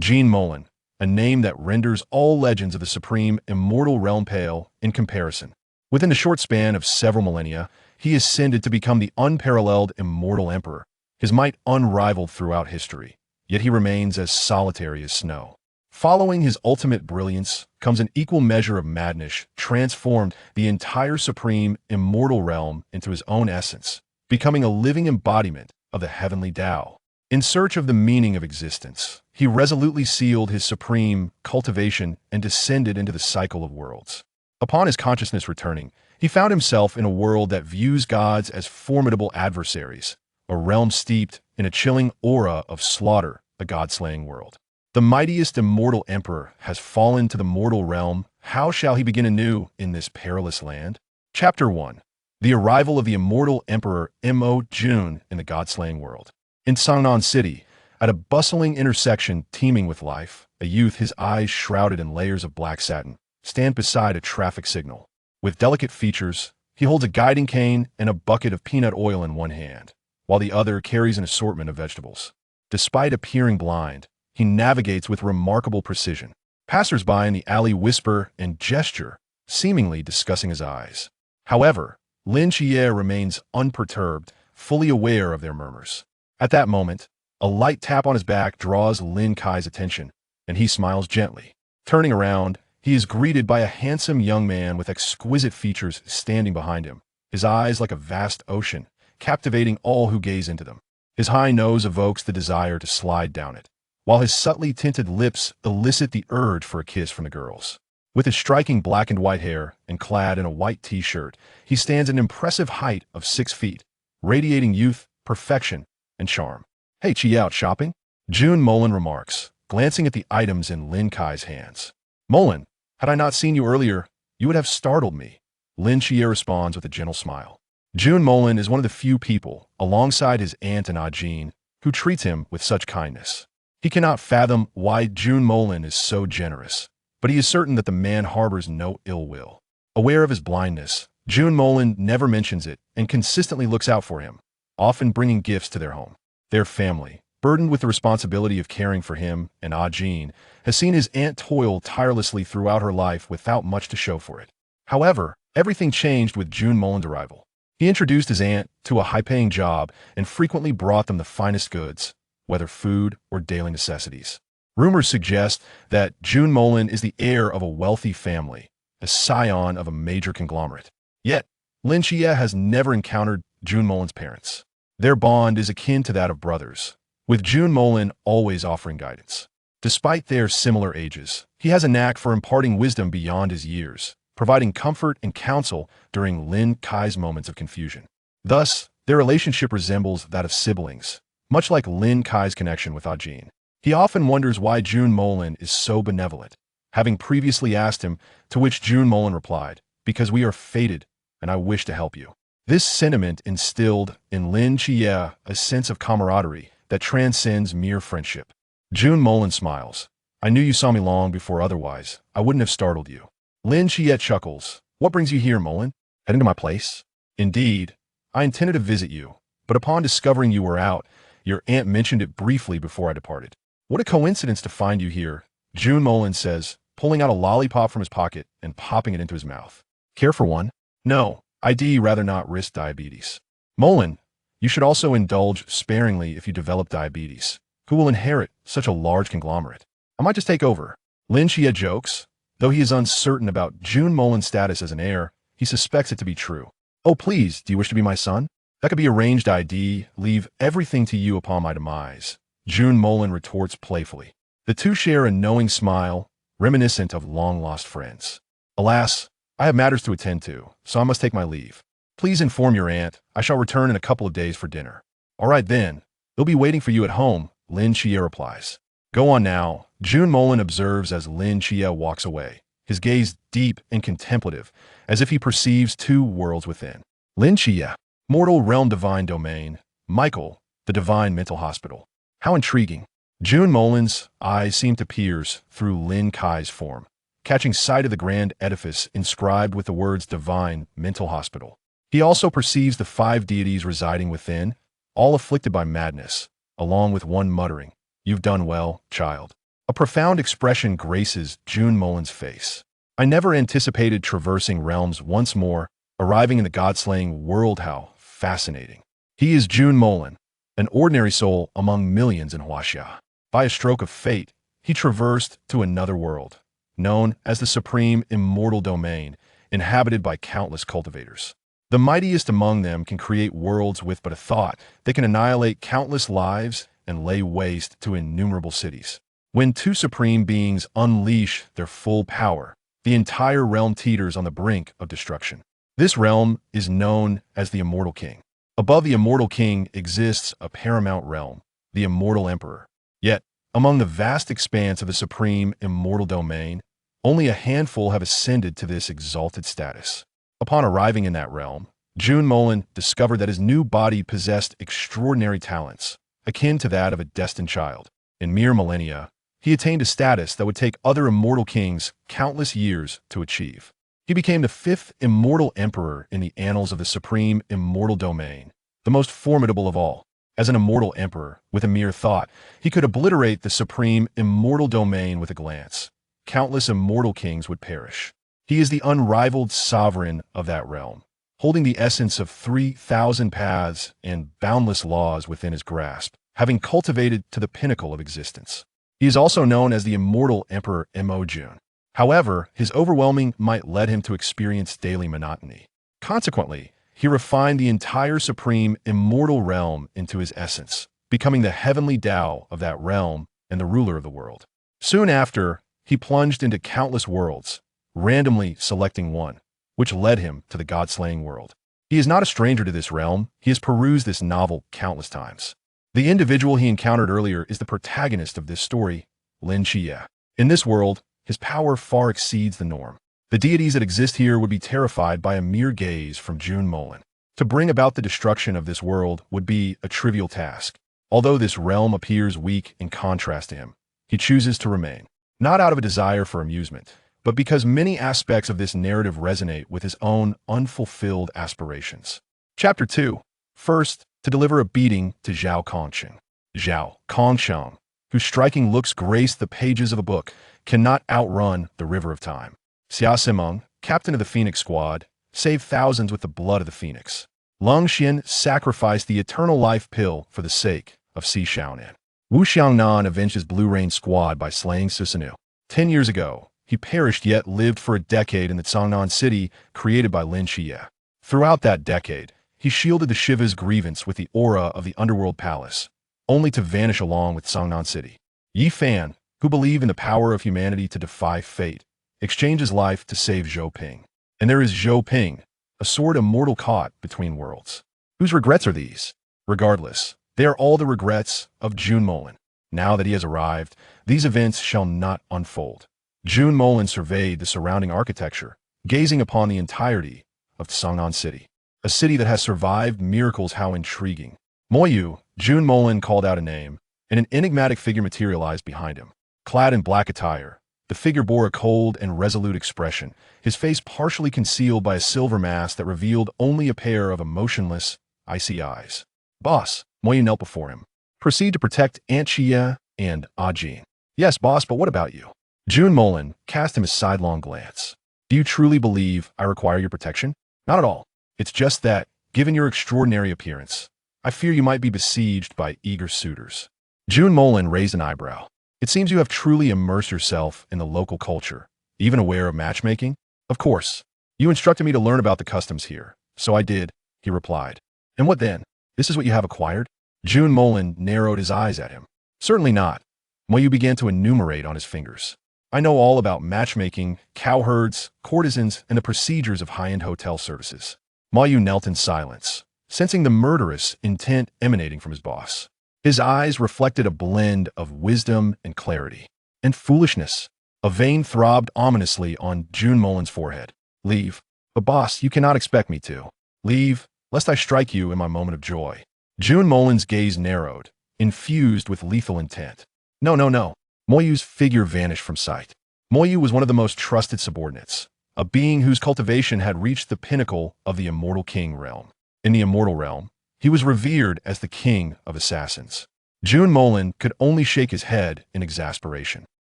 Jun Molan, a name that renders all legends of the supreme immortal realm pale in comparison. Within a short span of several millennia, he ascended to become the unparalleled Immortal Emperor, his might unrivaled throughout history. Yet he remains as solitary as snow. Following his ultimate brilliance comes an equal measure of madness, transformed the entire supreme immortal realm into his own essence, becoming a living embodiment of the Heavenly Dao. In search of the meaning of existence, he resolutely sealed his supreme cultivation and descended into the cycle of worlds. Upon his consciousness returning, he found himself in a world that views gods as formidable adversaries, a realm steeped in a chilling aura of slaughter, a god-slaying world. The mightiest immortal emperor has fallen to the mortal realm. How shall he begin anew in this perilous land? Chapter 1. The arrival of the immortal emperor Mo Jun in the god-slaying world. In Sangnan City, at a bustling intersection teeming with life, a youth, his eyes shrouded in layers of black satin, stands beside a traffic signal. With delicate features, he holds a guiding cane and a bucket of peanut oil in one hand, while the other carries an assortment of vegetables. Despite appearing blind, he navigates with remarkable precision. Passers-by in the alley whisper and gesture, seemingly discussing his eyes. However, Lin Xie remains unperturbed, fully aware of their murmurs. At that moment, a light tap on his back draws Lin Kai's attention, and he smiles gently. Turning around, he is greeted by a handsome young man with exquisite features standing behind him, his eyes like a vast ocean, captivating all who gaze into them. His high nose evokes the desire to slide down it, while his subtly tinted lips elicit the urge for a kiss from the girls. With his striking black and white hair and clad in a white t-shirt, he stands at an impressive height of 6 feet, radiating youth, perfection, and charm. "Hey, Chi out shopping?" Jun Molan remarks, glancing at the items in Lin Kai's hands. "Molan, had I not seen you earlier, you would have startled me." Lin Xie responds with a gentle smile. Jun Molan is one of the few people, alongside his aunt and Ajin, who treats him with such kindness. He cannot fathom why Jun Molan is so generous, but he is certain that the man harbors no ill will. Aware of his blindness, Jun Molan never mentions it and consistently looks out for him, often bringing gifts to their home. Their family, burdened with the responsibility of caring for him and Ajin, has seen his aunt toil tirelessly throughout her life without much to show for it. However, everything changed with Jun Molan's arrival. He introduced his aunt to a high-paying job and frequently brought them the finest goods, whether food or daily necessities. Rumors suggest that Jun Molan is the heir of a wealthy family, a scion of a major conglomerate. Yet, Lin Xie has never encountered Jun Molan's parents. Their bond is akin to that of brothers, with Jun Molan always offering guidance. Despite their similar ages, he has a knack for imparting wisdom beyond his years, providing comfort and counsel during Lin Kai's moments of confusion. Thus, their relationship resembles that of siblings, much like Lin Kai's connection with Ajin. He often wonders why Jun Molan is so benevolent, having previously asked him, to which Jun Molan replied, "Because we are fated, and I wish to help you." This sentiment instilled in Lin Xie a sense of camaraderie that transcends mere friendship. Jun Molan smiles. "I knew you saw me long before, otherwise I wouldn't have startled you." Lin Xie chuckles. "What brings you here, Molan? Heading to my place?" "Indeed, I intended to visit you, but upon discovering you were out, your aunt mentioned it briefly before I departed." "What a coincidence to find you here," Jun Molan says, pulling out a lollipop from his pocket and popping it into his mouth. "Care for one?" "No, I'd rather not risk diabetes." "Molan, you should also indulge sparingly if you develop diabetes. Who will inherit such a large conglomerate? I might just take over." Lin Xie jokes. Though he is uncertain about Jun Molan's status as an heir, he suspects it to be true. "Oh please, do you wish to be my son? That could be arranged. Leave everything to you upon my demise." Jun Molan retorts playfully. The two share a knowing smile, reminiscent of long-lost friends. "Alas, I have matters to attend to, so I must take my leave. Please inform your aunt. I shall return in a couple of days for dinner." "All right then. They'll be waiting for you at home," Lin Xie replies. "Go on now," Jun Molan observes as Lin Xie walks away, his gaze deep and contemplative, as if he perceives 2 worlds within. Lin Xie, Mortal Realm Divine Domain, Michael, the Divine Mental Hospital. How intriguing. Jun Molan's eyes seem to pierce through Lin Kai's form, catching sight of the grand edifice inscribed with the words Divine Mental Hospital. He also perceives the 5 deities residing within, all afflicted by madness, along with one muttering, "You've done well, child." A profound expression graces Jun Molan's face. I never anticipated traversing realms once more, arriving in the god-slaying world. How fascinating. He is Jun Molan, an ordinary soul among millions in Huaxia. By a stroke of fate, he traversed to another world, known as the Supreme Immortal Domain, inhabited by countless cultivators. The mightiest among them can create worlds with but a thought. They can annihilate countless lives and lay waste to innumerable cities. When two supreme beings unleash their full power, the entire realm teeters on the brink of destruction. This realm is known as the Immortal King. Above the Immortal King exists a paramount realm, the Immortal Emperor. Yet, among the vast expanse of the Supreme Immortal Domain, only a handful have ascended to this exalted status. Upon arriving in that realm, Jun Molan discovered that his new body possessed extraordinary talents, akin to that of a destined child. In mere millennia, he attained a status that would take other immortal kings countless years to achieve. He became the fifth Immortal Emperor in the annals of the Supreme Immortal Domain, the most formidable of all. As an Immortal Emperor, with a mere thought, he could obliterate the Supreme Immortal Domain with a glance. Countless immortal kings would perish. He is the unrivaled sovereign of that realm, holding the essence of 3,000 paths and boundless laws within his grasp, having cultivated to the pinnacle of existence. He is also known as the Immortal Emperor Jun. However, his overwhelming might led him to experience daily monotony. Consequently, he refined the entire supreme immortal realm into his essence, becoming the Heavenly Dao of that realm and the ruler of the world. Soon after, he plunged into countless worlds, randomly selecting one, which led him to the god-slaying world. He is not a stranger to this realm. He has perused this novel countless times. The individual he encountered earlier is the protagonist of this story, Lin Xie. In this world, his power far exceeds the norm. The deities that exist here would be terrified by a mere gaze from Jun Molan. To bring about the destruction of this world would be a trivial task. Although this realm appears weak in contrast to him, he chooses to remain, not out of a desire for amusement, but because many aspects of this narrative resonate with his own unfulfilled aspirations. Chapter 2. First, to deliver a beating to Zhao Kongsheng. Zhao Kongsheng, whose striking looks grace the pages of a book, cannot outrun the river of time. Xia Simeng, captain of the Phoenix Squad, saved thousands with the blood of the Phoenix. Leng Xian sacrificed the eternal life pill for the sake of Si Xiaonan. Wu Xiangnan avenged his Blue Rain Squad by slaying Susanu. 10 years ago, he perished yet lived for a decade in the Cangnan city created by Lin Xie. Throughout that decade, he shielded the Shiva's grievance with the aura of the Underworld Palace, only to vanish along with Cangnan City. Yi Fan, who believed in the power of humanity to defy fate, exchanged his life to save Zhou Ping. And there is Zhou Ping, a sword immortal caught between worlds. Whose regrets are these? Regardless, they are all the regrets of Jun Molan. Now that he has arrived, these events shall not unfold. Jun Molan surveyed the surrounding architecture, gazing upon the entirety of Cangnan City. A city that has survived miracles. How intriguing. Moyu, Jun Molan called out a name, and an enigmatic figure materialized behind him. Clad in black attire, the figure bore a cold and resolute expression, his face partially concealed by a silver mask that revealed only a pair of emotionless, icy eyes. Boss, Moyu knelt before him. Proceed to protect Aunt Xia and Ajin. Yes, boss, but what about you? Jun Molan cast him a sidelong glance. Do you truly believe I require your protection? Not at all. It's just that, given your extraordinary appearance, I fear you might be besieged by eager suitors. Jun Molan raised an eyebrow. It seems you have truly immersed yourself in the local culture, even aware of matchmaking? Of course. You instructed me to learn about the customs here, so I did, he replied. And what then? This is what you have acquired? Jun Molan narrowed his eyes at him. Certainly not. Moyu began to enumerate on his fingers. I know all about matchmaking, cowherds, courtesans, and the procedures of high-end hotel services. Moyu knelt in silence, sensing the murderous intent emanating from his boss. His eyes reflected a blend of wisdom and clarity. And foolishness. A vein throbbed ominously on Jun Molan's forehead. Leave. But boss, you cannot expect me to. Leave, lest I strike you in my moment of joy. Jun Molan's gaze narrowed, infused with lethal intent. No, no, no. Moyu's figure vanished from sight. Moyu was one of the most trusted subordinates, a being whose cultivation had reached the pinnacle of the Immortal King realm. In the Immortal realm, he was revered as the king of assassins. Jun Molan could only shake his head in exasperation.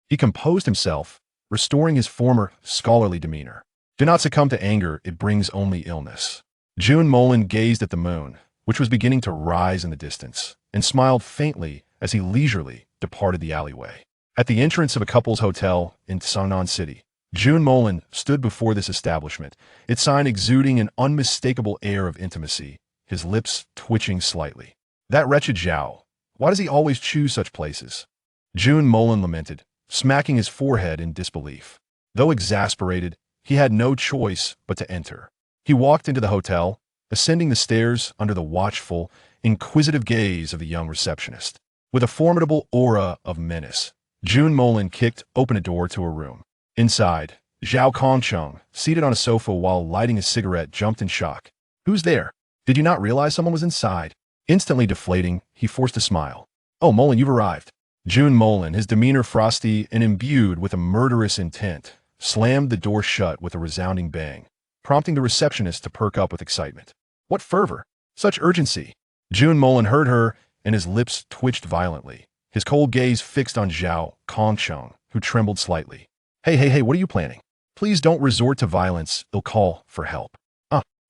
He composed himself, restoring his former scholarly demeanor. Do not succumb to anger, it brings only illness. Jun Molan gazed at the moon, which was beginning to rise in the distance, and smiled faintly as he leisurely departed the alleyway. At the entrance of a couple's hotel in Sangnan City, Jun Molan stood before this establishment, its sign exuding an unmistakable air of intimacy, his lips twitching slightly. That wretched Zhao. Why does he always choose such places? Jun Molan lamented, smacking his forehead in disbelief. Though exasperated, he had no choice but to enter. He walked into the hotel, ascending the stairs under the watchful, inquisitive gaze of the young receptionist. With a formidable aura of menace, Jun Molan kicked open a door to a room. Inside, Zhao Kongcheng, seated on a sofa while lighting a cigarette, jumped in shock. "Who's there? Did you not realize someone was inside?" Instantly deflating, he forced a smile. "Oh, Molan, you've arrived." Jun Molan, his demeanor frosty and imbued with a murderous intent, slammed the door shut with a resounding bang, prompting the receptionist to perk up with excitement. What fervor! Such urgency! Jun Molan heard her, and his lips twitched violently, his cold gaze fixed on Zhao Kongcheng, who trembled slightly. Hey, what are you planning? Please don't resort to violence, they'll call for help."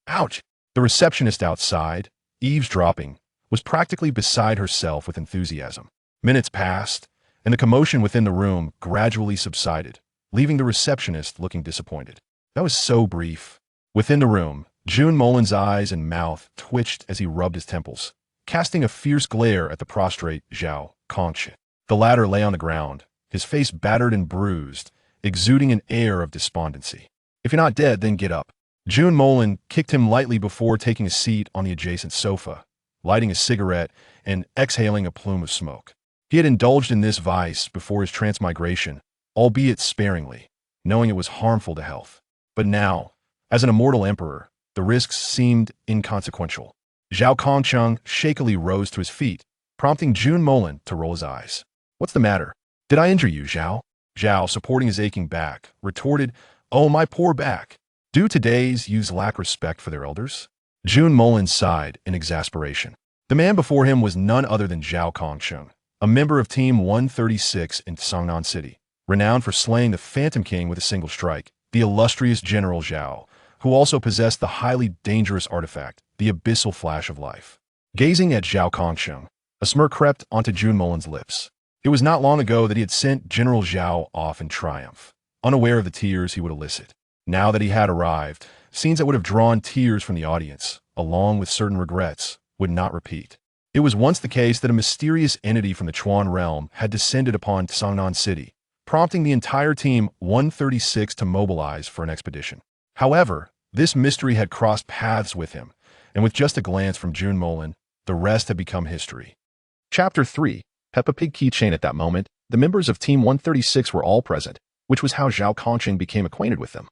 Ouch! The receptionist outside, eavesdropping, was practically beside herself with enthusiasm. Minutes passed, and the commotion within the room gradually subsided, leaving the receptionist looking disappointed. That was so brief. Within the room, Jun Molan's eyes and mouth twitched as he rubbed his temples, casting a fierce glare at the prostrate Zhao Kongcheng. The latter lay on the ground, his face battered and bruised, exuding an air of despondency. "If you're not dead, then get up." Jun Molan kicked him lightly before taking a seat on the adjacent sofa, lighting a cigarette and exhaling a plume of smoke. He had indulged in this vice before his transmigration, albeit sparingly, knowing it was harmful to health. But now, as an immortal emperor, the risks seemed inconsequential. Zhao Kongcheng shakily rose to his feet, prompting Jun Molan to roll his eyes. "What's the matter? Did I injure you, Zhao?" Zhao, supporting his aching back, retorted, "Oh, my poor back. Do today's youths lack respect for their elders?" Jun Molan sighed in exasperation. The man before him was none other than Zhao Kongcheng, a member of Team 136 in Sangnan City, renowned for slaying the Phantom King with a single strike, the illustrious General Zhao, who also possessed the highly dangerous artifact, the Abyssal Flash of Life. Gazing at Zhao Kongcheng, a smirk crept onto Jun Molan's lips. It was not long ago that he had sent General Zhao off in triumph, unaware of the tears he would elicit. Now that he had arrived, scenes that would have drawn tears from the audience, along with certain regrets, would not repeat. It was once the case that a mysterious entity from the Chuan realm had descended upon Sangnan City, prompting the entire Team 136 to mobilize for an expedition. However, this mystery had crossed paths with him, and with just a glance from Jun Molan, the rest had become history. Chapter 3. Peppa Pig Keychain. At that moment, the members of Team 136 were all present, which was how Zhao Kongcheng became acquainted with them,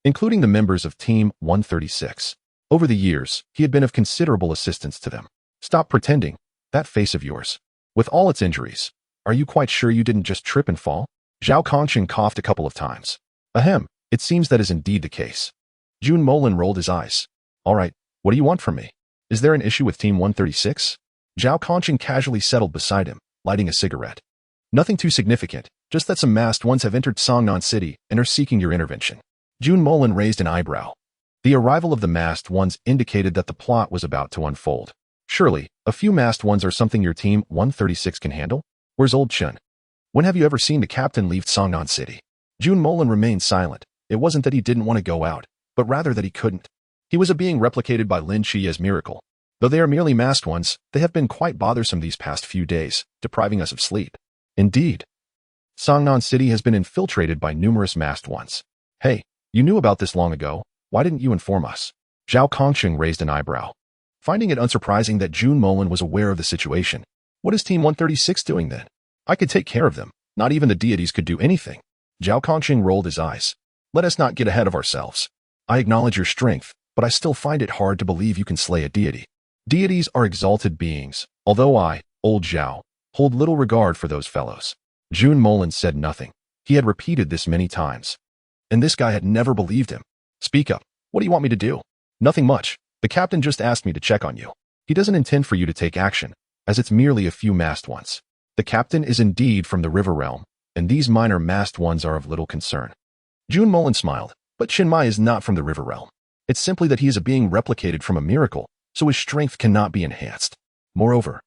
including the members of Team 136. Over the years, he had been of considerable assistance to them. "Stop pretending. That face of yours, with all its injuries, are you quite sure you didn't just trip and fall?" Zhao Kongcheng coughed a couple of times. "Ahem, it seems that is indeed the case." Jun Molan rolled his eyes. "All right, what do you want from me? Is there an issue with Team 136? Zhao Kongcheng casually settled beside him, lighting a cigarette. "Nothing too significant, just that some masked ones have entered Sangnan City and are seeking your intervention." Jun Molan raised an eyebrow. The arrival of the masked ones indicated that the plot was about to unfold. "Surely, a few masked ones are something your Team 136 can handle? Where's old Chun? When have you ever seen the captain leave Sangnan City?" Jun Molan remained silent. It wasn't that he didn't want to go out, but rather that he couldn't. He was a being replicated by Lin Chi as Miracle. Though they are merely masked ones, they have been quite bothersome these past few days, depriving us of sleep. Indeed. Sangnan City has been infiltrated by numerous masked ones. Hey, you knew about this long ago. Why didn't you inform us? Zhao Kongcheng raised an eyebrow. Finding it unsurprising that Jun Molan was aware of the situation. What is Team 136 doing then? I could take care of them. Not even the deities could do anything. Zhao Kongcheng rolled his eyes. Let us not get ahead of ourselves. I acknowledge your strength, but I still find it hard to believe you can slay a deity. Deities are exalted beings, although I, old Zhao, hold little regard for those fellows. Jun Molan said nothing. He had repeated this many times. And this guy had never believed him. Speak up. What do you want me to do? Nothing much. The captain just asked me to check on you. He doesn't intend for you to take action, as it's merely a few masked ones. The captain is indeed from the river realm, and these minor masked ones are of little concern. Jun Molan smiled, but Chinmai is not from the river realm. It's simply that he is a being replicated from a miracle, so his strength cannot be enhanced. Moreover,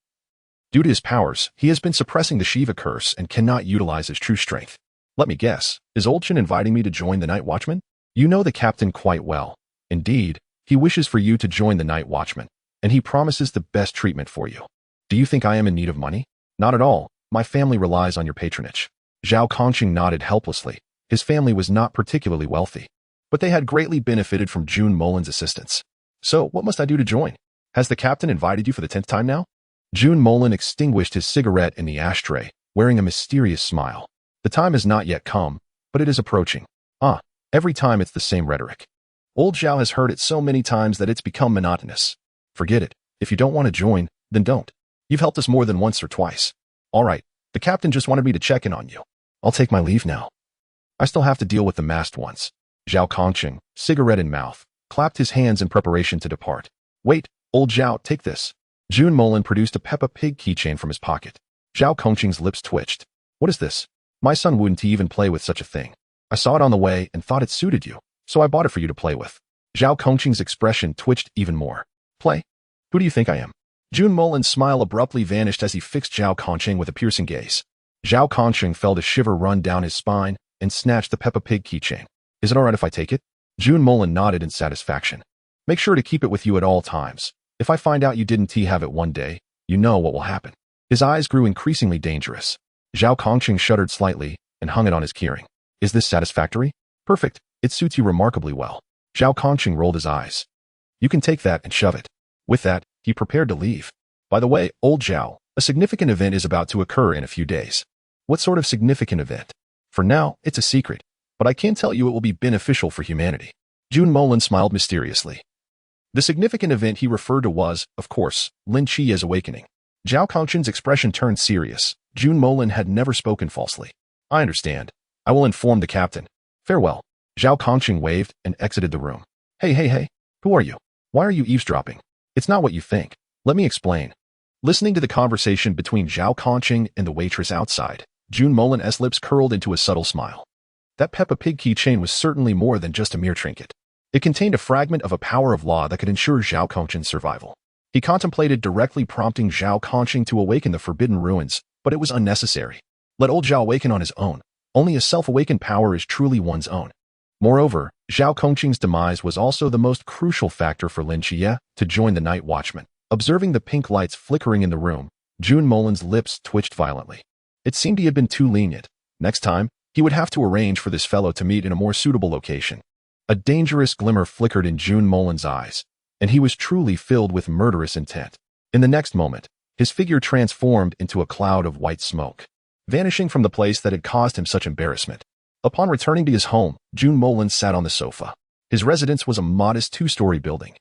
due to his powers, he has been suppressing the Shiva curse and cannot utilize his true strength. Let me guess, is Old Chin inviting me to join the Night Watchman? You know the captain quite well. Indeed, he wishes for you to join the Night Watchman, and he promises the best treatment for you. Do you think I am in need of money? Not at all. My family relies on your patronage. Zhao Kongqing nodded helplessly. His family was not particularly wealthy, but they had greatly benefited from Jun Molan's assistance. So, what must I do to join? Has the captain invited you for the 10th time now? Jun Molan extinguished his cigarette in the ashtray, wearing a mysterious smile. The time has not yet come, but it is approaching. Every time it's the same rhetoric. Old Zhao has heard it so many times that it's become monotonous. Forget it. If you don't want to join, then don't. You've helped us more than once or twice. All right, the captain just wanted me to check in on you. I'll take my leave now. I still have to deal with the masked ones. Zhao Kongqing, cigarette in mouth, clapped his hands in preparation to depart. Wait, Old Zhao, take this. Jun Molan produced a Peppa Pig keychain from his pocket. Zhao Kongqing's lips twitched. What is this? My son wouldn't even play with such a thing. I saw it on the way and thought it suited you, so I bought it for you to play with. Zhao Kongqing's expression twitched even more. Play? Who do you think I am? Jun Molan's smile abruptly vanished as he fixed Zhao Kongqing with a piercing gaze. Zhao Kongqing felt a shiver run down his spine and snatched the Peppa Pig keychain. Is it alright if I take it? Jun Molan nodded in satisfaction. Make sure to keep it with you at all times. If I find out you didn't have it one day, you know what will happen. His eyes grew increasingly dangerous. Zhao Kongqing shuddered slightly and hung it on his keyring. Is this satisfactory? Perfect. It suits you remarkably well. Zhao Kongqing rolled his eyes. You can take that and shove it. With that, he prepared to leave. By the way, Old Zhao, a significant event is about to occur in a few days. What sort of significant event? For now, it's a secret, but I can tell you it will be beneficial for humanity. Jun Molan smiled mysteriously. The significant event he referred to was, of course, Lin Chia's awakening. Zhao Kongqing's expression turned serious. Jun Molan had never spoken falsely. I understand. I will inform the captain. Farewell. Zhao Kongqing waved and exited the room. Hey. Who are you? Why are you eavesdropping? It's not what you think. Let me explain. Listening to the conversation between Zhao Kongqing and the waitress outside, Jun Molan's lips curled into a subtle smile. That Peppa Pig keychain was certainly more than just a mere trinket. It contained a fragment of a power of law that could ensure Zhao Kongqing's survival. He contemplated directly prompting Zhao Kongqing to awaken the forbidden ruins, but it was unnecessary. Let Old Zhao awaken on his own. Only a self-awakened power is truly one's own. Moreover, Zhao Kongqing's demise was also the most crucial factor for Lin Chia to join the Night Watchman. Observing the pink lights flickering in the room, Jun Molan's lips twitched violently. It seemed he had been too lenient. Next time, he would have to arrange for this fellow to meet in a more suitable location. A dangerous glimmer flickered in Jun Molan's eyes, and he was truly filled with murderous intent. In the next moment, his figure transformed into a cloud of white smoke, vanishing from the place that had caused him such embarrassment. Upon returning to his home, Jun Molan sat on the sofa. His residence was a modest 2-story building,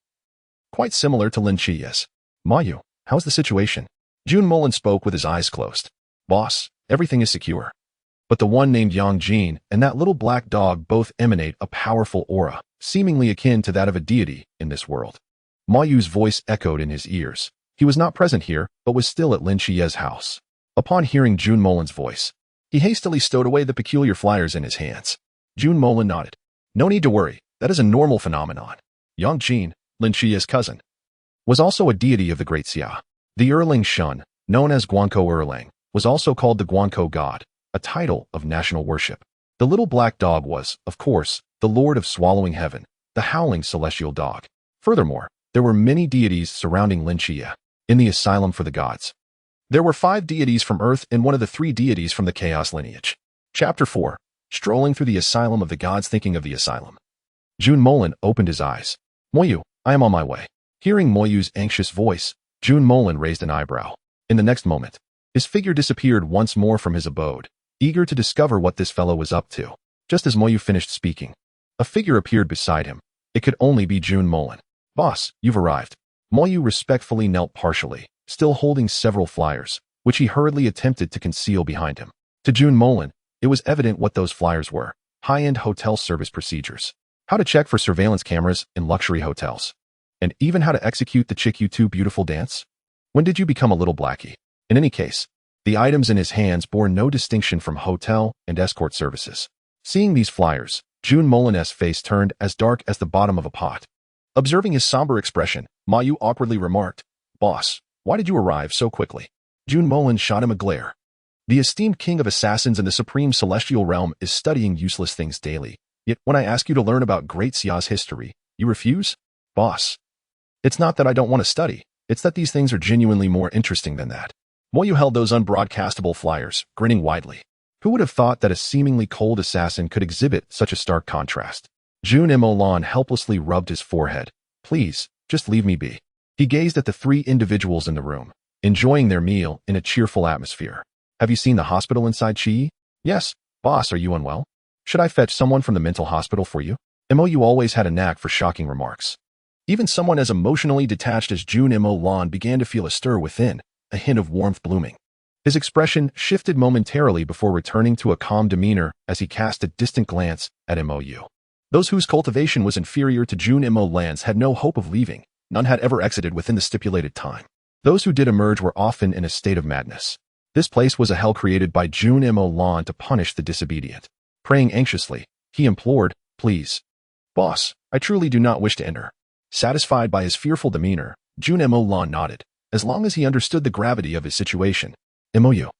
quite similar to Lin Chia's. Mayu, how's the situation? Jun Molan spoke with his eyes closed. Boss, everything is secure. But the one named Yang Jin and that little black dog both emanate a powerful aura, seemingly akin to that of a deity in this world. Mayu's voice echoed in his ears. He was not present here, but was still at Lin Chia's house. Upon hearing Jun Molan's voice, he hastily stowed away the peculiar flyers in his hands. Jun Molan nodded. No need to worry, that is a normal phenomenon. Yang Jin, Lin Chia's cousin, was also a deity of the Great Xia. The Erlang Shun, known as Guanko Erlang, was also called the Guanko God, a title of national worship. The little black dog was, of course, the Lord of Swallowing Heaven, the howling celestial dog. Furthermore, there were many deities surrounding Lin Chia in the Asylum for the Gods. There were 5 deities from Earth and one of the 3 deities from the Chaos lineage. Chapter 4. Strolling through the Asylum of the Gods, thinking of the Asylum. Jun Molan opened his eyes. Moyu, I am on my way. Hearing Moyu's anxious voice, Jun Molan raised an eyebrow. In the next moment, his figure disappeared once more from his abode, eager to discover what this fellow was up to. Just as Moyu finished speaking, a figure appeared beside him. It could only be Jun Molan. Boss, you've arrived. Moyu respectfully knelt partially, still holding several flyers, which he hurriedly attempted to conceal behind him. To Jun Molan, it was evident what those flyers were: high-end hotel service procedures, how to check for surveillance cameras in luxury hotels, and even how to execute the Chick You Too Beautiful dance. When did you become a little blackie? In any case, The items in his hands bore no distinction from hotel and escort services. Seeing these flyers, Jun Molan's face turned as dark as the bottom of a pot. Observing his somber expression, Mayu awkwardly remarked, "Boss, why did you arrive so quickly?" Jun Molan shot him a glare. The esteemed king of assassins in the supreme celestial realm is studying useless things daily. Yet when I ask you to learn about Great Xia's history, you refuse? Boss, it's not that I don't want to study. It's that these things are genuinely more interesting than that. Moyu held those unbroadcastable flyers, grinning widely. Who would have thought that a seemingly cold assassin could exhibit such a stark contrast? Jun Molan helplessly rubbed his forehead. Please, just leave me be. He gazed at the three individuals in the room, enjoying their meal in a cheerful atmosphere. Have you seen the hospital inside Chi? Yes. Boss, are you unwell? Should I fetch someone from the mental hospital for you? Moyu always had a knack for shocking remarks. Even someone as emotionally detached as Jun Molan began to feel a stir within, a hint of warmth blooming. His expression shifted momentarily before returning to a calm demeanor as he cast a distant glance at Moyu. Those whose cultivation was inferior to Jun Molan's had no hope of leaving. None had ever exited within the stipulated time. Those who did emerge were often in a state of madness. This place was a hell created by Jun Molan to punish the disobedient. Praying anxiously, he implored, "Please. Boss, I truly do not wish to enter." Satisfied by his fearful demeanor, Jun Molan nodded, as long as he understood the gravity of his situation. Moyu,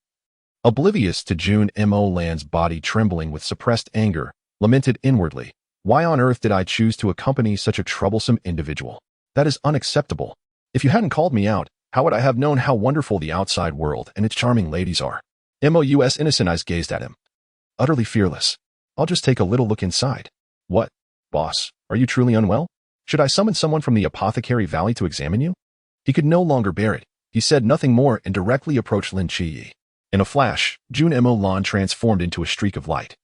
oblivious to Jun Molan's body trembling with suppressed anger, lamented inwardly, "Why on earth did I choose to accompany such a troublesome individual? That is unacceptable. If you hadn't called me out, how would I have known how wonderful the outside world and its charming ladies are?" Mou's innocent eyes gazed at him. Utterly fearless. "I'll just take a little look inside." "What? Boss, are you truly unwell? Should I summon someone from the Apothecary Valley to examine you?" He could no longer bear it. He said nothing more and directly approached Lin Chi. In a flash, Jun Molan transformed into a streak of light,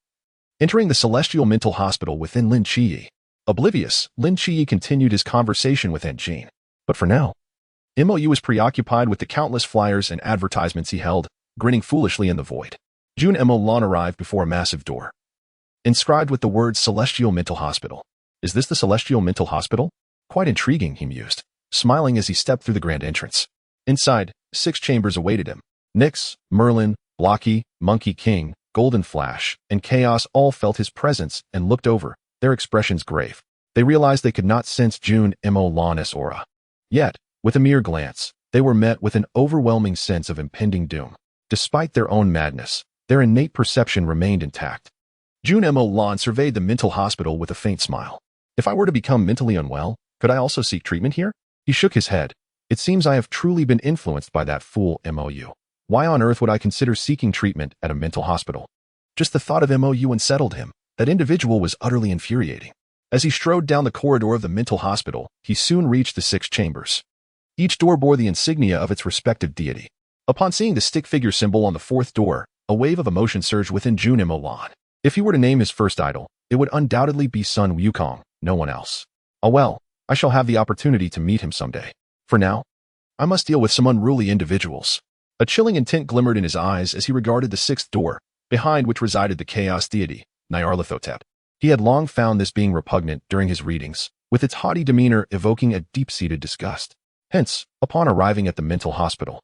entering the celestial mental hospital within Lin Chi. Oblivious, Lin Chi continued his conversation with Aunt Jean. But for now, Mou was preoccupied with the countless flyers and advertisements he held, grinning foolishly in the void. Jun Molan arrived before a massive door, inscribed with the words Celestial Mental Hospital. Is this the Celestial Mental Hospital? Quite intriguing, he mused, smiling as he stepped through the grand entrance. Inside, 6 chambers awaited him. Nyx, Merlin, Blocky, Monkey King, Golden Flash, and Chaos all felt his presence and looked over, their expressions grave. They realized they could not sense Jun Molan's aura. Yet, with a mere glance, they were met with an overwhelming sense of impending doom. Despite their own madness, their innate perception remained intact. Jun Molan surveyed the mental hospital with a faint smile. If I were to become mentally unwell, could I also seek treatment here? He shook his head. It seems I have truly been influenced by that fool Mou. Why on earth would I consider seeking treatment at a mental hospital? Just the thought of Mou unsettled him. That individual was utterly infuriating. As he strode down the corridor of the mental hospital, he soon reached the 6 chambers. Each door bore the insignia of its respective deity. Upon seeing the stick figure symbol on the 4th door, a wave of emotion surged within Jun Molan. If he were to name his first idol, it would undoubtedly be Sun Wukong, no one else. Oh well, I shall have the opportunity to meet him someday. For now, I must deal with some unruly individuals. A chilling intent glimmered in his eyes as he regarded the 6th door, behind which resided the chaos deity, Nyarlathotep. He had long found this being repugnant during his readings, with its haughty demeanor evoking a deep-seated disgust. Hence, upon arriving at the mental hospital,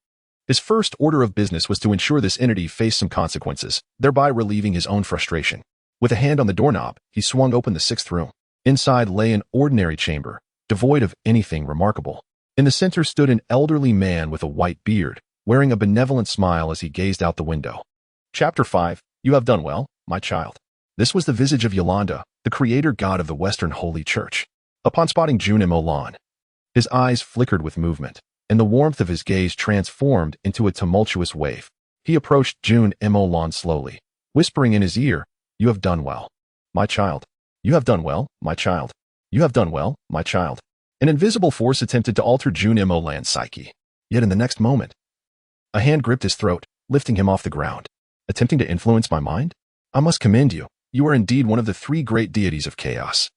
his first order of business was to ensure this entity faced some consequences, thereby relieving his own frustration. With a hand on the doorknob, he swung open the 6th room. Inside lay an ordinary chamber, devoid of anything remarkable. In the center stood an elderly man with a white beard, wearing a benevolent smile as he gazed out the window. Chapter 5. You have done well, my child. This was the visage of Yolanda, the creator god of the Western Holy Church. Upon spotting Jun Molan, his eyes flickered with movement, and the warmth of his gaze transformed into a tumultuous wave. He approached Jun Molan slowly, whispering in his ear, "You have done well, my child. You have done well, my child. You have done well, my child." An invisible force attempted to alter Jun Molan's psyche. Yet in the next moment, a hand gripped his throat, lifting him off the ground. Attempting to influence my mind? I must commend you. You are indeed one of the 3 great deities of chaos.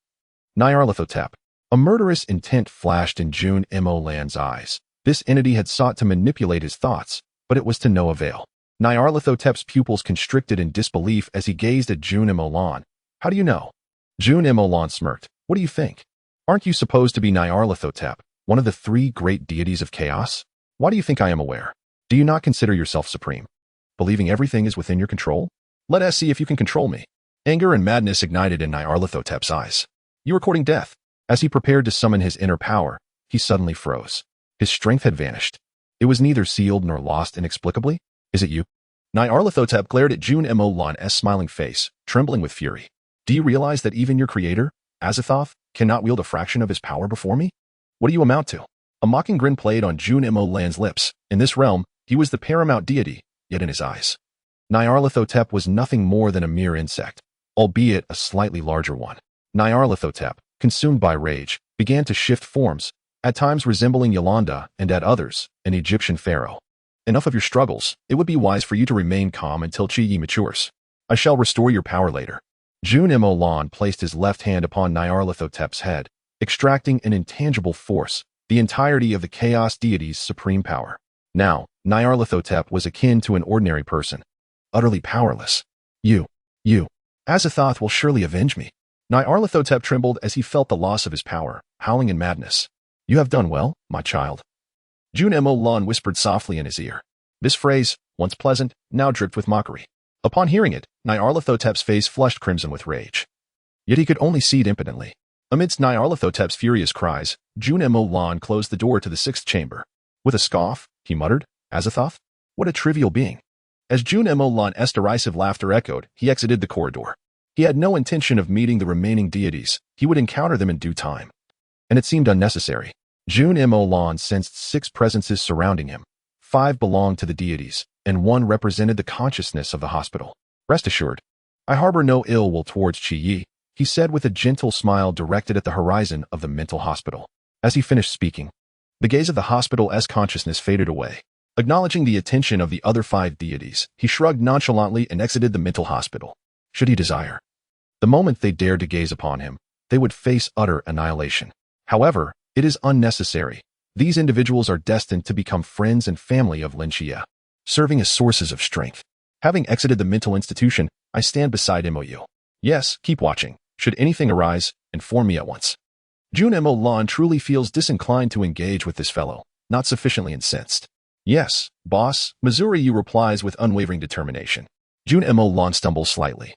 Nyarlathotep. A murderous intent flashed in Jun Molan's eyes. This entity had sought to manipulate his thoughts, but it was to no avail. Nyarlathotep's pupils constricted in disbelief as he gazed at Jun Molan. How do you know? Jun Molan smirked. What do you think? Aren't you supposed to be Nyarlathotep, one of the 3 great deities of chaos? Why do you think I am aware? Do you not consider yourself supreme? believing everything is within your control? Let us see if you can control me. Anger and madness ignited in Nyarlathotep's eyes. You are courting death. As he prepared to summon his inner power, he suddenly froze. His strength had vanished. It was neither sealed nor lost inexplicably. Is it you? Nyarlathotep glared at Jun Molan's smiling face, trembling with fury. Do you realize that even your creator, Azathoth, cannot wield a fraction of his power before me? What do you amount to? A mocking grin played on Jun Molan's lips. In this realm, he was the paramount deity, yet in his eyes, Nyarlathotep was nothing more than a mere insect, albeit a slightly larger one. Nyarlathotep, consumed by rage, began to shift forms, at times resembling Yolanda and at others, an Egyptian pharaoh. Enough of your struggles. It would be wise for you to remain calm until Chi-Yi matures. I shall restore your power later. Jun Molan placed his left hand upon Nyarlathotep's head, extracting an intangible force, the entirety of the chaos deity's supreme power. Now, Nyarlathotep was akin to an ordinary person, utterly powerless. You, Azathoth will surely avenge me. Nyarlathotep trembled as he felt the loss of his power, howling in madness. You have done well, my child. Jun Molan whispered softly in his ear. This phrase, once pleasant, now dripped with mockery. Upon hearing it, Nyarlathotep's face flushed crimson with rage. Yet he could only cede impotently. Amidst Nyarlathotep's furious cries, Jun Molan closed the door to the sixth chamber. With a scoff, he muttered, Azathoth? What a trivial being. As Jun Molan's derisive laughter echoed, he exited the corridor. He had no intention of meeting the remaining deities. He would encounter them in due time. And it seemed unnecessary. Jun Molan sensed 6 presences surrounding him. 5 belonged to the deities, and 1 represented the consciousness of the hospital. Rest assured, I harbor no ill will towards Chi-Yi, he said with a gentle smile directed at the horizon of the mental hospital. As he finished speaking, the gaze of the hospital's consciousness faded away. Acknowledging the attention of the other 5 deities, he shrugged nonchalantly and exited the mental hospital. Should he desire, the moment they dared to gaze upon him, they would face utter annihilation. However, it is unnecessary. These individuals are destined to become friends and family of Lin Xie, serving as sources of strength. Having exited the mental institution, I stand beside Mou. Yes, keep watching. Should anything arise, inform me at once. Jun Molan truly feels disinclined to engage with this fellow, not sufficiently incensed. Yes, boss, Missouri replies with unwavering determination. Jun Molan stumbles slightly,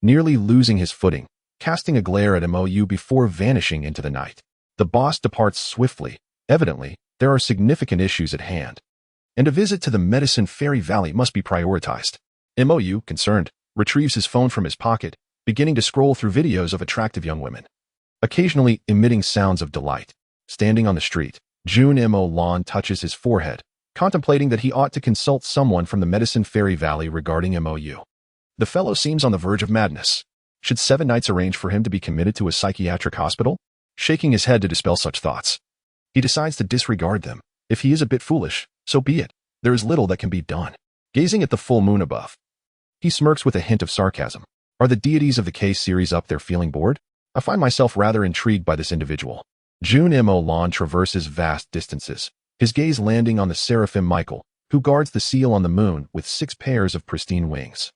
nearly losing his footing, casting a glare at Mou before vanishing into the night. The boss departs swiftly. Evidently, there are significant issues at hand, and a visit to the Medicine Fairy Valley must be prioritized. Mou, concerned, retrieves his phone from his pocket, beginning to scroll through videos of attractive young women, occasionally emitting sounds of delight. Standing on the street, Jun Molan touches his forehead, contemplating that he ought to consult someone from the Medicine Fairy Valley regarding Mou. The fellow seems on the verge of madness. Should 7 Knights arrange for him to be committed to a psychiatric hospital? Shaking his head to dispel such thoughts, he decides to disregard them. If he is a bit foolish, so be it. There is little that can be done. Gazing at the full moon above, he smirks with a hint of sarcasm. Are the deities of the K-series up there feeling bored? I find myself rather intrigued by this individual. Jun Molan traverses vast distances, his gaze landing on the seraphim Michael, who guards the seal on the moon with 6 pairs of pristine wings.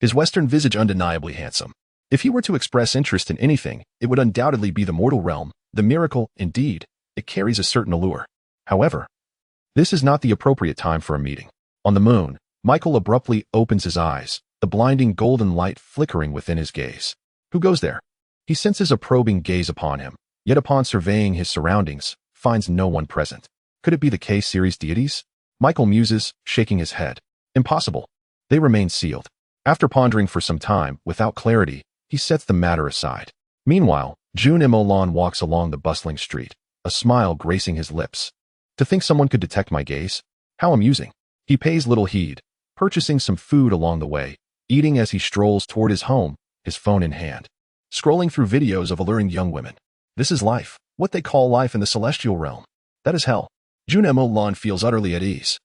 His western visage undeniably handsome. If he were to express interest in anything, it would undoubtedly be the mortal realm, the miracle. Indeed, it carries a certain allure. However, this is not the appropriate time for a meeting. On the moon, Michael abruptly opens his eyes, the blinding golden light flickering within his gaze. Who goes there? He senses a probing gaze upon him, yet upon surveying his surroundings, finds no one present. Could it be the K-series deities? Michael muses, shaking his head. Impossible. They remain sealed. After pondering for some time, without clarity, he sets the matter aside. Meanwhile, Jun Molan walks along the bustling street, a smile gracing his lips. To think someone could detect my gaze? How amusing. He pays little heed, purchasing some food along the way, eating as he strolls toward his home, his phone in hand, scrolling through videos of alluring young women. This is life, what they call life in the celestial realm. That is hell. Jun Molan feels utterly at ease.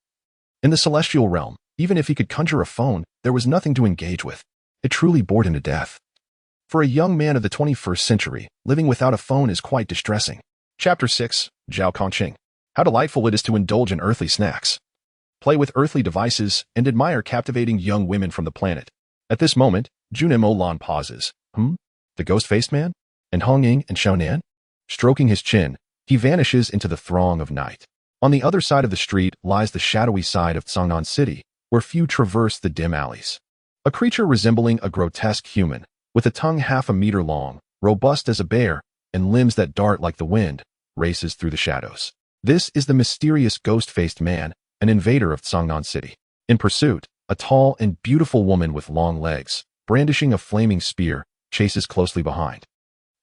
In the celestial realm, even if he could conjure a phone, there was nothing to engage with. It truly bored him to death. For a young man of the 21st century, living without a phone is quite distressing. Chapter 6, Zhao Kongqing. How delightful it is to indulge in earthly snacks, play with earthly devices, and admire captivating young women from the planet. At this moment, Jun Molan pauses. The ghost-faced man? And Hong Ying and Xiaonan? Stroking his chin, he vanishes into the throng of night. On the other side of the street lies the shadowy side of Tsangnan City, where few traverse the dim alleys. A creature resembling a grotesque human, with a tongue half a meter long, robust as a bear, and limbs that dart like the wind, races through the shadows. This is the mysterious ghost-faced man, an invader of Seongnan City. In pursuit, a tall and beautiful woman with long legs, brandishing a flaming spear, chases closely behind.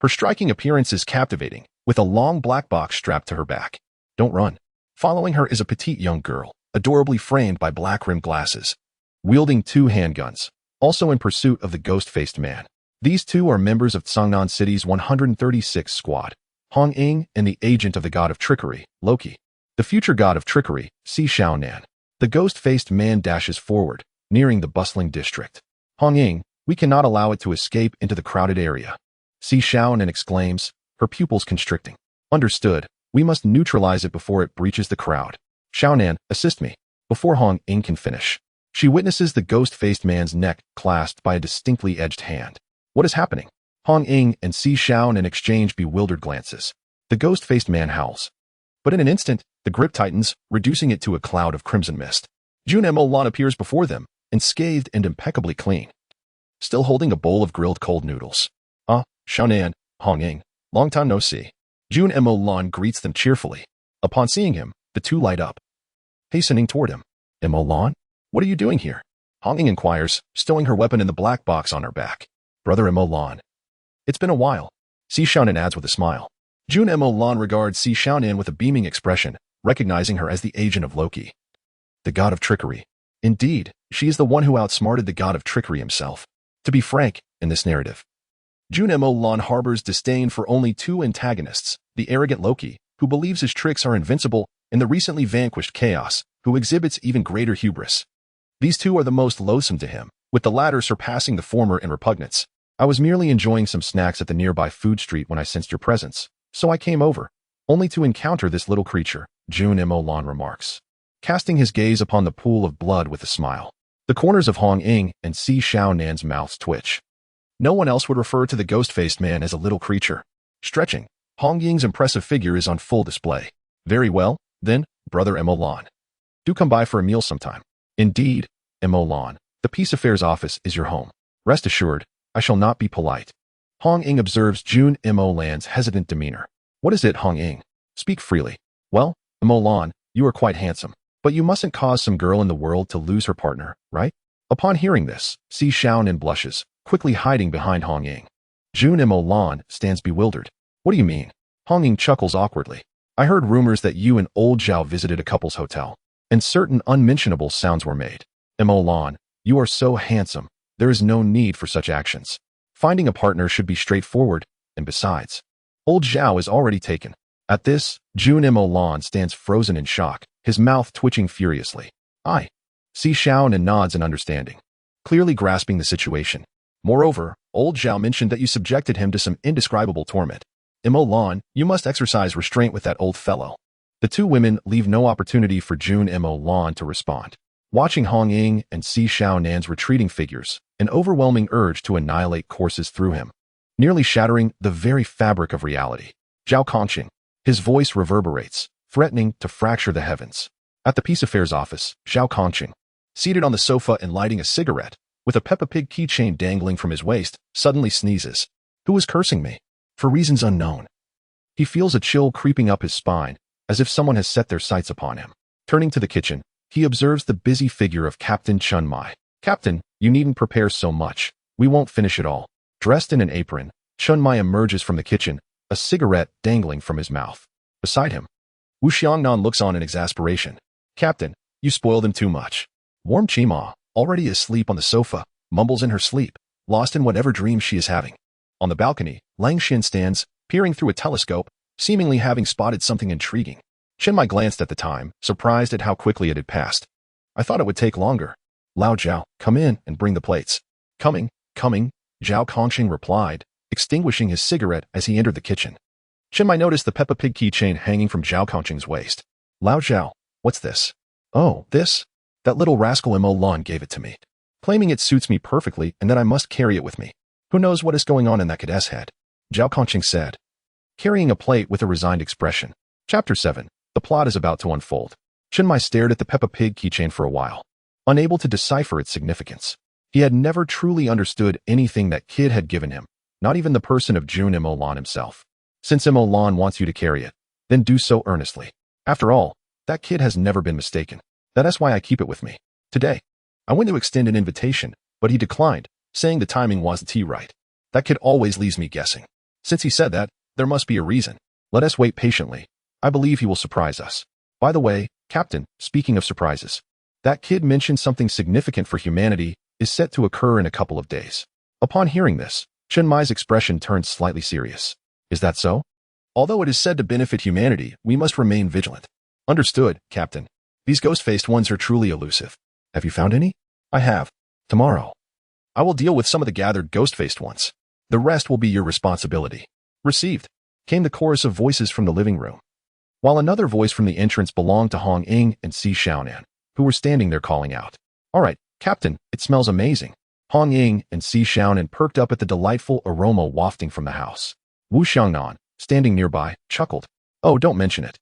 Her striking appearance is captivating, with a long black box strapped to her back. Don't run. Following her is a petite young girl, adorably framed by black-rimmed glasses, wielding 2 handguns, also in pursuit of the ghost-faced man. These two are members of Seongnan City's 136th Squad, Hong Ying and the agent of the god of trickery, Loki. The future god of trickery, Si Xiaonan. The ghost-faced man dashes forward, nearing the bustling district. Hong Ying, we cannot allow it to escape into the crowded area. Si Xiaonan exclaims, her pupils constricting. Understood, we must neutralize it before it breaches the crowd. Xiaonan, assist me. Before Hong Ying can finish, she witnesses the ghost-faced man's neck clasped by a distinctly edged hand. What is happening? Hong Ying and Si Xiaonan exchange bewildered glances. The ghost-faced man howls. But in an instant, the grip tightens, reducing it to a cloud of crimson mist. Jun Molan appears before them, unscathed and impeccably clean, still holding a bowl of grilled cold noodles. Xiaonan, Hong Ying, long time no see. Jun Molan greets them cheerfully. Upon seeing him, the two light up, hastening toward him. Molan, what are you doing here? Hong Ying inquires, stowing her weapon in the black box on her back. Brother Molan. It's been a while. Si Xiaonan adds with a smile. Jun Molan regards Si Xiaonan with a beaming expression, recognizing her as the agent of Loki, the god of trickery. Indeed, she is the one who outsmarted the god of trickery himself. To be frank, in this narrative, Jun Molan harbors disdain for only 2 antagonists, the arrogant Loki, who believes his tricks are invincible, and the recently vanquished Chaos, who exhibits even greater hubris. These 2 are the most loathsome to him, with the latter surpassing the former in repugnance. I was merely enjoying some snacks at the nearby food street when I sensed your presence, so I came over, only to encounter this little creature, Jun Molan remarks, casting his gaze upon the pool of blood with a smile. The corners of Hong Ying and Si Xiaonan's mouths twitch. No one else would refer to the ghost-faced man as a little creature. Stretching, Hong Ying's impressive figure is on full display. Very well, then, Brother Molan. Do come by for a meal sometime. Indeed, Molan, the Peace Affairs Office is your home. Rest assured, I shall not be polite. Hong Ying observes Jun Molan's hesitant demeanor. What is it, Hong Ying? Speak freely. Well, Molan, you are quite handsome, but you mustn't cause some girl in the world to lose her partner, right? Upon hearing this, Si Xiaonan blushes, quickly hiding behind Hong Ying. Jun Molan stands bewildered. What do you mean? Hong Ying chuckles awkwardly. I heard rumors that you and old Zhao visited a couple's hotel, and certain unmentionable sounds were made. Molan, you are so handsome, there is no need for such actions. Finding a partner should be straightforward, and besides, old Zhao is already taken. At this, Jun Molan stands frozen in shock, his mouth twitching furiously. Si Xiaonan nods in understanding, clearly grasping the situation. Moreover, old Zhao mentioned that you subjected him to some indescribable torment. Molan, you must exercise restraint with that old fellow. The 2 women leave no opportunity for Jun Molan to respond. Watching Hong Ying and Si Xiaonan's retreating figures, an overwhelming urge to annihilate courses through him, nearly shattering the very fabric of reality. Zhao Kongqing. His voice reverberates, threatening to fracture the heavens. At the Peace Affairs Office, Zhao Kongqing, seated on the sofa and lighting a cigarette, with a Peppa Pig keychain dangling from his waist, suddenly sneezes. Who is cursing me? For reasons unknown. He feels a chill creeping up his spine, as if someone has set their sights upon him. Turning to the kitchen, he observes the busy figure of Captain Chun Mai. Captain, you needn't prepare so much. We won't finish it all. Dressed in an apron, Chun Mai emerges from the kitchen, a cigarette dangling from his mouth. Beside him, Wu Xiangnan looks on in exasperation. Captain, you spoiled him too much. Warm Chima, already asleep on the sofa, mumbles in her sleep, lost in whatever dream she is having. On the balcony, Lang Xin stands, peering through a telescope, seemingly having spotted something intriguing. Chen Mai glanced at the time, surprised at how quickly it had passed. I thought it would take longer. Lao Zhao, come in and bring the plates. Coming, Zhao Kongqing replied, extinguishing his cigarette as he entered the kitchen. Chen Mai noticed the Peppa Pig keychain hanging from Zhao Kongqing's waist. Lao Zhao, what's this? Oh, this? That little rascal Molan gave it to me, claiming it suits me perfectly and that I must carry it with me. Who knows what is going on in that cadet's head? Zhao Kongqing said, carrying a plate with a resigned expression. Chapter 7. The plot is about to unfold. Chen Mai stared at the Peppa Pig keychain for a while. unable to decipher its significance. He had never truly understood anything that kid had given him, not even the person of Jun Molan himself. Since Molan wants you to carry it, then do so earnestly. After all, that kid has never been mistaken. That's why I keep it with me. Today, I went to extend an invitation, but he declined, saying the timing wasn't right. That kid always leaves me guessing. Since he said that, there must be a reason. Let us wait patiently. I believe he will surprise us. By the way, Captain, speaking of surprises, that kid mentioned something significant for humanity is set to occur in a couple of days. Upon hearing this, Chen Mai's expression turned slightly serious. Is that so? Although it is said to benefit humanity, we must remain vigilant. Understood, Captain. These ghost-faced ones are truly elusive. Have you found any? I have. Tomorrow, I will deal with some of the gathered ghost-faced ones. The rest will be your responsibility. Received, came the chorus of voices from the living room, while another voice from the entrance belonged to Hong Ying and Si Xiaonan, who were standing there calling out. All right, Captain, it smells amazing. Hong Ying and Si Xiaonan perked up at the delightful aroma wafting from the house. Wu Xiangnan, standing nearby, chuckled. Oh, don't mention it.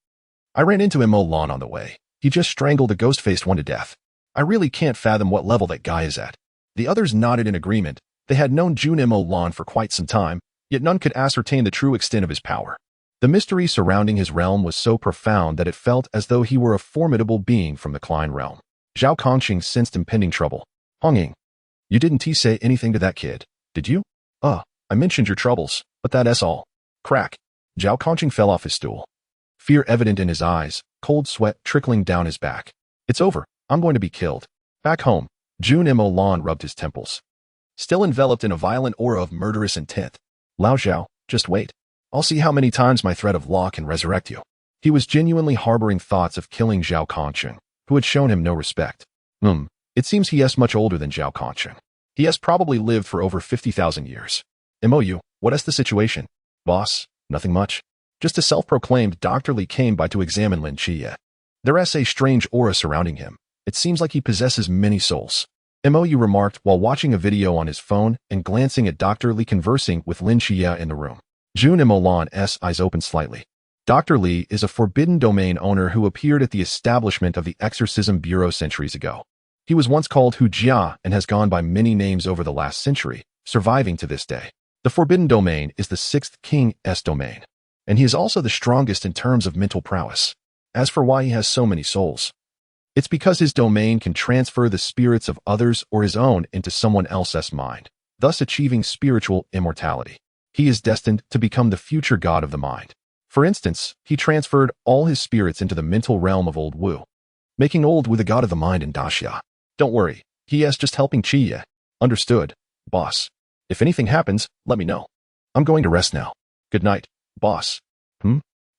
I ran into Molan on the way. He just strangled a ghost-faced one to death. I really can't fathom what level that guy is at. The others nodded in agreement. They had known Jun Molan for quite some time, yet none could ascertain the true extent of his power. The mystery surrounding his realm was so profound that it felt as though he were a formidable being from the Klein realm. Zhao Kongqing sensed impending trouble. Hong Ying, you didn't say anything to that kid, did you? I mentioned your troubles, but that's all. Crack. Zhao Kongqing fell off his stool. Fear evident in his eyes, cold sweat trickling down his back. It's over. I'm going to be killed. Back home, Jun Molan rubbed his temples, still enveloped in a violent aura of murderous intent. Lao Zhao, just wait. I'll see how many times my thread of law can resurrect you. He was genuinely harboring thoughts of killing Zhao Kongqing, who had shown him no respect. It seems he is much older than Zhao Kongqing. He has probably lived for over 50,000 years. MOU, what is the situation? Boss, nothing much. Just a self-proclaimed Dr. Li came by to examine Lin Qie. There is a strange aura surrounding him. It seems like he possesses many souls. MOU remarked while watching a video on his phone and glancing at Dr. Li conversing with Lin Qie in the room. Jun Molan's eyes opened slightly. Dr. Li is a forbidden domain owner who appeared at the establishment of the Exorcism Bureau centuries ago. He was once called Hu Jia and has gone by many names over the last century, surviving to this day. The forbidden domain is the 6th king's domain, and he is also the strongest in terms of mental prowess. As for why he has so many souls, it's because his domain can transfer the spirits of others or his own into someone else's mind, thus achieving spiritual immortality. He is destined to become the future god of the mind. For instance, he transferred all his spirits into the mental realm of Old Wu, making Old Wu the god of the mind in Daxia. Don't worry, he is just helping Qie. Understood, boss. If anything happens, let me know. I'm going to rest now. Good night, boss.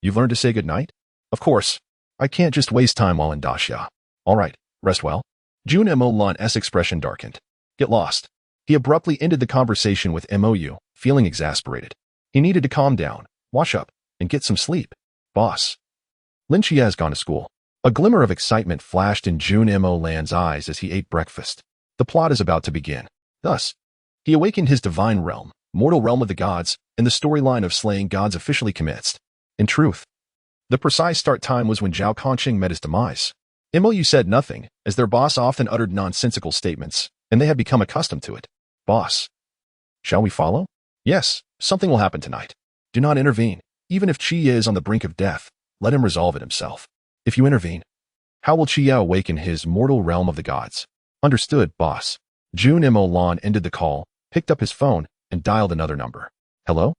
You've learned to say good night? Of course. I can't just waste time while in Daxia. All right, rest well. Jun Molan's expression darkened. Get lost. He abruptly ended the conversation with MOU, feeling exasperated. He needed to calm down, wash up, and get some sleep. Boss. Lin Qie has gone to school. A glimmer of excitement flashed in Jun Molan's eyes as he ate breakfast. The plot is about to begin. Thus, he awakened his divine realm, mortal realm of the gods, and the storyline of slaying gods officially commenced. In truth, the precise start time was when Zhao Kongqing met his demise. MOU said nothing, as their boss often uttered nonsensical statements, and they had become accustomed to it. Boss. Shall we follow? Yes, something will happen tonight. Do not intervene. Even if Qie is on the brink of death, let him resolve it himself. If you intervene, how will Qie awaken his mortal realm of the gods? Understood, boss. Jun Molan ended the call, picked up his phone, and dialed another number. Hello?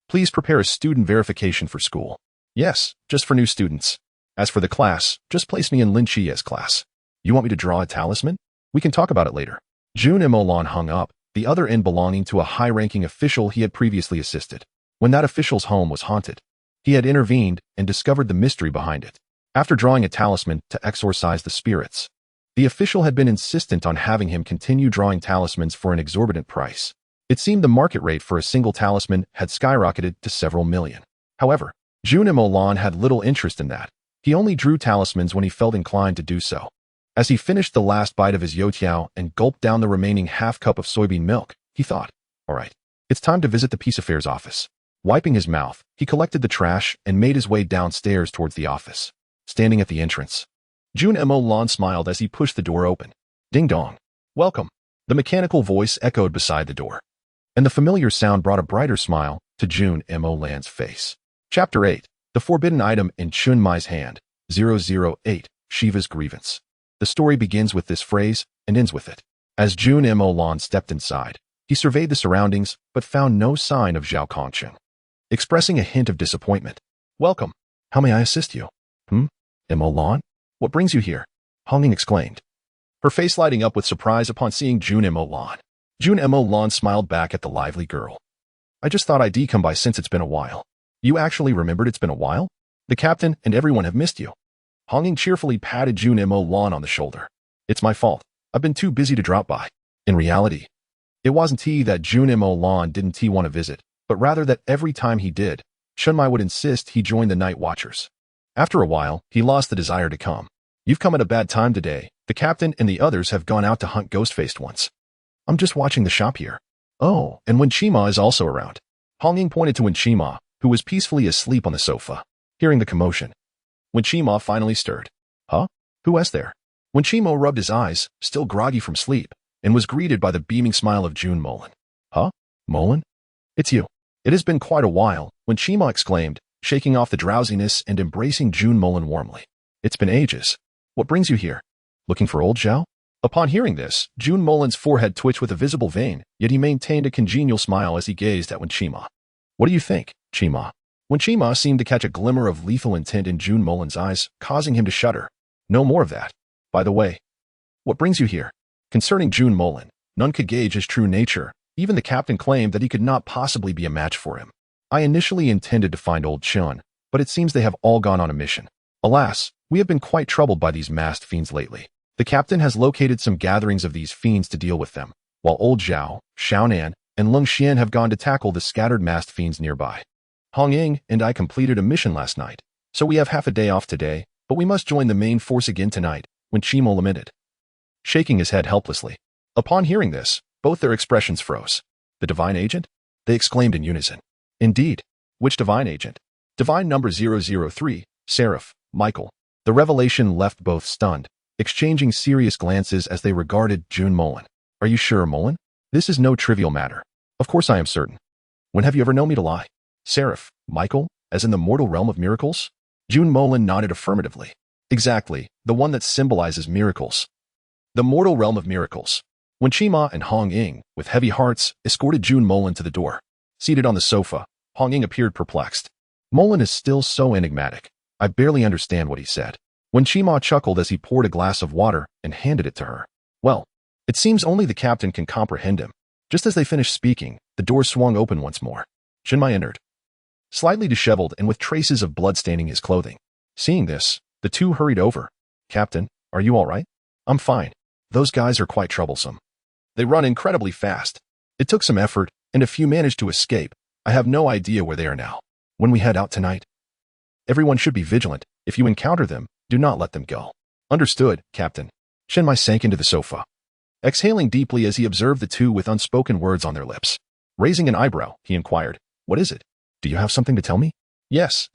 Please prepare a student verification for school. Yes, just for new students. As for the class, just place me in Lin Qie's class. You want me to draw a talisman? We can talk about it later. Jun Molan hung up, the other end belonging to a high-ranking official he had previously assisted. When that official's home was haunted, he had intervened and discovered the mystery behind it. After drawing a talisman to exorcise the spirits, the official had been insistent on having him continue drawing talismans for an exorbitant price. It seemed the market rate for a single talisman had skyrocketed to several million. However, Jun Molan had little interest in that. He only drew talismans when he felt inclined to do so. As he finished the last bite of his youtiao and gulped down the remaining half cup of soybean milk, he thought, all right, it's time to visit the peace affairs office. Wiping his mouth, he collected the trash and made his way downstairs towards the office. Standing at the entrance, Jun Molan smiled as he pushed the door open. Ding dong. Welcome. The mechanical voice echoed beside the door, and the familiar sound brought a brighter smile to Jun Molan's face. Chapter 8. The Forbidden Item in Chun Mai's Hand. 008. Shiva's Grievance. The story begins with this phrase and ends with it. As Jun Molan stepped inside, he surveyed the surroundings but found no sign of Zhao Kongqing. Expressing a hint of disappointment. Welcome. How may I assist you? Molan? What brings you here? Hong Ying exclaimed, her face lighting up with surprise upon seeing Jun Molan. Jun Molan smiled back at the lively girl. I just thought I'd come by since it's been a while. You actually remembered it's been a while? The captain and everyone have missed you. Hong Ying cheerfully patted Jun Molan on the shoulder. It's my fault. I've been too busy to drop by. In reality, it wasn't that Jun Molan didn't want to visit, but rather that every time he did, Chun Mai would insist he join the Night Watchers. After a while, he lost the desire to come. You've come at a bad time today. The captain and the others have gone out to hunt Ghost-Faced ones. I'm just watching the shop here. Oh, and Wen Qima is also around. Hong Ying pointed to Wen Qima, who was peacefully asleep on the sofa, hearing the commotion. Wen Qima finally stirred. Huh? Who is there? Wen Qima rubbed his eyes, still groggy from sleep, and was greeted by the beaming smile of Jun Molan. Huh? Molan? It's you. It has been quite a while, Wen Qima exclaimed, shaking off the drowsiness and embracing Jun Molan warmly. It's been ages. What brings you here? Looking for old Zhao? Upon hearing this, Jun Molan's forehead twitched with a visible vein, yet he maintained a congenial smile as he gazed at Wen Qima. What do you think, Qima? Wen Qima seemed to catch a glimmer of lethal intent in Jun Molan's eyes, causing him to shudder. No more of that. By the way, what brings you here? Concerning Jun Molan, none could gauge his true nature. Even the captain claimed that he could not possibly be a match for him. I initially intended to find old Chun, but it seems they have all gone on a mission. Alas, we have been quite troubled by these masked fiends lately. The captain has located some gatherings of these fiends to deal with them, while old Zhao, Xiaonan, and Lung Xian have gone to tackle the scattered masked fiends nearby. Hong Ying and I completed a mission last night, so we have half a day off today, but we must join the main force again tonight, Wen Qima lamented, shaking his head helplessly. Upon hearing this, both their expressions froze. The divine agent? They exclaimed in unison. Indeed. Which divine agent? Divine number 003, Seraph, Michael. The revelation left both stunned, exchanging serious glances as they regarded Jun Molan. Are you sure, Molan? This is no trivial matter. Of course I am certain. When have you ever known me to lie? Seraph, Michael, as in the mortal realm of miracles? Jun Molan nodded affirmatively. Exactly, the one that symbolizes miracles. The mortal realm of miracles. Wen Qima and Hong Ying, with heavy hearts, escorted Jun Molan to the door. Seated on the sofa, Hong Ying appeared perplexed. Molan is still so enigmatic. I barely understand what he said. Wen Qima chuckled as he poured a glass of water and handed it to her. Well, it seems only the captain can comprehend him. Just as they finished speaking, the door swung open once more. Chun Mai entered, slightly disheveled and with traces of blood staining his clothing. Seeing this, the two hurried over. Captain, are you all right? I'm fine. Those guys are quite troublesome. They run incredibly fast. It took some effort, and a few managed to escape. I have no idea where they are now. When we head out tonight, everyone should be vigilant. If you encounter them, do not let them go. Understood, Captain. Chun Mai sank into the sofa, exhaling deeply as he observed the two with unspoken words on their lips. Raising an eyebrow, he inquired, What is it? Do you have something to tell me? Yes.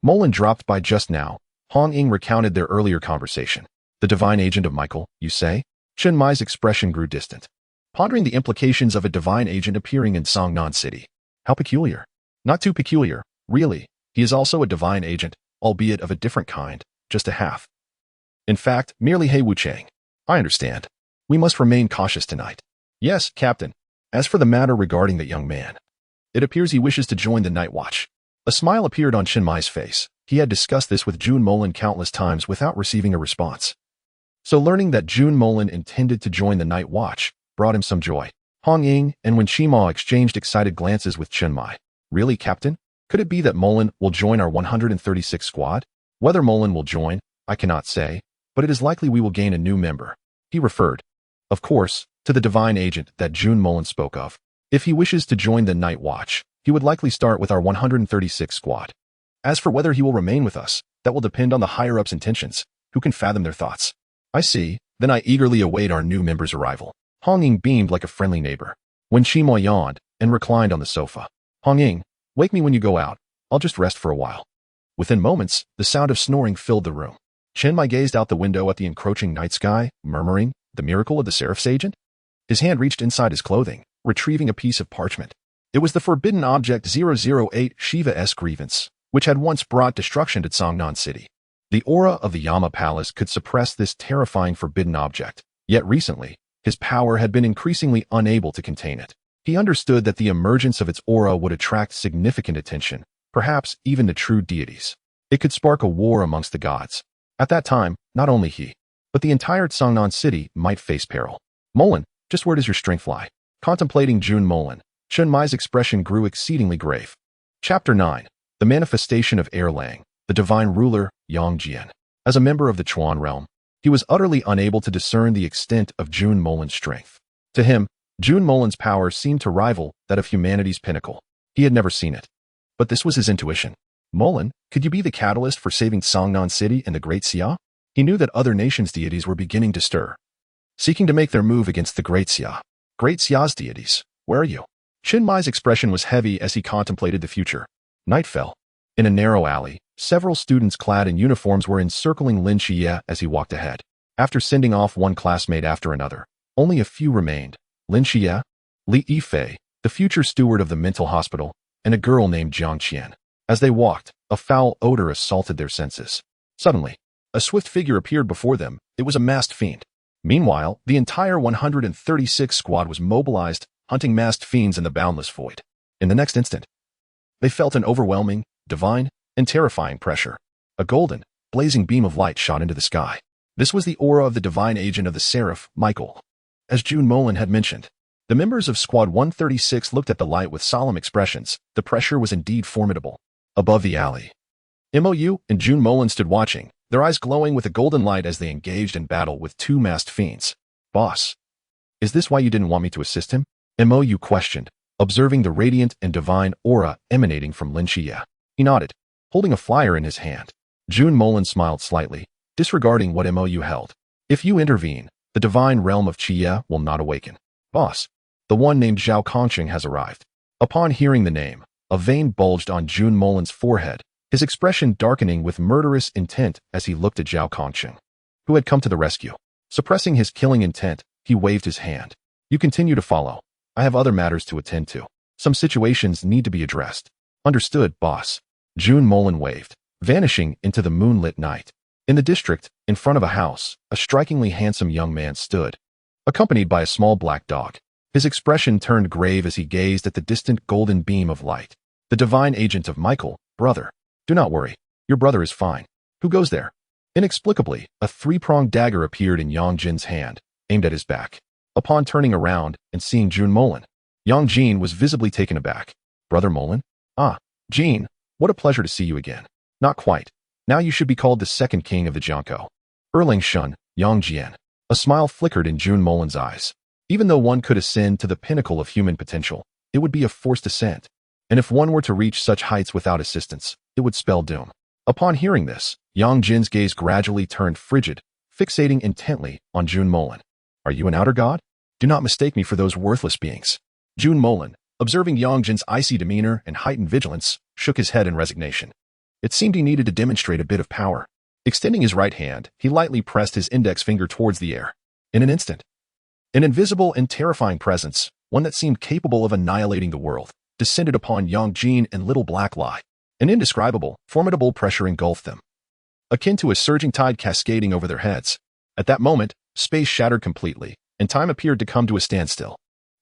Molan dropped by just now. Hong Ying recounted their earlier conversation. The divine agent of Michael, you say? Chun Mai's expression grew distant, pondering the implications of a divine agent appearing in Songnan City. How peculiar. Not too peculiar, really. He is also a divine agent, albeit of a different kind, just a half. In fact, merely He Wu Chang. I understand. We must remain cautious tonight. Yes, Captain. As for the matter regarding the young man, it appears he wishes to join the Night Watch. A smile appeared on Chun Mai's face. He had discussed this with Jun Molan countless times without receiving a response. So learning that Jun Molan intended to join the Night Watch brought him some joy. Hong Ying and Wen Qima exchanged excited glances with Chun Mai. Really, Captain? Could it be that Molan will join our 136 squad? Whether Molan will join, I cannot say, but it is likely we will gain a new member. He referred, of course, to the divine agent that Jun Molan spoke of. If he wishes to join the Night Watch, he would likely start with our 136 squad. As for whether he will remain with us, that will depend on the higher-ups' intentions. Who can fathom their thoughts? I see. Then I eagerly await our new member's arrival. Hong Ying beamed like a friendly neighbor. Wen Qima yawned and reclined on the sofa. Hong Ying, wake me when you go out. I'll just rest for a while. Within moments, the sound of snoring filled the room. Chun Mai gazed out the window at the encroaching night sky, murmuring, The miracle of the Seraph's agent? His hand reached inside his clothing, retrieving a piece of parchment. It was the forbidden object 008 Shiva's grievance, which had once brought destruction to Songnan City. The aura of the Yama Palace could suppress this terrifying forbidden object, yet recently, his power had been increasingly unable to contain it. He understood that the emergence of its aura would attract significant attention, perhaps even the true deities. It could spark a war amongst the gods. At that time, not only he, but the entire Songnan City might face peril. Molan, just where does your strength lie? Contemplating Jun Molan, Chen Mai's expression grew exceedingly grave. Chapter 9. The Manifestation of Erlang, the Divine Ruler, Yang Jian. As a member of the Chuan realm, he was utterly unable to discern the extent of Jun Molan's strength. To him, Jun Molan's power seemed to rival that of humanity's pinnacle. He had never seen it. But this was his intuition. Molan, could you be the catalyst for saving Songnan City and the Great Xia? He knew that other nations' deities were beginning to stir, seeking to make their move against the Great Xia. Great Xia's deities, where are you? Chen Mai's expression was heavy as he contemplated the future. Night fell. In a narrow alley, several students clad in uniforms were encircling Lin Xie as he walked ahead. After sending off one classmate after another, only a few remained. Lin Xie, Li Yifei, the future steward of the mental hospital, and a girl named Jiang Qian. As they walked, a foul odor assaulted their senses. Suddenly, a swift figure appeared before them. It was a masked fiend. Meanwhile, the entire 136 squad was mobilized, hunting masked fiends in the boundless void. In the next instant, they felt an overwhelming, divine, and terrifying pressure. A golden, blazing beam of light shot into the sky. This was the aura of the divine agent of the Seraph, Michael. As Jun Molan had mentioned, the members of Squad 136 looked at the light with solemn expressions. The pressure was indeed formidable. Above the alley, Mou and Jun Molan stood watching, their eyes glowing with a golden light as they engaged in battle with two masked fiends. Boss, is this why you didn't want me to assist him? Mou questioned, observing the radiant and divine aura emanating from Lin Xie. He nodded, holding a flyer in his hand. Jun Molan smiled slightly, disregarding what Mou held. If you intervene, the divine realm of Xie will not awaken. Boss, the one named Zhao Kongqing has arrived. Upon hearing the name, a vein bulged on Jun Molan's forehead, his expression darkening with murderous intent as he looked at Zhao Kongqing, who had come to the rescue. Suppressing his killing intent, he waved his hand. You continue to follow. I have other matters to attend to. Some situations need to be addressed. Understood, boss. Jun Molan waved, vanishing into the moonlit night. In the district, in front of a house, a strikingly handsome young man stood, accompanied by a small black dog. His expression turned grave as he gazed at the distant golden beam of light. The divine agent of Michael, brother. Do not worry. Your brother is fine. Who goes there? Inexplicably, a three-pronged dagger appeared in Yang Jin's hand, aimed at his back. Upon turning around and seeing Jun Molan, Yang Jin was visibly taken aback. Brother Molan? Ah, Jin, what a pleasure to see you again. Not quite. Now you should be called the second king of the Jiangkou. Erlang Shun, Yang Jian. A smile flickered in Jun Molan's eyes. Even though one could ascend to the pinnacle of human potential, it would be a forced ascent. And if one were to reach such heights without assistance, it would spell doom. Upon hearing this, Yang Jin's gaze gradually turned frigid, fixating intently on Jun Molan. Are you an outer god? Do not mistake me for those worthless beings. Jun Molan, observing Yang Jin's icy demeanor and heightened vigilance, shook his head in resignation. It seemed he needed to demonstrate a bit of power. Extending his right hand, he lightly pressed his index finger towards the air. In an instant, an invisible and terrifying presence, one that seemed capable of annihilating the world, descended upon Yang Jin and Little Black Lie. An indescribable, formidable pressure engulfed them, akin to a surging tide cascading over their heads. At that moment, space shattered completely, and time appeared to come to a standstill.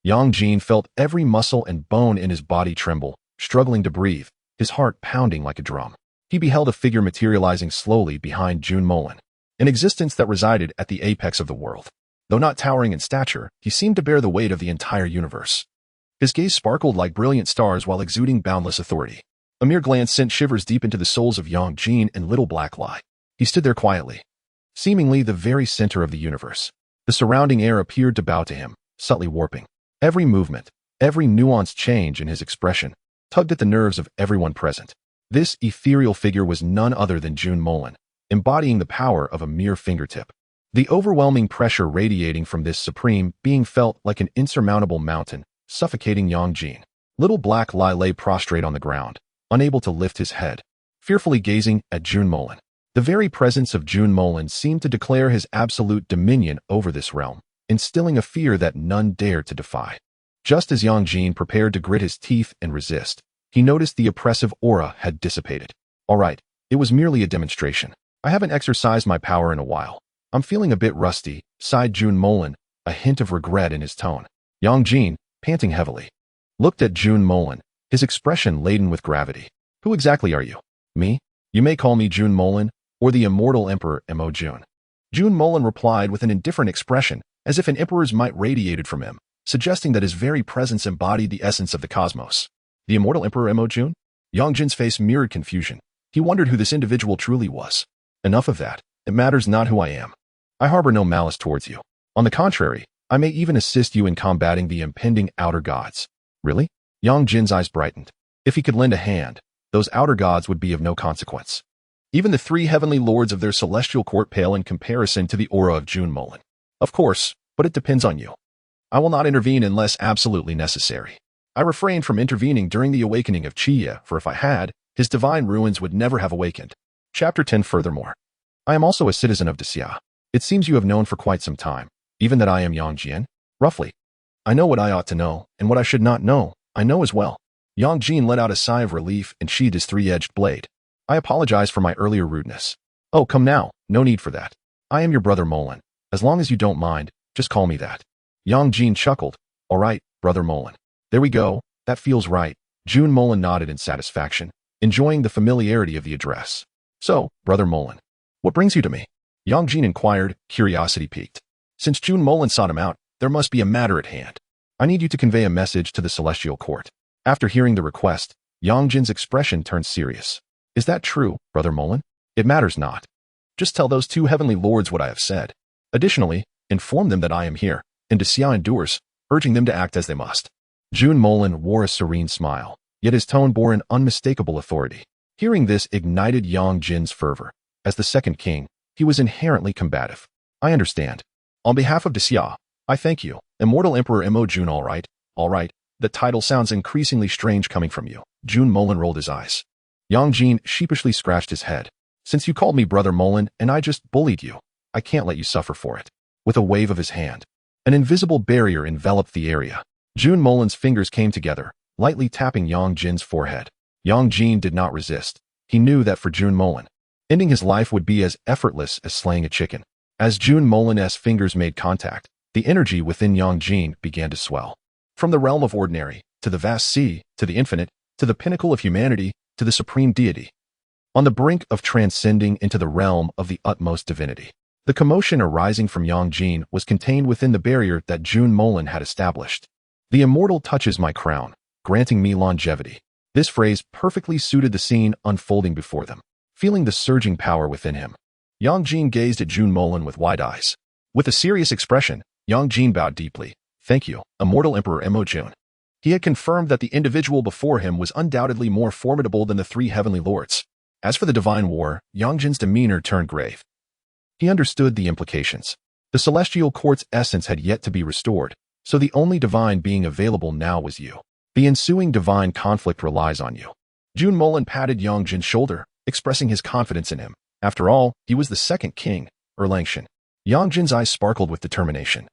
Yang Jin felt every muscle and bone in his body tremble, struggling to breathe, his heart pounding like a drum. He beheld a figure materializing slowly behind Jun Molan, an existence that resided at the apex of the world. Though not towering in stature, he seemed to bear the weight of the entire universe. His gaze sparkled like brilliant stars while exuding boundless authority. A mere glance sent shivers deep into the souls of Yang Jin and Little Black Lie. He stood there quietly, seemingly the very center of the universe. The surrounding air appeared to bow to him, subtly warping. Every movement, every nuanced change in his expression, tugged at the nerves of everyone present. This ethereal figure was none other than Jun Molan, embodying the power of a mere fingertip. The overwhelming pressure radiating from this supreme being felt like an insurmountable mountain, suffocating Yang Jin. Little Black Lie lay prostrate on the ground, unable to lift his head, fearfully gazing at Jun Molan. The very presence of Jun Molan seemed to declare his absolute dominion over this realm, instilling a fear that none dared to defy. Just as Yang Jin prepared to grit his teeth and resist, he noticed the oppressive aura had dissipated. All right, it was merely a demonstration. I haven't exercised my power in a while. I'm feeling a bit rusty, sighed Jun Molan, a hint of regret in his tone. Yang Jin, panting heavily, looked at Jun Molan, his expression laden with gravity. Who exactly are you? Me? You may call me Jun Molan, or the Immortal Emperor Mo Jun. Jun Molan replied with an indifferent expression, as if an emperor's might radiated from him, suggesting that his very presence embodied the essence of the cosmos. The Immortal Emperor Mo Jun? Yang Jin's face mirrored confusion. He wondered who this individual truly was. Enough of that. It matters not who I am. I harbor no malice towards you. On the contrary, I may even assist you in combating the impending outer gods. Really? Yang Jin's eyes brightened. If he could lend a hand, those outer gods would be of no consequence. Even the three heavenly lords of their celestial court pale in comparison to the aura of Jun Molan. Of course, but it depends on you. I will not intervene unless absolutely necessary. I refrained from intervening during the awakening of Chiya, for if I had, his divine ruins would never have awakened. Chapter 10. Furthermore, I am also a citizen of Xia. It seems you have known for quite some time, even that I am Yang Jin. Roughly. I know what I ought to know, and what I should not know, I know as well. Yang Jin let out a sigh of relief and sheathed his three-edged blade. I apologize for my earlier rudeness. Oh, come now, no need for that. I am your brother Molan. As long as you don't mind, just call me that. Yang Jin chuckled. All right, brother Molan. There we go, that feels right. Jun Molan nodded in satisfaction, enjoying the familiarity of the address. So, brother Molan, what brings you to me? Yang Jin inquired, curiosity piqued. Since Jun Molan sought him out, there must be a matter at hand. I need you to convey a message to the celestial court. After hearing the request, Yang Jin's expression turned serious. Is that true, brother Molan? It matters not. Just tell those two heavenly lords what I have said. Additionally, inform them that I am here, and Xia endures, urging them to act as they must. Jun Molan wore a serene smile, yet his tone bore an unmistakable authority. Hearing this ignited Yang Jin's fervor. As the second king, he was inherently combative. I understand. On behalf of Xia, I thank you, Immortal Emperor Mo Jun. All right. The title sounds increasingly strange coming from you. Jun Molan rolled his eyes. Yang Jin sheepishly scratched his head. Since you called me brother Molan and I just bullied you, I can't let you suffer for it. With a wave of his hand, an invisible barrier enveloped the area. Jun Molan's fingers came together, lightly tapping Yang Jin's forehead. Yang Jin did not resist. He knew that for Jun Molan, ending his life would be as effortless as slaying a chicken. As Jun Molan's fingers made contact, the energy within Yang Jin began to swell. From the realm of ordinary, to the vast sea, to the infinite, to the pinnacle of humanity, to the supreme deity. On the brink of transcending into the realm of the utmost divinity. The commotion arising from Yang Jin was contained within the barrier that Jun Molan had established. The immortal touches my crown, granting me longevity. This phrase perfectly suited the scene unfolding before them. Feeling the surging power within him, Yang Jin gazed at Jun Molan with wide eyes. With a serious expression, Yang Jin bowed deeply. Thank you, Immortal Emperor Mo Jun. He had confirmed that the individual before him was undoubtedly more formidable than the three heavenly lords. As for the divine war, Yang Jin's demeanor turned grave. He understood the implications. The celestial court's essence had yet to be restored, so the only divine being available now was you. The ensuing divine conflict relies on you. Jun Molan patted Yang Jin's shoulder, expressing his confidence in him. After all, he was the second king, Erlangshan. Yang Jin's eyes sparkled with determination.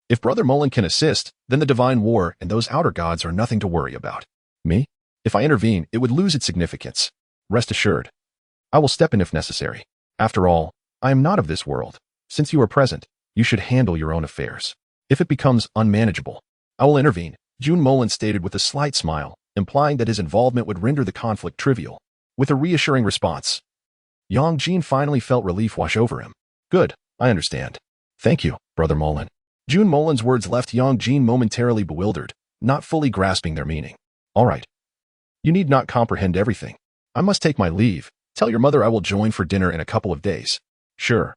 If Brother Molan can assist, then the divine war and those outer gods are nothing to worry about. Me? If I intervene, it would lose its significance. Rest assured. I will step in if necessary. After all, I am not of this world. Since you are present, you should handle your own affairs. If it becomes unmanageable, I will intervene, Jun Molan stated with a slight smile, implying that his involvement would render the conflict trivial. With a reassuring response, Yang Jin finally felt relief wash over him. Good, I understand. Thank you, Brother Molan. Jun Molan's words left Yang Jin momentarily bewildered, not fully grasping their meaning. All right. You need not comprehend everything. I must take my leave. Tell your mother I will join for dinner in a couple of days. Sure.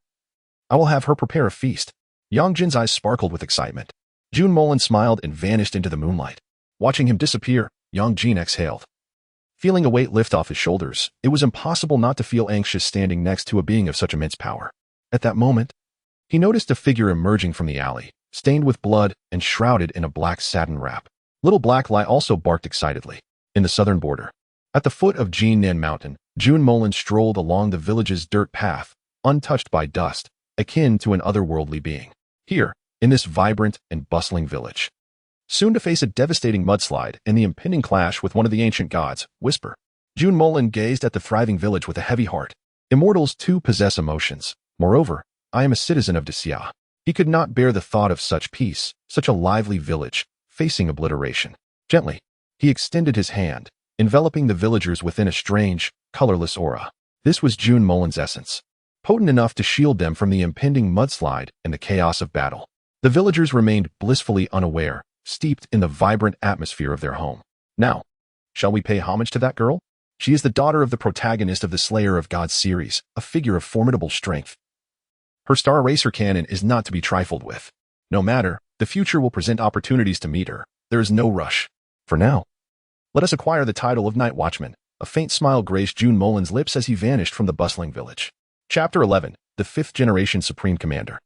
I will have her prepare a feast. Yang Jin's eyes sparkled with excitement. Jun Molan smiled and vanished into the moonlight. Watching him disappear, Yang Jin exhaled. Feeling a weight lift off his shoulders, it was impossible not to feel anxious standing next to a being of such immense power. At that moment, he noticed a figure emerging from the alley, stained with blood and shrouded in a black satin wrap. Little Black Lie also barked excitedly. In the southern border, At the foot of Jinan Mountain, Jun Molan strolled along the village's dirt path, untouched by dust, akin to an otherworldly being. Here, in this vibrant and bustling village, soon to face a devastating mudslide and the impending clash with one of the ancient gods, Whisper, Jun Molan gazed at the thriving village with a heavy heart. Immortals too possess emotions. Moreover, I am a citizen of Desya. He could not bear the thought of such peace, such a lively village, facing obliteration. Gently, he extended his hand, enveloping the villagers within a strange, colorless aura. This was Jun Molan's essence, potent enough to shield them from the impending mudslide and the chaos of battle. The villagers remained blissfully unaware, steeped in the vibrant atmosphere of their home. Now, shall we pay homage to that girl? She is the daughter of the protagonist of the Slayer of Gods series, a figure of formidable strength. Her Star Racer canon is not to be trifled with. No matter, the future will present opportunities to meet her. There is no rush. For now, let us acquire the title of Night Watchman. A faint smile graced Jun Molan's lips as he vanished from the bustling village. Chapter 11. The 5th Generation Supreme Commander.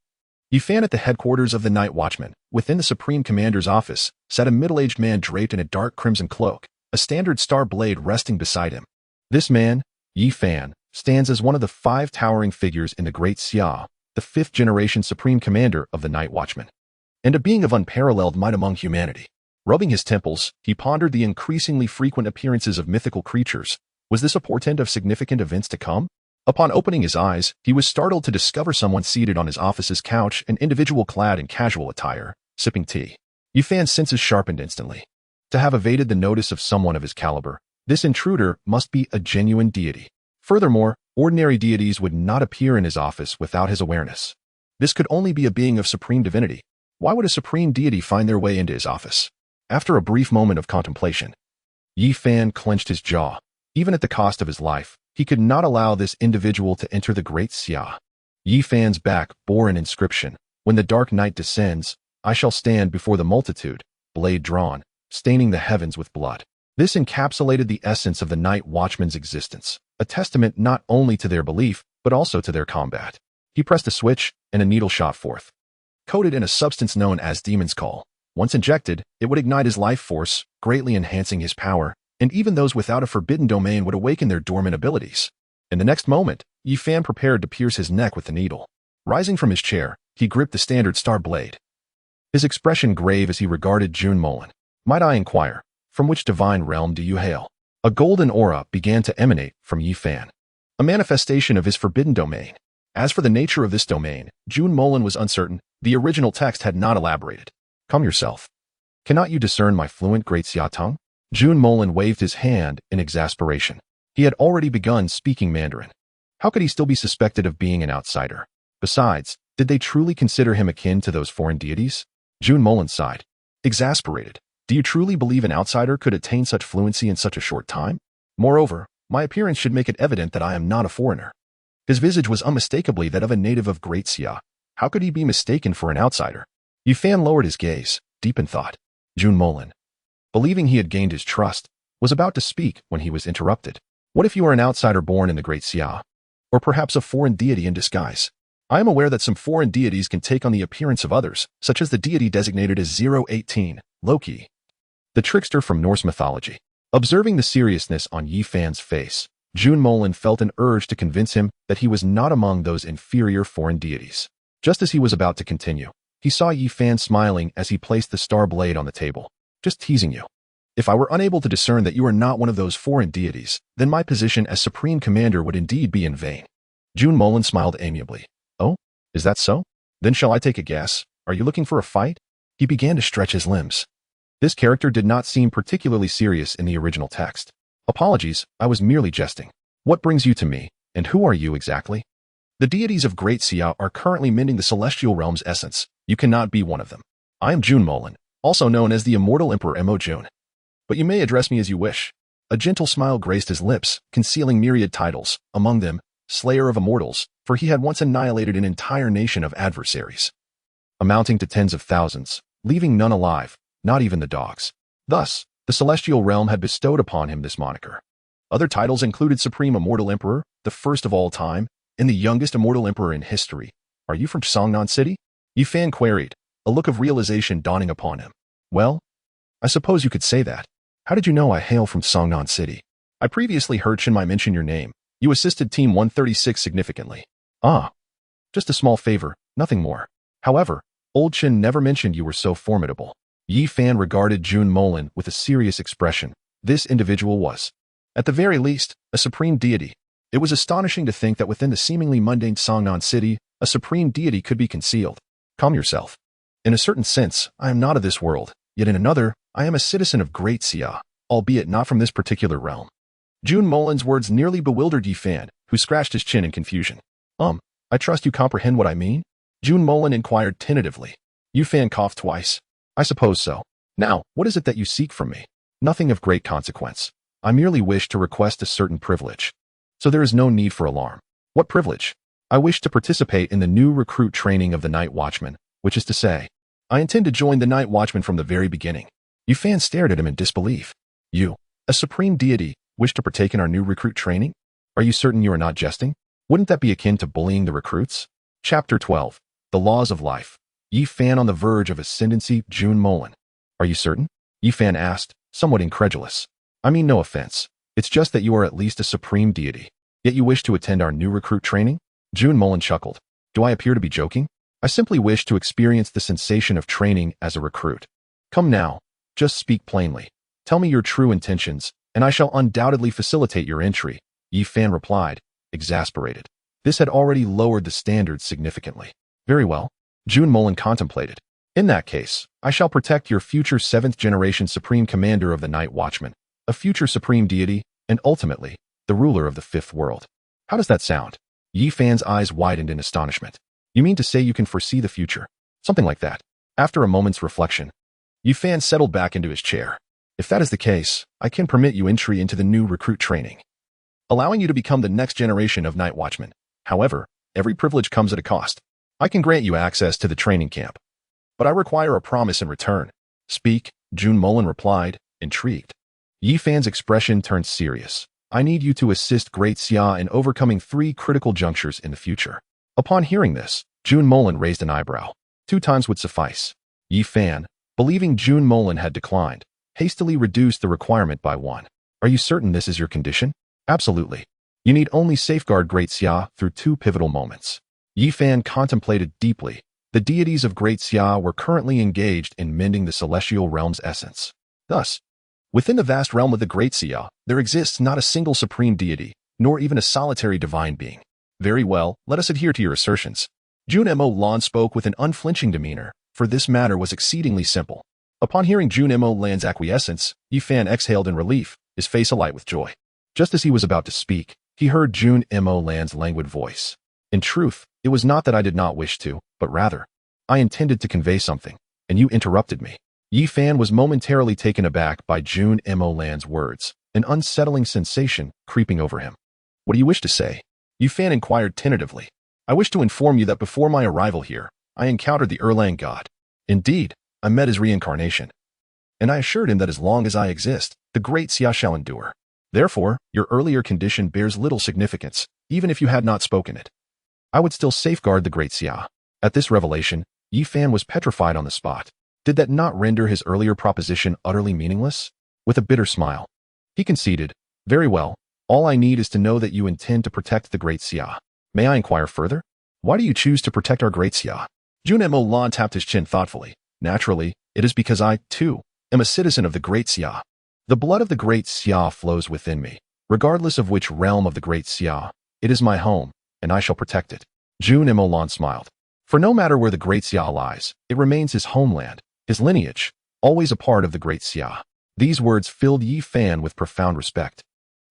Yifan at the headquarters of the Night Watchman, within the Supreme Commander's office, sat a middle-aged man draped in a dark crimson cloak, a standard star blade resting beside him. This man, Yifan, stands as one of the 5 towering figures in the Great Xia, the 5th Generation Supreme Commander of the Night Watchman, and a being of unparalleled might among humanity. Rubbing his temples, he pondered the increasingly frequent appearances of mythical creatures. Was this a portent of significant events to come? Upon opening his eyes, he was startled to discover someone seated on his office's couch, an individual clad in casual attire, sipping tea. Yifan's senses sharpened instantly. To have evaded the notice of someone of his caliber, this intruder must be a genuine deity. Furthermore, ordinary deities would not appear in his office without his awareness. This could only be a being of supreme divinity. Why would a supreme deity find their way into his office? After a brief moment of contemplation, Yifan clenched his jaw. Even at the cost of his life, he could not allow this individual to enter the Great Xia. Yifan's back bore an inscription. When the dark night descends, I shall stand before the multitude, blade drawn, staining the heavens with blood. This encapsulated the essence of the Night Watchman's existence, a testament not only to their belief, but also to their combat. He pressed a switch, and a needle shot forth. Coated in a substance known as Demon's Call, once injected, it would ignite his life force, greatly enhancing his power, and even those without a forbidden domain would awaken their dormant abilities. In the next moment, Yifan prepared to pierce his neck with the needle. Rising from his chair, he gripped the standard star blade. His expression grave as he regarded Jun Molan. Might I inquire, from which divine realm do you hail? A golden aura began to emanate from Yifan, a manifestation of his forbidden domain. As for the nature of this domain, Jun Molan was uncertain. The original text had not elaborated. Calm yourself. Cannot you discern my fluent Great Xia tongue? Jun Molan waved his hand in exasperation. He had already begun speaking Mandarin. How could he still be suspected of being an outsider? Besides, did they truly consider him akin to those foreign deities? Jun Molan sighed. Exasperated. Do you truly believe an outsider could attain such fluency in such a short time? Moreover, my appearance should make it evident that I am not a foreigner. His visage was unmistakably that of a native of Great Xia. How could he be mistaken for an outsider? Yifan lowered his gaze, deep in thought. Jun Molan, believing he had gained his trust, was about to speak when he was interrupted. What if you are an outsider born in the Great Xia? Or perhaps a foreign deity in disguise? I am aware that some foreign deities can take on the appearance of others, such as the deity designated as 018, Loki, the trickster from Norse mythology. Observing the seriousness on Yifan's face, Jun Molan felt an urge to convince him that he was not among those inferior foreign deities. Just as he was about to continue, he saw Yifan smiling as he placed the star blade on the table. Just teasing you. If I were unable to discern that you are not one of those foreign deities, then my position as Supreme Commander would indeed be in vain. Jun Molan smiled amiably. Oh, is that so? Then shall I take a guess? Are you looking for a fight? He began to stretch his limbs. This character did not seem particularly serious in the original text. Apologies, I was merely jesting. What brings you to me, and who are you exactly? The deities of Great Xia are currently mending the celestial realm's essence. You cannot be one of them. I am Jun Molan, also known as the Immortal Emperor Mo Jun. But you may address me as you wish. A gentle smile graced his lips, concealing myriad titles, among them, Slayer of Immortals, for he had once annihilated an entire nation of adversaries, amounting to tens of thousands, leaving none alive, not even the dogs. Thus, the celestial realm had bestowed upon him this moniker. Other titles included Supreme Immortal Emperor, the first of all time, and the youngest Immortal Emperor in history. Are you from Songnan City? Yifan queried, a look of realization dawning upon him. Well, I suppose you could say that. How did you know I hail from Songnan City? I previously heard Shinmai mention your name. You assisted Team 136 significantly. Ah, just a small favor, nothing more. However, old Shin never mentioned you were so formidable. Yi Fan regarded Jun Molan with a serious expression. This individual was, at the very least, a supreme deity. It was astonishing to think that within the seemingly mundane Songnan city, a supreme deity could be concealed. Calm yourself. In a certain sense, I am not of this world, yet in another, I am a citizen of Great Xia, albeit not from this particular realm. Jun Molan's words nearly bewildered Yi Fan, who scratched his chin in confusion. I trust you comprehend what I mean? Jun Molan inquired tentatively. Yi Fan coughed twice. I suppose so. Now, what is it that you seek from me? Nothing of great consequence. I merely wish to request a certain privilege. So there is no need for alarm. What privilege? I wish to participate in the new recruit training of the Night Watchman, which is to say, I intend to join the Night Watchman from the very beginning. Yi Fan stared at him in disbelief. You, a supreme deity, wish to partake in our new recruit training? Are you certain you are not jesting? Wouldn't that be akin to bullying the recruits? Chapter 12. The Laws of Life. Yi Fan on the verge of ascendancy. Jun Molan. Are you certain? Yi Fan asked, somewhat incredulous. I mean no offense. It's just that you are at least a supreme deity. Yet you wish to attend our new recruit training? Jun Molan chuckled. Do I appear to be joking? I simply wish to experience the sensation of training as a recruit. Come now, just speak plainly. Tell me your true intentions, and I shall undoubtedly facilitate your entry, Yi Fan replied, exasperated. This had already lowered the standards significantly. Very well, Jun Molan contemplated. In that case, I shall protect your future 7th-generation Supreme Commander of the Night Watchman, a future Supreme Deity, and ultimately, the ruler of the 5th world. How does that sound? Yi Fan's eyes widened in astonishment. You mean to say you can foresee the future? Something like that. After a moment's reflection, Yi Fan settled back into his chair. If that is the case, I can permit you entry into the new recruit training, allowing you to become the next generation of Night Watchmen. However, every privilege comes at a cost. I can grant you access to the training camp, but I require a promise in return. Speak, Jun Molan replied, intrigued. Yi Fan's expression turned serious. I need you to assist Great Xia in overcoming 3 critical junctures in the future. Upon hearing this, Jun Molan raised an eyebrow. 2 times would suffice. Yi Fan, believing Jun Molan had declined, hastily reduced the requirement by 1. Are you certain this is your condition? Absolutely. You need only safeguard Great Xia through 2 pivotal moments. Yi Fan contemplated deeply. The deities of Great Xia were currently engaged in mending the celestial realm's essence. Thus, within the vast realm of the Great Xia, there exists not a single supreme deity, nor even a solitary divine being. Very well, let us adhere to your assertions. Jun Molan spoke with an unflinching demeanor, for this matter was exceedingly simple. Upon hearing Jun Molan's acquiescence, Yi Fan exhaled in relief, his face alight with joy. Just as he was about to speak, he heard Jun Molan's languid voice. In truth, it was not that I did not wish to, but rather, I intended to convey something, and you interrupted me. Yi Fan was momentarily taken aback by Jun Molan's words, an unsettling sensation creeping over him. What do you wish to say? Yi Fan inquired tentatively. I wish to inform you that before my arrival here, I encountered the Erlang god. Indeed, I met his reincarnation. And I assured him that as long as I exist, the Great Xia shall endure. Therefore, your earlier condition bears little significance, even if you had not spoken it. I would still safeguard the Great Xia. At this revelation, Yi Fan was petrified on the spot. Did that not render his earlier proposition utterly meaningless? With a bitter smile, he conceded, very well, all I need is to know that you intend to protect the Great Xia. May I inquire further? Why do you choose to protect our Great Xia? Jun Molan tapped his chin thoughtfully. Naturally, it is because I, too, am a citizen of the Great Xia. The blood of the Great Xia flows within me. Regardless of which realm of the Great Xia, it is my home, and I shall protect it. Jun Molan smiled. For no matter where the Great Xia lies, it remains his homeland, his lineage, always a part of the Great Xia. These words filled Yi Fan with profound respect,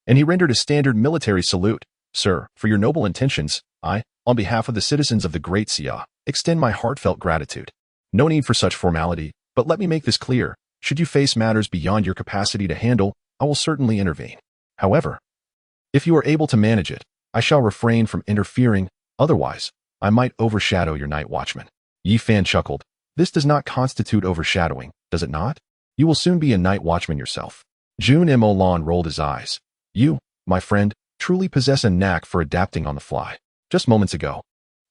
and he rendered a standard military salute. Sir, for your noble intentions, I, on behalf of the citizens of the Great Xia, extend my heartfelt gratitude. No need for such formality, but let me make this clear. Should you face matters beyond your capacity to handle, I will certainly intervene. However, if you are able to manage it, I shall refrain from interfering. Otherwise, I might overshadow your Night Watchman. Yi Fan chuckled. This does not constitute overshadowing, does it not? You will soon be a Night Watchman yourself. Jun Molan rolled his eyes. You, my friend, truly possess a knack for adapting on the fly. Just moments ago,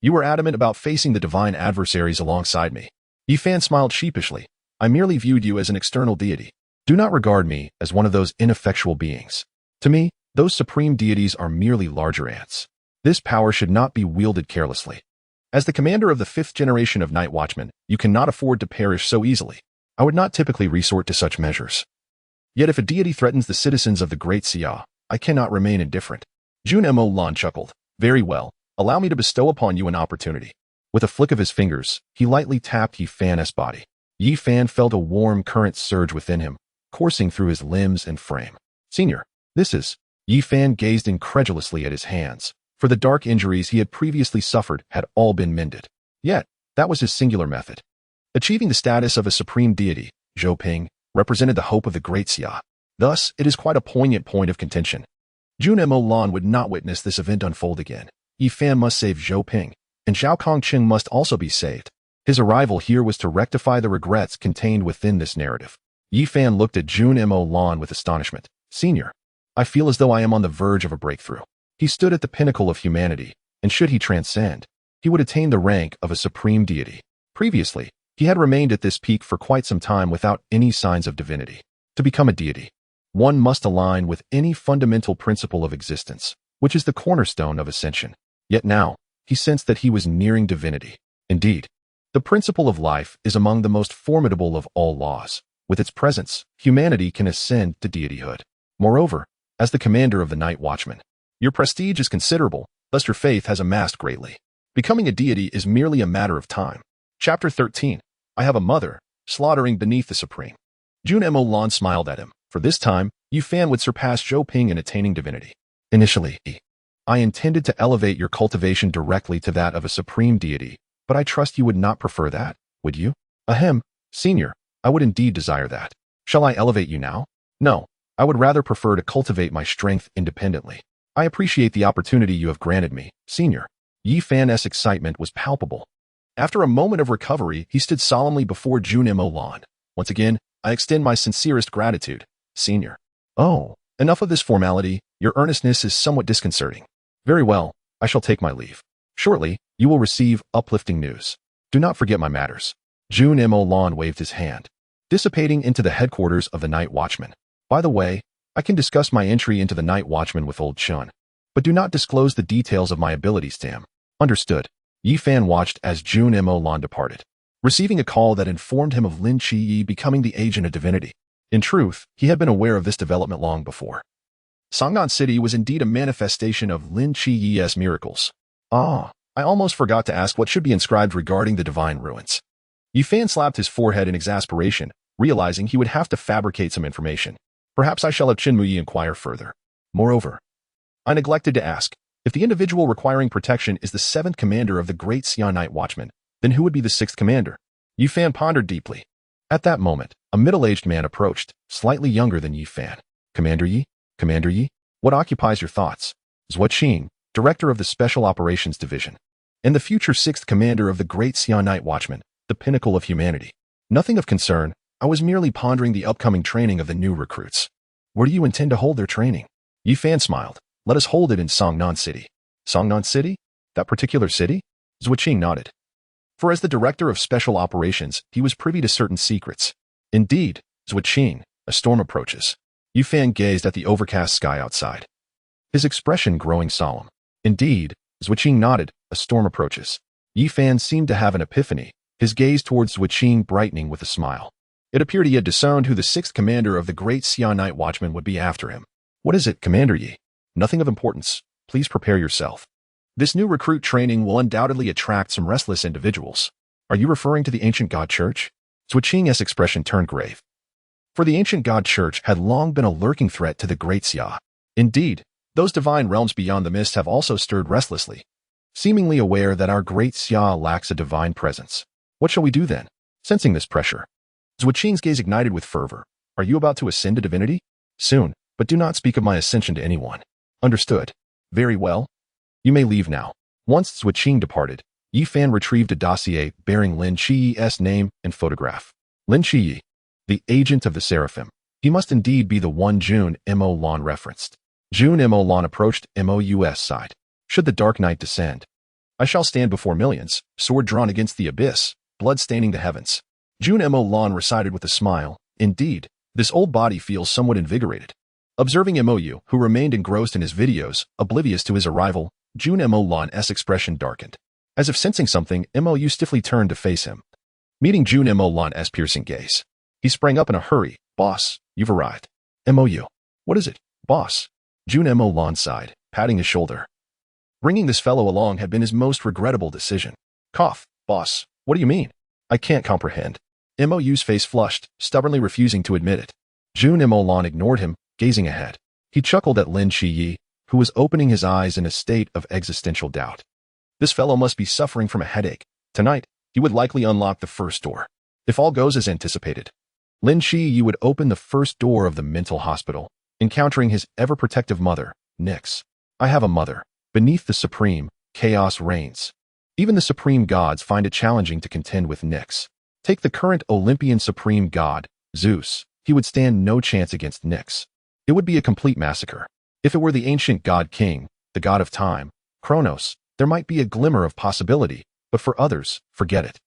you were adamant about facing the divine adversaries alongside me. Yi Fan smiled sheepishly. I merely viewed you as an external deity. Do not regard me as one of those ineffectual beings. To me, those supreme deities are merely larger ants. This power should not be wielded carelessly. As the commander of the 5th generation of Night Watchmen, you cannot afford to perish so easily. I would not typically resort to such measures. Yet if a deity threatens the citizens of the Great Xia, I cannot remain indifferent. Jun Molan chuckled. Very well, allow me to bestow upon you an opportunity. With a flick of his fingers, he lightly tapped Yi Fan's body. Yi Fan felt a warm current surge within him, coursing through his limbs and frame. Senior, this is... Yi Fan gazed incredulously at his hands, for the dark injuries he had previously suffered had all been mended. Yet, that was his singular method. Achieving the status of a supreme deity, Zhou Ping, represented the hope of the Great Xia. Thus, it is quite a poignant point of contention. Jun Molan would not witness this event unfold again. Yi Fan must save Zhou Ping, and Zhao Kongqing must also be saved. His arrival here was to rectify the regrets contained within this narrative. Yi Fan looked at Jun Molan with astonishment. Senior, I feel as though I am on the verge of a breakthrough. He stood at the pinnacle of humanity, and should he transcend, he would attain the rank of a supreme deity. Previously, he had remained at this peak for quite some time without any signs of divinity. To become a deity, one must align with any fundamental principle of existence, which is the cornerstone of ascension. Yet now, he sensed that he was nearing divinity. Indeed, the principle of life is among the most formidable of all laws. With its presence, humanity can ascend to deityhood. Moreover, as the commander of the Night Watchmen, your prestige is considerable, thus your faith has amassed greatly. Becoming a deity is merely a matter of time. Chapter 13. I have a mother, slaughtering beneath the supreme. Jun Molan smiled at him. For this time, Yi Fan would surpass Zhou Ping in attaining divinity. Initially, I intended to elevate your cultivation directly to that of a supreme deity, but I trust you would not prefer that, would you? Ahem, senior, I would indeed desire that. Shall I elevate you now? No, I would rather prefer to cultivate my strength independently. I appreciate the opportunity you have granted me, senior. Yi Fan's excitement was palpable. After a moment of recovery, he stood solemnly before Jun Molan. Once again, I extend my sincerest gratitude, senior. Oh, enough of this formality. Your earnestness is somewhat disconcerting. Very well, I shall take my leave. Shortly, you will receive uplifting news. Do not forget my matters. Jun Molan waved his hand, dissipating into the headquarters of the Night Watchmen. By the way, I can discuss my entry into the Night Watchmen with old Chun, but do not disclose the details of my abilities to him. Understood. Yi Fan watched as Jun Molan departed, receiving a call that informed him of Lin Qiyi becoming the agent of divinity. In truth, he had been aware of this development long before. Songnan City was indeed a manifestation of Lin Qiyi's miracles. I almost forgot to ask what should be inscribed regarding the divine ruins. Yi Fan slapped his forehead in exasperation, realizing he would have to fabricate some information. Perhaps I shall have Qin Muyi inquire further. Moreover, I neglected to ask, if the individual requiring protection is the 7th commander of the Great Xia Night Watchmen, then who would be the 6th commander? Yi Fan pondered deeply. At that moment, a middle-aged man approached, slightly younger than Yi Fan. Commander Yi? Commander Yi? What occupies your thoughts? Zhuo Qing, director of the Special Operations Division, and the future 6th commander of the Great Xia Night Watchmen, the pinnacle of humanity. Nothing of concern, I was merely pondering the upcoming training of the new recruits. Where do you intend to hold their training? Yi Fan smiled. Let us hold it in Songnan City. Songnan City? That particular city? Zhuo Qing nodded. For as the director of special operations, he was privy to certain secrets. Indeed, Zhuo Qing, a storm approaches. Yi Fan gazed at the overcast sky outside, his expression growing solemn. Indeed, Zhuo Qing nodded, a storm approaches. Yi Fan seemed to have an epiphany, his gaze towards Zhuo Qing brightening with a smile. It appeared he had discerned who the 6th commander of the Great Xia Night Watchmen would be after him. What is it, Commander Yi? Nothing of importance. Please prepare yourself. This new recruit training will undoubtedly attract some restless individuals. Are you referring to the ancient god church? Zhuo Qing's expression turned grave. For the ancient god church had long been a lurking threat to the Great Xia. Indeed, those divine realms beyond the mist have also stirred restlessly, seemingly aware that our Great Xia lacks a divine presence. What shall we do then? Sensing this pressure, Zhuo Qing's gaze ignited with fervor. Are you about to ascend to divinity? Soon, but do not speak of my ascension to anyone. Understood. Very well. You may leave now. Once Zhuo Qing departed, Yi Fan retrieved a dossier bearing Lin Qiyi's name and photograph. Lin Qiyi, the agent of the Seraphim. He must indeed be the one Jun Molan referenced. Jun Molan approached Mou's side. Should the dark night descend, I shall stand before millions, sword drawn against the abyss, blood staining the heavens. Jun Molan recited with a smile. Indeed, this old body feels somewhat invigorated. Observing MOU, who remained engrossed in his videos, oblivious to his arrival, Jun Molan's expression darkened. As if sensing something, MOU stiffly turned to face him. Meeting Jun Molan's piercing gaze, he sprang up in a hurry. "Boss, you've arrived." "MOU. What is it, boss?" Jun Molan sighed, patting his shoulder. Bringing this fellow along had been his most regrettable decision. "Cough, boss, what do you mean?" "I can't comprehend." MOU's face flushed, stubbornly refusing to admit it. Jun Molan ignored him, gazing ahead. He chuckled at Lin Shiyi, who was opening his eyes in a state of existential doubt. This fellow must be suffering from a headache. Tonight, he would likely unlock the first door. If all goes as anticipated, Lin Shiyi would open the first door of the mental hospital, encountering his ever-protective mother, Nyx. "I have a mother. Beneath the supreme, chaos reigns." Even the supreme gods find it challenging to contend with Nyx. Take the current Olympian supreme god, Zeus. He would stand no chance against Nyx. It would be a complete massacre. If it were the ancient god king, the god of time, Kronos, there might be a glimmer of possibility, but for others, forget it.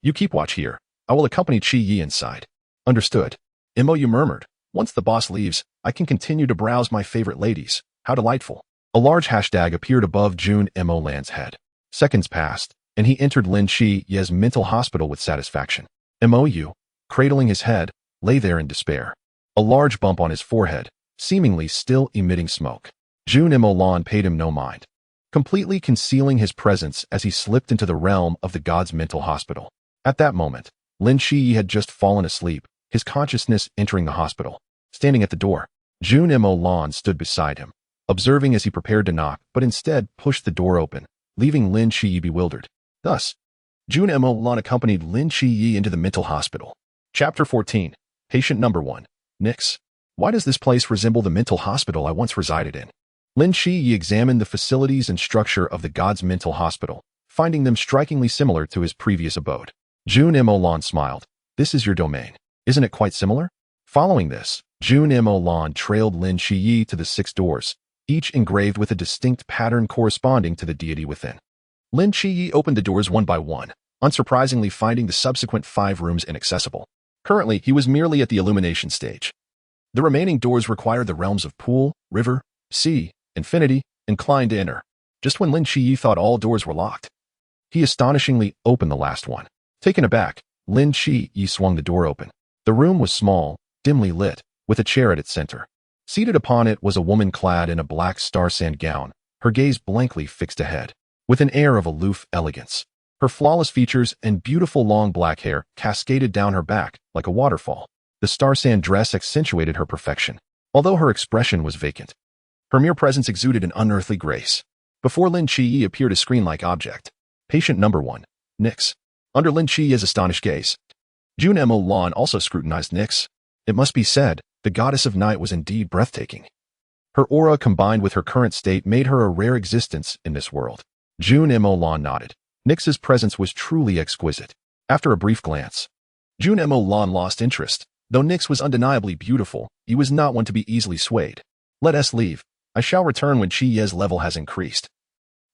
"You keep watch here. I will accompany Chi Yi inside." "Understood." MOU murmured. "Once the boss leaves, I can continue to browse my favorite ladies. How delightful." A large hashtag appeared above Jun Molan's head. Seconds passed, and he entered Lin Shiyi's mental hospital with satisfaction. MOU, cradling his head, lay there in despair. A large bump on his forehead, seemingly still emitting smoke. Jun Molan paid him no mind, completely concealing his presence as he slipped into the realm of the god's mental hospital. At that moment, Lin Shiyi had just fallen asleep, his consciousness entering the hospital. Standing at the door, Jun Molan stood beside him, observing as he prepared to knock, but instead pushed the door open, leaving Lin Shiyi bewildered. Thus, Jun Molan accompanied Lin Shiyi into the mental hospital. Chapter 14. Patient Number 1. Nyx. Why does this place resemble the mental hospital I once resided in? Lin Shiyi examined the facilities and structure of the god's mental hospital, finding them strikingly similar to his previous abode. Jun Molan smiled. "This is your domain. Isn't it quite similar?" Following this, Jun Molan trailed Lin Shiyi to the 6 doors, each engraved with a distinct pattern corresponding to the deity within. Lin Shiyi opened the doors one by one, unsurprisingly finding the subsequent 5 rooms inaccessible. Currently, he was merely at the illumination stage. The remaining doors required the realms of pool, river, sea, infinity, inclined to enter. Just when Lin Shiyi thought all doors were locked, he astonishingly opened the last one. Taken aback, Lin Shiyi swung the door open. The room was small, dimly lit, with a chair at its center. Seated upon it was a woman clad in a black star-sand gown, her gaze blankly fixed ahead, with an air of aloof elegance. Her flawless features and beautiful long black hair cascaded down her back like a waterfall. The star-sand dress accentuated her perfection, although her expression was vacant. Her mere presence exuded an unearthly grace. Before Lin Shiyi appeared a screen-like object. Patient Number 1. Nyx. Under Lin Shiyi's astonished gaze, Jun Molan also scrutinized Nyx. It must be said, the goddess of night was indeed breathtaking. Her aura combined with her current state made her a rare existence in this world. Jun Molan nodded. Nyx's presence was truly exquisite. After a brief glance, Jun Molan lost interest. Though Nyx was undeniably beautiful, he was not one to be easily swayed. "Let us leave. I shall return when Chi Yi's level has increased,"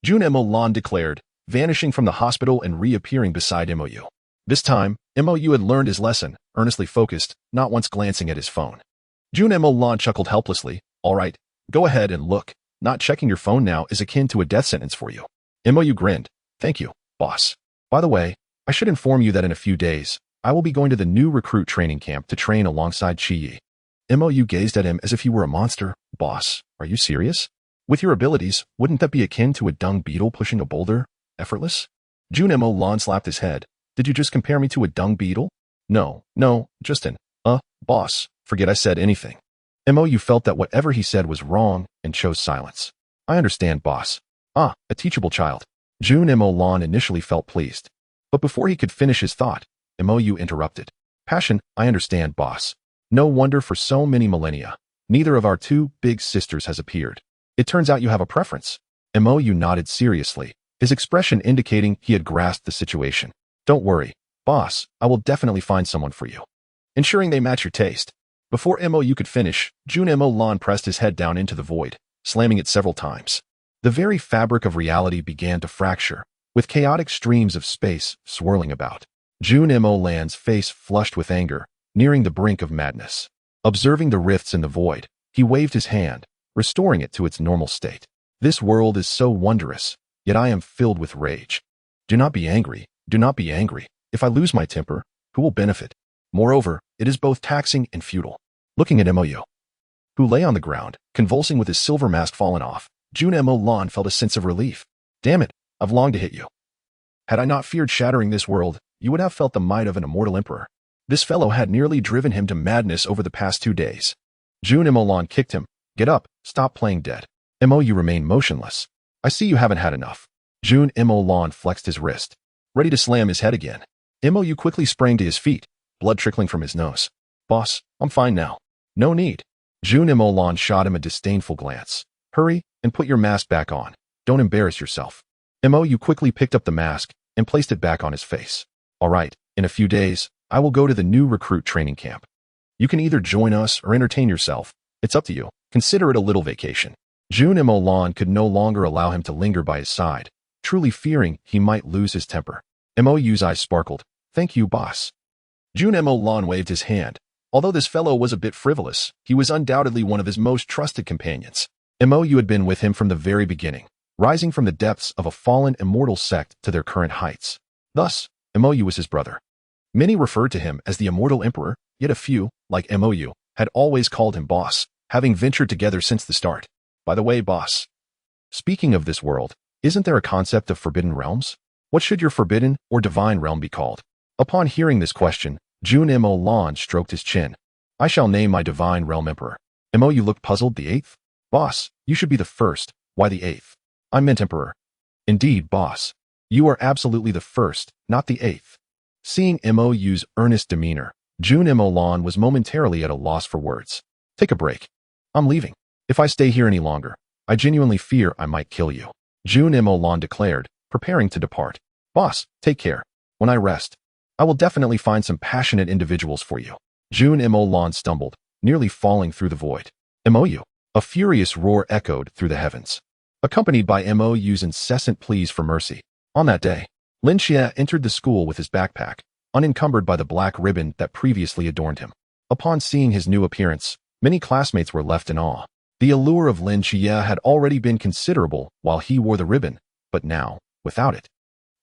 Jun Molan declared, vanishing from the hospital and reappearing beside MOU. This time, MOU had learned his lesson, earnestly focused, not once glancing at his phone. Jun Molan chuckled helplessly. "All right, go ahead and look. Not checking your phone now is akin to a death sentence for you." MOU grinned. "Thank you, boss. By the way, I should inform you that in a few days, I will be going to the new recruit training camp to train alongside Chi Yi." MOU gazed at him as if he were a monster. "Boss, are you serious? With your abilities, wouldn't that be akin to a dung beetle pushing a boulder? Effortless?" Jun Molan slapped his head. "Did you just compare me to a dung beetle?" No, just an, boss, forget I said anything." MOU felt that whatever he said was wrong and chose silence. "I understand, boss." "Ah, a teachable child." Jun Molan initially felt pleased, but before he could finish his thought, MOU interrupted. "Passion, I understand, boss. No wonder for so many millennia, neither of our 2 big sisters has appeared. It turns out you have a preference." MOU nodded seriously, his expression indicating he had grasped the situation. "Don't worry, boss, I will definitely find someone for you, ensuring they match your taste." Before MOU could finish, Jun Molan pressed his head down into the void, slamming it several times. The very fabric of reality began to fracture, with chaotic streams of space swirling about. Jun Molan's face flushed with anger, nearing the brink of madness. Observing the rifts in the void, He waved his hand, restoring it to its normal state. This world is so wondrous, yet I am filled with rage. Do not be angry, do not be angry. If I lose my temper, who will benefit? Moreover, it is both taxing and futile. Looking at Molan, who lay on the ground, convulsing with his silver mask fallen off, Jun Molan felt a sense of relief. Damn it, I've longed to hit you. Had I not feared shattering this world, you would have felt the might of an immortal emperor. This fellow had nearly driven him to madness over the past 2 days. Jun Molan kicked him. Get up, stop playing dead. You remain motionless. I see you haven't had enough. Jun Molan flexed his wrist, ready to slam his head again. You quickly sprang to his feet, blood trickling from his nose. Boss, I'm fine now. No need. Jun Molan shot him a disdainful glance. Hurry, and put your mask back on. Don't embarrass yourself. You quickly picked up the mask and placed it back on his face. All right, in a few days, I will go to the new recruit training camp. You can either join us or entertain yourself. It's up to you. Consider it a little vacation. Jun Molan could no longer allow him to linger by his side, truly fearing he might lose his temper. Mou's eyes sparkled. Thank you, boss. Jun Molan waved his hand. Although this fellow was a bit frivolous, he was undoubtedly one of his most trusted companions. Mou had been with him from the very beginning, rising from the depths of a fallen immortal sect to their current heights. Thus, Mou was his brother. Many referred to him as the Immortal Emperor, yet a few, like Mou, had always called him boss, having ventured together since the start. By the way, boss, speaking of this world, isn't there a concept of forbidden realms? What should your forbidden or divine realm be called? Upon hearing this question, Jun Molan stroked his chin. I shall name my divine realm emperor. Mou looked puzzled. The 8th? Boss, you should be the first. Why the 8th? I meant emperor. Indeed, boss. You are absolutely the first, not the 8th. Seeing Mou's earnest demeanor, Jun Molan was momentarily at a loss for words. Take a break. I'm leaving. If I stay here any longer, I genuinely fear I might kill you. Jun Molan declared, preparing to depart. Boss, take care. When I rest, I will definitely find some passionate individuals for you. Jun Molan stumbled, nearly falling through the void. Mou. A furious roar echoed through the heavens, accompanied by Mou's incessant pleas for mercy. On that day, Lin Xie entered the school with his backpack, unencumbered by the black ribbon that previously adorned him. Upon seeing his new appearance, many classmates were left in awe. The allure of Lin Xie had already been considerable while he wore the ribbon, but now, without it,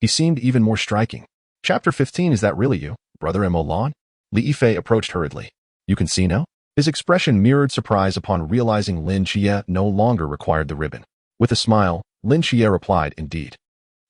he seemed even more striking. Chapter 15. Is that really you, Brother Molan? Li Yifei approached hurriedly. You can see now? His expression mirrored surprise upon realizing Lin Xie no longer required the ribbon. With a smile, Lin Xie replied, Indeed.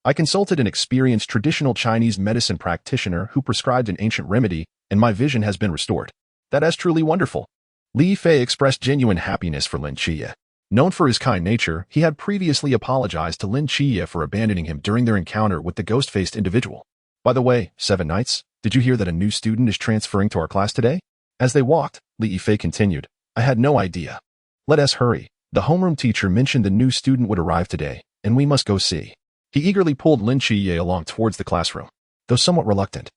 I consulted an experienced traditional Chinese medicine practitioner who prescribed an ancient remedy, and my vision has been restored. That is truly wonderful. Li Yifei expressed genuine happiness for Lin Xie. Known for his kind nature, he had previously apologized to Lin Xie for abandoning him during their encounter with the ghost-faced individual. By the way, 7 Knights, did you hear that a new student is transferring to our class today? As they walked, Li Yifei continued, I had no idea. Let us hurry. The homeroom teacher mentioned the new student would arrive today, and we must go see. He eagerly pulled Lin Xie along towards the classroom, though somewhat reluctant.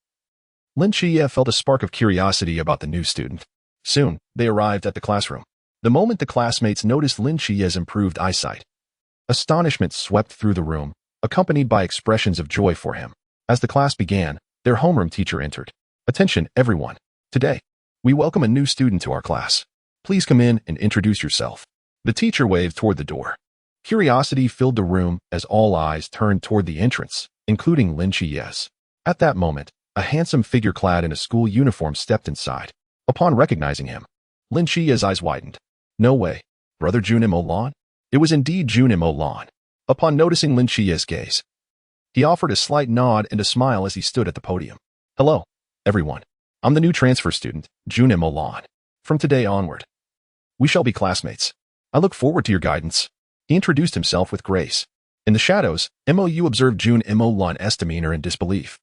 Lin Xie felt a spark of curiosity about the new student. Soon, they arrived at the classroom. The moment the classmates noticed Lin Xie's improved eyesight, astonishment swept through the room, accompanied by expressions of joy for him. As the class began, their homeroom teacher entered. Attention, everyone. Today, we welcome a new student to our class. Please come in and introduce yourself. The teacher waved toward the door. Curiosity filled the room as all eyes turned toward the entrance, including Lin Xie's. At that moment, a handsome figure clad in a school uniform stepped inside. Upon recognizing him, Lin Xie's eyes widened. No way. Brother Jun Molan? It was indeed Jun Molan. Upon noticing Lin Xie's gaze, he offered a slight nod and a smile as he stood at the podium. Hello, everyone. I'm the new transfer student, Jun Molan. From today onward, we shall be classmates. I look forward to your guidance. He introduced himself with grace. In the shadows, Mou observed Jun Molan's demeanor in disbelief,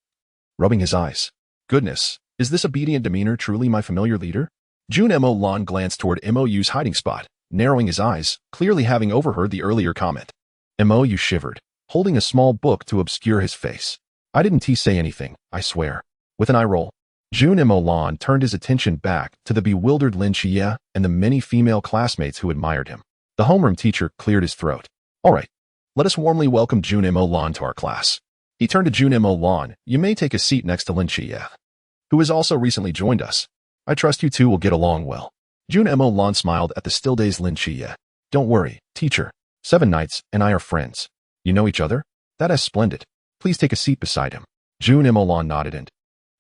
rubbing his eyes. Goodness, is this obedient demeanor truly my familiar leader? Jun Molan glanced toward Mou's hiding spot, narrowing his eyes, clearly having overheard the earlier comment. Mou shivered, holding a small book to obscure his face. I didn't say anything, I swear. With an eye roll, Jun Molan turned his attention back to the bewildered Lin Xie and the many female classmates who admired him. The homeroom teacher cleared his throat. All right, let us warmly welcome Jun Molan to our class. He turned to Jun Molan. You may take a seat next to Lin Xie, who has also recently joined us. I trust you two will get along well. Jun Molan smiled at the still-dazed Lin Chiye. Don't worry, teacher. 7 Knights and I are friends. You know each other? That is splendid. Please take a seat beside him. Jun Molan nodded and,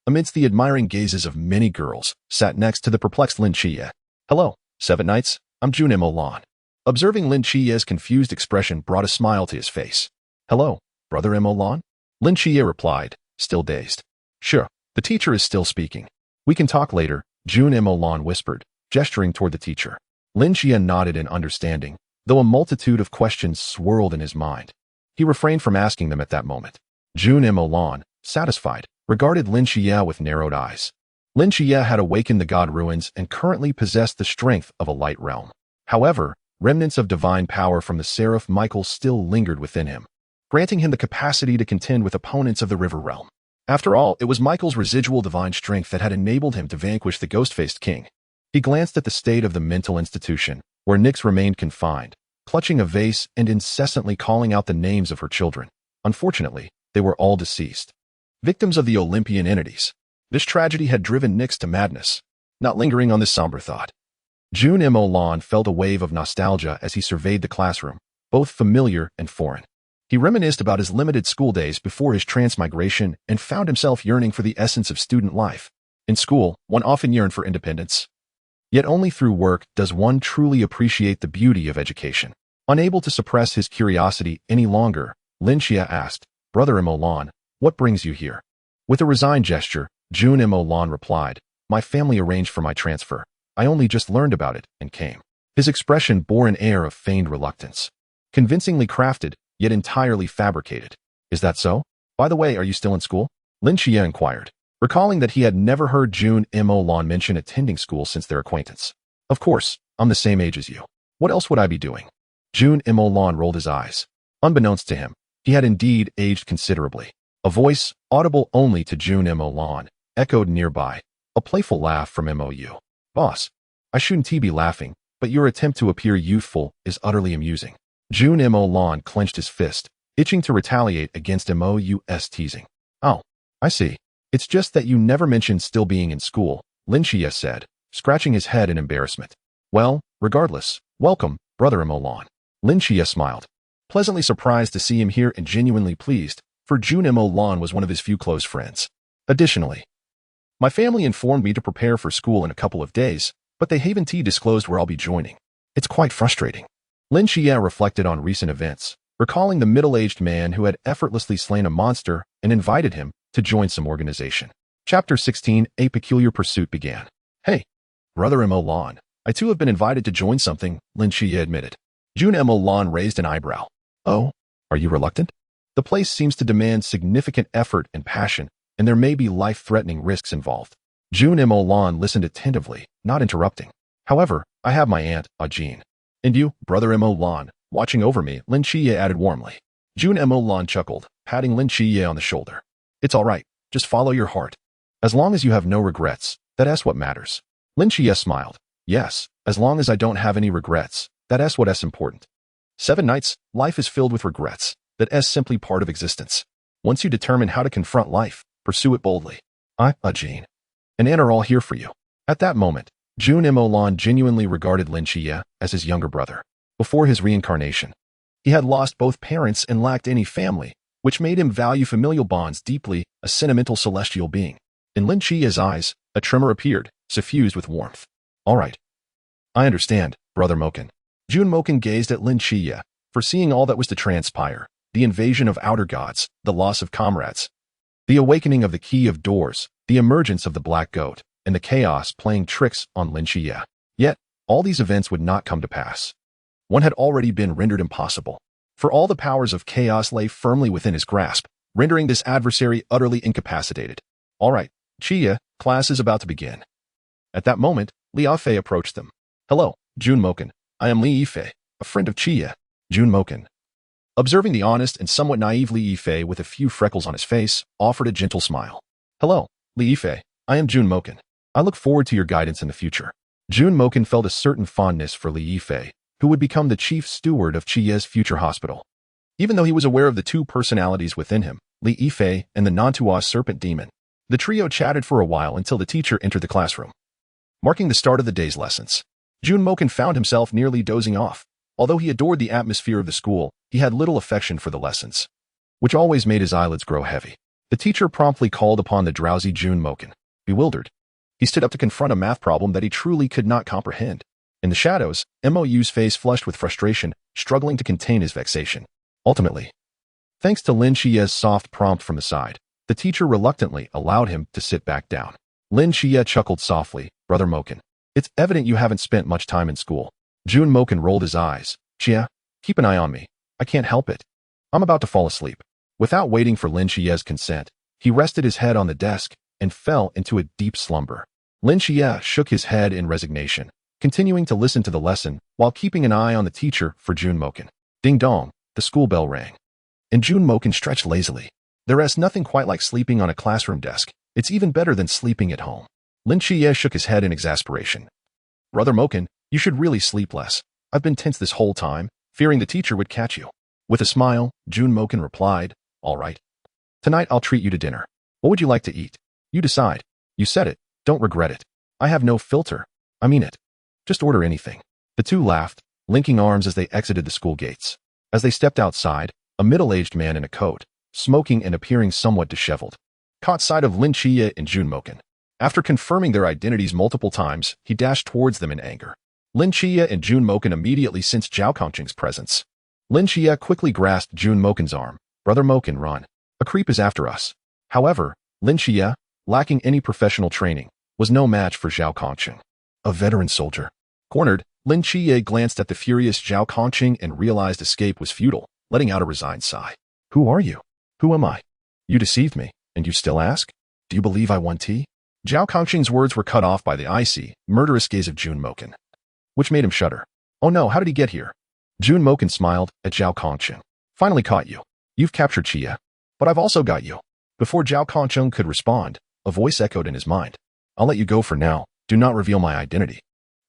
amidst the admiring gazes of many girls, sat next to the perplexed Lin Chiye. Hello, 7 Knights. I'm Jun Molan. Observing Lin Chiye's confused expression brought a smile to his face. Hello, Brother Molan? Lin Chiye replied, still dazed. Sure, the teacher is still speaking. We can talk later, Jun Molan whispered, gesturing toward the teacher. Lin Chiye nodded in understanding, though a multitude of questions swirled in his mind. He refrained from asking them at that moment. Jun Molan, satisfied, regarded Lin Chiye with narrowed eyes. Lin Chiye had awakened the god ruins and currently possessed the strength of a light realm. However, remnants of divine power from the seraph Michael still lingered within him, granting him the capacity to contend with opponents of the river realm. After all, it was Michael's residual divine strength that had enabled him to vanquish the ghost-faced king. He glanced at the state of the mental institution, where Nyx remained confined, clutching a vase and incessantly calling out the names of her children. Unfortunately, they were all deceased, victims of the Olympian entities. This tragedy had driven Nyx to madness. Not lingering on this somber thought, Jun Molan felt a wave of nostalgia as he surveyed the classroom, both familiar and foreign. He reminisced about his limited school days before his transmigration and found himself yearning for the essence of student life. In school, one often yearned for independence. Yet only through work does one truly appreciate the beauty of education. Unable to suppress his curiosity any longer, Lin Chiye asked, Brother Molan, what brings you here? With a resigned gesture, Jun Molan replied, My family arranged for my transfer. I only just learned about it and came. His expression bore an air of feigned reluctance. Convincingly crafted, yet entirely fabricated. Is that so? By the way, are you still in school? Lin Chiye inquired, recalling that he had never heard Jun Molan mention attending school since their acquaintance. Of course, I'm the same age as you. What else would I be doing? Jun Molan rolled his eyes. Unbeknownst to him, he had indeed aged considerably. A voice, audible only to Jun Molan, echoed nearby. A playful laugh from Mou. Boss, I shouldn't be laughing, but your attempt to appear youthful is utterly amusing. Jun Molan clenched his fist, itching to retaliate against Mou's teasing. Oh, I see. It's just that you never mentioned still being in school, Lin Chiye said, scratching his head in embarrassment. Well, regardless, welcome, Brother Molan. Lin Chiye smiled, pleasantly surprised to see him here and genuinely pleased, for Jun Molan was one of his few close friends. Additionally, my family informed me to prepare for school in a couple of days, but they haven't disclosed where I'll be joining. It's quite frustrating. Lin Chiye reflected on recent events, recalling the middle-aged man who had effortlessly slain a monster and invited him to join some organization. Chapter 16, A Peculiar Pursuit began. Hey, Brother Molan, I too have been invited to join something, Lin Chiye admitted. Jun Molan raised an eyebrow. Oh, are you reluctant? The place seems to demand significant effort and passion, and there may be life-threatening risks involved. Jun Molan listened attentively, not interrupting. However, I have my aunt, Jean. And you, Brother Molan, watching over me, Lin Chiye added warmly. Jun Molan chuckled, patting Lin Chiye on the shoulder. It's all right, just follow your heart. As long as you have no regrets, that's what matters. Lin Chiye smiled. Yes, as long as I don't have any regrets, that's what's important. 7 Knights, life is filled with regrets. That's simply part of existence. Once you determine how to confront life, pursue it boldly. I, Jean, and Anne are all here for you. At that moment, Jun Molan genuinely regarded Lin Chiye as his younger brother. Before his reincarnation, he had lost both parents and lacked any family, which made him value familial bonds deeply, a sentimental celestial being. In Lin Chiye's eyes, a tremor appeared, suffused with warmth. All right. I understand, Brother Mokan. Jun Mokan gazed at Lin Chiye, foreseeing all that was to transpire, the invasion of outer gods, the loss of comrades, the awakening of the key of doors, the emergence of the black goat, and the chaos playing tricks on Lin Chiye. Yet, all these events would not come to pass. One had already been rendered impossible, for all the powers of chaos lay firmly within his grasp, rendering this adversary utterly incapacitated. All right, Chiye, class is about to begin. At that moment, Li Yifei approached them. Hello, Jun Mokan. I am Li Yifei, a friend of Chiye. Jun Mokan, observing the honest and somewhat naive Li Yifei with a few freckles on his face, offered a gentle smile. Hello, Li Yifei. I am Jun Mokan. I look forward to your guidance in the future. Jun Mokan felt a certain fondness for Li Yifei, who would become the chief steward of Chiye's future hospital. Even though he was aware of the two personalities within him, Li Yifei and the Nantua serpent demon, the trio chatted for a while until the teacher entered the classroom, marking the start of the day's lessons. Jun Mokan found himself nearly dozing off. Although he adored the atmosphere of the school, he had little affection for the lessons, which always made his eyelids grow heavy. The teacher promptly called upon the drowsy Jun Mokan. Bewildered, he stood up to confront a math problem that he truly could not comprehend. In the shadows, Mou's face flushed with frustration, struggling to contain his vexation. Ultimately, thanks to Lin Xie's soft prompt from the side, the teacher reluctantly allowed him to sit back down. Lin Xie chuckled softly, "Brother Mokan, it's evident you haven't spent much time in school." Jun Mokan rolled his eyes. "Xie, keep an eye on me. I can't help it. I'm about to fall asleep." Without waiting for Lin Xie's consent, he rested his head on the desk and fell into a deep slumber. Lin Xie shook his head in resignation, continuing to listen to the lesson while keeping an eye on the teacher for Jun Mokan. Ding dong, the school bell rang, and Jun Mokan stretched lazily. There is nothing quite like sleeping on a classroom desk. It's even better than sleeping at home. Lin Xie shook his head in exasperation. "Brother Mokan, you should really sleep less. I've been tense this whole time, fearing the teacher would catch you." With a smile, Jun Mokan replied, "All right. Tonight I'll treat you to dinner. What would you like to eat? You decide. You said it. Don't regret it. I have no filter. I mean it. Just order anything." The two laughed, linking arms as they exited the school gates. As they stepped outside, a middle-aged man in a coat, smoking and appearing somewhat disheveled, caught sight of Lin Xie and Jun Mokan. After confirming their identities multiple times, he dashed towards them in anger. Lin Xie and Jun Mokan immediately sensed Zhao Kongqing's presence. Lin Xie quickly grasped Jun Mokan's arm. "Brother Mokan, run. A creep is after us." However, Lin Xie, lacking any professional training, was no match for Zhao Kongqing, a veteran soldier. Cornered, Lin Xie glanced at the furious Zhao Kongqing and realized escape was futile, letting out a resigned sigh. "Who are you? Who am I? You deceived me, and you still ask? Do you believe I won tea?" Zhao Kongqing's words were cut off by the icy, murderous gaze of Jun Mokan, which made him shudder. "Oh no, how did he get here?" Jun Mokan smiled at Zhao Kongqing. "Finally caught you. You've captured Xie, but I've also got you." Before Zhao Kongqing could respond, a voice echoed in his mind. "I'll let you go for now. Do not reveal my identity.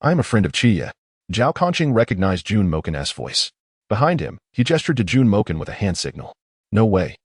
I am a friend of Xie." Zhao Kongqing recognized Jun Mokan's voice. Behind him, he gestured to Jun Mokan with a hand signal. "No way.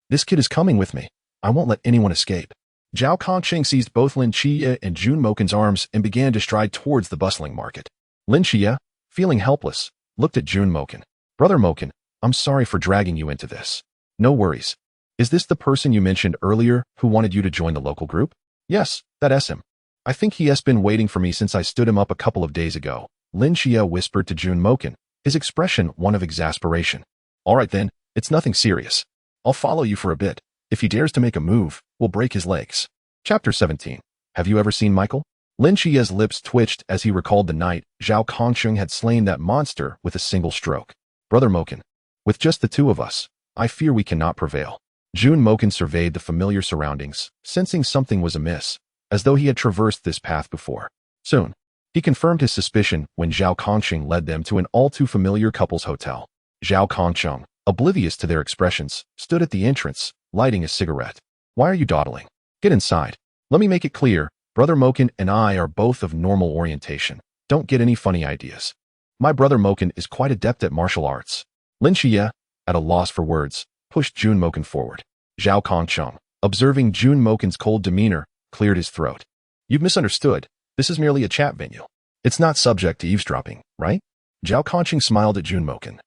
This kid is coming with me. I won't let anyone escape." Zhao Kongqing seized both Lin Xie and Jun Mokan's arms and began to stride towards the bustling market. Lin Xie, feeling helpless, looked at Jun Mokan. "Brother Mokan, I'm sorry for dragging you into this." "No worries. Is this the person you mentioned earlier who wanted you to join the local group?" "Yes, that's him. I think he has been waiting for me since I stood him up a couple of days ago," Lin Xie whispered to Jun Mokan, his expression one of exasperation. "All right then, it's nothing serious. I'll follow you for a bit. If he dares to make a move, we'll break his legs." Chapter 17. Have you ever seen Michael? Lin Xie's lips twitched as he recalled the night Zhao Kongqing had slain that monster with a single stroke. "Brother Mokan, with just the two of us, I fear we cannot prevail." Jun Mokan surveyed the familiar surroundings, sensing something was amiss, as though he had traversed this path before. Soon, he confirmed his suspicion when Zhao Kongqing led them to an all-too-familiar couple's hotel. Zhao Kongqing, oblivious to their expressions, stood at the entrance, lighting a cigarette. "Why are you dawdling? Get inside. Let me make it clear, Brother Mokan and I are both of normal orientation. Don't get any funny ideas. My brother Mokan is quite adept at martial arts." Lin Xie, at a loss for words, pushed Jun Mokan forward. Zhao Kongqing, observing Jun Mokan's cold demeanor, cleared his throat. "You've misunderstood. This is merely a chat venue. It's not subject to eavesdropping, right?" Zhao Kongqing smiled at Jun Mokan,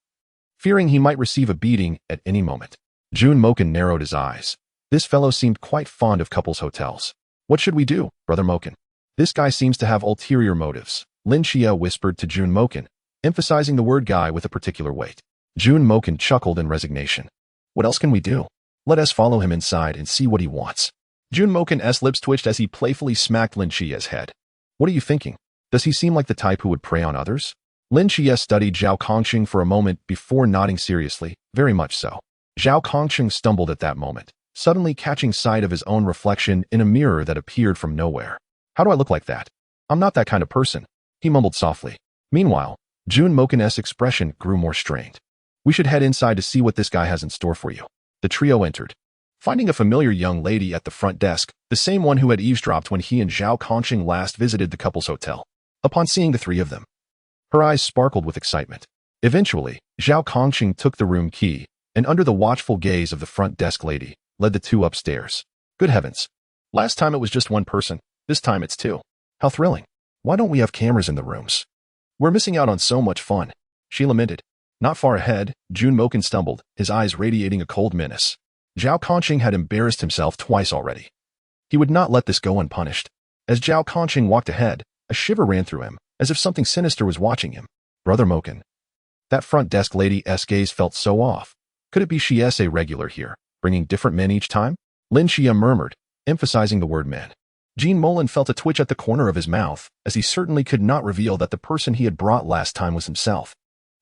fearing he might receive a beating at any moment. Jun Mokan narrowed his eyes. This fellow seemed quite fond of couples' hotels. "What should we do, Brother Mokan? This guy seems to have ulterior motives," Lin Xie whispered to Jun Mokan, emphasizing the word guy with a particular weight. Jun Mokan chuckled in resignation. "What else can we do? Let us follow him inside and see what he wants." Jun Mokan's lips twitched as he playfully smacked Lin Xie's head. "What are you thinking? Does he seem like the type who would prey on others?" Lin Xie studied Zhao Kongqing for a moment before nodding seriously. "Very much so." Zhao Kongqing stumbled at that moment, suddenly catching sight of his own reflection in a mirror that appeared from nowhere. "How do I look like that? I'm not that kind of person," he mumbled softly. Meanwhile, Jun Mokan's expression grew more strained. "We should head inside to see what this guy has in store for you." The trio entered, finding a familiar young lady at the front desk, the same one who had eavesdropped when he and Zhao Kongqing last visited the couple's hotel. Upon seeing the three of them, her eyes sparkled with excitement. Eventually, Zhao Kongqing took the room key, and under the watchful gaze of the front desk lady, led the two upstairs. "Good heavens. Last time it was just one person. This time it's two. How thrilling. Why don't we have cameras in the rooms?" We're missing out on so much fun, she lamented. Not far ahead, Jun Molan stumbled, his eyes radiating a cold menace. Zhao Conqing had embarrassed himself twice already. He would not let this go unpunished. As Zhao Conqing walked ahead, a shiver ran through him, as if something sinister was watching him. Brother Molan. That front desk lady's gaze felt so off. Could it be she's a regular here, bringing different men each time? Lin Xie murmured, emphasizing the word men. Jun Molan felt a twitch at the corner of his mouth, as he certainly could not reveal that the person he had brought last time was himself.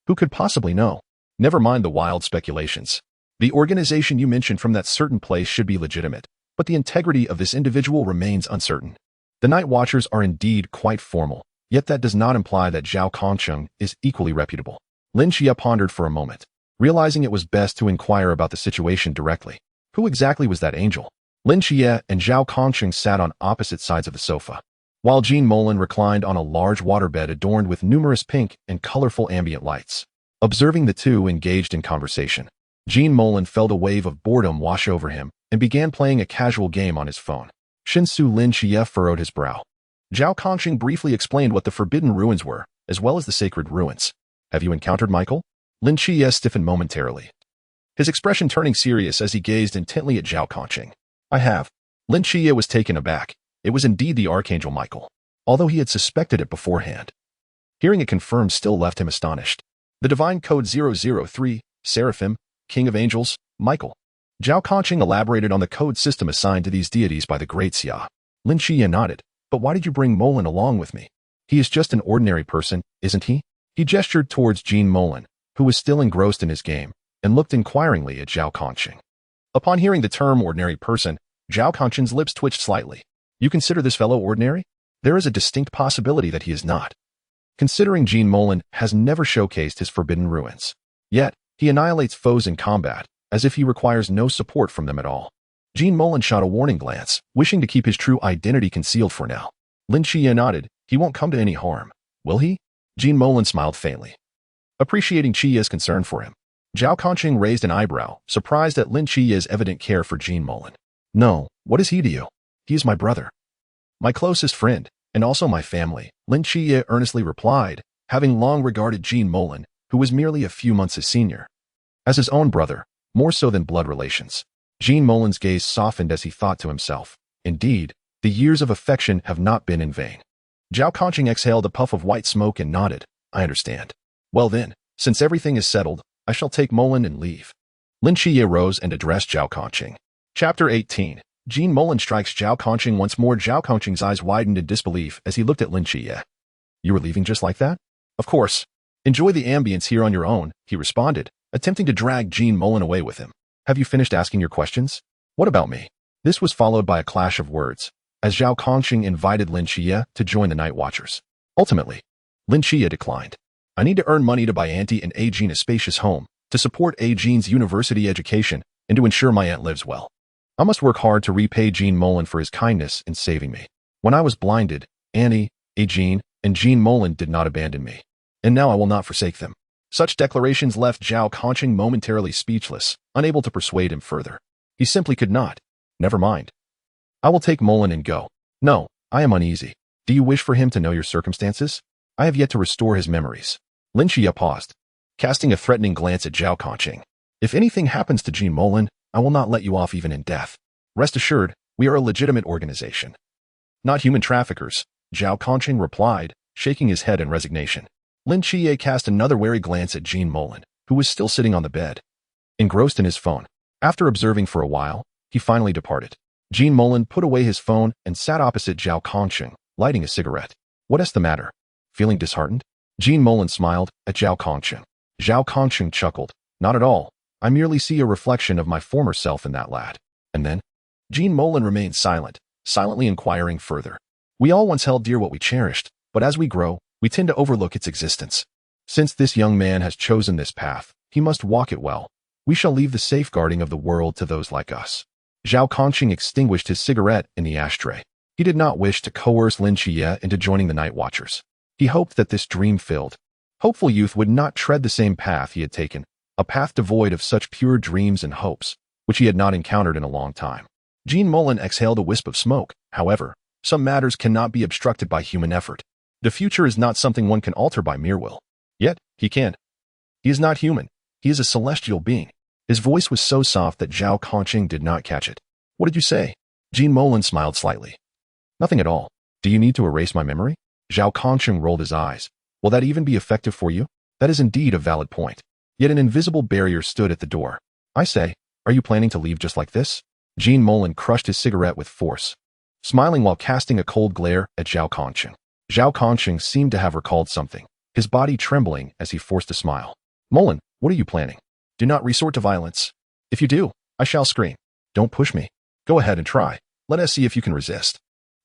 Who could possibly know? Never mind the wild speculations. The organization you mentioned from that certain place should be legitimate, but the integrity of this individual remains uncertain. The Night Watchers are indeed quite formal, yet that does not imply that Zhao Conqing is equally reputable. Lin Xie pondered for a moment, realizing it was best to inquire about the situation directly. Who exactly was that angel? Lin Xie and Zhao Conqing sat on opposite sides of the sofa, while Jun Molan reclined on a large waterbed adorned with numerous pink and colorful ambient lights. Observing the two engaged in conversation, Jun Molan felt a wave of boredom wash over him and began playing a casual game on his phone. Shinsu Lin Xie furrowed his brow. Zhao Conqing briefly explained what the forbidden ruins were, as well as the sacred ruins. Have you encountered Michael? Lin Xie stiffened momentarily, his expression turning serious as he gazed intently at Zhao Conqing. I have. Lin Xie was taken aback. It was indeed the Archangel Michael, although he had suspected it beforehand. Hearing it confirmed still left him astonished. The divine code 003, Seraphim, King of Angels, Michael. Zhao Conqing elaborated on the code system assigned to these deities by the Great Xia. Lin Xie nodded. But why did you bring Molan along with me? He is just an ordinary person, isn't he? He gestured towards Jun Molan, who was still engrossed in his game, and looked inquiringly at Zhao Conqing. Upon hearing the term ordinary person, Zhao Conqing's lips twitched slightly. You consider this fellow ordinary? There is a distinct possibility that he is not. Considering Jun Molan has never showcased his forbidden ruins. Yet, he annihilates foes in combat, as if he requires no support from them at all. Jun Molan shot a warning glance, wishing to keep his true identity concealed for now. Lin Xie nodded. He won't come to any harm, will he? Jun Molan smiled faintly, appreciating Xie's concern for him. Zhao Conqing raised an eyebrow, surprised at Lin Xie's evident care for Jun Molan. No, what is he to you? He is my brother. My closest friend, and also my family, Lin Xie earnestly replied, having long regarded Jun Molan, who was merely a few months his senior, as his own brother, more so than blood relations. Jun Molan's gaze softened as he thought to himself. Indeed, the years of affection have not been in vain. Zhao Conqing exhaled a puff of white smoke and nodded. I understand. Well then, since everything is settled, I shall take Molan and leave. Lin Xie rose and addressed Zhao Conqing. Chapter 18. Jun Molan strikes Zhao Conqing once more. Zhao Conqing's eyes widened in disbelief as he looked at Lin Xie. You were leaving just like that? Of course. Enjoy the ambience here on your own, he responded, attempting to drag Jun Molan away with him. Have you finished asking your questions? What about me? This was followed by a clash of words, as Zhao Conqing invited Lin Xie to join the Night Watchers. Ultimately, Lin Xie declined. I need to earn money to buy Auntie and Ajin a spacious home, to support Ajin's university education, and to ensure my aunt lives well. I must work hard to repay Jun Molan for his kindness in saving me. When I was blinded, Annie, Ajin, and Jun Molan did not abandon me. And now I will not forsake them. Such declarations left Zhao Conqing momentarily speechless, unable to persuade him further. He simply could not. Never mind. I will take Molan and go. No, I am uneasy. Do you wish for him to know your circumstances? I have yet to restore his memories. Lin Xie paused, casting a threatening glance at Zhao Conqing. If anything happens to Jun Molan, I will not let you off even in death. Rest assured, we are a legitimate organization. Not human traffickers, Zhao Conqing replied, shaking his head in resignation. Lin Xie cast another wary glance at Jun Molan, who was still sitting on the bed, engrossed in his phone. After observing for a while, he finally departed. Jun Molan put away his phone and sat opposite Zhao Conqing, lighting a cigarette. What's the matter? Feeling disheartened? Jun Molan smiled at Zhao Conqing. Zhao Conqing chuckled. Not at all. I merely see a reflection of my former self in that lad. And then? Jun Molan remained silent, silently inquiring further. We all once held dear what we cherished, but as we grow, we tend to overlook its existence. Since this young man has chosen this path, he must walk it well. We shall leave the safeguarding of the world to those like us. Zhao Conqing extinguished his cigarette in the ashtray. He did not wish to coerce Lin Xie into joining the Night Watchers. He hoped that this dream-filled, hopeful youth would not tread the same path he had taken, a path devoid of such pure dreams and hopes, which he had not encountered in a long time. Jun Molan exhaled a wisp of smoke. However, some matters cannot be obstructed by human effort. The future is not something one can alter by mere will. Yet, he can't. He is not human. He is a celestial being. His voice was so soft that Zhao Kongqing did not catch it. What did you say? Jun Molan smiled slightly. Nothing at all. Do you need to erase my memory? Zhao Kongqing rolled his eyes. Will that even be effective for you? That is indeed a valid point. Yet an invisible barrier stood at the door. I say, are you planning to leave just like this? Jun Molan crushed his cigarette with force, smiling while casting a cold glare at Zhao Kongqing. Zhao Kongqing seemed to have recalled something, his body trembling as he forced a smile. Molan, what are you planning? Do not resort to violence. If you do, I shall scream. Don't push me. Go ahead and try. Let us see if you can resist.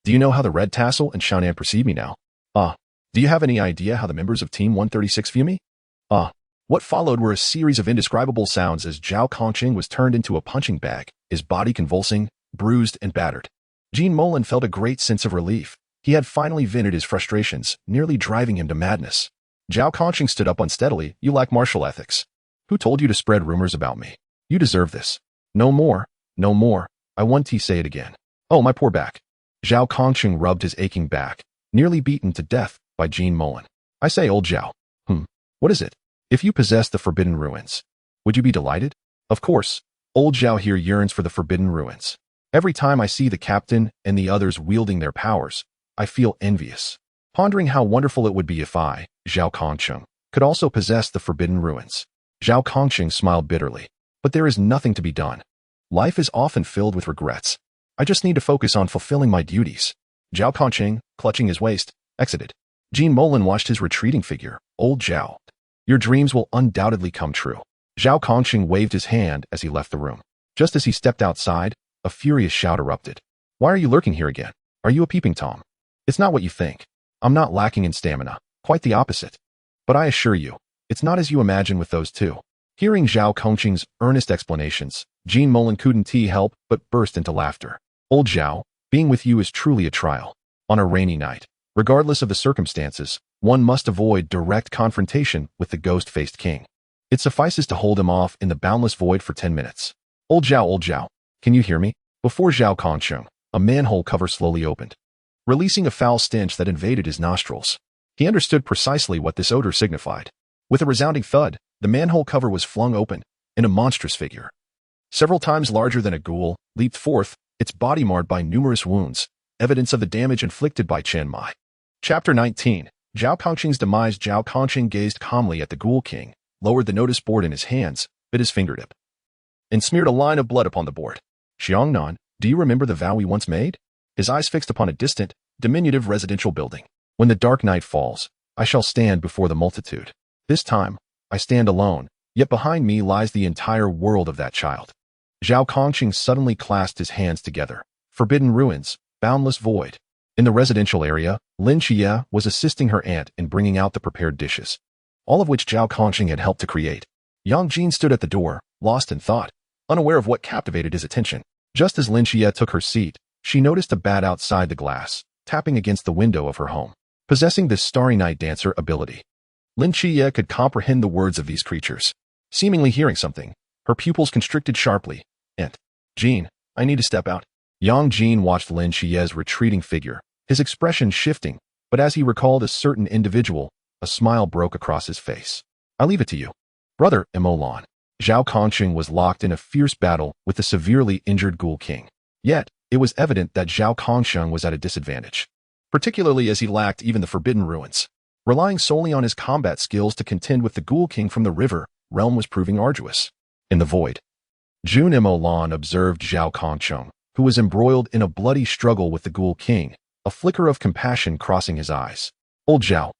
Do you know how the Red Tassel and Xiaonan perceive me now? Do you have any idea how the members of Team 136 view me? What followed were a series of indescribable sounds as Zhao Kongqing was turned into a punching bag, his body convulsing, bruised, and battered. Jun Molan felt a great sense of relief. He had finally vented his frustrations, nearly driving him to madness. Zhao Kongqing stood up unsteadily. You lack martial ethics. Who told you to spread rumors about me? You deserve this. No more. No more. I want to say it again. Oh, my poor back. Zhao Kongqing rubbed his aching back, nearly beaten to death by Jun Molan. I say, old Zhao. What is it? If you possess the Forbidden Ruins, would you be delighted? Of course. Old Zhao here yearns for the Forbidden Ruins. Every time I see the captain and the others wielding their powers, I feel envious, pondering how wonderful it would be if I, Zhao Kongqing, could also possess the Forbidden Ruins. Zhao Kongqing smiled bitterly. But there is nothing to be done. Life is often filled with regrets. I just need to focus on fulfilling my duties. Zhao Kongqing, clutching his waist, exited. Jun Molan watched his retreating figure. Old Zhao, your dreams will undoubtedly come true. Zhao Kongqing waved his hand as he left the room. Just as he stepped outside, a furious shout erupted. Why are you lurking here again? Are you a peeping Tom? It's not what you think. I'm not lacking in stamina. Quite the opposite. But I assure you, it's not as you imagine with those two. Hearing Zhao Kongqing's earnest explanations, Jun Molan couldn't help but burst into laughter. Old Zhao, being with you is truly a trial. On a rainy night, regardless of the circumstances, one must avoid direct confrontation with the ghost-faced king. It suffices to hold him off in the boundless void for 10 minutes. Old Zhao, can you hear me? Before Zhao Kongqing, a manhole cover slowly opened, releasing a foul stench that invaded his nostrils. He understood precisely what this odor signified. With a resounding thud, the manhole cover was flung open, and a monstrous figure, several times larger than a ghoul, leaped forth, its body marred by numerous wounds, evidence of the damage inflicted by Chen Mai. Chapter 19. Zhao Kongqing's demise. Zhao Kongqing gazed calmly at the Ghoul King, lowered the notice board in his hands, bit his fingertip, and smeared a line of blood upon the board. Xiangnan, do you remember the vow we once made? His eyes fixed upon a distant, diminutive residential building. When the dark night falls, I shall stand before the multitude. This time, I stand alone, yet behind me lies the entire world of that child. Zhao Kongqing suddenly clasped his hands together. Forbidden ruins, boundless void. In the residential area, Lin Xie was assisting her aunt in bringing out the prepared dishes, all of which Zhao Kongqing had helped to create. Yang Jin stood at the door, lost in thought, unaware of what captivated his attention. Just as Lin Xie took her seat, she noticed a bat outside the glass, tapping against the window of her home. Possessing this Starry Night Dancer ability, Lin Xie could comprehend the words of these creatures. Seemingly hearing something, her pupils constricted sharply. Aunt Jean, I need to step out. Yang Jin watched Lin Xie's retreating figure, his expression shifting, but as he recalled a certain individual, a smile broke across his face. I leave it to you. Brother Molan. Zhao Kongqing was locked in a fierce battle with the severely injured Ghoul King. Yet, it was evident that Zhao Kongqing was at a disadvantage, particularly as he lacked even the Forbidden Ruins. Relying solely on his combat skills to contend with the Ghoul King from the river realm was proving arduous. In the void, Jun Molan observed Zhao Kongqing, who was embroiled in a bloody struggle with the Ghoul King, a flicker of compassion crossing his eyes. Old Zhao,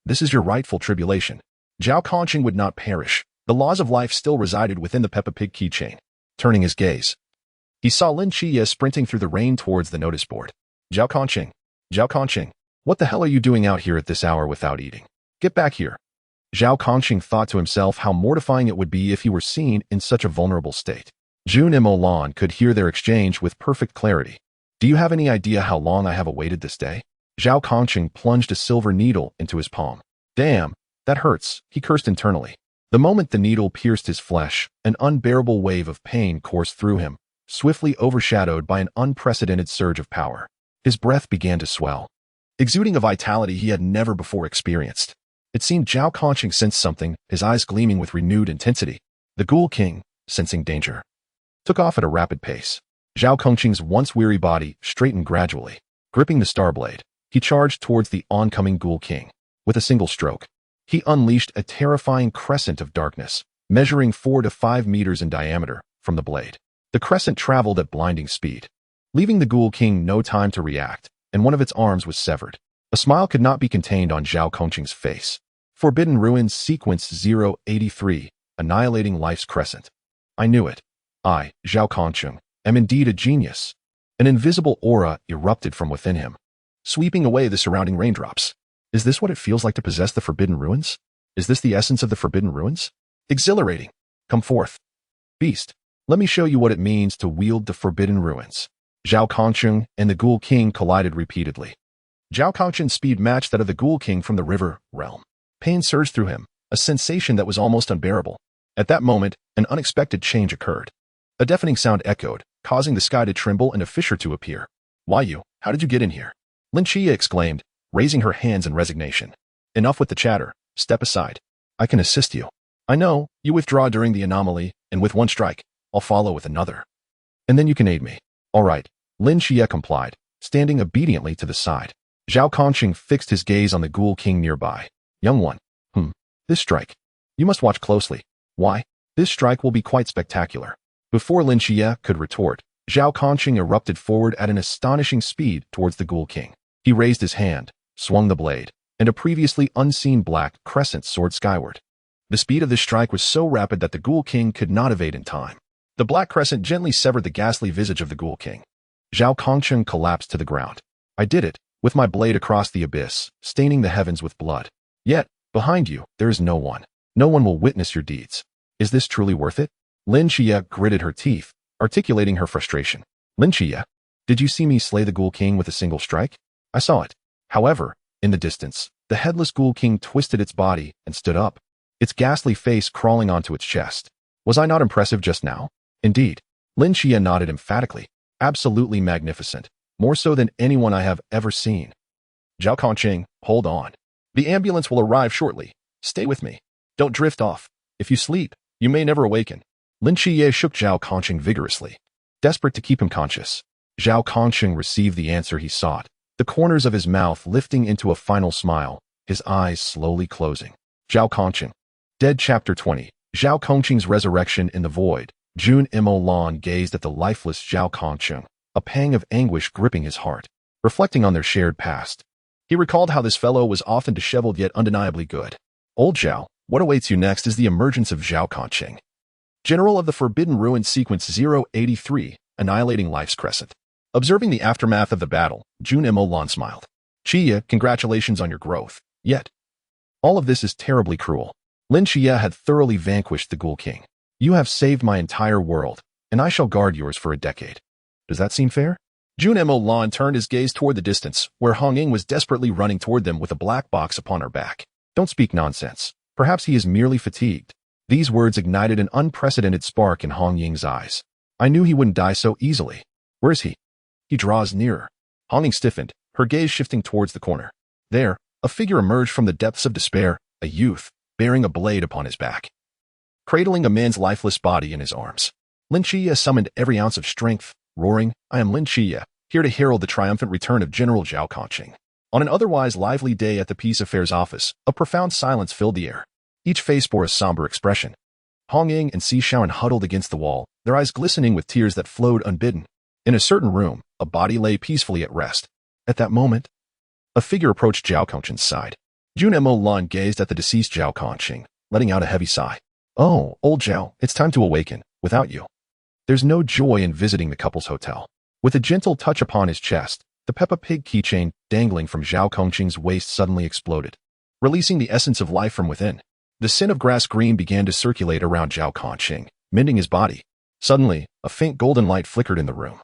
this is your rightful tribulation. Zhao Kongqing would not perish. The laws of life still resided within the Peppa Pig keychain. Turning his gaze, he saw Lin Xie sprinting through the rain towards the notice board. Zhao Kongqing, what the hell are you doing out here at this hour without eating? Get back here. Zhao Kongqing thought to himself how mortifying it would be if he were seen in such a vulnerable state. Jun Molan could hear their exchange with perfect clarity. Do you have any idea how long I have awaited this day? Zhao Kongqing plunged a silver needle into his palm. Damn, that hurts, he cursed internally. The moment the needle pierced his flesh, an unbearable wave of pain coursed through him, swiftly overshadowed by an unprecedented surge of power. His breath began to swell, exuding a vitality he had never before experienced. It seemed Zhao Conching sensed something, his eyes gleaming with renewed intensity. The Ghoul King, sensing danger, took off at a rapid pace. Zhao Conching's once weary body straightened gradually. Gripping the star blade, he charged towards the oncoming Ghoul King. With a single stroke, he unleashed a terrifying crescent of darkness, measuring 4 to 5 meters in diameter from the blade. The crescent traveled at blinding speed, leaving the Ghoul King no time to react, and one of its arms was severed. A smile could not be contained on Zhao Conching's face. Forbidden Ruins Sequence 083, Annihilating Life's Crescent. I knew it. I, Zhao Conching, am indeed a genius. An invisible aura erupted from within him, sweeping away the surrounding raindrops. Is this what it feels like to possess the Forbidden Ruins? Is this the essence of the Forbidden Ruins? Exhilarating. Come forth. Beast, let me show you what it means to wield the Forbidden Ruins. Zhao Conching and the Ghoul King collided repeatedly. Zhao Conching's speed matched that of the Ghoul King from the river realm. Pain surged through him, a sensation that was almost unbearable. At that moment, an unexpected change occurred. A deafening sound echoed, causing the sky to tremble and a fissure to appear. Why you? How did you get in here? Lin Chia exclaimed, raising her hands in resignation. Enough with the chatter. Step aside. I can assist you. I know, you withdraw during the anomaly, and with one strike, I'll follow with another. And then you can aid me. All right. Lin Chia complied, standing obediently to the side. Zhao Conching fixed his gaze on the Ghoul King nearby. Young one. This strike. You must watch closely. Why? This strike will be quite spectacular. Before Lin Chia could retort, Zhao Conching erupted forward at an astonishing speed towards the Ghoul King. He raised his hand, swung the blade, and a previously unseen black crescent soared skyward. The speed of this strike was so rapid that the Ghoul King could not evade in time. The black crescent gently severed the ghastly visage of the Ghoul King. Zhao Conching collapsed to the ground. I did it, with my blade across the abyss, staining the heavens with blood. Yet, behind you, there is no one. No one will witness your deeds. Is this truly worth it? Lin Chia gritted her teeth, articulating her frustration. Lin Chia, did you see me slay the Ghoul King with a single strike? I saw it. However, in the distance, the headless Ghoul King twisted its body and stood up, its ghastly face crawling onto its chest. Was I not impressive just now? Indeed. Lin Chia nodded emphatically. Absolutely magnificent. More so than anyone I have ever seen. Zhao Conching, hold on. The ambulance will arrive shortly. Stay with me. Don't drift off. If you sleep, you may never awaken. Lin Chia shook Zhao Conching vigorously, desperate to keep him conscious. Zhao Conching received the answer he sought, the corners of his mouth lifting into a final smile, his eyes slowly closing. Zhao Conching. Dead Chapter 20. Zhao Conching's resurrection in the void. Jun Molan gazed at the lifeless Zhao Conching, a pang of anguish gripping his heart. Reflecting on their shared past, he recalled how this fellow was often disheveled yet undeniably good. Old Zhao, what awaits you next is the emergence of Zhao Conching, General of the Forbidden Ruins Sequence 083, Annihilating Life's Crescent. Observing the aftermath of the battle, Jun Molan smiled. Chia, congratulations on your growth. Yet, all of this is terribly cruel. Lin Chia had thoroughly vanquished the Ghoul King. You have saved my entire world, and I shall guard yours for a decade. Does that seem fair? Jun Molan turned his gaze toward the distance, where Hong Ying was desperately running toward them with a black box upon her back. Don't speak nonsense. Perhaps he is merely fatigued. These words ignited an unprecedented spark in Hong Ying's eyes. I knew he wouldn't die so easily. Where is he? He draws nearer. Hong Ying stiffened, her gaze shifting towards the corner. There, a figure emerged from the depths of despair, a youth, bearing a blade upon his back, cradling a man's lifeless body in his arms. Lin Chia summoned every ounce of strength, roaring, I am Lin Chia, here to herald the triumphant return of General Zhao Conching. On an otherwise lively day at the Peace Affairs office, a profound silence filled the air. Each face bore a somber expression. Hong Ying and Si Shaoan huddled against the wall, their eyes glistening with tears that flowed unbidden. In a certain room, a body lay peacefully at rest. At that moment, a figure approached Zhao Conching's side. Jun Molan gazed at the deceased Zhao Conching, letting out a heavy sigh. Oh, old Zhao, it's time to awaken, without you. There's no joy in visiting the couple's hotel. With a gentle touch upon his chest, the Peppa Pig keychain dangling from Zhao Conching's waist suddenly exploded, releasing the essence of life from within. The scent of grass green began to circulate around Zhao Conching, mending his body. Suddenly, a faint golden light flickered in the room,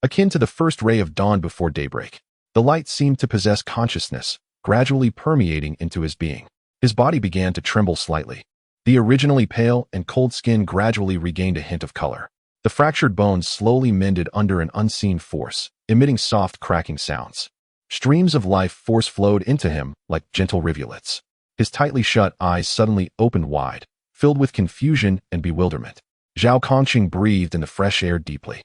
akin to the first ray of dawn before daybreak. The light seemed to possess consciousness, gradually permeating into his being. His body began to tremble slightly. The originally pale and cold skin gradually regained a hint of color. The fractured bones slowly mended under an unseen force, emitting soft cracking sounds. Streams of life force flowed into him like gentle rivulets. His tightly shut eyes suddenly opened wide, filled with confusion and bewilderment. Zhao Kongqing breathed in the fresh air deeply,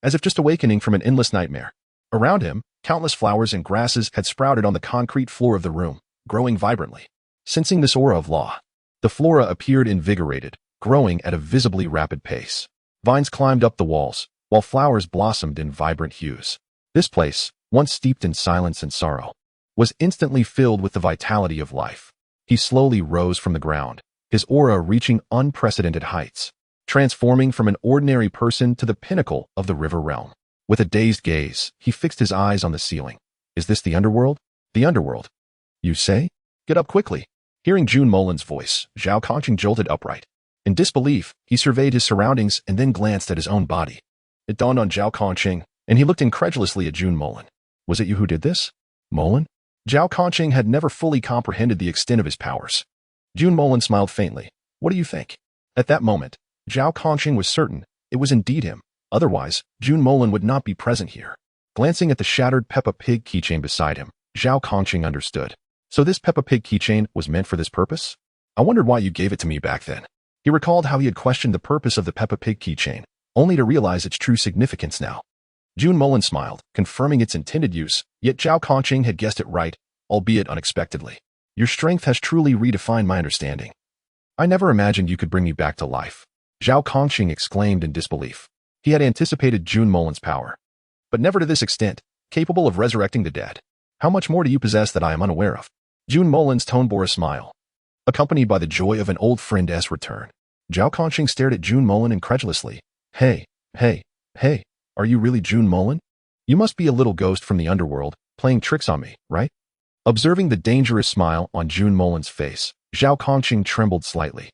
as if just awakening from an endless nightmare. Around him, countless flowers and grasses had sprouted on the concrete floor of the room, growing vibrantly. Sensing this aura of law, the flora appeared invigorated, growing at a visibly rapid pace. Vines climbed up the walls, while flowers blossomed in vibrant hues. This place, once steeped in silence and sorrow, was instantly filled with the vitality of life. He slowly rose from the ground, his aura reaching unprecedented heights, transforming from an ordinary person to the pinnacle of the river realm. With a dazed gaze, he fixed his eyes on the ceiling. Is this the underworld? The underworld, you say? Get up quickly. Hearing Jun Molan's voice, Zhao Kongqing jolted upright. In disbelief, he surveyed his surroundings and then glanced at his own body. It dawned on Zhao Kongqing, and he looked incredulously at Jun Molan. Was it you who did this? Molan? Zhao Kongqing had never fully comprehended the extent of his powers. Jun Molan smiled faintly. What do you think? At that moment, Zhao Kongqing was certain it was indeed him. Otherwise, Jun Molan would not be present here. Glancing at the shattered Peppa Pig keychain beside him, Zhao Kongqing understood. So this Peppa Pig keychain was meant for this purpose? I wondered why you gave it to me back then. He recalled how he had questioned the purpose of the Peppa Pig keychain, only to realize its true significance now. Jun Molan smiled, confirming its intended use, yet Zhao Kongqing had guessed it right, albeit unexpectedly. Your strength has truly redefined my understanding. I never imagined you could bring me back to life. Zhao Kongqing exclaimed in disbelief. He had anticipated Jun Molan's power, but never to this extent, capable of resurrecting the dead. How much more do you possess that I am unaware of? Jun Molan's tone bore a smile, accompanied by the joy of an old friend's return. Zhao Kongqing stared at Jun Molan incredulously. Hey, are you really Jun Molan? You must be a little ghost from the underworld, playing tricks on me, right? Observing the dangerous smile on Jun Molan's face, Zhao Kongqing trembled slightly,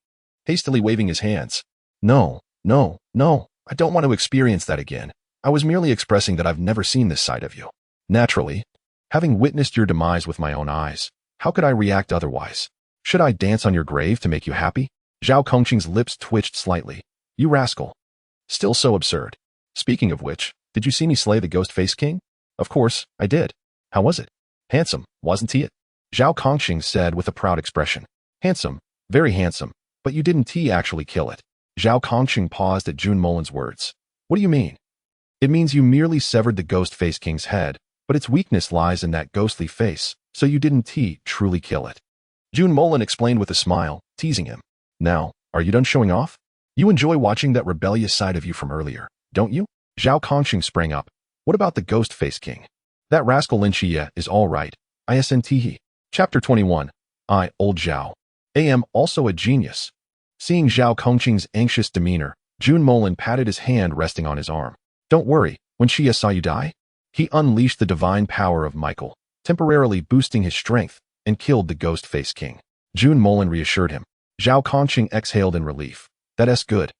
hastily waving his hands. No, I don't want to experience that again. I was merely expressing that I've never seen this side of you. Naturally, having witnessed your demise with my own eyes, how could I react otherwise? Should I dance on your grave to make you happy? Zhao Kongqing's lips twitched slightly. You rascal. Still so absurd. Speaking of which, did you see me slay the Ghost-Face King? Of course, I did. How was it? Handsome, wasn't he? Zhao Kongqing said with a proud expression. Handsome, very handsome, but you didn't actually kill it. Zhao Kongqing paused at Jun Molan's words. What do you mean? It means you merely severed the Ghost-Face King's head, but its weakness lies in that ghostly face, so you didn't truly kill it. Jun Molan explained with a smile, teasing him. Now, are you done showing off? You enjoy watching that rebellious side of you from earlier, don't you? Zhao Kongqing sprang up. What about the Ghost-Face King? That rascal Lin Xie is all right. ISNT. Chapter 21. Old Zhao. Am also a genius. Seeing Zhao Kongqing's anxious demeanor, Jun Molan patted his hand resting on his arm. Don't worry, when Xie saw you die, he unleashed the divine power of Michael, temporarily boosting his strength, and killed the Ghost-Face King. Jun Molan reassured him. Zhao Kongqing exhaled in relief. That's good.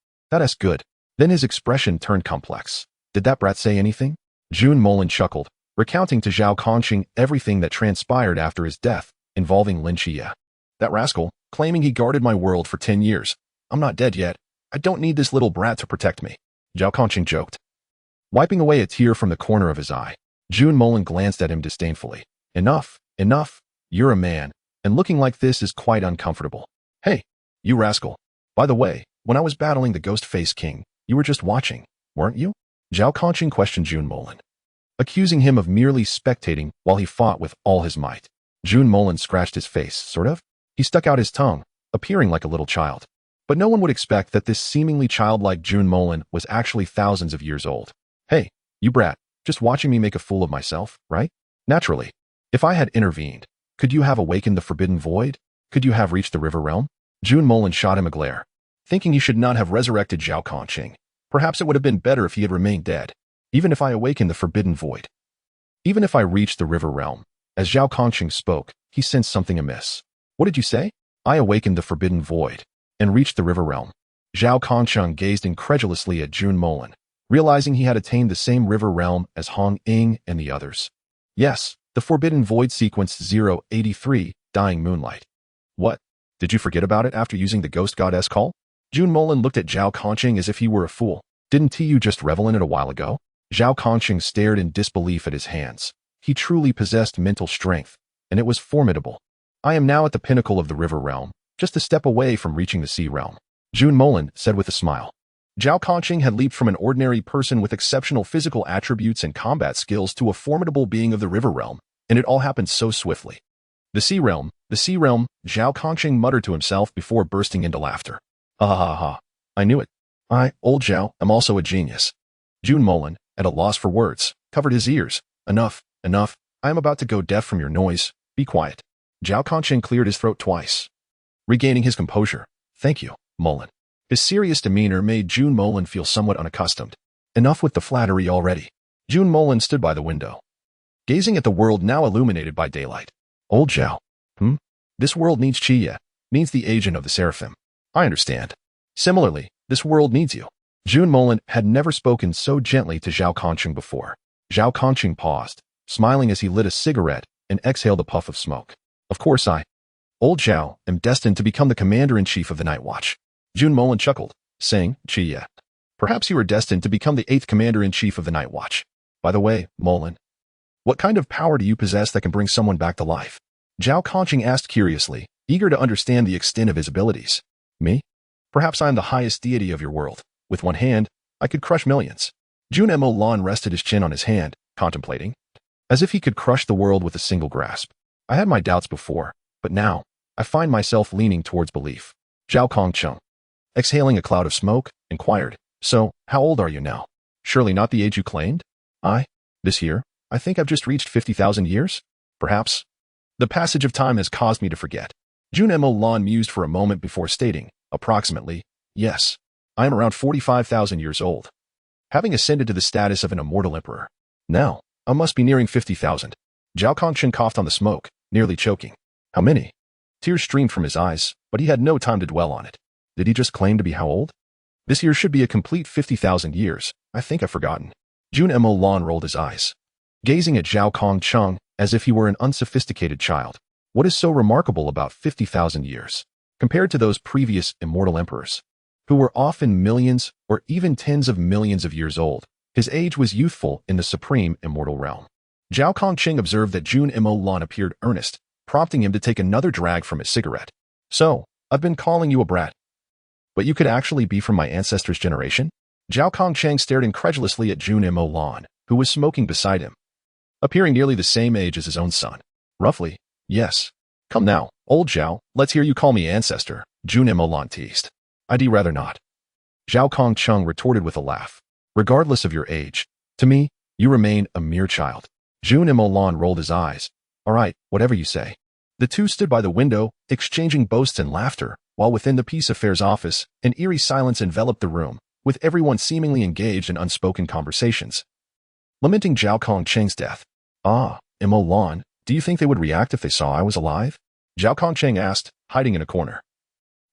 Then his expression turned complex. Did that brat say anything? Jun Molan chuckled, recounting to Zhao Kongqing everything that transpired after his death, involving Lin Xie. That rascal, claiming he guarded my world for 10 years. I'm not dead yet. I don't need this little brat to protect me. Zhao Kongqing joked. Wiping away a tear from the corner of his eye, Jun Molan glanced at him disdainfully. Enough. You're a man, and looking like this is quite uncomfortable. Hey, you rascal. By the way, when I was battling the Ghost-Face King, you were just watching, weren't you? Zhao Kongqing questioned Jun Molan, accusing him of merely spectating while he fought with all his might. Jun Molan scratched his face, sort of. He stuck out his tongue, appearing like a little child. But no one would expect that this seemingly childlike Jun Molan was actually thousands of years old. Hey, you brat, just watching me make a fool of myself, right? Naturally. If I had intervened, could you have awakened the Forbidden Void? Could you have reached the River Realm? Jun Molan shot him a glare, thinking he should not have resurrected Zhao Kongqing. Perhaps it would have been better if he had remained dead, even if I awakened the Forbidden Void. Even if I reached the River Realm. As Zhao Kongqing spoke, he sensed something amiss. What did you say? I awakened the Forbidden Void and reached the River Realm. Zhao Kongqing gazed incredulously at Jun Molan, realizing he had attained the same River Realm as Hong Ying and the others. Yes, the Forbidden Void sequence 083, Dying Moonlight. What? Did you forget about it after using the Ghost Goddess call? Jun Molan looked at Zhao Kongqing as if he were a fool. Didn't you just revel in it a while ago? Zhao Kongqing stared in disbelief at his hands. he truly possessed mental strength, and it was formidable. I am now at the pinnacle of the river realm, just a step away from reaching the sea realm, Jun Molan said with a smile. Zhao Kongqing had leaped from an ordinary person with exceptional physical attributes and combat skills to a formidable being of the river realm, and it all happened so swiftly. The sea realm, Zhao Kongqing muttered to himself before bursting into laughter. Ha ha ha, I knew it. Old Zhao, am also a genius. Jun Molan, at a loss for words, covered his ears. Enough, I am about to go deaf from your noise. Be quiet. Zhao Kongqing cleared his throat twice. Regaining his composure. Thank you, Molan. His serious demeanor made Jun Molan feel somewhat unaccustomed. Enough with the flattery already. Jun Molan stood by the window, gazing at the world now illuminated by daylight. Old Zhao. This world needs Qi, needs the agent of the Seraphim. I understand. Similarly, this world needs you. Jun Molan had never spoken so gently to Zhao Kongqing before. Zhao Kongqing paused, smiling as he lit a cigarette and exhaled a puff of smoke. Of course Old Zhao, am destined to become the commander-in-chief of the Night Watch. Jun Molan chuckled, saying, Qi, perhaps you are destined to become the 8th commander-in-chief of the Night Watch. By the way, Molan, what kind of power do you possess that can bring someone back to life? Zhao Kongqing asked curiously, eager to understand the extent of his abilities. Me? Perhaps I am the highest deity of your world. With one hand, I could crush millions. Jun Molan rested his chin on his hand, contemplating, as if he could crush the world with a single grasp. I had my doubts before, but now, I find myself leaning towards belief. Zhao Kongqing, exhaling a cloud of smoke, inquired, so, how old are you now? Surely not the age you claimed? This year, I think I've just reached 50,000 years? Perhaps. The passage of time has caused me to forget. Jun Molan mused for a moment before stating, approximately, yes, I am around 45,000 years old, having ascended to the status of an immortal emperor. Now, I must be nearing 50,000. Zhao Kongqing coughed on the smoke, nearly choking. How many? Tears streamed from his eyes, but he had no time to dwell on it. Did he just claim to be how old? This year should be a complete 50,000 years. I think I've forgotten. Jun Molan rolled his eyes, gazing at Zhao Kongqing as if he were an unsophisticated child. What is so remarkable about 50,000 years, compared to those previous immortal emperors, who were often millions or even tens of millions of years old? His age was youthful in the supreme immortal realm. Zhao Kongqing observed that Jun Molan appeared earnest, prompting him to take another drag from his cigarette. So, I've been calling you a brat, but you could actually be from my ancestors' generation? Zhao Kongqing stared incredulously at Jun Molan, who was smoking beside him, appearing nearly the same age as his own son. Roughly, yes. Come now, old Zhao, let's hear you call me ancestor, Jun Molan teased. I'd rather not. Zhao Kongqing retorted with a laugh. Regardless of your age, to me, you remain a mere child. Jun Molan rolled his eyes. All right, whatever you say. The two stood by the window, exchanging boasts and laughter, while within the Peace Affairs office, an eerie silence enveloped the room, with everyone seemingly engaged in unspoken conversations, lamenting Zhao Kongqing's death. Molan, do you think they would react if they saw I was alive? Zhao Kongqing asked, hiding in a corner.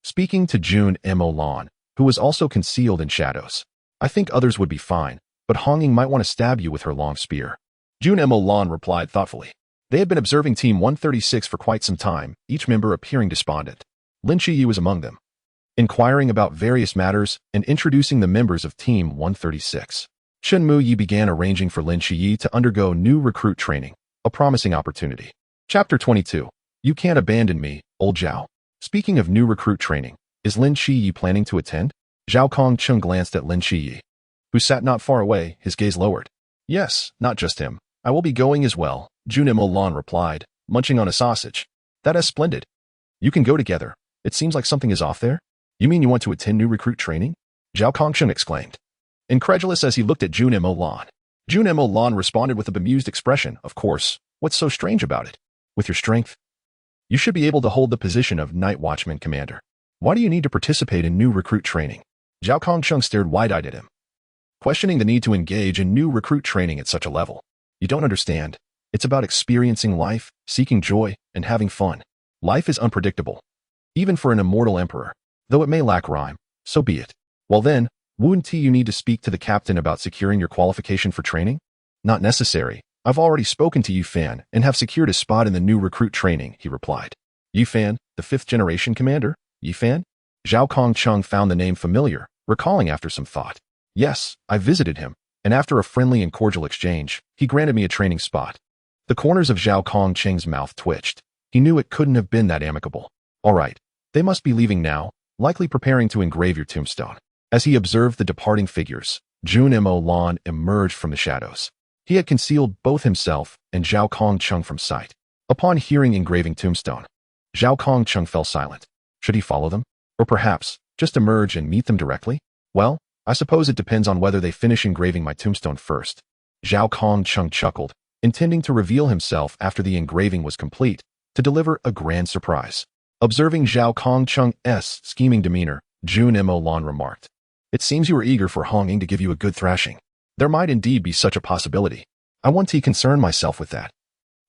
Speaking to Jun Molan, who was also concealed in shadows. I think others would be fine, but Honging might want to stab you with her long spear. Jun Molan replied thoughtfully. They had been observing Team 136 for quite some time, each member appearing despondent. Lin Qiyi was among them, inquiring about various matters and introducing the members of Team 136. Chen Muyi began arranging for Lin Qiyi to undergo new recruit training, a promising opportunity. Chapter 22. You can't abandon me, old Zhao. Speaking of new recruit training, is Lin Qiyi planning to attend? Zhao Kongqing glanced at Lin Qiyi, who sat not far away, his gaze lowered. Yes, not just him. I will be going as well, Jun Molan replied, munching on a sausage. That is splendid. You can go together. It seems like something is off there. You mean you want to attend new recruit training? Zhao Kongqing exclaimed, incredulous as he looked at Jun Molan. Jun Molan responded with a bemused expression. Of course, what's so strange about it? With your strength, you should be able to hold the position of Night Watchman Commander. Why do you need to participate in new recruit training? Zhao Kongqing stared wide-eyed at him, questioning the need to engage in new recruit training at such a level. You don't understand. It's about experiencing life, seeking joy, and having fun. Life is unpredictable, even for an immortal emperor. Though it may lack rhyme, so be it. Well then, wouldn't you need to speak to the captain about securing your qualification for training? Not necessary. I've already spoken to Yufan and have secured a spot in the new recruit training, he replied. Yufan, the 5th generation commander? Yufan? Zhao Kongqing found the name familiar, recalling after some thought. Yes, I visited him, and after a friendly and cordial exchange, he granted me a training spot. The corners of Zhao Kongqing's mouth twitched. He knew it couldn't have been that amicable. All right, they must be leaving now, likely preparing to engrave your tombstone. As he observed the departing figures, Jun Molan emerged from the shadows. He had concealed both himself and Zhao Kongqing from sight. Upon hearing engraving tombstone, Zhao Kongqing fell silent. Should he follow them? Or perhaps, just emerge and meet them directly? Well, I suppose it depends on whether they finish engraving my tombstone first. Zhao Kongqing chuckled, intending to reveal himself after the engraving was complete, to deliver a grand surprise. Observing Zhao Kongqing's scheming demeanor, Jun Molan remarked, "It seems you are eager for Hong Ying to give you a good thrashing. There might indeed be such a possibility. I want to concern myself with that.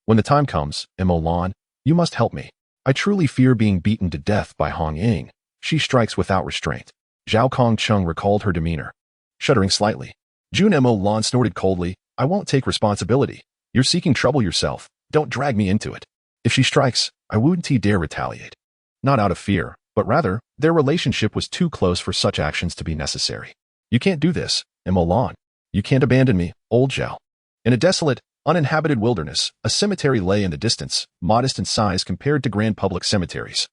When the time comes, Molan, you must help me. I truly fear being beaten to death by Hong Ying. She strikes without restraint." Zhao Kongqing recalled her demeanor. Shuddering slightly, Jun Molan snorted coldly, "I won't take responsibility. You're seeking trouble yourself. Don't drag me into it. If she strikes, I wouldn't dare retaliate. Not out of fear, but rather, their relationship was too close for such actions to be necessary. You can't do this, Molan. You can't abandon me, old Zhao." In a desolate, uninhabited wilderness, a cemetery lay in the distance, modest in size compared to grand public cemeteries.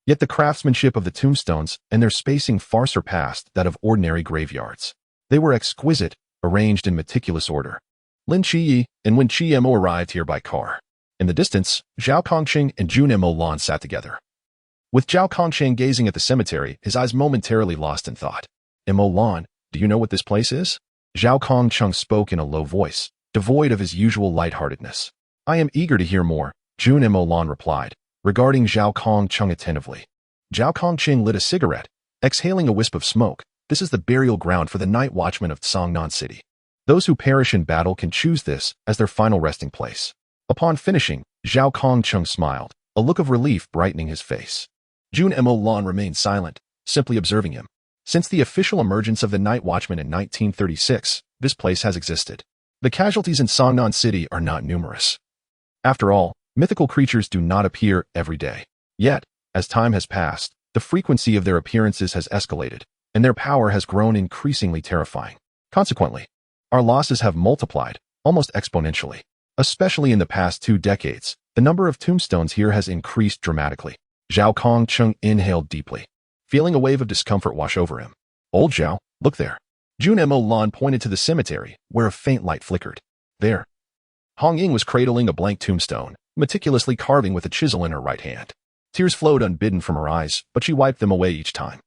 Yet the craftsmanship of the tombstones and their spacing far surpassed that of ordinary graveyards. They were exquisite, arranged in meticulous order. Lin Qiyi and Wen Qiemo arrived here by car. In the distance, Zhao Kongqing and Jun Molan sat together. With Zhao Kongqing gazing at the cemetery, his eyes momentarily lost in thought. "Molan, do you know what this place is?" Zhao Kongqing spoke in a low voice, devoid of his usual lightheartedness. "I am eager to hear more," Jun Molan replied, regarding Zhao Kongqing attentively. Zhao Kongqing lit a cigarette, exhaling a wisp of smoke. "This is the burial ground for the night watchmen of Songnan City. Those who perish in battle can choose this as their final resting place." Upon finishing, Zhao Kongqing smiled, a look of relief brightening his face. Jun Molan remained silent, simply observing him. Since the official emergence of the Night Watchman in 1936, this place has existed. The casualties in Songnan City are not numerous. After all, mythical creatures do not appear every day. Yet, as time has passed, the frequency of their appearances has escalated, and their power has grown increasingly terrifying. Consequently, our losses have multiplied, almost exponentially. Especially in the past 2 decades, the number of tombstones here has increased dramatically. Zhao Kongqing inhaled deeply, feeling a wave of discomfort wash over him. "Old Zhao, look there." Jun Molan pointed to the cemetery, where a faint light flickered. There, Hong Ying was cradling a blank tombstone, meticulously carving with a chisel in her right hand. Tears flowed unbidden from her eyes, but she wiped them away each time.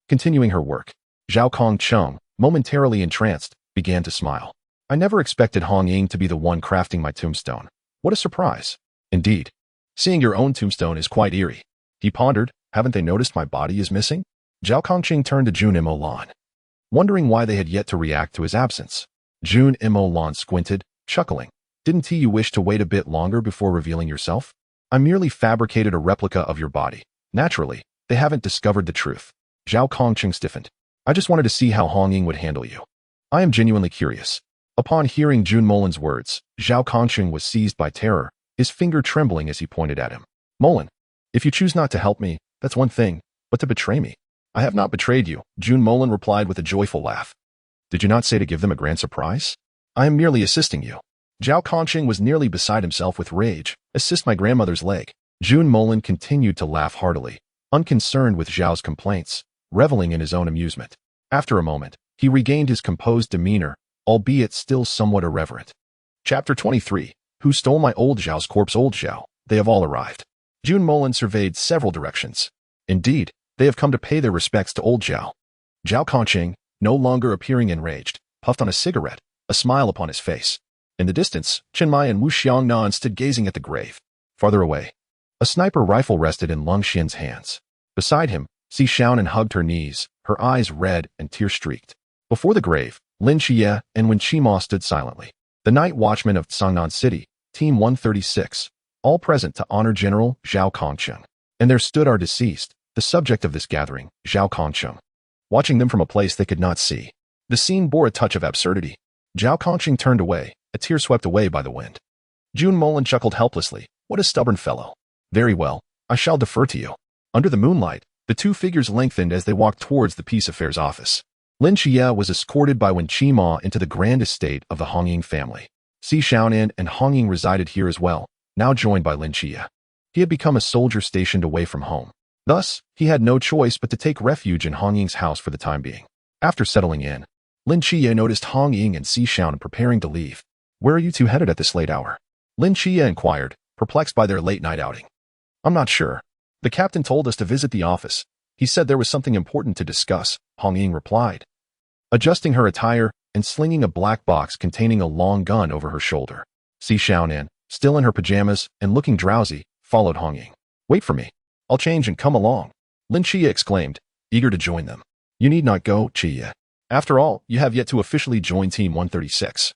Continuing her work, Zhao Kongqing, momentarily entranced, began to smile. "I never expected Hong Ying to be the one crafting my tombstone. What a surprise." "Indeed. Seeing your own tombstone is quite eerie." He pondered, "Haven't they noticed my body is missing?" Zhao Kongqing turned to Jun Molan, wondering why they had yet to react to his absence. Jun Molan squinted, chuckling. "Didn't you wish to wait a bit longer before revealing yourself? I merely fabricated a replica of your body. Naturally, they haven't discovered the truth." Zhao Kongqing stiffened. "I just wanted to see how Hong Ying would handle you. I am genuinely curious." Upon hearing Jun Molan's words, Zhao Kongqing was seized by terror, his finger trembling as he pointed at him. "Molan, if you choose not to help me, that's one thing, but to betray me." "I have not betrayed you," Jun Molan replied with a joyful laugh. "Did you not say to give them a grand surprise?" "I am merely assisting you." Zhao Kongqing was nearly beside himself with rage. "Assist my grandmother's leg." Jun Molan continued to laugh heartily, unconcerned with Zhao's complaints, reveling in his own amusement. After a moment, he regained his composed demeanor, albeit still somewhat irreverent. Chapter 23. Who stole my old Zhao's corpse? Old Zhao. They have all arrived. Jun Molan surveyed several directions. Indeed, they have come to pay their respects to old Zhao. Zhao Kongqing, no longer appearing enraged, puffed on a cigarette, a smile upon his face. In the distance, Chen Mai and Wu Xiangnan stood gazing at the grave. Farther away, a sniper rifle rested in Lung Xian's hands. Beside him, Si Xiaonan hugged her knees, her eyes red and tear-streaked. Before the grave, Lin Xie and Wen Qimo stood silently. The night watchmen of Songnan City, Team 136, all present to honor General Zhao Kongqing. And there stood our deceased, the subject of this gathering, Zhao Kongqing, watching them from a place they could not see. The scene bore a touch of absurdity. Zhao Kongqing turned away, a tear swept away by the wind. Jun Molan chuckled helplessly. "What a stubborn fellow." "Very well, I shall defer to you." Under the moonlight, the two figures lengthened as they walked towards the Peace Affairs office. Lin Xie was escorted by Wen Qimo into the grand estate of the Hong Ying family. Si Xiaonan and Hong Ying resided here as well, now joined by Lin Chia. He had become a soldier stationed away from home. Thus, he had no choice but to take refuge in Hong Ying's house for the time being. After settling in, Lin Chia noticed Hong Ying and Si Xiaonan preparing to leave. "Where are you two headed at this late hour?" Lin Chia inquired, perplexed by their late-night outing. "I'm not sure. The captain told us to visit the office. He said there was something important to discuss," Hong Ying replied. Adjusting her attire and slinging a black box containing a long gun over her shoulder, Si Xiaonan, still in her pajamas and looking drowsy, followed Hong Ying. "Wait for me. I'll change and come along," Lin Chia exclaimed, eager to join them. "You need not go, Chia. After all, you have yet to officially join Team 136.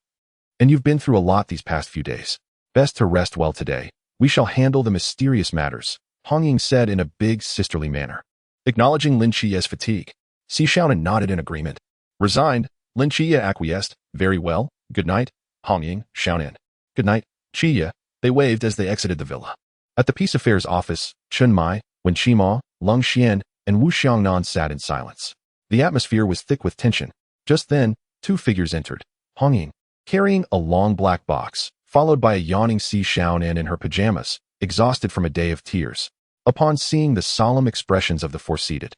And you've been through a lot these past few days. Best to rest well today. We shall handle the mysterious matters," Hong Ying said in a big sisterly manner. Acknowledging Lin Chia's fatigue, Si Xiaonan nodded in agreement. Resigned, Lin Chia acquiesced. "Very well. Good night, Hong Ying, Xiaonan." "Good night, Chia." They waved as they exited the villa. At the Peace Affairs office, Chun Mai, Wen Qima, Lung Xian, and Wu Xiangnan sat in silence. The atmosphere was thick with tension. Just then, two figures entered. Hong Ying, carrying a long black box, followed by a yawning Si Xiaonan in her pajamas, exhausted from a day of tears. Upon seeing the solemn expressions of the four-seated,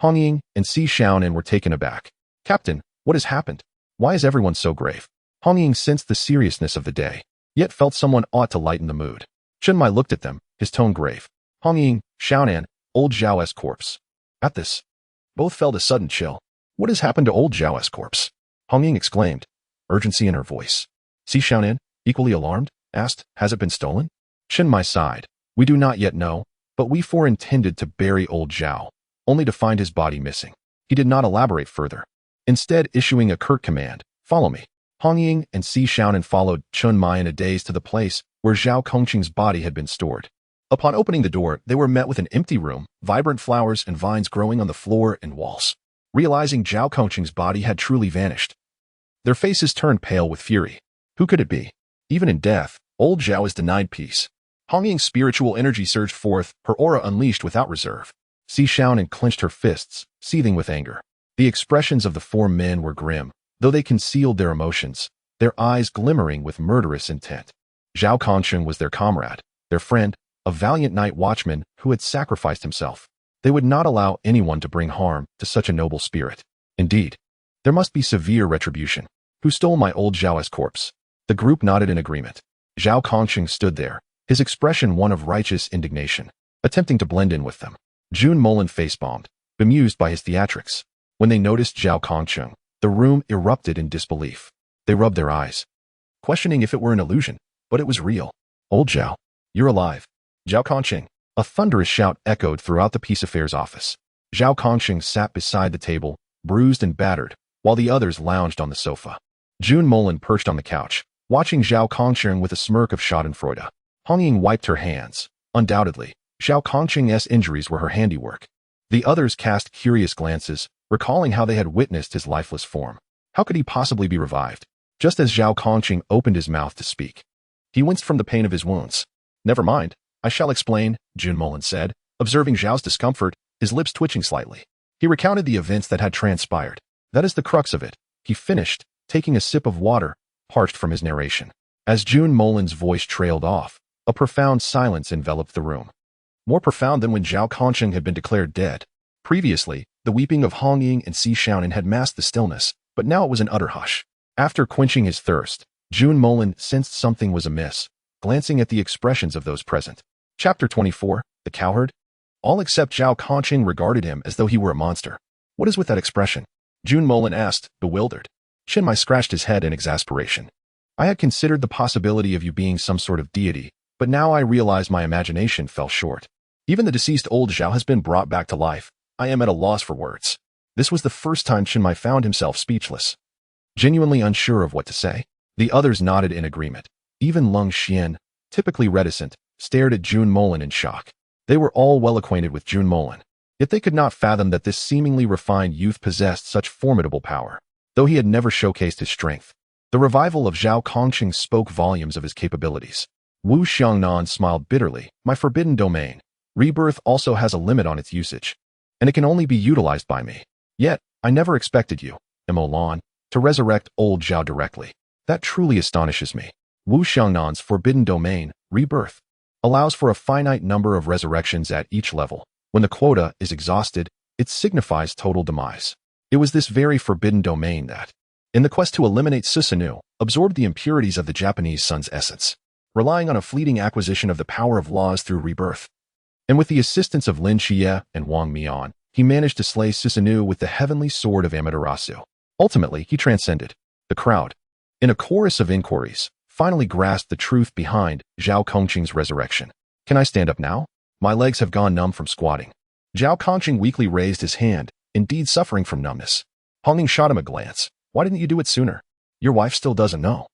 Hong Ying and Si Xiaonan were taken aback. "Captain, what has happened? Why is everyone so grave?" Hong Ying sensed the seriousness of the day, yet felt someone ought to lighten the mood. Chun Mai looked at them, his tone grave. "Hong Ying, Xiaonan, old Zhao's corpse." At this, both felt a sudden chill. "What has happened to old Zhao's corpse?" Hong Ying exclaimed, urgency in her voice. Si Xiaonan, equally alarmed, asked, "Has it been stolen?" Chun Mai sighed. "We do not yet know, but we four intended to bury old Zhao, only to find his body missing." He did not elaborate further, instead issuing a curt command, "Follow me." Hong Ying and Si Xiaonan followed Chun Mai in a daze to the place where Zhao Kongqing's body had been stored. Upon opening the door, they were met with an empty room, vibrant flowers and vines growing on the floor and walls. Realizing Zhao Kongqing's body had truly vanished, their faces turned pale with fury. Who could it be? Even in death, old Zhao is denied peace. Hong Ying's spiritual energy surged forth, her aura unleashed without reserve. Si Xiaonan clenched her fists, seething with anger. The expressions of the four men were grim, though they concealed their emotions, their eyes glimmering with murderous intent. Zhao Kongqing was their comrade, their friend, a valiant night watchman who had sacrificed himself. They would not allow anyone to bring harm to such a noble spirit. Indeed, there must be severe retribution. Who stole my old Zhao's corpse? The group nodded in agreement. Zhao Kongqing stood there, his expression one of righteous indignation, attempting to blend in with them. Jun Molan face-bombed, bemused by his theatrics. When they noticed Zhao Kongqing, the room erupted in disbelief. They rubbed their eyes, questioning if it were an illusion, but it was real. "Old Zhao, you're alive." "Zhao Kongqing." A thunderous shout echoed throughout the Peace Affairs office. Zhao Kongqing sat beside the table, bruised and battered, while the others lounged on the sofa. Jun Molan perched on the couch, watching Zhao Kongqing with a smirk of schadenfreude. Hong Ying wiped her hands. Undoubtedly, Zhao Kongqing's injuries were her handiwork. The others cast curious glances, recalling how they had witnessed his lifeless form. How could he possibly be revived? Just as Zhao Kongqing opened his mouth to speak, he winced from the pain of his wounds. "Never mind, I shall explain," Jun Molan said, observing Zhao's discomfort, his lips twitching slightly. He recounted the events that had transpired. "That is the crux of it," he finished, taking a sip of water, parched from his narration. As Jun Molan's voice trailed off, a profound silence enveloped the room. More profound than when Zhao Kongqing had been declared dead. Previously, the weeping of Hong Ying and Si Xiaonan had masked the stillness, but now it was an utter hush. After quenching his thirst, Jun Molan sensed something was amiss, glancing at the expressions of those present. Chapter 24, The Cowherd. All except Zhao Kongqing regarded him as though he were a monster. "What is with that expression?" Jun Molan asked, bewildered. Chun Mai scratched his head in exasperation. "I had considered the possibility of you being some sort of deity, but now I realize my imagination fell short. Even the deceased old Zhao has been brought back to life. I am at a loss for words." This was the first time Chun Mai found himself speechless, genuinely unsure of what to say. The others nodded in agreement. Even Lung Xian, typically reticent, stared at Jun Molan in shock. They were all well acquainted with Jun Molan, yet they could not fathom that this seemingly refined youth possessed such formidable power, though he had never showcased his strength. The revival of Zhao Kongqing spoke volumes of his capabilities. Wu Xiangnan smiled bitterly. "My forbidden domain. Rebirth also has a limit on its usage, and it can only be utilized by me. Yet, I never expected you, Molan, to resurrect old Zhao directly. That truly astonishes me." Wu Xiangnan's Forbidden Domain, Rebirth, allows for a finite number of resurrections at each level. When the quota is exhausted, it signifies total demise. It was this very forbidden domain that, in the quest to eliminate Susanoo, absorbed the impurities of the Japanese sun's essence, relying on a fleeting acquisition of the power of laws through rebirth. And with the assistance of Lin Xie and Wang Mian, he managed to slay Susanoo with the heavenly sword of Amaterasu. Ultimately, he transcended. The crowd, in a chorus of inquiries, finally grasped the truth behind Zhao Kongqing's resurrection. Can I stand up now? My legs have gone numb from squatting. Zhao Kongqing weakly raised his hand, indeed suffering from numbness. Hong Ying shot him a glance. Why didn't you do it sooner? Your wife still doesn't know.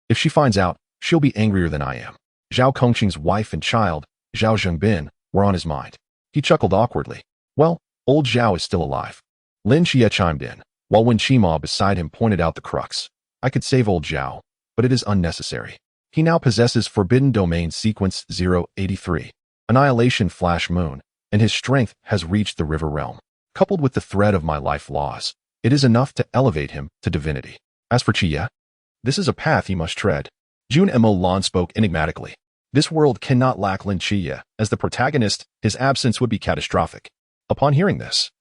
If she finds out, she'll be angrier than I am. Zhao Kongqing's wife and child, Zhao Zhengbin, were on his mind. He chuckled awkwardly. Well, old Zhao is still alive. Lin Xie chimed in, while Wen Qima beside him pointed out the crux. I could save old Zhao, but it is unnecessary. He now possesses Forbidden Domain Sequence 083, Annihilation Flash Moon, and his strength has reached the River Realm. Coupled with the thread of my life laws, it is enough to elevate him to divinity. As for Qie, this is a path he must tread. Jun Molan spoke enigmatically. This world cannot lack Lin Qie. As the protagonist, his absence would be catastrophic. Upon hearing this,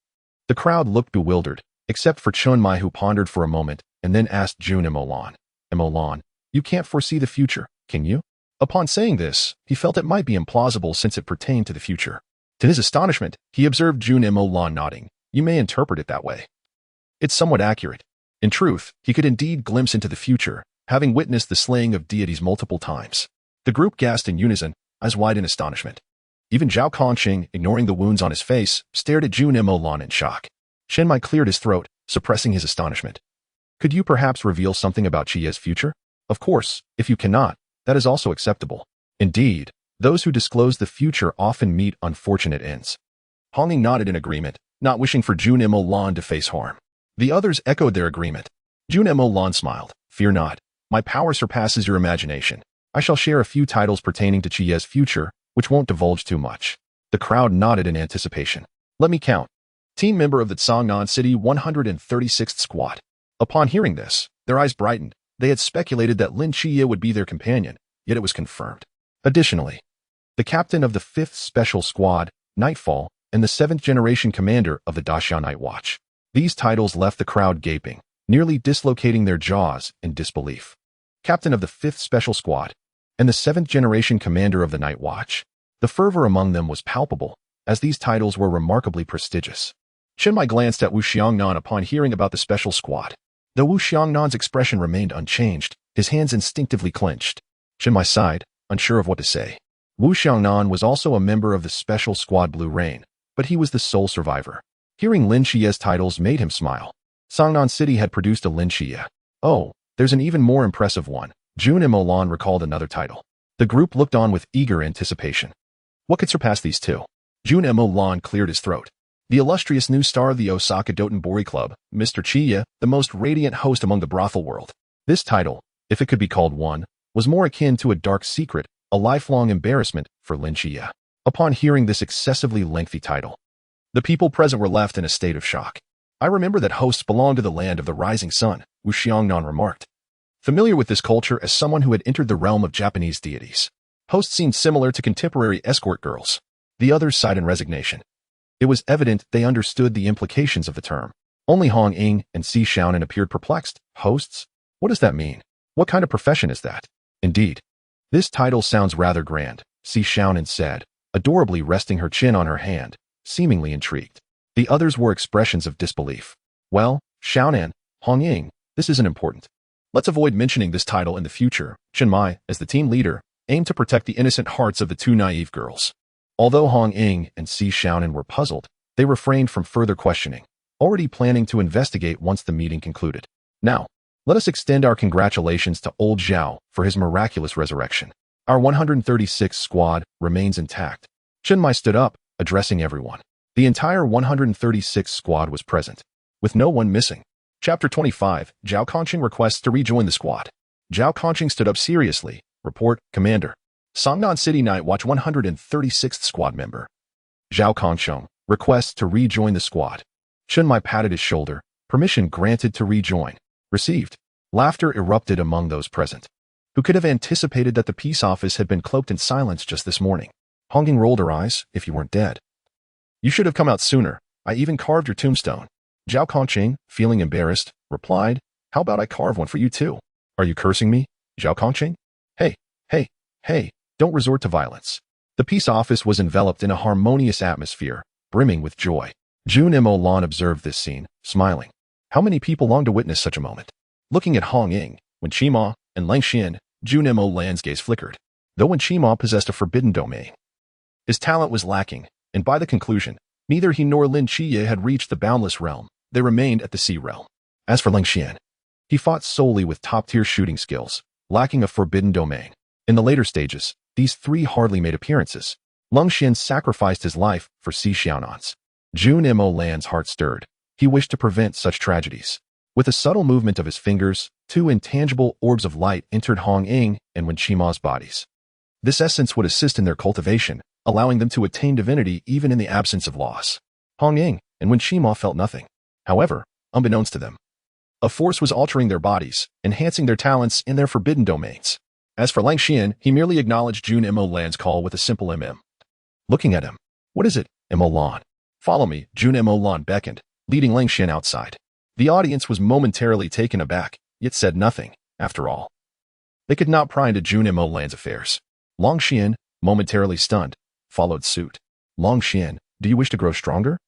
the crowd looked bewildered, except for Chun Mai, who pondered for a moment and then asked Jun Molan, Molan, you can't foresee the future, can you? Upon saying this, he felt it might be implausible since it pertained to the future. To his astonishment, he observed Jun Molan nodding. You may interpret it that way. It's somewhat accurate. In truth, he could indeed glimpse into the future, having witnessed the slaying of deities multiple times. The group gasped in unison, eyes wide in astonishment. Even Zhao Kongqing, ignoring the wounds on his face, stared at Jun Molan in shock. Shen Mai cleared his throat, suppressing his astonishment. Could you perhaps reveal something about Qie's future? Of course, if you cannot, that is also acceptable. Indeed, those who disclose the future often meet unfortunate ends. Hong Ying nodded in agreement, not wishing for Jun Molan to face harm. The others echoed their agreement. Jun Molan smiled. Fear not. My power surpasses your imagination. I shall share a few titles pertaining to Qie's future, which won't divulge too much. The crowd nodded in anticipation. Let me count. Team member of the Cangnan City 136th Squad. Upon hearing this, their eyes brightened. They had speculated that Lin Qie would be their companion, yet it was confirmed. Additionally, the captain of the 5th Special Squad, Nightfall, and the 7th Generation Commander of the Daxia Night Watch. These titles left the crowd gaping, nearly dislocating their jaws in disbelief. Captain of the 5th Special Squad, and the 7th Generation Commander of the Night Watch. The fervor among them was palpable, as these titles were remarkably prestigious. Chen Mai glanced at Wu Xiangnan upon hearing about the Special Squad. Though Wu Xiangnan's expression remained unchanged, his hands instinctively clenched. Chen Mai sighed, unsure of what to say. Wu Xiangnan was also a member of the Special Squad Blue Rain, but he was the sole survivor. Hearing Lin Xie's titles made him smile. Cangnan City had produced a Lin Xie. Oh, there's an even more impressive one. Jun Molan recalled another title. The group looked on with eager anticipation. What could surpass these two? Jun Molan cleared his throat. The illustrious new star of the Osaka Dotonbori Club, Mr. Qie, the most radiant host among the brothel world. This title, if it could be called one, was more akin to a dark secret, a lifelong embarrassment for Lin Xie. Upon hearing this excessively lengthy title, the people present were left in a state of shock. I remember that hosts belong to the land of the rising sun, Wu Xiangnan remarked. Familiar with this culture as someone who had entered the realm of Japanese deities, hosts seemed similar to contemporary escort girls. The others sighed in resignation. It was evident they understood the implications of the term. Only Hong Ying and Si Xiaonan appeared perplexed. Hosts? What does that mean? What kind of profession is that? Indeed. This title sounds rather grand, Si Xiaonan said, adorably resting her chin on her hand, seemingly intrigued. The others were expressions of disbelief. Well, Xiaonan, Hong Ying, this isn't important. Let's avoid mentioning this title in the future. Chen Mai, as the team leader, aimed to protect the innocent hearts of the two naive girls. Although Hong Ying and Si Xiaonan were puzzled, they refrained from further questioning, already planning to investigate once the meeting concluded. Now, let us extend our congratulations to old Zhao for his miraculous resurrection. Our 136th squad remains intact. Chen Mai stood up, addressing everyone. The entire 136th squad was present, with no one missing. Chapter 25, Zhao Kongqing requests to rejoin the squad. Zhao Kongqing stood up seriously. Report, Commander. Cangnan City Night Watch 136th Squad Member. Zhao Kongqing requests to rejoin the squad. Chen Mai patted his shoulder. Permission granted to rejoin. Received. Laughter erupted among those present. Who could have anticipated that the peace office had been cloaked in silence just this morning? Hong Ying rolled her eyes. If you weren't dead. You should have come out sooner. I even carved your tombstone. Zhao Kongqing, feeling embarrassed, replied, how about I carve one for you too? Are you cursing me, Zhao Kongqing? Hey, don't resort to violence. The peace office was enveloped in a harmonious atmosphere, brimming with joy. Jun Molan observed this scene, smiling. How many people long to witness such a moment? Looking at Hong Ying, Wen Qima, and Lang Xian, Jun Molan's gaze flickered. Though Wen Qima possessed a forbidden domain, his talent was lacking, and by the conclusion, neither he nor Lin Qiye had reached the boundless realm. They remained at the sea realm. As for Lang Xian, he fought solely with top-tier shooting skills, lacking a forbidden domain. In the later stages, these three hardly made appearances. Lang Xian sacrificed his life for Si Xiaonan's. Jun Molan's heart stirred. He wished to prevent such tragedies. With a subtle movement of his fingers, two intangible orbs of light entered Hong Ying and Wen Qima's bodies. This essence would assist in their cultivation, allowing them to attain divinity even in the absence of loss. Hong Ying and Wen Qima felt nothing. However, unbeknownst to them, a force was altering their bodies, enhancing their talents in their forbidden domains. As for Lang Xian, he merely acknowledged Jun Molan's call with a simple Looking at him. What is it, Molan? Follow me, Jun Molan beckoned, leading Lang Xian outside. The audience was momentarily taken aback, yet said nothing, after all. They could not pry into Jun Molan's affairs. Lang Xian, momentarily stunned, followed suit. Lang Xian, do you wish to grow stronger?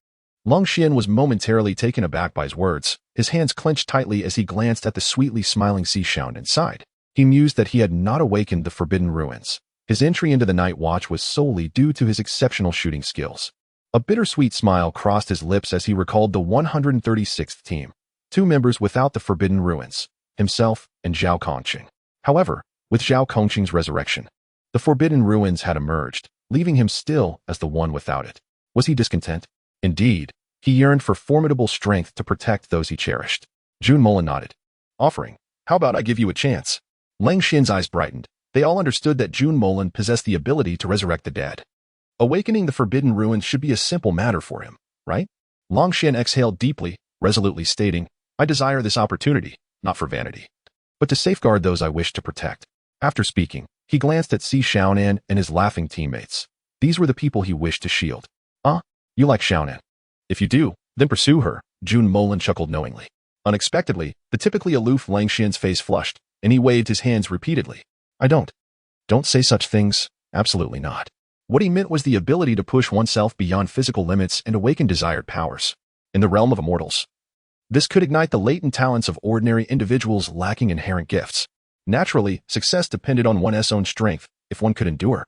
Lang Xian was momentarily taken aback by his words. His hands clenched tightly as he glanced at the sweetly smiling Si Xiaonan inside. He mused that he had not awakened the forbidden ruins. His entry into the night watch was solely due to his exceptional shooting skills. A bittersweet smile crossed his lips as he recalled the 136th team, two members without the forbidden ruins, himself and Zhao Kongqing. However, with Zhao Kongqing's resurrection, the forbidden ruins had emerged, leaving him still as the one without it. Was he discontent? Indeed, he yearned for formidable strength to protect those he cherished. Jun Molan nodded, offering, how about I give you a chance? Lang Xian's eyes brightened. They all understood that Jun Molan possessed the ability to resurrect the dead. Awakening the forbidden ruins should be a simple matter for him, right? Lang Xian exhaled deeply, resolutely stating, I desire this opportunity, not for vanity, but to safeguard those I wish to protect. After speaking, he glanced at Si Xiaonan and his laughing teammates. These were the people he wished to shield. You like Xiaonan? If you do, then pursue her, Jun Molan chuckled knowingly. Unexpectedly, the typically aloof Lang Xian's face flushed, and he waved his hands repeatedly. I don't. Don't say such things. Absolutely not. What he meant was the ability to push oneself beyond physical limits and awaken desired powers. In the realm of immortals, this could ignite the latent talents of ordinary individuals lacking inherent gifts. Naturally, success depended on one's own strength, if one could endure.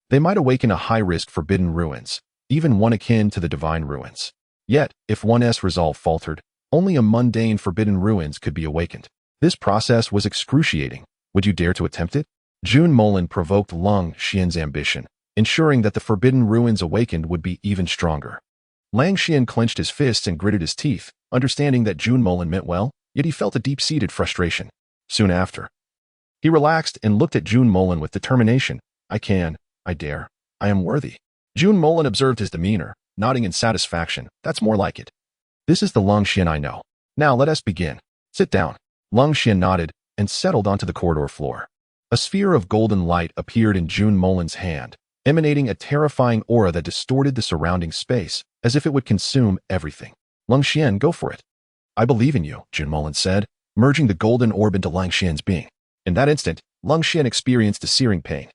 They might awaken a high-risk forbidden ruins, even one akin to the divine ruins. Yet, if one's resolve faltered, only a mundane forbidden ruins could be awakened. This process was excruciating. Would you dare to attempt it? Jun Molan provoked Lang Xian's ambition, ensuring that the forbidden ruins awakened would be even stronger. Lang Xian clenched his fists and gritted his teeth, understanding that Jun Molan meant well, yet he felt a deep-seated frustration. Soon after, he relaxed and looked at Jun Molan with determination. I can, I dare, I am worthy. Jun Molan observed his demeanor, nodding in satisfaction. That's more like it. This is the Lang Xian I know. Now let us begin. Sit down. Lang Xian nodded and settled onto the corridor floor. A sphere of golden light appeared in Jun Molan's hand, emanating a terrifying aura that distorted the surrounding space, as if it would consume everything. Lang Xian, go for it. I believe in you, Jun Molan said, merging the golden orb into Lang Xian's being. In that instant, Lang Xian experienced a searing pain,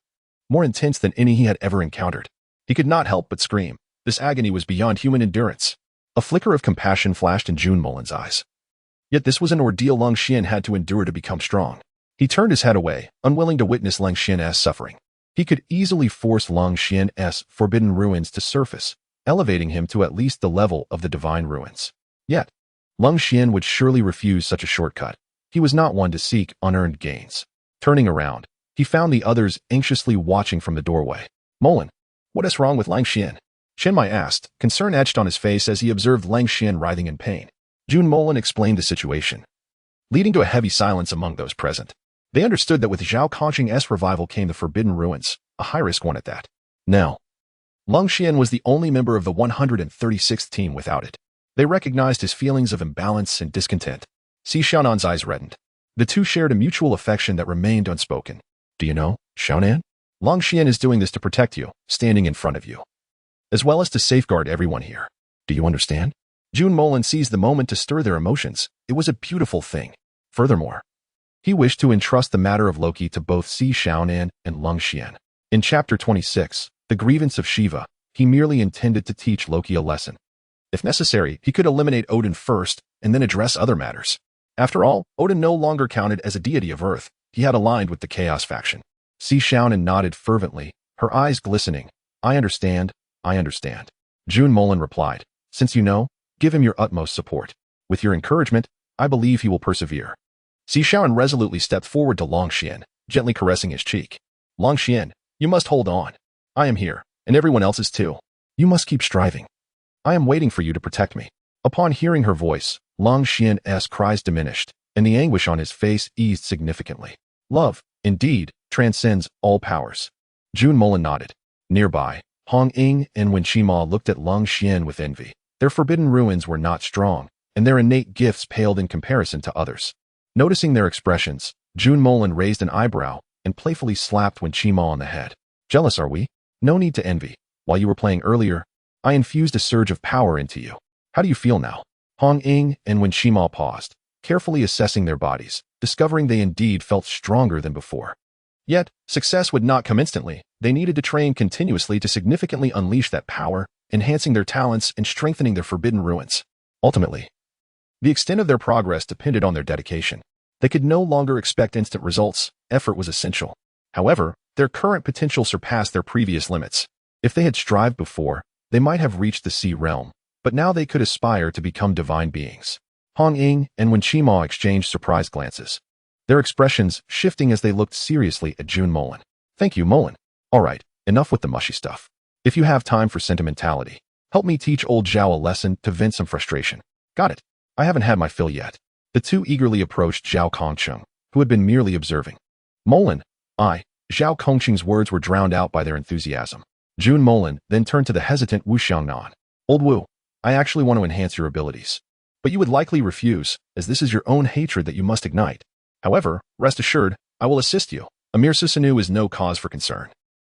more intense than any he had ever encountered. He could not help but scream. This agony was beyond human endurance. A flicker of compassion flashed in Jun Molan's eyes. Yet this was an ordeal Lang Xian had to endure to become strong. He turned his head away, unwilling to witness Lang Xian's suffering. He could easily force Lang Xian's forbidden ruins to surface, elevating him to at least the level of the divine ruins. Yet, Lang Xian would surely refuse such a shortcut. He was not one to seek unearned gains. Turning around, he found the others anxiously watching from the doorway. Molan, what is wrong with Lang Xian? Chen Mai asked, concern etched on his face as he observed Lang Xian writhing in pain. Jun Molan explained the situation, leading to a heavy silence among those present. They understood that with Zhao Kongqing's revival came the forbidden ruins, a high-risk one at that. Now, Lang Xian was the only member of the 136th team without it. They recognized his feelings of imbalance and discontent. Si Xiaonan's eyes reddened. The two shared a mutual affection that remained unspoken. Do you know, Xiaonan? Long Xian is doing this to protect you, standing in front of you, as well as to safeguard everyone here. Do you understand? Jun Molan seized the moment to stir their emotions. It was a beautiful thing. Furthermore, he wished to entrust the matter of Loki to both Si Xiaonan and Long Xian. In Chapter 26, The Grievance of Shiva, he merely intended to teach Loki a lesson. If necessary, he could eliminate Odin first and then address other matters. After all, Odin no longer counted as a deity of Earth. He had aligned with the Chaos faction. Si Xiaonan nodded fervently, her eyes glistening. I understand, I understand. Jun Molan replied, since you know, give him your utmost support. With your encouragement, I believe he will persevere. Si Xiaonan resolutely stepped forward to Long Xian, gently caressing his cheek. Long Xian, you must hold on. I am here, and everyone else is too. You must keep striving. I am waiting for you to protect me. Upon hearing her voice, Long Xian's cries diminished, and the anguish on his face eased significantly. Love, indeed, transcends all powers. Jun Molan nodded. Nearby, Hong Ying and Wen Qima looked at Long Xian with envy. Their forbidden ruins were not strong, and their innate gifts paled in comparison to others. Noticing their expressions, Jun Molan raised an eyebrow and playfully slapped Wen Qima on the head. Jealous are we? No need to envy. While you were playing earlier, I infused a surge of power into you. How do you feel now? Hong Ying and Wen Qima paused, carefully assessing their bodies, discovering they indeed felt stronger than before. Yet, success would not come instantly. They needed to train continuously to significantly unleash that power, enhancing their talents and strengthening their forbidden ruins. Ultimately, the extent of their progress depended on their dedication. They could no longer expect instant results. Effort was essential. However, their current potential surpassed their previous limits. If they had strived before, they might have reached the sea realm, but now they could aspire to become divine beings. Hong Ying and Wen Qima exchanged surprised glances, their expressions shifting as they looked seriously at Jun Molan. Thank you, Molan. All right, enough with the mushy stuff. If you have time for sentimentality, help me teach old Zhao a lesson to vent some frustration. Got it. I haven't had my fill yet. The two eagerly approached Zhao Kongcheng, who had been merely observing. Molan, Zhao Kongcheng's words were drowned out by their enthusiasm. Jun Molan then turned to the hesitant Wu Xiangnan. Old Wu, I actually want to enhance your abilities. But you would likely refuse, as this is your own hatred that you must ignite. However, rest assured, I will assist you. Amir Susanu is no cause for concern.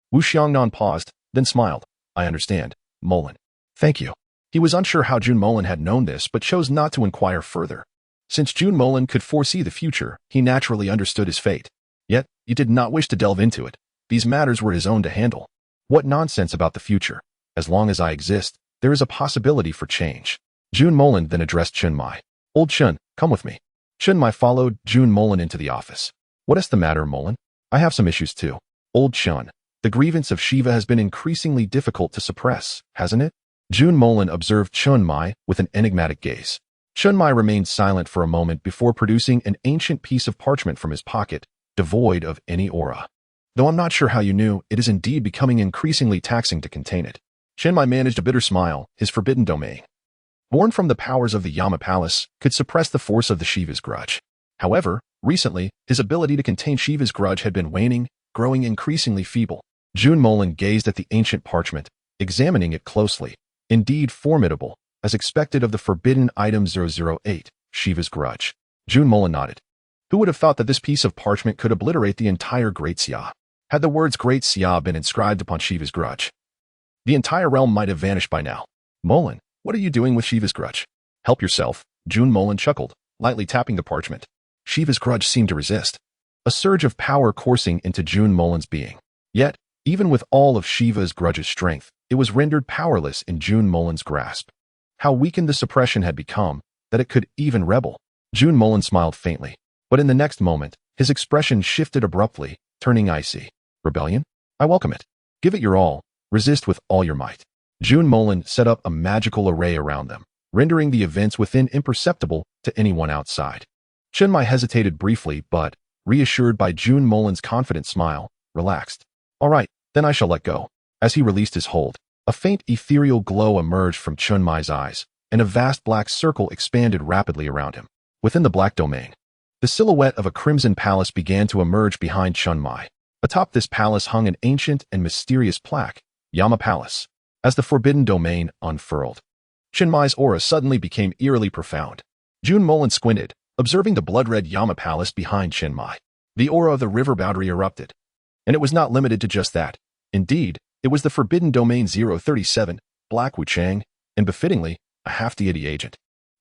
Wu Xiangnan paused, then smiled. I understand, Molan. Thank you. He was unsure how Jun Molan had known this, but chose not to inquire further. Since Jun Molan could foresee the future, he naturally understood his fate. Yet, he did not wish to delve into it. These matters were his own to handle. What nonsense about the future? As long as I exist, there is a possibility for change. Jun Molan then addressed Chun Mai. Old Chun, come with me. Chun Mai followed Jun Molan into the office. What is the matter, Molan? I have some issues too. Old Chun, the grievance of Shiva has been increasingly difficult to suppress, hasn't it? Jun Molan observed Chun Mai with an enigmatic gaze. Chun Mai remained silent for a moment before producing an ancient piece of parchment from his pocket, devoid of any aura. Though I'm not sure how you knew, it is indeed becoming increasingly taxing to contain it. Chun Mai managed a bitter smile. His forbidden domain, born from the powers of the Yama Palace, could suppress the force of the Shiva's grudge. However, recently, his ability to contain Shiva's grudge had been waning, growing increasingly feeble. Jun Molan gazed at the ancient parchment, examining it closely. Indeed formidable, as expected of the forbidden item 008, Shiva's grudge. Jun Molan nodded. Who would have thought that this piece of parchment could obliterate the entire Great Xia? Had the words Great Xia been inscribed upon Shiva's grudge, the entire realm might have vanished by now. Molan, what are you doing with Shiva's grudge? Help yourself, Jun Molan chuckled, lightly tapping the parchment. Shiva's grudge seemed to resist, a surge of power coursing into Jun Molan's being. Yet, even with all of Shiva's grudge's strength, it was rendered powerless in Jun Molan's grasp. How weakened the suppression had become, that it could even rebel. Jun Molan smiled faintly, but in the next moment, his expression shifted abruptly, turning icy. Rebellion? I welcome it. Give it your all, resist with all your might. Jun Molan set up a magical array around them, rendering the events within imperceptible to anyone outside. Chun Mai hesitated briefly, but, reassured by Jun Molan's confident smile, relaxed. All right, then I shall let go. As he released his hold, a faint ethereal glow emerged from Chun Mai's eyes, and a vast black circle expanded rapidly around him. Within the black domain, the silhouette of a crimson palace began to emerge behind Chun Mai. Atop this palace hung an ancient and mysterious plaque, Yama Palace. As the forbidden domain unfurled, Chun Mai's aura suddenly became eerily profound. Jun Molan squinted, Observing the blood-red Yama Palace behind Chinmai, the aura of the river boundary erupted. And it was not limited to just that. Indeed, it was the Forbidden Domain 037, Black Wuchang, and befittingly, a half-deity agent.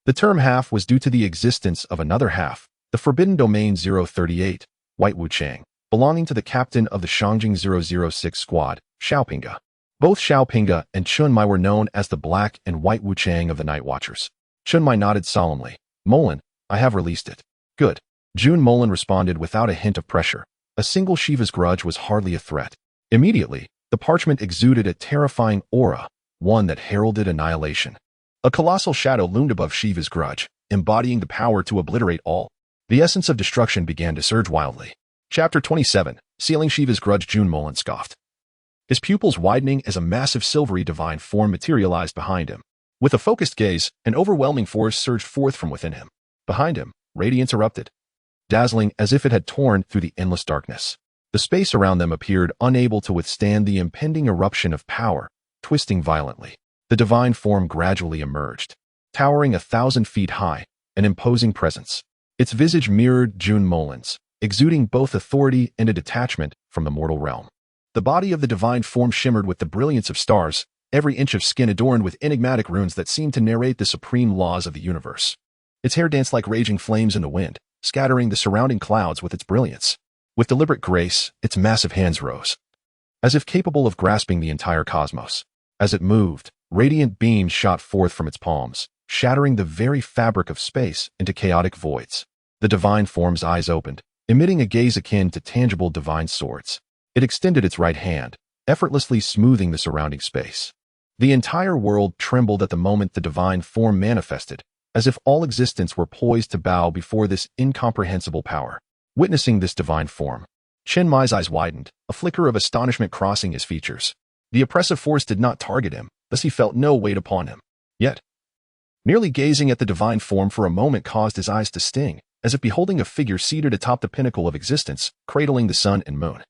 The term half was due to the existence of another half, the Forbidden Domain 038, White Wuchang, belonging to the captain of the Shangjing 006 squad, Xiaopinga. Both Xiaopinga and Chunmai were known as the Black and White Wuchang of the Night Watchers. Chunmai nodded solemnly. Molan, I have released it. Good. Jun Molan responded without a hint of pressure. A single Shiva's grudge was hardly a threat. Immediately, the parchment exuded a terrifying aura, one that heralded annihilation. A colossal shadow loomed above Shiva's grudge, embodying the power to obliterate all. The essence of destruction began to surge wildly. Chapter 27, Sealing Shiva's Grudge. Jun Molan scoffed, his pupils widening as a massive silvery divine form materialized behind him. With a focused gaze, an overwhelming force surged forth from within him. Behind him, radiance erupted, dazzling as if it had torn through the endless darkness. The space around them appeared unable to withstand the impending eruption of power, twisting violently. The divine form gradually emerged, towering 1,000 feet high, an imposing presence. Its visage mirrored Jun Molan's, exuding both authority and a detachment from the mortal realm. The body of the divine form shimmered with the brilliance of stars, every inch of skin adorned with enigmatic runes that seemed to narrate the supreme laws of the universe. Its hair danced like raging flames in the wind, scattering the surrounding clouds with its brilliance. With deliberate grace, its massive hands rose, as if capable of grasping the entire cosmos. As it moved, radiant beams shot forth from its palms, shattering the very fabric of space into chaotic voids. The divine form's eyes opened, emitting a gaze akin to tangible divine swords. It extended its right hand, effortlessly smoothing the surrounding space. The entire world trembled at the moment the divine form manifested, as if all existence were poised to bow before this incomprehensible power. Witnessing this divine form, Chinmai's eyes widened, a flicker of astonishment crossing his features. The oppressive force did not target him, thus he felt no weight upon him. Yet, merely gazing at the divine form for a moment caused his eyes to sting, as if beholding a figure seated atop the pinnacle of existence, cradling the sun and moon,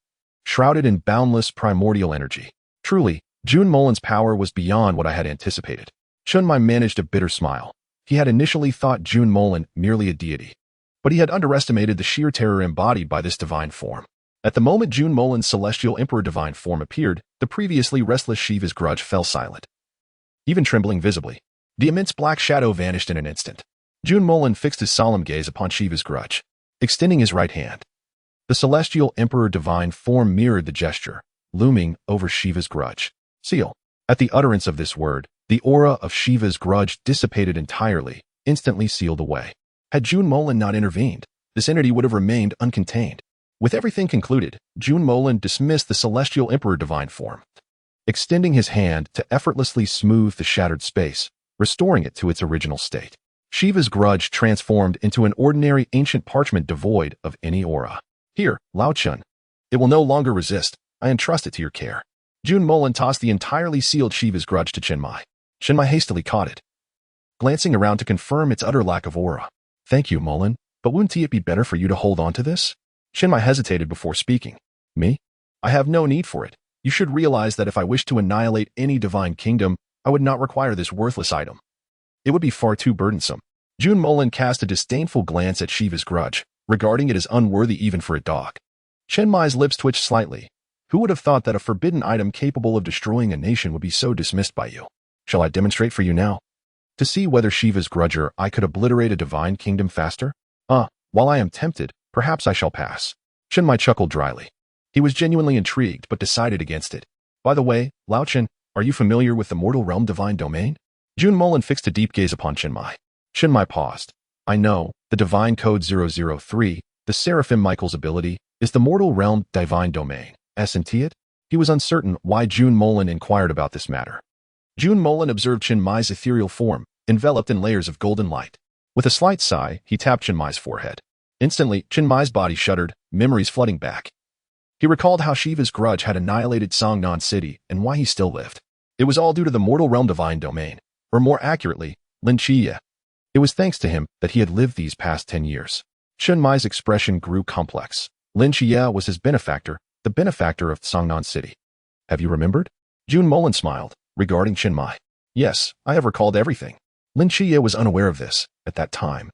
shrouded in boundless primordial energy. Truly, Jun Molan's power was beyond what I had anticipated. Chunmai managed a bitter smile. He had initially thought Jun Molan merely a deity, but he had underestimated the sheer terror embodied by this divine form. At the moment Jun Molan's celestial emperor divine form appeared, the previously restless Shiva's grudge fell silent, even trembling visibly. The immense black shadow vanished in an instant. Jun Molan fixed his solemn gaze upon Shiva's grudge, extending his right hand. The celestial emperor divine form mirrored the gesture, looming over Shiva's grudge. Seal. At the utterance of this word, the aura of Shiva's grudge dissipated entirely, instantly sealed away. Had Jun Molan not intervened, this entity would have remained uncontained. With everything concluded, Jun Molan dismissed the celestial emperor divine form, extending his hand to effortlessly smooth the shattered space, restoring it to its original state. Shiva's grudge transformed into an ordinary ancient parchment devoid of any aura. Here, Lao Chun. It will no longer resist. I entrust it to your care. Jun Molan tossed the entirely sealed Shiva's grudge to Chinmai. Chinmai hastily caught it, glancing around to confirm its utter lack of aura. Thank you, Molan, but wouldn't it be better for you to hold on to this? Chinmai hesitated before speaking. Me? I have no need for it. You should realize that if I wished to annihilate any divine kingdom, I would not require this worthless item. It would be far too burdensome. Jun Molan cast a disdainful glance at Shiva's grudge, regarding it as unworthy even for a dog. Chinmai's lips twitched slightly. Who would have thought that a forbidden item capable of destroying a nation would be so dismissed by you? Shall I demonstrate for you now? To see whether Shiva's grudger I could obliterate a divine kingdom faster? While I am tempted, perhaps I shall pass. Chinmai chuckled dryly. He was genuinely intrigued but decided against it. By the way, Lao Chen, are you familiar with the mortal realm divine domain? Jun Molan fixed a deep gaze upon Chinmai. Chinmai paused. I know, the divine code 003, the Seraphim Michael's ability, is the mortal realm divine domain. Isn't it? He was uncertain why Jun Molan inquired about this matter. Jun Molan observed Chinmai's ethereal form, enveloped in layers of golden light. With a slight sigh, he tapped Chinmai's forehead. Instantly, Chinmai's body shuddered, memories flooding back. He recalled how Shiva's grudge had annihilated Songnan City and why he still lived. It was all due to the mortal realm divine domain, or more accurately, Lin Chiye. It was thanks to him that he had lived these past 10 years. Chinmai's expression grew complex. Lin Chiye was his benefactor, the benefactor of Songnan City. Have you remembered? Jun Molan smiled, regarding Chinmai. Yes, I have recalled everything. Lin Chiye was unaware of this, at that time.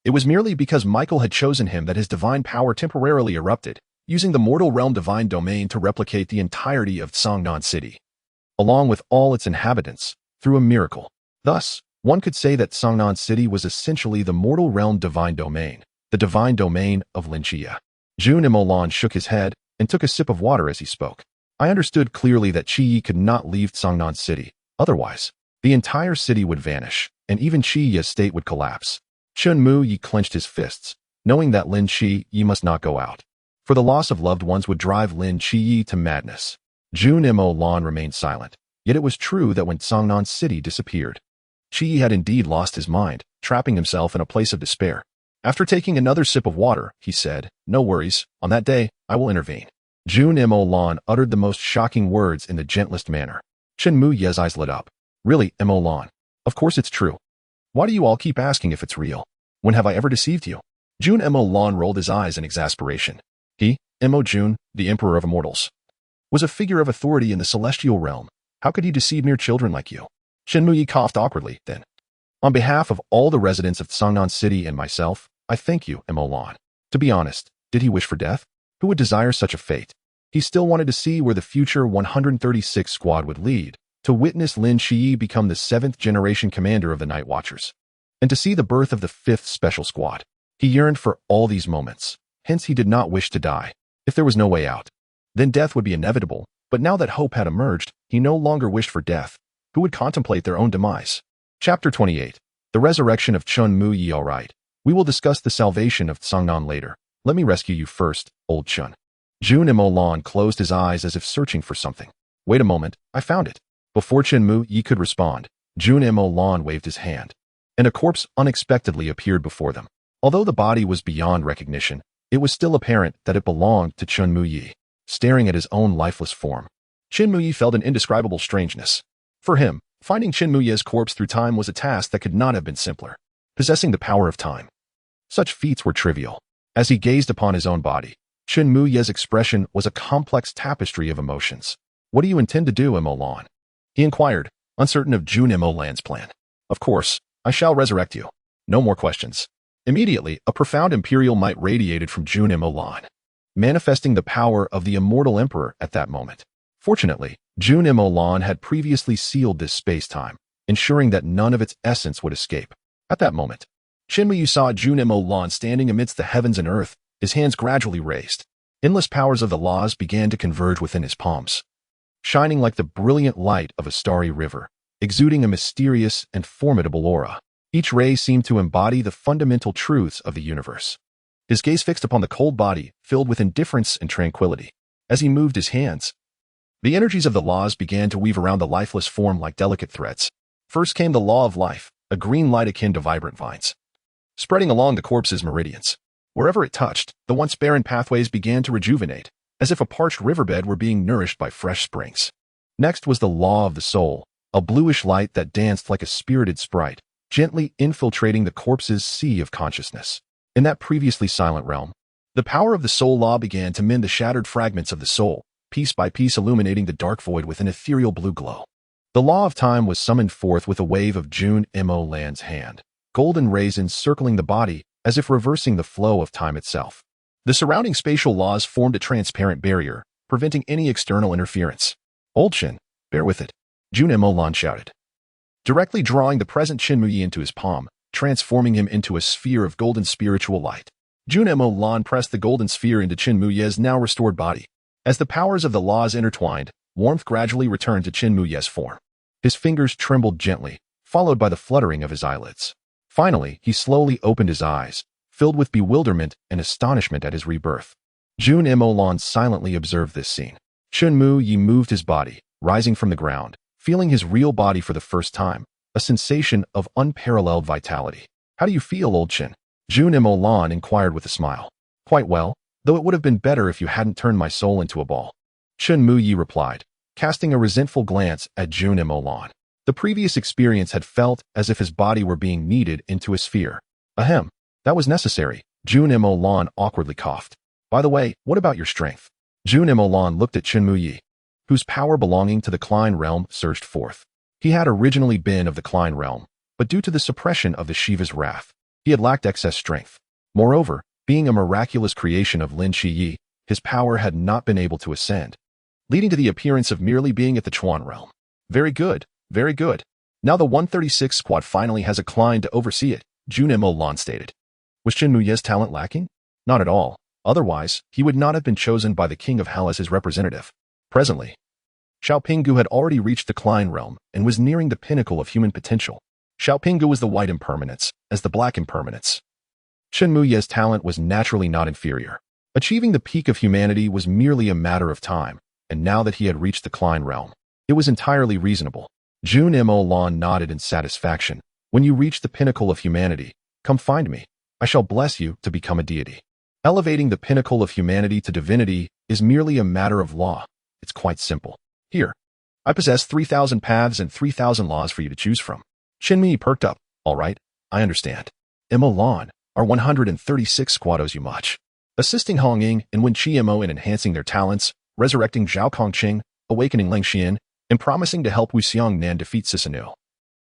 It was merely because Michael had chosen him that his divine power temporarily erupted, using the mortal realm divine domain to replicate the entirety of Songnan City, along with all its inhabitants, through a miracle. Thus, one could say that Songnan City was essentially the mortal realm divine domain, the divine domain of Lin Chia. Jun Molan shook his head and took a sip of water as he spoke. I understood clearly that Qi could not leave Songnan City. Otherwise, the entire city would vanish, and even Qi's state would collapse. Chun Mu-Yi clenched his fists, knowing that Lin Qi must not go out, for the loss of loved ones would drive Lin Qi to madness. Jun Molan remained silent, yet it was true that when Songnan City disappeared, Qi had indeed lost his mind, trapping himself in a place of despair. After taking another sip of water, he said, "No worries, on that day, I will intervene." Jun Molan uttered the most shocking words in the gentlest manner. Chen Mu-Ye's eyes lit up. "Really, Molan? Of course it's true. Why do you all keep asking if it's real? When have I ever deceived you?" Jun Molan rolled his eyes in exasperation. He, Jun, the Emperor of Immortals, was a figure of authority in the celestial realm. How could he deceive mere children like you? Shen Mu-Yi coughed awkwardly, then. "On behalf of all the residents of Songnan City and myself, I thank you, Molan. To be honest, did he wish for death? Who would desire such a fate? He still wanted to see where the future 136 squad would lead, to witness Lin Qi become the 7th generation commander of the Night Watchers, and to see the birth of the 5th special squad. He yearned for all these moments, hence he did not wish to die. If there was no way out, then death would be inevitable, but now that hope had emerged, he no longer wished for death. Who would contemplate their own demise? Chapter 28. The Resurrection of Chun Mu-Yi. All right. We will discuss the salvation of Songnan later. Let me rescue you first, old Chun. Jun Molan closed his eyes as if searching for something. Wait a moment, I found it. Before Chen Mu-Yi could respond, Jun Molan waved his hand, and a corpse unexpectedly appeared before them. Although the body was beyond recognition, it was still apparent that it belonged to Chun Mu-Yi. Staring at his own lifeless form, Chen Mu-Yi felt an indescribable strangeness. For him, finding Chen Mu-Yi's corpse through time was a task that could not have been simpler. Possessing the power of time, such feats were trivial. As he gazed upon his own body, Chen Mu-Yi's expression was a complex tapestry of emotions. "What do you intend to do, Molan?" he inquired, uncertain of Jun Molan's plan. "Of course, I shall resurrect you. No more questions." Immediately, a profound imperial might radiated from Jun Molan, manifesting the power of the Immortal Emperor at that moment. Fortunately, Jun Molan had previously sealed this space-time, ensuring that none of its essence would escape. At that moment, Chen Mu-Yi saw Jun Molan standing amidst the heavens and earth, his hands gradually raised. Endless powers of the laws began to converge within his palms, shining like the brilliant light of a starry river, exuding a mysterious and formidable aura. Each ray seemed to embody the fundamental truths of the universe. His gaze fixed upon the cold body, filled with indifference and tranquility. As he moved his hands, the energies of the laws began to weave around the lifeless form like delicate threads. First came the law of life, a green light akin to vibrant vines, spreading along the corpse's meridians. Wherever it touched, the once barren pathways began to rejuvenate, as if a parched riverbed were being nourished by fresh springs. Next was the law of the soul, a bluish light that danced like a spirited sprite, gently infiltrating the corpse's sea of consciousness. In that previously silent realm, the power of the soul law began to mend the shattered fragments of the soul, piece by piece illuminating the dark void with an ethereal blue glow. The law of time was summoned forth with a wave of Jun Molan's hand, golden rays encircling the body as if reversing the flow of time itself. The surrounding spatial laws formed a transparent barrier, preventing any external interference. "Old Chen, bear with it," Jun Molan shouted, directly drawing the present Chen Mu-Yi into his palm, transforming him into a sphere of golden spiritual light. Jun Molan pressed the golden sphere into Chen Mu-Yi's now restored body. As the powers of the laws intertwined, warmth gradually returned to Chen Mu-Yi's form. His fingers trembled gently, followed by the fluttering of his eyelids. Finally, he slowly opened his eyes, filled with bewilderment and astonishment at his rebirth. Jun Molan silently observed this scene. Chen Mu-Yi moved his body, rising from the ground, feeling his real body for the first time, a sensation of unparalleled vitality. "How do you feel, old Chen?" Jun Molan inquired with a smile. "Quite well, though it would have been better if you hadn't turned my soul into a ball," Chen Mu-Yi replied, casting a resentful glance at Jun Molan. The previous experience had felt as if his body were being kneaded into a sphere. "Ahem, that was necessary," Jun Molan awkwardly coughed. "By the way, what about your strength?" Jun Molan looked at Chen Mu-Yi, whose power belonging to the Klein realm surged forth. He had originally been of the Klein realm, but due to the suppression of the Shiva's wrath, He had lacked excess strength. Moreover, being a miraculous creation of Lin Shiyi, his power had not been able to ascend, leading to the appearance of merely being at the Chuan realm. Very good, very good. Now the 136 squad finally has a client to oversee it, Jun Molan stated. Was Chen Muye's talent lacking? Not at all. Otherwise, he would not have been chosen by the King of Hell as his representative. Presently, Xiaopinggu had already reached the Klein realm and was nearing the pinnacle of human potential. Xiaopinggu was the white impermanence, as the black impermanence. Chen Muye's talent was naturally not inferior. Achieving the peak of humanity was merely a matter of time, and now that he had reached the Klein realm, it was entirely reasonable. Jun Molan nodded in satisfaction. When you reach the pinnacle of humanity, come find me. I shall bless you to become a deity. Elevating the pinnacle of humanity to divinity is merely a matter of law. It's quite simple. Here, I possess 3,000 paths and 3,000 laws for you to choose from. Shinmi perked up. All right, I understand. Molan, our 136 squad owes you much. Assisting Hong Ying and Wen Chiemo in enhancing their talents, resurrecting Zhao Kongqing, awakening Leng Xian, and promising to help Wu Xiongnan defeat Sisanu,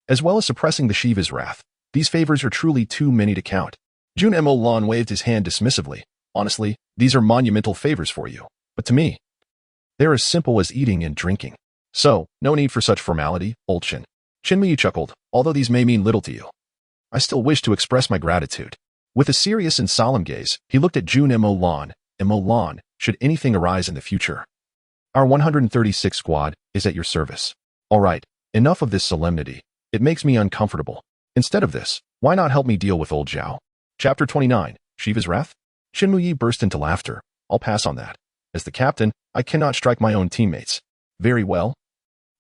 as well as suppressing the Shiva's wrath. These favors are truly too many to count. Jun Molan waved his hand dismissively. Honestly, these are monumental favors for you. But to me, they're as simple as eating and drinking. So, no need for such formality, old Chen. Chinmei chuckled. Although these may mean little to you, I still wish to express my gratitude. With a serious and solemn gaze, he looked at Jun Molan. Molan, should anything arise in the future, our 136 squad is at your service. All right, enough of this solemnity. It makes me uncomfortable. Instead of this, why not help me deal with old Zhao? Chapter 29, Shiva's Wrath? Shin Muyi burst into laughter. I'll pass on that. As the captain, I cannot strike my own teammates. Very well.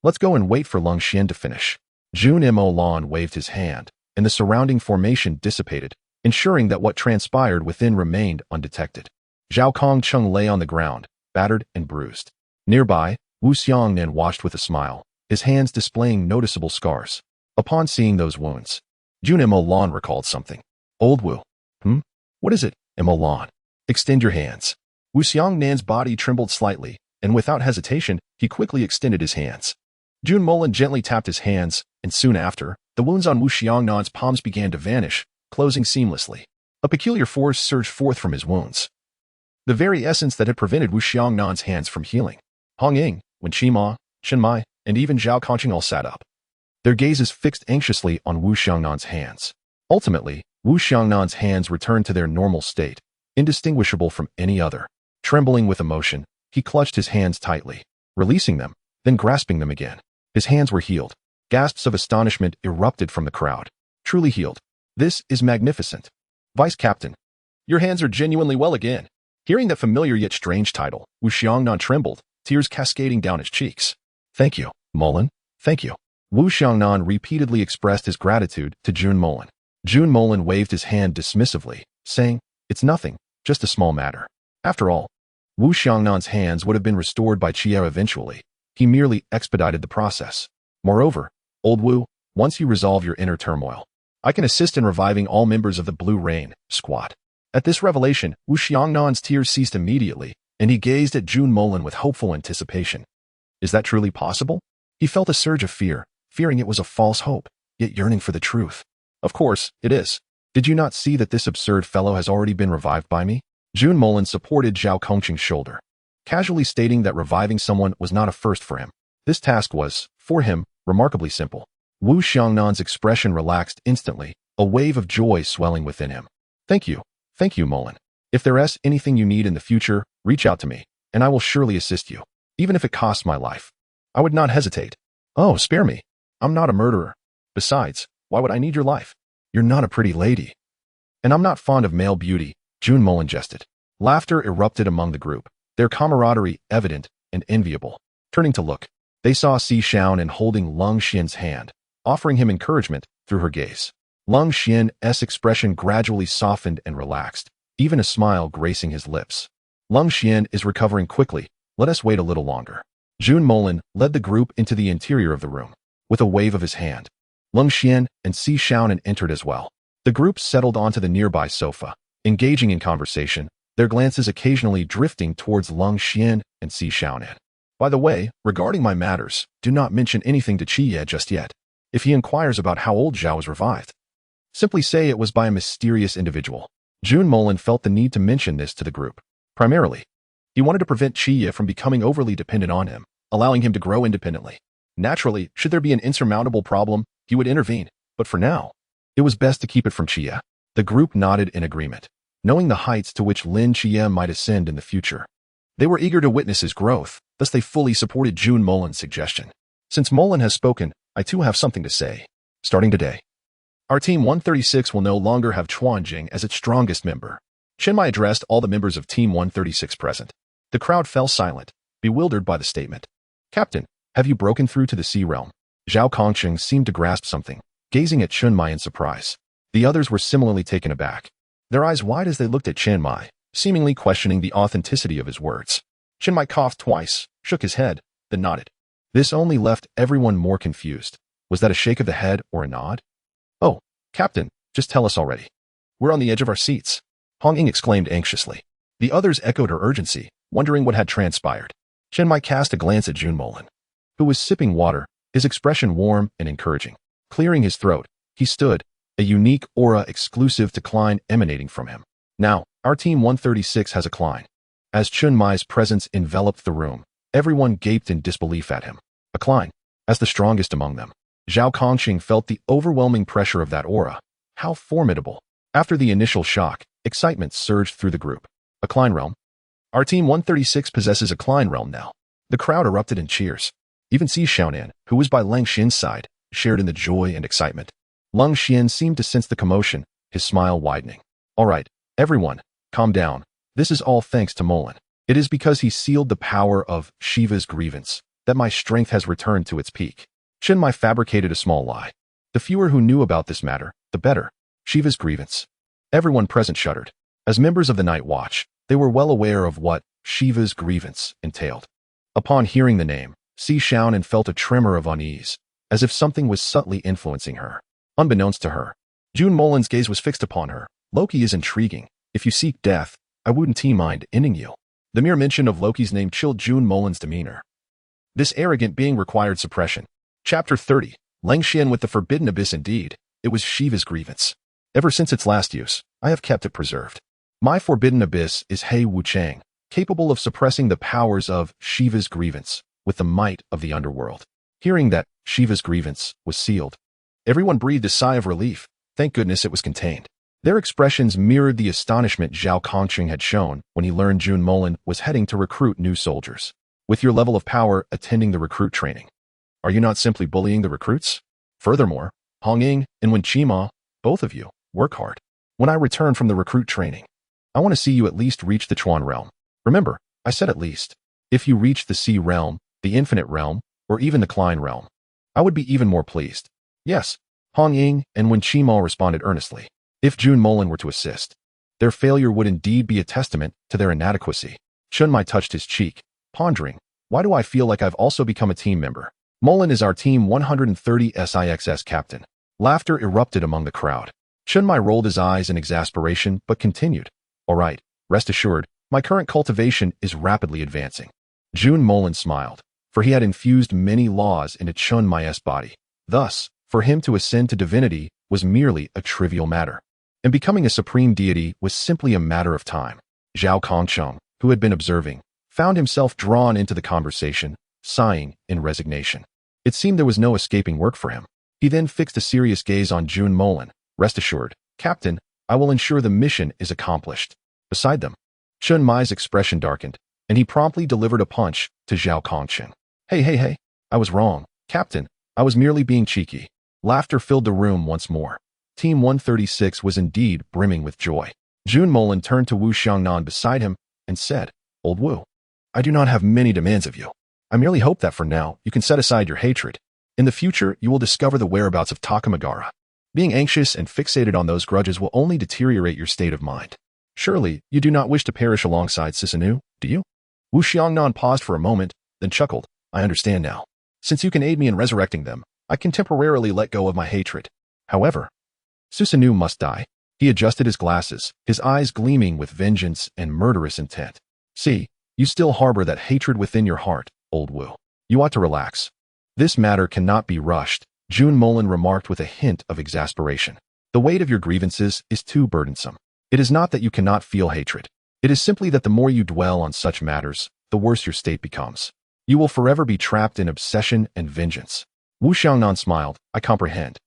Let's go and wait for Leng Xian to finish. Jun Molan waved his hand, and the surrounding formation dissipated, ensuring that what transpired within remained undetected. Zhao Kongqing lay on the ground, battered and bruised. Nearby, Wu Xiongnan watched with a smile, his hands displaying noticeable scars. Upon seeing those wounds, Jun Molan recalled something. Old Wu. What is it, Molan? Extend your hands. Wu Xiongnan body trembled slightly, and without hesitation, he quickly extended his hands. Jun Molan gently tapped his hands, and soon after, the wounds on Wu Xiongnan palms began to vanish, closing seamlessly. A peculiar force surged forth from his wounds, the very essence that had prevented Wu Xiongnan hands from healing. Hong Ying, Wen Qima, Chen Mai, and even Zhao Kongqing all sat up, their gazes fixed anxiously on Wu Xiongnan hands. Ultimately, Wu Xiongnan hands returned to their normal state, indistinguishable from any other. Trembling with emotion, he clutched his hands tightly, releasing them, then grasping them again. His hands were healed. Gasps of astonishment erupted from the crowd. Truly healed. This is magnificent. Vice Captain, your hands are genuinely well again. Hearing that familiar yet strange title, Wu Xiongnan trembled, tears cascading down his cheeks. Thank you, Molan. Thank you. Wu Xiongnan repeatedly expressed his gratitude to Jun Molan. Jun Molan waved his hand dismissively, saying, It's nothing, just a small matter. After all, Wu Xiongnan hands would have been restored by Chia eventually. He merely expedited the process. Moreover, old Wu, once you resolve your inner turmoil, I can assist in reviving all members of the Blue Rain squad. At this revelation, Wu Xiongnan tears ceased immediately, and he gazed at Jun Molan with hopeful anticipation. Is that truly possible? He felt a surge of fear, fearing it was a false hope, yet yearning for the truth. Of course, it is. Did you not see that this absurd fellow has already been revived by me? Jun Molan supported Zhao Kongqing's shoulder, casually stating that reviving someone was not a first for him. This task was, for him, remarkably simple. Wu Xiongnan expression relaxed instantly, a wave of joy swelling within him. Thank you, Molan. If there is anything you need in the future, reach out to me, and I will surely assist you, even if it costs my life. I would not hesitate. Oh, spare me. I'm not a murderer. Besides, why would I need your life? You're not a pretty lady. And I'm not fond of male beauty, Jun Molan jested. Laughter erupted among the group, their camaraderie evident and enviable. Turning to look, they saw Si Xiaonan holding Leng Xian's hand, offering him encouragement through her gaze. Leng Xian's expression gradually softened and relaxed, even a smile gracing his lips. Leng Xian is recovering quickly. Let us wait a little longer. Jun Molan led the group into the interior of the room. With a wave of his hand, Leng Xian and Si Xiaonan entered as well. The group settled onto the nearby sofa, engaging in conversation, their glances occasionally drifting towards Leng Xian and Si Xiaonan. By the way, regarding my matters, do not mention anything to Qi Ye just yet. If he inquires about how old Zhao was revived, Simply say it was by a mysterious individual. Jun Molan felt the need to mention this to the group. Primarily, he wanted to prevent Chiya from becoming overly dependent on him, allowing him to grow independently. Naturally, should there be an insurmountable problem, he would intervene, but for now, it was best to keep it from Chiya. The group nodded in agreement, knowing the heights to which Lin Chiya might ascend in the future. They were eager to witness his growth, thus they fully supported Jun Molan's suggestion. Since Molan has spoken, I too have something to say. Starting today, our Team 136 will no longer have Chuanjing as its strongest member. Chenmai addressed all the members of Team 136 present. The crowd fell silent, bewildered by the statement. Captain, have you broken through to the Sea Realm? Zhao Kongqing seemed to grasp something, gazing at Chenmai in surprise. The others were similarly taken aback, their eyes wide as they looked at Chenmai, seemingly questioning the authenticity of his words. Chenmai coughed twice, shook his head, then nodded. This only left everyone more confused. Was that a shake of the head or a nod? Oh, Captain, just tell us already. We're on the edge of our seats. Hong Ying exclaimed anxiously. The others echoed her urgency, wondering what had transpired. Chenmai cast a glance at Jun Molan, who was sipping water, his expression warm and encouraging. Clearing his throat, he stood, a unique aura exclusive to Klein emanating from him. Now, our Team 136 has a Klein. As Chenmai's presence enveloped the room, everyone gaped in disbelief at him. A Klein, as the strongest among them. Zhao Kongqing felt the overwhelming pressure of that aura. How formidable. After the initial shock, excitement surged through the group. A Klein realm? Our Team 136 possesses a Klein realm now. The crowd erupted in cheers. Even Si Xiaonan, who was by Lang Xin's side, shared in the joy and excitement. Lang Xin seemed to sense the commotion, his smile widening. All right, everyone, calm down. This is all thanks to Molan. It is because he sealed the power of Shiva's grievance that my strength has returned to its peak. Chenmai fabricated a small lie. The fewer who knew about this matter, the better. Shiva's grievance. Everyone present shuddered. As members of the Night Watch, they were well aware of what Shiva's grievance entailed. Upon hearing the name, Si Xiaonan felt a tremor of unease, as if something was subtly influencing her. Unbeknownst to her, Jun Molan's gaze was fixed upon her. Loki is intriguing. If you seek death, I wouldn't mind ending you. The mere mention of Loki's name chilled Jun Molan's demeanor. This arrogant being required suppression. Chapter 30. Lang Xian with the Forbidden Abyss. Indeed, it was Shiva's grievance. Ever since its last use, I have kept it preserved. My Forbidden Abyss is He Wuchang, capable of suppressing the powers of Shiva's grievance with the might of the underworld. Hearing that Shiva's grievance was sealed, everyone breathed a sigh of relief. Thank goodness it was contained. Their expressions mirrored the astonishment Zhao Kongqing had shown when he learned Jun Molan was heading to recruit new soldiers. With your level of power attending the recruit training, are you not simply bullying the recruits? Furthermore, Hong Ying and Wen Qima, both of you, work hard. When I return from the recruit training, I want to see you at least reach the Chuan realm. Remember, I said at least. If you reach the Sea realm, the Infinite realm, or even the Klein realm, I would be even more pleased. Yes, Hong Ying and Wen Qima responded earnestly. If Jun Molan were to assist, their failure would indeed be a testament to their inadequacy. Chenmai touched his cheek, pondering, why do I feel like I've also become a team member? Molan is our Team 130 SIXS captain. Laughter erupted among the crowd. Chenmai rolled his eyes in exasperation but continued. All right, rest assured, my current cultivation is rapidly advancing. Jun Molan smiled, for he had infused many laws into Chenmai's body. Thus, for him to ascend to divinity was merely a trivial matter, and becoming a supreme deity was simply a matter of time. Zhao Kongqing, who had been observing, found himself drawn into the conversation, sighing in resignation. It seemed there was no escaping work for him. He then fixed a serious gaze on Jun Molan. Rest assured, Captain, I will ensure the mission is accomplished. Beside them, Chenmai's expression darkened, and he promptly delivered a punch to Zhao Kongqing. Hey, I was wrong, Captain. I was merely being cheeky. Laughter filled the room once more. Team 136 was indeed brimming with joy. Jun Molan turned to Wu Xiangnan beside him and said, Old Wu, I do not have many demands of you. I merely hope that for now you can set aside your hatred. In the future, you will discover the whereabouts of Takamagara. Being anxious and fixated on those grudges will only deteriorate your state of mind. Surely, you do not wish to perish alongside Susanoo, do you? Wu Xiangnan paused for a moment, then chuckled. I understand now. Since you can aid me in resurrecting them, I can temporarily let go of my hatred. However, Susanoo must die. He adjusted his glasses, his eyes gleaming with vengeance and murderous intent. See, you still harbor that hatred within your heart, Old Wu. You ought to relax. This matter cannot be rushed, Jun Molan remarked with a hint of exasperation. The weight of your grievances is too burdensome. It is not that you cannot feel hatred. It is simply that the more you dwell on such matters, the worse your state becomes. You will forever be trapped in obsession and vengeance. Wu Xiangnan smiled. I comprehend.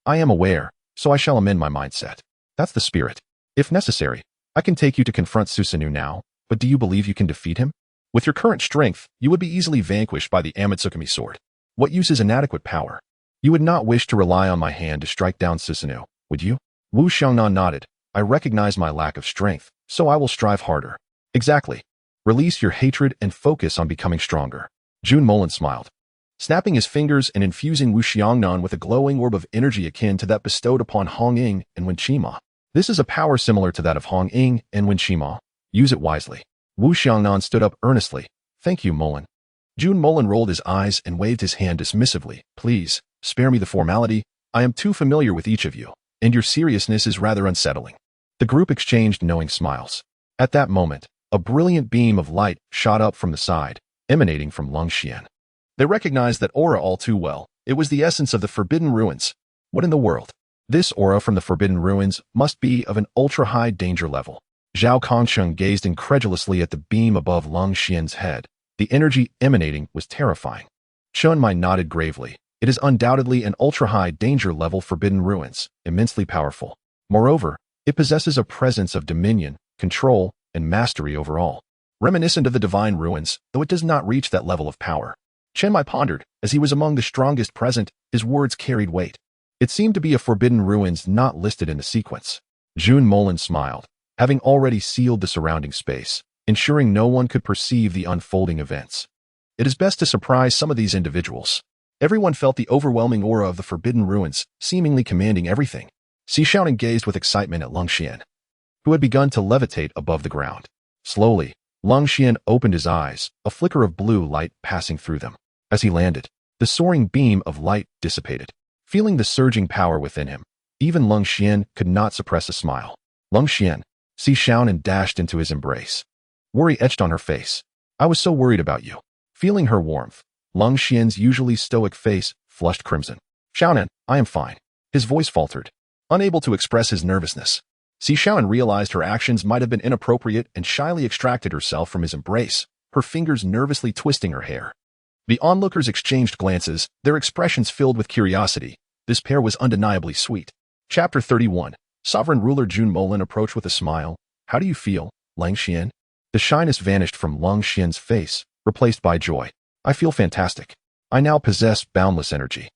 I am aware, so I shall amend my mindset. That's the spirit. If necessary, I can take you to confront Susanoo now, but do you believe you can defeat him? With your current strength, you would be easily vanquished by the Amatsukami sword. What use is inadequate power? You would not wish to rely on my hand to strike down Susanoo, would you? Wu Xiangnan nodded. I recognize my lack of strength, so I will strive harder. Exactly. Release your hatred and focus on becoming stronger. Jun Molan smiled. Snapping his fingers and infusing Wu Xiangnan with a glowing orb of energy akin to that bestowed upon Hong Ying and Wen Qima. This is a power similar to that of Hong Ying and Wen Qima. Use it wisely. Wu Xiangnan stood up earnestly. Thank you, Molan. Jun Molan rolled his eyes and waved his hand dismissively. Please, spare me the formality. I am too familiar with each of you, and your seriousness is rather unsettling. The group exchanged knowing smiles. At that moment, a brilliant beam of light shot up from the side, emanating from Lung Xian. They recognized that aura all too well. It was the essence of the Forbidden Ruins. What in the world? This aura from the Forbidden Ruins must be of an ultra-high danger level. Zhao Kongsheng gazed incredulously at the beam above Lung Xian's head. The energy emanating was terrifying. Chun Mai nodded gravely. It is undoubtedly an ultra-high danger level Forbidden Ruins, immensely powerful. Moreover, it possesses a presence of dominion, control, and mastery over all. Reminiscent of the Divine Ruins, though it does not reach that level of power. Chen Mai pondered. As he was among the strongest present, his words carried weight. It seemed to be a Forbidden Ruins not listed in the sequence. Jun Molan smiled, having already sealed the surrounding space, ensuring no one could perceive the unfolding events. It is best to surprise some of these individuals. Everyone felt the overwhelming aura of the Forbidden Ruins, seemingly commanding everything. Si Shaonan gazed with excitement at Lung Xian, who had begun to levitate above the ground. Slowly, Lung Xian opened his eyes, a flicker of blue light passing through them. As he landed, the soaring beam of light dissipated. Feeling the surging power within him, even Lung Xian could not suppress a smile. Lung Xian, Si Shaonan dashed into his embrace. Worry etched on her face. I was so worried about you. Feeling her warmth, Lung Xian's usually stoic face flushed crimson. Shaonan, I am fine. His voice faltered, unable to express his nervousness. Si Shaonan realized her actions might have been inappropriate and shyly extracted herself from his embrace, her fingers nervously twisting her hair. The onlookers exchanged glances, their expressions filled with curiosity. This pair was undeniably sweet. Chapter 31. Sovereign Ruler Jun Molan approached with a smile. How do you feel, Lung Xian? The shyness vanished from Lung Xian's face, replaced by joy. I feel fantastic. I now possess boundless energy.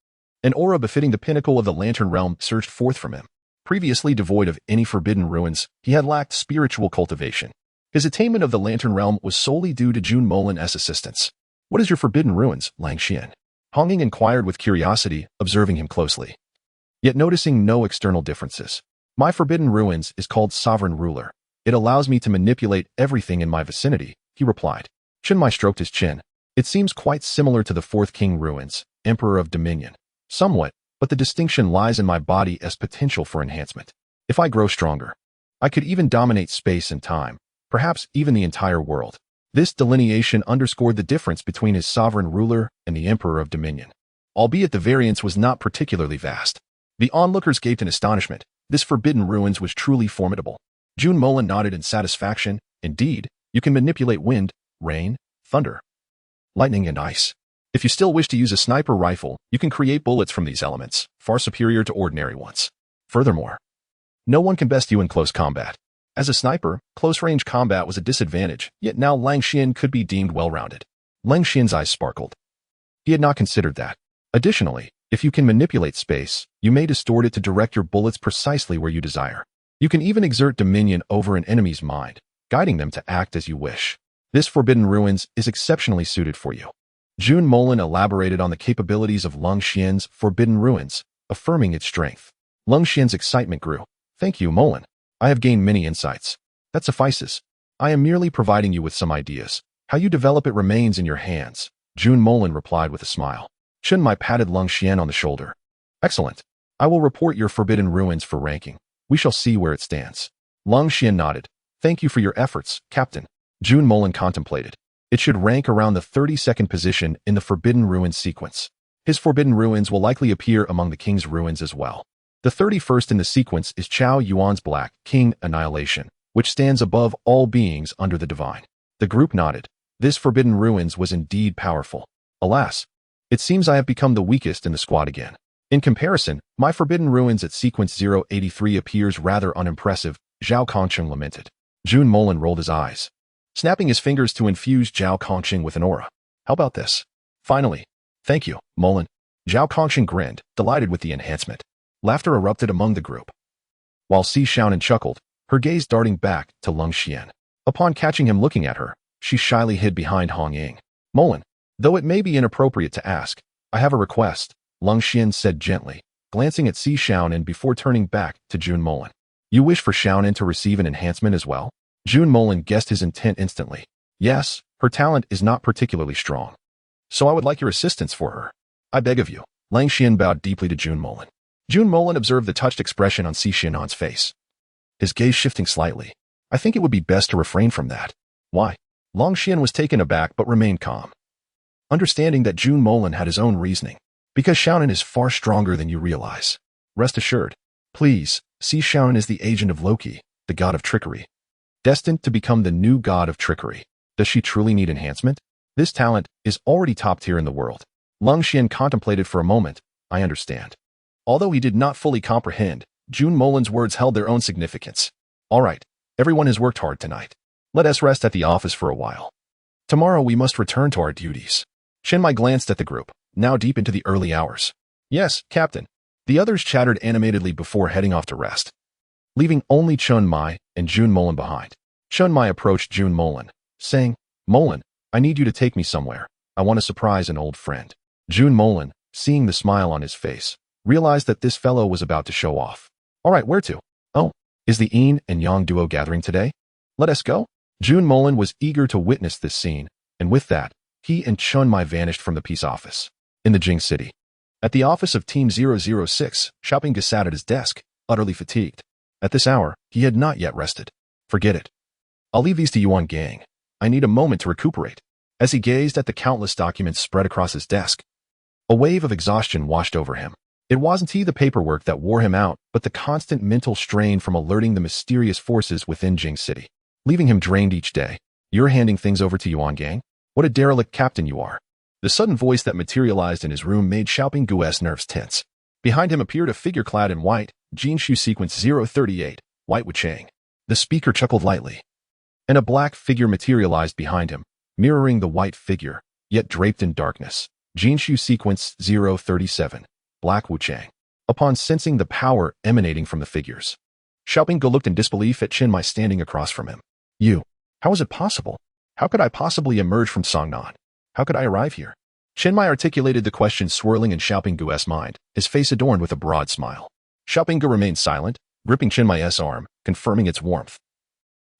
An aura befitting the pinnacle of the Lantern Realm surged forth from him. Previously devoid of any Forbidden Ruins, he had lacked spiritual cultivation. His attainment of the Lantern Realm was solely due to Jun Molan's assistance. What is your Forbidden Ruins, Lung Xian? Hong Ying inquired with curiosity, observing him closely, yet noticing no external differences. My Forbidden Ruins is called Sovereign Ruler. It allows me to manipulate everything in my vicinity, he replied. Chun Mai stroked his chin. It seems quite similar to the Fourth King Ruins, Emperor of Dominion. Somewhat, but the distinction lies in my body as potential for enhancement. If I grow stronger, I could even dominate space and time, perhaps even the entire world. This delineation underscored the difference between his Sovereign Ruler and the Emperor of Dominion. Albeit the variance was not particularly vast. The onlookers gaped in astonishment. This Forbidden Ruins was truly formidable. Jun Molan nodded in satisfaction. Indeed, you can manipulate wind, rain, thunder, lightning, and ice. If you still wish to use a sniper rifle, you can create bullets from these elements, far superior to ordinary ones. Furthermore, no one can best you in close combat. As a sniper, close-range combat was a disadvantage, yet now Lung Xian could be deemed well-rounded. Lung Xian's eyes sparkled. He had not considered that. Additionally, if you can manipulate space, you may distort it to direct your bullets precisely where you desire. You can even exert dominion over an enemy's mind, guiding them to act as you wish. This Forbidden Ruins is exceptionally suited for you. Jun Molan elaborated on the capabilities of Lung Xian's Forbidden Ruins, affirming its strength. Lung Xian's excitement grew. Thank you, Molan. I have gained many insights. That suffices. I am merely providing you with some ideas. How you develop it remains in your hands. Jun Molan replied with a smile. Chun Mai patted Lung Xian on the shoulder. Excellent. I will report your Forbidden Ruins for ranking. We shall see where it stands. Lung Xian nodded. Thank you for your efforts, Captain. Jun Molan contemplated. It should rank around the 32nd position in the Forbidden Ruins sequence. His Forbidden Ruins will likely appear among the King's Ruins as well. The 31st in the sequence is Chao Yuan's Black King Annihilation, which stands above all beings under the divine. The group nodded. This forbidden ruins was indeed powerful. Alas, it seems I have become the weakest in the squad again. In comparison, my forbidden ruins at sequence 083 appears rather unimpressive, Zhao Kongqing lamented. Jun Molan rolled his eyes, snapping his fingers to infuse Zhao Kongqing with an aura. How about this? Finally. Thank you, Molan. Zhao Kongqing grinned, delighted with the enhancement. Laughter erupted among the group, while Si Xiaonan chuckled, her gaze darting back to Lung Xian. Upon catching him looking at her, she shyly hid behind Hong Ying. Molan, though it may be inappropriate to ask, I have a request, Lung Xian said gently, glancing at Si Xiaonan before turning back to Jun Molan. You wish for Xiaonan to receive an enhancement as well? Jun Molan guessed his intent instantly. Yes, her talent is not particularly strong, so I would like your assistance for her. I beg of you. Lang Xian bowed deeply to Jun Molan. Jun Molan observed the touched expression on Si Xianan's face, his gaze shifting slightly. I think it would be best to refrain from that. Why? Long Xian was taken aback but remained calm, understanding that Jun Molan had his own reasoning. Because Xiaonan is far stronger than you realize. Rest assured. Please, Si Xiaonan is the agent of Loki, the god of trickery, destined to become the new god of trickery. Does she truly need enhancement? This talent is already top tier in the world. Lung Xian contemplated for a moment. I understand. Although he did not fully comprehend, Jun Molan's words held their own significance. All right, everyone has worked hard tonight. Let us rest at the office for a while. Tomorrow we must return to our duties. Chenmai glanced at the group, now deep into the early hours. Yes, Captain. The others chattered animatedly before heading off to rest, leaving only Chenmai and Jun Molan behind. Chenmai approached Jun Molan, saying, Molan, I need you to take me somewhere. I want to surprise an old friend. Jun Molan, seeing the smile on his face, realized that this fellow was about to show off. All right, where to? Oh, is the Yin and Yang duo gathering today? Let us go. Jun Molan was eager to witness this scene, and with that, he and Chenmai vanished from the peace office. In the Jing City. At the office of Team 006, Xiaoping sat at his desk, utterly fatigued. At this hour, he had not yet rested. Forget it. I'll leave these to Yuan Gang. I need a moment to recuperate. As he gazed at the countless documents spread across his desk, a wave of exhaustion washed over him. It wasn't the paperwork that wore him out, but the constant mental strain from alerting the mysterious forces within Jing City, leaving him drained each day. You're handing things over to Yuan Gang? What a derelict captain you are. The sudden voice that materialized in his room made Xiaoping Gu's nerves tense. Behind him appeared a figure clad in white, Jinshu sequence 038, White Wuchang. The speaker chuckled lightly, and a black figure materialized behind him, mirroring the white figure, yet draped in darkness. Jinshu sequence 037, Black Wuchang. Upon sensing the power emanating from the figures, Xiaoping Gu looked in disbelief at Chenmai standing across from him. How is it possible? How could I possibly emerge from Songnan? How could I arrive here? Chenmai articulated the question swirling in Xiaoping Gu's mind, his face adorned with a broad smile. Xiaoping Gu remained silent, gripping Chenmai's arm, confirming its warmth,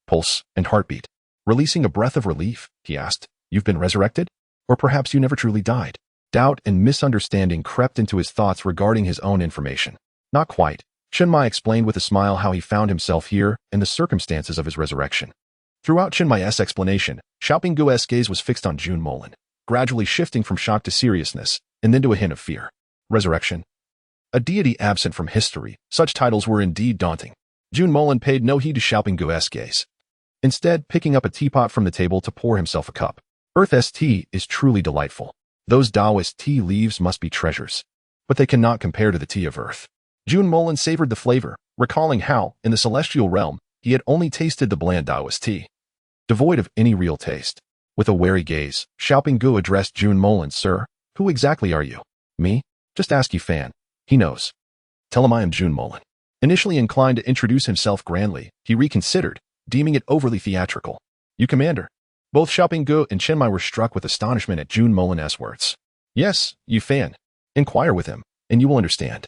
pulse, and heartbeat. Releasing a breath of relief, he asked, You've been resurrected? Or perhaps you never truly died? Doubt and misunderstanding crept into his thoughts regarding his own information. Not quite. Chenmai explained with a smile how he found himself here and the circumstances of his resurrection. Throughout Chenmai's explanation, Xiaoping Gu's gaze was fixed on Jun Molan, gradually shifting from shock to seriousness, and then to a hint of fear. Resurrection. A deity absent from history, such titles were indeed daunting. Jun Molan paid no heed to Xiaoping Gu's gaze, instead picking up a teapot from the table to pour himself a cup. Earth's tea is truly delightful. Those Taoist tea leaves must be treasures, but they cannot compare to the tea of Earth. Jun Molan savored the flavor, recalling how, in the celestial realm, he had only tasted the bland Taoist tea, devoid of any real taste. With a wary gaze, Xiaoping Gu addressed Jun Molan. Sir, who exactly are you? Me? Just ask Fan. He knows. Tell him I am Jun Molan. Initially inclined to introduce himself grandly, he reconsidered, deeming it overly theatrical. You commander. Both Xiaoping Gu and Chenmai were struck with astonishment at Jun Molan's words. Yes, Fan. Inquire with him, and you will understand.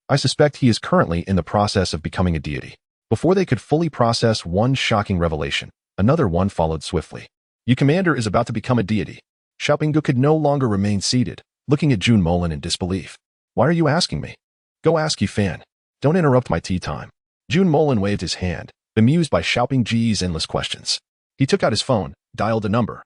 I suspect he is currently in the process of becoming a deity. Before they could fully process one shocking revelation, another one followed swiftly. You commander is about to become a deity. Xiaoping Gu could no longer remain seated, looking at Jun Molan in disbelief. Why are you asking me? Go ask Fan. Don't interrupt my tea time. Jun Molan waved his hand, bemused by Xiaoping Ji's endless questions. He took out his phone, dialed a number,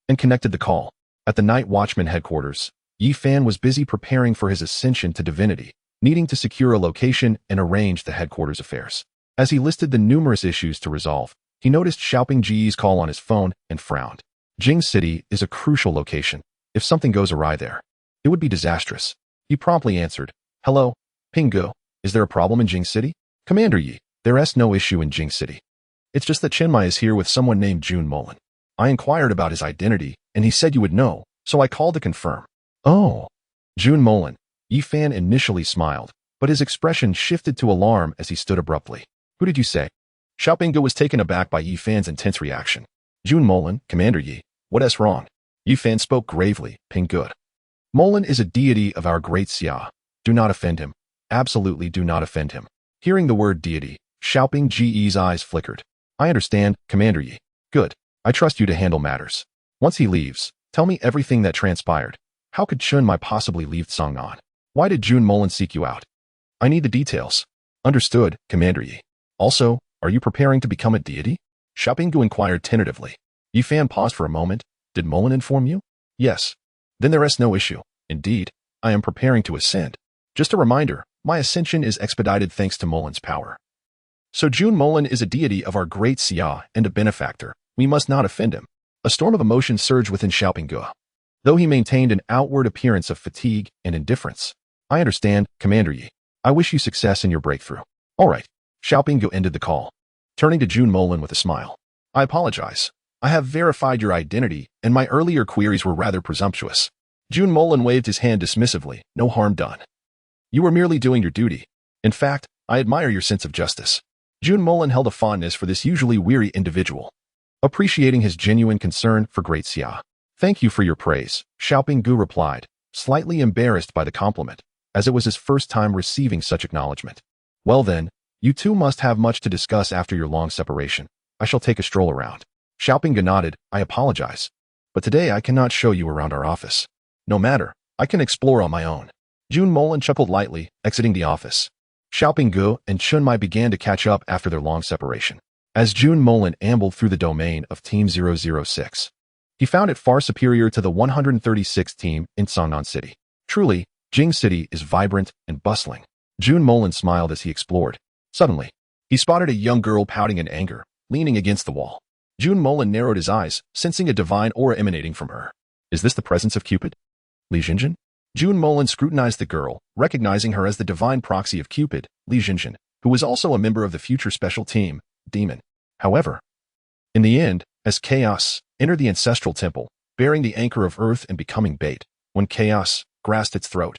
and connected the call. At the Night Watchman headquarters, Fan was busy preparing for his ascension to divinity, needing to secure a location and arrange the headquarters affairs. As he listed the numerous issues to resolve, he noticed Xiaoping Ji's call on his phone and frowned. Jing City is a crucial location. If something goes awry there, it would be disastrous. He promptly answered, "Hello, Pingu. Is there a problem in Jing City? Commander Yi, there's no issue in Jing City. It's just that Chinmai is here with someone named Jun Molan. I inquired about his identity, and he said you would know, so I called to confirm." "Oh." Jun Molan. Yi Fan initially smiled, but his expression shifted to alarm as he stood abruptly. "Who did you say?" Xiaoping was taken aback by Yi Fan's intense reaction. "Jun Molan, Commander Yi. What's wrong?" Yi Fan spoke gravely. "Pingu. Molan is a deity of our great Xia. Do not offend him. Absolutely do not offend him." Hearing the word deity, Xiaoping Ji's eyes flickered. "I understand, Commander Yi. Good. I trust you to handle matters. Once he leaves, tell me everything that transpired. How could Chinmai possibly leave Tsangnan? Why did Jun Molan seek you out? I need the details." "Understood, Commander Yi. Also, are you preparing to become a deity?" Xiaoping inquired tentatively. Yi Fan paused for a moment. "Did Molan inform you?" "Yes." "Then there's no issue. Indeed, I am preparing to ascend. Just a reminder, my ascension is expedited thanks to Molan's power. So Jun Molan is a deity of our great Xia and a benefactor. We must not offend him." A storm of emotion surged within Xiaoping, though he maintained an outward appearance of fatigue and indifference. "I understand, Commander Yi. I wish you success in your breakthrough." "All right." Xiaoping ended the call, turning to Jun Molan with a smile. "I apologize. I have verified your identity, and my earlier queries were rather presumptuous." Jun Molan waved his hand dismissively. "No harm done. You were merely doing your duty. In fact, I admire your sense of justice." Jun Molan held a fondness for this usually weary individual, appreciating his genuine concern for Great Xia. "Thank you for your praise," Xiaoping replied, slightly embarrassed by the compliment, as it was his first time receiving such acknowledgement. "Well then, you two must have much to discuss after your long separation. I shall take a stroll around." Xiaoping nodded. "I apologize, but today I cannot show you around our office." "No matter, I can explore on my own." Jun Molan chuckled lightly, exiting the office. Xiaoping and Chinmai began to catch up after their long separation. As Jun Molan ambled through the domain of Team 006, he found it far superior to the 136th team in Tsangnan City. Truly, Jing City is vibrant and bustling. Jun Molan smiled as he explored. Suddenly, he spotted a young girl pouting in anger, leaning against the wall. Jun Molan narrowed his eyes, sensing a divine aura emanating from her. "Is this the presence of Cupid?" "Li Jinjin?" Jun Molan scrutinized the girl, recognizing her as the divine proxy of Cupid, Li Jinjin, who was also a member of the future special team, Demon. However, in the end, as Chaos entered the ancestral temple, bearing the anchor of earth and becoming bait, when Chaos grasped its throat.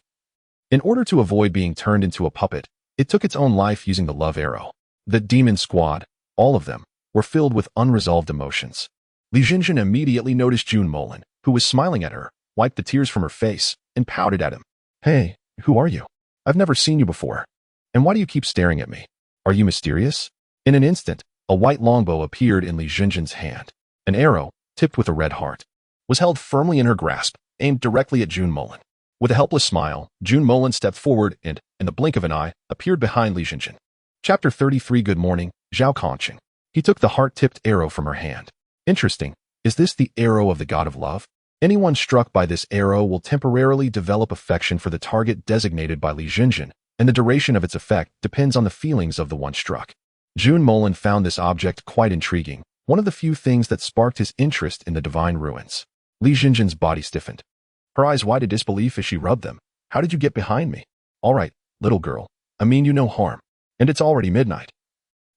In order to avoid being turned into a puppet, it took its own life using the love arrow. The demon squad, all of them, were filled with unresolved emotions. Li Jinjin immediately noticed Jun Molan, who was smiling at her, wiped the tears from her face, and pouted at him. "Hey, who are you? I've never seen you before. And why do you keep staring at me? Are you mysterious?" In an instant, a white longbow appeared in Li Jinjin's hand. An arrow, tipped with a red heart, was held firmly in her grasp, aimed directly at Jun Molan. With a helpless smile, Jun Molan stepped forward and, in the blink of an eye, appeared behind Li Jinjin. Chapter 33. Good morning, Zhao Kongqing. He took the heart-tipped arrow from her hand. "Interesting. Is this the arrow of the god of love? Anyone struck by this arrow will temporarily develop affection for the target designated by Li Jinjin, and the duration of its effect depends on the feelings of the one struck." Jun Molan found this object quite intriguing, one of the few things that sparked his interest in the divine ruins. Li Jinjin's body stiffened. Her eyes wide in disbelief as she rubbed them. "How did you get behind me?" "All right, little girl. I mean you no harm. And it's already midnight.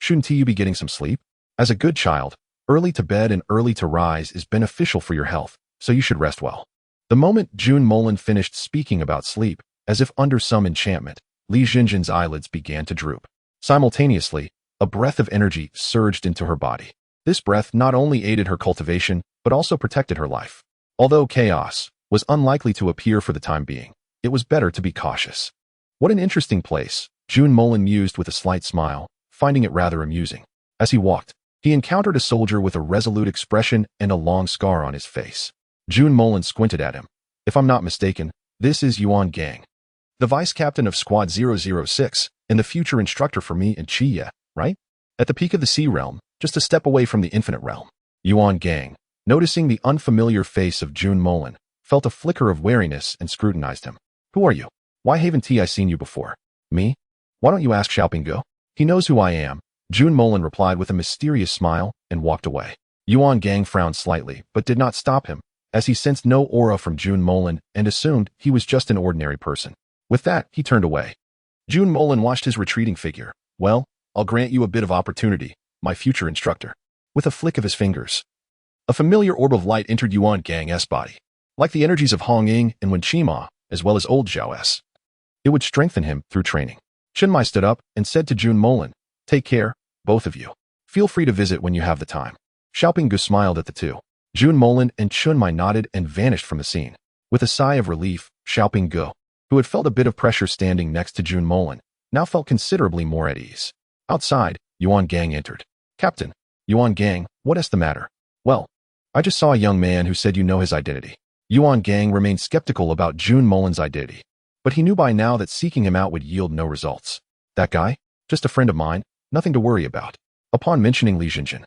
Shouldn't you be getting some sleep? As a good child, early to bed and early to rise is beneficial for your health, so you should rest well." The moment Jun Molan finished speaking about sleep, as if under some enchantment, Li Jinjin's eyelids began to droop. Simultaneously, a breath of energy surged into her body. This breath not only aided her cultivation, but also protected her life. Although chaos was unlikely to appear for the time being, it was better to be cautious. "What an interesting place," Jun Molan mused with a slight smile, finding it rather amusing. As he walked, he encountered a soldier with a resolute expression and a long scar on his face. Jun Molan squinted at him. "If I'm not mistaken, this is Yuan Gang, the vice captain of Squad 006 and the future instructor for me and Chiya, right? At the peak of the Sea Realm, just a step away from the Infinite Realm." Yuan Gang, noticing the unfamiliar face of Jun Molan, felt a flicker of wariness and scrutinized him. "Who are you? Why haven't I seen you before?" Me? Why don't you ask Xiaoping? He knows who I am. Jun Molan replied with a mysterious smile and walked away. Yuan Gang frowned slightly, but did not stop him, as he sensed no aura from Jun Molan and assumed he was just an ordinary person. With that, he turned away. Jun Molan watched his retreating figure. Well, I'll grant you a bit of opportunity, my future instructor. With a flick of his fingers, a familiar orb of light entered Yuan Gang's body. Like the energies of Hong Ying and Wen Qima, as well as old Zhao S. It would strengthen him through training. Chen Mai stood up and said to Jun Molan, "Take care, both of you. Feel free to visit when you have the time." Xiaoping smiled at the two. Jun Molan and Chen Mai nodded and vanished from the scene. With a sigh of relief, Xiaoping, who had felt a bit of pressure standing next to Jun Molan, now felt considerably more at ease. Outside, Yuan Gang entered. "Captain, Yuan Gang, what is the matter?" "Well, I just saw a young man who said you know his identity." Yuan Gang remained skeptical about Jun Molan's identity, but he knew by now that seeking him out would yield no results. "That guy? Just a friend of mine, nothing to worry about." Upon mentioning Li Jinjin,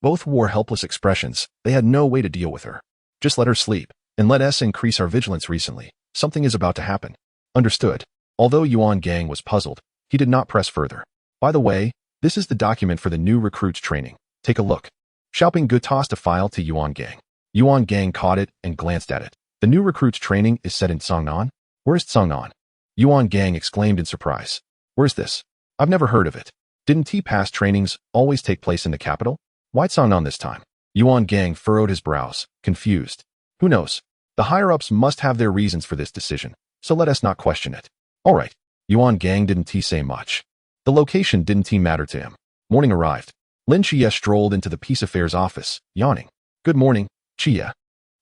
both wore helpless expressions. They had no way to deal with her. "Just let her sleep, and let us increase our vigilance recently. Something is about to happen." Understood. Although Yuan Gang was puzzled, he did not press further. "By the way, this is the document for the new recruits training. Take a look." Xiaoping tossed a file to Yuan Gang. Yuan Gang caught it and glanced at it. "The new recruits training is set in Cangnan? Where's Cangnan?" Yuan Gang exclaimed in surprise. "Where's this? I've never heard of it. Didn't past trainings always take place in the capital? Why Cangnan this time?" Yuan Gang furrowed his brows, confused. "Who knows? The higher-ups must have their reasons for this decision, so let us not question it." "All right." Yuan Gang didn't say much. The location didn't matter to him. Morning arrived. Lin Chia strolled into the Peace Affairs office, yawning. "Good morning, Chia."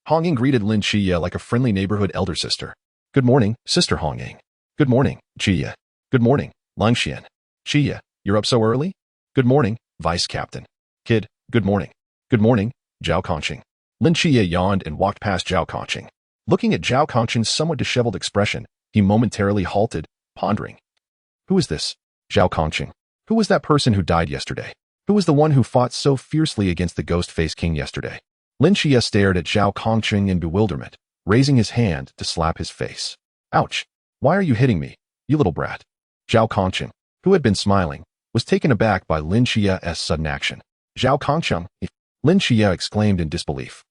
Hong Ying greeted Lin Chia like a friendly neighborhood elder sister. "Good morning, Sister Hong Ying." "Good morning, Chia." "Good morning, Lang Xian." "Chia, you're up so early?" "Good morning, Vice Captain." "Kid, good morning." "Good morning, Zhao Kongqing." Lin Chia yawned and walked past Zhao Kongqing. Looking at Zhao Kongqing's somewhat disheveled expression, he momentarily halted, pondering. Who is this? Zhao Kongqing. Who was that person who died yesterday? Who was the one who fought so fiercely against the Ghost-Face King yesterday? Lin Chia stared at Zhao Kongqing in bewilderment, raising his hand to slap his face. "Ouch! Why are you hitting me, you little brat?" Zhao Kongqing, who had been smiling, was taken aback by Lin Chia's sudden action. "Zhao Kongqing!" Lin Chia exclaimed in disbelief.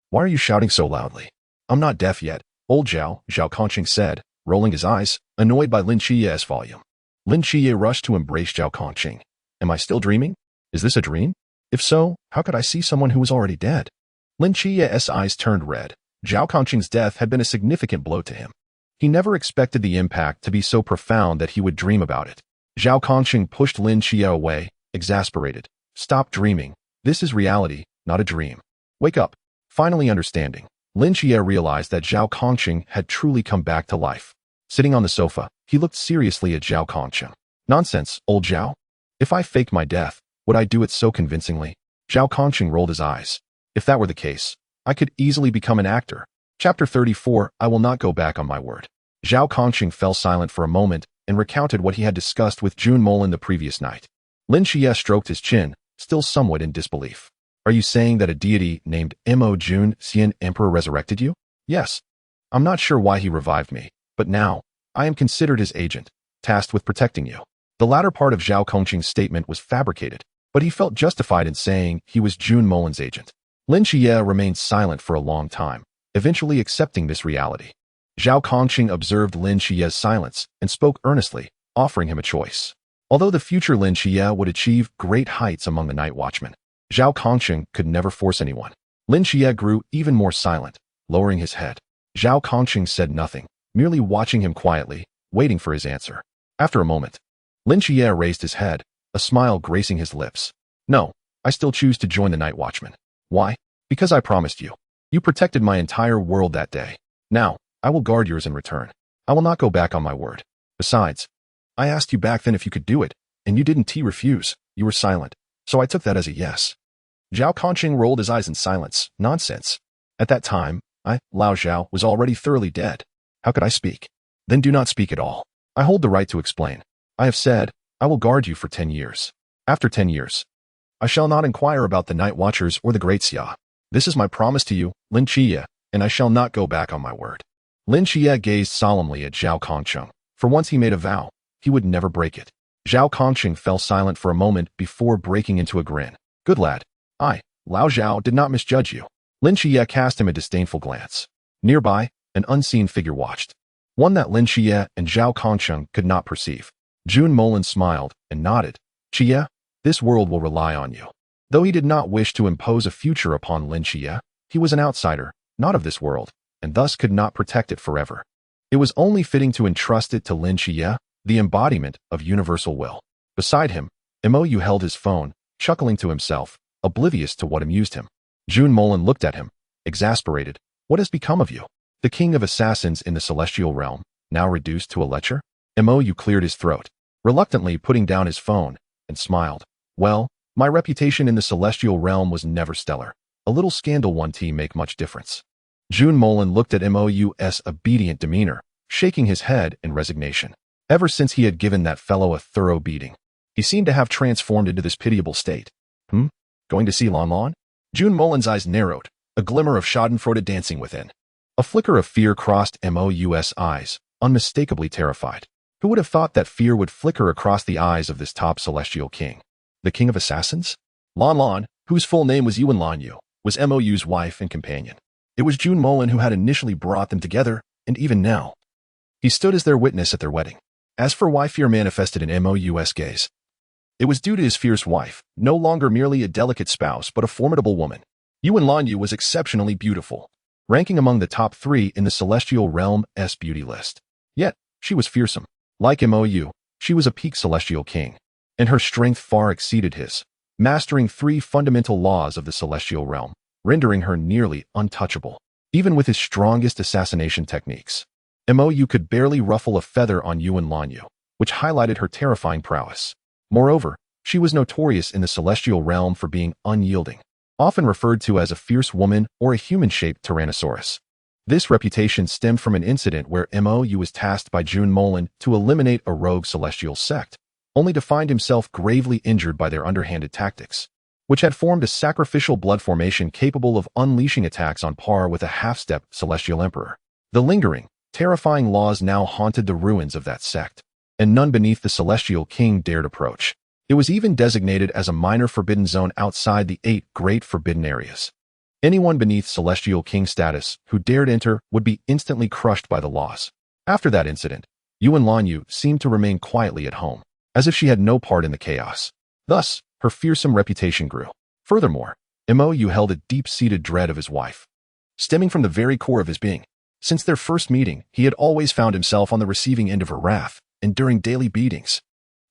"Why are you shouting so loudly?" "I'm not deaf yet, old Zhao," Zhao Kongqing said, rolling his eyes, annoyed by Lin Chia's volume. Lin Chia rushed to embrace Zhao Kongqing. "Am I still dreaming? Is this a dream? If so, how could I see someone who was already dead?" Lin Chia's eyes turned red. Zhao Kongqing's death had been a significant blow to him. He never expected the impact to be so profound that he would dream about it. Zhao Kongqing pushed Lin Chia away, exasperated. "Stop dreaming. This is reality, not a dream. Wake up." Finally understanding, Lin Chia realized that Zhao Kongqing had truly come back to life. Sitting on the sofa, he looked seriously at Zhao Kongqing. "Nonsense, old Zhao. If I faked my death, would I do it so convincingly?" Zhao Kongqing rolled his eyes. "If that were the case, I could easily become an actor." Chapter 34, I will not go back on my word. Zhao Kongqing fell silent for a moment and recounted what he had discussed with Jun Molan the previous night. Lin Chia stroked his chin, still somewhat in disbelief. "Are you saying that a deity named Mo Jun Xian Emperor resurrected you?" "Yes. I'm not sure why he revived me, but now, I am considered his agent, tasked with protecting you." The latter part of Zhao Kongqing's statement was fabricated, but he felt justified in saying he was Jun Molan's agent. Lin Chia remained silent for a long time, eventually accepting this reality. Zhao Kongqing observed Lin Chia's silence and spoke earnestly, offering him a choice. Although the future Lin Chia would achieve great heights among the night watchmen, Zhao Kongqing could never force anyone. Lin Chia grew even more silent, lowering his head. Zhao Kongqing said nothing, merely watching him quietly, waiting for his answer. After a moment, Lin Chia raised his head, a smile gracing his lips. "No, I still choose to join the night watchmen." "Why?" "Because I promised you. You protected my entire world that day. Now, I will guard yours in return. I will not go back on my word. Besides, I asked you back then if you could do it, and you didn't refuse. You were silent, so I took that as a yes." Zhao Kongqing rolled his eyes in silence. "Nonsense. At that time, Lao Zhao, was already thoroughly dead. How could I speak?" "Then do not speak at all. I hold the right to explain. I have said, I will guard you for 10 years. After 10 years, I shall not inquire about the Night Watchers or the Great Xia. This is my promise to you, Lin Chia, and I shall not go back on my word." Lin Chia gazed solemnly at Zhao Kongqing. For once he made a vow. he would never break it. Zhao Kongqing fell silent for a moment before breaking into a grin. Good lad. Lao Zhao did not misjudge you. Lin Xie cast him a disdainful glance. Nearby, an unseen figure watched. One that Lin Xie and Zhao Kongqing could not perceive. Jun Molan smiled and nodded. Xie, this world will rely on you. Though he did not wish to impose a future upon Lin Xie, he was an outsider, not of this world, and thus could not protect it forever. It was only fitting to entrust it to Lin Xie, the embodiment of universal will. Beside him, Mou held his phone, chuckling to himself, oblivious to what amused him. Jun Molan looked at him, exasperated. What has become of you? The king of assassins in the celestial realm, now reduced to a lecher? Mou cleared his throat, reluctantly putting down his phone, and smiled. Well, my reputation in the celestial realm was never stellar. A little scandal won't make much difference. Jun Molan looked at Mou's obedient demeanor, shaking his head in resignation. Ever since he had given that fellow a thorough beating, he seemed to have transformed into this pitiable state. Going to see Lan Lan? Jun Molan's eyes narrowed, a glimmer of schadenfreude dancing within. A flicker of fear crossed Mou's eyes, unmistakably terrified. Who would have thought that fear would flicker across the eyes of this top celestial king? The king of assassins? Lan Lan, whose full name was Yuan Lanyu, was Mou's wife and companion. It was Jun Molan who had initially brought them together, and even now, he stood as their witness at their wedding. As for why fear manifested in Mou's gaze, it was due to his fierce wife, no longer merely a delicate spouse but a formidable woman. Yuan Lanyu was exceptionally beautiful, ranking among the top 3 in the celestial realm's beauty list. Yet, she was fearsome. Like Mou, she was a peak celestial king, and her strength far exceeded his, mastering 3 fundamental laws of the celestial realm, rendering her nearly untouchable. Even with his strongest assassination techniques, Mou could barely ruffle a feather on Yuan Lanyu, which highlighted her terrifying prowess. Moreover, she was notorious in the celestial realm for being unyielding, often referred to as a fierce woman or a human-shaped tyrannosaurus. This reputation stemmed from an incident where Mou was tasked by Jun Molan to eliminate a rogue celestial sect, only to find himself gravely injured by their underhanded tactics, which had formed a sacrificial blood formation capable of unleashing attacks on par with a half-step celestial emperor. The lingering, terrifying laws now haunted the ruins of that sect, and none beneath the celestial king dared approach. It was even designated as a minor forbidden zone outside the 8 great forbidden areas. Anyone beneath celestial king status who dared enter would be instantly crushed by the laws. After that incident, Yuan Lanyu seemed to remain quietly at home, as if she had no part in the chaos. Thus, her fearsome reputation grew. Furthermore, Mou held a deep-seated dread of his wife, stemming from the very core of his being. Since their first meeting, he had always found himself on the receiving end of her wrath, enduring daily beatings.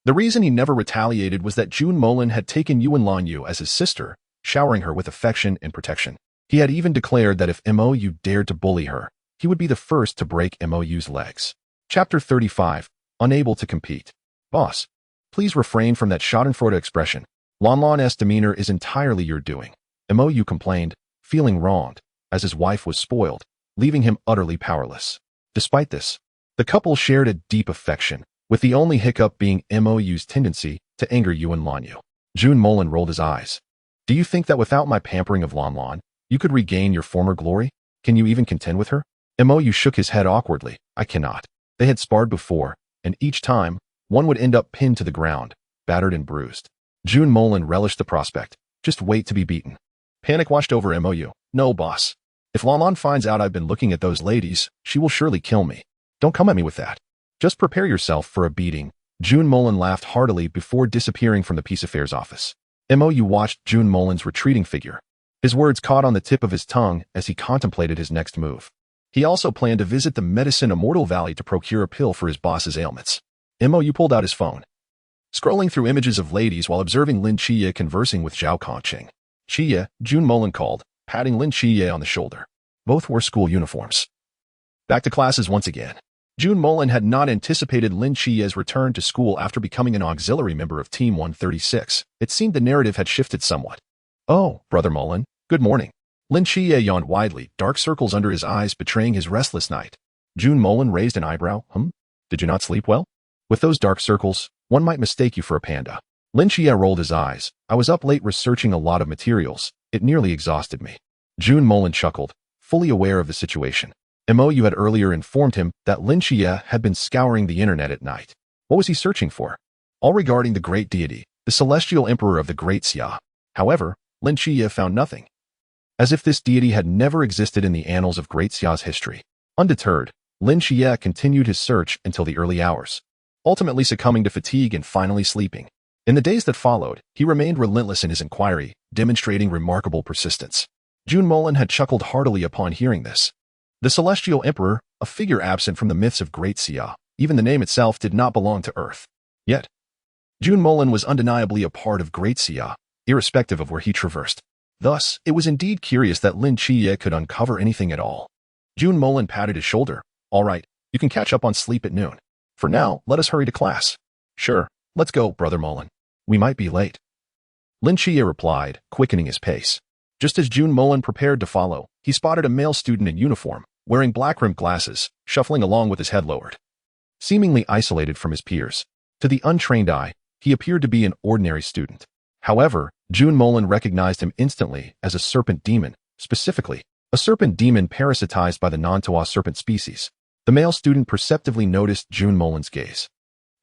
The reason he never retaliated was that Jun Molan had taken Yuan Lanyu as his sister, showering her with affection and protection. He had even declared that if Mou dared to bully her, he would be the first to break Mou's legs. Chapter 35. Unable to compete. Boss, please refrain from that schadenfreude expression. Lan Lan's demeanor is entirely your doing. Mou complained, feeling wronged, as his wife was spoiled, leaving him utterly powerless. Despite this, the couple shared a deep affection, with the only hiccup being Mou's tendency to anger Yuan Lanyu. Jun Molan rolled his eyes. Do you think that without my pampering of Lan Lan, you could regain your former glory? Can you even contend with her? Mou shook his head awkwardly. I cannot. They had sparred before, and each time, one would end up pinned to the ground, battered and bruised. Jun Molan relished the prospect. Just wait to be beaten. Panic washed over Mou. No, boss. If Lan Lan finds out I've been looking at those ladies, she will surely kill me. Don't come at me with that. Just prepare yourself for a beating. Jun Molan laughed heartily before disappearing from the peace affairs office. Mou watched Jun Molan's retreating figure. His words caught on the tip of his tongue as he contemplated his next move. He also planned to visit the medicine Immortal Valley to procure a pill for his boss's ailments. Mou pulled out his phone, scrolling through images of ladies while observing Lin Xie conversing with Zhao Kongqing. Xie, Jun Molan called, patting Lin Xie on the shoulder. Both wore school uniforms. Back to classes once again. Jun Molan had not anticipated Lin Xie's return to school after becoming an auxiliary member of Team 136. It seemed the narrative had shifted somewhat. Oh, Brother Molan, good morning. Lin Xie yawned widely, dark circles under his eyes betraying his restless night. Jun Molan raised an eyebrow. Did you not sleep well? With those dark circles, one might mistake you for a panda. Lin Xie rolled his eyes. I was up late researching a lot of materials. It nearly exhausted me. Jun Molan chuckled, fully aware of the situation. Mou had earlier informed him that Lin Xie had been scouring the internet at night. What was he searching for? All regarding the great deity, the celestial emperor of the great Xia. However, Lin Qiye found nothing. As if this deity had never existed in the annals of Great Xia's history. Undeterred, Lin Qiye continued his search until the early hours, ultimately succumbing to fatigue and finally sleeping. In the days that followed, he remained relentless in his inquiry, demonstrating remarkable persistence. Jun Molan had chuckled heartily upon hearing this. The Celestial Emperor, a figure absent from the myths of Great Xia, even the name itself did not belong to Earth. Yet, Jun Molan was undeniably a part of Great Xia, irrespective of where he traversed. Thus, it was indeed curious that Lin Qiye could uncover anything at all. Jun Molan patted his shoulder. All right, you can catch up on sleep at noon. For now, let us hurry to class. Sure, let's go, Brother Molan. We might be late. Lin Qiye replied, quickening his pace. Just as Jun Molan prepared to follow, he spotted a male student in uniform, wearing black-rimmed glasses, shuffling along with his head lowered. Seemingly isolated from his peers. To the untrained eye, he appeared to be an ordinary student. However, Jun Molan recognized him instantly as a serpent demon, specifically, a serpent demon parasitized by the non-Tawa serpent species. The male student perceptively noticed Jun Molan's gaze,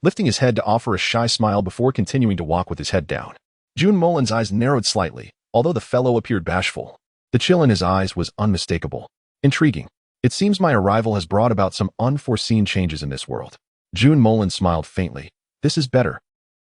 lifting his head to offer a shy smile before continuing to walk with his head down. Jun Molan's eyes narrowed slightly, although the fellow appeared bashful. The chill in his eyes was unmistakable. Intriguing. It seems my arrival has brought about some unforeseen changes in this world. Jun Molan smiled faintly. This is better.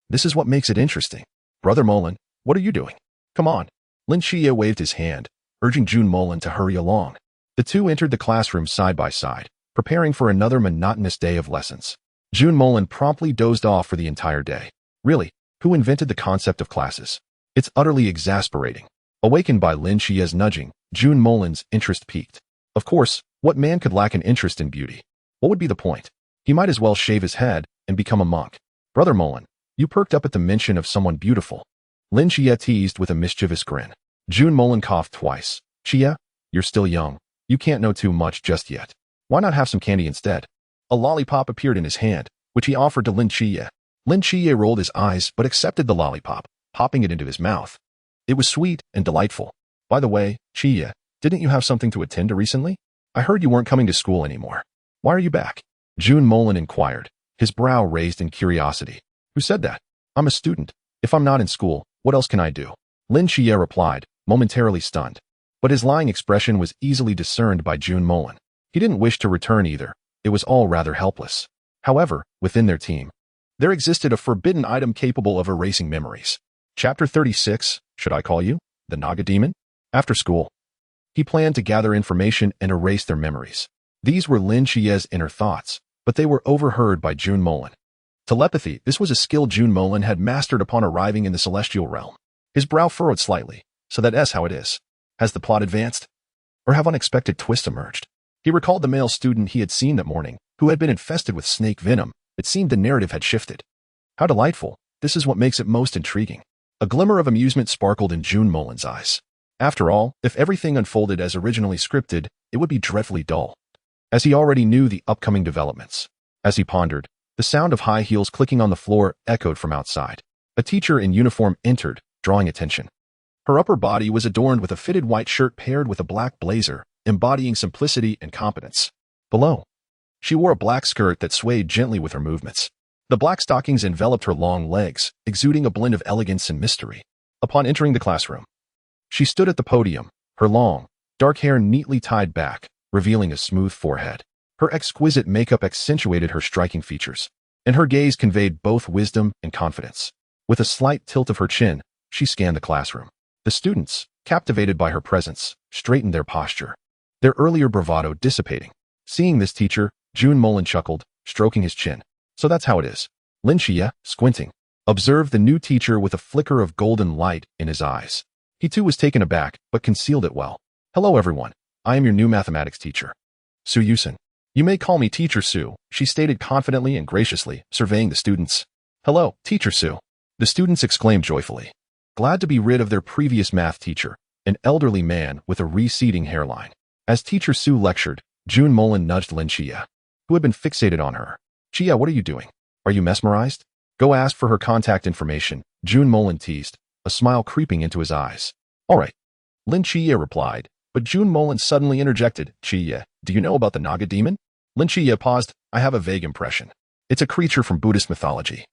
This is what makes it interesting. Brother Molan, what are you doing? Come on. Lin Qiye waved his hand, urging Jun Molan to hurry along. The two entered the classroom side by side, preparing for another monotonous day of lessons. Jun Molan promptly dozed off for the entire day. Really, who invented the concept of classes? It's utterly exasperating. Awakened by Lin Qiye's nudging, Jun Molan's interest peaked. Of course, what man could lack an interest in beauty? What would be the point? He might as well shave his head and become a monk. Brother Molan, you perked up at the mention of someone beautiful. Lin Qiye teased with a mischievous grin. Jun Molan coughed twice. Qiye, you're still young. You can't know too much just yet. Why not have some candy instead? A lollipop appeared in his hand, which he offered to Lin Qiye. Lin Qiye rolled his eyes but accepted the lollipop, popping it into his mouth. It was sweet and delightful. By the way, Qiye, didn't you have something to attend to recently? I heard you weren't coming to school anymore. Why are you back? Jun Molan inquired, his brow raised in curiosity. Who said that? I'm a student. If I'm not in school, what else can I do? Lin Qiye replied, momentarily stunned. But his lying expression was easily discerned by Jun Molan. He didn't wish to return either. It was all rather helpless. However, within their team, there existed a forbidden item capable of erasing memories. Chapter 36, should I call you? The Naga Demon? After school, he planned to gather information and erase their memories. These were Lin Qiye's inner thoughts, but they were overheard by Jun Molan. Telepathy, this was a skill Jun Molan had mastered upon arriving in the celestial realm. His brow furrowed slightly, so that's how it is. Has the plot advanced? Or have unexpected twists emerged? He recalled the male student he had seen that morning, who had been infested with snake venom. It seemed the narrative had shifted. How delightful. This is what makes it most intriguing. A glimmer of amusement sparkled in Jun Molan's eyes. After all, if everything unfolded as originally scripted, it would be dreadfully dull. As he already knew the upcoming developments. As he pondered, the sound of high heels clicking on the floor echoed from outside. A teacher in uniform entered, drawing attention. Her upper body was adorned with a fitted white shirt paired with a black blazer, embodying simplicity and competence. Below, she wore a black skirt that swayed gently with her movements. The black stockings enveloped her long legs, exuding a blend of elegance and mystery. Upon entering the classroom, she stood at the podium, her long, dark hair neatly tied back, revealing a smooth forehead. Her exquisite makeup accentuated her striking features, and her gaze conveyed both wisdom and confidence. With a slight tilt of her chin, she scanned the classroom. The students, captivated by her presence, straightened their posture, their earlier bravado dissipating. Seeing this teacher, Jun Molan chuckled, stroking his chin. So that's how it is. Lin Qiye, squinting, observed the new teacher with a flicker of golden light in his eyes. He too was taken aback, but concealed it well. Hello everyone. I am your new mathematics teacher, Su Yusen. You may call me Teacher Su, she stated confidently and graciously, surveying the students. Hello, Teacher Su. The students exclaimed joyfully, glad to be rid of their previous math teacher, an elderly man with a receding hairline. As Teacher Su lectured, Jun Molan nudged Lin Qiye, who had been fixated on her. Qiye, what are you doing? Are you mesmerized? Go ask for her contact information, Jun Molan teased, a smile creeping into his eyes. All right, Lin Qiye replied, but Jun Molan suddenly interjected, Qiye, do you know about the Naga demon? Lin Qiye paused, I have a vague impression. It's a creature from Buddhist mythology,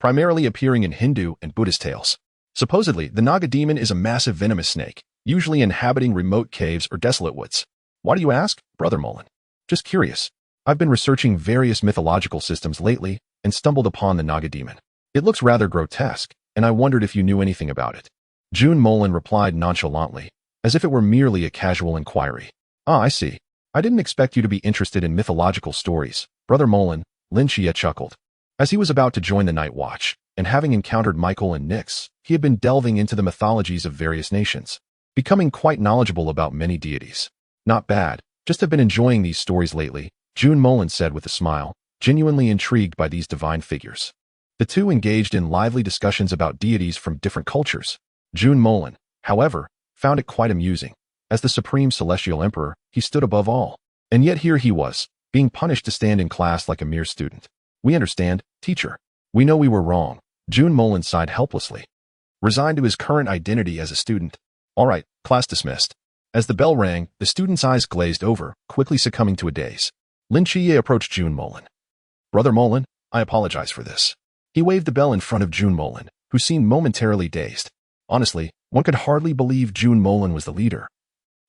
primarily appearing in Hindu and Buddhist tales. Supposedly, the Naga demon is a massive venomous snake, usually inhabiting remote caves or desolate woods. Why do you ask, Brother Molan? Just curious. I've been researching various mythological systems lately and stumbled upon the Naga demon. It looks rather grotesque, and I wondered if you knew anything about it. Jun Molan replied nonchalantly, as if it were merely a casual inquiry. Ah, I see. I didn't expect you to be interested in mythological stories, Brother Molan. Lin Xie chuckled. As he was about to join the Night Watch, and having encountered Michael and Nyx, he had been delving into the mythologies of various nations, becoming quite knowledgeable about many deities. Not bad, just have been enjoying these stories lately, Jun Molan said with a smile, genuinely intrigued by these divine figures. The two engaged in lively discussions about deities from different cultures. Jun Molan, however, found it quite amusing. As the supreme celestial emperor, he stood above all. And yet here he was, being punished to stand in class like a mere student. We understand, teacher. We know we were wrong. Jun Molan sighed helplessly. Resigned to his current identity as a student. All right, class dismissed. As the bell rang, the student's eyes glazed over, quickly succumbing to a daze. Lin Xie approached Jun Molan. Brother Molan, I apologize for this. He waved the bell in front of Jun Molan, who seemed momentarily dazed. Honestly, one could hardly believe Jun Molan was the leader.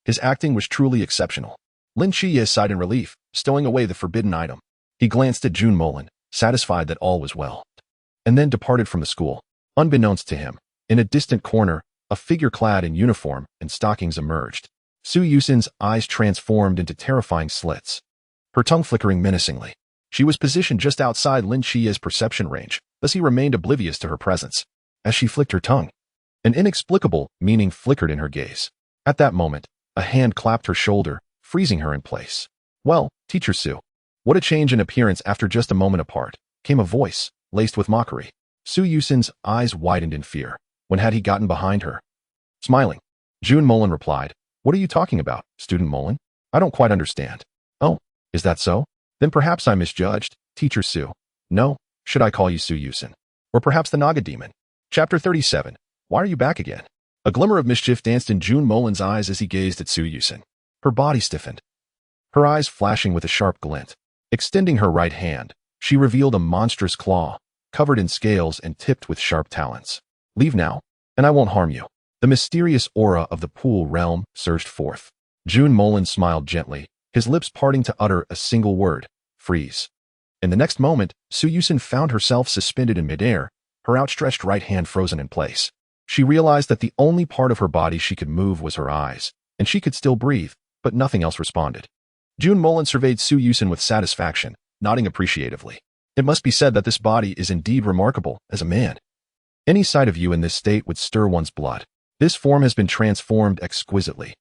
His acting was truly exceptional. Lin Xie sighed in relief, stowing away the forbidden item. He glanced at Jun Molan, satisfied that all was well, and then departed from the school. Unbeknownst to him, in a distant corner, a figure clad in uniform and stockings emerged. Su Yusin's eyes transformed into terrifying slits, her tongue flickering menacingly. She was positioned just outside Lin Xie's perception range, thus he remained oblivious to her presence. As she flicked her tongue, an inexplicable meaning flickered in her gaze. At that moment, a hand clapped her shoulder, freezing her in place. Well, Teacher Su. What a change in appearance after just a moment apart, came a voice, laced with mockery. Su Yusin's eyes widened in fear. When had he gotten behind her? Smiling, Jun Molan replied, What are you talking about, Student Molan? I don't quite understand. Oh, is that so? Then perhaps I misjudged, Teacher Su. No, should I call you Su Yusin? Or perhaps the Naga Demon? Chapter 37. Why are you back again? A glimmer of mischief danced in Jun Molan's eyes as he gazed at Su Yusin. Her body stiffened, her eyes flashing with a sharp glint. Extending her right hand, she revealed a monstrous claw, covered in scales and tipped with sharp talons. Leave now, and I won't harm you. The mysterious aura of the pool realm surged forth. Jun Molan smiled gently, his lips parting to utter a single word, freeze. In the next moment, Su Yusin found herself suspended in midair, her outstretched right hand frozen in place. She realized that the only part of her body she could move was her eyes, and she could still breathe, but nothing else responded. Jun Molan surveyed Su Yusin with satisfaction, nodding appreciatively. It must be said that this body is indeed remarkable as a man. Any sight of you in this state would stir one's blood. This form has been transformed exquisitely,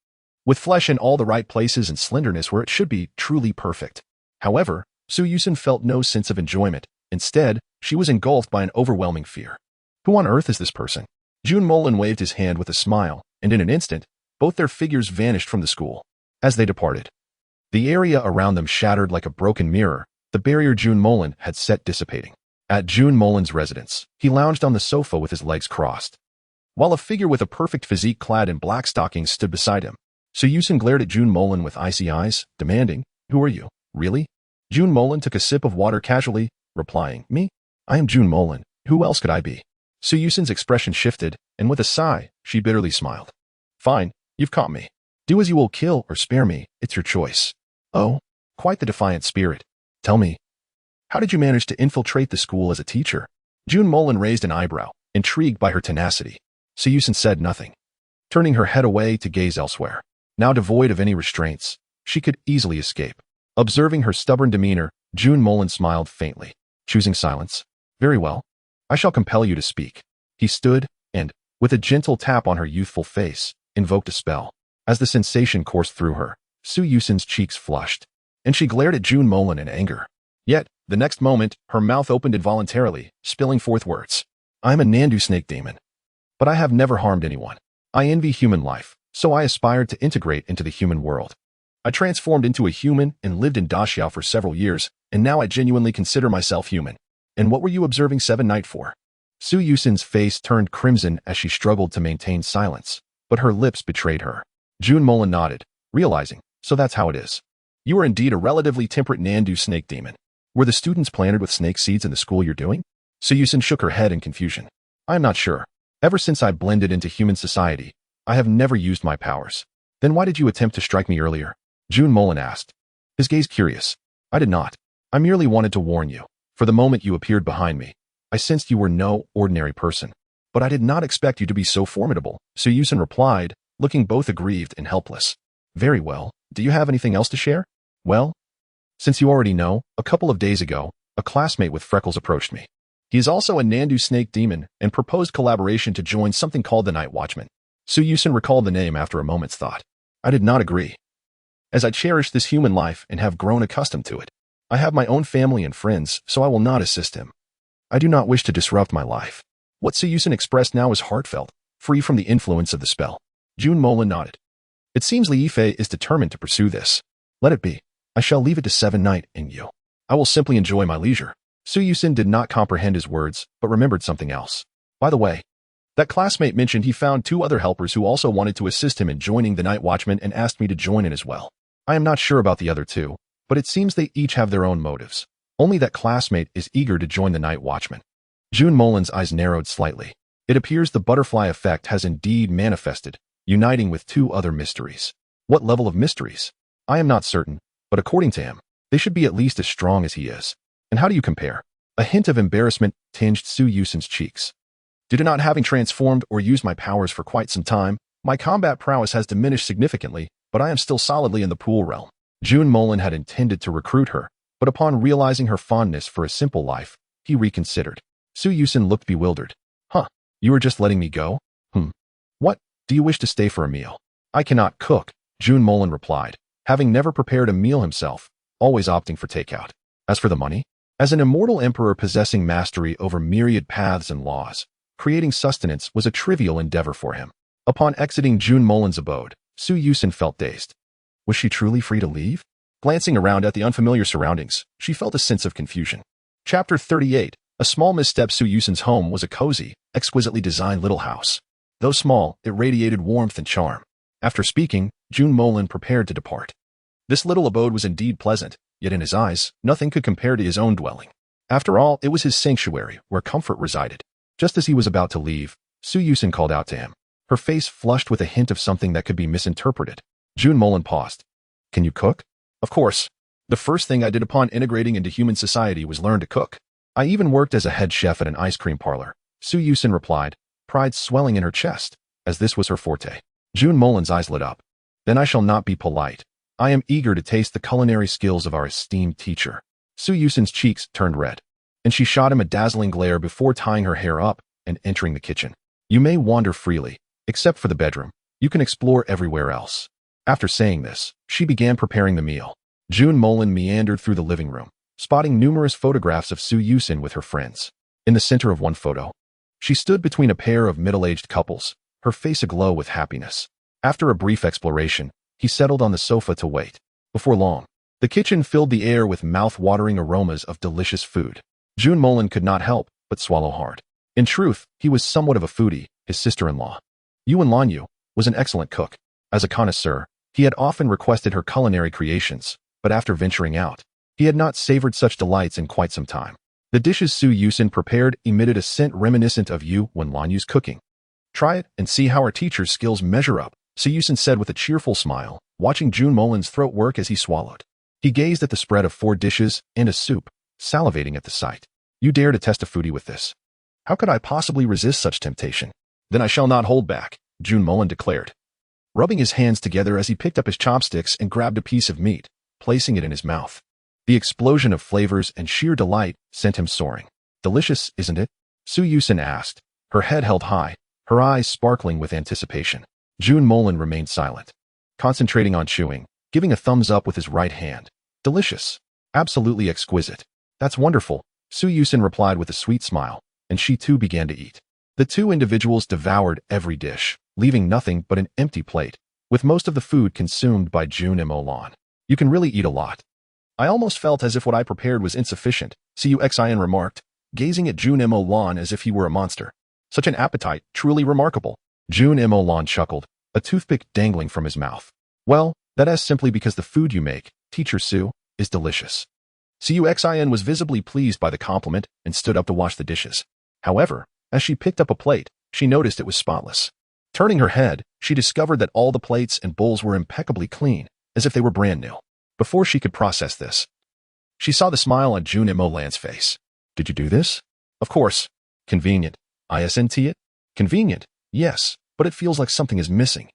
with flesh in all the right places and slenderness where it should be, truly perfect. However, Su Yusin felt no sense of enjoyment. Instead, she was engulfed by an overwhelming fear. Who on earth is this person? Jun Molan waved his hand with a smile, and in an instant, both their figures vanished from the school. As they departed, the area around them shattered like a broken mirror, the barrier Jun Molan had set dissipating. At Jun Molan's residence, he lounged on the sofa with his legs crossed, while a figure with a perfect physique clad in black stockings stood beside him. Su Yusin glared at Jun Molan with icy eyes, demanding, Who are you, really? Jun Molan took a sip of water casually, replying, Me? I am Jun Molan. Who else could I be? Su Yusin's expression shifted, and with a sigh, she bitterly smiled. Fine, you've caught me. Do as you will, kill or spare me, it's your choice. Oh, quite the defiant spirit. Tell me, how did you manage to infiltrate the school as a teacher? Jun Molan raised an eyebrow, intrigued by her tenacity. Su Yusin said nothing, turning her head away to gaze elsewhere. Now devoid of any restraints, she could easily escape. Observing her stubborn demeanor, Jun Molan smiled faintly, choosing silence. Very well. I shall compel you to speak. He stood, and, with a gentle tap on her youthful face, invoked a spell. As the sensation coursed through her, Su Yusin's cheeks flushed, and she glared at Jun Molan in anger. Yet, the next moment, her mouth opened involuntarily, spilling forth words. I am a Nandu snake demon, but I have never harmed anyone. I envy human life, so I aspired to integrate into the human world. I transformed into a human and lived in Daxiao for several years, and now I genuinely consider myself human. And what were you observing 7 night for? Su Yusin's face turned crimson as she struggled to maintain silence, but her lips betrayed her. Jun Molan nodded, realizing, so that's how it is. You are indeed a relatively temperate Nandu snake demon. Were the students planted with snake seeds in the school you're doing? Suyusen shook her head in confusion. I am not sure. Ever since I blended into human society, I have never used my powers. Then why did you attempt to strike me earlier? Jun Molan asked, his gaze curious. I did not. I merely wanted to warn you. For the moment you appeared behind me, I sensed you were no ordinary person. But I did not expect you to be so formidable, Suyusen replied, looking both aggrieved and helpless. Very well. Do you have anything else to share? Well, since you already know, a couple of days ago, a classmate with freckles approached me. He is also a Nandu snake demon and proposed collaboration to join something called the Night Watchman. Suyusen recalled the name after a moment's thought. I did not agree. As I cherish this human life and have grown accustomed to it, I have my own family and friends, so I will not assist him. I do not wish to disrupt my life. What Suyusen expressed now is heartfelt, free from the influence of the spell. Jun Molan nodded. It seems Li Yifei is determined to pursue this. Let it be. I shall leave it to Seven Night and you. I will simply enjoy my leisure. Suyusen did not comprehend his words, but remembered something else. By the way, that classmate mentioned he found 2 other helpers who also wanted to assist him in joining the Night Watchman and asked me to join in as well. I am not sure about the other 2, but it seems they each have their own motives. Only that classmate is eager to join the Night Watchman. Jun Molan's eyes narrowed slightly. It appears the butterfly effect has indeed manifested, uniting with 2 other mysteries. What level of mysteries? I am not certain, but according to him, they should be at least as strong as he is. And how do you compare? A hint of embarrassment tinged Suyusen's cheeks. Due to not having transformed or used my powers for quite some time, my combat prowess has diminished significantly, but I am still solidly in the pool realm. Jun Molan had intended to recruit her, but upon realizing her fondness for a simple life, he reconsidered. Suyusen looked bewildered. Huh, you were just letting me go? What? Do you wish to stay for a meal? I cannot cook, Jun Molan replied, having never prepared a meal himself, always opting for takeout. As for the money, as an immortal emperor possessing mastery over myriad paths and laws, creating sustenance was a trivial endeavor for him. Upon exiting Jun Molan's abode, Suyusen felt dazed. Was she truly free to leave? Glancing around at the unfamiliar surroundings, she felt a sense of confusion. Chapter 38. A small misstep. Suyusen's home was a cozy, exquisitely designed little house. Though small, it radiated warmth and charm. After speaking, Jun Molan prepared to depart. This little abode was indeed pleasant, yet in his eyes, nothing could compare to his own dwelling. After all, it was his sanctuary, where comfort resided. Just as he was about to leave, Suyusen called out to him, her face flushed with a hint of something that could be misinterpreted. Jun Molan paused. Can you cook? Of course. The first thing I did upon integrating into human society was learn to cook. I even worked as a head chef at an ice cream parlor, Suyusen replied, pride swelling in her chest, as this was her forte. Jun Molan's eyes lit up. Then I shall not be polite. I am eager to taste the culinary skills of our esteemed teacher. Suyusen's cheeks turned red, and she shot him a dazzling glare before tying her hair up and entering the kitchen. You may wander freely, except for the bedroom. You can explore everywhere else. After saying this, she began preparing the meal. Jun Molan meandered through the living room, spotting numerous photographs of Suyusen with her friends. In the center of one photo, she stood between a pair of middle-aged couples, her face aglow with happiness. After a brief exploration, he settled on the sofa to wait. Before long, the kitchen filled the air with mouth-watering aromas of delicious food. Jun Molan could not help but swallow hard. In truth, he was somewhat of a foodie. His sister-in-law, Yuan Lanyu, was an excellent cook. As a connoisseur, he had often requested her culinary creations, but after venturing out, he had not savored such delights in quite some time. The dishes Suyusen prepared emitted a scent reminiscent of Yuan Lanyu's cooking. Try it and see how our teacher's skills measure up, Suyusen said with a cheerful smile, watching Jun Molan's throat work as he swallowed. He gazed at the spread of 4 dishes and a soup, salivating at the sight. You dare to test a foodie with this? How could I possibly resist such temptation? Then I shall not hold back, Jun Molan declared, rubbing his hands together as he picked up his chopsticks and grabbed a piece of meat, placing it in his mouth. The explosion of flavors and sheer delight sent him soaring. Delicious, isn't it? Suyusen asked, her head held high, her eyes sparkling with anticipation. Jun Molan remained silent, concentrating on chewing, giving a thumbs up with his right hand. Delicious. Absolutely exquisite. That's wonderful, Suyusen replied with a sweet smile, and she too began to eat. The 2 individuals devoured every dish, leaving nothing but an empty plate, with most of the food consumed by Jun Molan. You can really eat a lot. I almost felt as if what I prepared was insufficient, Cuxin remarked, gazing at Jun Molan as if he were a monster. Such an appetite, truly remarkable. Jun Molan chuckled, a toothpick dangling from his mouth. Well, that is simply because the food you make, Teacher Su, is delicious. Cuxin was visibly pleased by the compliment and stood up to wash the dishes. However, as she picked up a plate, she noticed it was spotless. Turning her head, she discovered that all the plates and bowls were impeccably clean, as if they were brand new. Before she could process this, she saw the smile on Jun Molan's face. Did you do this? Of course. Convenient. Isn't it? Convenient, yes, but it feels like something is missing.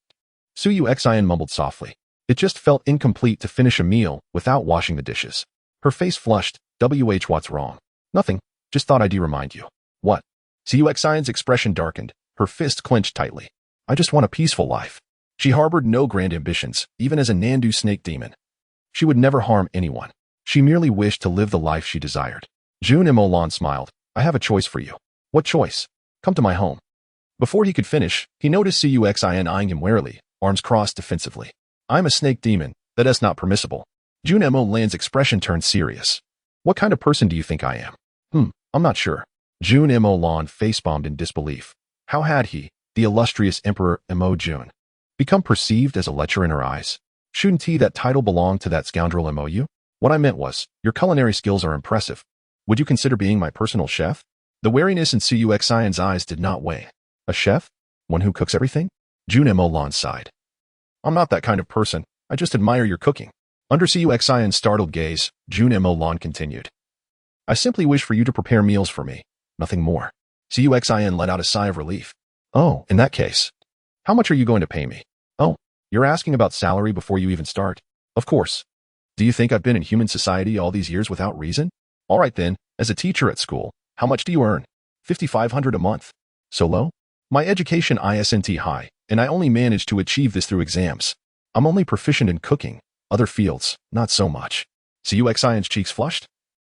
Cuxin mumbled softly. It just felt incomplete to finish a meal without washing the dishes. Her face flushed. What's wrong? Nothing. Just thought I'd remind you. What? Cuxin's expression darkened. Her fist clenched tightly. I just want a peaceful life. She harbored no grand ambitions, even as a Nandu snake demon. She would never harm anyone. She merely wished to live the life she desired. Jun Molan smiled. I have a choice for you. What choice? Come to my home. Before he could finish, he noticed Cuxin eyeing him warily, arms crossed defensively. I'm a snake demon. That is not permissible. Jun Molan's expression turned serious. What kind of person do you think I am? I'm not sure. Jun Molan face-bombed in disbelief. How had he, the illustrious Emperor Jun, become perceived as a lecher in her eyes? Shouldn't that title belong to that scoundrel Mou? What I meant was, your culinary skills are impressive. Would you consider being my personal chef? The wariness in Cuxin's eyes did not weigh. A chef? One who cooks everything? Jun Molan sighed. I'm not that kind of person. I just admire your cooking. Under Cuxin's startled gaze, Jun Molan continued. I simply wish for you to prepare meals for me. Nothing more. Cuxin let out a sigh of relief. Oh, in that case. How much are you going to pay me? Oh, you're asking about salary before you even start? Of course. Do you think I've been in human society all these years without reason? All right then, as a teacher at school, how much do you earn? 5,500 a month. So low? My education isn't high, and I only managed to achieve this through exams. I'm only proficient in cooking. Other fields, not so much. Cuxin's cheeks flushed,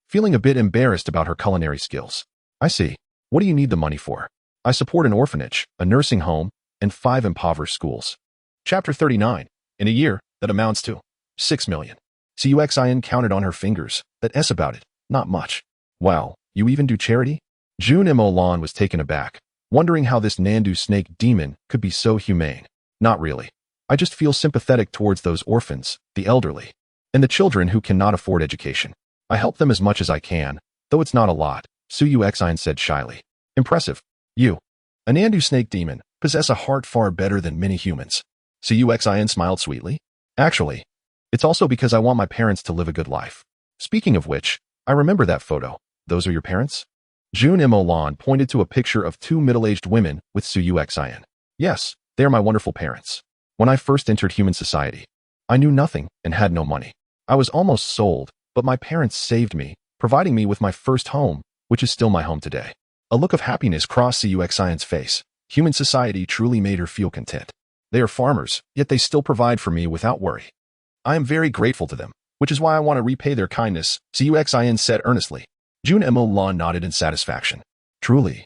feeling a bit embarrassed about her culinary skills. I see. What do you need the money for? I support an orphanage, a nursing home, and 5 impoverished schools. Chapter 39. In a year, that amounts to 6 million. Cuxin counted on her fingers. That's about it. Not much. Wow, you even do charity? Jun Molan was taken aback, wondering how this Nandu snake demon could be so humane. Not really. I just feel sympathetic towards those orphans, the elderly, and the children who cannot afford education. I help them as much as I can, though it's not a lot, Cuxin said shyly. Impressive. You, a Nandu snake demon, possess a heart far better than many humans. Cuxin smiled sweetly. Actually, it's also because I want my parents to live a good life. Speaking of which, I remember that photo. Those are your parents? Jun Molan pointed to a picture of 2 middle-aged women with Cuxin. Yes, they are my wonderful parents. When I first entered human society, I knew nothing and had no money. I was almost sold, but my parents saved me, providing me with my first home, which is still my home today. A look of happiness crossed Cuxin's face. Human society truly made her feel content. They are farmers, yet they still provide for me without worry. I am very grateful to them, which is why I want to repay their kindness, Cuxin said earnestly. Jun Molan nodded in satisfaction. Truly.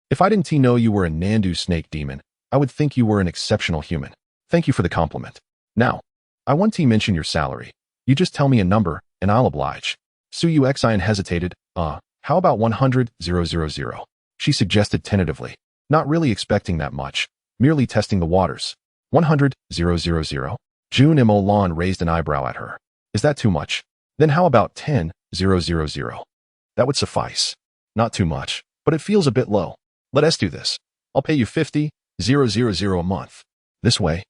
If I didn't know you were a Nandu snake demon, I would think you were an exceptional human. Thank you for the compliment. Now, I want to mention your salary. You just tell me a number, and I'll oblige. Cuxin hesitated. How about 100,000? She suggested tentatively, not really expecting that much, merely testing the waters. 100,000? Jun Molan raised an eyebrow at her. Is that too much? Then how about 10,000? That would suffice. Not too much, but it feels a bit low. Let us do this. I'll pay you 50,000 a month. This way,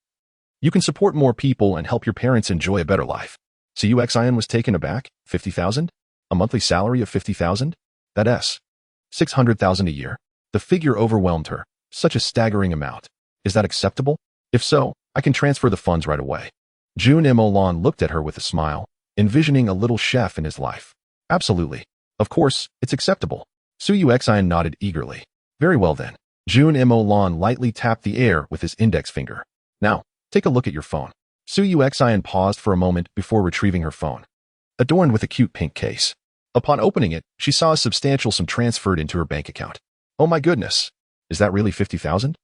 you can support more people and help your parents enjoy a better life. Cuxin was taken aback. 50,000? A monthly salary of 50,000? That's 600,000 a year. The figure overwhelmed her. Such a staggering amount. Is that acceptable? If so, I can transfer the funds right away. Jun Molan looked at her with a smile, envisioning a little chef in his life. Absolutely. Of course, it's acceptable. Cuxin nodded eagerly. Very well then. Jun Molan lightly tapped the air with his index finger. Now, take a look at your phone. Cuxin paused for a moment before retrieving her phone, adorned with a cute pink case. Upon opening it, she saw a substantial sum transferred into her bank account. Oh my goodness! Is that really 50,000?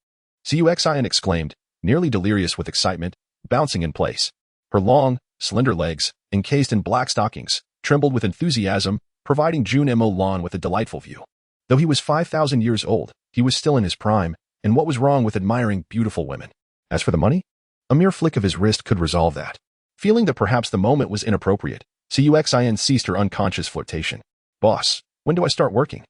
Cuxin exclaimed, nearly delirious with excitement, bouncing in place. Her long, slender legs, encased in black stockings, trembled with enthusiasm, providing Jun Molan with a delightful view. Though he was 5,000 years old, he was still in his prime, and what was wrong with admiring beautiful women? As for the money, a mere flick of his wrist could resolve that. Feeling that perhaps the moment was inappropriate, Cuxin ceased her unconscious flotation. Boss, when do I start working?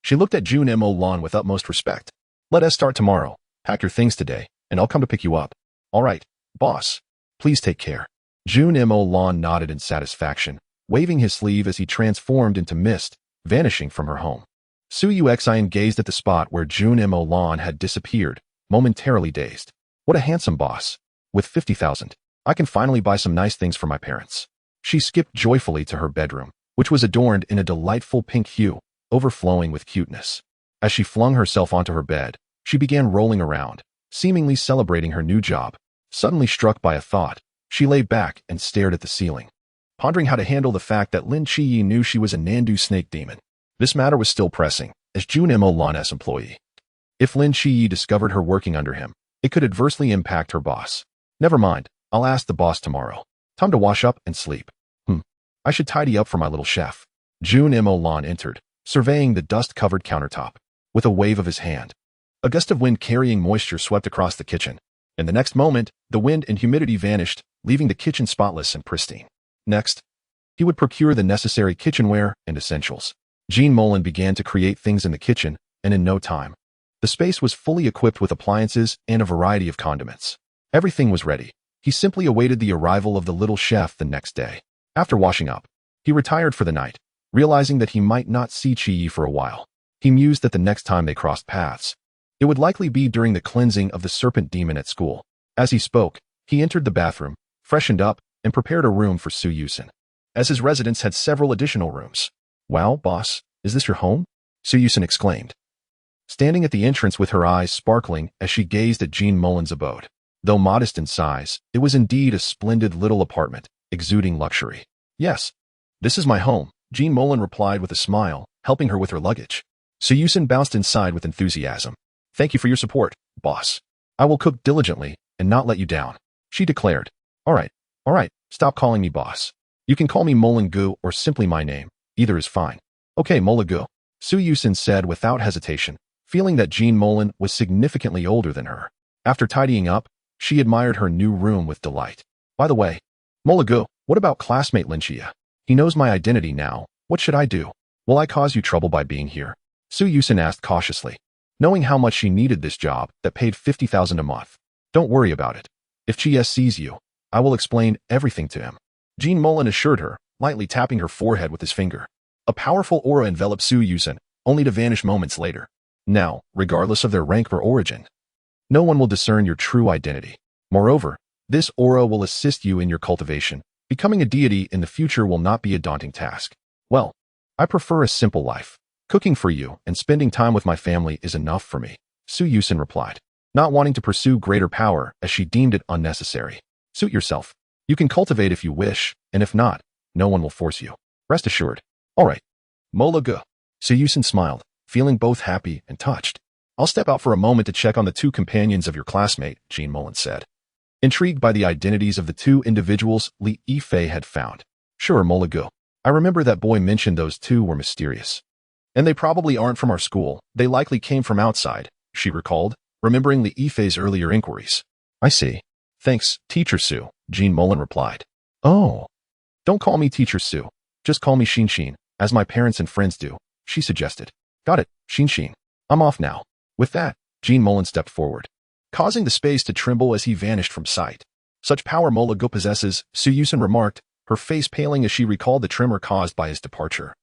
She looked at Jun Molan with utmost respect. Let us start tomorrow. Pack your things today, and I'll come to pick you up. All right, boss. Please take care. Jun Molan nodded in satisfaction, waving his sleeve as he transformed into mist, vanishing from her home. Cuxin gazed at the spot where Jun Molan had disappeared, momentarily dazed. What a handsome boss. With 50,000, I can finally buy some nice things for my parents. She skipped joyfully to her bedroom, which was adorned in a delightful pink hue, overflowing with cuteness. As she flung herself onto her bed, she began rolling around, seemingly celebrating her new job. Suddenly struck by a thought, she lay back and stared at the ceiling, pondering how to handle the fact that Lin Chiyi knew she was a Nandu snake demon. This matter was still pressing, as Jun Molan's employee. If Lin Chiyi discovered her working under him, it could adversely impact her boss. Never mind, I'll ask the boss tomorrow. Time to wash up and sleep. I should tidy up for my little chef. Jun Molan entered, surveying the dust-covered countertop. With a wave of his hand, a gust of wind carrying moisture swept across the kitchen. In the next moment, the wind and humidity vanished, leaving the kitchen spotless and pristine. Next, he would procure the necessary kitchenware and essentials. Jun Molan began to create things in the kitchen, and in no time, the space was fully equipped with appliances and a variety of condiments. Everything was ready. He simply awaited the arrival of the little chef the next day. After washing up, he retired for the night, realizing that he might not see Chiyi for a while. He mused that the next time they crossed paths, it would likely be during the cleansing of the serpent demon at school. As he spoke, he entered the bathroom, freshened up, and prepared a room for Cuxin, as his residence had several additional rooms. Wow, boss, is this your home? Cuxin exclaimed, standing at the entrance with her eyes sparkling as she gazed at Jun Molan's abode. Though modest in size, it was indeed a splendid little apartment, exuding luxury. Yes, this is my home, Jun Molan replied with a smile, helping her with her luggage. Cuxin bounced inside with enthusiasm. Thank you for your support, boss. I will cook diligently and not let you down, she declared. All right, stop calling me boss. You can call me Molan Gu or simply my name. Either is fine. Okay, Molan Gu, Cuxin said without hesitation, feeling that Jun Molan was significantly older than her. After tidying up, she admired her new room with delight. By the way, Molan Gu, what about classmate Lin Chiyi? He knows my identity now. What should I do? Will I cause you trouble by being here? Cuxin asked cautiously, knowing how much she needed this job that paid 50,000 a month. Don't worry about it. If Chiyi sees you, I will explain everything to him. Jun Molan assured her, lightly tapping her forehead with his finger. A powerful aura enveloped Cuxin, only to vanish moments later. Now, regardless of their rank or origin, no one will discern your true identity. Moreover, this aura will assist you in your cultivation. Becoming a deity in the future will not be a daunting task. Well, I prefer a simple life. Cooking for you and spending time with my family is enough for me, Cuxin replied, not wanting to pursue greater power as she deemed it unnecessary. Suit yourself. You can cultivate if you wish, and if not, no one will force you. Rest assured. All right. Molan Gu. Cuxin smiled, feeling both happy and touched. I'll step out for a moment to check on the two companions of your classmate, Jun Molan said, intrigued by the identities of the two individuals Li Yifei had found. Sure, Molan Gu. I remember that boy mentioned those two were mysterious. And they probably aren't from our school. They likely came from outside, she recalled, remembering Li Yifei's earlier inquiries. I see. Thanks, Teacher Su, Jun Molan replied. Oh. Don't call me Teacher Su. Just call me Shinshin, as my parents and friends do, she suggested. Got it, Shinshin. I'm off now. With that, Jun Molan stepped forward, causing the space to tremble as he vanished from sight. Such power Molan Gu possesses, Cuxin remarked, her face paling as she recalled the tremor caused by his departure.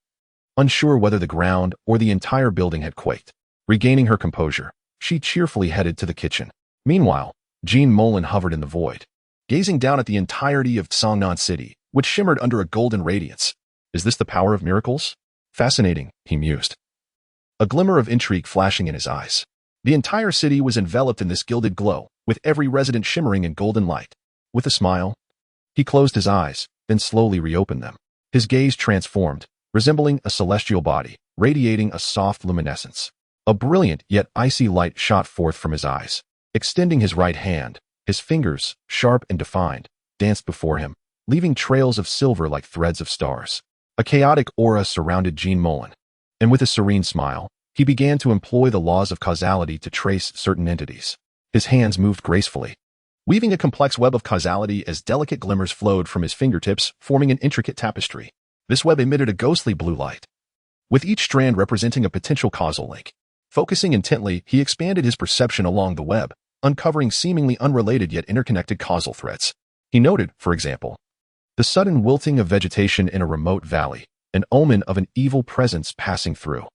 Unsure whether the ground or the entire building had quaked. Regaining her composure, she cheerfully headed to the kitchen. Meanwhile, Jun Molan hovered in the void, gazing down at the entirety of Songnan City, which shimmered under a golden radiance. Is this the power of miracles? Fascinating, he mused, a glimmer of intrigue flashing in his eyes. The entire city was enveloped in this gilded glow, with every resident shimmering in golden light. With a smile, he closed his eyes, then slowly reopened them. His gaze transformed, resembling a celestial body, radiating a soft luminescence. A brilliant yet icy light shot forth from his eyes. Extending his right hand, his fingers, sharp and defined, danced before him, leaving trails of silver like threads of stars. A chaotic aura surrounded Jun Molan, and with a serene smile, he began to employ the laws of causality to trace certain entities. His hands moved gracefully, weaving a complex web of causality as delicate glimmers flowed from his fingertips, forming an intricate tapestry. This web emitted a ghostly blue light, with each strand representing a potential causal link. Focusing intently, he expanded his perception along the web, uncovering seemingly unrelated yet interconnected causal threads. He noted, for example, the sudden wilting of vegetation in a remote valley, an omen of an evil presence passing through.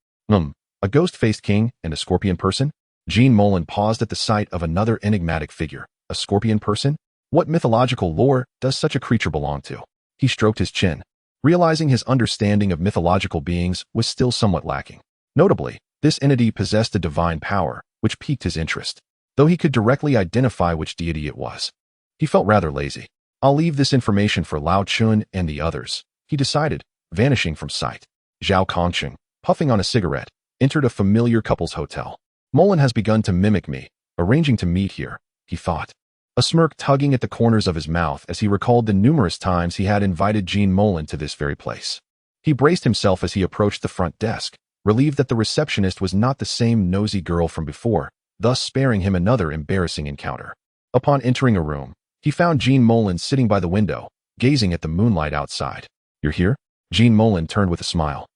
A ghost-faced king and a scorpion person? Jun Molan paused at the sight of another enigmatic figure. A scorpion person? What mythological lore does such a creature belong to? He stroked his chin, realizing his understanding of mythological beings was still somewhat lacking. Notably, this entity possessed a divine power, which piqued his interest, though he could directly identify which deity it was. He felt rather lazy. I'll leave this information for Lao Chun and the others, he decided, vanishing from sight. Zhao Kongqing, puffing on a cigarette, entered a familiar couple's hotel. Molan has begun to mimic me, arranging to meet here, he thought, a smirk tugging at the corners of his mouth as he recalled the numerous times he had invited Jun Molan to this very place. He braced himself as he approached the front desk, relieved that the receptionist was not the same nosy girl from before, thus sparing him another embarrassing encounter. Upon entering a room, he found Jun Molan sitting by the window, gazing at the moonlight outside. You're here? Jun Molan turned with a smile,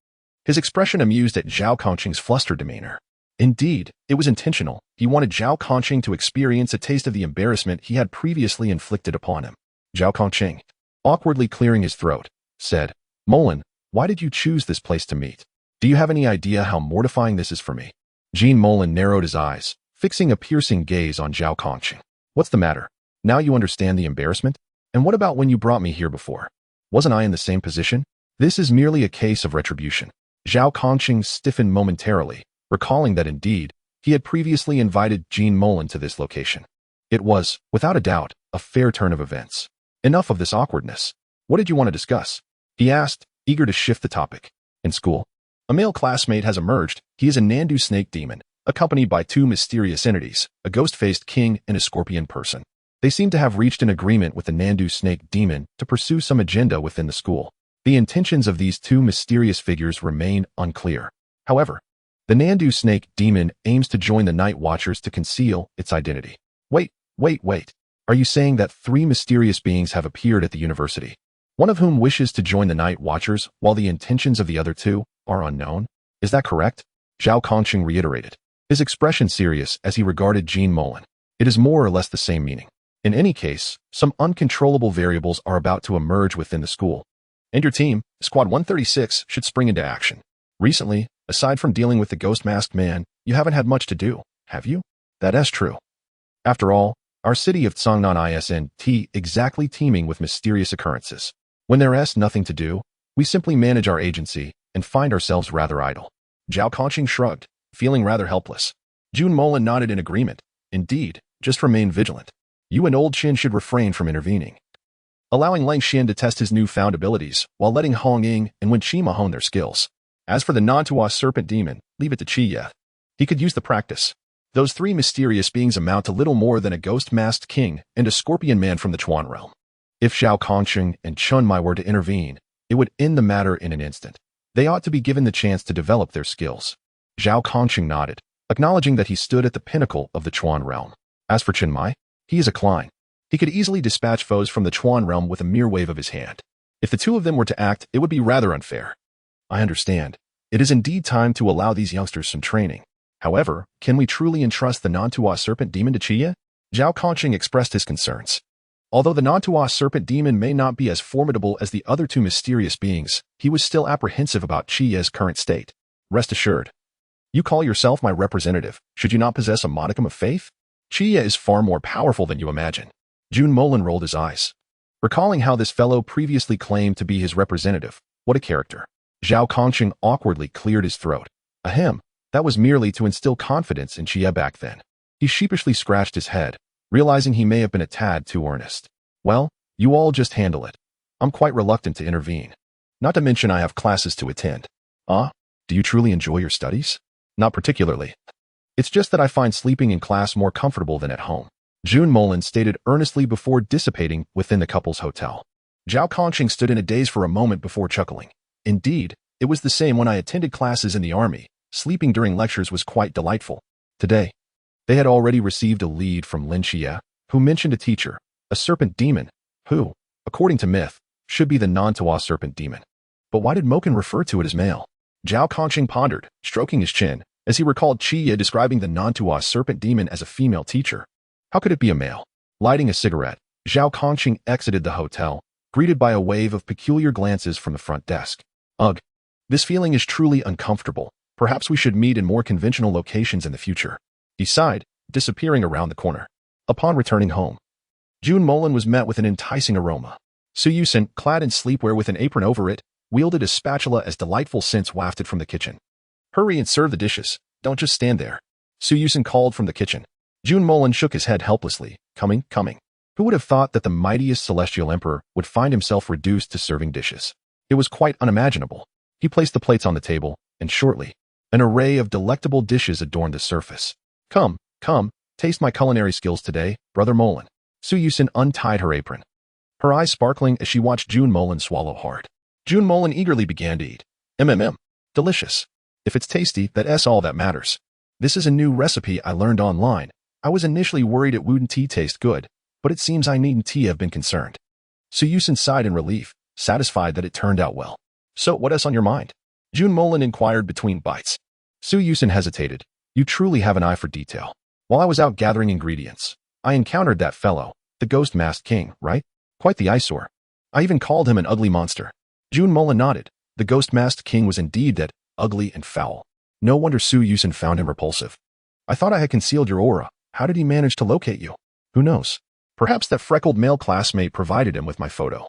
his expression amused at Zhao Kongqing's flustered demeanor. Indeed, it was intentional. He wanted Zhao Kongqing to experience a taste of the embarrassment he had previously inflicted upon him. Zhao Kongqing, awkwardly clearing his throat, said, Molan, why did you choose this place to meet? Do you have any idea how mortifying this is for me? Jun Molan narrowed his eyes, fixing a piercing gaze on Zhao Kongqing. What's the matter? Now you understand the embarrassment? And what about when you brought me here before? Wasn't I in the same position? This is merely a case of retribution. Zhao Kongqing stiffened momentarily, recalling that indeed, he had previously invited Jun Molan to this location. It was, without a doubt, a fair turn of events. Enough of this awkwardness. What did you want to discuss? He asked, eager to shift the topic. In school, a male classmate has emerged. He is a Nandu snake demon, accompanied by two mysterious entities, a ghost-faced king and a scorpion person. They seem to have reached an agreement with the Nandu snake demon to pursue some agenda within the school. The intentions of these two mysterious figures remain unclear. However, the Nandu snake demon aims to join the Night Watchers to conceal its identity. Wait. Are you saying that three mysterious beings have appeared at the university, one of whom wishes to join the Night Watchers while the intentions of the other two are unknown? Is that correct? Zhao Kongqing reiterated, his expression serious as he regarded Jun Molan. It is more or less the same meaning. In any case, some uncontrollable variables are about to emerge within the school, and your team, Squad 136, should spring into action. Recently, aside from dealing with the ghost-masked man, you haven't had much to do, have you? That is true. After all, our city of Tsangnan isn't exactly teeming with mysterious occurrences. When there is nothing to do, we simply manage our agency and find ourselves rather idle. Zhao Kongqing shrugged, feeling rather helpless. Jun Molan nodded in agreement. Indeed, just remain vigilant. You and Old Qin should refrain from intervening, allowing Lang Xian to test his newfound abilities while letting Hong Ying and Wen Qima hone their skills. As for the Nantua serpent demon, leave it to Qi. He could use the practice. Those three mysterious beings amount to little more than a ghost-masked king and a scorpion man from the Chuan realm. If Zhao Kongqing and Chun Mai were to intervene, it would end the matter in an instant. They ought to be given the chance to develop their skills. Zhao Kongqing nodded, acknowledging that he stood at the pinnacle of the Chuan realm. As for Chen Mai, he is a Klein. He could easily dispatch foes from the Chuan realm with a mere wave of his hand. If the two of them were to act, it would be rather unfair. I understand. It is indeed time to allow these youngsters some training. However, can we truly entrust the Nantua serpent demon to Qi? Zhao Kongqing expressed his concerns. Although the Nantua serpent demon may not be as formidable as the other two mysterious beings, he was still apprehensive about Qi's current state. Rest assured. You call yourself my representative. Should you not possess a modicum of faith? Qi is far more powerful than you imagine. Jun Molan rolled his eyes, recalling how this fellow previously claimed to be his representative. What a character. Zhao Kongqing awkwardly cleared his throat. Ahem, that was merely to instill confidence in Qi back then. He sheepishly scratched his head, realizing he may have been a tad too earnest. Well, you all just handle it. I'm quite reluctant to intervene. Not to mention I have classes to attend. Do you truly enjoy your studies? Not particularly. It's just that I find sleeping in class more comfortable than at home. Jun Molan stated earnestly before dissipating within the couple's hotel. Zhao Kongqing stood in a daze for a moment before chuckling. Indeed, it was the same when I attended classes in the army. Sleeping during lectures was quite delightful. Today, they had already received a lead from Lin Xie, Who mentioned a teacher? A serpent demon, who, according to myth, should be the Nantua serpent demon. But why did Mokan refer to it as male? Zhao Kongqing pondered, stroking his chin, as he recalled Chiya describing the Nantua serpent demon as a female teacher. How could it be a male? Lighting a cigarette, Zhao Kongqing exited the hotel, greeted by a wave of peculiar glances from the front desk. Ugh. This feeling is truly uncomfortable. Perhaps we should meet in more conventional locations in the future. Deicide, disappearing around the corner. Upon returning home, Jun Molan was met with an enticing aroma. Su Yusin, clad in sleepwear with an apron over it, wielded a spatula as delightful scents wafted from the kitchen. Hurry and serve the dishes. Don't just stand there. Su Yusin called from the kitchen. Jun Molan shook his head helplessly. Coming. Who would have thought that the mightiest celestial emperor would find himself reduced to serving dishes? It was quite unimaginable. He placed the plates on the table, and shortly, an array of delectable dishes adorned the surface. Come, taste my culinary skills today, Brother Molan. Su Yusin untied her apron, her eyes sparkling as she watched Jun Molan swallow hard. Jun Molan eagerly began to eat. Delicious. If it's tasty, that's all that matters. This is a new recipe I learned online. I was initially worried it wouldn't taste good, but it seems I needn't have been concerned. Su Yusin sighed in relief, satisfied that it turned out well. So, what else on your mind? Jun Molan inquired between bites. Su Yusin hesitated. You truly have an eye for detail. While I was out gathering ingredients, I encountered that fellow, the ghost-masked king, right? Quite the eyesore. I even called him an ugly monster. Jun Molan nodded. The ghost-masked king was indeed that, ugly and foul. No wonder Su Yusin found him repulsive. I thought I had concealed your aura. How did he manage to locate you? Who knows? Perhaps that freckled male classmate provided him with my photo.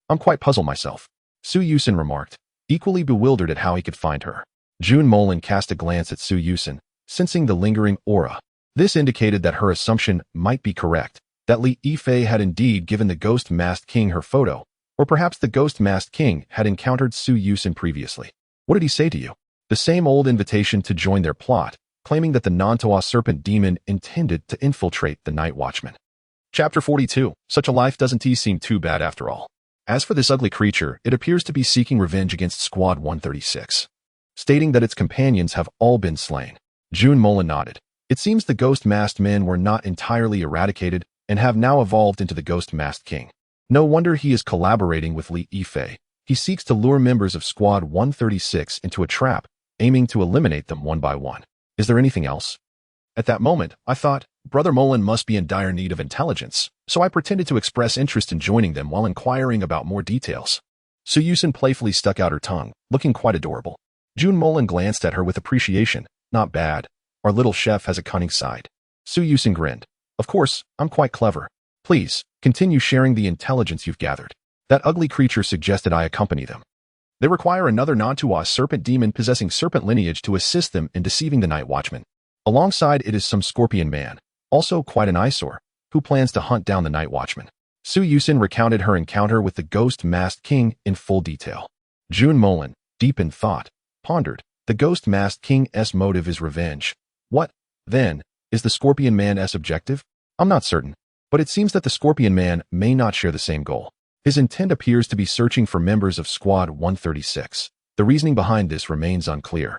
I'm quite puzzled myself. Su Yusin remarked, equally bewildered at how he could find her. Jun Molan cast a glance at Su Yusin, sensing the lingering aura. This indicated that her assumption might be correct, that Li Yifei had indeed given the ghost-masked king her photo, or perhaps the ghost-masked king had encountered Su Yusin previously. What did he say to you? The same old invitation to join their plot, claiming that the Nantua serpent demon intended to infiltrate the Night Watchman. Chapter 42. Such a life doesn't seem too bad after all. As for this ugly creature, it appears to be seeking revenge against Squad 136, stating that its companions have all been slain. Jun Molan nodded. It seems the ghost-masked men were not entirely eradicated and have now evolved into the ghost-masked king. No wonder he is collaborating with Li Yifei. He seeks to lure members of Squad 136 into a trap, aiming to eliminate them one by one. Is there anything else? At that moment, I thought, Brother Molan must be in dire need of intelligence, so I pretended to express interest in joining them while inquiring about more details. Su Yusin playfully stuck out her tongue, looking quite adorable. Jun Molan glanced at her with appreciation. Not bad. Our little chef has a cunning side. Su Yusin grinned. Of course, I'm quite clever. Please, continue sharing the intelligence you've gathered. That ugly creature suggested I accompany them. They require another Nantua serpent demon possessing serpent lineage to assist them in deceiving the Night Watchman. Alongside it is some scorpion man, also quite an eyesore, who plans to hunt down the Night Watchman. Su Yusin recounted her encounter with the ghost-masked king in full detail. Jun Molan, deep in thought, pondered. The ghost-masked king's motive is revenge. What, then, is the scorpion man's objective? I'm not certain, but it seems that the scorpion man may not share the same goal. His intent appears to be searching for members of Squad 136. The reasoning behind this remains unclear.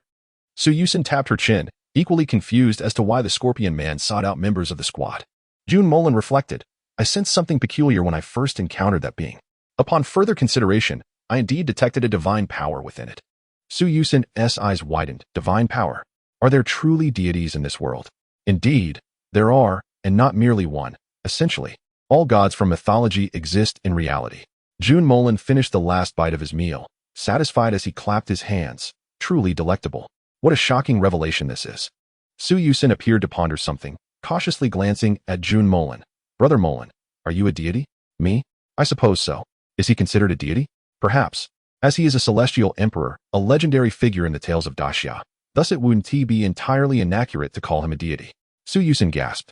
Su Yusin tapped her chin, equally confused as to why the scorpion man sought out members of the squad. Jun Molan reflected. I sensed something peculiar when I first encountered that being. Upon further consideration, I indeed detected a divine power within it. Su Yusin's eyes widened. Divine power. Are there truly deities in this world? Indeed, there are, and not merely one. Essentially, all gods from mythology exist in reality. Jun Molan finished the last bite of his meal, satisfied as he clapped his hands. Truly delectable. What a shocking revelation this is. Su Yusin appeared to ponder something, cautiously glancing at Jun Molan. Brother Molan, are you a deity? Me? I suppose so. Is he considered a deity? Perhaps, as he is a celestial emperor, a legendary figure in the tales of Daxia. Thus it wouldn't be entirely inaccurate to call him a deity. Su Yusin gasped,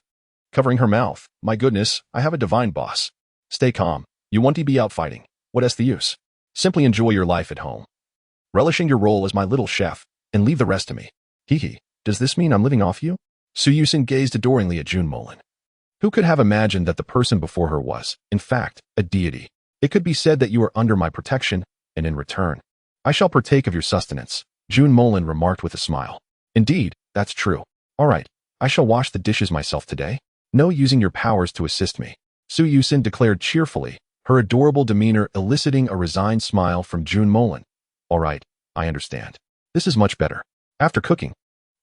covering her mouth. My goodness, I have a divine boss. Stay calm. You want to be out fighting. What's the use? Simply enjoy your life at home, relishing your role as my little chef, and leave the rest to me. Hee. Does this mean I'm living off you? Su Yusin gazed adoringly at Jun Molan. Who could have imagined that the person before her was, in fact, a deity? It could be said that you are under my protection, and in return, I shall partake of your sustenance, Jun Molan remarked with a smile. Indeed, that's true. All right, I shall wash the dishes myself today. No using your powers to assist me, Su Yusin declared cheerfully, her adorable demeanor eliciting a resigned smile from Jun Molan. All right, I understand. This is much better. After cooking,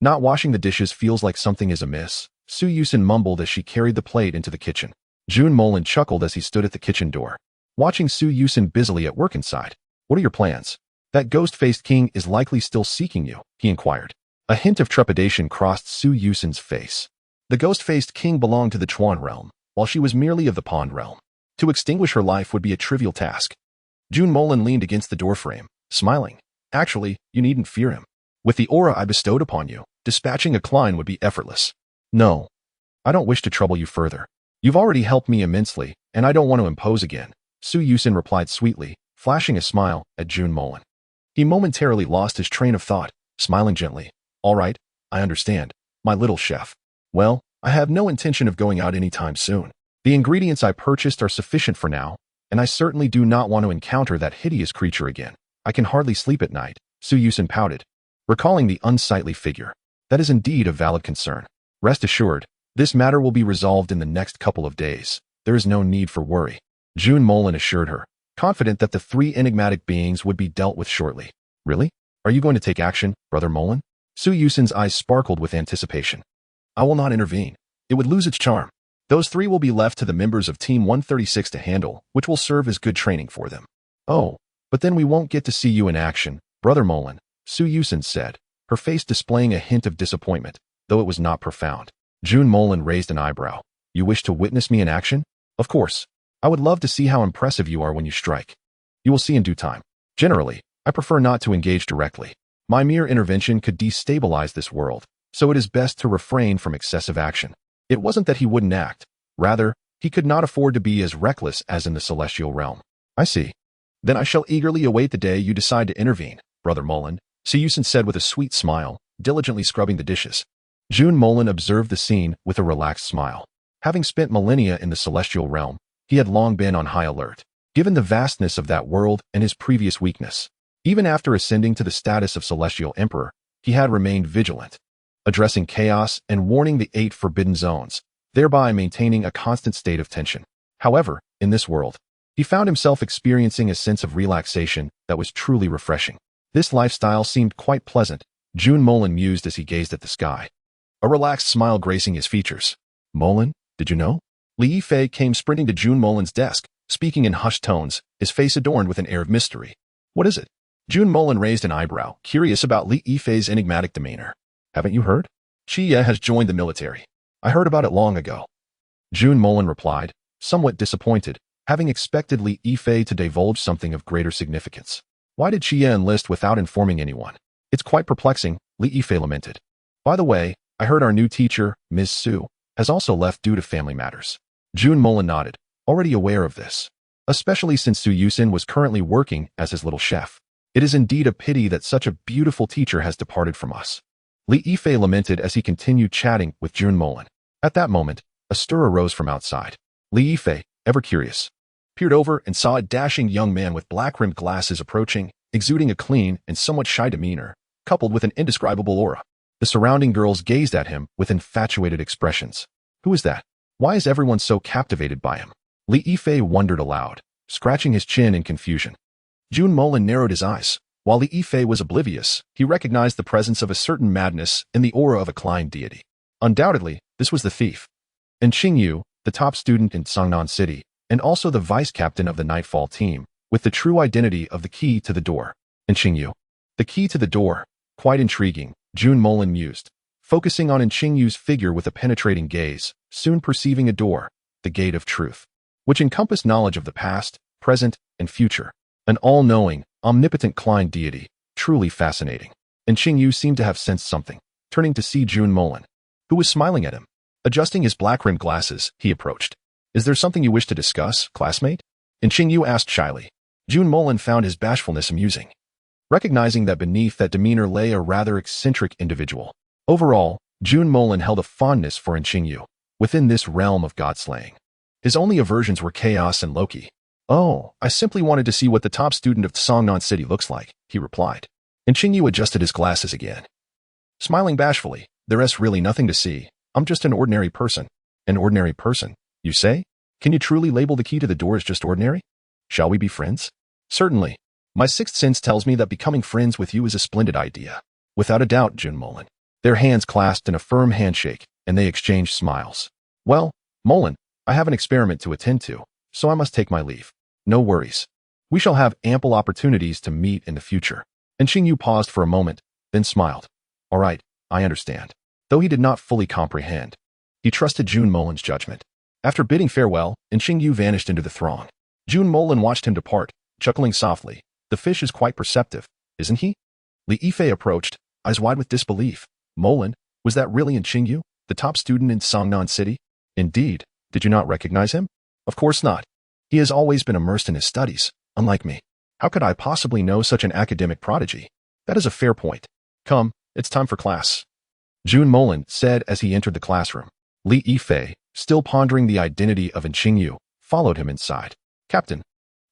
not washing the dishes feels like something is amiss, Su Yusin mumbled as she carried the plate into the kitchen. Jun Molan chuckled as he stood at the kitchen door, watching Su Yusin busily at work inside. What are your plans? That ghost-faced king is likely still seeking you, he inquired. A hint of trepidation crossed Su Yusin's face. The ghost-faced king belonged to the Chuan realm, while she was merely of the Pond realm. To extinguish her life would be a trivial task. Jun Molan leaned against the doorframe, smiling. Actually, you needn't fear him. With the aura I bestowed upon you, dispatching a Klein would be effortless. No, I don't wish to trouble you further. You've already helped me immensely, and I don't want to impose again, Su Yusin replied sweetly, flashing a smile at Jun Molan. He momentarily lost his train of thought, smiling gently. All right, I understand, my little chef. Well, I have no intention of going out anytime soon. The ingredients I purchased are sufficient for now, and I certainly do not want to encounter that hideous creature again. I can hardly sleep at night, Su Yusin pouted, recalling the unsightly figure. That is indeed a valid concern. Rest assured, this matter will be resolved in the next couple of days. There is no need for worry, Jun Molan assured her, confident that the three enigmatic beings would be dealt with shortly. Really? Are you going to take action, Brother Molan? Su Yusin's eyes sparkled with anticipation. I will not intervene. It would lose its charm. Those three will be left to the members of Team 136 to handle, which will serve as good training for them. Oh, but then we won't get to see you in action, Brother Molan, Su Yusin said, her face displaying a hint of disappointment, though it was not profound. Jun Molan raised an eyebrow. You wish to witness me in action? Of course. I would love to see how impressive you are when you strike. You will see in due time. Generally, I prefer not to engage directly. My mere intervention could destabilize this world, so it is best to refrain from excessive action. It wasn't that he wouldn't act. Rather, he could not afford to be as reckless as in the celestial realm. I see. Then I shall eagerly await the day you decide to intervene, Brother Molan, Su Yusin said with a sweet smile, diligently scrubbing the dishes. Jun Molan observed the scene with a relaxed smile. Having spent millennia in the celestial realm, he had long been on high alert, given the vastness of that world and his previous weakness. Even after ascending to the status of Celestial Emperor, he had remained vigilant, addressing chaos and warning the 8 forbidden zones, thereby maintaining a constant state of tension. However, in this world, he found himself experiencing a sense of relaxation that was truly refreshing. This lifestyle seemed quite pleasant, Jun Molan mused as he gazed at the sky, a relaxed smile gracing his features. Molan, did you know? Li Yifei came sprinting to Jun Molan's desk, speaking in hushed tones, his face adorned with an air of mystery. What is it? Jun Molan raised an eyebrow, curious about Li Yifei's enigmatic demeanor. Haven't you heard? Xie has joined the military. I heard about it long ago. Jun Molan replied, somewhat disappointed, having expected Li Yifei to divulge something of greater significance. Why did Xie enlist without informing anyone? It's quite perplexing, Li Yifei lamented. By the way, I heard our new teacher, Ms. Su, has also left due to family matters. Jun Molan nodded, already aware of this, especially since Su Yusin was currently working as his little chef. It is indeed a pity that such a beautiful teacher has departed from us. Li Yifei lamented as he continued chatting with Jun Molan. At that moment, a stir arose from outside. Li Yifei, ever curious, peered over and saw a dashing young man with black-rimmed glasses approaching, exuding a clean and somewhat shy demeanor, coupled with an indescribable aura. The surrounding girls gazed at him with infatuated expressions. Who is that? Why is everyone so captivated by him? Li Yifei wondered aloud, scratching his chin in confusion. Jun Molan narrowed his eyes. While Li Yifei was oblivious, he recognized the presence of a certain madness in the aura of a Klein deity. Undoubtedly, this was the thief. And Qingyu, the top student in Sangnan City, and also the vice-captain of the Nightfall team, with the true identity of the key to the door. And Qingyu. The key to the door. Quite intriguing, Jun Molan mused, focusing on Qingyu's figure with a penetrating gaze, soon perceiving a door, the gate of truth, which encompassed knowledge of the past, present, and future. An all-knowing, omnipotent Klein deity, truly fascinating. And Qingyu seemed to have sensed something, turning to see Jun Molan, who was smiling at him. Adjusting his black-rimmed glasses, he approached. Is there something you wish to discuss, classmate? And Qingyu asked shyly. Jun Molan found his bashfulness amusing, recognizing that beneath that demeanor lay a rather eccentric individual. Overall, Jun Molan held a fondness for Qingyu, within this realm of god-slaying. His only aversions were chaos and Loki. Oh, I simply wanted to see what the top student of Sangnan City looks like, he replied. And Qingyu adjusted his glasses again, smiling bashfully. There's really nothing to see. I'm just an ordinary person. An ordinary person, you say? Can you truly label the key to the door as just ordinary? Shall we be friends? Certainly. My sixth sense tells me that becoming friends with you is a splendid idea. Without a doubt, Jun Molan. Their hands clasped in a firm handshake, and they exchanged smiles. Well, Molan, I have an experiment to attend to, so I must take my leave. No worries. We shall have ample opportunities to meet in the future. And Xingyu paused for a moment, then smiled. All right, I understand. Though he did not fully comprehend, he trusted Jun Molan's judgment. After bidding farewell, Xingyu vanished into the throng. Jun Molan watched him depart, chuckling softly. The fish is quite perceptive, isn't he? Li Yifei approached, eyes wide with disbelief. Molan, was that really Xingyu, the top student in Songnan City? Indeed. Did you not recognize him? Of course not. He has always been immersed in his studies, unlike me. How could I possibly know such an academic prodigy? That is a fair point. Come, it's time for class. Jun Molan said as he entered the classroom. Li Yifei, still pondering the identity of Xingyu, followed him inside. Captain,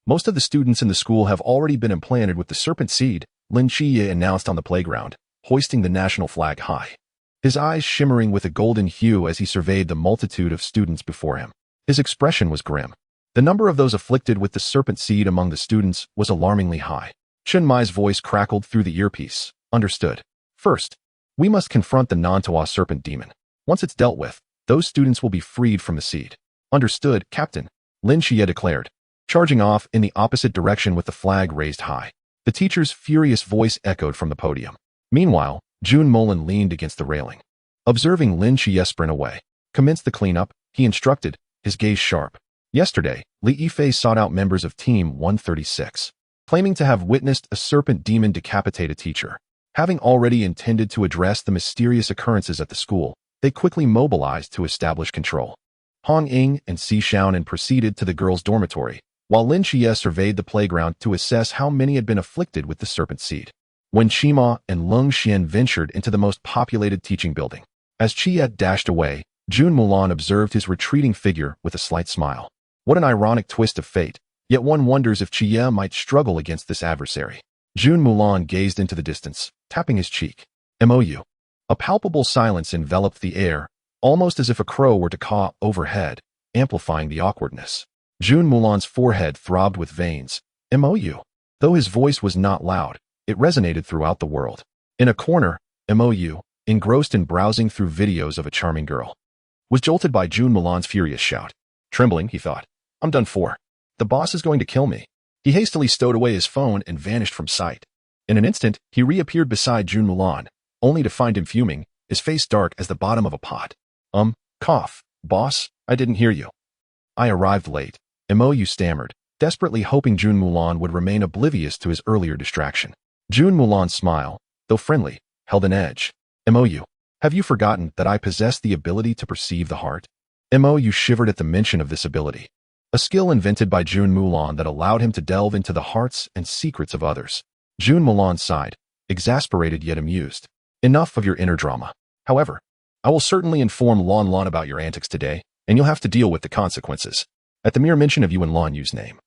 most of the students in the school have already been implanted with the serpent seed, Lin Qiye announced on the playground, hoisting the national flag high. His eyes shimmering with a golden hue as he surveyed the multitude of students before him. His expression was grim. The number of those afflicted with the serpent seed among the students was alarmingly high. Chen Mai's voice crackled through the earpiece. Understood. First, we must confront the Nantawa serpent demon. Once it's dealt with, those students will be freed from the seed. Understood, Captain, Lin Qiye declared, charging off in the opposite direction with the flag raised high. The teacher's furious voice echoed from the podium. Meanwhile, Jun Molan leaned against the railing. Observing Lin Qiye sprint away, commence the cleanup, he instructed, his gaze sharp. Yesterday, Li Yifei sought out members of Team 136, claiming to have witnessed a serpent demon decapitate a teacher. Having already intended to address the mysterious occurrences at the school, they quickly mobilized to establish control. Hong Ying and Si Xiaonan proceeded to the girls' dormitory, while Lin Qiye surveyed the playground to assess how many had been afflicted with the serpent seed. When Qima and Lung Xian ventured into the most populated teaching building. As Qiye dashed away, Jun Molan observed his retreating figure with a slight smile. What an ironic twist of fate, yet one wonders if Qiye might struggle against this adversary. Jun Molan gazed into the distance, tapping his cheek. MOU. A palpable silence enveloped the air, almost as if a crow were to caw overhead, amplifying the awkwardness. Jun Molan's forehead throbbed with veins. MOU. Though his voice was not loud, it resonated throughout the world. In a corner, MOU, engrossed in browsing through videos of a charming girl, was jolted by Jun Molan's furious shout. Trembling, he thought, I'm done for. The boss is going to kill me. He hastily stowed away his phone and vanished from sight. In an instant, he reappeared beside Jun Molan, only to find him fuming, his face dark as the bottom of a pot. Cough. Boss, I didn't hear you. I arrived late. MOU stammered, desperately hoping Jun Molan would remain oblivious to his earlier distraction. Jun Molan's smile, though friendly, held an edge. MOU, have you forgotten that I possess the ability to perceive the heart? MOU shivered at the mention of this ability, a skill invented by Jun Molan that allowed him to delve into the hearts and secrets of others. Jun Molan sighed, exasperated yet amused. Enough of your inner drama. However, I will certainly inform Lan Lan about your antics today, and you'll have to deal with the consequences. At the mere mention of you and Lan Yu's name,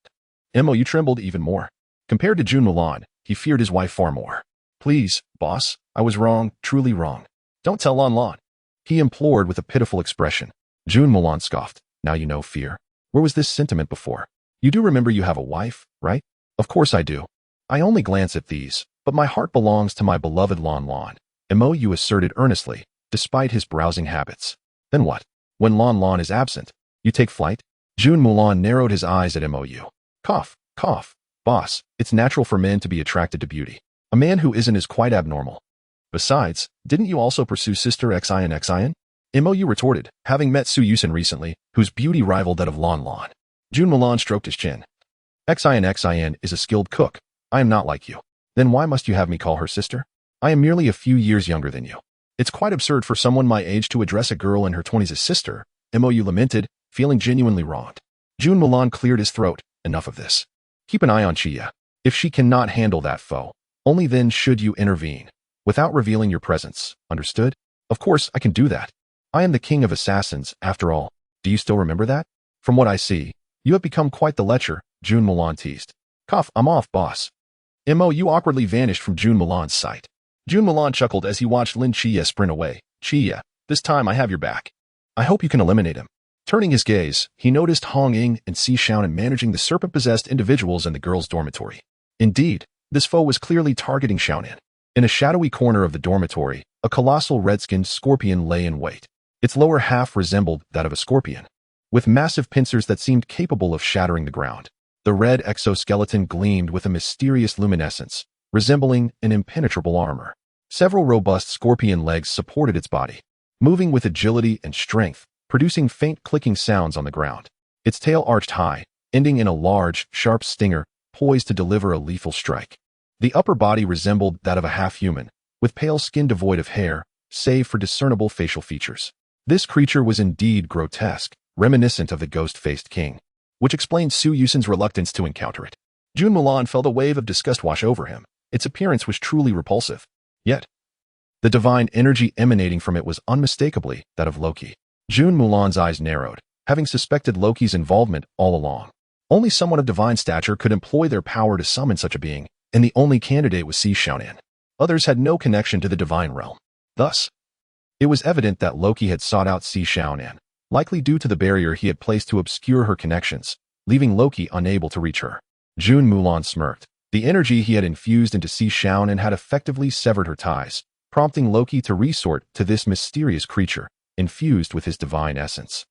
MOU trembled even more. Compared to Jun Molan, he feared his wife far more. Please, boss, I was wrong, truly wrong. Don't tell Lan Lan, he implored with a pitiful expression. Jun Molan scoffed. Now you know fear. Where was this sentiment before? You do remember you have a wife, right? Of course I do. I only glance at these, but my heart belongs to my beloved Lan Lan, MOU asserted earnestly, despite his browsing habits. Then what? When Lan Lan is absent, you take flight? Jun Molan narrowed his eyes at MOU. Cough, cough. Boss, it's natural for men to be attracted to beauty. A man who isn't is quite abnormal. Besides, didn't you also pursue Sister Xian? MOU retorted, having met Su Yusen recently, whose beauty rivaled that of Lan Lan. Jun Molan stroked his chin. Xian is a skilled cook. I am not like you. Then why must you have me call her sister? I am merely a few years younger than you. It's quite absurd for someone my age to address a girl in her 20s as sister, MOU lamented, feeling genuinely wronged. Jun Molan cleared his throat. Enough of this. Keep an eye on Qiye. If she cannot handle that foe, only then should you intervene, without revealing your presence. Understood? Of course, I can do that. I am the king of assassins, after all. Do you still remember that? From what I see, you have become quite the lecher, Jun Molan teased. Cough, I'm off, boss. MOU awkwardly vanished from Jun Molan's sight. Jun Molan chuckled as he watched Lin Qiye sprint away. Qiye, this time I have your back. I hope you can eliminate him. Turning his gaze, he noticed Hong Ying and Si Xiaonan managing the serpent-possessed individuals in the girls' dormitory. Indeed, this foe was clearly targeting Xiaonan. In a shadowy corner of the dormitory, a colossal red-skinned scorpion lay in wait. Its lower half resembled that of a scorpion, with massive pincers that seemed capable of shattering the ground. The red exoskeleton gleamed with a mysterious luminescence, resembling an impenetrable armor. Several robust scorpion legs supported its body, moving with agility and strength, producing faint clicking sounds on the ground. Its tail arched high, ending in a large, sharp stinger, poised to deliver a lethal strike. The upper body resembled that of a half-human, with pale skin devoid of hair, save for discernible facial features. This creature was indeed grotesque, reminiscent of the ghost-faced king, which explained Su Yusen's reluctance to encounter it. Jun Molan felt a wave of disgust wash over him. Its appearance was truly repulsive. Yet, the divine energy emanating from it was unmistakably that of Loki. Jun Molan's eyes narrowed, having suspected Loki's involvement all along. Only someone of divine stature could employ their power to summon such a being, and the only candidate was Si Xiaonan. Others had no connection to the divine realm. Thus, it was evident that Loki had sought out Si Xiaonan, likely due to the barrier he had placed to obscure her connections, leaving Loki unable to reach her. Jun Molan smirked. The energy he had infused into Si Xiaonan had effectively severed her ties, prompting Loki to resort to this mysterious creature, infused with his divine essence.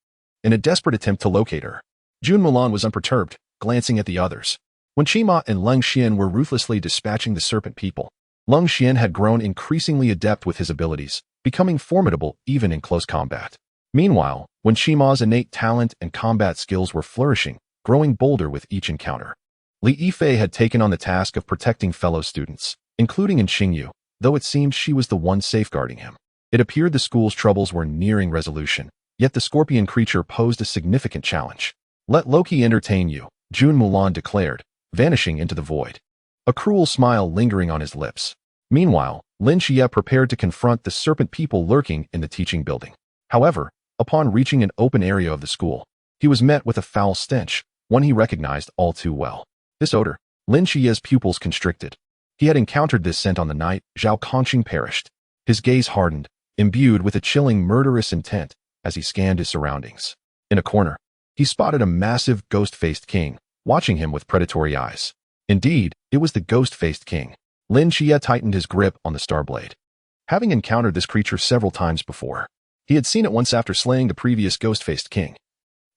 In a desperate attempt to locate her, Jun Molan was unperturbed, glancing at the others. When Qima and Leng Xian were ruthlessly dispatching the serpent people, Leng Xian had grown increasingly adept with his abilities, becoming formidable even in close combat. Meanwhile, when Qima's innate talent and combat skills were flourishing, growing bolder with each encounter, Li Yifei had taken on the task of protecting fellow students, including in Xingyu, though it seemed she was the one safeguarding him. It appeared the school's troubles were nearing resolution, yet the scorpion creature posed a significant challenge. "Let Loki entertain you," Jun Molan declared, vanishing into the void, a cruel smile lingering on his lips. Meanwhile, Lin Xie prepared to confront the serpent people lurking in the teaching building. However, upon reaching an open area of the school, he was met with a foul stench, one he recognized all too well. This odor, Lin Xie's pupils constricted. He had encountered this scent on the night Zhao Kongqing perished. His gaze hardened, imbued with a chilling murderous intent as he scanned his surroundings. In a corner, he spotted a massive ghost-faced king, watching him with predatory eyes. Indeed, it was the ghost-faced king. Lin Xie tightened his grip on the star blade. Having encountered this creature several times before, he had seen it once after slaying the previous ghost-faced king,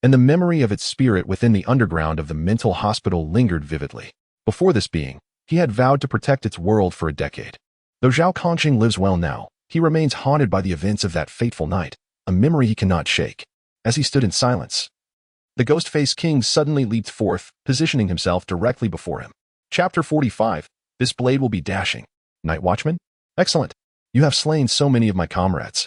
and the memory of its spirit within the underground of the mental hospital lingered vividly. Before this being, he had vowed to protect its world for a decade. Though Zhao Kongqing lives well now, he remains haunted by the events of that fateful night, a memory he cannot shake. As he stood in silence, the ghost-faced king suddenly leaped forth, positioning himself directly before him. Chapter 45. This blade will be dashing. Night Watchman? Excellent. You have slain so many of my comrades.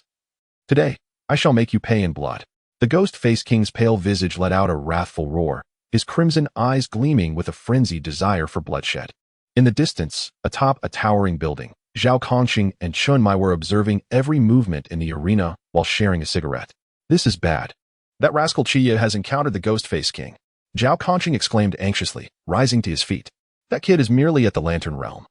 Today, I shall make you pay in blood. The ghost-faced king's pale visage let out a wrathful roar, his crimson eyes gleaming with a frenzied desire for bloodshed. In the distance, atop a towering building, Zhao Kongqing and Chun Mai were observing every movement in the arena while sharing a cigarette. This is bad. That rascal Chia has encountered the ghost-faced king. Zhao Kongqing exclaimed anxiously, rising to his feet. That kid is merely at the Lantern Realm,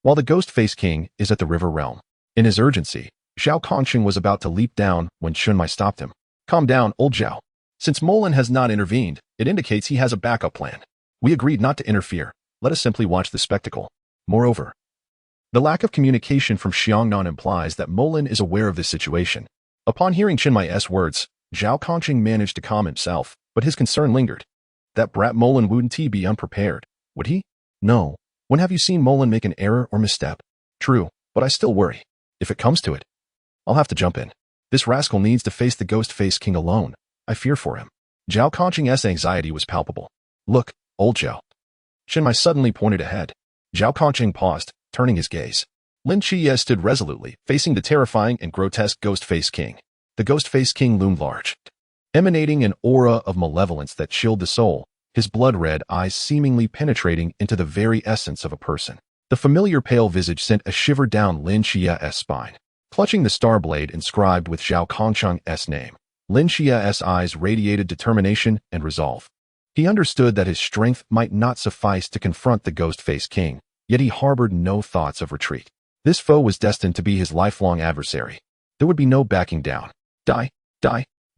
while the ghost-faced king is at the River Realm. In his urgency, Zhao Kongqing was about to leap down when Chun Mai stopped him. Calm down, old Zhao. Since Molan has not intervened, it indicates he has a backup plan. We agreed not to interfere. Let us simply watch the spectacle. Moreover, the lack of communication from Xiangnan implies that Molan is aware of this situation. Upon hearing Chun Mai's words, Zhao Kongqing managed to calm himself, but his concern lingered. That brat Molan wouldn't he be unprepared, would he? No. When have you seen Molan make an error or misstep? True, but I still worry. If it comes to it, I'll have to jump in. This rascal needs to face the ghost-faced king alone. I fear for him. Zhao Kongqing's anxiety was palpable. Look, old Zhao. Chun Mai suddenly pointed ahead. Zhao Kongqing paused, turning his gaze. Lin Xie stood resolutely, facing the terrifying and grotesque ghost-faced king. The ghost-faced king loomed large, emanating an aura of malevolence that chilled the soul, his blood-red eyes seemingly penetrating into the very essence of a person. The familiar pale visage sent a shiver down Lin Xie's spine. Clutching the star blade inscribed with Zhao Kongqing's name, Lin Xie's eyes radiated determination and resolve. He understood that his strength might not suffice to confront the ghost-faced king, yet he harbored no thoughts of retreat. This foe was destined to be his lifelong adversary. There would be no backing down. Die,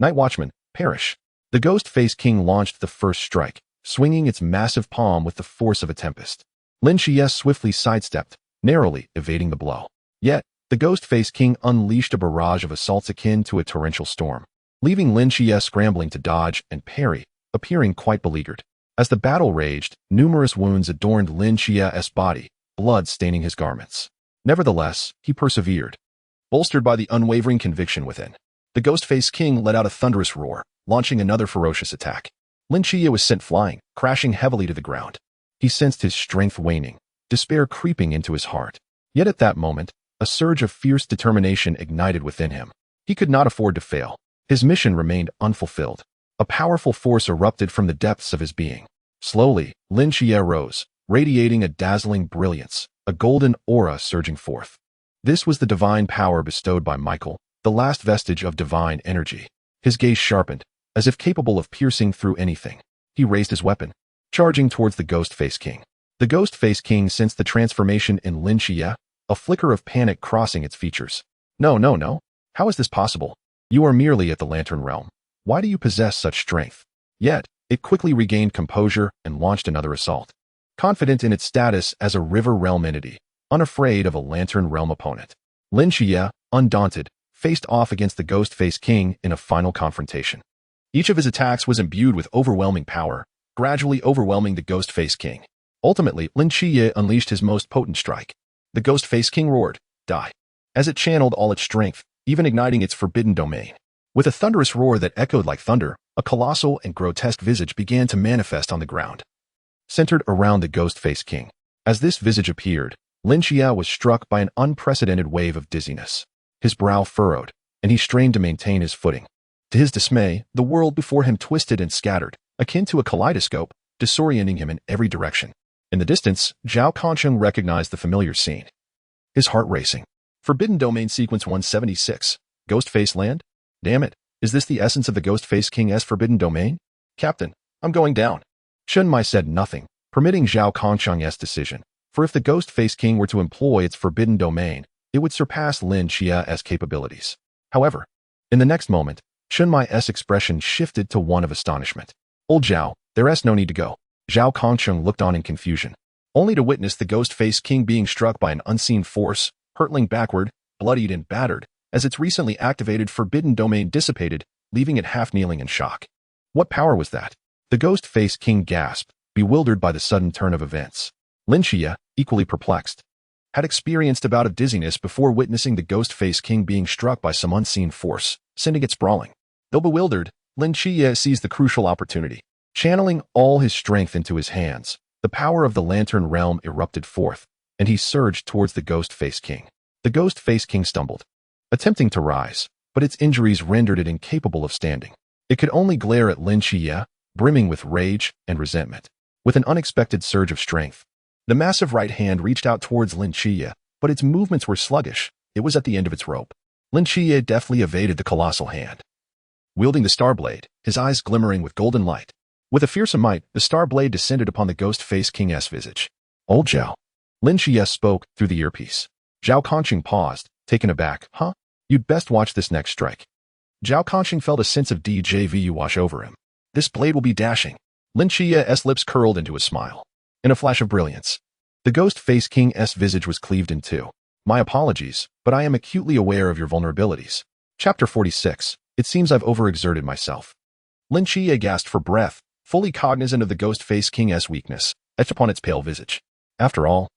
Night Watchman, perish. The Ghost-Faced King launched the first strike, swinging its massive palm with the force of a tempest. Lin Xie swiftly sidestepped, narrowly evading the blow. Yet, the Ghost-Faced King unleashed a barrage of assaults akin to a torrential storm, leaving Lin Xie scrambling to dodge and parry, appearing quite beleaguered. As the battle raged, numerous wounds adorned Lin Xie's body, blood staining his garments. Nevertheless, he persevered, bolstered by the unwavering conviction within. The Ghost-Faced King let out a thunderous roar, launching another ferocious attack. Lin Xie was sent flying, crashing heavily to the ground. He sensed his strength waning, despair creeping into his heart. Yet at that moment, a surge of fierce determination ignited within him. He could not afford to fail. His mission remained unfulfilled. A powerful force erupted from the depths of his being. Slowly, Lin Xie rose, radiating a dazzling brilliance, a golden aura surging forth. This was the divine power bestowed by Michael, the last vestige of divine energy. His gaze sharpened, as if capable of piercing through anything. He raised his weapon, charging towards the Ghost-Faced King. The Ghost-Faced King sensed the transformation in Lin Xie, a flicker of panic crossing its features. No, no, no. How is this possible? You are merely at the Lantern Realm. Why do you possess such strength? Yet, it quickly regained composure and launched another assault. Confident in its status as a River Realm entity, unafraid of a Lantern Realm opponent, Lin Xie, undaunted, faced off against the Ghost-Faced King in a final confrontation. Each of his attacks was imbued with overwhelming power, gradually overwhelming the Ghost-Faced King. Ultimately, Lin Xie unleashed his most potent strike. The Ghost-Faced King roared, "Die!" as it channeled all its strength, even igniting its forbidden domain. With a thunderous roar that echoed like thunder, a colossal and grotesque visage began to manifest on the ground, centered around the Ghost-Faced King. As this visage appeared, Lin Xie was struck by an unprecedented wave of dizziness. His brow furrowed, and he strained to maintain his footing. To his dismay, the world before him twisted and scattered, akin to a kaleidoscope, disorienting him in every direction. In the distance, Zhao Concheng recognized the familiar scene. His heart racing. Forbidden Domain Sequence 176. Ghost-Faced Land? Damn it, is this the essence of the Ghost-Faced King's forbidden domain? Captain, I'm going down. Chun Mai said nothing, permitting Zhao Concheng's decision, for if the Ghost-Faced King were to employ its forbidden domain, it would surpass Lin Xie's capabilities. However, in the next moment, Chun Mai's expression shifted to one of astonishment. Old Zhao, there's no need to go. Zhao Concheng looked on in confusion, only to witness the Ghost-Faced King being struck by an unseen force, hurtling backward, bloodied and battered, as its recently activated forbidden domain dissipated, leaving it half-kneeling in shock. What power was that? The Ghost-Faced King gasped, bewildered by the sudden turn of events. Lin Xie, equally perplexed, had experienced a bout of dizziness before witnessing the Ghost-Faced King being struck by some unseen force, sending it sprawling. Though bewildered, Lin Xie seized the crucial opportunity. Channeling all his strength into his hands, the power of the Lantern Realm erupted forth, and he surged towards the Ghost-Faced King. The Ghost-Faced King stumbled, attempting to rise, but its injuries rendered it incapable of standing. It could only glare at Lin Xie, brimming with rage and resentment. With an unexpected surge of strength, the massive right hand reached out towards Lin Xie, but its movements were sluggish. It was at the end of its rope. Lin Xie deftly evaded the colossal hand, wielding the star blade, his eyes glimmering with golden light. With a fearsome might, the star blade descended upon the Ghost-Faced King's visage. Old Zhao. Lin Xie spoke through the earpiece. Zhao Concheng paused, taken aback. Huh? You'd best watch this next strike. Zhao Concheng felt a sense of deja vu wash over him. This blade will be dashing. Lin Xie's lips curled into a smile. In a flash of brilliance, the Ghost-Faced King's visage was cleaved in two. My apologies, but I am acutely aware of your vulnerabilities. Chapter 46. It seems I've overexerted myself. Lin Xie gasped for breath, fully cognizant of the Ghost-Faced King's weakness, etched upon its pale visage. After all,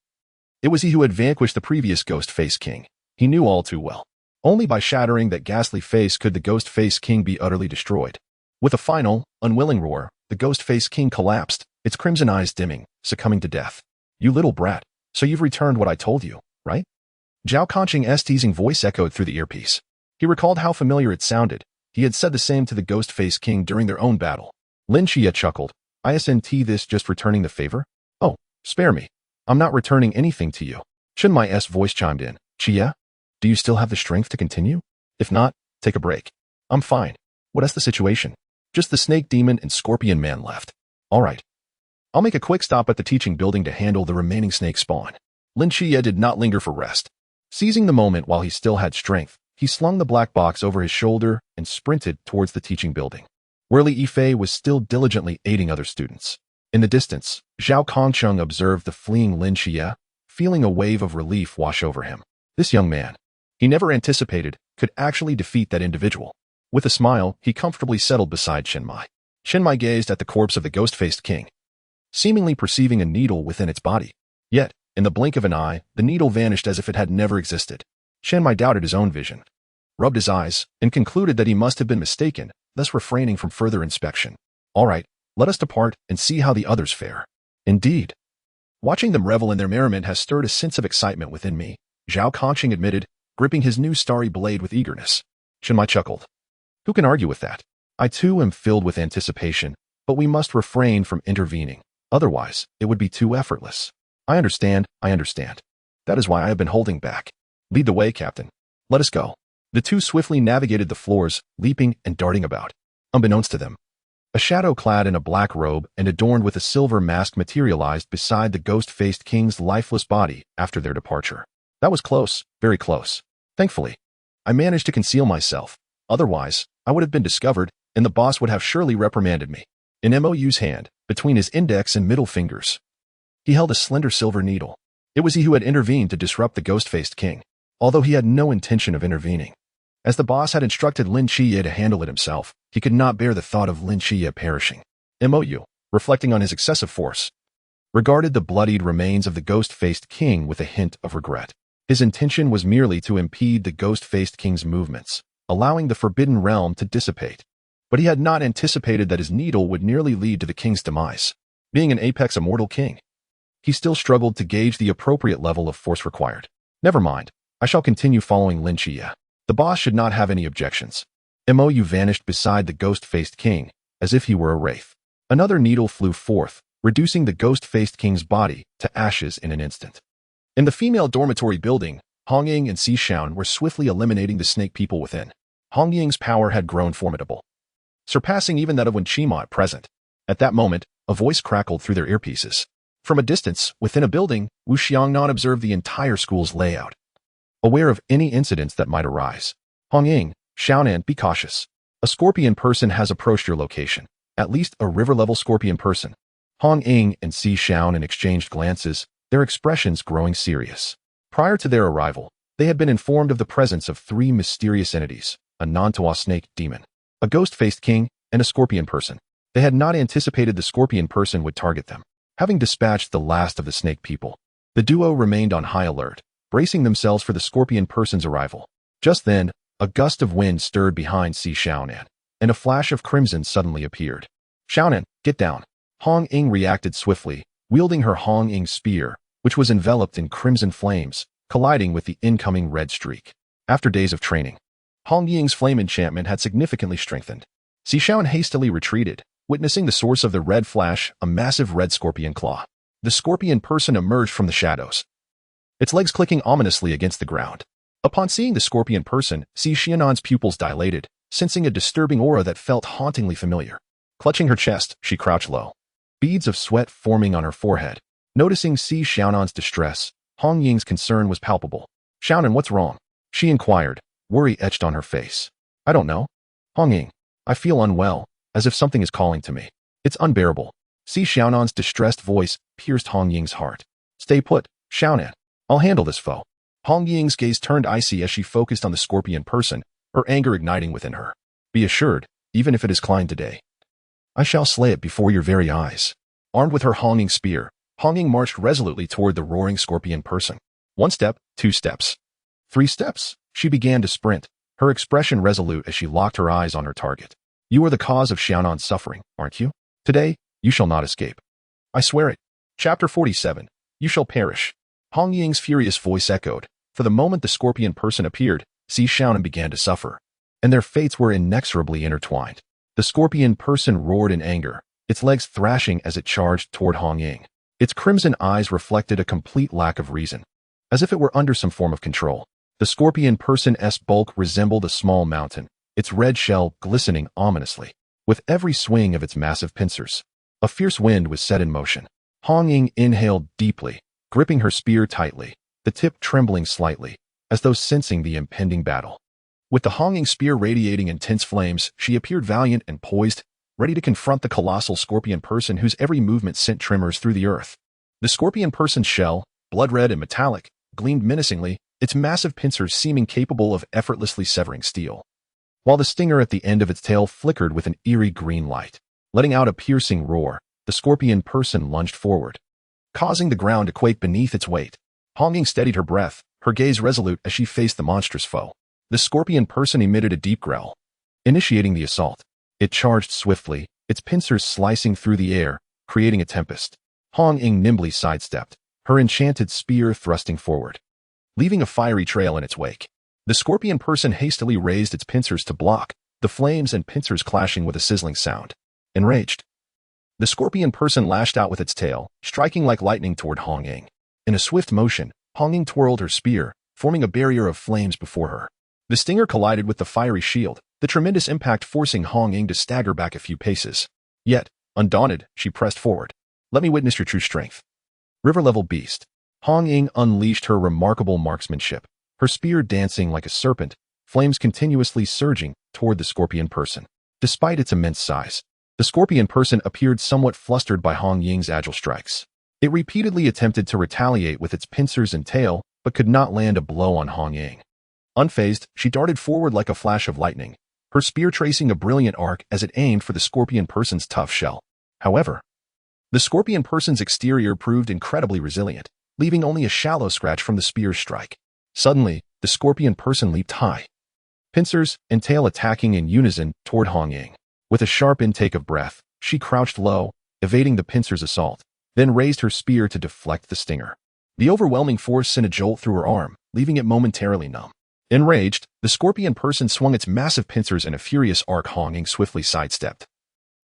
it was he who had vanquished the previous Ghost-Faced King. He knew all too well. Only by shattering that ghastly face could the Ghost-Faced King be utterly destroyed. With a final, unwilling roar, the Ghost-Faced King collapsed, its crimson eyes dimming, succumbing to death. You little brat, so you've returned what I told you, right? Zhao Concheng's teasing voice echoed through the earpiece. He recalled how familiar it sounded. He had said the same to the Ghost-Faced King during their own battle. Lin Xie chuckled. Isn't this just returning the favor? Oh, spare me. I'm not returning anything to you. Chun Mai's voice chimed in. Xie, do you still have the strength to continue? If not, take a break. I'm fine. What's the situation? Just the snake demon and scorpion man left. All right. I'll make a quick stop at the teaching building to handle the remaining snake spawn. Lin Xie did not linger for rest. Seizing the moment while he still had strength, he slung the black box over his shoulder and sprinted towards the teaching building. Whirly Yifei was still diligently aiding other students. In the distance, Zhao Kongcheng observed the fleeing Lin Xie, feeling a wave of relief wash over him. This young man, he never anticipated, could actually defeat that individual. With a smile, he comfortably settled beside Shenmai. Shenmai gazed at the corpse of the ghost-faced king, seemingly perceiving a needle within its body. Yet, in the blink of an eye, the needle vanished as if it had never existed. Shenmai doubted his own vision, rubbed his eyes, and concluded that he must have been mistaken, thus refraining from further inspection. All right, let us depart and see how the others fare. Indeed. Watching them revel in their merriment has stirred a sense of excitement within me, Zhao Kongqing admitted, gripping his new starry blade with eagerness. Shenmai chuckled. Who can argue with that? I too am filled with anticipation, but we must refrain from intervening. Otherwise, it would be too effortless. I understand. That is why I have been holding back. Lead the way, Captain. Let us go. The two swiftly navigated the floors, leaping and darting about. Unbeknownst to them, a shadow clad in a black robe and adorned with a silver mask materialized beside the ghost-faced king's lifeless body after their departure. That was close, very close. Thankfully, I managed to conceal myself. Otherwise, I would have been discovered, and the boss would have surely reprimanded me. In MOU's hand, between his index and middle fingers, he held a slender silver needle. It was he who had intervened to disrupt the ghost-faced king, although he had no intention of intervening. As the boss had instructed Lin Xie to handle it himself, he could not bear the thought of Lin Xie perishing. MOU, reflecting on his excessive force, regarded the bloodied remains of the ghost-faced king with a hint of regret. His intention was merely to impede the ghost-faced king's movements, allowing the forbidden realm to dissipate. But he had not anticipated that his needle would nearly lead to the king's demise. Being an apex immortal king, he still struggled to gauge the appropriate level of force required. Never mind, I shall continue following Lin Xie. The boss should not have any objections. MOU vanished beside the ghost-faced king, as if he were a wraith. Another needle flew forth, reducing the ghost-faced king's body to ashes in an instant. In the female dormitory building, Hong Ying and Si Xian were swiftly eliminating the snake people within. Hong Ying's power had grown formidable, surpassing even that of Wen Qima at present. At that moment, a voice crackled through their earpieces. From a distance, within a building, Wu Xiangnan observed the entire school's layout, aware of any incidents that might arise. Hong Ying, Xiaonan, be cautious. A scorpion person has approached your location, at least a river-level scorpion person. Hong Ying and Si Xiaonan exchanged glances, their expressions growing serious. Prior to their arrival, they had been informed of the presence of three mysterious entities, a Nantua snake demon, a ghost-faced king, and a scorpion person. They had not anticipated the scorpion person would target them. Having dispatched the last of the snake people, the duo remained on high alert, bracing themselves for the scorpion person's arrival. Just then, a gust of wind stirred behind Si Xiaonan, and a flash of crimson suddenly appeared. Xiaonan, get down. Hong Ying reacted swiftly, wielding her Hong Ying spear, which was enveloped in crimson flames, colliding with the incoming red streak. After days of training, Hong Ying's flame enchantment had significantly strengthened. Si Xiaonan hastily retreated, witnessing the source of the red flash, a massive red scorpion claw. The scorpion person emerged from the shadows, its legs clicking ominously against the ground. Upon seeing the scorpion person, Si Xianan's pupils dilated, sensing a disturbing aura that felt hauntingly familiar. Clutching her chest, she crouched low, beads of sweat forming on her forehead. Noticing Si Xianan's distress, Hong Ying's concern was palpable. Xiaonan, what's wrong? She inquired, worry etched on her face. I don't know. Hong Ying, I feel unwell, as if something is calling to me. It's unbearable. Si Xiaonan's distressed voice pierced Hong Ying's heart. Stay put, Xiaonan. I'll handle this foe. Hong Ying's gaze turned icy as she focused on the scorpion person, her anger igniting within her. Be assured, even if it is Klein today, I shall slay it before your very eyes. Armed with her Hong Ying spear, Hong Ying marched resolutely toward the roaring scorpion person. 1 step, 2 steps, 3 steps. She began to sprint, her expression resolute as she locked her eyes on her target. You are the cause of Xiaonan's suffering, aren't you? Today, you shall not escape. I swear it. Chapter 47. You shall perish. Hong Ying's furious voice echoed. For the moment the scorpion person appeared, Si Xiaonan began to suffer, and their fates were inexorably intertwined. The scorpion person roared in anger, its legs thrashing as it charged toward Hong Ying. Its crimson eyes reflected a complete lack of reason, as if it were under some form of control. The scorpion person's bulk resembled a small mountain, its red shell glistening ominously. With every swing of its massive pincers, a fierce wind was set in motion. Hong Ying inhaled deeply, gripping her spear tightly, the tip trembling slightly, as though sensing the impending battle. With the Hong Ying spear radiating intense flames, she appeared valiant and poised, ready to confront the colossal scorpion person whose every movement sent tremors through the earth. The scorpion person's shell, blood-red and metallic, gleamed menacingly, its massive pincers seeming capable of effortlessly severing steel, while the stinger at the end of its tail flickered with an eerie green light. Letting out a piercing roar, the scorpion person lunged forward, causing the ground to quake beneath its weight. Hong Ying steadied her breath, her gaze resolute as she faced the monstrous foe. The scorpion person emitted a deep growl, initiating the assault. It charged swiftly, its pincers slicing through the air, creating a tempest. Hong Ying nimbly sidestepped, her enchanted spear thrusting forward, leaving a fiery trail in its wake. The scorpion person hastily raised its pincers to block, the flames and pincers clashing with a sizzling sound. Enraged, the scorpion person lashed out with its tail, striking like lightning toward Hong Ying. In a swift motion, Hong Ying twirled her spear, forming a barrier of flames before her. The stinger collided with the fiery shield, the tremendous impact forcing Hong Ying to stagger back a few paces. Yet, undaunted, she pressed forward. Let me witness your true strength. River-level beast. Hong Ying unleashed her remarkable marksmanship, her spear dancing like a serpent, flames continuously surging toward the scorpion person. Despite its immense size, the scorpion person appeared somewhat flustered by Hong Ying's agile strikes. It repeatedly attempted to retaliate with its pincers and tail, but could not land a blow on Hong Ying. Unfazed, she darted forward like a flash of lightning, her spear tracing a brilliant arc as it aimed for the scorpion person's tough shell. However, the scorpion person's exterior proved incredibly resilient, leaving only a shallow scratch from the spear's strike. Suddenly, the scorpion person leaped high, pincers and tail attacking in unison toward Hong Ying. With a sharp intake of breath, she crouched low, evading the pincer's assault, then raised her spear to deflect the stinger. The overwhelming force sent a jolt through her arm, leaving it momentarily numb. Enraged, the scorpion person swung its massive pincers in a furious arc. Hong Ying swiftly sidestepped,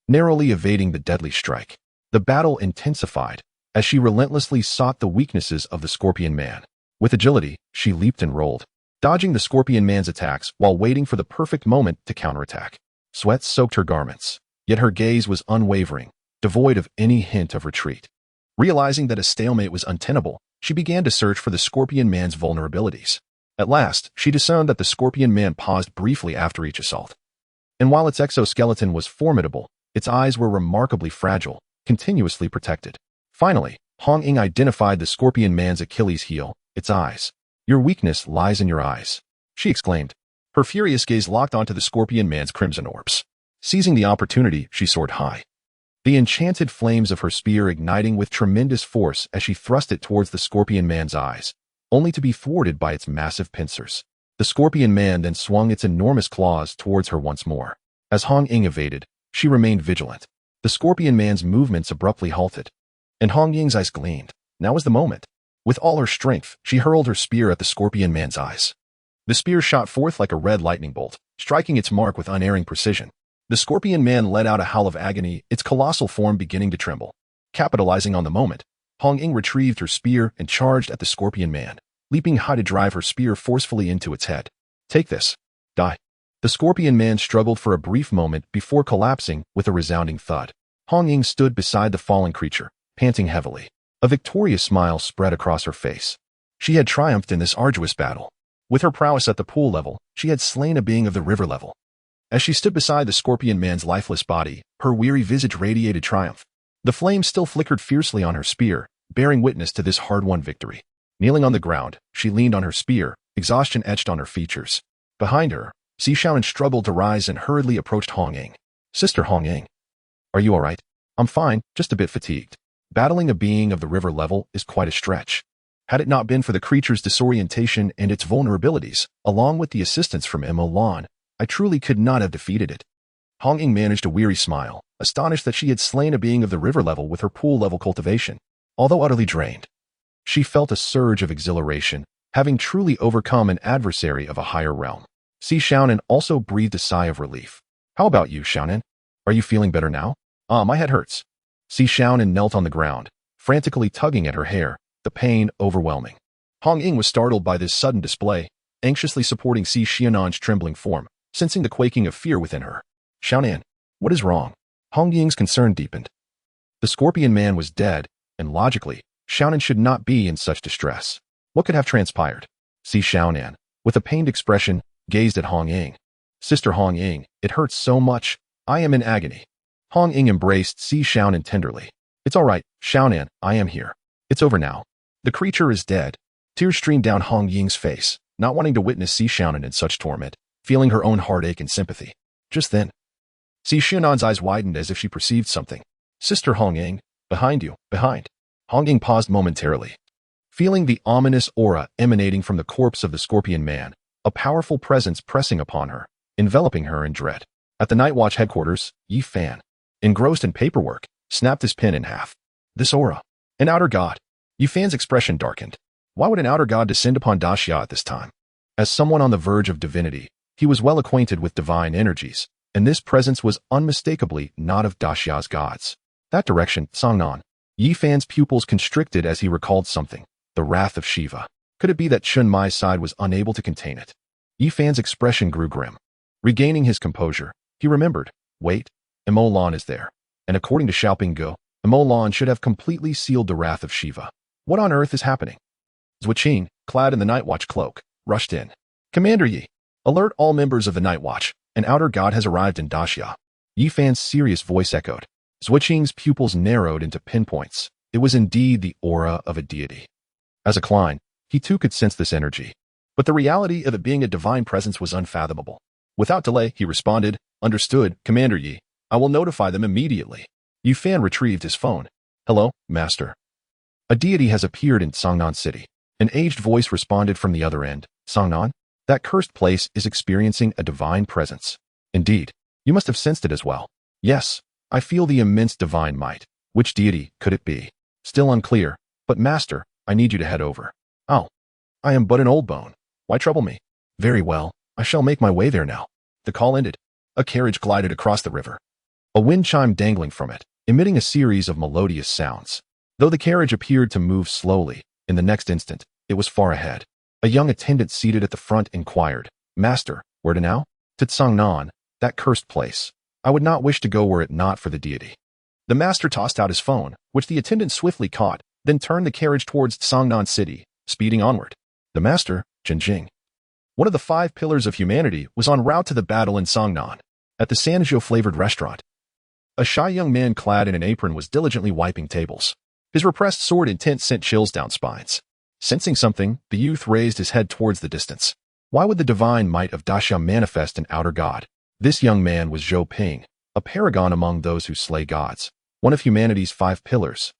narrowly evading the deadly strike. The battle intensified as she relentlessly sought the weaknesses of the scorpion man. With agility, she leaped and rolled, dodging the scorpion man's attacks while waiting for the perfect moment to counterattack. Sweat soaked her garments, yet her gaze was unwavering, devoid of any hint of retreat. Realizing that a stalemate was untenable, she began to search for the scorpion man's vulnerabilities. At last, she discerned that the scorpion man paused briefly after each assault. And while its exoskeleton was formidable, its eyes were remarkably fragile, continuously protected. Finally, Hong Ying identified the scorpion man's Achilles heel, its eyes. Your weakness lies in your eyes, she exclaimed. Her furious gaze locked onto the scorpion man's crimson orbs. Seizing the opportunity, she soared high, the enchanted flames of her spear igniting with tremendous force as she thrust it towards the scorpion man's eyes, only to be thwarted by its massive pincers. The scorpion man then swung its enormous claws towards her once more. As Hong Ying evaded, she remained vigilant. The scorpion man's movements abruptly halted, and Hong Ying's eyes gleamed. Now was the moment. With all her strength, she hurled her spear at the scorpion man's eyes. The spear shot forth like a red lightning bolt, striking its mark with unerring precision. The scorpion man let out a howl of agony, its colossal form beginning to tremble. Capitalizing on the moment, Hong Ying retrieved her spear and charged at the scorpion man, leaping high to drive her spear forcefully into its head. Take this. Die. The scorpion man struggled for a brief moment before collapsing with a resounding thud. Hong Ying stood beside the fallen creature, panting heavily. A victorious smile spread across her face. She had triumphed in this arduous battle. With her prowess at the pool level, she had slain a being of the river level. As she stood beside the scorpion man's lifeless body, her weary visage radiated triumph. The flames still flickered fiercely on her spear, bearing witness to this hard-won victory. Kneeling on the ground, she leaned on her spear, exhaustion etched on her features. Behind her, Xiaonan struggled to rise and hurriedly approached Hong Ying. Sister Hong Ying. Are you all right? I'm fine, just a bit fatigued. Battling a being of the river level is quite a stretch. Had it not been for the creature's disorientation and its vulnerabilities, along with the assistance from Molan, I truly could not have defeated it. Hong Ying managed a weary smile, astonished that she had slain a being of the river level with her pool-level cultivation. Although utterly drained, she felt a surge of exhilaration, having truly overcome an adversary of a higher realm. Xiaonan also breathed a sigh of relief. How about you, Xiaonan? Are you feeling better now? My head hurts. Xiaonan knelt on the ground, frantically tugging at her hair, the pain overwhelming. Hong Ying was startled by this sudden display, anxiously supporting Xiaonan's trembling form, sensing the quaking of fear within her. Xiaonan, what is wrong? Hong Ying's concern deepened. The scorpion man was dead, and logically, Xiaonan should not be in such distress. What could have transpired? Xiaonan, with a pained expression, gazed at Hong Ying. Sister Hong Ying, it hurts so much. I am in agony. Hong Ying embraced Si Xiaonan tenderly. It's all right, Xiaonan, I am here. It's over now. The creature is dead. Tears streamed down Hong Ying's face, not wanting to witness Si Xiaonan in such torment, feeling her own heartache and sympathy. Just then, Si Xiaonan's eyes widened as if she perceived something. Sister Hong Ying, behind you, behind. Hong Ying paused momentarily. Feeling the ominous aura emanating from the corpse of the scorpion man, a powerful presence pressing upon her, enveloping her in dread. At the Night Watch headquarters, Yi Fan, engrossed in paperwork, snapped his pen in half. This aura. An outer god. Yi Fan's expression darkened. Why would an outer god descend upon Daxia at this time? As someone on the verge of divinity, he was well acquainted with divine energies, and this presence was unmistakably not of Daxia's gods. That direction, Songnan. Yi Fan's pupils constricted as he recalled something. The wrath of Shiva. Could it be that Chun Mai's side was unable to contain it? Yi Fan's expression grew grim. Regaining his composure, he remembered. Wait, Molan is there. And according to Xiaoping Go, Molan should have completely sealed the wrath of Shiva. What on earth is happening? Zhuqing, clad in the Night Watch cloak, rushed in. Commander Yi, alert all members of the Night Watch. An outer god has arrived in Daxia. Yi Fan's serious voice echoed. Zhuqing's pupils narrowed into pinpoints. It was indeed the aura of a deity. As a Klein, he too could sense this energy. But the reality of it being a divine presence was unfathomable. Without delay, he responded, Understood, Commander Yi. I will notify them immediately. Yi Fan retrieved his phone. Hello, Master. A deity has appeared in Songnan City. An aged voice responded from the other end. Songnan? That cursed place is experiencing a divine presence. Indeed, you must have sensed it as well. Yes, I feel the immense divine might. Which deity could it be? Still unclear, but Master, I need you to head over. Oh, I am but an old bone. Why trouble me? Very well, I shall make my way there now. The call ended. A carriage glided across the river. A wind chime dangling from it, emitting a series of melodious sounds. Though the carriage appeared to move slowly, in the next instant, it was far ahead. A young attendant seated at the front inquired, Master, where to now? To Songnan, that cursed place. I would not wish to go were it not for the deity. The master tossed out his phone, which the attendant swiftly caught, then turned the carriage towards Songnan City, speeding onward. The master, Jinjing, one of the 5 pillars of humanity, was en route to the battle in Songnan, at the Sanzhou-flavored restaurant. A shy young man clad in an apron was diligently wiping tables. His repressed sword intent sent chills down spines. Sensing something, the youth raised his head towards the distance. Why would the divine might of Daxia manifest an outer god? This young man was Zhou Ping, a paragon among those who slay gods, one of humanity's 5 pillars.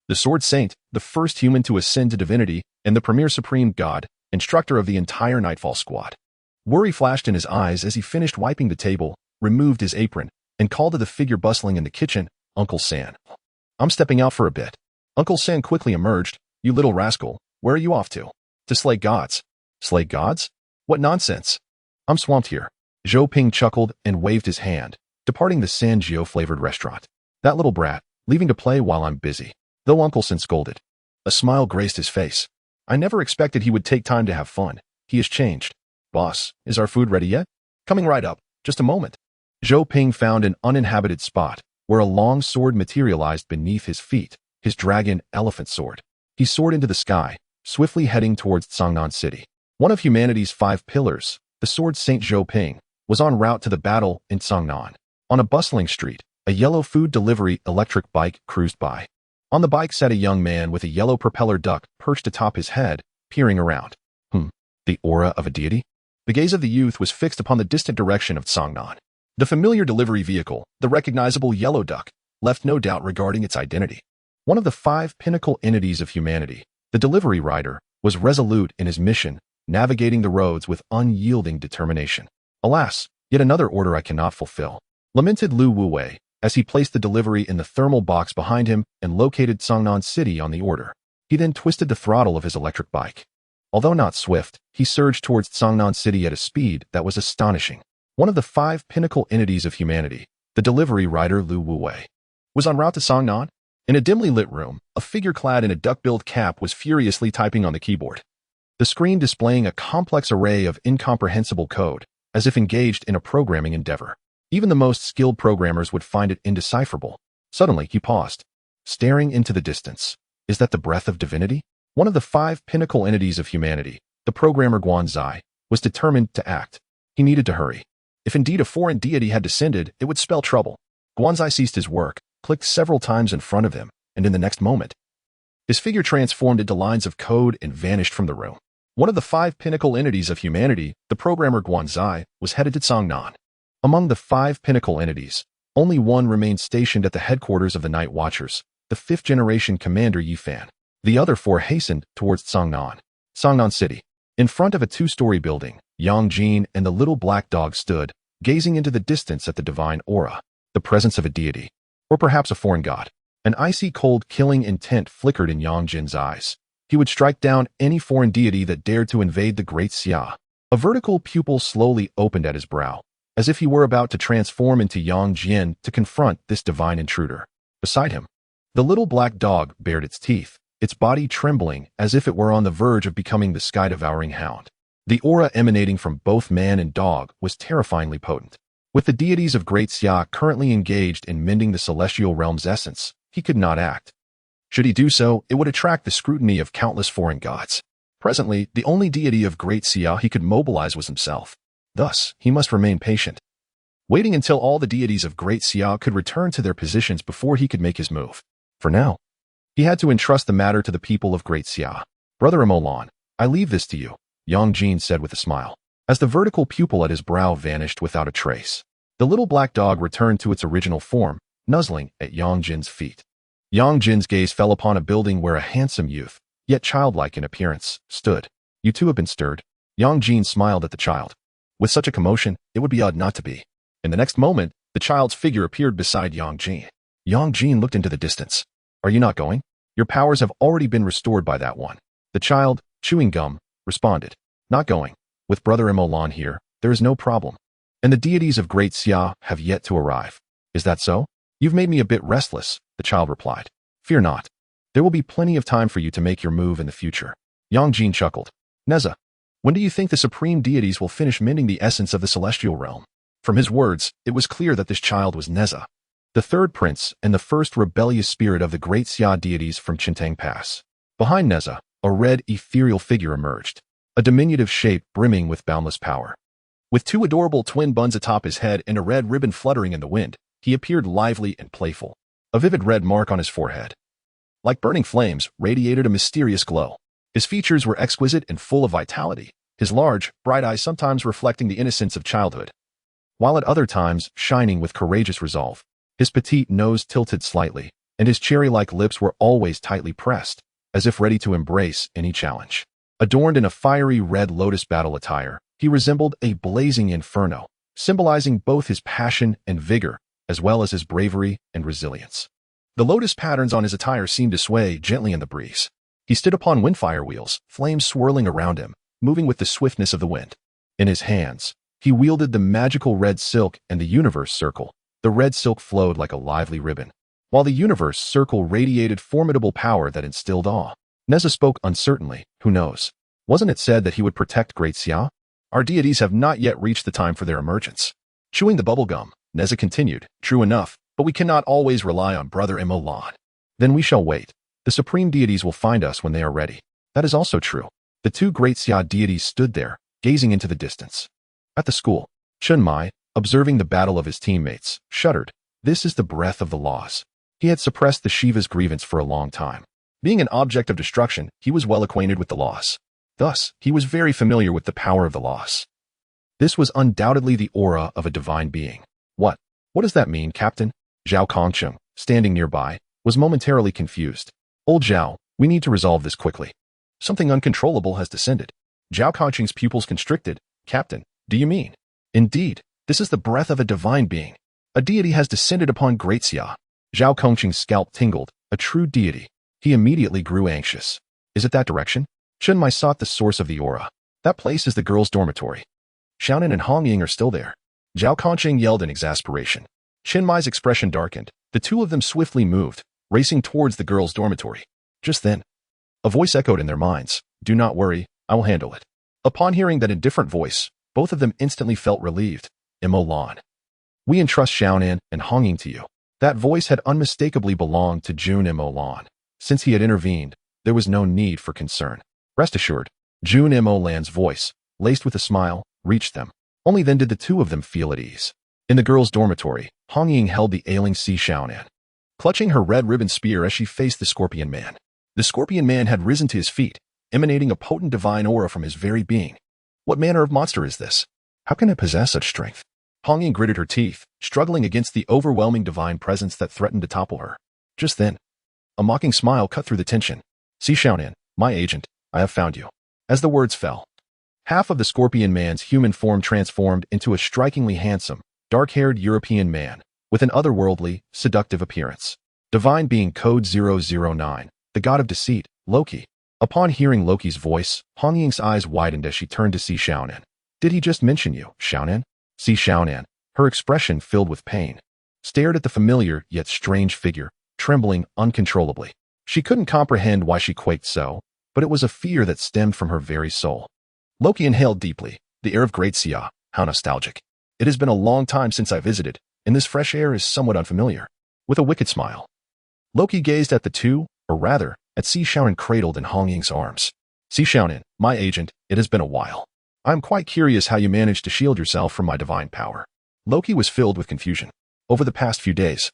The Sword Saint, the first human to ascend to divinity, and the premier supreme god, instructor of the entire Nightfall squad. Worry flashed in his eyes as he finished wiping the table, removed his apron, and called to the figure bustling in the kitchen, Uncle San. I'm stepping out for a bit. Uncle San quickly emerged. You little rascal, where are you off to? To slay gods. Slay gods? What nonsense. I'm swamped here. Zhou Ping chuckled and waved his hand, departing the Sanzhou-flavored restaurant. That little brat, leaving to play while I'm busy. Though Uncle San scolded. A smile graced his face. I never expected he would take time to have fun. He has changed. Boss, is our food ready yet? Coming right up. Just a moment. Zhou Ping found an uninhabited spot, where a long sword materialized beneath his feet, his dragon elephant sword. He soared into the sky, swiftly heading towards Songnan City. One of humanity's 5 pillars, the Sword Saint Zhou Ping, was en route to the battle in Songnan. On a bustling street, a yellow food delivery electric bike cruised by. On the bike sat a young man with a yellow propeller duck perched atop his head, peering around. The aura of a deity? The gaze of the youth was fixed upon the distant direction of Songnan. The familiar delivery vehicle, the recognizable yellow duck, left no doubt regarding its identity. One of the 5 pinnacle entities of humanity, the delivery rider, was resolute in his mission, navigating the roads with unyielding determination. Alas, yet another order I cannot fulfill, lamented Lu Wuwei, as he placed the delivery in the thermal box behind him and located Songnan City on the order. He then twisted the throttle of his electric bike. Although not swift, he surged towards Songnan City at a speed that was astonishing. One of the 5 pinnacle entities of humanity, the delivery rider Lu Wuwei, was en route to Songnan. In a dimly lit room, a figure clad in a duck-billed cap was furiously typing on the keyboard. The screen displaying a complex array of incomprehensible code, as if engaged in a programming endeavor. Even the most skilled programmers would find it indecipherable. Suddenly, he paused, staring into the distance. Is that the breath of divinity? One of the 5 pinnacle entities of humanity, the programmer Guanzai, was determined to act. He needed to hurry. If indeed a foreign deity had descended, it would spell trouble. Guanzai ceased his work, clicked several times in front of him, and in the next moment, his figure transformed into lines of code and vanished from the room. One of the 5 pinnacle entities of humanity, the programmer Guanzai, was headed to Cangnan. Among the 5 pinnacle entities, only one remained stationed at the headquarters of the Night Watchers, the 5th-generation commander Yifan. The other 4 hastened towards Cangnan City. In front of a 2-story building, Yang Jin and the little black dog stood, gazing into the distance at the divine aura, the presence of a deity, or perhaps a foreign god. An icy cold killing intent flickered in Yang Jin's eyes. He would strike down any foreign deity that dared to invade the Great Xia. A vertical pupil slowly opened at his brow, as if he were about to transform into Yang Jin to confront this divine intruder. Beside him, the little black dog bared its teeth, its body trembling as if it were on the verge of becoming the sky-devouring hound. The aura emanating from both man and dog was terrifyingly potent. With the deities of Great Xia currently engaged in mending the celestial realm's essence, he could not act. Should he do so, it would attract the scrutiny of countless foreign gods. Presently, the only deity of Great Xia he could mobilize was himself. Thus, he must remain patient, waiting until all the deities of Great Xia could return to their positions before he could make his move. For now, he had to entrust the matter to the people of Great Xia. Brother Molan, I leave this to you, Yang Jin said with a smile, as the vertical pupil at his brow vanished without a trace. The little black dog returned to its original form, nuzzling at Yang Jin's feet. Yang Jin's gaze fell upon a building where a handsome youth, yet childlike in appearance, stood. You too have been stirred. Yang Jin smiled at the child. With such a commotion, it would be odd not to be. In the next moment, the child's figure appeared beside Yang Jin. Yang Jin looked into the distance. Are you not going? Your powers have already been restored by that one. The child, chewing gum, responded. Not going. With Brother Molan here, there is no problem. And the deities of Great Xia have yet to arrive. Is that so? You've made me a bit restless, the child replied. Fear not. There will be plenty of time for you to make your move in the future. Yang Jin chuckled. Neza, when do you think the supreme deities will finish mending the essence of the celestial realm? From his words, it was clear that this child was Neza, the 3rd prince and the first rebellious spirit of the Great Xia deities from Chintang Pass. Behind Neza, a red, ethereal figure emerged, a diminutive shape brimming with boundless power. With 2 adorable twin buns atop his head and a red ribbon fluttering in the wind, he appeared lively and playful. A vivid red mark on his forehead, like burning flames, radiated a mysterious glow. His features were exquisite and full of vitality, his large, bright eyes sometimes reflecting the innocence of childhood, while at other times shining with courageous resolve. His petite nose tilted slightly, and his cherry-like lips were always tightly pressed, as if ready to embrace any challenge. Adorned in a fiery red lotus battle attire, he resembled a blazing inferno, symbolizing both his passion and vigor, as well as his bravery and resilience. The lotus patterns on his attire seemed to sway gently in the breeze. He stood upon windfire wheels, flames swirling around him, moving with the swiftness of the wind. In his hands, he wielded the magical red silk and the universe circle. The red silk flowed like a lively ribbon, while the universe circle radiated formidable power that instilled awe. Neza spoke uncertainly. Who knows? Wasn't it said that he would protect Great Xia? Our deities have not yet reached the time for their emergence. Chewing the bubble gum, Neza continued. True enough, but we cannot always rely on Brother Molan. Then we shall wait. The supreme deities will find us when they are ready. That is also true. The 2 Great Xia deities stood there, gazing into the distance. At the school, Chun Mai, observing the battle of his teammates, shuddered. This is the breath of the laws. He had suppressed the Shiva's grievance for a long time. Being an object of destruction, he was well acquainted with the laws. Thus, he was very familiar with the power of the laws. This was undoubtedly the aura of a divine being. What does that mean, Captain? Zhao Kongcheng, standing nearby, was momentarily confused. Old Zhao, we need to resolve this quickly. Something uncontrollable has descended. Zhao Kongcheng's pupils constricted. Captain, do you mean? Indeed, this is the breath of a divine being. A deity has descended upon Great Xia. Zhao Kongcheng's scalp tingled. A true deity. He immediately grew anxious. Is it that direction? Chun Mai sought the source of the aura. That place is the girls' dormitory. Xiaonan and Hong Ying are still there. Zhao Kongcheng yelled in exasperation. Chen Mai's expression darkened. The 2 of them swiftly moved, racing towards the girls' dormitory. Just then, a voice echoed in their minds. Do not worry, I will handle it. Upon hearing that indifferent voice, both of them instantly felt relieved. Molan. We entrust Xiaonan and Hong Ying to you. That voice had unmistakably belonged to Jun Molan. Since he had intervened, there was no need for concern. Rest assured, Jun Molan's voice, laced with a smile, reached them. Only then did the 2 of them feel at ease. In the girls' dormitory, Hong Ying held the ailing Si Xiaonan, clutching her red ribbon spear as she faced the Scorpion Man. The Scorpion Man had risen to his feet, emanating a potent divine aura from his very being. What manner of monster is this? How can it possess such strength? Hong Ying gritted her teeth, struggling against the overwhelming divine presence that threatened to topple her. Just then, a mocking smile cut through the tension. Si Xiaonan, my agent, I have found you. As the words fell, half of the Scorpion Man's human form transformed into a strikingly handsome, dark-haired European man, with an otherworldly, seductive appearance. Divine being code 009, the god of deceit, Loki. Upon hearing Loki's voice, Hong Ying's eyes widened as she turned to Si Xiaonan. Did he just mention you, Xiaonan? Si Xiaonan, her expression filled with pain, stared at the familiar yet strange figure, trembling uncontrollably. She couldn't comprehend why she quaked so, but it was a fear that stemmed from her very soul. Loki inhaled deeply, the air of Great Xia. How nostalgic. It has been a long time since I visited, and this fresh air is somewhat unfamiliar. With a wicked smile, Loki gazed at the two, or rather, at Si Xiaonan cradled in Hong Ying's arms. Si Xiaonan, my agent, it has been a while. I am quite curious how you managed to shield yourself from my divine power. Loki was filled with confusion. Over the past few days,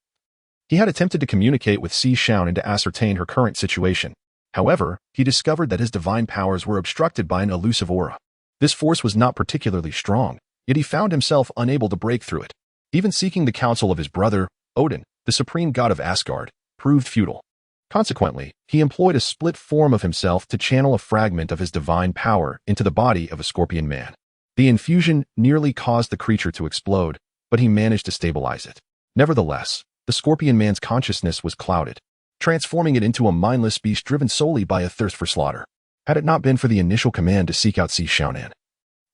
he had attempted to communicate with Si Xiaonan to ascertain her current situation. However, he discovered that his divine powers were obstructed by an elusive aura. This force was not particularly strong, yet he found himself unable to break through it. Even seeking the counsel of his brother, Odin, the supreme god of Asgard, proved futile. Consequently, he employed a split form of himself to channel a fragment of his divine power into the body of a Scorpion Man. The infusion nearly caused the creature to explode, but he managed to stabilize it. Nevertheless, the Scorpion Man's consciousness was clouded, transforming it into a mindless beast driven solely by a thirst for slaughter. Had it not been for the initial command to seek out Si Xiaonan,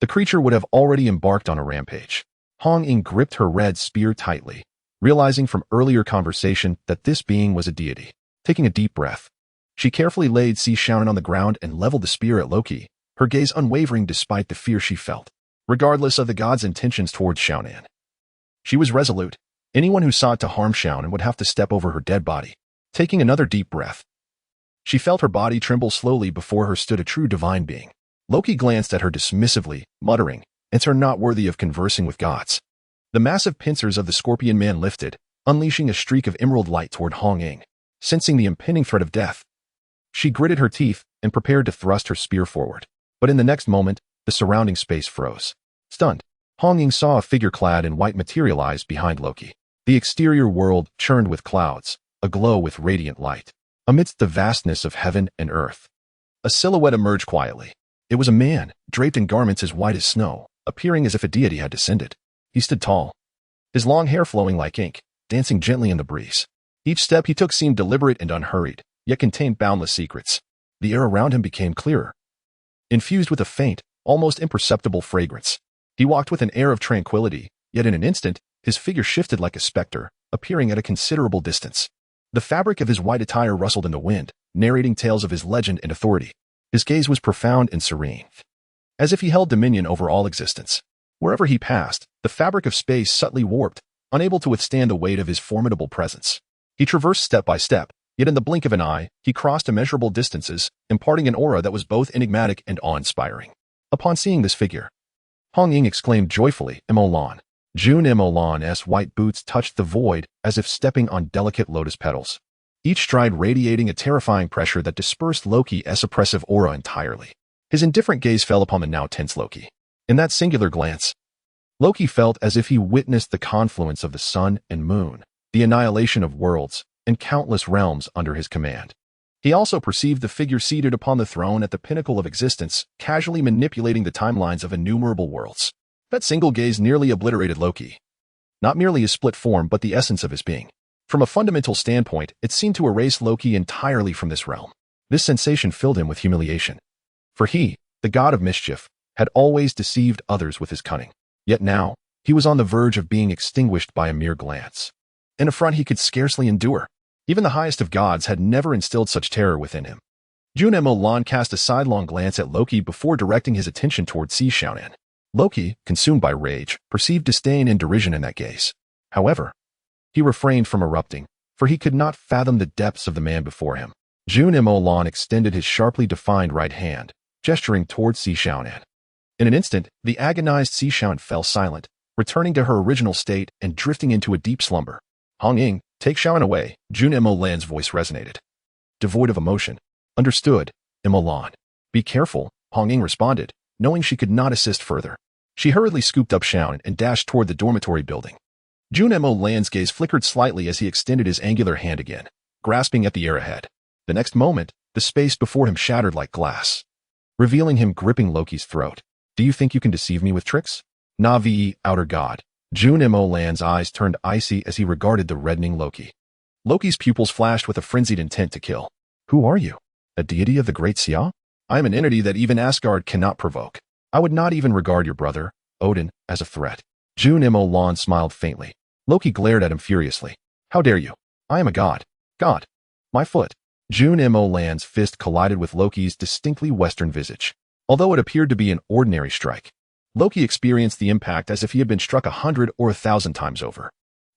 the creature would have already embarked on a rampage. Hong Ying gripped her red spear tightly, realizing from earlier conversation that this being was a deity. Taking a deep breath, she carefully laid Si Xiaonan on the ground and leveled the spear at Loki, her gaze unwavering despite the fear she felt. Regardless of the god's intentions towards Xiaonan, she was resolute. Anyone who sought to harm Xiaonan would have to step over her dead body. Taking another deep breath, she felt her body tremble slowly before her stood a true divine being. Loki glanced at her dismissively, muttering, "It's her not worthy of conversing with gods." The massive pincers of the Scorpion Man lifted, unleashing a streak of emerald light toward Hong Ying. Sensing the impending threat of death, she gritted her teeth and prepared to thrust her spear forward. But in the next moment, the surrounding space froze. Stunned, Hong Ying saw a figure clad in white materialize behind Loki. The exterior world churned with clouds, aglow with radiant light. Amidst the vastness of heaven and earth, a silhouette emerged quietly. It was a man, draped in garments as white as snow, appearing as if a deity had descended. He stood tall, his long hair flowing like ink, dancing gently in the breeze. Each step he took seemed deliberate and unhurried, yet contained boundless secrets. The air around him became clearer, infused with a faint, almost imperceptible fragrance. He walked with an air of tranquility, yet in an instant, his figure shifted like a specter, appearing at a considerable distance. The fabric of his white attire rustled in the wind, narrating tales of his legend and authority. His gaze was profound and serene, as if he held dominion over all existence. Wherever he passed, the fabric of space subtly warped, unable to withstand the weight of his formidable presence. He traversed step by step, yet in the blink of an eye, he crossed immeasurable distances, imparting an aura that was both enigmatic and awe-inspiring. Upon seeing this figure, Hong Ying exclaimed joyfully, "Molan." Jun Molan's white boots touched the void as if stepping on delicate lotus petals, each stride radiating a terrifying pressure that dispersed Loki's oppressive aura entirely. His indifferent gaze fell upon the now tense Loki. In that singular glance, Loki felt as if he witnessed the confluence of the sun and moon, the annihilation of worlds, and countless realms under his command. He also perceived the figure seated upon the throne at the pinnacle of existence, casually manipulating the timelines of innumerable worlds. That single gaze nearly obliterated Loki. Not merely his split form, but the essence of his being. From a fundamental standpoint, it seemed to erase Loki entirely from this realm. This sensation filled him with humiliation. For he, the god of mischief, had always deceived others with his cunning. Yet now, he was on the verge of being extinguished by a mere glance. An affront he could scarcely endure. Even the highest of gods had never instilled such terror within him. Jun Molan cast a sidelong glance at Loki before directing his attention toward Si Xiaonan. Loki, consumed by rage, perceived disdain and derision in that gaze. However, he refrained from erupting, for he could not fathom the depths of the man before him. Jun Molan extended his sharply defined right hand, gesturing towards Si Xiaonan. In an instant, the agonized Si Xiaonan fell silent, returning to her original state and drifting into a deep slumber. Hong Ying, take Shaoan away, Jun Molan's voice resonated. Devoid of emotion. Understood, Molan. Be careful, Hong Ying responded, knowing she could not assist further. She hurriedly scooped up Shaoan and dashed toward the dormitory building. Jun Molan's gaze flickered slightly as he extended his angular hand again, grasping at the air ahead. The next moment, the space before him shattered like glass, revealing him gripping Loki's throat. Do you think you can deceive me with tricks? Navi, outer god. Jun Molan's eyes turned icy as he regarded the reddening Loki. Loki's pupils flashed with a frenzied intent to kill. Who are you? A deity of the great Xia? I am an entity that even Asgard cannot provoke. I would not even regard your brother, Odin, as a threat. Jun Molan smiled faintly. Loki glared at him furiously. How dare you? I am a god. God. My foot. Jun Molan's fist collided with Loki's distinctly Western visage. Although it appeared to be an ordinary strike, Loki experienced the impact as if he had been struck 100 or 1,000 times over.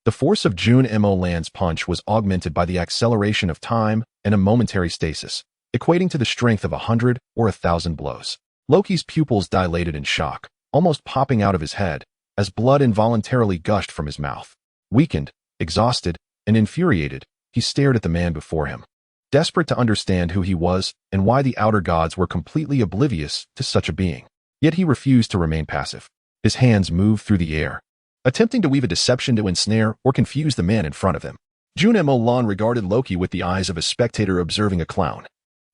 The force of Jun Molan's punch was augmented by the acceleration of time and a momentary stasis, equating to the strength of 100 or 1,000 blows. Loki's pupils dilated in shock, almost popping out of his head, as blood involuntarily gushed from his mouth. Weakened, exhausted, and infuriated, he stared at the man before him, desperate to understand who he was and why the outer gods were completely oblivious to such a being. Yet he refused to remain passive. His hands moved through the air, attempting to weave a deception to ensnare or confuse the man in front of him. Jun Molan regarded Loki with the eyes of a spectator observing a clown,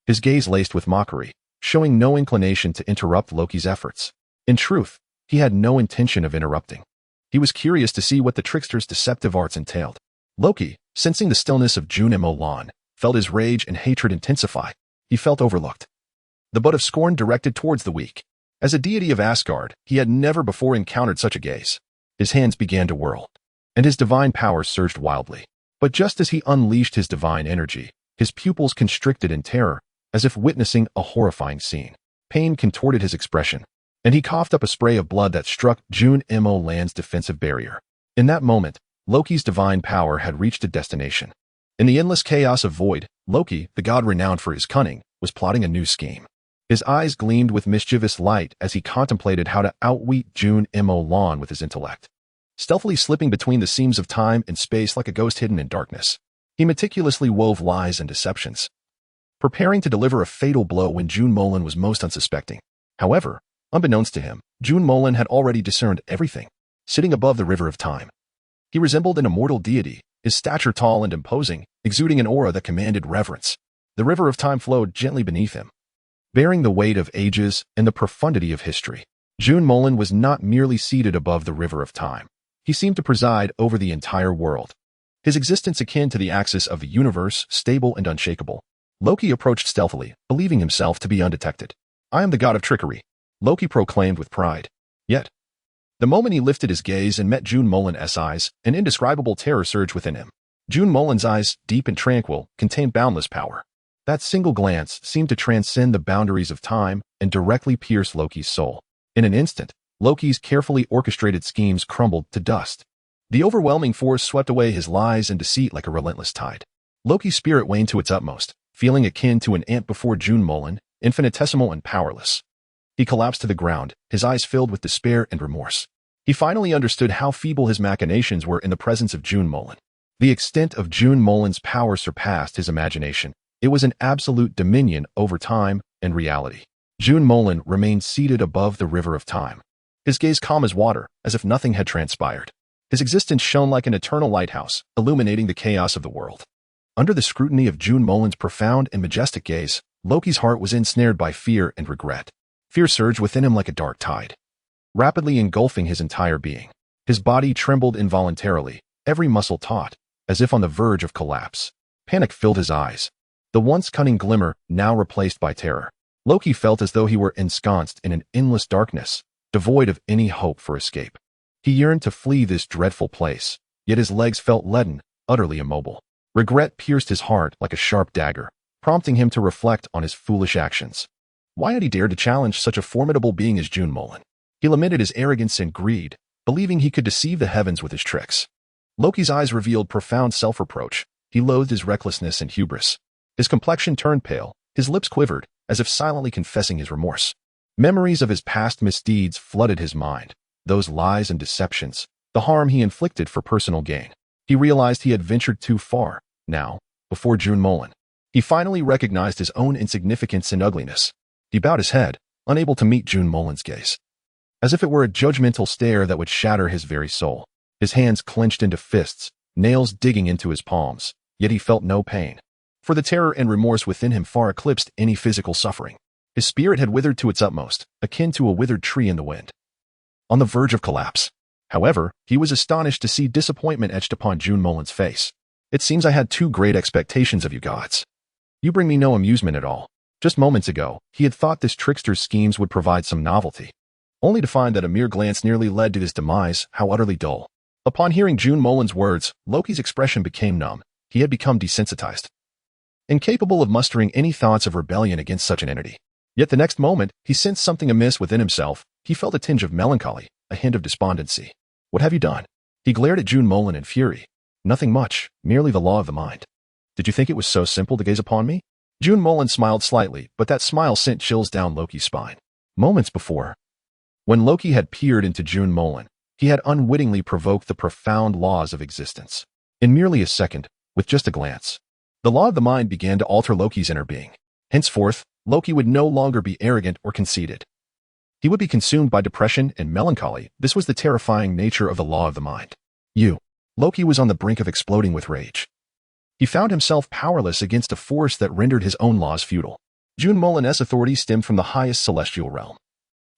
his gaze laced with mockery, showing no inclination to interrupt Loki's efforts. In truth, he had no intention of interrupting. He was curious to see what the trickster's deceptive arts entailed. Loki, sensing the stillness of Jun Molan, felt his rage and hatred intensify. He felt overlooked, the butt of scorn directed towards the weak. As a deity of Asgard, he had never before encountered such a gaze. His hands began to whirl, and his divine power surged wildly. But just as he unleashed his divine energy, his pupils constricted in terror, as if witnessing a horrifying scene. Pain contorted his expression, and he coughed up a spray of blood that struck Jun Molan's defensive barrier. In that moment, Loki's divine power had reached a destination. In the endless chaos of void, Loki, the god renowned for his cunning, was plotting a new scheme. His eyes gleamed with mischievous light as he contemplated how to outwit Jun Molan with his intellect. Stealthily slipping between the seams of time and space like a ghost hidden in darkness, he meticulously wove lies and deceptions, preparing to deliver a fatal blow when Jun Molan was most unsuspecting. However, unbeknownst to him, Jun Molan had already discerned everything. Sitting above the river of time, he resembled an immortal deity, his stature tall and imposing, exuding an aura that commanded reverence. The river of time flowed gently beneath him, bearing the weight of ages and the profundity of history. Jun Molan was not merely seated above the river of time. He seemed to preside over the entire world, his existence akin to the axis of the universe, stable and unshakable. Loki approached stealthily, believing himself to be undetected. I am the god of trickery, Loki proclaimed with pride. Yet, the moment he lifted his gaze and met Jun Molan's eyes, an indescribable terror surged within him. Jun Molan's eyes, deep and tranquil, contained boundless power. That single glance seemed to transcend the boundaries of time and directly pierce Loki's soul. In an instant, Loki's carefully orchestrated schemes crumbled to dust. The overwhelming force swept away his lies and deceit like a relentless tide. Loki's spirit waned to its utmost, feeling akin to an ant before Jun Molan, infinitesimal and powerless. He collapsed to the ground, his eyes filled with despair and remorse. He finally understood how feeble his machinations were in the presence of Jun Molan. The extent of Jun Molan's power surpassed his imagination. It was an absolute dominion over time and reality. Jun Molan remained seated above the river of time, his gaze calm as water, as if nothing had transpired. His existence shone like an eternal lighthouse, illuminating the chaos of the world. Under the scrutiny of Jun Molan's profound and majestic gaze, Loki's heart was ensnared by fear and regret. Fear surged within him like a dark tide, rapidly engulfing his entire being. His body trembled involuntarily, every muscle taut, as if on the verge of collapse. Panic filled his eyes, the once cunning glimmer now replaced by terror. Loki felt as though he were ensconced in an endless darkness, devoid of any hope for escape. He yearned to flee this dreadful place, yet his legs felt leaden, utterly immobile. Regret pierced his heart like a sharp dagger, prompting him to reflect on his foolish actions. Why had he dared to challenge such a formidable being as Jun Molan? He lamented his arrogance and greed, believing he could deceive the heavens with his tricks. Loki's eyes revealed profound self-reproach. He loathed his recklessness and hubris. His complexion turned pale, his lips quivered, as if silently confessing his remorse. Memories of his past misdeeds flooded his mind, those lies and deceptions, the harm he inflicted for personal gain. He realized he had ventured too far. Now, before Jun Molan, he finally recognized his own insignificance and ugliness. He bowed his head, unable to meet Jun Molan's gaze, as if it were a judgmental stare that would shatter his very soul. His hands clenched into fists, nails digging into his palms, yet he felt no pain, for the terror and remorse within him far eclipsed any physical suffering. His spirit had withered to its utmost, akin to a withered tree in the wind, on the verge of collapse. However, he was astonished to see disappointment etched upon Jun Molan's face. It seems I had too great expectations of you gods. You bring me no amusement at all. Just moments ago, he had thought this trickster's schemes would provide some novelty, only to find that a mere glance nearly led to his demise. How utterly dull. Upon hearing Jun Molan's words, Loki's expression became numb. He had become desensitized, incapable of mustering any thoughts of rebellion against such an entity. Yet the next moment, he sensed something amiss within himself. He felt a tinge of melancholy, a hint of despondency. What have you done? He glared at Jun Molan in fury. Nothing much, merely the law of the mind. Did you think it was so simple to gaze upon me? Jun Molan smiled slightly, but that smile sent chills down Loki's spine. Moments before, when Loki had peered into Jun Molan, he had unwittingly provoked the profound laws of existence. In merely a second, with just a glance, the law of the mind began to alter Loki's inner being. Henceforth, Loki would no longer be arrogant or conceited. He would be consumed by depression and melancholy. This was the terrifying nature of the law of the mind. Loki was on the brink of exploding with rage. He found himself powerless against a force that rendered his own laws futile. Jun Molan's authority stemmed from the highest celestial realm,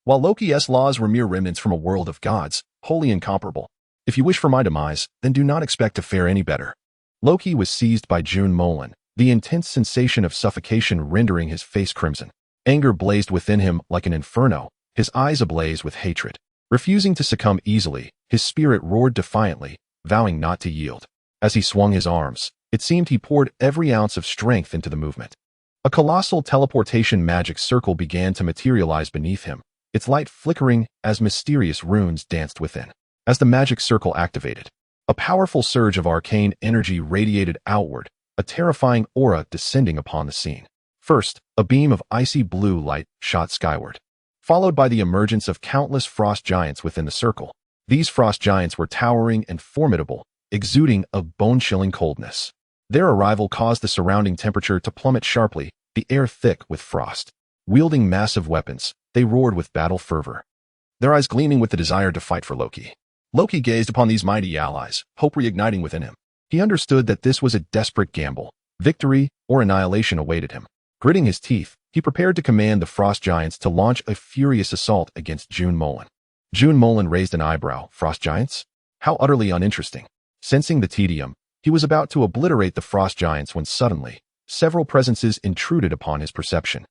while Loki's laws were mere remnants from a world of gods, wholly incomparable. If you wish for my demise, then do not expect to fare any better. Loki was seized by Jun Molan, the intense sensation of suffocation rendering his face crimson. Anger blazed within him like an inferno, his eyes ablaze with hatred. Refusing to succumb easily, his spirit roared defiantly, vowing not to yield. As he swung his arms, it seemed he poured every ounce of strength into the movement. A colossal teleportation magic circle began to materialize beneath him, its light flickering as mysterious runes danced within. As the magic circle activated, a powerful surge of arcane energy radiated outward, a terrifying aura descending upon the scene. First, a beam of icy blue light shot skyward, followed by the emergence of countless frost giants within the circle. These frost giants were towering and formidable, exuding a bone-chilling coldness. Their arrival caused the surrounding temperature to plummet sharply, the air thick with frost. Wielding massive weapons, they roared with battle fervor, their eyes gleaming with the desire to fight for Loki. Loki gazed upon these mighty allies, hope reigniting within him. He understood that this was a desperate gamble. Victory or annihilation awaited him. Gritting his teeth, he prepared to command the frost giants to launch a furious assault against Jun Molan. Jun Molan raised an eyebrow. Frost giants? How utterly uninteresting. Sensing the tedium, he was about to obliterate the frost giants when suddenly, several presences intruded upon his perception.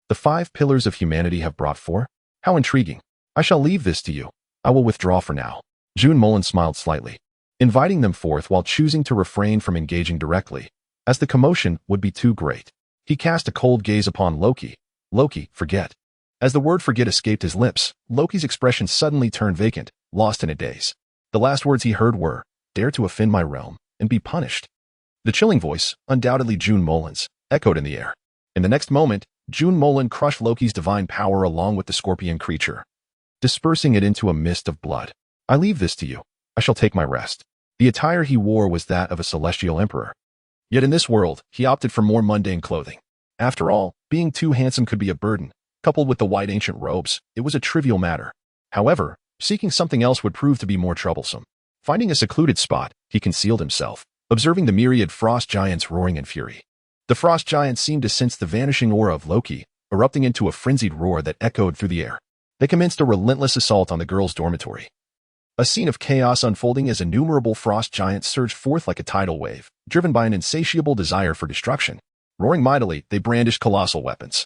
The 5 pillars of humanity have brought 4? How intriguing. I shall leave this to you. I will withdraw for now. Jun Molan smiled slightly, inviting them forth while choosing to refrain from engaging directly, as the commotion would be too great. He cast a cold gaze upon Loki. Loki, forget. As the word forget escaped his lips, Loki's expression suddenly turned vacant, lost in a daze. The last words he heard were, "Dare to offend my realm, and be punished." The chilling voice, undoubtedly Jun Molan's, echoed in the air. In the next moment, Jun Molan crushed Loki's divine power along with the scorpion creature, dispersing it into a mist of blood. I leave this to you. I shall take my rest. The attire he wore was that of a celestial emperor. Yet in this world, he opted for more mundane clothing. After all, being too handsome could be a burden. Coupled with the white ancient robes, it was a trivial matter. However, seeking something else would prove to be more troublesome. Finding a secluded spot, he concealed himself, observing the myriad frost giants roaring in fury. The frost giants seemed to sense the vanishing aura of Loki, erupting into a frenzied roar that echoed through the air. They commenced a relentless assault on the girls' dormitory. A scene of chaos unfolding as innumerable frost giants surged forth like a tidal wave, driven by an insatiable desire for destruction. Roaring mightily, they brandished colossal weapons,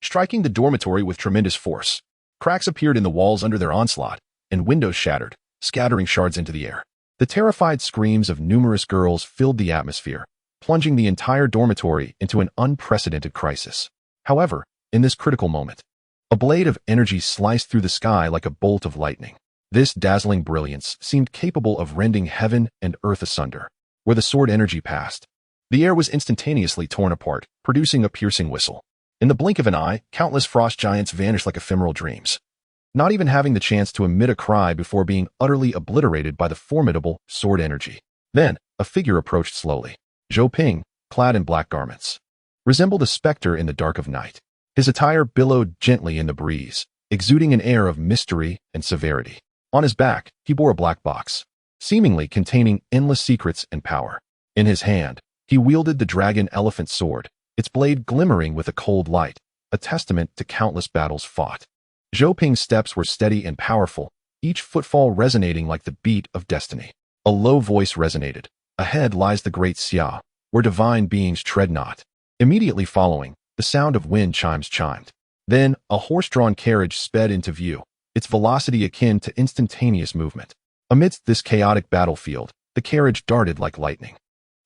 striking the dormitory with tremendous force. Cracks appeared in the walls under their onslaught, and windows shattered, scattering shards into the air. The terrified screams of numerous girls filled the atmosphere, plunging the entire dormitory into an unprecedented crisis. However, in this critical moment, a blade of energy sliced through the sky like a bolt of lightning. This dazzling brilliance seemed capable of rending heaven and earth asunder. Where the sword energy passed, the air was instantaneously torn apart, producing a piercing whistle. In the blink of an eye, countless frost giants vanished like ephemeral dreams. not even having the chance to emit a cry before being utterly obliterated by the formidable sword energy. Then, a figure approached slowly. Zhou Ping, clad in black garments, resembled a specter in the dark of night. His attire billowed gently in the breeze, exuding an air of mystery and severity. On his back, he bore a black box, seemingly containing endless secrets and power. In his hand, he wielded the dragon elephant sword, its blade glimmering with a cold light, a testament to countless battles fought. Zhou Ping's steps were steady and powerful, each footfall resonating like the beat of destiny. A low voice resonated. Ahead lies the great Xia, where divine beings tread not. Immediately following, the sound of wind chimes chimed. Then, a horse-drawn carriage sped into view, its velocity akin to instantaneous movement. Amidst this chaotic battlefield, the carriage darted like lightning.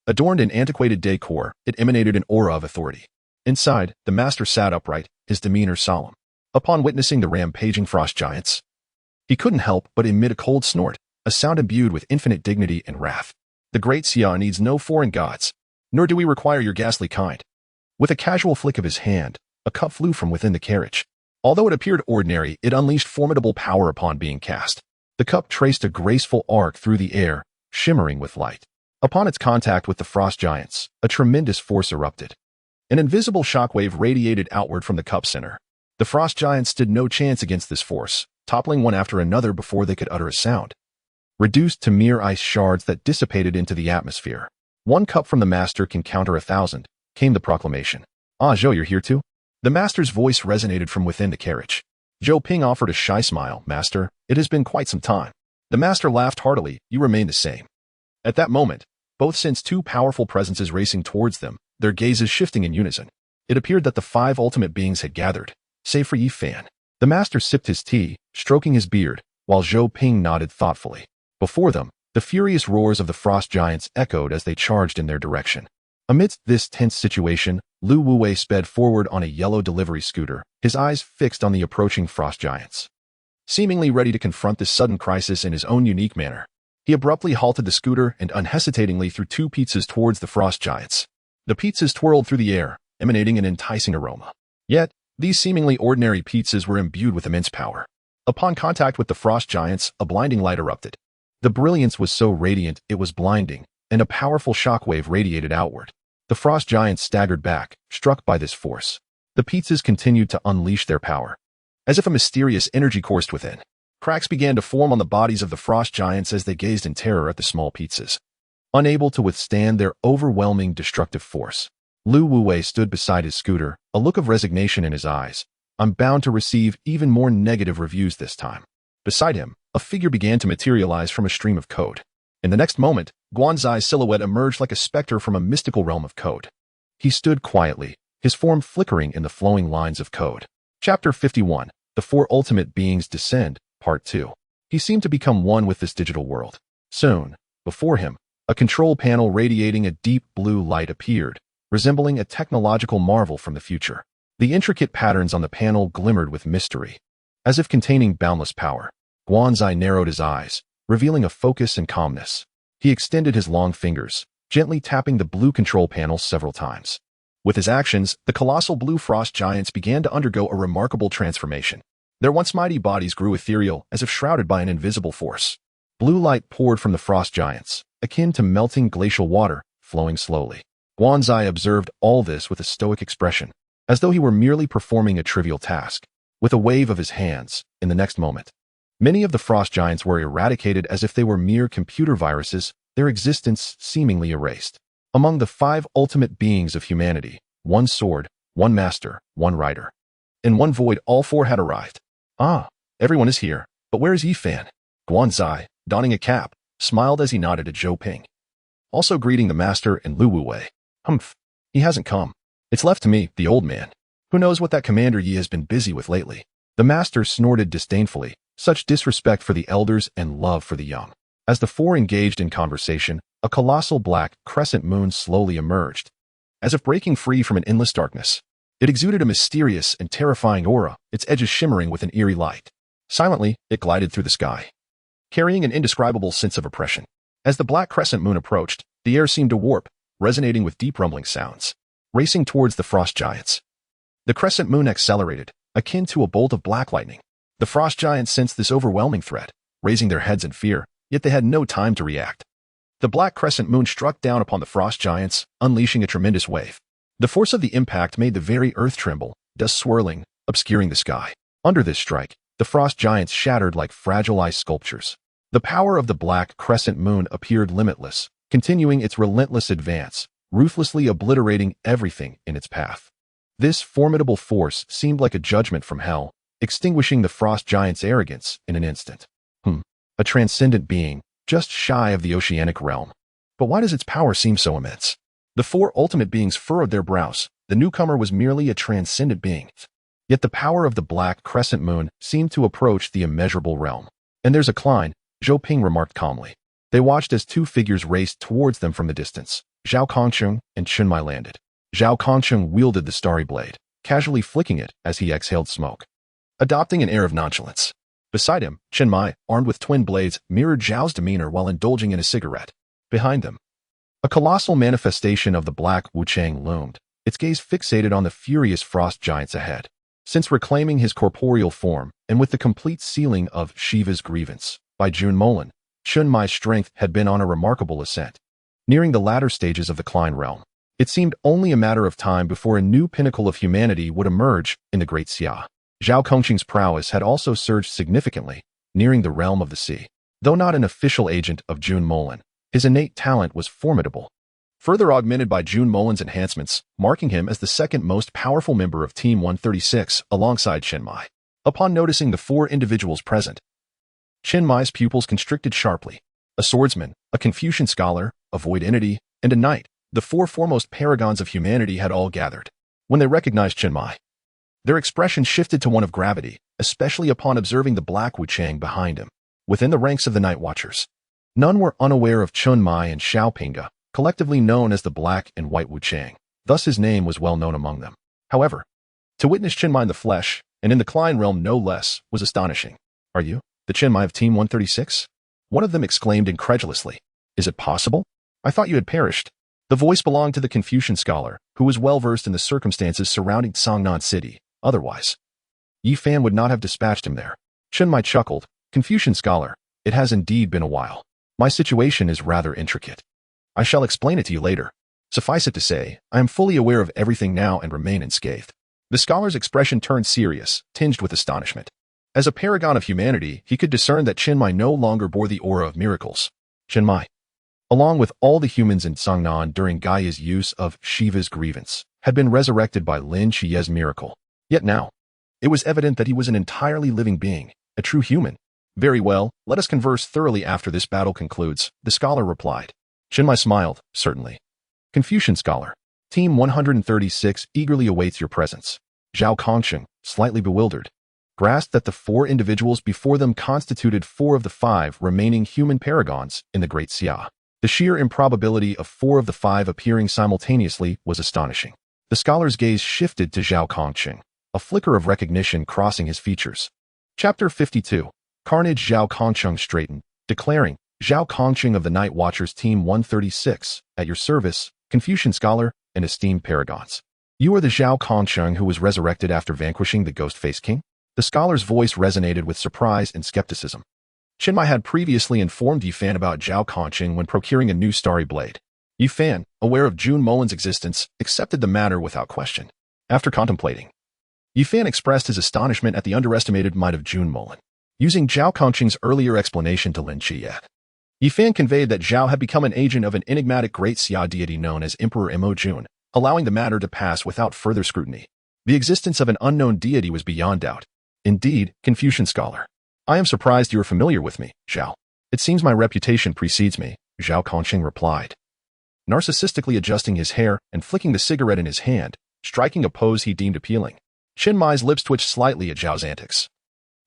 Adorned in antiquated decor, it emanated an aura of authority. Inside, the master sat upright, his demeanor solemn. Upon witnessing the rampaging frost giants, he couldn't help but emit a cold snort, a sound imbued with infinite dignity and wrath. The great Xia needs no foreign gods, nor do we require your ghastly kind. With a casual flick of his hand, a cup flew from within the carriage. Although it appeared ordinary, it unleashed formidable power upon being cast. The cup traced a graceful arc through the air, shimmering with light. Upon its contact with the frost giants, a tremendous force erupted. An invisible shockwave radiated outward from the cup's center. The frost giants stood no chance against this force, toppling one after another before they could utter a sound. Reduced to mere ice shards that dissipated into the atmosphere. "One cup from the master can counter 1,000, came the proclamation. "Ah, Zhou, you're here too?" The master's voice resonated from within the carriage. Zhou Ping offered a shy smile. "Master, it has been quite some time." The master laughed heartily. "You remain the same." At that moment, both sensed two powerful presences racing towards them, their gazes shifting in unison. It appeared that the 5 ultimate beings had gathered, save for Yi Fan. The master sipped his tea, stroking his beard, while Zhou Ping nodded thoughtfully. Before them, the furious roars of the frost giants echoed as they charged in their direction. Amidst this tense situation, Lu Wuwei sped forward on a yellow delivery scooter, his eyes fixed on the approaching frost giants. Seemingly ready to confront this sudden crisis in his own unique manner, he abruptly halted the scooter and unhesitatingly threw 2 pizzas towards the frost giants. The pizzas twirled through the air, emanating an enticing aroma. Yet, these seemingly ordinary pizzas were imbued with immense power. Upon contact with the frost giants, a blinding light erupted. The brilliance was so radiant it was blinding, and a powerful shockwave radiated outward. The frost giants staggered back, struck by this force. The pizzas continued to unleash their power. As if a mysterious energy coursed within, cracks began to form on the bodies of the frost giants as they gazed in terror at the small pizzas. Unable to withstand their overwhelming destructive force, Lu Wuwei stood beside his scooter, a look of resignation in his eyes. "I'm bound to receive even more negative reviews this time." Beside him, a figure began to materialize from a stream of code. In the next moment, Guanzai's silhouette emerged like a specter from a mystical realm of code. He stood quietly, his form flickering in the flowing lines of code. Chapter 51, The 4 Ultimate Beings Descend, Part 2. He seemed to become one with this digital world. Soon, before him, a control panel radiating a deep blue light appeared, resembling a technological marvel from the future. The intricate patterns on the panel glimmered with mystery, as if containing boundless power. Guanzai narrowed his eyes, revealing a focus and calmness. He extended his long fingers, gently tapping the blue control panel several times. With his actions, the colossal blue frost giants began to undergo a remarkable transformation. Their once mighty bodies grew ethereal, as if shrouded by an invisible force. Blue light poured from the frost giants, akin to melting glacial water, flowing slowly. Guanzai observed all this with a stoic expression, as though he were merely performing a trivial task. With a wave of his hands, in the next moment, many of the frost giants were eradicated as if they were mere computer viruses, their existence seemingly erased. Among the 5 ultimate beings of humanity, 1 sword, 1 master, 1 rider. In one void, all 4 had arrived. "Ah, everyone is here, but where is Yi Fan?" Guanzai, donning a cap, smiled as he nodded at Zhou Ping, also greeting the master and Lu Wuwei. "Humph, he hasn't come. It's left to me, the old man. Who knows what that Commander Yi has been busy with lately?" The master snorted disdainfully, such disrespect for the elders and love for the young. As the 4 engaged in conversation, a colossal black crescent moon slowly emerged, as if breaking free from an endless darkness. It exuded a mysterious and terrifying aura, its edges shimmering with an eerie light. Silently, it glided through the sky, carrying an indescribable sense of oppression. As the black crescent moon approached, the air seemed to warp, resonating with deep rumbling sounds. Racing towards the frost giants, the crescent moon accelerated, akin to a bolt of black lightning. The frost giants sensed this overwhelming threat, raising their heads in fear, yet they had no time to react. The black crescent moon struck down upon the frost giants, unleashing a tremendous wave. The force of the impact made the very earth tremble, dust swirling, obscuring the sky. Under this strike, the frost giants shattered like fragile ice sculptures. The power of the black crescent moon appeared limitless, continuing its relentless advance, ruthlessly obliterating everything in its path. This formidable force seemed like a judgment from hell, extinguishing the frost giants' arrogance in an instant. A transcendent being, just shy of the oceanic realm. But why does its power seem so immense? The four ultimate beings furrowed their brows. The newcomer was merely a transcendent being. Yet the power of the black crescent moon seemed to approach the immeasurable realm. And there's a Klein, Zhou Ping remarked calmly. They watched as two figures raced towards them from the distance. Zhao Kongcheng and Chunmai landed. Zhao Kongcheng wielded the starry blade, casually flicking it as he exhaled smoke, adopting an air of nonchalance. Beside him, Chunmai, armed with twin blades, mirrored Zhao's demeanor while indulging in a cigarette. Behind them, a colossal manifestation of the black Wuchang loomed, its gaze fixated on the furious frost giants ahead. Since reclaiming his corporeal form, and with the complete sealing of Shiva's grievance by Jun Molan, Chunmai's strength had been on a remarkable ascent. Nearing the latter stages of the Klein realm, it seemed only a matter of time before a new pinnacle of humanity would emerge in the Great Xia. Zhao Kongqing's prowess had also surged significantly, nearing the realm of the sea. Though not an official agent of Jun Molan, his innate talent was formidable, further augmented by Jun Molan's enhancements, marking him as the second most powerful member of Team 136 alongside Chunmai. Upon noticing the four individuals present, Chunmai's pupils constricted sharply. A swordsman, a Confucian scholar, a void entity, and a knight, the four foremost paragons of humanity had all gathered. When they recognized Chunmai, their expression shifted to one of gravity, especially upon observing the black Wuchang behind him. Within the ranks of the Night Watchers, none were unaware of Chunmai and Xiaopinga, collectively known as the Black and White Wuchang. Thus his name was well known among them. However, to witness Chunmai in the flesh, and in the Klein realm no less, was astonishing. Are you the Chunmai of Team 136? One of them exclaimed incredulously. Is it possible? I thought you had perished. The voice belonged to the Confucian scholar, who was well versed in the circumstances surrounding Songnan City. Otherwise, Yi Fan would not have dispatched him there. Chunmai chuckled. Confucian scholar, it has indeed been a while. My situation is rather intricate. I shall explain it to you later. Suffice it to say, I am fully aware of everything now and remain unscathed. The scholar's expression turned serious, tinged with astonishment. As a paragon of humanity, he could discern that Chunmai no longer bore the aura of miracles. Chunmai, along with all the humans in Songnan during Gaia's use of Shiva's grievance, had been resurrected by Lin Chiye's miracle. Yet now, it was evident that he was an entirely living being, a true human. Very well, let us converse thoroughly after this battle concludes, the scholar replied. Chunmai smiled, certainly. Confucian scholar, Team 136 eagerly awaits your presence. Zhao Kongqing, slightly bewildered, grasped that the four individuals before them constituted four of the five remaining human paragons in the Great Xia. The sheer improbability of four of the five appearing simultaneously was astonishing. The scholar's gaze shifted to Zhao Kongqing, a flicker of recognition crossing his features. Chapter 52. Carnage. Zhao Kongqing straightened, declaring, Zhao Kongqing of the Night Watchers Team 136, at your service, Confucian scholar and esteemed paragons. You are the Zhao Kongqing who was resurrected after vanquishing the Ghost-Faced King? The scholar's voice resonated with surprise and skepticism. Chunmai had previously informed Yi Fan about Zhao Kongqing when procuring a new starry blade. Yi Fan, aware of Jun Molan's existence, accepted the matter without question. After contemplating, Yi Fan expressed his astonishment at the underestimated might of Jun Molan. Using Zhao Kongqing's earlier explanation to Lin Chiye, Yi Fan conveyed that Zhao had become an agent of an enigmatic Great Xia deity known as Emperor Mo Jun, allowing the matter to pass without further scrutiny. The existence of an unknown deity was beyond doubt. Indeed, Confucian scholar, I am surprised you are familiar with me, Zhao. It seems my reputation precedes me, Zhao Kongqing replied, narcissistically adjusting his hair and flicking the cigarette in his hand, striking a pose he deemed appealing. Chunmai's lips twitched slightly at Zhao's antics,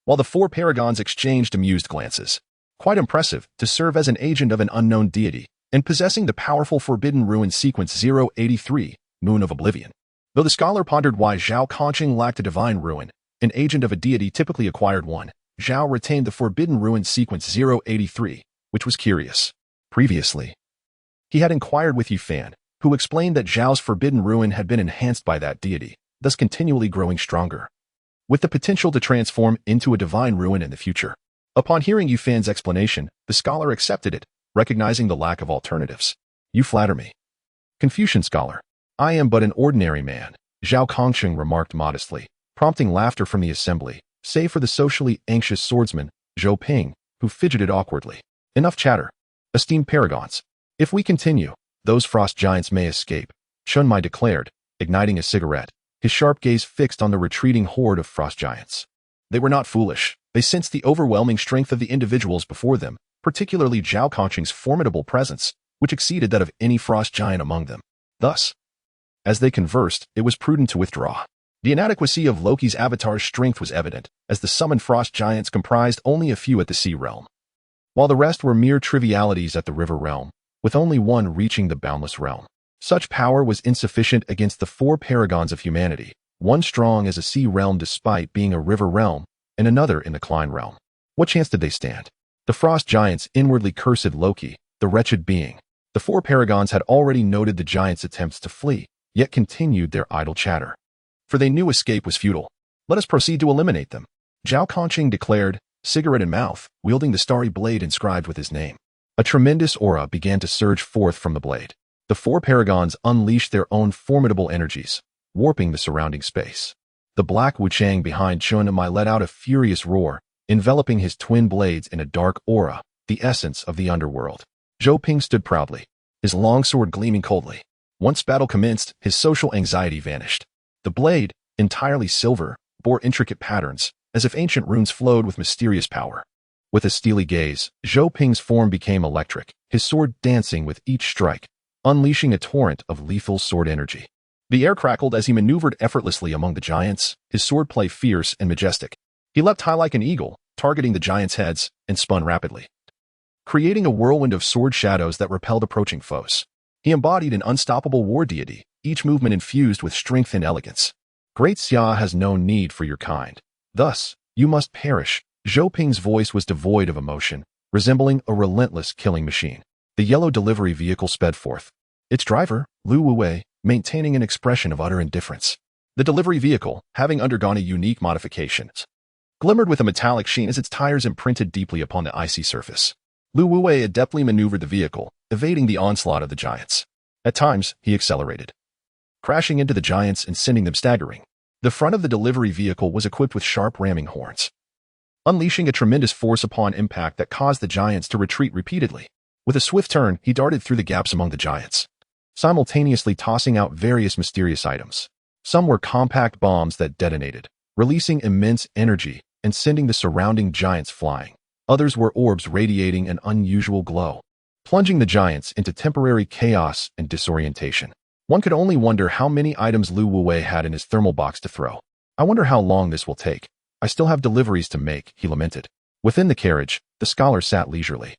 while the four paragons exchanged amused glances. Quite impressive to serve as an agent of an unknown deity, and possessing the powerful Forbidden Ruin Sequence 083, Moon of Oblivion. Though the scholar pondered why Zhao Kongqing lacked a divine ruin, an agent of a deity typically acquired one, Zhao retained the Forbidden Ruin Sequence 083, which was curious. Previously, he had inquired with Yi Fan, who explained that Zhao's Forbidden Ruin had been enhanced by that deity, thus continually growing stronger. with the potential to transform into a divine ruin in the future. Upon hearing Yu Fan's explanation, the scholar accepted it, recognizing the lack of alternatives. You flatter me. Confucian scholar. I am but an ordinary man, Zhao Kongsheng remarked modestly, prompting laughter from the assembly, save for the socially anxious swordsman, Zhou Ping, who fidgeted awkwardly. Enough chatter. Esteemed paragons. If we continue, those frost giants may escape, Chun Mai declared, igniting a cigarette, his sharp gaze fixed on the retreating horde of frost giants. They were not foolish. They sensed the overwhelming strength of the individuals before them, particularly Zhao Kongsheng's formidable presence, which exceeded that of any frost giant among them. Thus, as they conversed, it was prudent to withdraw. The inadequacy of Loki's avatar's strength was evident, as the summoned frost giants comprised only a few at the sea realm, while the rest were mere trivialities at the river realm, with only one reaching the boundless realm. Such power was insufficient against the 4 paragons of humanity, one strong as a sea realm despite being a river realm, and another in the Klein realm. What chance did they stand? The frost giants inwardly cursed Loki, the wretched being. The 4 paragons had already noted the giants' attempts to flee, yet continued their idle chatter. For they knew escape was futile. Let us proceed to eliminate them, Zhao Kongsheng declared, cigarette in mouth, wielding the starry blade inscribed with his name. A tremendous aura began to surge forth from the blade. The 4 paragons unleashed their own formidable energies, warping the surrounding space. The black Wuchang behind Chun Mai let out a furious roar, enveloping his twin blades in a dark aura, the essence of the underworld. Zhou Ping stood proudly, his longsword gleaming coldly. Once battle commenced, his social anxiety vanished. The blade, entirely silver, bore intricate patterns, as if ancient runes flowed with mysterious power. With a steely gaze, Zhou Ping's form became electric, his sword dancing with each strike, unleashing a torrent of lethal sword energy. The air crackled as he maneuvered effortlessly among the giants, his swordplay fierce and majestic. He leapt high like an eagle, targeting the giants' heads, and spun rapidly, creating a whirlwind of sword shadows that repelled approaching foes. He embodied an unstoppable war deity, each movement infused with strength and elegance. Great Xia has no need for your kind. Thus, you must perish. Zhou Ping's voice was devoid of emotion, resembling a relentless killing machine. The yellow delivery vehicle sped forth, its driver, Lu Wuwei, maintaining an expression of utter indifference. The delivery vehicle, having undergone a unique modification, glimmered with a metallic sheen as its tires imprinted deeply upon the icy surface. Lu Wuwei adeptly maneuvered the vehicle, evading the onslaught of the giants. At times, he accelerated, crashing into the giants and sending them staggering. The front of the delivery vehicle was equipped with sharp ramming horns, unleashing a tremendous force upon impact that caused the giants to retreat repeatedly. With a swift turn, he darted through the gaps among the giants, simultaneously tossing out various mysterious items. Some were compact bombs that detonated, releasing immense energy and sending the surrounding giants flying. Others were orbs radiating an unusual glow, plunging the giants into temporary chaos and disorientation. One could only wonder how many items Lu Wuwei had in his thermal box to throw. I wonder how long this will take. I still have deliveries to make, he lamented. Within the carriage, the scholar sat leisurely,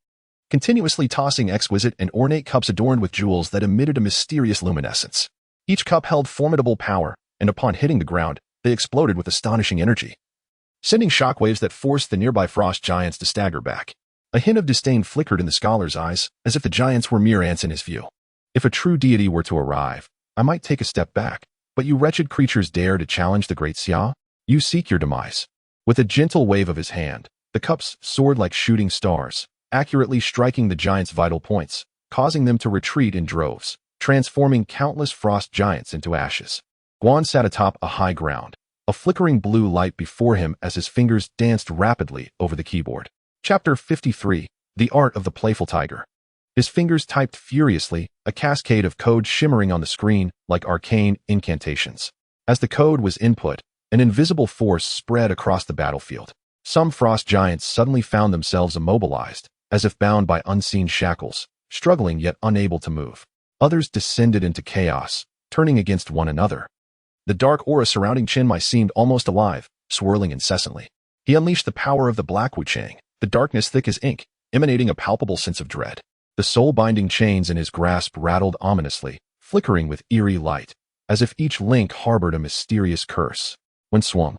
continuously tossing exquisite and ornate cups adorned with jewels that emitted a mysterious luminescence. Each cup held formidable power, and upon hitting the ground, they exploded with astonishing energy, sending shockwaves that forced the nearby frost giants to stagger back. A hint of disdain flickered in the scholar's eyes, as if the giants were mere ants in his view. If a true deity were to arrive, I might take a step back, but you wretched creatures dare to challenge the great Xia? You seek your demise. With a gentle wave of his hand, the cups soared like shooting stars, accurately striking the giants' vital points, causing them to retreat in droves, transforming countless frost giants into ashes. Guan sat atop a high ground, a flickering blue light before him as his fingers danced rapidly over the keyboard. Chapter 53, The Art of the Playful Tiger. His fingers typed furiously, a cascade of code shimmering on the screen like arcane incantations. As the code was input, an invisible force spread across the battlefield. Some frost giants suddenly found themselves immobilized, as if bound by unseen shackles, struggling yet unable to move. Others descended into chaos, turning against one another. The dark aura surrounding Chun Mai seemed almost alive, swirling incessantly. He unleashed the power of the Black Wuchang, the darkness thick as ink, emanating a palpable sense of dread. The soul-binding chains in his grasp rattled ominously, flickering with eerie light, as if each link harbored a mysterious curse. When swung,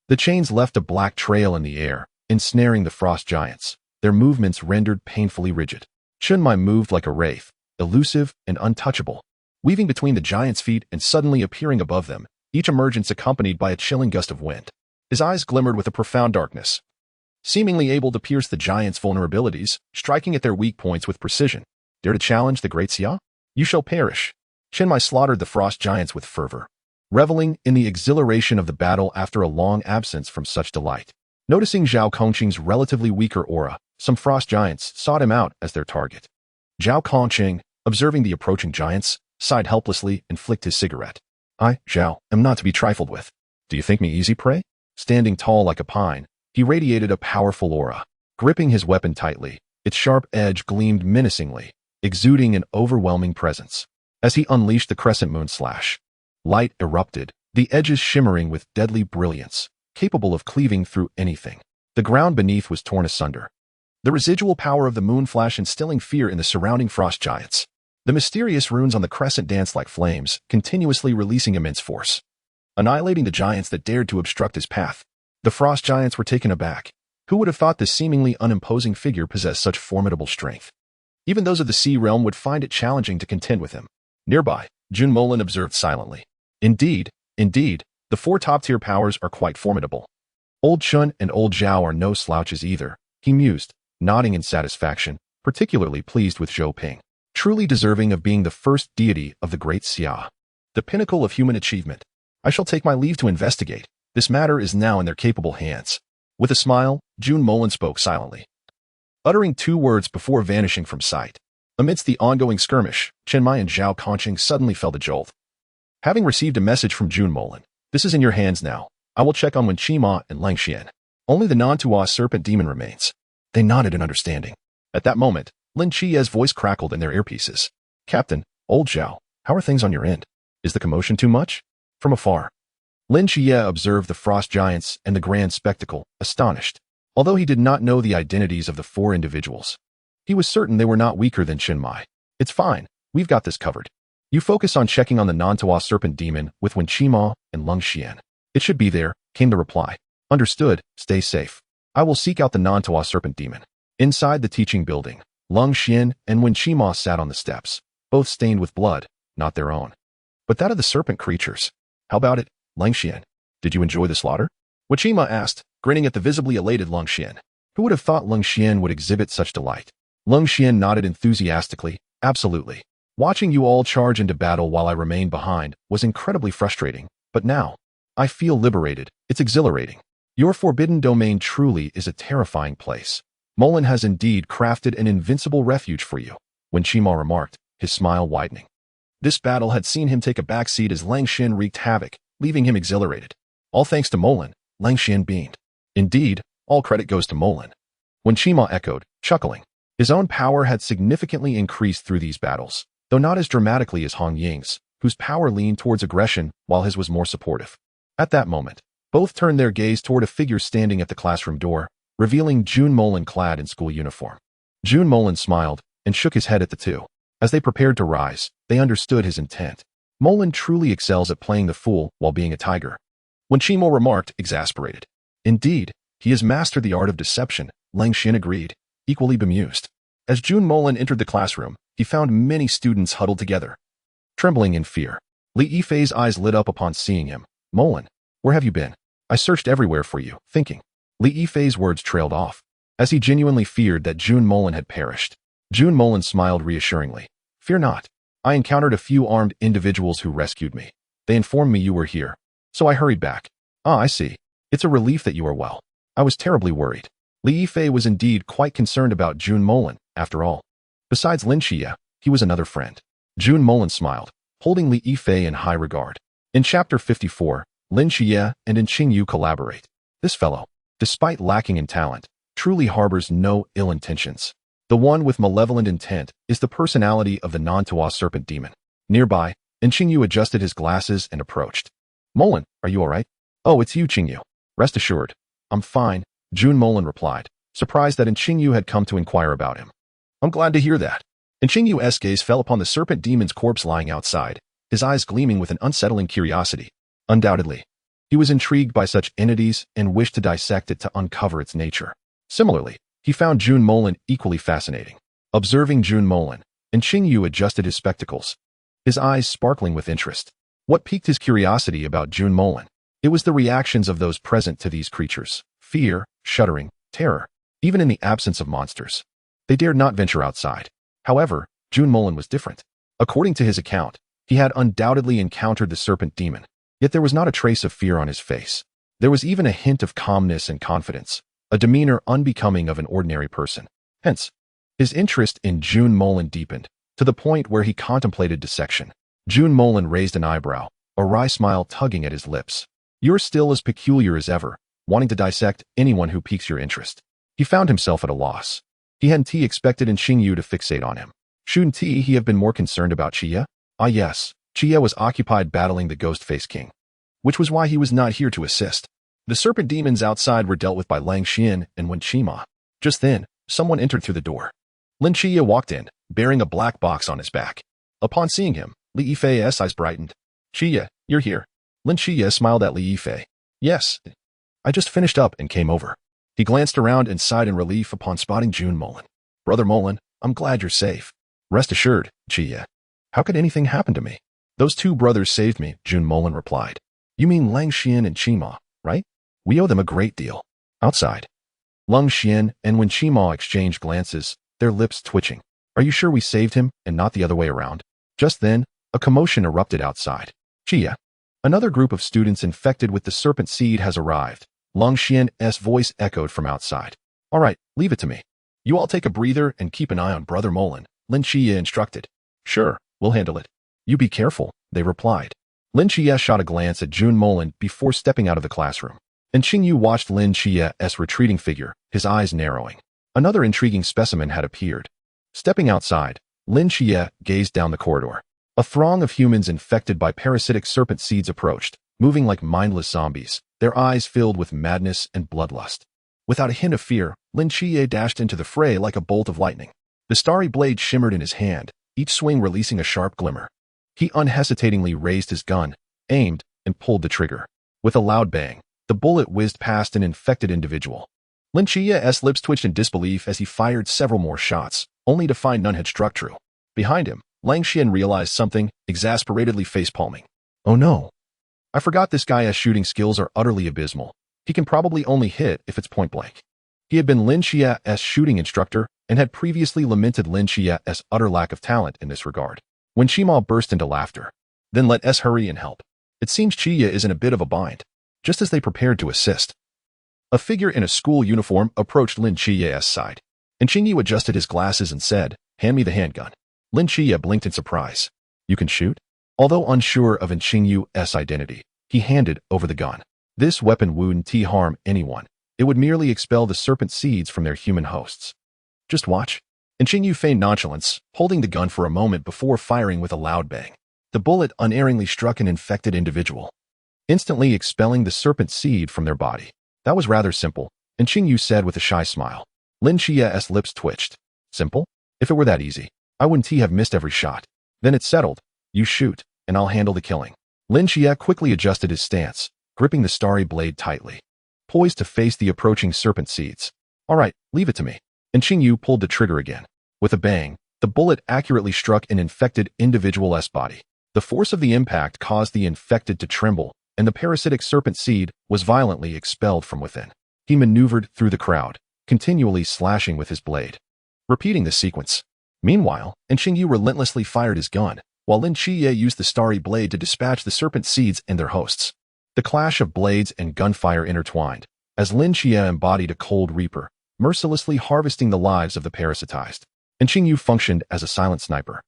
the chains left a black trail in the air, ensnaring the frost giants, their movements rendered painfully rigid. Chun Mai moved like a wraith, elusive and untouchable, weaving between the giants' feet and suddenly appearing above them, each emergence accompanied by a chilling gust of wind. His eyes glimmered with a profound darkness, seemingly able to pierce the giant's vulnerabilities, striking at their weak points with precision. Dare to challenge the great Xia? You shall perish. Qianmai slaughtered the frost giants with fervor, reveling in the exhilaration of the battle after a long absence from such delight. Noticing Zhao Kongqing's relatively weaker aura, some frost giants sought him out as their target. Zhao Kongqing, observing the approaching giants, sighed helplessly and flicked his cigarette. I, Zhao, am not to be trifled with. Do you think me easy prey? Standing tall like a pine, he radiated a powerful aura. Gripping his weapon tightly, its sharp edge gleamed menacingly, exuding an overwhelming presence. As he unleashed the crescent moon slash, light erupted, the edges shimmering with deadly brilliance, capable of cleaving through anything. The ground beneath was torn asunder, the residual power of the moon flash instilling fear in the surrounding frost giants. The mysterious runes on the crescent danced like flames, continuously releasing immense force, annihilating the giants that dared to obstruct his path. The frost giants were taken aback. Who would have thought this seemingly unimposing figure possessed such formidable strength? Even those of the sea realm would find it challenging to contend with him. Nearby, Jun Molan observed silently. Indeed, the four top-tier powers are quite formidable. Old Chun and Old Zhao are no slouches either, he mused, nodding in satisfaction, particularly pleased with Zhou Ping. Truly deserving of being the first deity of the great Xia. The pinnacle of human achievement. I shall take my leave to investigate. This matter is now in their capable hands. With a smile, Jun Molan spoke silently, uttering 2 words before vanishing from sight. Amidst the ongoing skirmish, Qianmai and Zhao Kongqing suddenly felt a jolt. Having received a message from Jun Molan, this is in your hands now. I will check on Wen Qima and Lang Xian. Only the non-Tua serpent demon remains. They nodded in understanding. At that moment, Lin Qiye's voice crackled in their earpieces. Captain, Old Zhao, how are things on your end? Is the commotion too much? From afar, Lin Qiye observed the frost giants and the grand spectacle, astonished. Although he did not know the identities of the 4 individuals, he was certain they were not weaker than Qianmai. It's fine, we've got this covered. You focus on checking on the non-Tua serpent demon with Wen Qima and Lang Xian. It should be there, came the reply. Understood, stay safe. I will seek out the non-Tua serpent demon. Inside the teaching building, Lang Xian and Wen Qima sat on the steps, both stained with blood, not their own, but that of the serpent creatures. How about it, Lang Xian? Did you enjoy the slaughter? Wen Qima asked, grinning at the visibly elated Lang Xian. Who would have thought Lang Xian would exhibit such delight? Lang Xian nodded enthusiastically. Absolutely. Watching you all charge into battle while I remained behind was incredibly frustrating, but now, I feel liberated. It's exhilarating. Your forbidden domain truly is a terrifying place. Molan has indeed crafted an invincible refuge for you, Wen Qima remarked, his smile widening. This battle had seen him take a backseat as Lang Xian wreaked havoc, leaving him exhilarated. All thanks to Molan, Lang Xian beamed. Indeed, all credit goes to Molan. Wen Qima echoed, chuckling. His own power had significantly increased through these battles, though not as dramatically as Hong Ying's, whose power leaned towards aggression while his was more supportive. At that moment, both turned their gaze toward a figure standing at the classroom door, revealing Jun Molan clad in school uniform. Jun Molan smiled and shook his head at the two. As they prepared to rise, they understood his intent. Molan truly excels at playing the fool while being a tiger. Wen Qima remarked, exasperated. Indeed, he has mastered the art of deception, Lang Xian agreed, equally bemused. As Jun Molan entered the classroom, he found many students huddled together, trembling in fear. Li Yifei's eyes lit up upon seeing him. Molan, where have you been? I searched everywhere for you, thinking. Li Yifei's words trailed off, as he genuinely feared that Jun Molan had perished. Jun Molan smiled reassuringly. Fear not. I encountered a few armed individuals who rescued me. They informed me you were here, so I hurried back. Ah, I see. It's a relief that you are well. I was terribly worried. Li Yifei was indeed quite concerned about Jun Molan, after all. Besides Lin Qiye, he was another friend. Jun Molan smiled, holding Li Yifei in high regard. In Chapter 54, Lin Qiye and Qingyu collaborate. This fellow, despite lacking in talent, truly harbors no ill intentions. The one with malevolent intent is the personality of the non-Tua serpent demon. Nearby, Qingyu adjusted his glasses and approached. Molan, are you all right? Oh, it's you, Qingyu. Rest assured. I'm fine, Jun Molan replied, surprised that Qingyu had come to inquire about him. I'm glad to hear that. Qingyu's gaze fell upon the serpent demon's corpse lying outside, his eyes gleaming with an unsettling curiosity. Undoubtedly, he was intrigued by such entities and wished to dissect it to uncover its nature. Similarly, he found Jun Molan equally fascinating. Observing Jun Molan, Qingyu adjusted his spectacles, his eyes sparkling with interest. What piqued his curiosity about Jun Molan? It was the reactions of those present to these creatures: fear, shuddering, terror. Even in the absence of monsters, they dared not venture outside. However, Jun Molan was different. According to his account, he had undoubtedly encountered the serpent demon, yet there was not a trace of fear on his face. There was even a hint of calmness and confidence, a demeanor unbecoming of an ordinary person. Hence, his interest in Jun Molan deepened, to the point where he contemplated dissection. Jun Molan raised an eyebrow, a wry smile tugging at his lips. "You're still as peculiar as ever, wanting to dissect anyone who piques your interest." He found himself at a loss. He hadn't expected Xingyu to fixate on him. Shouldn't he have been more concerned about Chia? Ah yes, Chia was occupied battling the Ghost-Face King, which was why he was not here to assist. The serpent demons outside were dealt with by Lang Xian and Wen Qima. Just then, someone entered through the door. Lin Chia walked in, bearing a black box on his back. Upon seeing him, Li Yifei's eyes brightened. "Chia, you're here." Lin Chia smiled at Li Yifei. "Yes, I just finished up and came over." He glanced around and sighed in relief upon spotting Jun Molan. "Brother Molan, I'm glad you're safe." "Rest assured, Chia. How could anything happen to me?" "Those two brothers saved me," Jun Molan replied. "You mean Lang Xian and Qima, right? We owe them a great deal." Outside, Lang Xian and Wen Qima exchanged glances, their lips twitching. "Are you sure we saved him and not the other way around?" Just then, a commotion erupted outside. "Chia, another group of students infected with the serpent seed has arrived." Lang Xian's voice echoed from outside. "All right, leave it to me. You all take a breather and keep an eye on Brother Molan," Lin Chia instructed. "Sure, we'll handle it." "You be careful," they replied. Lin Chia shot a glance at Jun Molan before stepping out of the classroom. And Xingyu watched Lin Chia's retreating figure, his eyes narrowing. Another intriguing specimen had appeared. Stepping outside, Lin Chia gazed down the corridor. A throng of humans infected by parasitic serpent seeds approached, moving like mindless zombies, their eyes filled with madness and bloodlust. Without a hint of fear, Lin Chia dashed into the fray like a bolt of lightning. The starry blade shimmered in his hand, each swing releasing a sharp glimmer. He unhesitatingly raised his gun, aimed, and pulled the trigger. With a loud bang, the bullet whizzed past an infected individual. Lin Chia's lips twitched in disbelief as he fired several more shots, only to find none had struck true. Behind him, Lang Xian realized something, exasperatedly facepalming. "Oh no. I forgot this guy's shooting skills are utterly abysmal. He can probably only hit if it's point blank." He had been Lin Chia's shooting instructor and had previously lamented Lin Chia's utter lack of talent in this regard. When Qima burst into laughter. "Then let us hurry and help. It seems Chia is in a bit of a bind." Just as they prepared to assist, a figure in a school uniform approached Lin Chia's side. And Xingyu adjusted his glasses and said, "Hand me the handgun." Lin Chia blinked in surprise. "You can shoot?" Although unsure of Xingyu's identity, he handed over the gun. This weapon wouldn't harm anyone. It would merely expel the serpent seeds from their human hosts. "Just watch." And Xingyu feigned nonchalance, holding the gun for a moment before firing with a loud bang. The bullet unerringly struck an infected individual, instantly expelling the serpent seed from their body. "That was rather simple," and Xingyu said with a shy smile. Lin Chia's lips twitched. "Simple? If it were that easy, I wouldn't have missed every shot." "Then it's settled. You shoot, and I'll handle the killing." Lin Chia quickly adjusted his stance, gripping the starry blade tightly, poised to face the approaching serpent seeds. "All right, leave it to me." And Xingyu pulled the trigger again. With a bang, the bullet accurately struck an infected individual's body. The force of the impact caused the infected to tremble, and the parasitic serpent seed was violently expelled from within. He maneuvered through the crowd, continually slashing with his blade, repeating the sequence. Meanwhile, Xingyu relentlessly fired his gun, while Lin Chia used the starry blade to dispatch the serpent seeds and their hosts. The clash of blades and gunfire intertwined, as Lin Chia embodied a cold reaper, mercilessly harvesting the lives of the parasitized. And Xingyu functioned as a silent sniper,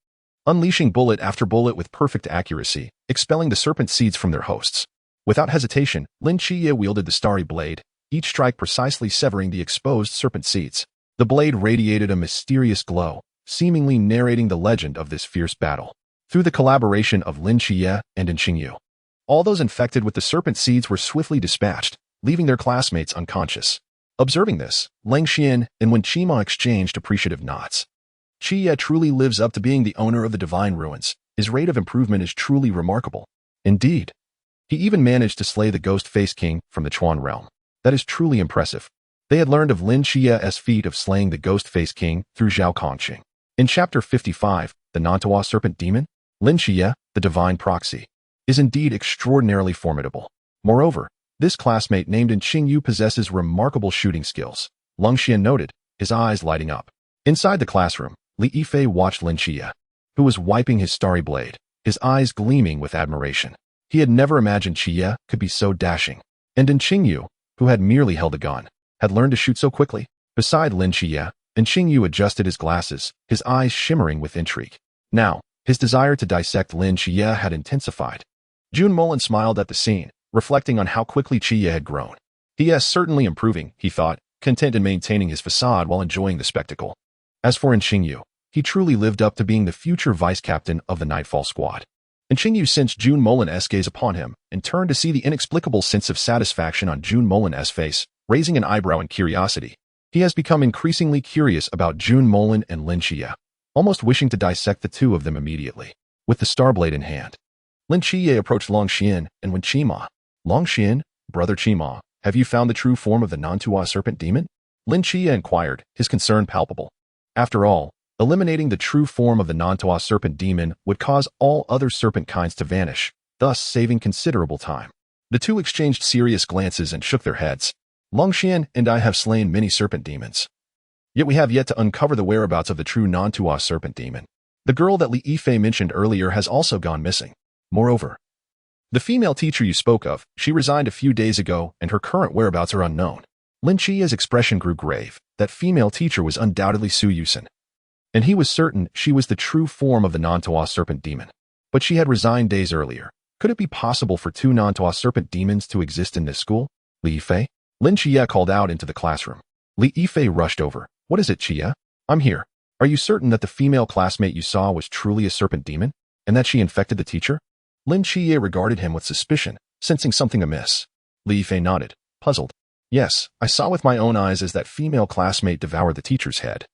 unleashing bullet after bullet with perfect accuracy, expelling the serpent seeds from their hosts. Without hesitation, Lin Chia wielded the starry blade, each strike precisely severing the exposed serpent seeds. The blade radiated a mysterious glow, seemingly narrating the legend of this fierce battle. Through the collaboration of Lin Chia and Xingyu, all those infected with the serpent seeds were swiftly dispatched, leaving their classmates unconscious. Observing this, Lang Xian and Wen Qima exchanged appreciative nods. Chia truly lives up to being the owner of the divine ruins. His rate of improvement is truly remarkable. Indeed, he even managed to slay the Ghost-Face King from the Chuan realm. That is truly impressive. They had learned of Lin Chia's feat of slaying the Ghost-Face King through Zhao Kongqing. In Chapter 55, the Nantawa Serpent Demon, Lin Chia, the divine proxy, is indeed extraordinarily formidable. Moreover, this classmate named Qingyu possesses remarkable shooting skills, Lin Xian noted, his eyes lighting up. Inside the classroom, Li Yifei watched Lin Xie, who was wiping his starry blade, his eyes gleaming with admiration. He had never imagined Xie could be so dashing. And Qingyu, who had merely held a gun, had learned to shoot so quickly. Beside Lin Xie, Qingyu adjusted his glasses, his eyes shimmering with intrigue. Now, his desire to dissect Lin Xie had intensified. Jun Molan smiled at the scene, reflecting on how quickly Xie had grown. He is certainly improving, he thought, content in maintaining his facade while enjoying the spectacle. As for Qingyu, he truly lived up to being the future vice-captain of the Nightfall Squad. Qingyu sensed Jun Molan's gaze upon him and turned to see the inexplicable sense of satisfaction on Jun Molan's face, raising an eyebrow in curiosity. He has become increasingly curious about Jun Molan and Lin Xie, almost wishing to dissect the two of them immediately. With the Starblade in hand, Lin Xie approached Long Xian and went Qima. Long Xian, brother Qima, have you found the true form of the Nantua serpent demon? Lin Xie inquired, his concern palpable. After all, eliminating the true form of the Nantua serpent demon would cause all other serpent kinds to vanish, thus saving considerable time. The two exchanged serious glances and shook their heads. Long Xian and I have slain many serpent demons. Yet we have yet to uncover the whereabouts of the true Nantua serpent demon. The girl that Li Yifei mentioned earlier has also gone missing. Moreover, the female teacher you spoke of, she resigned a few days ago and her current whereabouts are unknown. Lin Xie's expression grew grave. That female teacher was undoubtedly Su Yusen. And he was certain she was the true form of the Nantua serpent demon. But she had resigned days earlier. Could it be possible for two Nantua serpent demons to exist in this school? Li Yifei? Lin Xie called out into the classroom. Li Yifei rushed over. What is it, Xie? I'm here. Are you certain that the female classmate you saw was truly a serpent demon, and that she infected the teacher? Lin Xie regarded him with suspicion, sensing something amiss. Li Yifei nodded, puzzled. Yes, I saw with my own eyes as that female classmate devoured the teacher's head.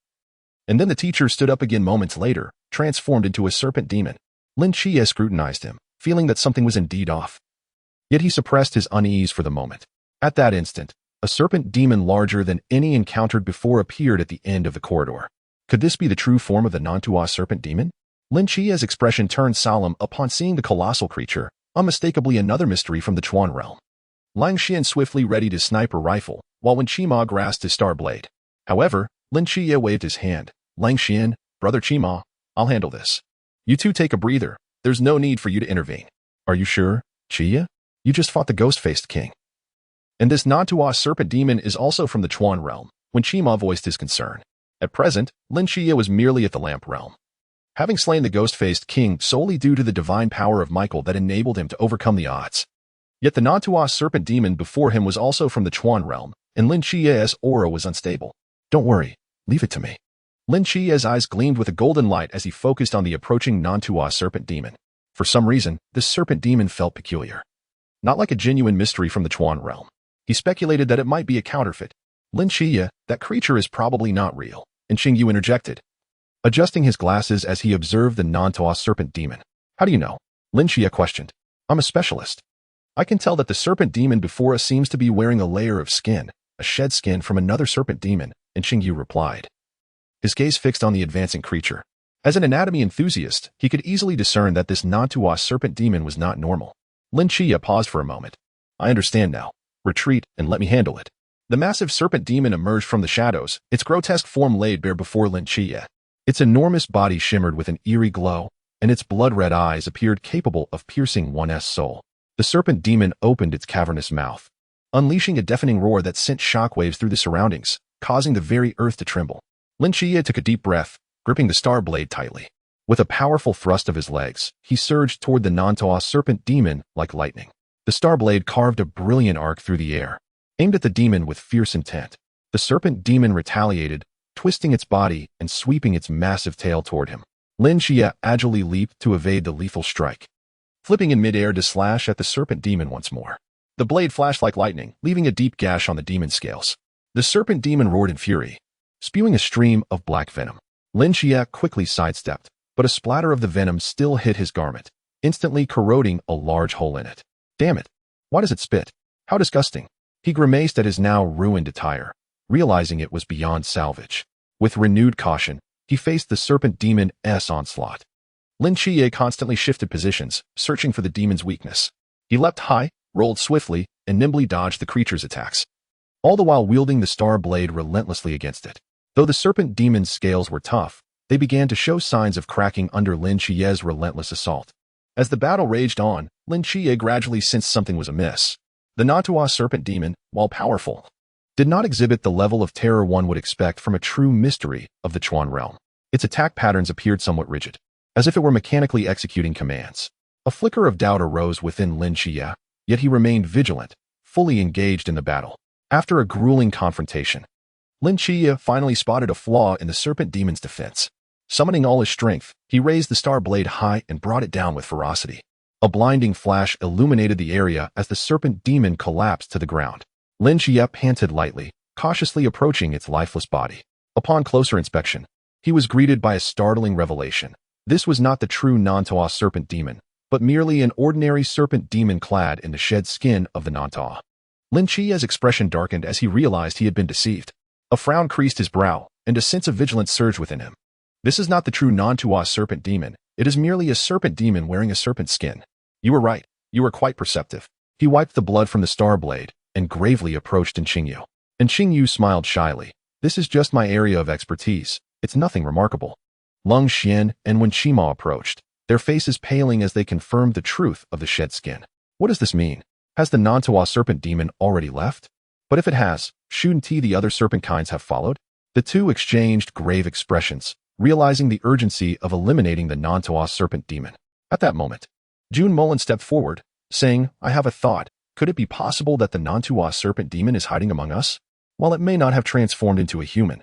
And then the teacher stood up again moments later, transformed into a serpent demon. Lin Xie scrutinized him, feeling that something was indeed off. Yet he suppressed his unease for the moment. At that instant, a serpent demon larger than any encountered before appeared at the end of the corridor. Could this be the true form of the Nantua serpent demon? Lin Xie's expression turned solemn upon seeing the colossal creature, unmistakably another mystery from the Chuan realm. Lang Xian swiftly readied his sniper rifle, while Wen Qima grasped his star blade. However, Lin Xie waved his hand. Lang Xian, brother Qima, I'll handle this. You two take a breather. There's no need for you to intervene. Are you sure, Xie? You just fought the ghost-faced king. And this Nantua serpent demon is also from the Chuan realm, when Qima voiced his concern. At present, Lin Xie was merely at the lamp realm. Having slain the ghost-faced king solely due to the divine power of Michael that enabled him to overcome the odds. Yet the Nantua serpent demon before him was also from the Chuan realm, and Lin Xie's aura was unstable. Don't worry, leave it to me. Lin Xie's eyes gleamed with a golden light as he focused on the approaching Nantua serpent demon. For some reason, this serpent demon felt peculiar. Not like a genuine mystery from the Chuan realm. He speculated that it might be a counterfeit. Lin Xie, that creature is probably not real, and Qingyu interjected, adjusting his glasses as he observed the Nantua serpent demon. How do you know? Lin Xie questioned. I'm a specialist. I can tell that the serpent demon before us seems to be wearing a layer of skin, a shed skin from another serpent demon, and Qingyu replied. His gaze fixed on the advancing creature. As an anatomy enthusiast, he could easily discern that this Nantua serpent demon was not normal. Lin Xie paused for a moment. I understand now. Retreat and let me handle it. The massive serpent demon emerged from the shadows, its grotesque form laid bare before Lin Xie. Its enormous body shimmered with an eerie glow, and its blood-red eyes appeared capable of piercing one's soul. The serpent demon opened its cavernous mouth, unleashing a deafening roar that sent shockwaves through the surroundings, causing the very earth to tremble. Lin Xie took a deep breath, gripping the star blade tightly. With a powerful thrust of his legs, he surged toward the Nantua serpent demon like lightning. The star blade carved a brilliant arc through the air, aimed at the demon with fierce intent. The serpent demon retaliated, twisting its body and sweeping its massive tail toward him. Lin Xie agilely leaped to evade the lethal strike, flipping in midair to slash at the serpent demon once more. The blade flashed like lightning, leaving a deep gash on the demon's scales. The serpent demon roared in fury, spewing a stream of black venom. Lin Xie quickly sidestepped, but a splatter of the venom still hit his garment, instantly corroding a large hole in it. Damn it! Why does it spit? How disgusting! He grimaced at his now ruined attire, realizing it was beyond salvage. With renewed caution, he faced the serpent demon's onslaught. Lin Xie constantly shifted positions, searching for the demon's weakness. He leapt high, rolled swiftly, and nimbly dodged the creature's attacks, all the while wielding the star blade relentlessly against it. Though the serpent demon's scales were tough, they began to show signs of cracking under Lin Chiye's relentless assault. As the battle raged on, Lin Chiye gradually sensed something was amiss. The Nantua serpent demon, while powerful, did not exhibit the level of terror one would expect from a true mystery of the Chuan realm. Its attack patterns appeared somewhat rigid, as if it were mechanically executing commands. A flicker of doubt arose within Lin Chiye, yet he remained vigilant, fully engaged in the battle. After a grueling confrontation, Lin Chiye finally spotted a flaw in the serpent demon's defense. Summoning all his strength, he raised the star blade high and brought it down with ferocity. A blinding flash illuminated the area as the serpent demon collapsed to the ground. Lin Chiye panted lightly, cautiously approaching its lifeless body. Upon closer inspection, he was greeted by a startling revelation. This was not the true Nantua serpent demon, but merely an ordinary serpent demon clad in the shed skin of the Nantua. Lin Chiye's expression darkened as he realized he had been deceived. A frown creased his brow, and a sense of vigilance surged within him. This is not the true Nantua serpent demon. It is merely a serpent demon wearing a serpent skin. You were right. You were quite perceptive. He wiped the blood from the star blade and gravely approached Qingyu. And Qingyu smiled shyly. This is just my area of expertise. It's nothing remarkable. Lung Xian and Wen Qima approached, their faces paling as they confirmed the truth of the shed skin. What does this mean? Has the Nantua serpent demon already left? But if it has, shouldn't the other serpent kinds have followed? The two exchanged grave expressions, realizing the urgency of eliminating the Nantua serpent demon. At that moment, Jun Molan stepped forward, saying, I have a thought. Could it be possible that the Nantua serpent demon is hiding among us? While it may not have transformed into a human,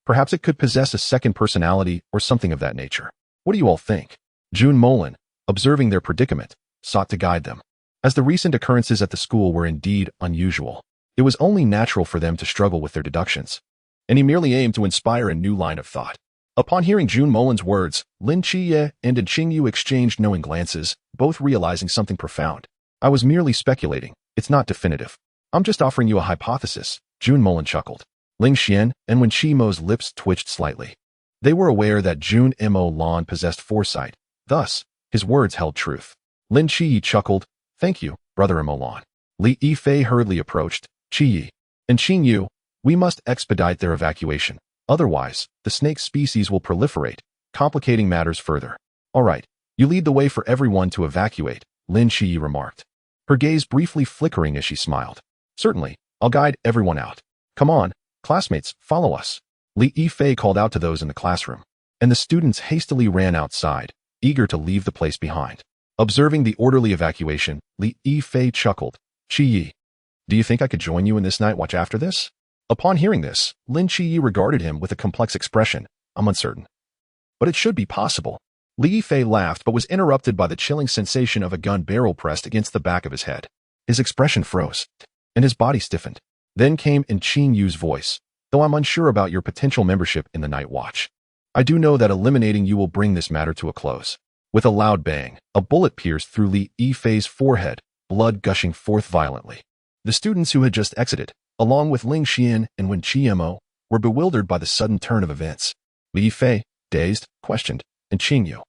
perhaps it could possess a second personality or something of that nature. What do you all think? Jun Molan, observing their predicament, sought to guide them. As the recent occurrences at the school were indeed unusual, it was only natural for them to struggle with their deductions, and he merely aimed to inspire a new line of thought. Upon hearing Jun Molan's words, Lin Chiye and Qingyu exchanged knowing glances, both realizing something profound. I was merely speculating. It's not definitive. I'm just offering you a hypothesis, Jun Molan chuckled. Ling Xian and Wen Qimo's lips twitched slightly. They were aware that Jun Molan possessed foresight. Thus, his words held truth. Lin Chiyi chuckled. Thank you, Brother Molan. Li Yifei hurriedly approached. Chiyi and Qingyu, we must expedite their evacuation. Otherwise, the snake species will proliferate, complicating matters further. All right, you lead the way for everyone to evacuate, Lin Chiyi remarked, her gaze briefly flickering as she smiled. Certainly, I'll guide everyone out. Come on, classmates, follow us. Li Yifei called out to those in the classroom, and the students hastily ran outside, eager to leave the place behind. Observing the orderly evacuation, Li Yifei chuckled. Chiyi, do you think I could join you in this night watch after this? Upon hearing this, Lin Chiyi regarded him with a complex expression. I'm uncertain. But it should be possible. Li Yifei laughed but was interrupted by the chilling sensation of a gun barrel pressed against the back of his head. His expression froze, and his body stiffened. Then came in Qingyu's voice, though I'm unsure about your potential membership in the night watch. I do know that eliminating you will bring this matter to a close. With a loud bang, a bullet pierced through Li Yifei's forehead, blood gushing forth violently. The students who had just exited, along with Ling Xian and Wen Qimo, were bewildered by the sudden turn of events. Li Yifei, dazed, questioned, and Qingyu,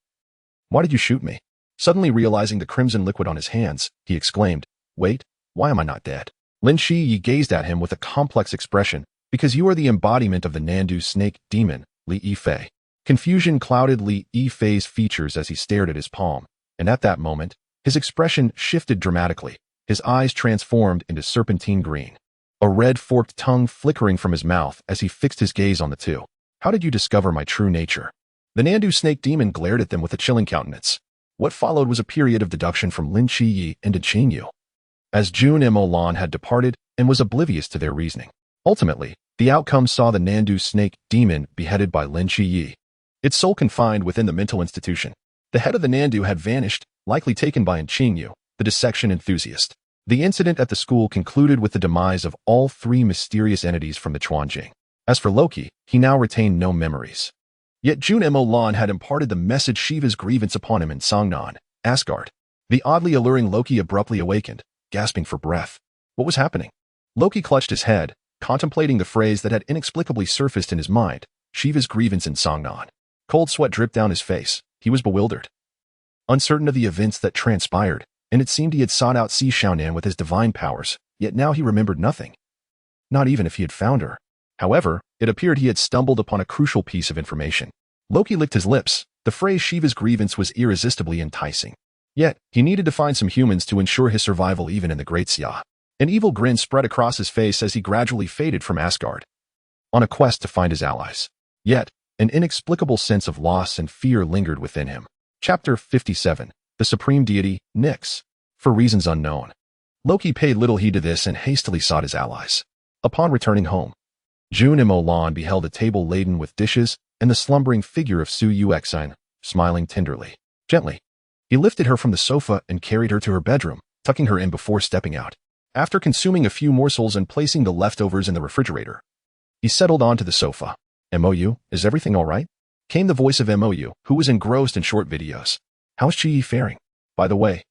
why did you shoot me? Suddenly realizing the crimson liquid on his hands, he exclaimed, wait, why am I not dead? Lin Chiyi gazed at him with a complex expression, because you are the embodiment of the Nandu snake demon, Li Yifei. Confusion clouded Li Yifei's features as he stared at his palm, and at that moment, his expression shifted dramatically. His eyes transformed into serpentine green, a red forked tongue flickering from his mouth as he fixed his gaze on the two. How did you discover my true nature? The Nandu snake demon glared at them with a chilling countenance. What followed was a period of deduction from Lin Chiyi and Qingyu, as Jun Molan had departed and was oblivious to their reasoning. Ultimately, the outcome saw the Nandu snake demon beheaded by Lin Chiyi, its soul confined within the mental institution. The head of the Nandu had vanished, likely taken by Qingyu, the dissection enthusiast. The incident at the school concluded with the demise of all three mysterious entities from the Chuanjing. As for Loki, he now retained no memories. Yet Jun Molan had imparted the message Shiva's grievance upon him in Songnan, Asgard. The oddly alluring Loki abruptly awakened, gasping for breath. What was happening? Loki clutched his head, contemplating the phrase that had inexplicably surfaced in his mind, Shiva's grievance in Songnan. Cold sweat dripped down his face. He was bewildered, uncertain of the events that transpired. and it seemed he had sought out Si Xiaonan with his divine powers, yet now he remembered nothing. Not even if he had found her. However, it appeared he had stumbled upon a crucial piece of information. Loki licked his lips. The phrase Shiva's grievance was irresistibly enticing. Yet, he needed to find some humans to ensure his survival even in the Great Xia. An evil grin spread across his face as he gradually faded from Asgard, on a quest to find his allies. Yet, an inexplicable sense of loss and fear lingered within him. Chapter 57. The Supreme Deity, Nyx. For reasons unknown, Loki paid little heed to this and hastily sought his allies. Upon returning home, Jun Molan beheld a table laden with dishes and the slumbering figure of Su Yuexin, smiling tenderly. Gently, he lifted her from the sofa and carried her to her bedroom, tucking her in before stepping out. After consuming a few morsels and placing the leftovers in the refrigerator, he settled onto the sofa. "MOU, is everything all right?" came the voice of MOU, who was engrossed in short videos. "How's Chi Yi faring? By the way,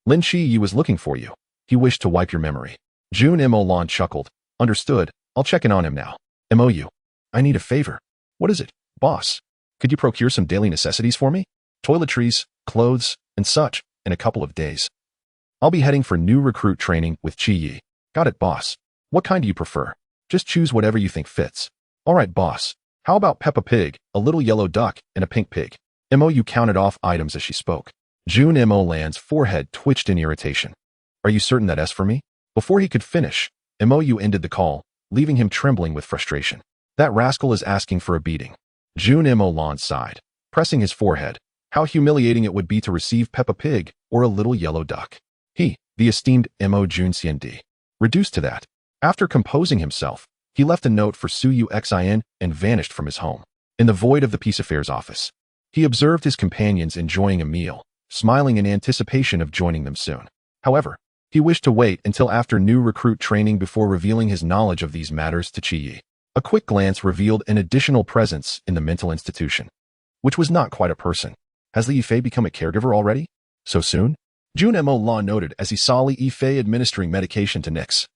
Lin Chi Yi was looking for you. He wished to wipe your memory." Jun Molan chuckled. "Understood. I'll check in on him now." "MOU, I need a favor." "What is it, boss?" "Could you procure some daily necessities for me? Toiletries, clothes, and such, in a couple of days. I'll be heading for new recruit training with Chi Yi." "Got it, boss. What kind do you prefer?" "Just choose whatever you think fits." "All right, boss. How about Peppa Pig, a little yellow duck, and a pink pig?" MOU counted off items as she spoke. Jun Molan's forehead twitched in irritation. "Are you certain that's for me?" Before he could finish, MOU ended the call, leaving him trembling with frustration. "That rascal is asking for a beating." Jun Molan sighed, pressing his forehead. How humiliating it would be to receive Peppa Pig or a little yellow duck. He, the esteemed Mo Jun Xiandi, reduced to that. After composing himself, he left a note for Su Yuexin and vanished from his home. In the void of the Peace Affairs office, he observed his companions enjoying a meal, smiling in anticipation of joining them soon. However, he wished to wait until after new recruit training before revealing his knowledge of these matters to Chi Yi. A quick glance revealed an additional presence in the mental institution, which was not quite a person. Has Li Yifei become a caregiver already? So soon? Jun Molan noted as he saw Li Yifei administering medication to Nyx.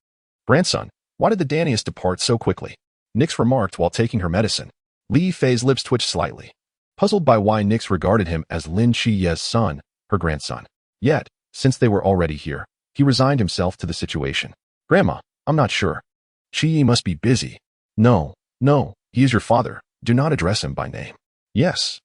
"Grandson, why did the Danius depart so quickly?" Nyx remarked while taking her medicine. Li Yifei's lips twitched slightly, puzzled by why Nyx regarded him as Lin Chiye's son, her grandson. Yet, since they were already here, he resigned himself to the situation. "Grandma, I'm not sure. Chi Yi must be busy." No, he is your father. Do not address him by name." Yes,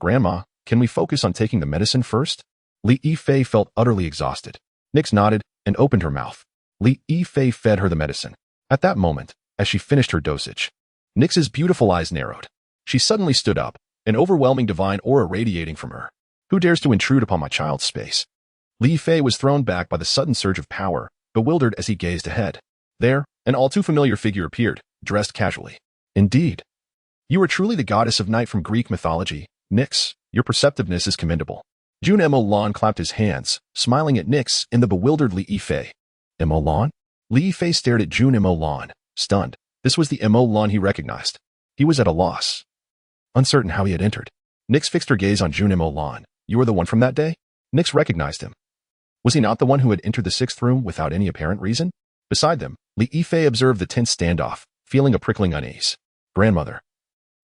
Grandma. Can we focus on taking the medicine first?" Li Yifei felt utterly exhausted. Nyx nodded and opened her mouth. Li Yifei fed her the medicine. At that moment, as she finished her dosage, Nyx's beautiful eyes narrowed. She suddenly stood up, an overwhelming divine aura radiating from her. "Who dares to intrude upon my child's space?" Li Yifei was thrown back by the sudden surge of power, bewildered as he gazed ahead. There, an all-too-familiar figure appeared, dressed casually. "Indeed. You are truly the goddess of night from Greek mythology, Nyx. Your perceptiveness is commendable." Jun Molan clapped his hands, smiling at Nyx and the bewildered Li Yifei. Molan? Li Yifei stared at Jun Molan, stunned. This was the Molan he recognized. He was at a loss, uncertain how he had entered. Nyx fixed her gaze on Jun Molan. "You are the one from that day?" Nyx recognized him. Was he not the one who had entered the 6th room without any apparent reason? Beside them, Li Yifei observed the tense standoff, feeling a prickling unease. "Grandmother.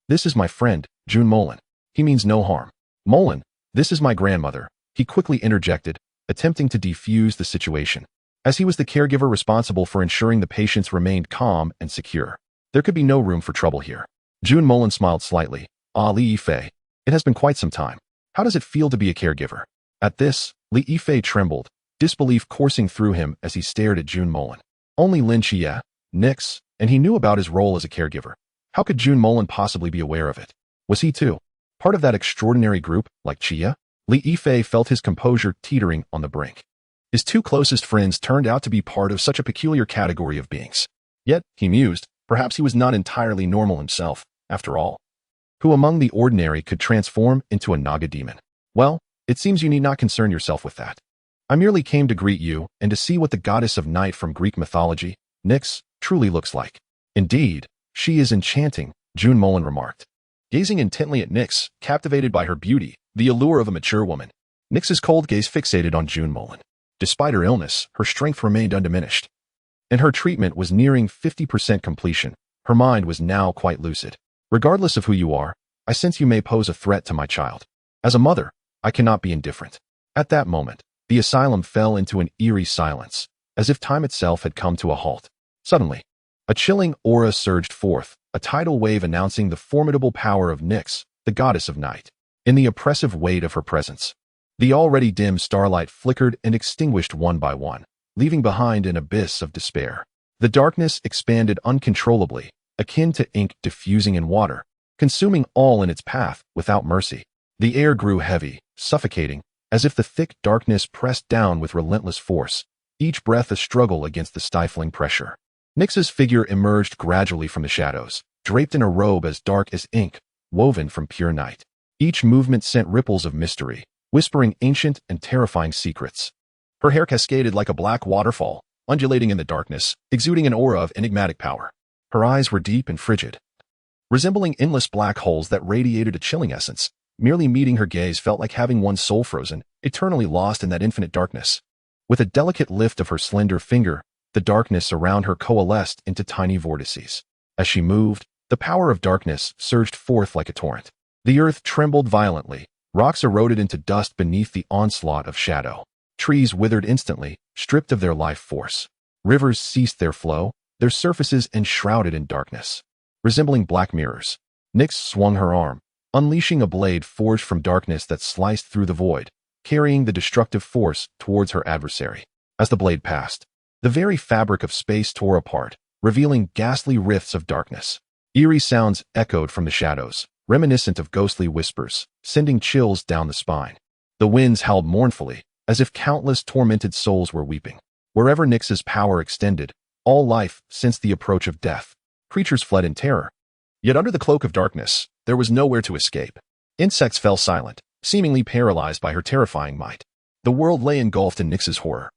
This is my friend, Jun Molan. He means no harm." "Molan, this is my grandmother," he quickly interjected, attempting to defuse the situation. As he was the caregiver responsible for ensuring the patients remained calm and secure, there could be no room for trouble here. Jun Molan smiled slightly. "Ah, Li Yifei, it has been quite some time. How does it feel to be a caregiver?" At this, Li Yifei trembled, disbelief coursing through him as he stared at Jun Molan. Only Lin Chia, Nyx, and he knew about his role as a caregiver. How could Jun Molan possibly be aware of it? Was he too part of that extraordinary group, like Chia? Li Yifei felt his composure teetering on the brink. His two closest friends turned out to be part of such a peculiar category of beings. Yet, he mused, perhaps he was not entirely normal himself, after all. Who among the ordinary could transform into a Naga demon? Well, it seems you need not concern yourself with that. I merely came to greet you and to see what the goddess of night from Greek mythology, Nyx, truly looks like. "Indeed, she is enchanting," Jun Molan remarked, gazing intently at Nyx, captivated by her beauty, the allure of a mature woman. Nyx's cold gaze fixated on Jun Molan. Despite her illness, her strength remained undiminished, and her treatment was nearing 50% completion. Her mind was now quite lucid. "Regardless of who you are, I sense you may pose a threat to my child. As a mother, I cannot be indifferent." At that moment, The asylum fell into an eerie silence, as if time itself had come to a halt. Suddenly, a chilling aura surged forth, a tidal wave announcing the formidable power of Nyx, the goddess of night. In the oppressive weight of her presence, the already dim starlight flickered and extinguished one by one, leaving behind an abyss of despair. The darkness expanded uncontrollably, akin to ink diffusing in water, consuming all in its path without mercy. The air grew heavy, suffocating, as if the thick darkness pressed down with relentless force, each breath a struggle against the stifling pressure. Nyx's figure emerged gradually from the shadows, draped in a robe as dark as ink, woven from pure night. Each movement sent ripples of mystery, whispering ancient and terrifying secrets. Her hair cascaded like a black waterfall, undulating in the darkness, exuding an aura of enigmatic power. Her eyes were deep and frigid, resembling endless black holes that radiated a chilling essence. Merely meeting her gaze felt like having one's soul frozen, eternally lost in that infinite darkness. With a delicate lift of her slender finger, the darkness around her coalesced into tiny vortices. As she moved, the power of darkness surged forth like a torrent. The earth trembled violently, rocks eroded into dust beneath the onslaught of shadow. Trees withered instantly, stripped of their life force. Rivers ceased their flow, their surfaces enshrouded in darkness. Resembling black mirrors, Nyx swung her arm, unleashing a blade forged from darkness that sliced through the void, carrying the destructive force towards her adversary. As the blade passed, the very fabric of space tore apart, revealing ghastly rifts of darkness. Eerie sounds echoed from the shadows, reminiscent of ghostly whispers, sending chills down the spine. The winds howled mournfully, as if countless tormented souls were weeping. Wherever Nyx's power extended, all life sensed the approach of death. Creatures fled in terror. Yet under the cloak of darkness, there was nowhere to escape. Insects fell silent, seemingly paralyzed by her terrifying might. The world lay engulfed in Nyx's horror,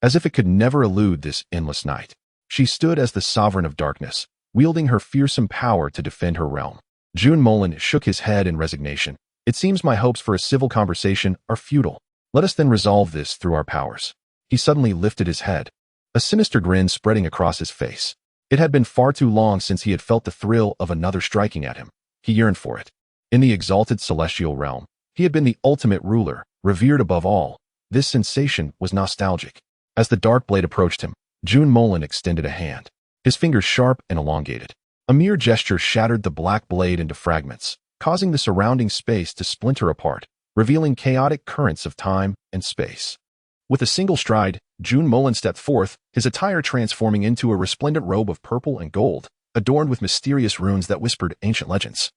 as if it could never elude this endless night. She stood as the sovereign of darkness, wielding her fearsome power to defend her realm. Jun Molan shook his head in resignation. It seems my hopes for a civil conversation are futile. Let us then resolve this through our powers. He suddenly lifted his head, a sinister grin spreading across his face. It had been far too long since he had felt the thrill of another striking at him. He yearned for it. In the exalted celestial realm, he had been the ultimate ruler, revered above all. This sensation was nostalgic. As the dark blade approached him, Jun Molan extended a hand, his fingers sharp and elongated. A mere gesture shattered the black blade into fragments, causing the surrounding space to splinter apart, revealing chaotic currents of time and space. With a single stride, Jun Molan stepped forth, his attire transforming into a resplendent robe of purple and gold, adorned with mysterious runes that whispered ancient legends.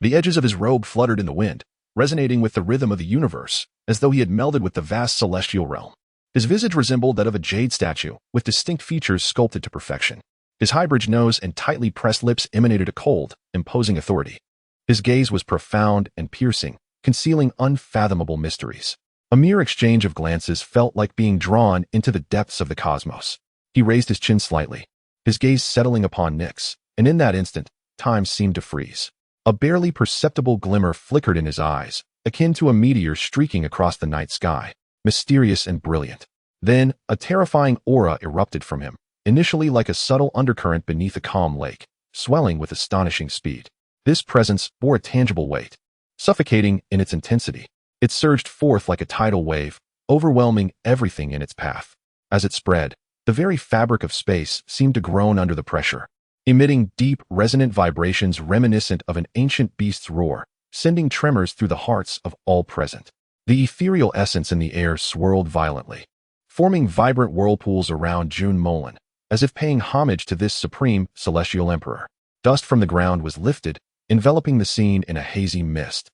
The edges of his robe fluttered in the wind, resonating with the rhythm of the universe, as though he had melded with the vast celestial realm. His visage resembled that of a jade statue, with distinct features sculpted to perfection. His high-bridged nose and tightly pressed lips emanated a cold, imposing authority. His gaze was profound and piercing, concealing unfathomable mysteries. A mere exchange of glances felt like being drawn into the depths of the cosmos. He raised his chin slightly, his gaze settling upon Nyx, and in that instant, time seemed to freeze. A barely perceptible glimmer flickered in his eyes, akin to a meteor streaking across the night sky, mysterious and brilliant. Then, a terrifying aura erupted from him, initially like a subtle undercurrent beneath a calm lake, swelling with astonishing speed. This presence bore a tangible weight, suffocating in its intensity. It surged forth like a tidal wave, overwhelming everything in its path. As it spread, the very fabric of space seemed to groan under the pressure, emitting deep, resonant vibrations reminiscent of an ancient beast's roar, sending tremors through the hearts of all present. The ethereal essence in the air swirled violently, forming vibrant whirlpools around Jun Molan, as if paying homage to this supreme celestial emperor. Dust from the ground was lifted, enveloping the scene in a hazy mist,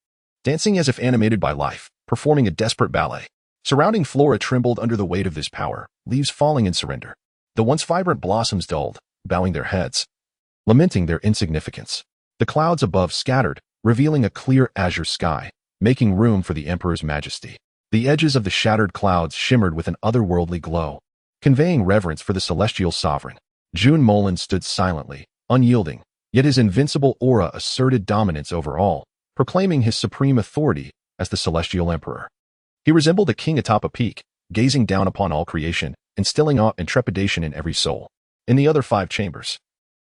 dancing as if animated by life, performing a desperate ballet. Surrounding flora trembled under the weight of this power, leaves falling in surrender. The once vibrant blossoms dulled, bowing their heads, lamenting their insignificance. The clouds above scattered, revealing a clear azure sky, making room for the emperor's majesty. The edges of the shattered clouds shimmered with an otherworldly glow, conveying reverence for the celestial sovereign. Jun Molan stood silently, unyielding, yet his invincible aura asserted dominance over all, proclaiming his supreme authority as the celestial emperor. He resembled a king atop a peak, gazing down upon all creation, instilling awe and trepidation in every soul. In the other 5 chambers,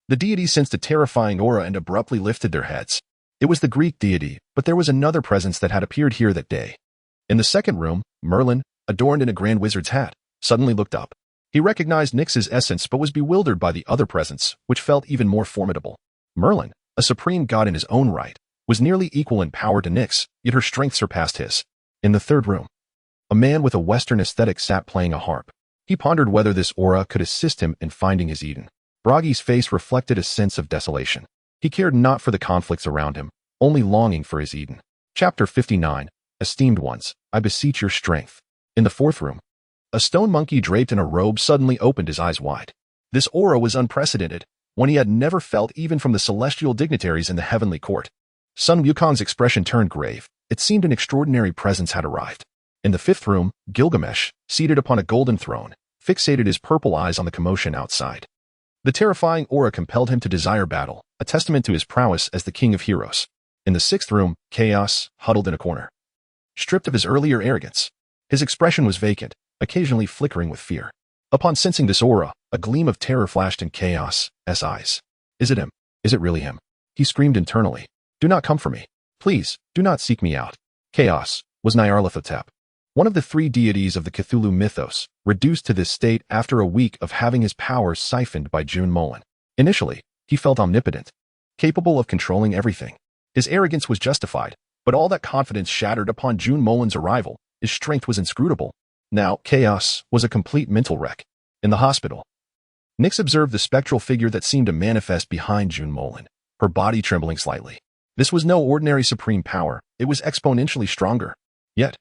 the deities sensed a terrifying aura and abruptly lifted their heads. It was the Greek deity, but there was another presence that had appeared here that day. In the second room, Merlin, adorned in a grand wizard's hat, suddenly looked up. He recognized Nyx's essence but was bewildered by the other presence, which felt even more formidable. Merlin, a supreme god in his own right, was nearly equal in power to Nyx, yet her strength surpassed his. In the third room, a man with a Western aesthetic sat playing a harp. He pondered whether this aura could assist him in finding his Eden. Bragi's face reflected a sense of desolation. He cared not for the conflicts around him, only longing for his Eden. Chapter 59. Esteemed ones, I beseech your strength. In the fourth room, a stone monkey draped in a robe suddenly opened his eyes wide. This aura was unprecedented, one he had never felt even from the celestial dignitaries in the heavenly court. Sun Wukong's expression turned grave. It seemed an extraordinary presence had arrived. In the fifth room, Gilgamesh, seated upon a golden throne, fixated his purple eyes on the commotion outside. The terrifying aura compelled him to desire battle, a testament to his prowess as the king of heroes. In the sixth room, Chaos, huddled in a corner. Stripped of his earlier arrogance, his expression was vacant, occasionally flickering with fear. Upon sensing this aura, a gleam of terror flashed in Chaos's eyes. Is it him? Is it really him? He screamed internally. Do not come for me. Please, do not seek me out. Chaos was Nyarlathotep, one of the three deities of the Cthulhu mythos, reduced to this state after a week of having his powers siphoned by Jun Molan. Initially, he felt omnipotent, capable of controlling everything. His arrogance was justified, but all that confidence shattered upon Jun Molan's arrival. His strength was inscrutable. Now, Chaos was a complete mental wreck. In the hospital, Nyx observed the spectral figure that seemed to manifest behind Jun Molan, her body trembling slightly. This was no ordinary supreme power, it was exponentially stronger. Yet,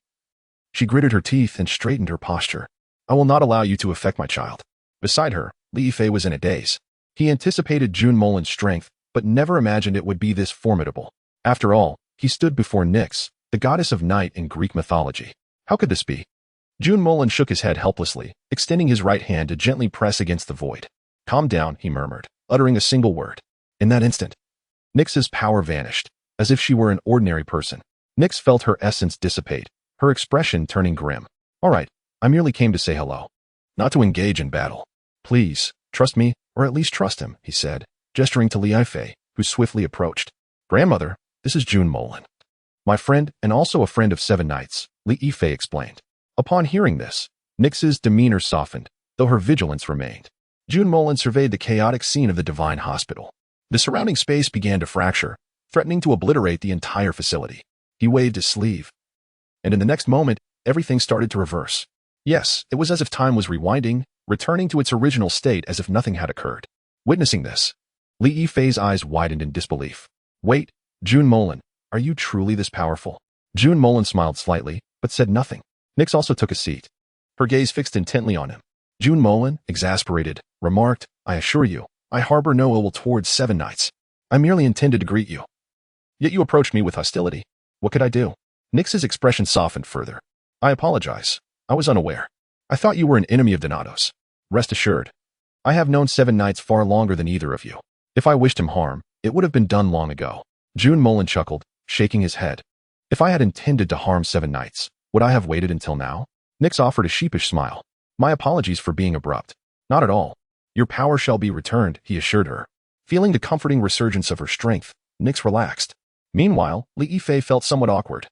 she gritted her teeth and straightened her posture. I will not allow you to affect my child. Beside her, Li Yifei was in a daze. He anticipated Jun Molan's strength, but never imagined it would be this formidable. After all, he stood before Nyx, the goddess of night in Greek mythology. How could this be? Jun Molan shook his head helplessly, extending his right hand to gently press against the void. Calm down, he murmured, uttering a single word. In that instant, Nyx's power vanished, as if she were an ordinary person. Nyx felt her essence dissipate, her expression turning grim. All right, I merely came to say hello, not to engage in battle. Please, trust me, or at least trust him, he said, gesturing to Li Yifei, who swiftly approached. Grandmother, this is Jun Molan. My friend, and also a friend of 7 Nights, Li Yifei explained. Upon hearing this, Nyx's demeanor softened, though her vigilance remained. Jun Molan surveyed the chaotic scene of the divine hospital. The surrounding space began to fracture, threatening to obliterate the entire facility. He waved his sleeve. And in the next moment, everything started to reverse. Yes, it was as if time was rewinding, returning to its original state as if nothing had occurred. Witnessing this, Li Yifei's eyes widened in disbelief. Wait, Jun Molan, are you truly this powerful? Jun Molan smiled slightly, but said nothing. Nyx also took a seat, her gaze fixed intently on him. Jun Molan, exasperated, remarked, I assure you, I harbor no ill will towards 7 Nights. I merely intended to greet you. Yet you approached me with hostility. What could I do? Nyx's expression softened further. I apologize. I was unaware. I thought you were an enemy of Donato's. Rest assured, I have known 7 Nights far longer than either of you. If I wished him harm, it would have been done long ago. Jun Molan chuckled, shaking his head. If I had intended to harm 7 Nights, would I have waited until now? Nyx offered a sheepish smile. My apologies for being abrupt. Not at all. Your power shall be returned, he assured her. Feeling the comforting resurgence of her strength, Nyx relaxed. Meanwhile, Li Yifei felt somewhat awkward,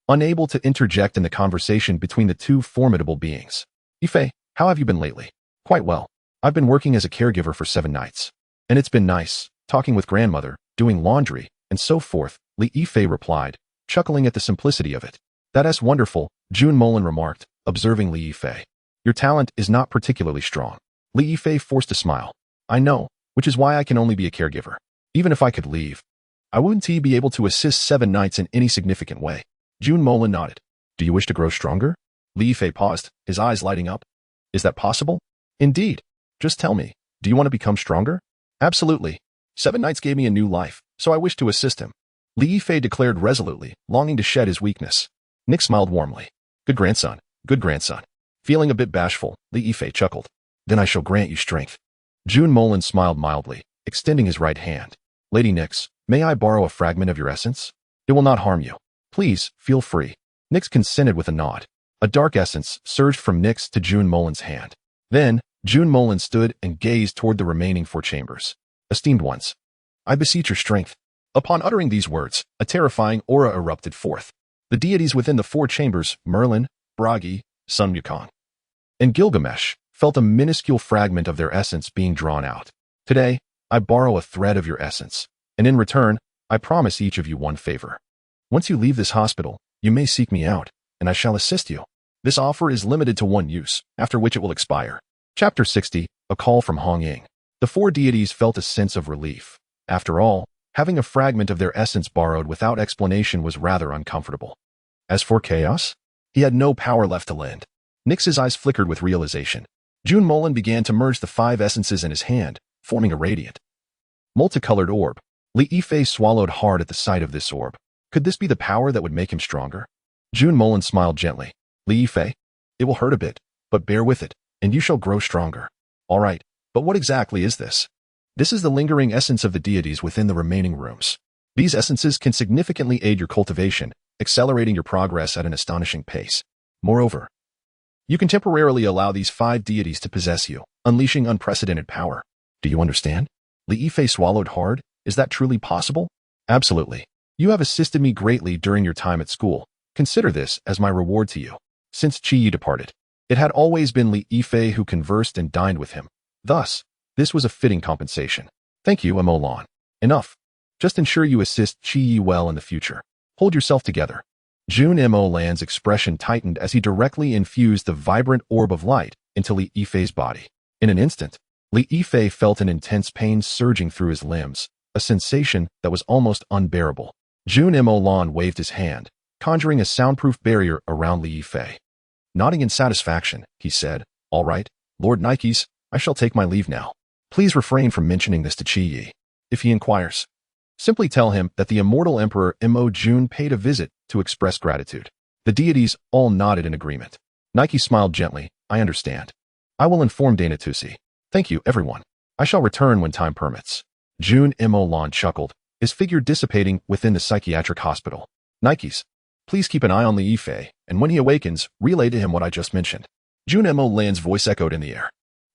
unable to interject in the conversation between the two formidable beings. Yifei, how have you been lately? Quite well. I've been working as a caregiver for 7 Nights. And it's been nice, talking with grandmother, doing laundry, and so forth, Li Yifei replied, chuckling at the simplicity of it. That's wonderful, Jun Molan remarked, observing Li Yifei. Your talent is not particularly strong. Li Yifei forced a smile. I know, which is why I can only be a caregiver. Even if I could leave, I wouldn't be able to assist 7 Nights in any significant way. Jun Molan nodded. Do you wish to grow stronger? Li Yifei paused, his eyes lighting up. Is that possible? Indeed. Just tell me, do you want to become stronger? Absolutely. 7 Nights gave me a new life, so I wish to assist him. Li Yifei declared resolutely, longing to shed his weakness. Nyx smiled warmly. Good grandson, good grandson. Feeling a bit bashful, Li Yifei chuckled. Then I shall grant you strength. Jun Molan smiled mildly, extending his right hand. Lady Nyx, may I borrow a fragment of your essence? It will not harm you. Please, feel free. Nyx consented with a nod. A dark essence surged from Nyx to Jun Molan's hand. Then, Jun Molan stood and gazed toward the remaining 4 chambers. Esteemed ones, I beseech your strength. Upon uttering these words, a terrifying aura erupted forth. The deities within the 4 chambers, Merlin, Bragi, Sun Wukong, and Gilgamesh felt a minuscule fragment of their essence being drawn out. Today, I borrow a thread of your essence, and in return, I promise each of you one favor. Once you leave this hospital, you may seek me out, and I shall assist you. This offer is limited to one use, after which it will expire. Chapter 60, A Call from Hong Ying. The four deities felt a sense of relief. After all, having a fragment of their essence borrowed without explanation was rather uncomfortable. As for Chaos, he had no power left to lend. Nyx's eyes flickered with realization. Jun Molan began to merge the five essences in his hand, forming a radiant, multicolored orb. Li Yifei swallowed hard at the sight of this orb. Could this be the power that would make him stronger? Jun Molan smiled gently. Li Yifei, it will hurt a bit, but bear with it, and you shall grow stronger. All right, but what exactly is this? This is the lingering essence of the deities within the remaining rooms. These essences can significantly aid your cultivation, accelerating your progress at an astonishing pace. Moreover, you can temporarily allow these five deities to possess you, unleashing unprecedented power. Do you understand? Li Yifei swallowed hard. Is that truly possible? Absolutely. You have assisted me greatly during your time at school. Consider this as my reward to you. Since Qi Yi departed, it had always been Li Yifei who conversed and dined with him. Thus, this was a fitting compensation. Thank you, Molan. Enough. Just ensure you assist Qi Yi well in the future. Hold yourself together. Jun Molan's expression tightened as he directly infused the vibrant orb of light into Li Yifei's body. In an instant, Li Yifei felt an intense pain surging through his limbs, a sensation that was almost unbearable. Jun Molan waved his hand, conjuring a soundproof barrier around Li Yifei. Nodding in satisfaction, he said, "All right, Lord Nikes, I shall take my leave now. Please refrain from mentioning this to Qi Yi. If he inquires, simply tell him that the Immortal Emperor Mo Jun paid a visit to express gratitude." The deities all nodded in agreement. Nike smiled gently. "I understand. I will inform Dainatusi. Thank you, everyone. I shall return when time permits." Jun Molan chuckled, his figure dissipating within the psychiatric hospital. "Nikes, please keep an eye on Li Yifei, and when he awakens, relay to him what I just mentioned." Jun Molan's voice echoed in the air.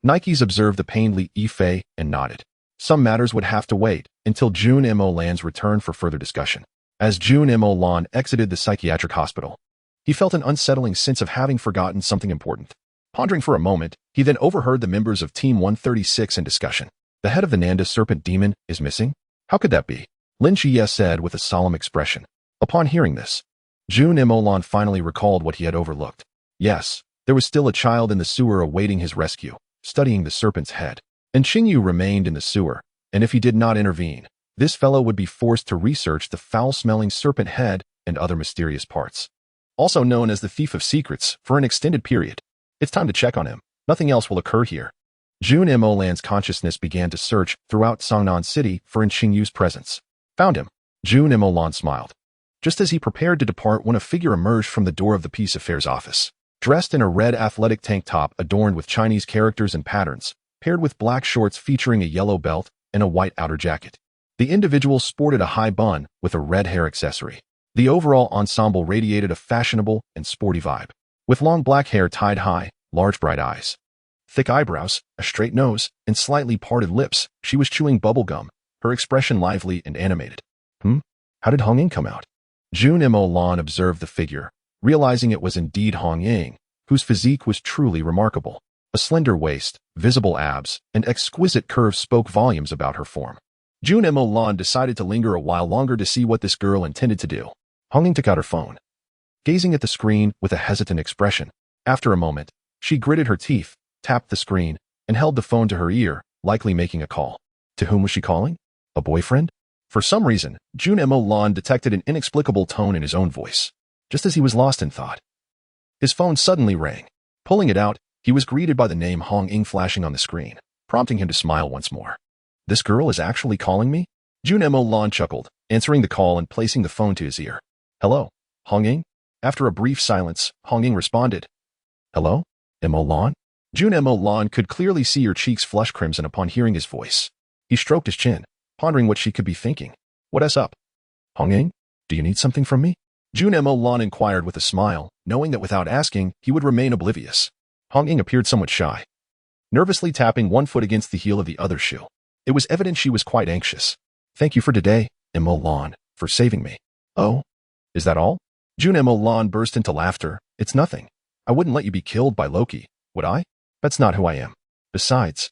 Nikes observed the pained Li Yifei and nodded. Some matters would have to wait until Jun Molan's return for further discussion. As Jun Molan exited the psychiatric hospital, he felt an unsettling sense of having forgotten something important. Pondering for a moment, he then overheard the members of Team 136 in discussion. The head of the Nanda serpent demon is missing? How could that be? Lin Jie said with a solemn expression. Upon hearing this, Jun Molan finally recalled what he had overlooked. Yes, there was still a child in the sewer awaiting his rescue, studying the serpent's head. And Qingyu remained in the sewer, and if he did not intervene, this fellow would be forced to research the foul-smelling serpent head and other mysterious parts. Also known as the Thief of Secrets, for an extended period. It's time to check on him. Nothing else will occur here. Jun Molan's consciousness began to search throughout Songnan City for Qingyu's presence. Found him. Jun Molan smiled. Just as he prepared to depart when a figure emerged from the door of the Peace Affairs office. Dressed in a red athletic tank top adorned with Chinese characters and patterns, paired with black shorts featuring a yellow belt and a white outer jacket. The individual sported a high bun with a red hair accessory. The overall ensemble radiated a fashionable and sporty vibe. With long black hair tied high, large bright eyes, thick eyebrows, a straight nose, and slightly parted lips, she was chewing bubble gum, her expression lively and animated. How did Hong Ying come out? Jun Molan observed the figure, realizing it was indeed Hong Ying, whose physique was truly remarkable. A slender waist, visible abs, and exquisite curves spoke volumes about her form. Jun Molan decided to linger a while longer to see what this girl intended to do. Hong Ying took out her phone, gazing at the screen with a hesitant expression. After a moment, she gritted her teeth, tapped the screen, and held the phone to her ear, likely making a call. To whom was she calling? A boyfriend? For some reason, Jun Molan detected an inexplicable tone in his own voice. Just as he was lost in thought, his phone suddenly rang. Pulling it out, he was greeted by the name Hong Ying flashing on the screen, prompting him to smile once more. This girl is actually calling me? Jun Molan chuckled, answering the call and placing the phone to his ear. Hello, Hong Ying? After a brief silence, Hong Ying responded. Hello, Molan? Jun Molan could clearly see her cheeks flush crimson upon hearing his voice. He stroked his chin, pondering what she could be thinking. What's up? Hong Ying, do you need something from me? Jun Molan inquired with a smile, knowing that without asking, he would remain oblivious. Hong Ying appeared somewhat shy, nervously tapping one foot against the heel of the other shoe. It was evident she was quite anxious. Thank you for today, Molan, for saving me. Oh, is that all? Jun Molan burst into laughter. It's nothing. I wouldn't let you be killed by Loki, would I? That's not who I am. Besides,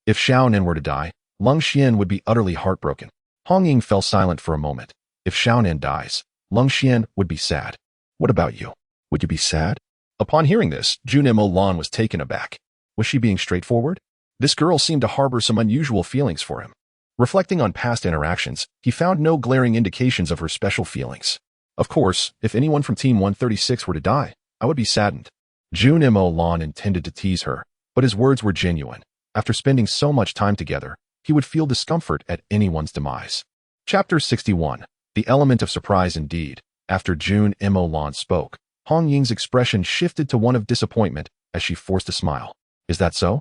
if Xiaonan were to die, Lung Xian would be utterly heartbroken. Hong Ying fell silent for a moment. If Xiaonan dies, Lung Xian would be sad. What about you? Would you be sad? Upon hearing this, Jun Molan was taken aback. Was she being straightforward? This girl seemed to harbor some unusual feelings for him. Reflecting on past interactions, he found no glaring indications of her special feelings. Of course, if anyone from Team 136 were to die, I would be saddened. Jun Molan intended to tease her, but his words were genuine. After spending so much time together, he would feel discomfort at anyone's demise. Chapter 61. The element of surprise indeed. After Jun Molan spoke, Hong Ying's expression shifted to one of disappointment as she forced a smile. Is that so?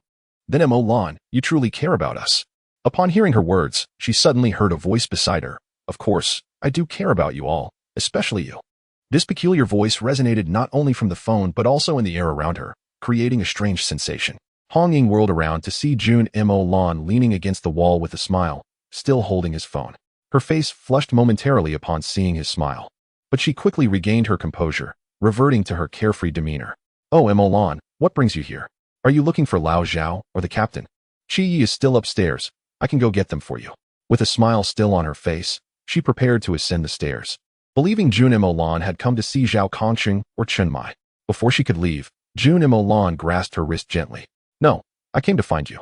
Then Molan, you truly care about us. Upon hearing her words, she suddenly heard a voice beside her. Of course, I do care about you all, especially you. This peculiar voice resonated not only from the phone but also in the air around her, creating a strange sensation. Hong Ying whirled around to see Jun Molan leaning against the wall with a smile, still holding his phone. Her face flushed momentarily upon seeing his smile, but she quickly regained her composure, reverting to her carefree demeanor. Oh, Molan, what brings you here? Are you looking for Lao Zhao or the captain? Chi Yi is still upstairs. I can go get them for you. With a smile still on her face, she prepared to ascend the stairs, believing Jun Molan had come to see Zhao Kongqing or Chen Mai. Before she could leave, Jun Molan grasped her wrist gently. No, I came to find you.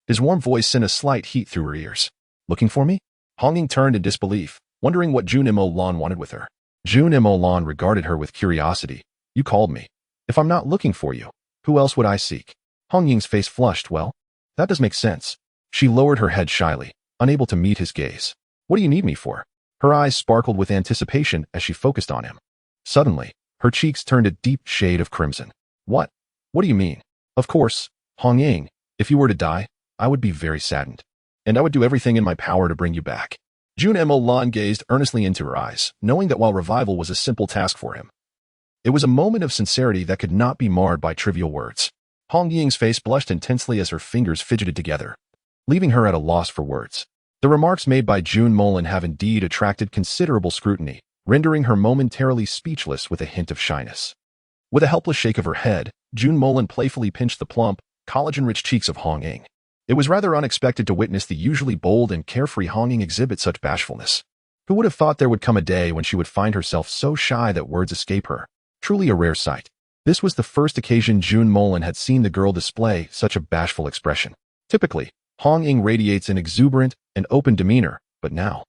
His warm voice sent a slight heat through her ears. Looking for me? Hong Ying turned in disbelief, wondering what Jun Molan wanted with her. Jun Molan regarded her with curiosity. You called me. If I'm not looking for you, who else would I seek? Hong Ying's face flushed. Well, that does make sense. She lowered her head shyly, unable to meet his gaze. What do you need me for? Her eyes sparkled with anticipation as she focused on him. Suddenly, her cheeks turned a deep shade of crimson. What? What do you mean? Of course, Hong Ying, if you were to die, I would be very saddened. And I would do everything in my power to bring you back. Jun Molan gazed earnestly into her eyes, knowing that while revival was a simple task for him, it was a moment of sincerity that could not be marred by trivial words. Hong Ying's face blushed intensely as her fingers fidgeted together, leaving her at a loss for words. The remarks made by Jun Molan have indeed attracted considerable scrutiny, rendering her momentarily speechless with a hint of shyness. With a helpless shake of her head, Jun Molan playfully pinched the plump, collagen-rich cheeks of Hong Ying. It was rather unexpected to witness the usually bold and carefree Hong Ying exhibit such bashfulness. Who would have thought there would come a day when she would find herself so shy that words escape her? Truly a rare sight. This was the first occasion Jun Molan had seen the girl display such a bashful expression. Typically, Hong Ying radiates an exuberant and open demeanor, but now,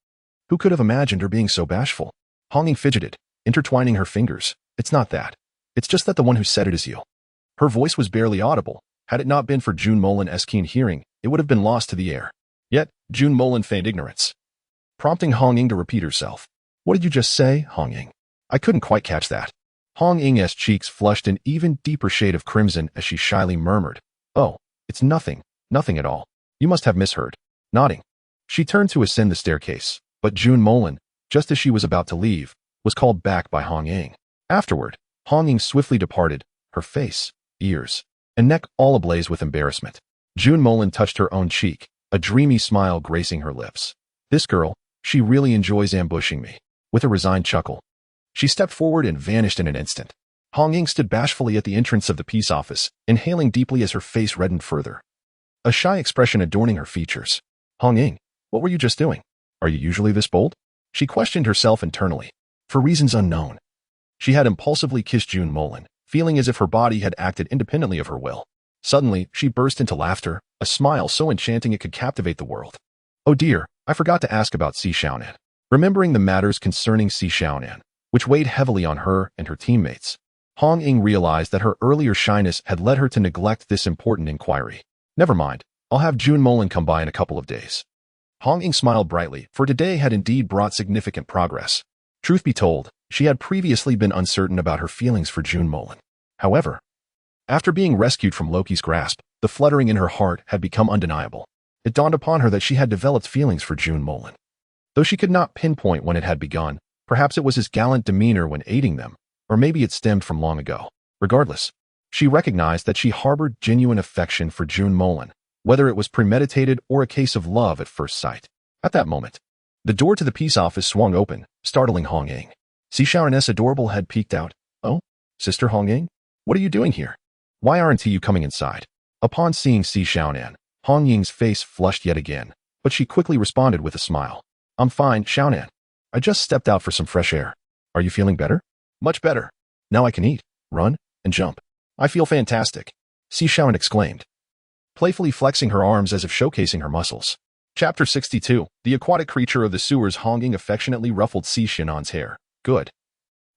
who could have imagined her being so bashful? Hong Ying fidgeted, intertwining her fingers. It's not that. It's just that the one who said it is you. Her voice was barely audible. Had it not been for Jun Molan's keen hearing, it would have been lost to the air. Yet, Jun Molan feigned ignorance, prompting Hong Ying to repeat herself. What did you just say, Hong Ying? I couldn't quite catch that. Hong Ying's cheeks flushed an even deeper shade of crimson as she shyly murmured, Oh, it's nothing, nothing at all. You must have misheard. Nodding, she turned to ascend the staircase, but Jun Molan, just as she was about to leave, was called back by Hong Ying. Afterward, Hong Ying swiftly departed, her face, ears, and neck all ablaze with embarrassment. Jun Molan touched her own cheek, a dreamy smile gracing her lips. This girl, she really enjoys ambushing me. With a resigned chuckle, she stepped forward and vanished in an instant. Hong Ying stood bashfully at the entrance of the peace office, inhaling deeply as her face reddened further, a shy expression adorning her features. Hong Ying, what were you just doing? Are you usually this bold? She questioned herself internally. For reasons unknown, she had impulsively kissed Jun Molan, feeling as if her body had acted independently of her will. Suddenly, she burst into laughter, a smile so enchanting it could captivate the world. Oh dear, I forgot to ask about Si Xiaonan. Remembering the matters concerning Si Xiaonan, which weighed heavily on her and her teammates, Hong Ying realized that her earlier shyness had led her to neglect this important inquiry. Never mind, I'll have Jun Molan come by in a couple of days. Hong Ying smiled brightly, for today had indeed brought significant progress. Truth be told, she had previously been uncertain about her feelings for Jun Molan. However, after being rescued from Loki's grasp, the fluttering in her heart had become undeniable. It dawned upon her that she had developed feelings for Jun Molan. Though she could not pinpoint when it had begun, perhaps it was his gallant demeanor when aiding them, or maybe it stemmed from long ago. Regardless, she recognized that she harbored genuine affection for Jun Molan, whether it was premeditated or a case of love at first sight. At that moment, the door to the peace office swung open, startling Hong Ying. Si Xiaoran's adorable head peeked out. Oh, Sister Hong Ying? What are you doing here? Why aren't you coming inside? Upon seeing Si Xiaonan, Hong Ying's face flushed yet again, but she quickly responded with a smile. I'm fine, Xiaonan. I just stepped out for some fresh air. Are you feeling better? Much better. Now I can eat, run, and jump. I feel fantastic, Si Xiaonan exclaimed, playfully flexing her arms as if showcasing her muscles. Chapter 62. The aquatic creature of the sewers Hong Ying affectionately ruffled Si Xiaonan's hair. Good.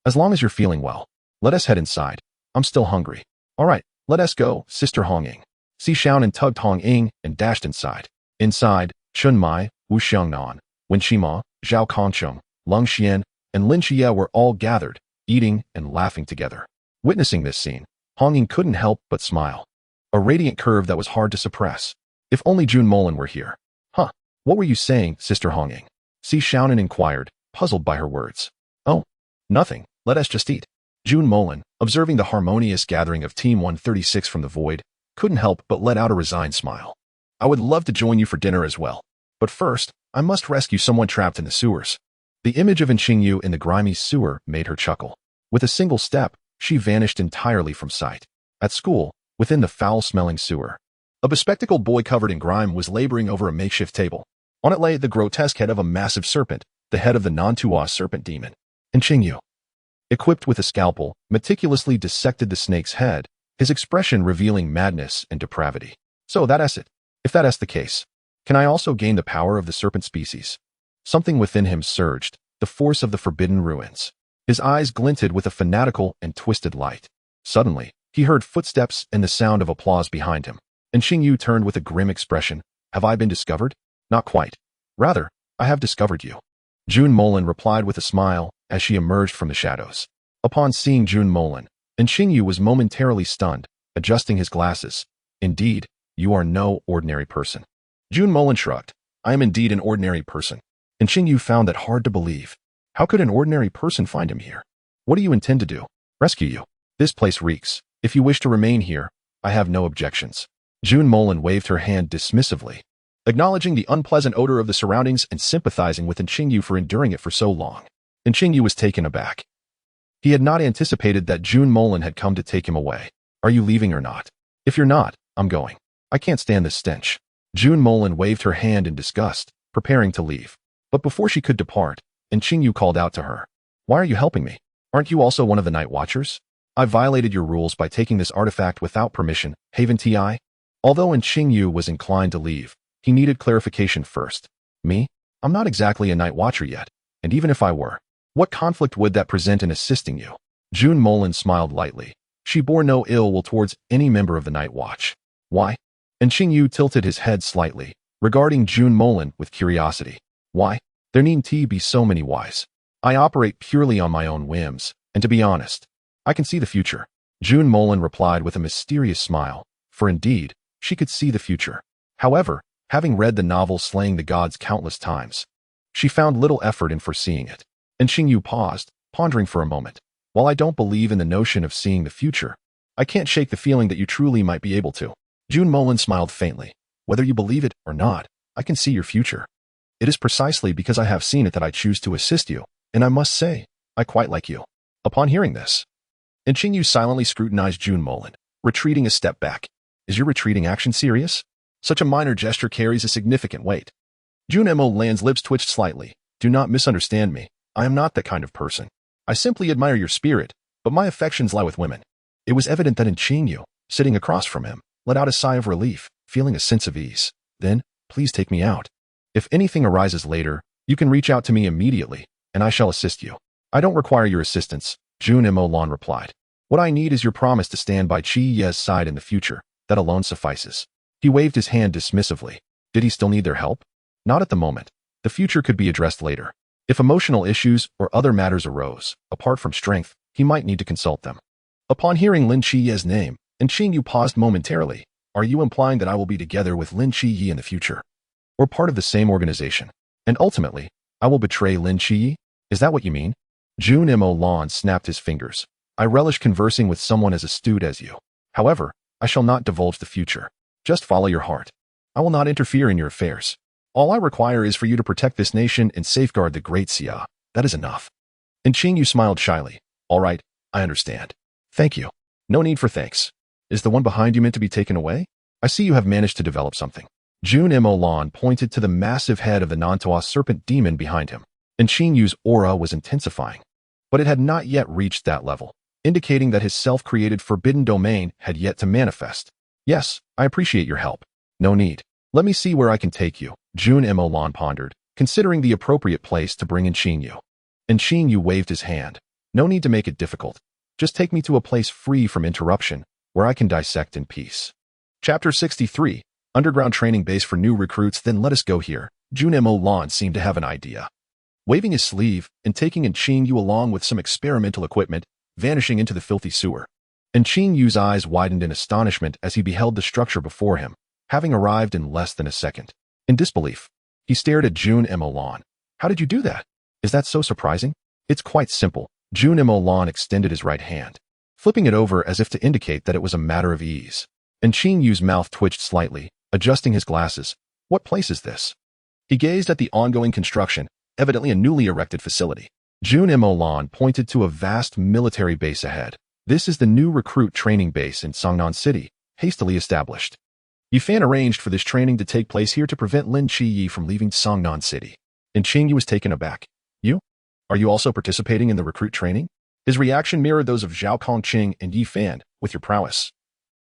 As long as you're feeling well, let us head inside. I'm still hungry. All right, let us go, Sister Hong Ying. Si Xiaonan tugged Hong Ying and dashed inside. Inside, Chun Mai, Wu Xiangnan, Wen Qima, Zhao Kongcheng, Lung Xian, and Lin Xie were all gathered, eating and laughing together. Witnessing this scene, Hong Ying couldn't help but smile. A radiant curve that was hard to suppress. If only Jun Molan were here. Huh, what were you saying, Sister Hong Ying? Si Xiaonan inquired, puzzled by her words. Oh, nothing, let us just eat. Jun Molan, observing the harmonious gathering of Team 136 from the void, couldn't help but let out a resigned smile. I would love to join you for dinner as well. But first, I must rescue someone trapped in the sewers. The image of Qingyu in the grimy sewer made her chuckle. With a single step, she vanished entirely from sight. At school, within the foul-smelling sewer, a bespectacled boy covered in grime was laboring over a makeshift table. On it lay the grotesque head of a massive serpent, the head of the Nantua serpent demon. Qingyu, equipped with a scalpel, meticulously dissected the snake's head, his expression revealing madness and depravity. So that's it. If that's the case, can I also gain the power of the serpent species? Something within him surged, the force of the forbidden ruins. His eyes glinted with a fanatical and twisted light. Suddenly, he heard footsteps and the sound of applause behind him. Qingyu turned with a grim expression. Have I been discovered? Not quite. Rather, I have discovered you. Jun Molan replied with a smile as she emerged from the shadows. Upon seeing Jun Molan, Qingyu was momentarily stunned, adjusting his glasses. Indeed, you are no ordinary person. Jun Molan shrugged. I am indeed an ordinary person. Qingyu found that hard to believe. How could an ordinary person find him here? What do you intend to do? Rescue you. This place reeks. If you wish to remain here, I have no objections. Jun Molan waved her hand dismissively, acknowledging the unpleasant odor of the surroundings and sympathizing with Qingyu for enduring it for so long. Qingyu was taken aback. He had not anticipated that Jun Molan had come to take him away. Are you leaving or not? If you're not, I'm going. I can't stand this stench. Jun Molan waved her hand in disgust, preparing to leave. But before she could depart, Qingyu called out to her. Why are you helping me? Aren't you also one of the Night Watchers? I violated your rules by taking this artifact without permission, haven't I? Although Qingyu was inclined to leave, he needed clarification first. Me? I'm not exactly a Night Watcher yet, and even if I were, what conflict would that present in assisting you? Jun Molan smiled lightly. She bore no ill will towards any member of the Night Watch. Why? Qingyu tilted his head slightly, regarding Jun Molan with curiosity. Why? There needn't be so many whys. I operate purely on my own whims, and to be honest, I can see the future. Jun Molan replied with a mysterious smile, for indeed, she could see the future. However, having read the novel Slaying the Gods countless times, she found little effort in foreseeing it. Qingyu paused, pondering for a moment. While I don't believe in the notion of seeing the future, I can't shake the feeling that you truly might be able to. Jun Molan smiled faintly. Whether you believe it or not, I can see your future. It is precisely because I have seen it that I choose to assist you, and I must say, I quite like you. Upon hearing this, Qingyu silently scrutinized Jun Molan, retreating a step back. Is your retreating action serious? Such a minor gesture carries a significant weight. Jun Molan's lips twitched slightly. Do not misunderstand me. I am not that kind of person. I simply admire your spirit, but my affections lie with women. It was evident that Qingyu, sitting across from him, let out a sigh of relief, feeling a sense of ease. Then, please take me out. If anything arises later, you can reach out to me immediately, and I shall assist you. I don't require your assistance, Jun Molan replied. What I need is your promise to stand by Qi Ye's side in the future. That alone suffices. He waved his hand dismissively. Did he still need their help? Not at the moment. The future could be addressed later. If emotional issues or other matters arose, apart from strength, he might need to consult them. Upon hearing Lin Qiye's name, Qingyu paused momentarily. Are you implying that I will be together with Lin Qiye in the future? Or part of the same organization? And ultimately, I will betray Lin Qiye? Is that what you mean? Jun Molan snapped his fingers. I relish conversing with someone as astute as you. However, I shall not divulge the future. Just follow your heart. I will not interfere in your affairs. All I require is for you to protect this nation and safeguard the Great Xia. That is enough. Qingyu smiled shyly. All right, I understand. Thank you. No need for thanks. Is the one behind you meant to be taken away? I see you have managed to develop something. Jun Molan pointed to the massive head of the Nantoa serpent demon behind him, and Qinyu's aura was intensifying. But it had not yet reached that level, indicating that his self-created forbidden domain had yet to manifest. Yes, I appreciate your help. No need. Let me see where I can take you, Jun Molan pondered, considering the appropriate place to bring in Qinyu. And Qinyu waved his hand. No need to make it difficult. Just take me to a place free from interruption, where I can dissect in peace. Chapter 63, Underground Training Base for New Recruits. Then let us go here. Jun Molan seemed to have an idea. Waving his sleeve and taking in Qinyu along with some experimental equipment, vanishing into the filthy sewer. And Qinyu's eyes widened in astonishment as he beheld the structure before him, having arrived in less than a second. In disbelief, he stared at Jun Molan. How did you do that? Is that so surprising? It's quite simple. Jun Molan extended his right hand, flipping it over as if to indicate that it was a matter of ease. And Qinyu's mouth twitched slightly, adjusting his glasses. What place is this? He gazed at the ongoing construction, evidently a newly erected facility. Jun Molan pointed to a vast military base ahead. This is the new recruit training base in Songnan City, hastily established. Yifan arranged for this training to take place here to prevent Lin Qiyi from leaving Songnan City. And Qingyu was taken aback. You? Are you also participating in the recruit training? His reaction mirrored those of Zhao Kongqing and Yifan, with your prowess.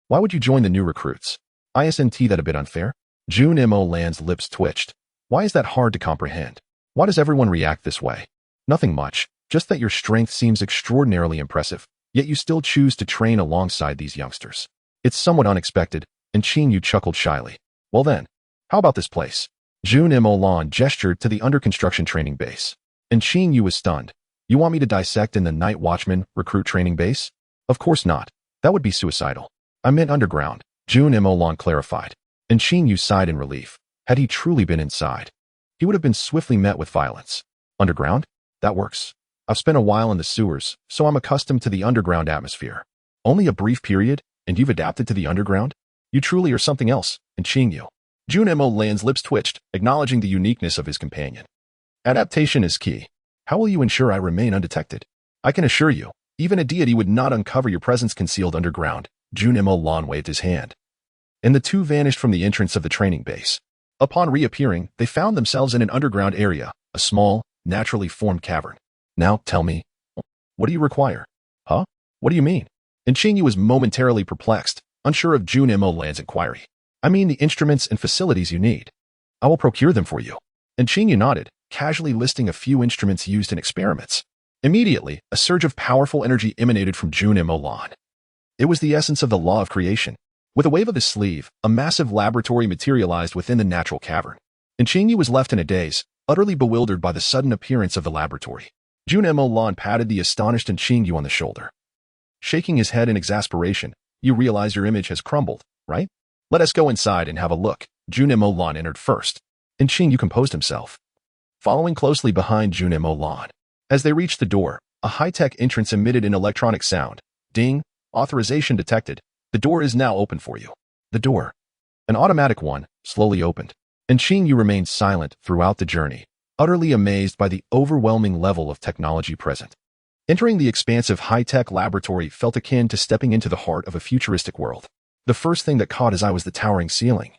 Why would you join the new recruits? Isn't that a bit unfair? Jun Molan's lips twitched. Why is that hard to comprehend? Why does everyone react this way? Nothing much, just that your strength seems extraordinarily impressive, yet you still choose to train alongside these youngsters. It's somewhat unexpected, and Qinyu chuckled shyly. Well then, how about this place? Jun Molan gestured to the under-construction training base. And Qinyu was stunned. You want me to dissect in the Night Watchman recruit training base? Of course not. That would be suicidal. I meant underground, Jun Molan clarified. And Qinyu sighed in relief. Had he truly been inside, he would have been swiftly met with violence. Underground? That works. I've spent a while in the sewers, so I'm accustomed to the underground atmosphere. Only a brief period, and you've adapted to the underground? You truly are something else, and Qinyu. Jun Molan's lips twitched, acknowledging the uniqueness of his companion. Adaptation is key. How will you ensure I remain undetected? I can assure you, even a deity would not uncover your presence concealed underground. Jun Molan waved his hand. And the two vanished from the entrance of the training base. Upon reappearing, they found themselves in an underground area, a small, naturally formed cavern. Now, tell me, what do you require? Huh? What do you mean? And Qingyu was momentarily perplexed, unsure of Jun Molan's inquiry. I mean the instruments and facilities you need. I will procure them for you. And Qingyu nodded, casually listing a few instruments used in experiments. Immediately, a surge of powerful energy emanated from Jun Molan. It was the essence of the law of creation. With a wave of his sleeve, a massive laboratory materialized within the natural cavern. And Qingyu was left in a daze, utterly bewildered by the sudden appearance of the laboratory. Jun Molan patted the astonished Qingyu on the shoulder. Shaking his head in exasperation, you realize your image has crumbled, right? Let us go inside and have a look. Jun Molan entered first, and Qingyu composed himself, following closely behind Jun Molan. As they reached the door, a high-tech entrance emitted an electronic sound. Ding, authorization detected. The door is now open for you. The door, an automatic one, slowly opened, and Qingyu remained silent throughout the journey, utterly amazed by the overwhelming level of technology present. Entering the expansive high-tech laboratory felt akin to stepping into the heart of a futuristic world. The first thing that caught his eye was the towering ceiling,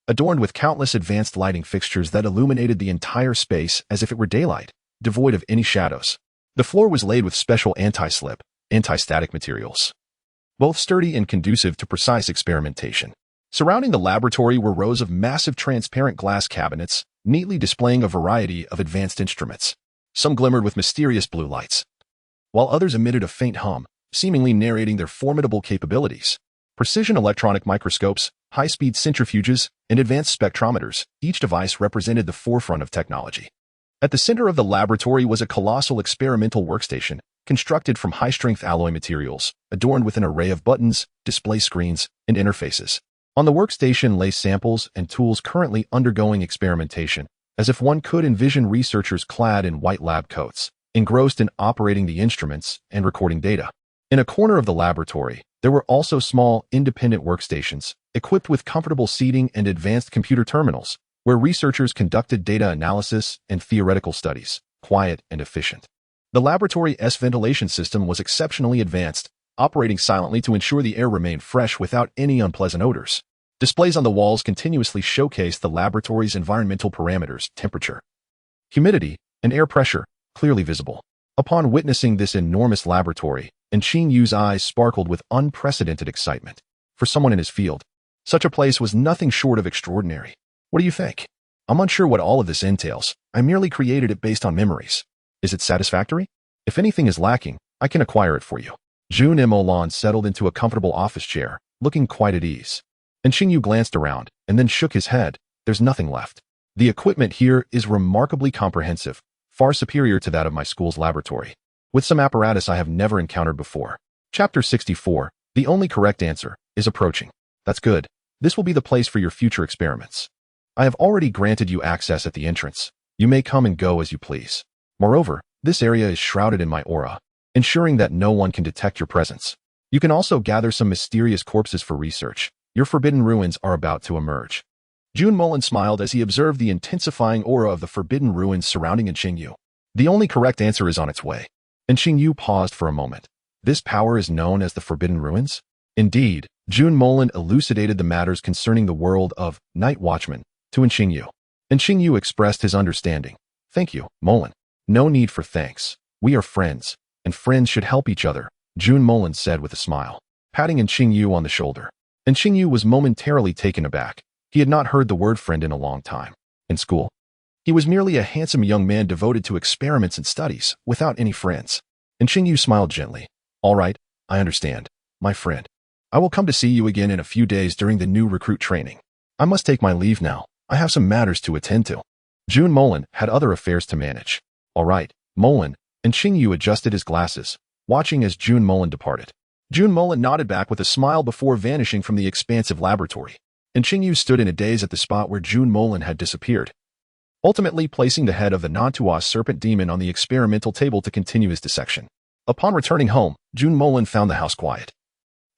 adorned with countless advanced lighting fixtures that illuminated the entire space as if it were daylight, devoid of any shadows. The floor was laid with special anti-slip, anti-static materials, both sturdy and conducive to precise experimentation. Surrounding the laboratory were rows of massive transparent glass cabinets, neatly displaying a variety of advanced instruments. Some glimmered with mysterious blue lights, while others emitted a faint hum, seemingly narrating their formidable capabilities. Precision electronic microscopes, high-speed centrifuges, and advanced spectrometers, each device represented the forefront of technology. At the center of the laboratory was a colossal experimental workstation, constructed from high-strength alloy materials, adorned with an array of buttons, display screens, and interfaces. On the workstation lay samples and tools currently undergoing experimentation, as if one could envision researchers clad in white lab coats, engrossed in operating the instruments and recording data. In a corner of the laboratory, there were also small, independent workstations, equipped with comfortable seating and advanced computer terminals, where researchers conducted data analysis and theoretical studies, quiet and efficient. The laboratory's ventilation system was exceptionally advanced, operating silently to ensure the air remained fresh without any unpleasant odors. Displays on the walls continuously showcased the laboratory's environmental parameters, temperature, humidity, and air pressure, clearly visible. Upon witnessing this enormous laboratory, Qin Yu's eyes sparkled with unprecedented excitement. For someone in his field, such a place was nothing short of extraordinary. What do you think? I'm unsure what all of this entails. I merely created it based on memories. Is it satisfactory? If anything is lacking, I can acquire it for you. Jun Molan settled into a comfortable office chair, looking quite at ease. Qin Yu glanced around, and then shook his head. There's nothing left. The equipment here is remarkably comprehensive, far superior to that of my school's laboratory, with some apparatus I have never encountered before. Chapter 64, the only correct answer, is approaching. That's good. This will be the place for your future experiments. I have already granted you access at the entrance. You may come and go as you please. Moreover, this area is shrouded in my aura, ensuring that no one can detect your presence. You can also gather some mysterious corpses for research. Your forbidden ruins are about to emerge. Jun Molan smiled as he observed the intensifying aura of the forbidden ruins surrounding Qin Yu. The only correct answer is on its way. Qin Yu paused for a moment. This power is known as the Forbidden Ruins? Indeed, Jun Molan elucidated the matters concerning the world of Night Watchmen to Qin Yu. Qin Yu expressed his understanding. Thank you, Molan. No need for thanks. We are friends, and friends should help each other, Jun Molan said with a smile, patting Qin Yu on the shoulder. Qin Yu was momentarily taken aback. He had not heard the word friend in a long time. In school, he was merely a handsome young man devoted to experiments and studies, without any friends. Qin Yu smiled gently. All right, I understand, my friend. I will come to see you again in a few days during the new recruit training. I must take my leave now. I have some matters to attend to. Jun Molan had other affairs to manage. All right, Molan, Qin Yu adjusted his glasses, watching as Jun Molan departed. Jun Molan nodded back with a smile before vanishing from the expansive laboratory. Qin Yu stood in a daze at the spot where Jun Molan had disappeared, ultimately placing the head of the Nantuas serpent demon on the experimental table to continue his dissection. Upon returning home, Jun Molan found the house quiet.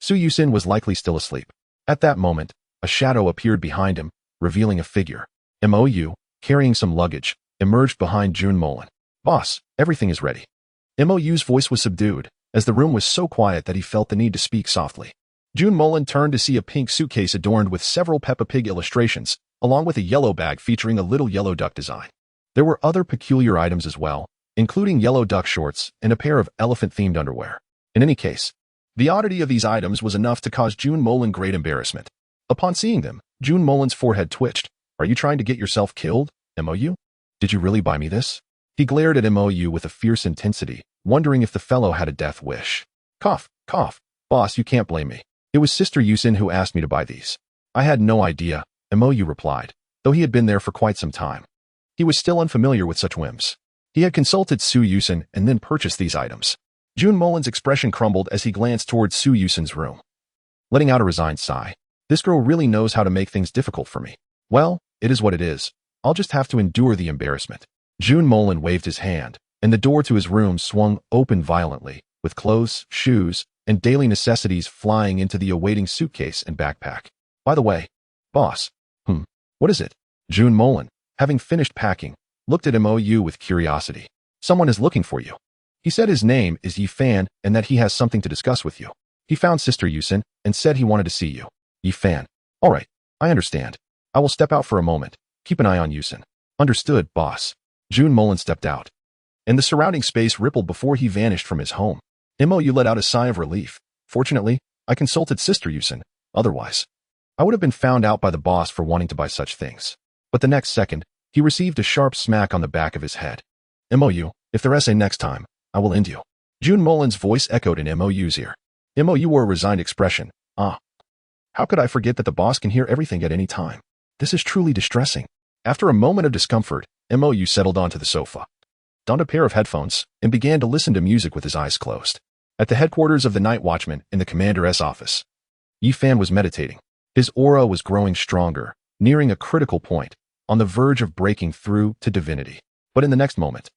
Su Yusin was likely still asleep. At that moment, a shadow appeared behind him, revealing a figure. Mou, carrying some luggage, emerged behind Jun Molan. Boss, everything is ready. Mou's voice was subdued, as the room was so quiet that he felt the need to speak softly. Jun Molan turned to see a pink suitcase adorned with several Peppa Pig illustrations, along with a yellow bag featuring a little yellow duck design. There were other peculiar items as well, including yellow duck shorts and a pair of elephant-themed underwear. In any case, the oddity of these items was enough to cause Jun Molan great embarrassment. Upon seeing them, Jun Molan's forehead twitched. Are you trying to get yourself killed, Mou? Did you really buy me this? He glared at Mou with a fierce intensity, wondering if the fellow had a death wish. Cough, cough. Boss, you can't blame me. It was Sister Yusin who asked me to buy these. I had no idea, Mou replied, though he had been there for quite some time. He was still unfamiliar with such whims. He had consulted Su Yusin and then purchased these items. Jun Molan's expression crumbled as he glanced towards Su Yusin's room. Letting out a resigned sigh. This girl really knows how to make things difficult for me. Well, it is what it is. I'll just have to endure the embarrassment. Jun Molan waved his hand, and the door to his room swung open violently, with clothes, shoes, and daily necessities flying into the awaiting suitcase and backpack. By the way, boss, what is it? Jun Molan, having finished packing, looked at Mou with curiosity. Someone is looking for you. He said his name is Yifan and that he has something to discuss with you. He found Sister Yusin and said he wanted to see you. Yifan. All right, I understand. I will step out for a moment. Keep an eye on Yusin. Understood, boss. Jun Molan stepped out, and the surrounding space rippled before he vanished from his home. Mou let out a sigh of relief. Fortunately, I consulted Sister Yusin. Otherwise, I would have been found out by the boss for wanting to buy such things. But the next second, he received a sharp smack on the back of his head. Mou, if there is a next time, I will end you. Jun Molan's voice echoed in Mou's ear. Mou wore a resigned expression. How could I forget that the boss can hear everything at any time? This is truly distressing. After a moment of discomfort, Mou settled onto the sofa, donned a pair of headphones, and began to listen to music with his eyes closed. At the headquarters of the Night Watchman in the Commander's office, Yifan was meditating. His aura was growing stronger, nearing a critical point, on the verge of breaking through to divinity. But in the next moment,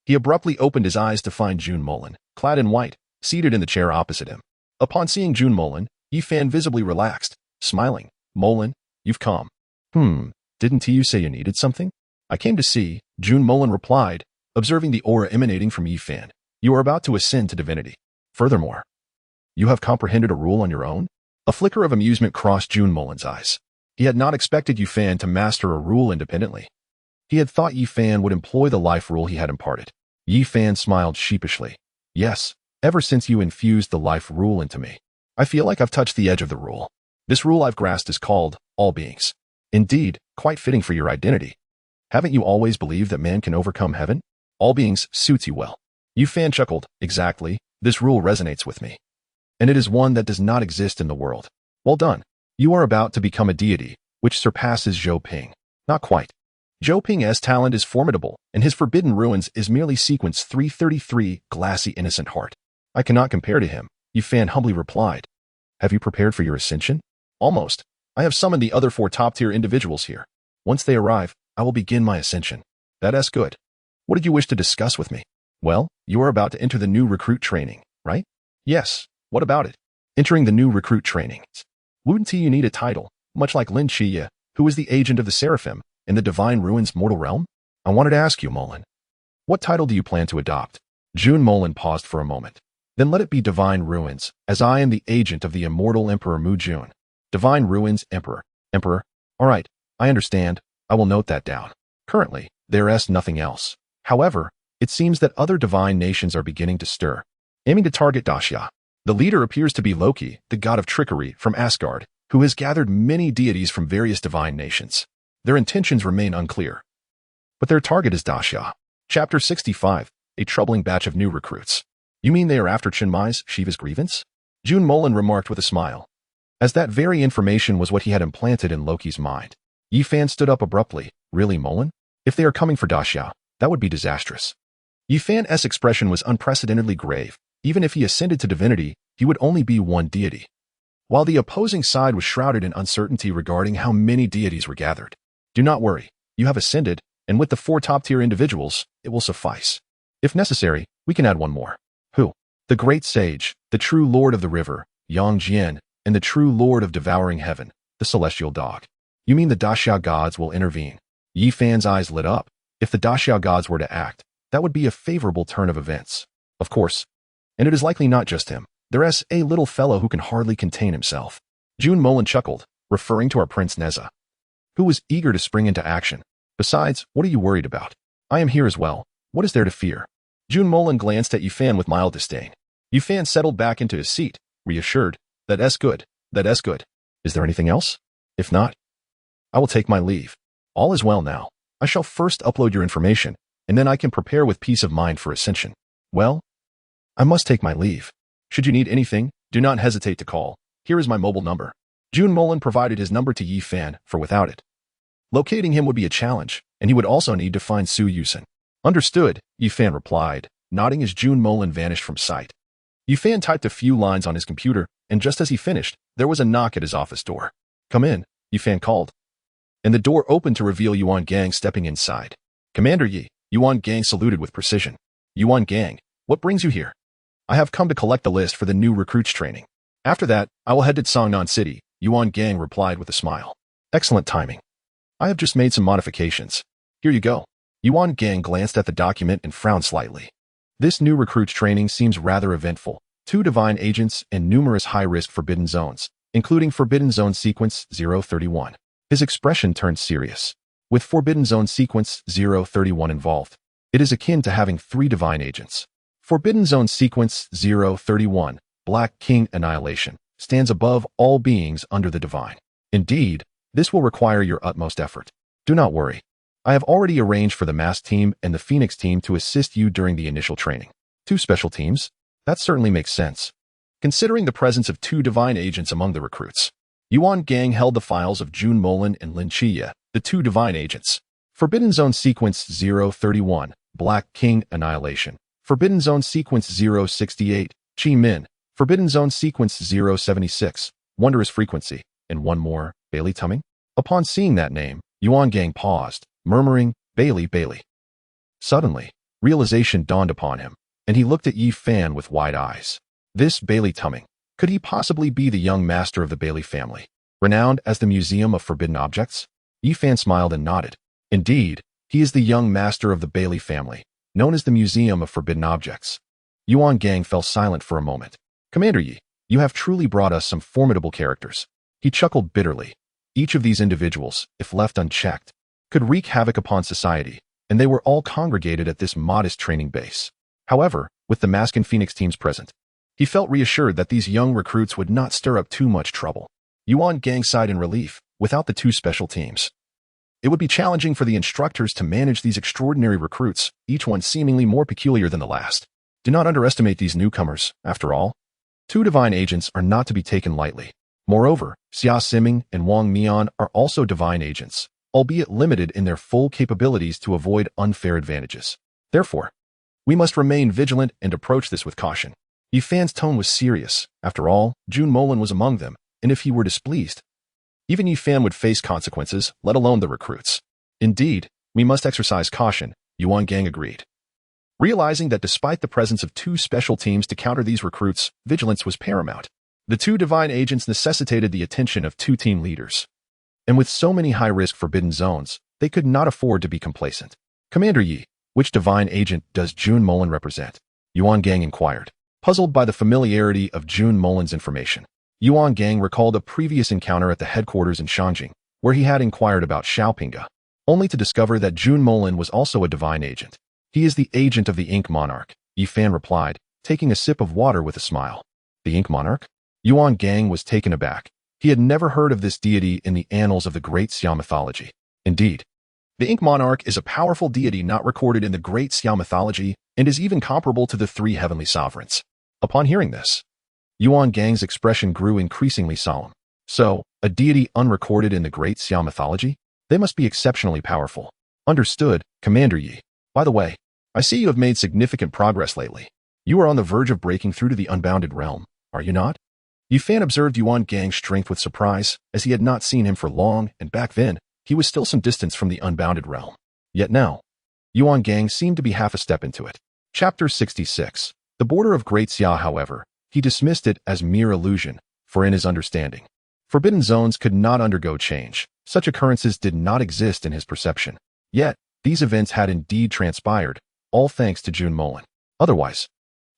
he abruptly opened his eyes to find Jun Molan, clad in white, seated in the chair opposite him. Upon seeing Jun Molan, Yifan visibly relaxed, smiling. Molan, you've come. Didn't you say you needed something? I came to see, Jun Molan replied, observing the aura emanating from Yifan. You are about to ascend to divinity. Furthermore, You have comprehended a rule on your own? A flicker of amusement crossed Jun Molan's eyes. He had not expected Yi Fan to master a rule independently. He had thought Yi Fan would employ the life rule he had imparted. Yi Fan smiled sheepishly. Yes, ever since you infused the life rule into me, I feel like I've touched the edge of the rule. This rule I've grasped is called all beings. Indeed, quite fitting for your identity. Haven't you always believed that man can overcome heaven? All beings suits you well. Yi Fan chuckled. Exactly, this rule resonates with me. And it is one that does not exist in the world. Well done. You are about to become a deity, which surpasses Zhou Ping. Not quite. Zhou Ping's talent is formidable, and his forbidden ruins is merely sequence 333, glassy innocent heart. I cannot compare to him, Yi Fan humbly replied. Have you prepared for your ascension? Almost. I have summoned the other 4 top-tier individuals here. Once they arrive, I will begin my ascension. That's good. What did you wish to discuss with me? Well, you are about to enter the new recruit training, right? Yes. What about it? Entering the new recruit training. Wouldn't you need a title, much like Lin Chiye, who is the agent of the Seraphim in the Divine Ruins mortal realm? I wanted to ask you, Molan. What title do you plan to adopt? Jun Molan paused for a moment. Then let it be Divine Ruins, as I am the agent of the Immortal Emperor Mu Jun. Divine Ruins Emperor. Emperor? All right, I understand. I will note that down. Currently, there is nothing else. However, it seems that other divine nations are beginning to stir, aiming to target Daxia. The leader appears to be Loki, the god of trickery from Asgard, who has gathered many deities from various divine nations. Their intentions remain unclear. But their target is Daxia. Chapter 65, a troubling batch of new recruits. You mean they are after Chinmai's Shiva's grievance? Jun Molan remarked with a smile. As that very information was what he had implanted in Loki's mind. Yi Fan stood up abruptly. Really, Molan? If they are coming for Daxia, that would be disastrous. Yi Fan's expression was unprecedentedly grave. Even if he ascended to divinity, he would only be one deity. While the opposing side was shrouded in uncertainty regarding how many deities were gathered. Do not worry, you have ascended, and with the 4 top-tier individuals, it will suffice. If necessary, we can add one more. Who? The great sage, the true lord of the river, Yang Jian, and the true lord of devouring heaven, the celestial dog. You mean the Daxia gods will intervene? Yi Fan's eyes lit up. If the Daxia gods were to act, that would be a favorable turn of events. Of course. And it is likely not just him. There is a little fellow who can hardly contain himself. Jun Molan chuckled, referring to our Prince Neza, who was eager to spring into action. Besides, what are you worried about? I am here as well. What is there to fear? Jun Molan glanced at Yi Fan with mild disdain. Yi Fan settled back into his seat, reassured. That's good. That's good. Is there anything else? If not, I will take my leave. All is well now. I shall first upload your information, and then I can prepare with peace of mind for ascension. Well, I must take my leave. Should you need anything, do not hesitate to call. Here is my mobile number. Jun Molan provided his number to Yi Fan, for without it, locating him would be a challenge, and he would also need to find Su Yusen. Understood, Yi Fan replied, nodding as Jun Molan vanished from sight. Yi Fan typed a few lines on his computer, and just as he finished, there was a knock at his office door. Come in, Yi Fan called. And the door opened to reveal Yuan Gang stepping inside. Commander Yi, Yuan Gang saluted with precision. Yuan Gang, what brings you here? I have come to collect the list for the new recruits training. After that, I will head to Songnan City, Yuan Gang replied with a smile. Excellent timing. I have just made some modifications. Here you go. Yuan Gang glanced at the document and frowned slightly. This new recruits training seems rather eventful. 2 divine agents and numerous high-risk forbidden zones, including Forbidden Zone Sequence 031. His expression turned serious. With Forbidden Zone Sequence 031 involved, it is akin to having 3 divine agents. Forbidden Zone Sequence 031, Black King Annihilation, stands above all beings under the divine. Indeed, this will require your utmost effort. Do not worry. I have already arranged for the Mask team and the Phoenix team to assist you during the initial training. 2 special teams? That certainly makes sense, considering the presence of 2 divine agents among the recruits. Yuan Gang held the files of Jun Molan and Lin Chiye, the 2 divine agents. Forbidden Zone Sequence 031, Black King Annihilation. Forbidden Zone Sequence 068, Chi Min. Forbidden Zone Sequence 076, Wondrous Frequency. And one more, Bailey Tumming? Upon seeing that name, Yuan Gang paused, murmuring, Bailey, Bailey. Suddenly, realization dawned upon him, and he looked at Yi Fan with wide eyes. This Bailey Tumming, could he possibly be the young master of the Bailey family, renowned as the Museum of Forbidden Objects? Yi Fan smiled and nodded. Indeed, he is the young master of the Bailey family, known as the Museum of Forbidden Objects. Yuan Gang fell silent for a moment. Commander Yi, You have truly brought us some formidable characters. He chuckled bitterly. Each of these individuals, if left unchecked, could wreak havoc upon society, and they were all congregated at this modest training base. However, with the Mask and Phoenix teams present, he felt reassured that these young recruits would not stir up too much trouble. Yuan Gang sighed in relief. Without the two special teams, it would be challenging for the instructors to manage these extraordinary recruits, each one seemingly more peculiar than the last. Do not underestimate these newcomers, after all. Two divine agents are not to be taken lightly. Moreover, Xia Siming and Wang Mian are also divine agents, albeit limited in their full capabilities to avoid unfair advantages. Therefore, we must remain vigilant and approach this with caution. Yi Fan's tone was serious. After all, Jun Molan was among them, and if he were displeased, even Yi Fan would face consequences, let alone the recruits. Indeed, we must exercise caution, Yuan Gang agreed. Realizing that despite the presence of two special teams to counter these recruits, vigilance was paramount. The two divine agents necessitated the attention of two team leaders. And with so many high-risk forbidden zones, they could not afford to be complacent. Commander Yi, which divine agent does Jun Molan represent? Yuan Gang inquired, puzzled by the familiarity of Jun Molan's information. Yuan Gang recalled a previous encounter at the headquarters in Shanjing, where he had inquired about Xiaopinga, only to discover that Jun Molan was also a divine agent. He is the agent of the Ink Monarch, Yi Fan replied, taking a sip of water with a smile. The Ink Monarch? Yuan Gang was taken aback. He had never heard of this deity in the annals of the Great Xia mythology. Indeed, the Ink Monarch is a powerful deity not recorded in the Great Xia mythology and is even comparable to the three heavenly sovereigns. Upon hearing this, Yuan Gang's expression grew increasingly solemn. So, a deity unrecorded in the Great Xia mythology? They must be exceptionally powerful. Understood, Commander Yi. By the way, I see you have made significant progress lately. You are on the verge of breaking through to the unbounded realm, are you not? Yi Fan observed Yuan Gang's strength with surprise, as he had not seen him for long, and back then, he was still some distance from the unbounded realm. Yet now, Yuan Gang seemed to be half a step into it. Chapter 66. The border of Great Xia, however, he dismissed it as mere illusion, for in his understanding, forbidden zones could not undergo change. Such occurrences did not exist in his perception. Yet, these events had indeed transpired, all thanks to Jun Molan. Otherwise,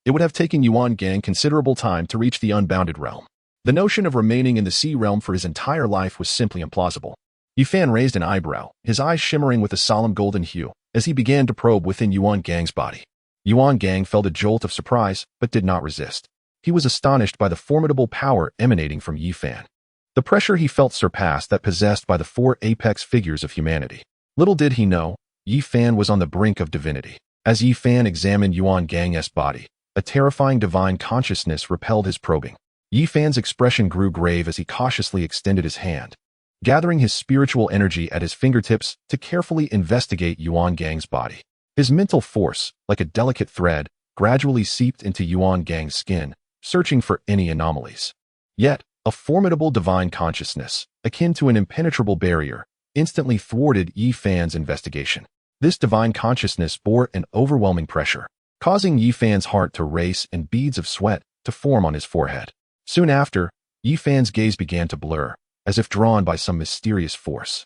it would have taken Yuan Gang considerable time to reach the unbounded realm. The notion of remaining in the sea realm for his entire life was simply implausible. Yi Fan raised an eyebrow, his eyes shimmering with a solemn golden hue, as he began to probe within Yuan Gang's body. Yuan Gang felt a jolt of surprise, but did not resist. He was astonished by the formidable power emanating from Yi Fan. The pressure he felt surpassed that possessed by the four apex figures of humanity. Little did he know, Yi Fan was on the brink of divinity. As Yi Fan examined Yuan Gang's body, a terrifying divine consciousness repelled his probing. Yi Fan's expression grew grave as he cautiously extended his hand, gathering his spiritual energy at his fingertips to carefully investigate Yuan Gang's body. His mental force, like a delicate thread, gradually seeped into Yuan Gang's skin, searching for any anomalies. Yet, a formidable divine consciousness, akin to an impenetrable barrier, instantly thwarted Yi Fan's investigation. This divine consciousness bore an overwhelming pressure, causing Yi Fan's heart to race and beads of sweat to form on his forehead. Soon after, Yi Fan's gaze began to blur, as if drawn by some mysterious force.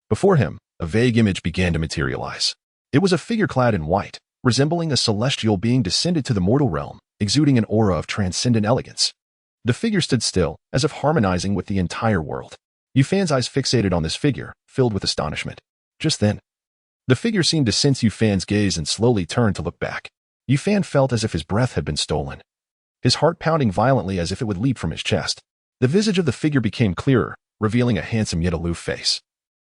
Before him, a vague image began to materialize. It was a figure clad in white, resembling a celestial being descended to the mortal realm, exuding an aura of transcendent elegance. The figure stood still, as if harmonizing with the entire world. Yi Fan's eyes fixated on this figure, filled with astonishment. Just then, the figure seemed to sense Yi Fan's gaze and slowly turned to look back. Yi Fan felt as if his breath had been stolen, his heart pounding violently as if it would leap from his chest. The visage of the figure became clearer, revealing a handsome yet aloof face,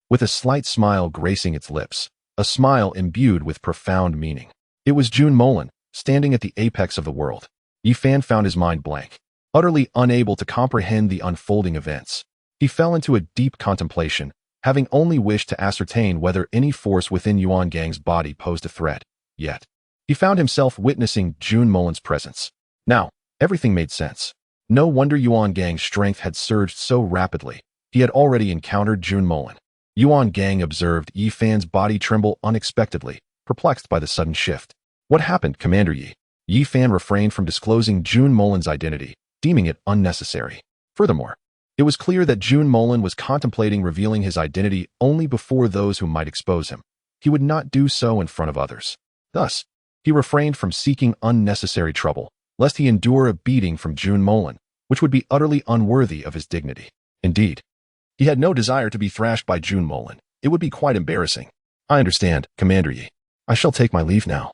with a slight smile gracing its lips, a smile imbued with profound meaning. It was Jun Molan, standing at the apex of the world. Yi Fan found his mind blank, utterly unable to comprehend the unfolding events. He fell into a deep contemplation, having only wished to ascertain whether any force within Yuan Gang's body posed a threat. Yet, he found himself witnessing Jun Molan's presence. Now, everything made sense. No wonder Yuan Gang's strength had surged so rapidly. He had already encountered Jun Molan. Yuan Gang observed Yi Fan's body tremble unexpectedly, perplexed by the sudden shift. What happened, Commander Yi? Yi Fan refrained from disclosing Jun Molan's identity, deeming it unnecessary. Furthermore, it was clear that Jun Molan was contemplating revealing his identity only before those who might expose him. He would not do so in front of others. Thus, he refrained from seeking unnecessary trouble, lest he endure a beating from Jun Molan, which would be utterly unworthy of his dignity. Indeed, he had no desire to be thrashed by Jun Molan. It would be quite embarrassing. I understand, Commander Yi. I shall take my leave now,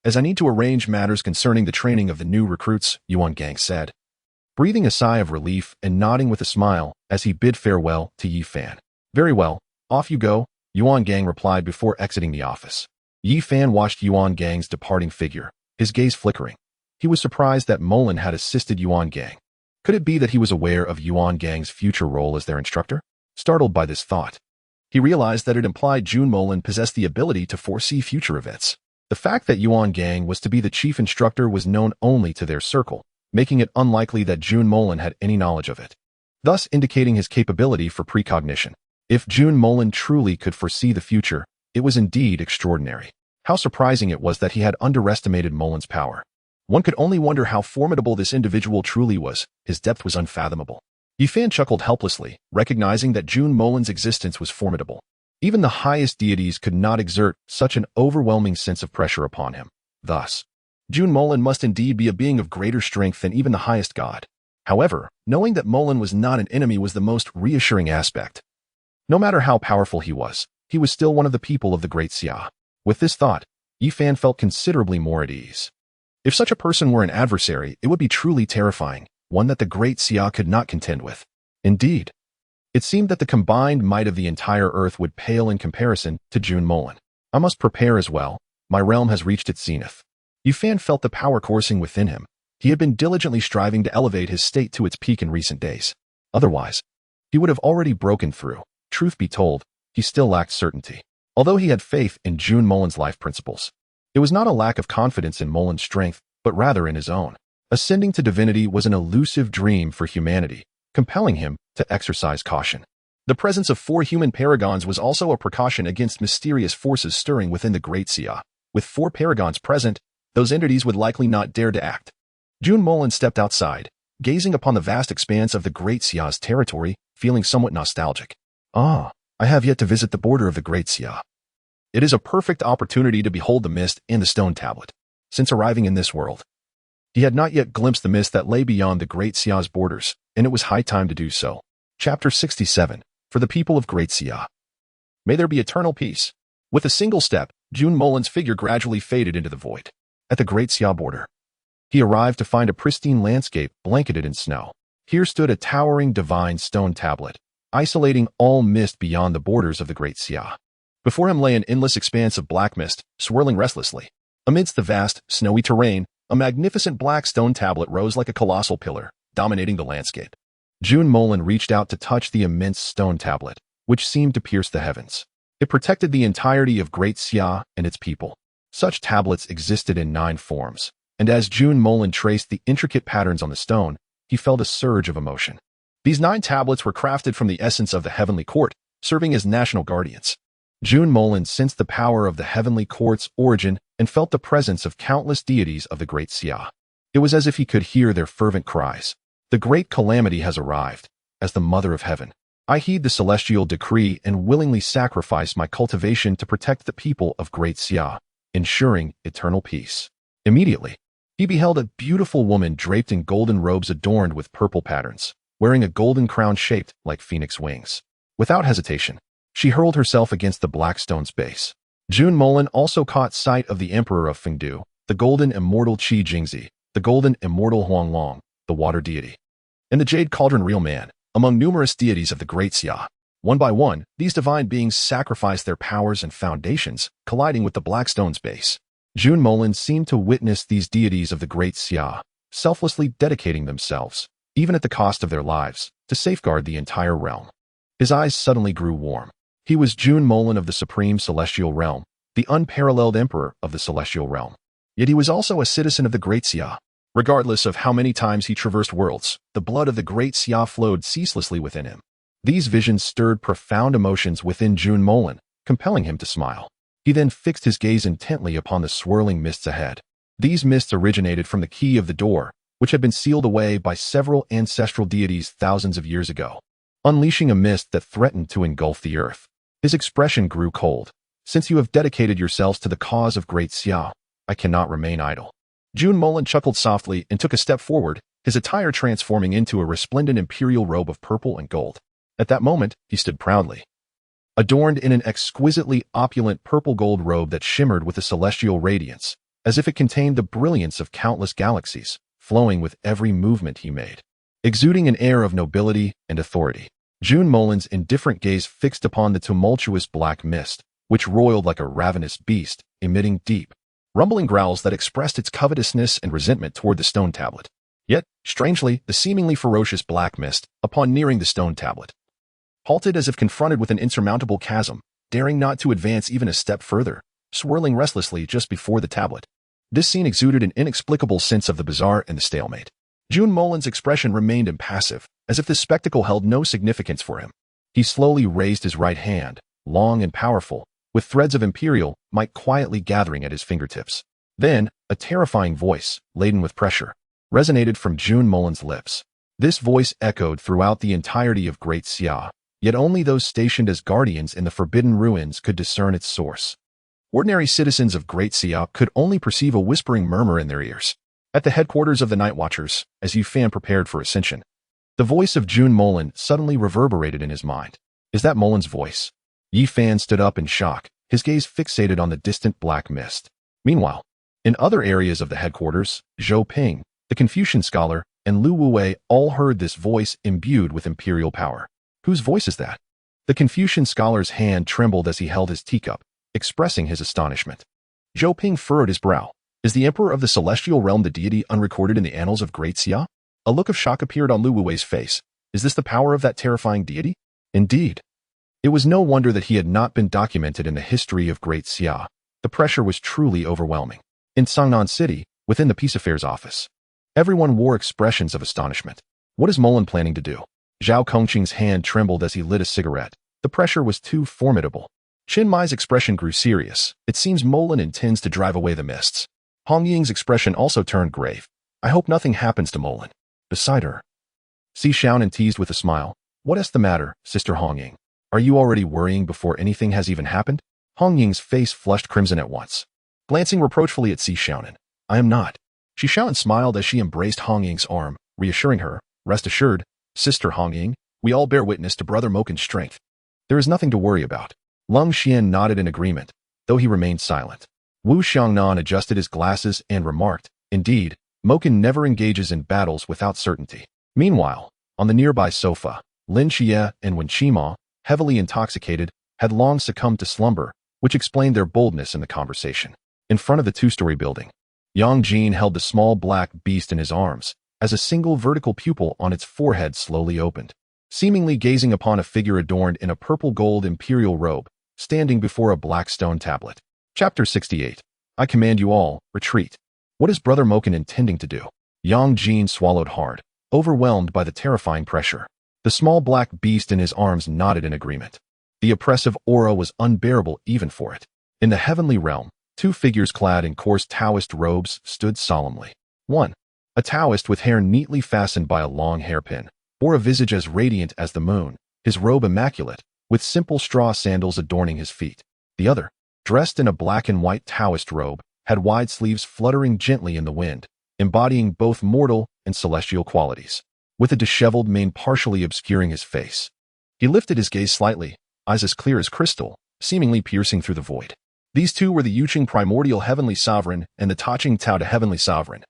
as I need to arrange matters concerning the training of the new recruits, Yuan Gang said, breathing a sigh of relief and nodding with a smile as he bid farewell to Yi Fan. Very well, off you go, Yuan Gang replied before exiting the office. Yi Fan watched Yuan Gang's departing figure, his gaze flickering. He was surprised that Molan had assisted Yuan Gang. Could it be that he was aware of Yuan Gang's future role as their instructor? Startled by this thought, he realized that it implied Jun Molan possessed the ability to foresee future events. The fact that Yuan Gang was to be the chief instructor was known only to their circle, making it unlikely that Jun Molan had any knowledge of it, thus indicating his capability for precognition. If Jun Molan truly could foresee the future, it was indeed extraordinary. How surprising it was that he had underestimated Molan's power. One could only wonder how formidable this individual truly was. His depth was unfathomable. Yi Fan chuckled helplessly, recognizing that Jun Molan's existence was formidable. Even the highest deities could not exert such an overwhelming sense of pressure upon him. Thus, Jun Molan must indeed be a being of greater strength than even the highest god. However, knowing that Molan was not an enemy was the most reassuring aspect. No matter how powerful he was still one of the people of the Great Xia. With this thought, Yi Fan felt considerably more at ease. If such a person were an adversary, it would be truly terrifying, one that the Great Xia could not contend with. Indeed, it seemed that the combined might of the entire earth would pale in comparison to Jun Molan. I must prepare as well. My realm has reached its zenith. Yi Fan felt the power coursing within him. He had been diligently striving to elevate his state to its peak in recent days. Otherwise, he would have already broken through. Truth be told, he still lacked certainty. Although he had faith in Jun Molan's life principles, it was not a lack of confidence in Molan's strength, but rather in his own. Ascending to divinity was an elusive dream for humanity, compelling him to exercise caution. The presence of 4 human paragons was also a precaution against mysterious forces stirring within the Great Xia. With 4 paragons present, those entities would likely not dare to act. Jun Molan stepped outside, gazing upon the vast expanse of the Great Xia's territory, feeling somewhat nostalgic. I have yet to visit the border of the Great Xia. It is a perfect opportunity to behold the mist and the stone tablet. Since arriving in this world, he had not yet glimpsed the mist that lay beyond the Great Xia's borders, and it was high time to do so. Chapter 67. For the people of Great Xia. May there be eternal peace. With a single step, Jun Molan's figure gradually faded into the void. At the Great Xia border, he arrived to find a pristine landscape blanketed in snow. Here stood a towering divine stone tablet, isolating all mist beyond the borders of the Great Xia. Before him lay an endless expanse of black mist, swirling restlessly. Amidst the vast, snowy terrain, a magnificent black stone tablet rose like a colossal pillar, dominating the landscape. Jun Molan reached out to touch the immense stone tablet, which seemed to pierce the heavens. It protected the entirety of Great Xia and its people. Such tablets existed in 9 forms, and as Jun Molan traced the intricate patterns on the stone, he felt a surge of emotion. These 9 tablets were crafted from the essence of the Heavenly Court, serving as national guardians. Jun Molan sensed the power of the Heavenly Court's origin and felt the presence of countless deities of the Great Xia. It was as if he could hear their fervent cries. The great calamity has arrived. As the Mother of Heaven, I heed the celestial decree and willingly sacrifice my cultivation to protect the people of Great Xia, ensuring eternal peace. Immediately, he beheld a beautiful woman draped in golden robes adorned with purple patterns, wearing a golden crown shaped like phoenix wings. Without hesitation, she hurled herself against the black stone's base. Jun Molan also caught sight of the Emperor of Fengdu, the golden immortal Qi Jingzi, the golden immortal Huanglong, the water deity, and the jade cauldron real man, among numerous deities of the Great Xia. One by one, these divine beings sacrificed their powers and foundations, colliding with the black stone's base. Jun Molan seemed to witness these deities of the Great Xia, selflessly dedicating themselves, even at the cost of their lives, to safeguard the entire realm. His eyes suddenly grew warm. He was Jun Molan of the Supreme Celestial Realm, the unparalleled Emperor of the Celestial Realm. Yet he was also a citizen of the Great Xia. Regardless of how many times he traversed worlds, the blood of the Great Xia flowed ceaselessly within him. These visions stirred profound emotions within Jun Molan, compelling him to smile. He then fixed his gaze intently upon the swirling mists ahead. These mists originated from the key of the door, which had been sealed away by several ancestral deities thousands of years ago, unleashing a mist that threatened to engulf the earth. His expression grew cold. Since you have dedicated yourselves to the cause of Great Xia, I cannot remain idle. Jun Molan chuckled softly and took a step forward, his attire transforming into a resplendent imperial robe of purple and gold. At that moment, he stood proudly, adorned in an exquisitely opulent purple-gold robe that shimmered with a celestial radiance, as if it contained the brilliance of countless galaxies, flowing with every movement he made. Exuding an air of nobility and authority, Jun Molan's indifferent gaze fixed upon the tumultuous black mist, which roiled like a ravenous beast, emitting deep, rumbling growls that expressed its covetousness and resentment toward the stone tablet. Yet, strangely, the seemingly ferocious black mist, upon nearing the stone tablet, halted as if confronted with an insurmountable chasm, daring not to advance even a step further, swirling restlessly just before the tablet. This scene exuded an inexplicable sense of the bizarre and the stalemate. Jun Molan's expression remained impassive, as if this spectacle held no significance for him. He slowly raised his right hand, long and powerful, with threads of imperial might quietly gathering at his fingertips. Then, a terrifying voice, laden with pressure, resonated from Jun Molan's lips. This voice echoed throughout the entirety of Great Xia, yet only those stationed as guardians in the Forbidden Ruins could discern its source. Ordinary citizens of Great Xia could only perceive a whispering murmur in their ears. At the headquarters of the Night Watchers, as Yi Fan prepared for ascension, the voice of Jun Molan suddenly reverberated in his mind. Is that Molan's voice? Yi Fan stood up in shock, his gaze fixated on the distant black mist. Meanwhile, in other areas of the headquarters, Zhou Ping, the Confucian scholar, and Lu Wuwei all heard this voice imbued with imperial power. Whose voice is that? The Confucian scholar's hand trembled as he held his teacup, expressing his astonishment. Zhou Ping furrowed his brow. Is the Emperor of the Celestial Realm the deity unrecorded in the annals of Great Xia? A look of shock appeared on Lu Wuwei's face. Is this the power of that terrifying deity? Indeed. It was no wonder that he had not been documented in the history of Great Xia. The pressure was truly overwhelming. In Sangnan City, within the Peace Affairs office, everyone wore expressions of astonishment. What is Molan planning to do? Zhao Kongqing's hand trembled as he lit a cigarette. The pressure was too formidable. Chen Mai's expression grew serious. It seems Molan intends to drive away the mists. Hong Ying's expression also turned grave. I hope nothing happens to Molan. Beside her, Si Xiaonan teased with a smile. What is the matter, Sister Hong Ying? Are you already worrying before anything has even happened? Hong Ying's face flushed crimson at once. Glancing reproachfully at Si Xiaonan, I am not. Si Xiaonan smiled as she embraced Hong Ying's arm, reassuring her, rest assured, Sister Hong Ying, we all bear witness to Brother Moken's strength. There is nothing to worry about. Lung Xian nodded in agreement, though he remained silent. Wu Xiangnan adjusted his glasses and remarked, indeed, Moken never engages in battles without certainty. Meanwhile, on the nearby sofa, Lin Xie and Wen Qima, heavily intoxicated, had long succumbed to slumber, which explained their boldness in the conversation. In front of the two-story building, Yang Jin held the small black beast in his arms, as a single vertical pupil on its forehead slowly opened, seemingly gazing upon a figure adorned in a purple-gold imperial robe, standing before a black stone tablet. Chapter 68. I command you all, retreat. What is Brother Moken intending to do? Yang Jin swallowed hard, overwhelmed by the terrifying pressure. The small black beast in his arms nodded in agreement. The oppressive aura was unbearable even for it. In the heavenly realm, two figures clad in coarse Taoist robes stood solemnly. One, a Taoist with hair neatly fastened by a long hairpin, bore a visage as radiant as the moon, his robe immaculate, with simple straw sandals adorning his feet. The other, dressed in a black and white Taoist robe, had wide sleeves fluttering gently in the wind, embodying both mortal and celestial qualities, with a disheveled mane partially obscuring his face. He lifted his gaze slightly, eyes as clear as crystal, seemingly piercing through the void. These two were the Yuqing Primordial Heavenly Sovereign and the Taching Tao de Heavenly Sovereign,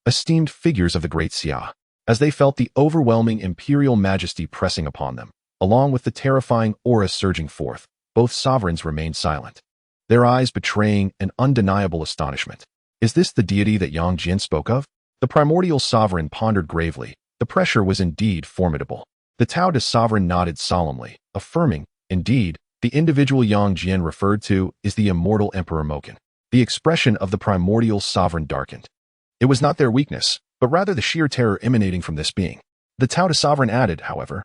esteemed figures of the Great Xia. As they felt the overwhelming imperial majesty pressing upon them, along with the terrifying aura surging forth, both sovereigns remained silent, their eyes betraying an undeniable astonishment. Is this the deity that Yang Jin spoke of? The primordial sovereign pondered gravely. The pressure was indeed formidable. The Tao De sovereign nodded solemnly, affirming, indeed, the individual Yang Jin referred to is the Immortal Emperor Moken. The expression of the primordial sovereign darkened. It was not their weakness, but rather the sheer terror emanating from this being. The Tao De sovereign added, however,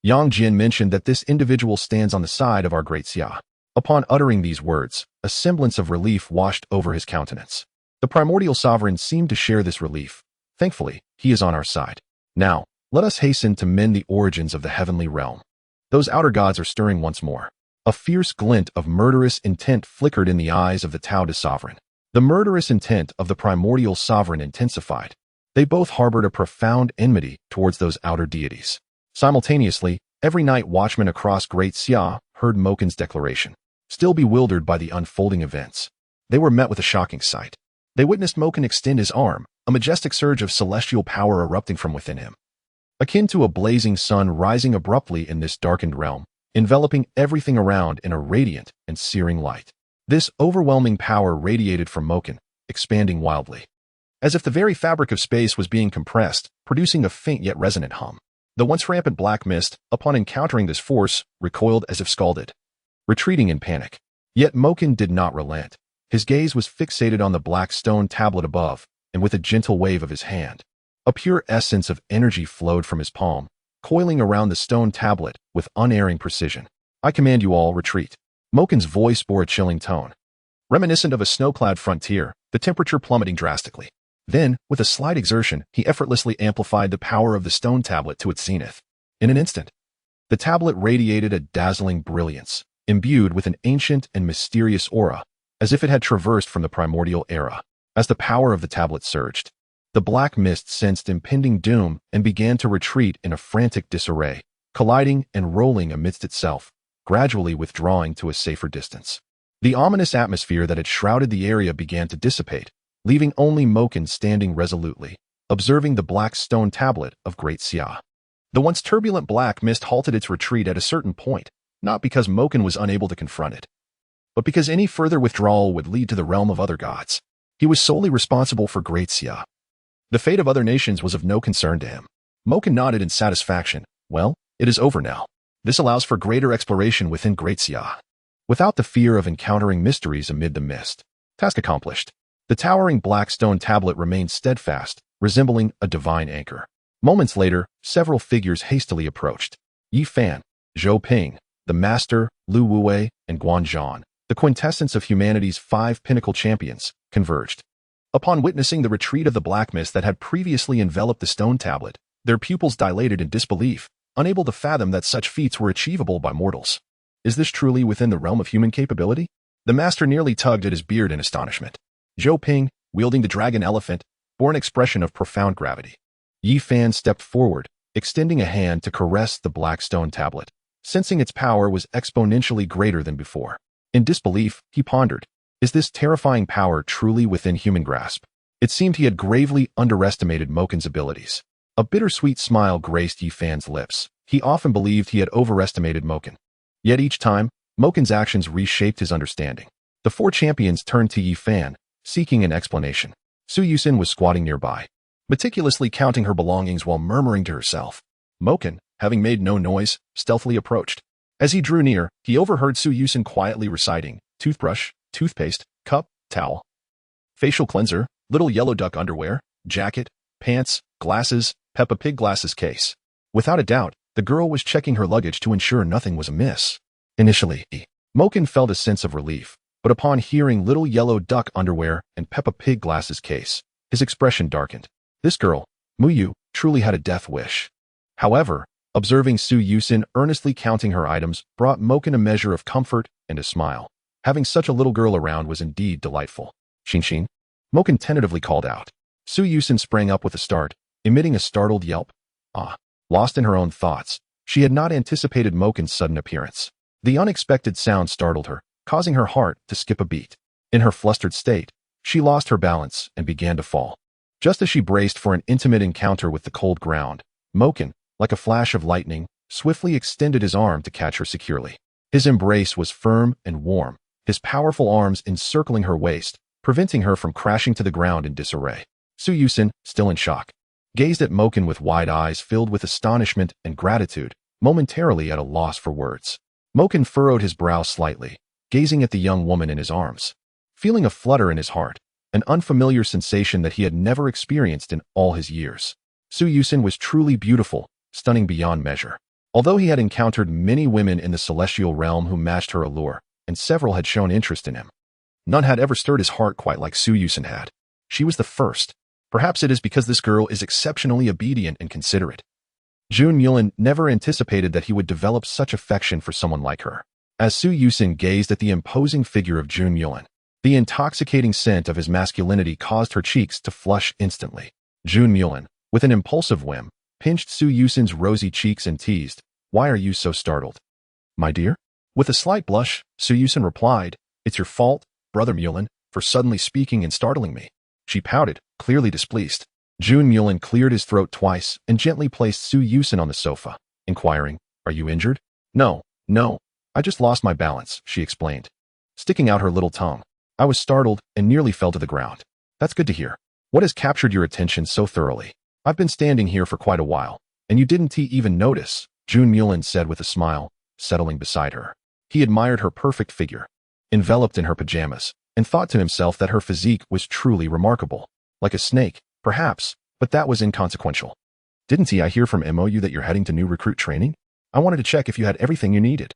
Yang Jin mentioned that this individual stands on the side of our Great Xia. Upon uttering these words, a semblance of relief washed over his countenance. The primordial sovereign seemed to share this relief. Thankfully, he is on our side. Now, let us hasten to mend the origins of the heavenly realm. Those outer gods are stirring once more. A fierce glint of murderous intent flickered in the eyes of the Tao De sovereign. The murderous intent of the primordial sovereign intensified. They both harbored a profound enmity towards those outer deities. Simultaneously, every night watchman across Great Xia heard Moken's declaration. Still bewildered by the unfolding events, they were met with a shocking sight. They witnessed Moken extend his arm, a majestic surge of celestial power erupting from within him. Akin to a blazing sun rising abruptly in this darkened realm, enveloping everything around in a radiant and searing light. This overwhelming power radiated from Moken, expanding wildly, as if the very fabric of space was being compressed, producing a faint yet resonant hum. The once rampant black mist, upon encountering this force, recoiled as if scalded, retreating in panic. Yet Moken did not relent. His gaze was fixated on the black stone tablet above, and with a gentle wave of his hand, a pure essence of energy flowed from his palm, coiling around the stone tablet with unerring precision. "I command you all, retreat." Moken's voice bore a chilling tone, reminiscent of a snow-clad frontier, the temperature plummeting drastically. Then, with a slight exertion, he effortlessly amplified the power of the stone tablet to its zenith. In an instant, the tablet radiated a dazzling brilliance, imbued with an ancient and mysterious aura, as if it had traversed from the primordial era. As the power of the tablet surged, the black mist sensed impending doom and began to retreat in a frantic disarray, colliding and rolling amidst itself, gradually withdrawing to a safer distance. The ominous atmosphere that had shrouded the area began to dissipate, leaving only Moken standing resolutely, observing the black stone tablet of Great Xia. The once turbulent black mist halted its retreat at a certain point, not because Moken was unable to confront it, but because any further withdrawal would lead to the realm of other gods. He was solely responsible for Great Xia. The fate of other nations was of no concern to him. Moken nodded in satisfaction. "Well, it is over now. This allows for greater exploration within Great Xia, without the fear of encountering mysteries amid the mist." Task accomplished. The towering black stone tablet remained steadfast, resembling a divine anchor. Moments later, several figures hastily approached. Yi Fan, Zhou Ping, the Master, Lu Wuwei, and Guan Zhan, the quintessence of humanity's 5 pinnacle champions, converged. Upon witnessing the retreat of the black mist that had previously enveloped the stone tablet, their pupils dilated in disbelief, unable to fathom that such feats were achievable by mortals. Is this truly within the realm of human capability? The Master nearly tugged at his beard in astonishment. Zhou Ping, wielding the dragon elephant, bore an expression of profound gravity. Yi Fan stepped forward, extending a hand to caress the black stone tablet, sensing its power was exponentially greater than before. In disbelief, he pondered, is this terrifying power truly within human grasp? It seemed he had gravely underestimated Moken's abilities. A bittersweet smile graced Yi Fan's lips. He often believed he had overestimated Moken. Yet each time, Moken's actions reshaped his understanding. The 4 champions turned to Yi Fan, seeking an explanation. Su Yusin was squatting nearby, meticulously counting her belongings while murmuring to herself. Moken, having made no noise, stealthily approached. As he drew near, he overheard Su Yusin quietly reciting, toothbrush, toothpaste, cup, towel, facial cleanser, little yellow duck underwear, jacket, pants, glasses, Peppa Pig glasses case. Without a doubt, the girl was checking her luggage to ensure nothing was amiss. Initially, Moken felt a sense of relief, but upon hearing little yellow duck underwear and Peppa Pig glasses case, his expression darkened. This girl, Muyu, truly had a death wish. However, observing Su Yusin earnestly counting her items brought Moken a measure of comfort and a smile. Having such a little girl around was indeed delightful. Xin, Moken tentatively called out. Su Yusin sprang up with a start, emitting a startled yelp. Lost in her own thoughts, she had not anticipated Moken's sudden appearance. The unexpected sound startled her, causing her heart to skip a beat. In her flustered state, she lost her balance and began to fall. Just as she braced for an intimate encounter with the cold ground, Moken, like a flash of lightning, swiftly extended his arm to catch her securely. His embrace was firm and warm, his powerful arms encircling her waist, preventing her from crashing to the ground in disarray. Su Yusin, still in shock, gazed at Moken with wide eyes filled with astonishment and gratitude, momentarily at a loss for words. Moken furrowed his brow slightly, gazing at the young woman in his arms, feeling a flutter in his heart, an unfamiliar sensation that he had never experienced in all his years. Su Yusin was truly beautiful, stunning beyond measure. Although he had encountered many women in the celestial realm who matched her allure, and several had shown interest in him, none had ever stirred his heart quite like Su Yusin had. She was the first. Perhaps it is because this girl is exceptionally obedient and considerate. Jun Molan never anticipated that he would develop such affection for someone like her. As Su Yusin gazed at the imposing figure of Jun Molan, the intoxicating scent of his masculinity caused her cheeks to flush instantly. Jun Molan, with an impulsive whim, pinched Su Yusin's rosy cheeks and teased, "Why are you so startled?" "My dear?" With a slight blush, Su Yusin replied, "It's your fault, Brother Molan, for suddenly speaking and startling me." She pouted, clearly displeased. Jun Molan cleared his throat twice and gently placed Su Yusin on the sofa, inquiring, "Are you injured?" No, I just lost my balance," she explained, sticking out her little tongue. "I was startled and nearly fell to the ground." "That's good to hear. What has captured your attention so thoroughly?" "I've been standing here for quite a while, and you didn't even notice," Jun Molan said with a smile, settling beside her. He admired her perfect figure, enveloped in her pajamas, and thought to himself that her physique was truly remarkable. Like a snake, perhaps, but that was inconsequential. "Didn't I hear from MOU that you're heading to new recruit training? I wanted to check if you had everything you needed.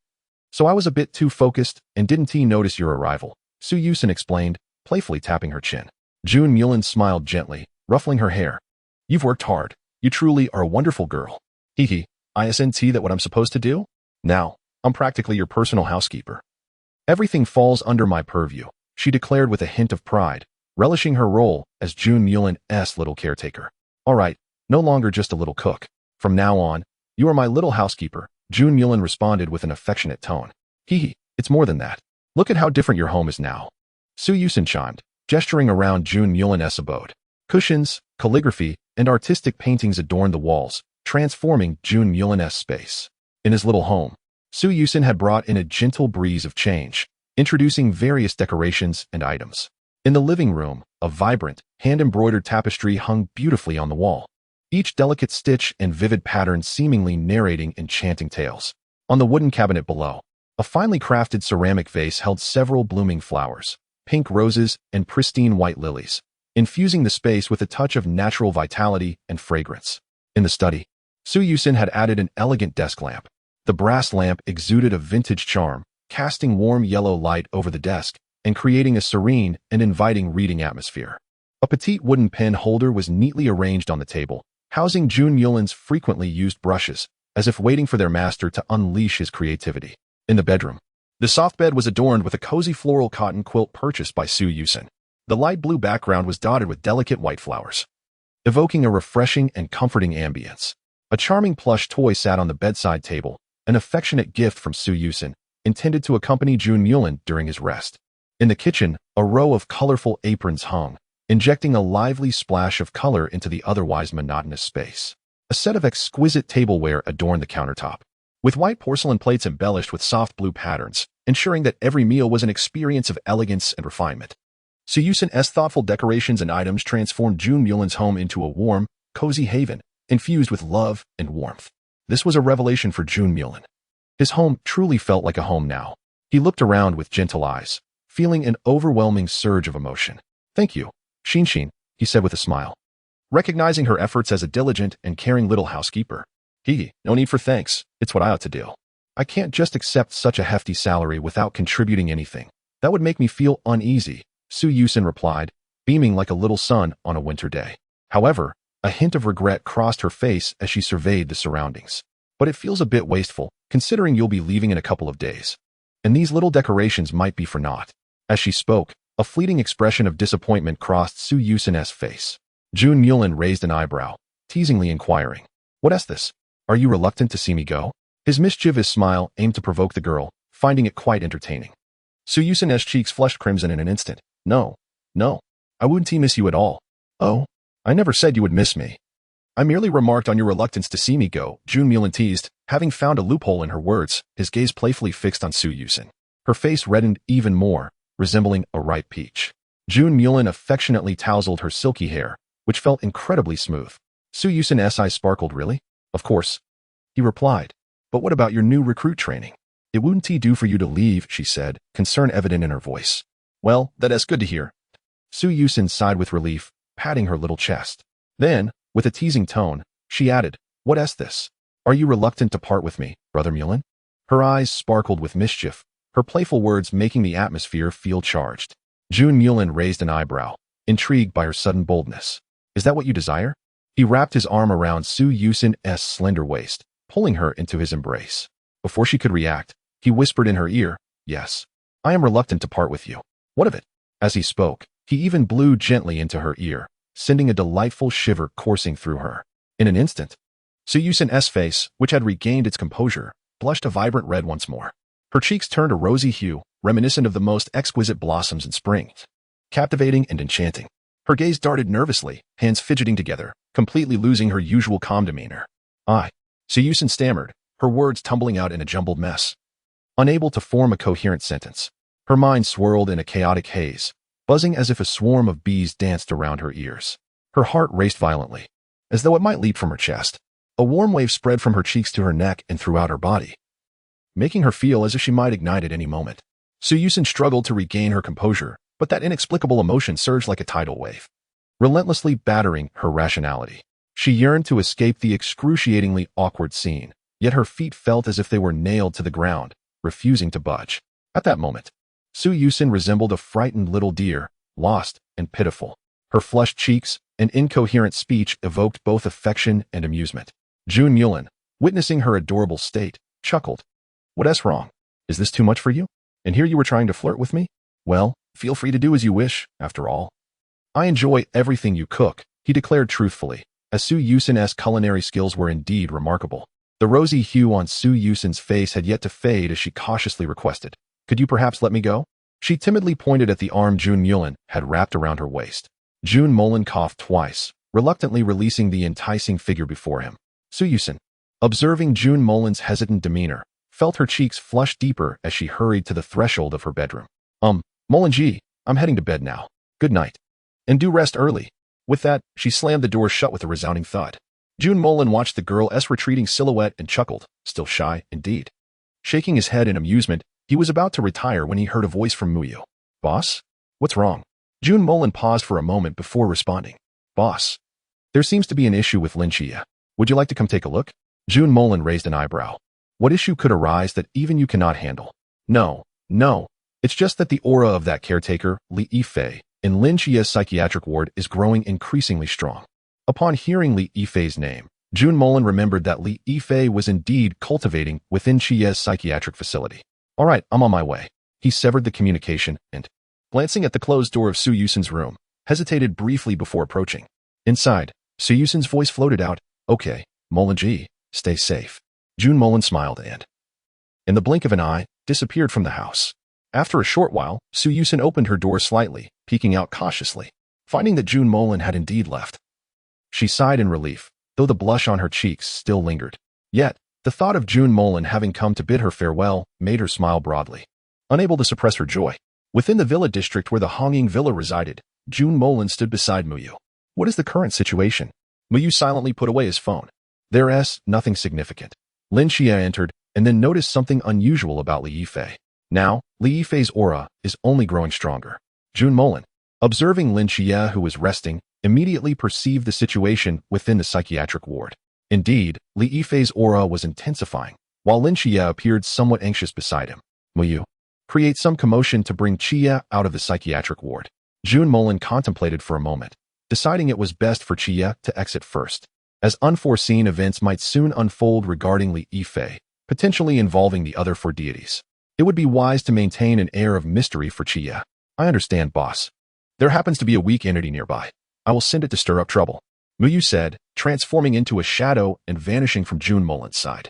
So I was a bit too focused and didn't notice your arrival," Su Yusin explained, playfully tapping her chin. Jun Molan smiled gently, ruffling her hair. "You've worked hard. You truly are a wonderful girl." "Hee, isn't that what I'm supposed to do? Now, I'm practically your personal housekeeper." "Everything falls under my purview," she declared with a hint of pride, relishing her role as Jun Molan's little caretaker. "All right, no longer just a little cook. From now on, you are my little housekeeper," Jun Molan responded with an affectionate tone. It's more than that. Look at how different your home is now." Su Yusin chimed, gesturing around Jun Molan's abode. Cushions, calligraphy, and artistic paintings adorned the walls, transforming Jun Molan's space. In his little home, Su Yusin had brought in a gentle breeze of change, introducing various decorations and items. In the living room, a vibrant, hand-embroidered tapestry hung beautifully on the wall, each delicate stitch and vivid pattern seemingly narrating enchanting tales. On the wooden cabinet below, a finely crafted ceramic vase held several blooming flowers, pink roses and pristine white lilies, infusing the space with a touch of natural vitality and fragrance. In the study, Su Yusin had added an elegant desk lamp. The brass lamp exuded a vintage charm, casting warm yellow light over the desk and creating a serene and inviting reading atmosphere. A petite wooden pen holder was neatly arranged on the table, housing Jun Molan's frequently used brushes, as if waiting for their master to unleash his creativity. In the bedroom, the soft bed was adorned with a cozy floral cotton quilt purchased by Su Yusin. The light blue background was dotted with delicate white flowers, evoking a refreshing and comforting ambience. A charming plush toy sat on the bedside table, an affectionate gift from Su Yusin, intended to accompany Jun Molan during his rest. In the kitchen, a row of colorful aprons hung, injecting a lively splash of color into the otherwise monotonous space. A set of exquisite tableware adorned the countertop, with white porcelain plates embellished with soft blue patterns, ensuring that every meal was an experience of elegance and refinement. Su Yusin's thoughtful decorations and items transformed Jun Molan's home into a warm, cozy haven, infused with love and warmth. This was a revelation for Jun Molan. His home truly felt like a home now. He looked around with gentle eyes, feeling an overwhelming surge of emotion. "Thank you, Shinshin," he said with a smile, recognizing her efforts as a diligent and caring little housekeeper. No need for thanks. It's what I ought to do. I can't just accept such a hefty salary without contributing anything. That would make me feel uneasy," Su Yusin replied, beaming like a little sun on a winter day. However, a hint of regret crossed her face as she surveyed the surroundings. "But it feels a bit wasteful, considering you'll be leaving in a couple of days. And these little decorations might be for naught." As she spoke, a fleeting expression of disappointment crossed Su Yusin's face. Jun Molan raised an eyebrow, teasingly inquiring, "What's this? Are you reluctant to see me go?" His mischievous smile aimed to provoke the girl, finding it quite entertaining. Su Yusin's cheeks flushed crimson in an instant. No, I wouldn't miss you at all." "Oh, I never said you would miss me. I merely remarked on your reluctance to see me go," Jun Molan teased, having found a loophole in her words, his gaze playfully fixed on Su Yusin. Her face reddened even more, resembling a ripe peach. Jun Molan affectionately tousled her silky hair, which felt incredibly smooth. Su Yusin's eyes sparkled. "Really? Of course," he replied. "But what about your new recruit training? It wouldn't do for you to leave," she said, concern evident in her voice. "Well, that's good to hear." Su Yusin sighed with relief, patting her little chest. Then, with a teasing tone, she added, "What's this? Are you reluctant to part with me, Brother Molan?" Her eyes sparkled with mischief, her playful words making the atmosphere feel charged. Jun Molan raised an eyebrow, intrigued by her sudden boldness. "Is that what you desire?" He wrapped his arm around Su Yusin's slender waist, pulling her into his embrace. Before she could react, he whispered in her ear, "Yes, I am reluctant to part with you. What of it?" As he spoke, he even blew gently into her ear, sending a delightful shiver coursing through her. In an instant, Su Yusin's face, which had regained its composure, blushed a vibrant red once more. Her cheeks turned a rosy hue, reminiscent of the most exquisite blossoms in spring. Captivating and enchanting. Her gaze darted nervously, hands fidgeting together, completely losing her usual calm demeanor. Su Yusin stammered, her words tumbling out in a jumbled mess. Unable to form a coherent sentence, her mind swirled in a chaotic haze, buzzing as if a swarm of bees danced around her ears. Her heart raced violently, as though it might leap from her chest. A warm wave spread from her cheeks to her neck and throughout her body, making her feel as if she might ignite at any moment. Su Yusin struggled to regain her composure, but that inexplicable emotion surged like a tidal wave, relentlessly battering her rationality. She yearned to escape the excruciatingly awkward scene, yet her feet felt as if they were nailed to the ground, refusing to budge. At that moment, Su Yusin resembled a frightened little deer, lost and pitiful. Her flushed cheeks and incoherent speech evoked both affection and amusement. Jun Molan, witnessing her adorable state, chuckled. "What's wrong? Is this too much for you? And here you were trying to flirt with me? Well, feel free to do as you wish, after all. I enjoy everything you cook," he declared truthfully, as Su Yusin's culinary skills were indeed remarkable. The rosy hue on Su Yusin's face had yet to fade as she cautiously requested, "Could you perhaps let me go?" She timidly pointed at the arm Jun Molan had wrapped around her waist. Jun Molan coughed twice, reluctantly releasing the enticing figure before him. Su Yusin, observing Jun Molan's hesitant demeanor, felt her cheeks flush deeper as she hurried to the threshold of her bedroom. Molan-ji, I'm heading to bed now. Good night. And do rest early." With that, she slammed the door shut with a resounding thud. Jun Molan watched the girl's retreating silhouette and chuckled, still shy, indeed. Shaking his head in amusement, he was about to retire when he heard a voice from Muyu. "Boss? What's wrong?" Jun Molan paused for a moment before responding. "Boss, there seems to be an issue with Lin Chia. Would you like to come take a look?" Jun Molan raised an eyebrow. "What issue could arise that even you cannot handle?" No. It's just that the aura of that caretaker, Li Yifei, in Lin Chia's psychiatric ward is growing increasingly strong." Upon hearing Li Yifei's name, Jun Molan remembered that Li Yifei was indeed cultivating within Chia's psychiatric facility. "All right, I'm on my way." He severed the communication and, glancing at the closed door of Su Yusin's room, hesitated briefly before approaching. Inside, Su Yusin's voice floated out, "Okay, Molan-ji, stay safe." Jun Molan smiled and, in the blink of an eye, disappeared from the house. After a short while, Su Yusin opened her door slightly, peeking out cautiously, finding that Jun Molan had indeed left. She sighed in relief, though the blush on her cheeks still lingered. Yet, the thought of Jun Molan having come to bid her farewell made her smile broadly. Unable to suppress her joy, within the villa district where the Honging Villa resided, Jun Molan stood beside Muyu. "What is the current situation?" Muyu silently put away his phone. "There's nothing significant." Lin Chia entered, and then noticed something unusual about Li Yifei. Now, Li Yifei's aura is only growing stronger. Jun Molan, observing Lin Chia who was resting, immediately perceived the situation within the psychiatric ward. Indeed, Li Yifei's aura was intensifying, while Lin Chia appeared somewhat anxious beside him. "Muyu, create some commotion to bring Chia out of the psychiatric ward." Jun Molan contemplated for a moment, deciding it was best for Chia to exit first, as unforeseen events might soon unfold regarding Li Yifei, potentially involving the other four deities. It would be wise to maintain an air of mystery for Chia. "I understand, boss. There happens to be a weak entity nearby. I will send it to stir up trouble," Muyu said, transforming into a shadow and vanishing from Jun Molan's side.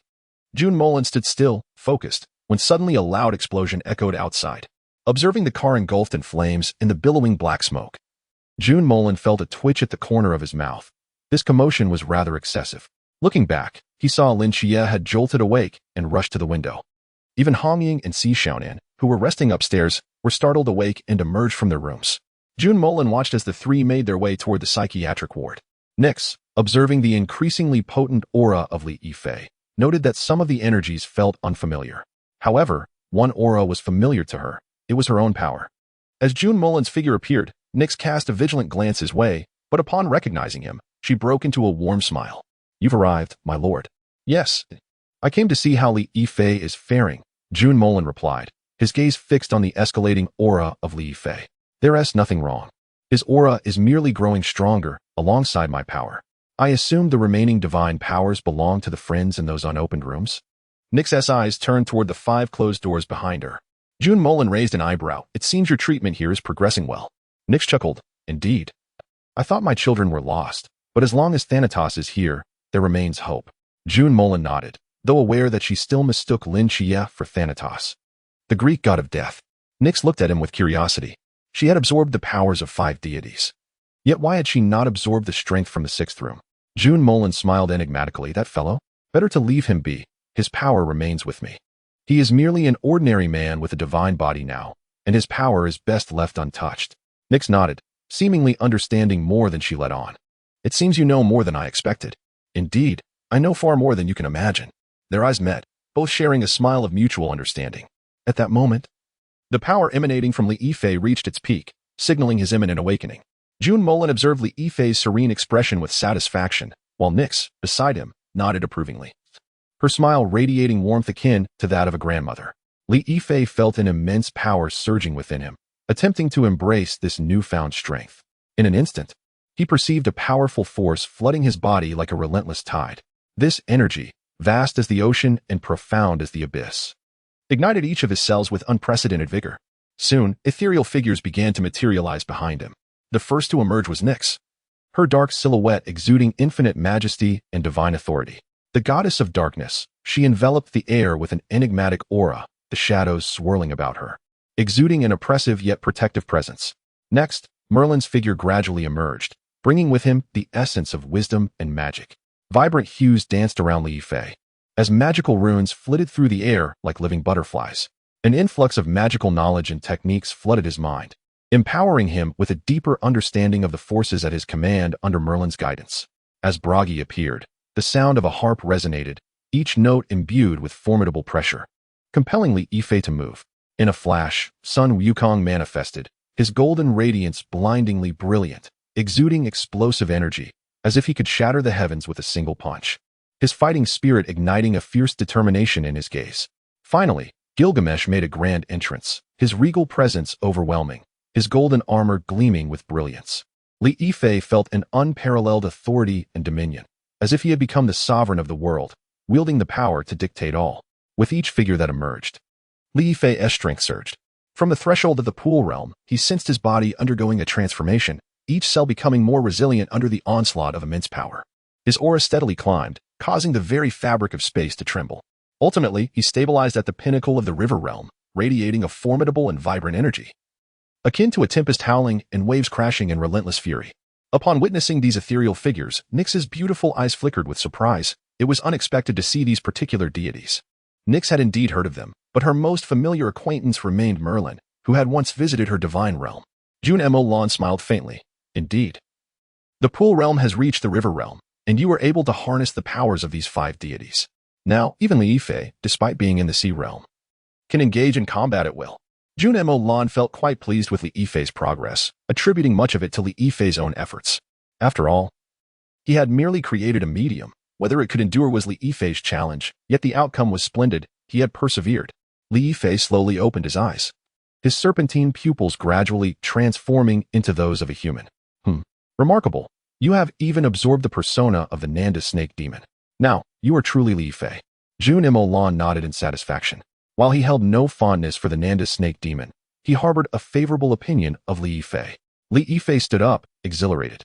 Jun Molan stood still, focused, when suddenly a loud explosion echoed outside. Observing the car engulfed in flames and the billowing black smoke, Jun Molan felt a twitch at the corner of his mouth. This commotion was rather excessive. Looking back, he saw Lin Chia had jolted awake and rushed to the window. Even Hong Ying and Si Xiaonan, who were resting upstairs, were startled awake and emerged from their rooms. Jun Molan watched as the three made their way toward the psychiatric ward. Nix, observing the increasingly potent aura of Li Yifei, noted that some of the energies felt unfamiliar. However, one aura was familiar to her. It was her own power. As Jun Molan's figure appeared, Nix cast a vigilant glance his way, but upon recognizing him, she broke into a warm smile. "You've arrived, my lord." "Yes. I came to see how Li Yifei is faring," Jun Molan replied, his gaze fixed on the escalating aura of Li Yifei. "There's nothing wrong. His aura is merely growing stronger, alongside my power. I assume the remaining divine powers belong to the friends in those unopened rooms?" Nix's eyes turned toward the 5 closed doors behind her. Jun Molan raised an eyebrow. "It seems your treatment here is progressing well." Nix chuckled. "Indeed. I thought my children were lost, but as long as Thanatos is here, there remains hope. Jun Molan nodded, though aware that she still mistook Lin Chia for Thanatos, the Greek god of death. Nyx looked at him with curiosity. She had absorbed the powers of 5 deities. Yet why had she not absorbed the strength from the 6th room? Jun Molan smiled enigmatically. That fellow? Better to leave him be. His power remains with me. He is merely an ordinary man with a divine body now, and his power is best left untouched. Nyx nodded, seemingly understanding more than she let on. It seems you know more than I expected. Indeed, I know far more than you can imagine. Their eyes met, both sharing a smile of mutual understanding. At that moment, the power emanating from Li Yifei reached its peak, signaling his imminent awakening. Jun Molan observed Li Yifei's serene expression with satisfaction, while Nyx, beside him, nodded approvingly, her smile radiating warmth akin to that of a grandmother. Li Yifei felt an immense power surging within him, attempting to embrace this newfound strength. In an instant, he perceived a powerful force flooding his body like a relentless tide. This energy, vast as the ocean and profound as the abyss, ignited each of his cells with unprecedented vigor. Soon, ethereal figures began to materialize behind him. The first to emerge was Nyx, her dark silhouette exuding infinite majesty and divine authority. The goddess of darkness, she enveloped the air with an enigmatic aura, the shadows swirling about her, exuding an oppressive yet protective presence. Next, Merlin's figure gradually emerged, bringing with him the essence of wisdom and magic. Vibrant hues danced around Li Yifei, as magical runes flitted through the air like living butterflies. An influx of magical knowledge and techniques flooded his mind, empowering him with a deeper understanding of the forces at his command under Merlin's guidance. As Bragi appeared, the sound of a harp resonated, each note imbued with formidable pressure, compelling Li Yifei to move. In a flash, Sun Wukong manifested, his golden radiance blindingly brilliant, exuding explosive energy, as if he could shatter the heavens with a single punch, his fighting spirit igniting a fierce determination in his gaze. Finally, Gilgamesh made a grand entrance, his regal presence overwhelming, his golden armor gleaming with brilliance. Li Yifei felt an unparalleled authority and dominion, as if he had become the sovereign of the world, wielding the power to dictate all. With each figure that emerged, Li Yifei's strength surged. From the threshold of the pool realm, he sensed his body undergoing a transformation, each cell becoming more resilient under the onslaught of immense power. His aura steadily climbed, causing the very fabric of space to tremble. Ultimately, he stabilized at the pinnacle of the river realm, radiating a formidable and vibrant energy, akin to a tempest howling and waves crashing in relentless fury. Upon witnessing these ethereal figures, Nyx's beautiful eyes flickered with surprise. It was unexpected to see these particular deities. Nyx had indeed heard of them, but her most familiar acquaintance remained Merlin, who had once visited her divine realm. Jun Molan smiled faintly. Indeed. The pool realm has reached the river realm, and you were able to harness the powers of these 5 deities. Now, even Li Yifei, despite being in the sea realm, can engage in combat at will. Jun Molan felt quite pleased with Li Yifei's progress, attributing much of it to Li Yifei's own efforts. After all, he had merely created a medium. Whether it could endure was Li Yifei's challenge, yet the outcome was splendid. He had persevered. Li Yifei slowly opened his eyes, his serpentine pupils gradually transforming into those of a human. Remarkable. You have even absorbed the persona of the Nanda snake demon. Now, you are truly Li Yifei. Jun Molan nodded in satisfaction. While he held no fondness for the Nanda snake demon, he harbored a favorable opinion of Li Yifei. Li Yifei stood up, exhilarated,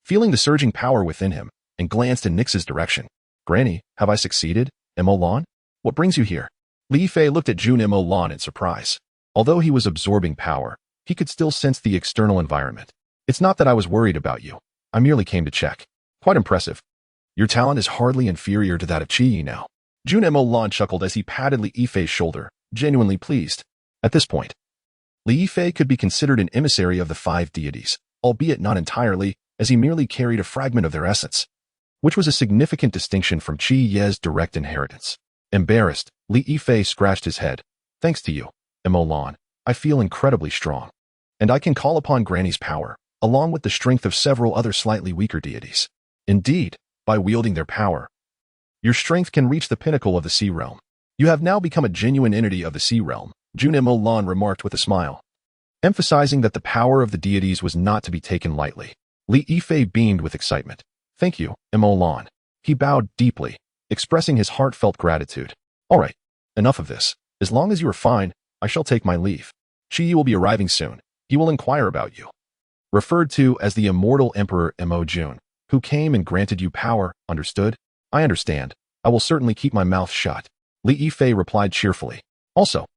feeling the surging power within him, and glanced in Nyx's direction. Granny, have I succeeded? Molan? What brings you here? Li Yifei looked at Jun Molan in surprise. Although he was absorbing power, he could still sense the external environment. It's not that I was worried about you. I merely came to check. Quite impressive. Your talent is hardly inferior to that of Chi now. Jun Molan chuckled as he patted Li Yifei's shoulder, genuinely pleased. At this point, Li Yifei could be considered an emissary of the 5 deities, albeit not entirely, as he merely carried a fragment of their essence, which was a significant distinction from Chi Ye's direct inheritance. Embarrassed, Li Yifei scratched his head. Thanks to you, Molan, I feel incredibly strong, and I can call upon Granny's power, along with the strength of several other slightly weaker deities. Indeed, by wielding their power, your strength can reach the pinnacle of the sea realm. You have now become a genuine entity of the sea realm, Jun Molan remarked with a smile, emphasizing that the power of the deities was not to be taken lightly. Li Yifei beamed with excitement. Thank you, Molan. He bowed deeply, expressing his heartfelt gratitude. All right, enough of this. As long as you are fine, I shall take my leave. Chi will be arriving soon. He will inquire about you. referred to as the Immortal Emperor Mo Jun, who came and granted you power, understood? I understand. I will certainly keep my mouth shut. Li Yifei replied cheerfully. Also,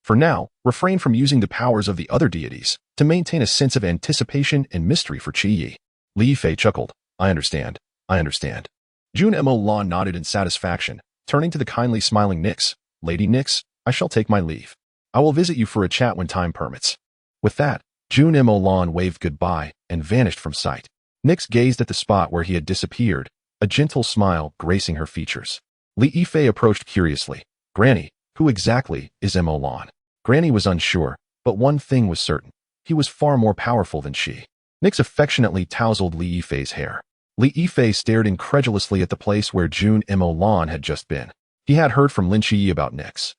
for now, refrain from using the powers of the other deities to maintain a sense of anticipation and mystery for Qi Yi. Li Yifei chuckled. I understand. I understand. Jun Molan nodded in satisfaction, turning to the kindly smiling Nyx. Lady Nyx, I shall take my leave. I will visit you for a chat when time permits. With that, Jun Molan waved goodbye and vanished from sight. Nyx gazed at the spot where he had disappeared, a gentle smile gracing her features. Li Yifei approached curiously. Granny, who exactly is Molan? Granny was unsure, but one thing was certain. He was far more powerful than she. Nyx affectionately tousled Li Yifei's hair. Li Yifei stared incredulously at the place where Jun Molan had just been. He had heard from Lin Qi about Nyx,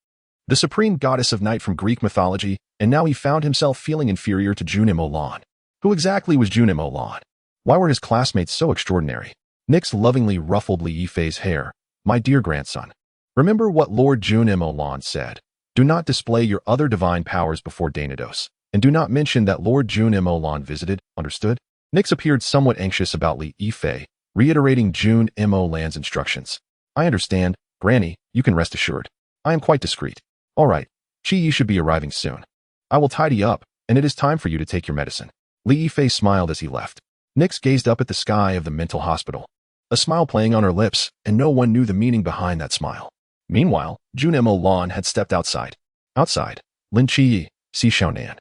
the supreme goddess of night from Greek mythology, and now he found himself feeling inferior to Jun Molan. Who exactly was Jun Molan? Why were his classmates so extraordinary? Nyx lovingly ruffled Li Yifei's hair. My dear grandson, remember what Lord Jun Molan said. Do not display your other divine powers before Daenados, and do not mention that Lord Jun Molan visited, understood? Nyx appeared somewhat anxious about Li Yifei, reiterating Jun Molan's instructions. I understand, Granny, you can rest assured. I am quite discreet. All right, Qi Yi should be arriving soon. I will tidy up, and it is time for you to take your medicine. Li Yifei smiled as he left. Nyx gazed up at the sky of the mental hospital, a smile playing on her lips, and no one knew the meaning behind that smile. Meanwhile, Jun Molan had stepped outside. Outside, Lin Qi, Si Xiaonan,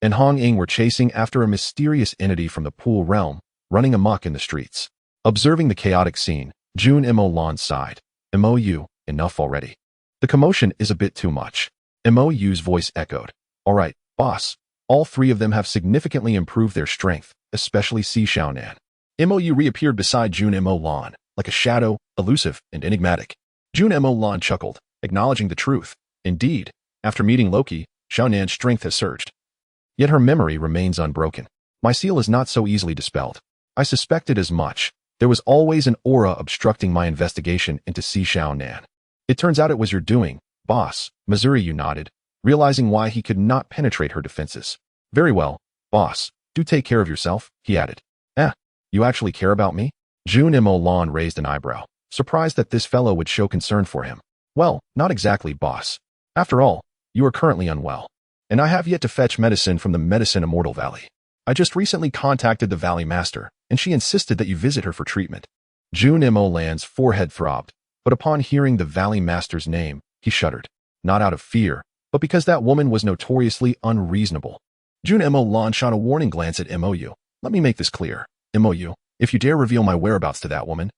and Hong Ying were chasing after a mysterious entity from the pool realm, running amok in the streets. Observing the chaotic scene, Jun Molan sighed. Mou, enough already. The commotion is a bit too much. Mou's voice echoed. All right, boss. All three of them have significantly improved their strength, especially Si Xiaonan. Mou reappeared beside Jun Molan, like a shadow, elusive and enigmatic. Jun Molan chuckled, acknowledging the truth. Indeed, after meeting Loki, Xiaonan's strength has surged. Yet her memory remains unbroken. My seal is not so easily dispelled. I suspected as much. There was always an aura obstructing my investigation into Si Xiaonan. It turns out it was your doing, boss. Missouri nodded, realizing why he could not penetrate her defenses. Very well, boss. Do take care of yourself, he added. You actually care about me? Jun Molan raised an eyebrow, surprised that this fellow would show concern for him. Well, not exactly, boss. After all, you are currently unwell, and I have yet to fetch medicine from the Medicine Immortal Valley. I just recently contacted the Valley Master, and she insisted that you visit her for treatment. Jun Molan's forehead throbbed, but upon hearing the Valley Master's name, he shuddered. Not out of fear, but because that woman was notoriously unreasonable. Jun Molan shot a warning glance at Mou. Let me make this clear. Mou, if you dare reveal my whereabouts to that woman,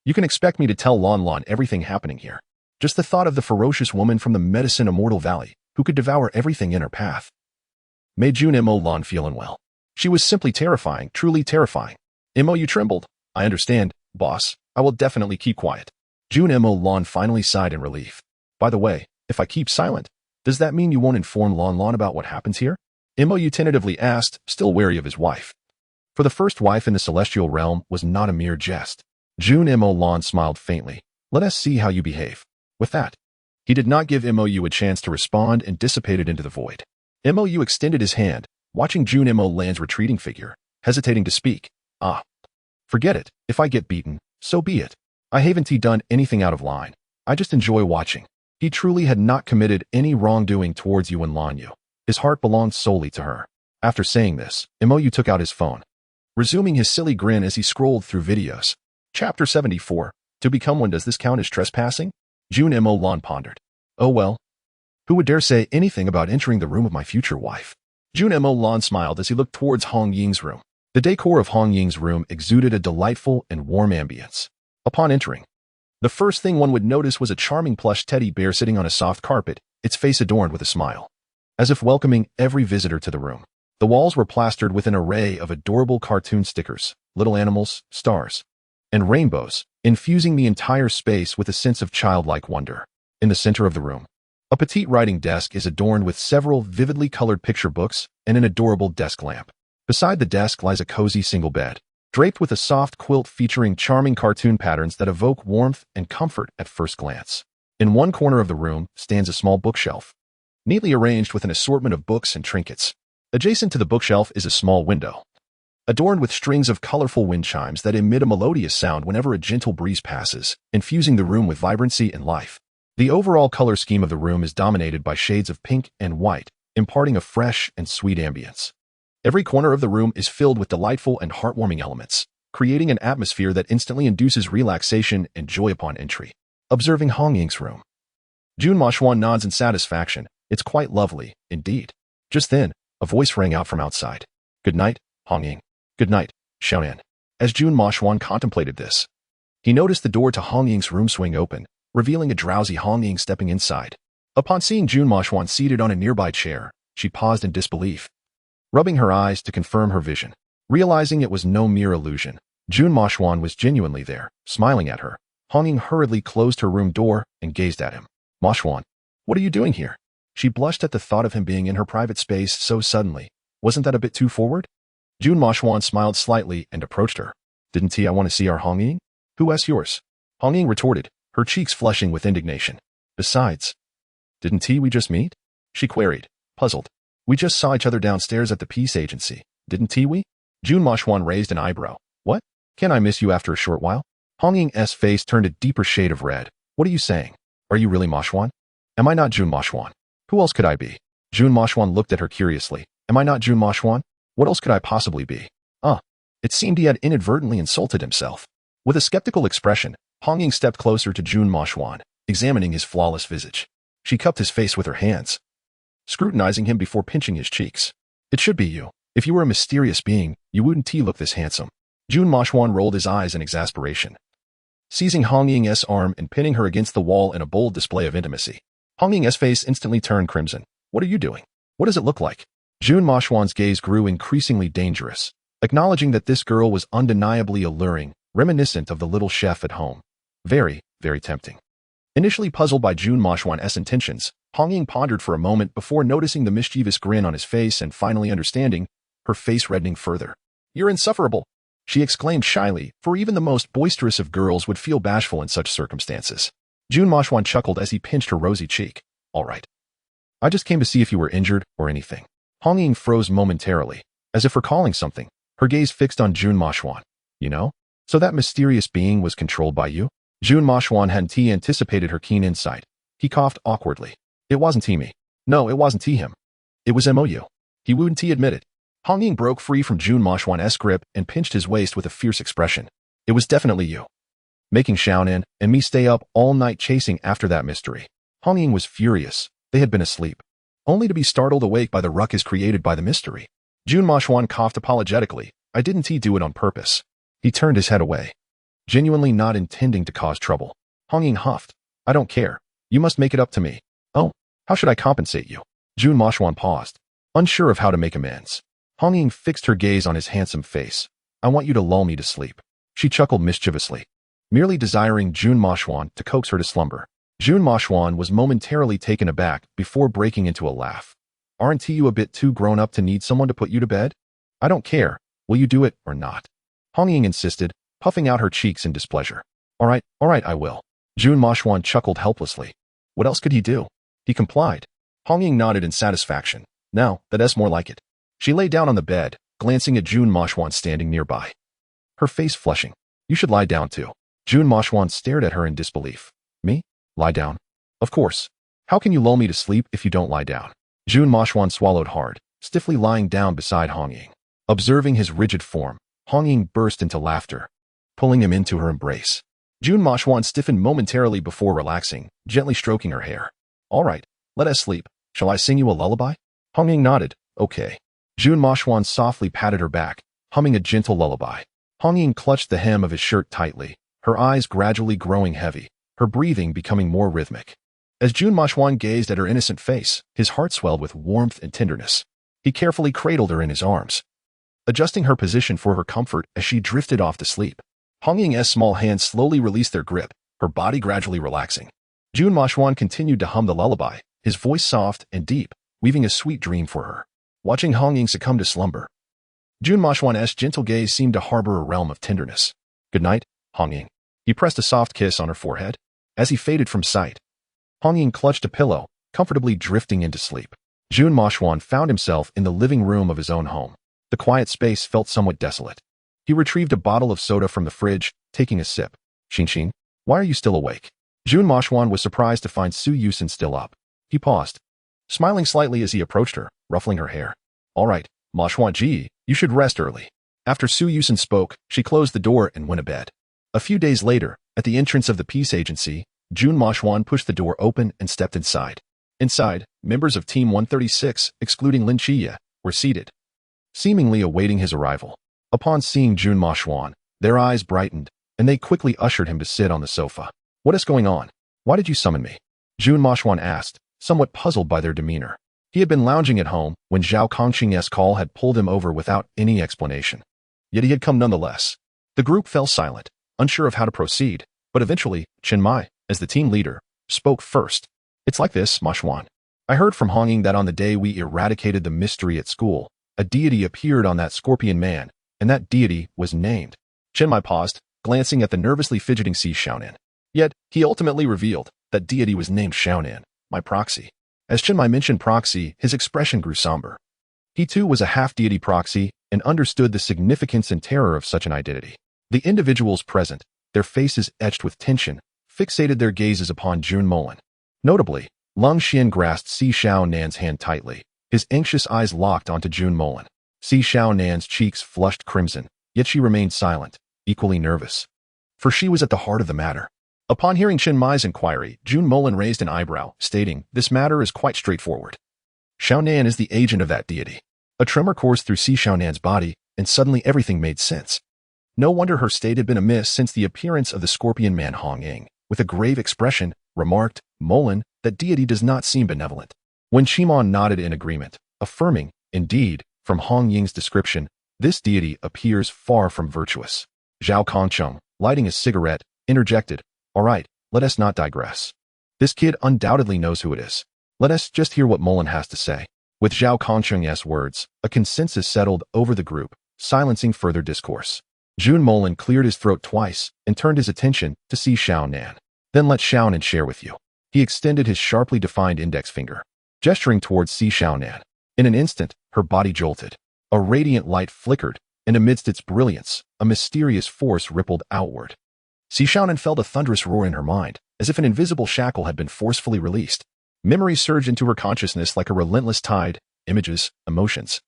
you can expect me to tell Lon Lon everything happening here. Just the thought of the ferocious woman from the Medicine Immortal Valley, who could devour everything in her path, made Jun Molan feel unwell. She was simply terrifying, truly terrifying. Mou trembled. I understand, boss. I will definitely keep quiet. Jun Molan finally sighed in relief. By the way, if I keep silent, does that mean you won't inform Lon Lon about what happens here? Mou tentatively asked, still wary of his wife. For the first wife in the celestial realm was not a mere jest. Jun Molan smiled faintly. Let us see how you behave. With that, he did not give Mou a chance to respond and dissipated into the void. Mou extended his hand, watching Jun Molan's retreating figure, hesitating to speak. Forget it. If I get beaten, so be it. I haven't done anything out of line. I just enjoy watching. He truly had not committed any wrongdoing towards you and Lanyu. His heart belonged solely to her. After saying this, Mou took out his phone, resuming his silly grin as he scrolled through videos. Chapter 74. To become one, does this count as trespassing? Jun Molan pondered. Oh well. Who would dare say anything about entering the room of my future wife? Jun Molan smiled as he looked towards Hong Ying's room. The decor of Hong Ying's room exuded a delightful and warm ambience. Upon entering, the first thing one would notice was a charming plush teddy bear sitting on a soft carpet, its face adorned with a smile, as if welcoming every visitor to the room. The walls were plastered with an array of adorable cartoon stickers, little animals, stars, and rainbows, infusing the entire space with a sense of childlike wonder. In the center of the room, a petite writing desk is adorned with several vividly colored picture books and an adorable desk lamp. Beside the desk lies a cozy single bed, draped with a soft quilt featuring charming cartoon patterns that evoke warmth and comfort at first glance. In one corner of the room stands a small bookshelf, neatly arranged with an assortment of books and trinkets. Adjacent to the bookshelf is a small window, adorned with strings of colorful wind chimes that emit a melodious sound whenever a gentle breeze passes, infusing the room with vibrancy and life. The overall color scheme of the room is dominated by shades of pink and white, imparting a fresh and sweet ambience. Every corner of the room is filled with delightful and heartwarming elements, creating an atmosphere that instantly induces relaxation and joy upon entry. Observing Hong Ying's room. Jun Molan nods in satisfaction. It's quite lovely, indeed. Just then, a voice rang out from outside. Good night, Hong Ying. Good night, Xiaonan. As Jun Molan contemplated this, he noticed the door to Hong Ying's room swing open, revealing a drowsy Hong Ying stepping inside. Upon seeing Jun Molan seated on a nearby chair, she paused in disbelief, rubbing her eyes to confirm her vision. Realizing it was no mere illusion, Jun Molan was genuinely there, smiling at her. Hong Ying hurriedly closed her room door and gazed at him. Molan, what are you doing here? She blushed at the thought of him being in her private space so suddenly. Wasn't that a bit too forward? Jun Molan smiled slightly and approached her. Didn't I want to see our Hong Ying? Who asked yours? Hong Ying retorted, her cheeks flushing with indignation. Besides, didn't we just meet? She queried, puzzled. We just saw each other downstairs at the peace agency, didn't we? Jun Molan raised an eyebrow. What? Can I miss you after a short while? Hong Ying's face turned a deeper shade of red. What are you saying? Are you really Molan? Am I not Jun Molan? Who else could I be? Jun Molan looked at her curiously. Am I not Jun Molan? What else could I possibly be? It seemed he had inadvertently insulted himself. With a skeptical expression, Hong Ying stepped closer to Jun Molan, examining his flawless visage. She cupped his face with her hands, scrutinizing him before pinching his cheeks. It should be you. If you were a mysterious being, you wouldn't look this handsome. Jun Molan rolled his eyes in exasperation, seizing Hong Ying's arm and pinning her against the wall in a bold display of intimacy. Hong Ying's face instantly turned crimson. What are you doing? What does it look like? Jun Molan's gaze grew increasingly dangerous, acknowledging that this girl was undeniably alluring, reminiscent of the little chef at home. Very, very tempting. Initially puzzled by Jun Molan's intentions, Hong Ying pondered for a moment before noticing the mischievous grin on his face and finally understanding, her face reddening further. You're insufferable, she exclaimed shyly, for even the most boisterous of girls would feel bashful in such circumstances. Jun Molan chuckled as he pinched her rosy cheek. All right. I just came to see if you were injured or anything. Hong Ying froze momentarily, as if recalling something, her gaze fixed on Jun Molan. You know? So that mysterious being was controlled by you? Jun Molan hadn't anticipated her keen insight. He coughed awkwardly. It wasn't me. No, it wasn't him. It was MOU. He wouldn't admit it. Hong Ying broke free from Jun Molan's grip and pinched his waist with a fierce expression. It was definitely you. Making Xiaonan and me stay up all night chasing after that mystery. Hong Ying was furious. They had been asleep, only to be startled awake by the ruckus created by the mystery. Jun Molan coughed apologetically. I didn't do it on purpose. He turned his head away, genuinely not intending to cause trouble. Hong Ying huffed. I don't care. You must make it up to me. Oh, how should I compensate you? Jun Molan paused, unsure of how to make amends. Hong Ying fixed her gaze on his handsome face. I want you to lull me to sleep. She chuckled mischievously, merely desiring Jun Molan to coax her to slumber. Jun Molan was momentarily taken aback before breaking into a laugh. Aren't you a bit too grown up to need someone to put you to bed? I don't care. Will you do it or not? Hong Ying insisted, puffing out her cheeks in displeasure. All right, I will. Jun Molan chuckled helplessly. What else could he do? He complied. Hong Ying nodded in satisfaction. Now, that's more like it. She lay down on the bed, glancing at Jun Molan standing nearby, her face flushing. You should lie down too. Jun Molan stared at her in disbelief. Me? Lie down? Of course. How can you lull me to sleep if you don't lie down? Jun Molan swallowed hard, stiffly lying down beside Hong Ying. Observing his rigid form, Hong Ying burst into laughter, pulling him into her embrace. Jun Molan stiffened momentarily before relaxing, gently stroking her hair. All right, let us sleep. Shall I sing you a lullaby? Hong Ying nodded. Okay. Jun Molan softly patted her back, humming a gentle lullaby. Hong Ying clutched the hem of his shirt tightly, her eyes gradually growing heavy, her breathing becoming more rhythmic. As Jun Molan gazed at her innocent face, his heart swelled with warmth and tenderness. He carefully cradled her in his arms, adjusting her position for her comfort as she drifted off to sleep. Hong Ying's small hands slowly released their grip, her body gradually relaxing. Jun Molan continued to hum the lullaby, his voice soft and deep, weaving a sweet dream for her. Watching Hong Ying succumb to slumber, Jun Molan's gentle gaze seemed to harbor a realm of tenderness. Good night, Hong Ying. He pressed a soft kiss on her forehead. As he faded from sight, Hong Ying clutched a pillow, comfortably drifting into sleep. Jun Molan found himself in the living room of his own home. The quiet space felt somewhat desolate. He retrieved a bottle of soda from the fridge, taking a sip. Xin, why are you still awake? Jun Molan was surprised to find Su Yusin still up. He paused, smiling slightly as he approached her, ruffling her hair. All right, Molan ji, you should rest early. After Su Yusin spoke, she closed the door and went to bed. A few days later, at the entrance of the peace agency, Jun Molan pushed the door open and stepped inside. Inside, members of Team 136, excluding Lin Chiya, were seated, seemingly awaiting his arrival. Upon seeing Jun Molan, their eyes brightened, and they quickly ushered him to sit on the sofa. What is going on? Why did you summon me? Jun Molan asked, somewhat puzzled by their demeanor. He had been lounging at home when Zhao Kongqing's call had pulled him over without any explanation. Yet he had come nonetheless. The group fell silent, unsure of how to proceed, but eventually, Chen Mai, as the team leader, spoke first. It's like this, Molan. I heard from Honging that on the day we eradicated the mystery at school, a deity appeared on that scorpion man, and that deity was named. Chen Mai paused, glancing at the nervously fidgeting Si Xiaonan. Yet, he ultimately revealed that deity was named Xiaonan, my proxy. As Chen Mai mentioned proxy, his expression grew somber. He too was a half-deity proxy and understood the significance and terror of such an identity. The individuals present, their faces etched with tension, fixated their gazes upon Jun Molan. Notably, Lung Xian grasped Si Xiaonan's hand tightly, his anxious eyes locked onto Jun Molan. Si Xiaonan's cheeks flushed crimson, yet she remained silent, equally nervous. For she was at the heart of the matter. Upon hearing Chen Mai's inquiry, Jun Molan raised an eyebrow, stating, this matter is quite straightforward. Xiaonan is the agent of that deity. A tremor coursed through Si Xiaonan's body, and suddenly everything made sense. No wonder her state had been amiss since the appearance of the scorpion man Honging. With a grave expression, remarked, Molan, that deity does not seem benevolent. When Qimon nodded in agreement, affirming, indeed, from Hong Ying's description, this deity appears far from virtuous. Zhao Kongqing, lighting a cigarette, interjected, all right, let us not digress. This kid undoubtedly knows who it is. Let us just hear what Molan has to say. With Zhao Kongqing's words, a consensus settled over the group, silencing further discourse. Jun Molan cleared his throat twice and turned his attention to Si Xiaonan. Then let Xiaonan share with you. He extended his sharply defined index finger, gesturing towards Si Xiaonan. In an instant, her body jolted. A radiant light flickered, and amidst its brilliance, a mysterious force rippled outward. Si Xiaonan felt a thunderous roar in her mind, as if an invisible shackle had been forcefully released. Memories surged into her consciousness like a relentless tide, images, emotions,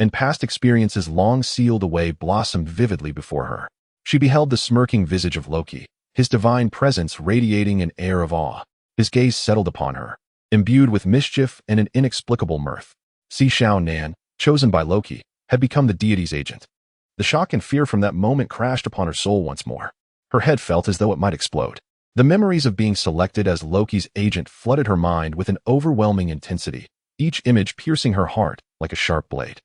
and past experiences long sealed away blossomed vividly before her. She beheld the smirking visage of Loki, his divine presence radiating an air of awe. His gaze settled upon her, imbued with mischief and an inexplicable mirth. Si Xiaonan, chosen by Loki, had become the deity's agent. The shock and fear from that moment crashed upon her soul once more. Her head felt as though it might explode. The memories of being selected as Loki's agent flooded her mind with an overwhelming intensity, each image piercing her heart like a sharp blade.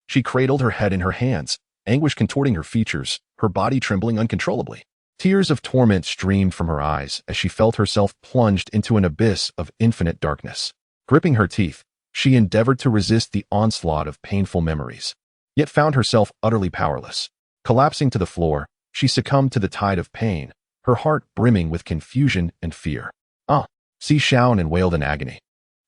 She cradled her head in her hands, anguish contorting her features, her body trembling uncontrollably. Tears of torment streamed from her eyes as she felt herself plunged into an abyss of infinite darkness. Gripping her teeth, she endeavored to resist the onslaught of painful memories, yet found herself utterly powerless. Collapsing to the floor, she succumbed to the tide of pain, her heart brimming with confusion and fear. Si Xiaonan wailed in agony,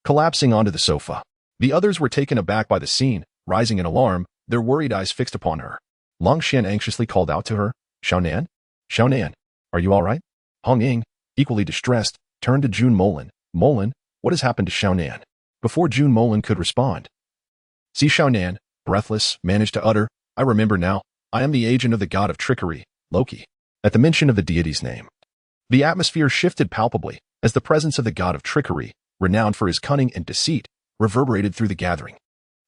collapsing onto the sofa. The others were taken aback by the scene, rising in alarm, their worried eyes fixed upon her. Long Xian anxiously called out to her, Xiaonan? Xiaonan, are you all right? Hong Ying, equally distressed, turned to Jun Molan. Molan, what has happened to Xiaonan? Before Jun Molan could respond, Si Xiaonan, breathless, managed to utter, I remember now, I am the agent of the god of trickery, Loki. At the mention of the deity's name, the atmosphere shifted palpably as the presence of the god of trickery, renowned for his cunning and deceit, reverberated through the gathering.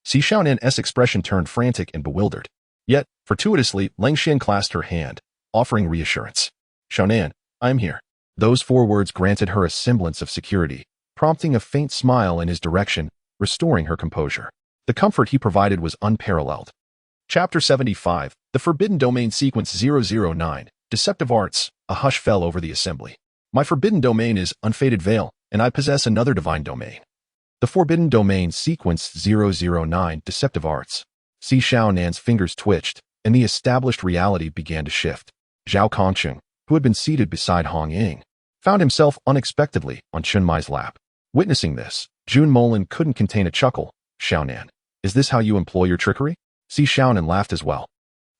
Si Xiaonan's expression turned frantic and bewildered. Yet, fortuitously, Lang Xian clasped her hand, offering reassurance. Xiaonan, I am here. Those 4 words granted her a semblance of security, prompting a faint smile in his direction, restoring her composure. The comfort he provided was unparalleled. Chapter 75, The Forbidden Domain Sequence 009, Deceptive Arts. A hush fell over the assembly. My forbidden domain is Unfaded Veil, and I possess another divine domain. The Forbidden Domain Sequence 009, Deceptive Arts. Si Xiaonan's fingers twitched, and the established reality began to shift. Zhao Kongqing, who had been seated beside Hong Ying, found himself unexpectedly on Chen Mai's lap. Witnessing this, Jun Molan couldn't contain a chuckle. Xiaonan, is this how you employ your trickery? Si Xiaonan laughed as well.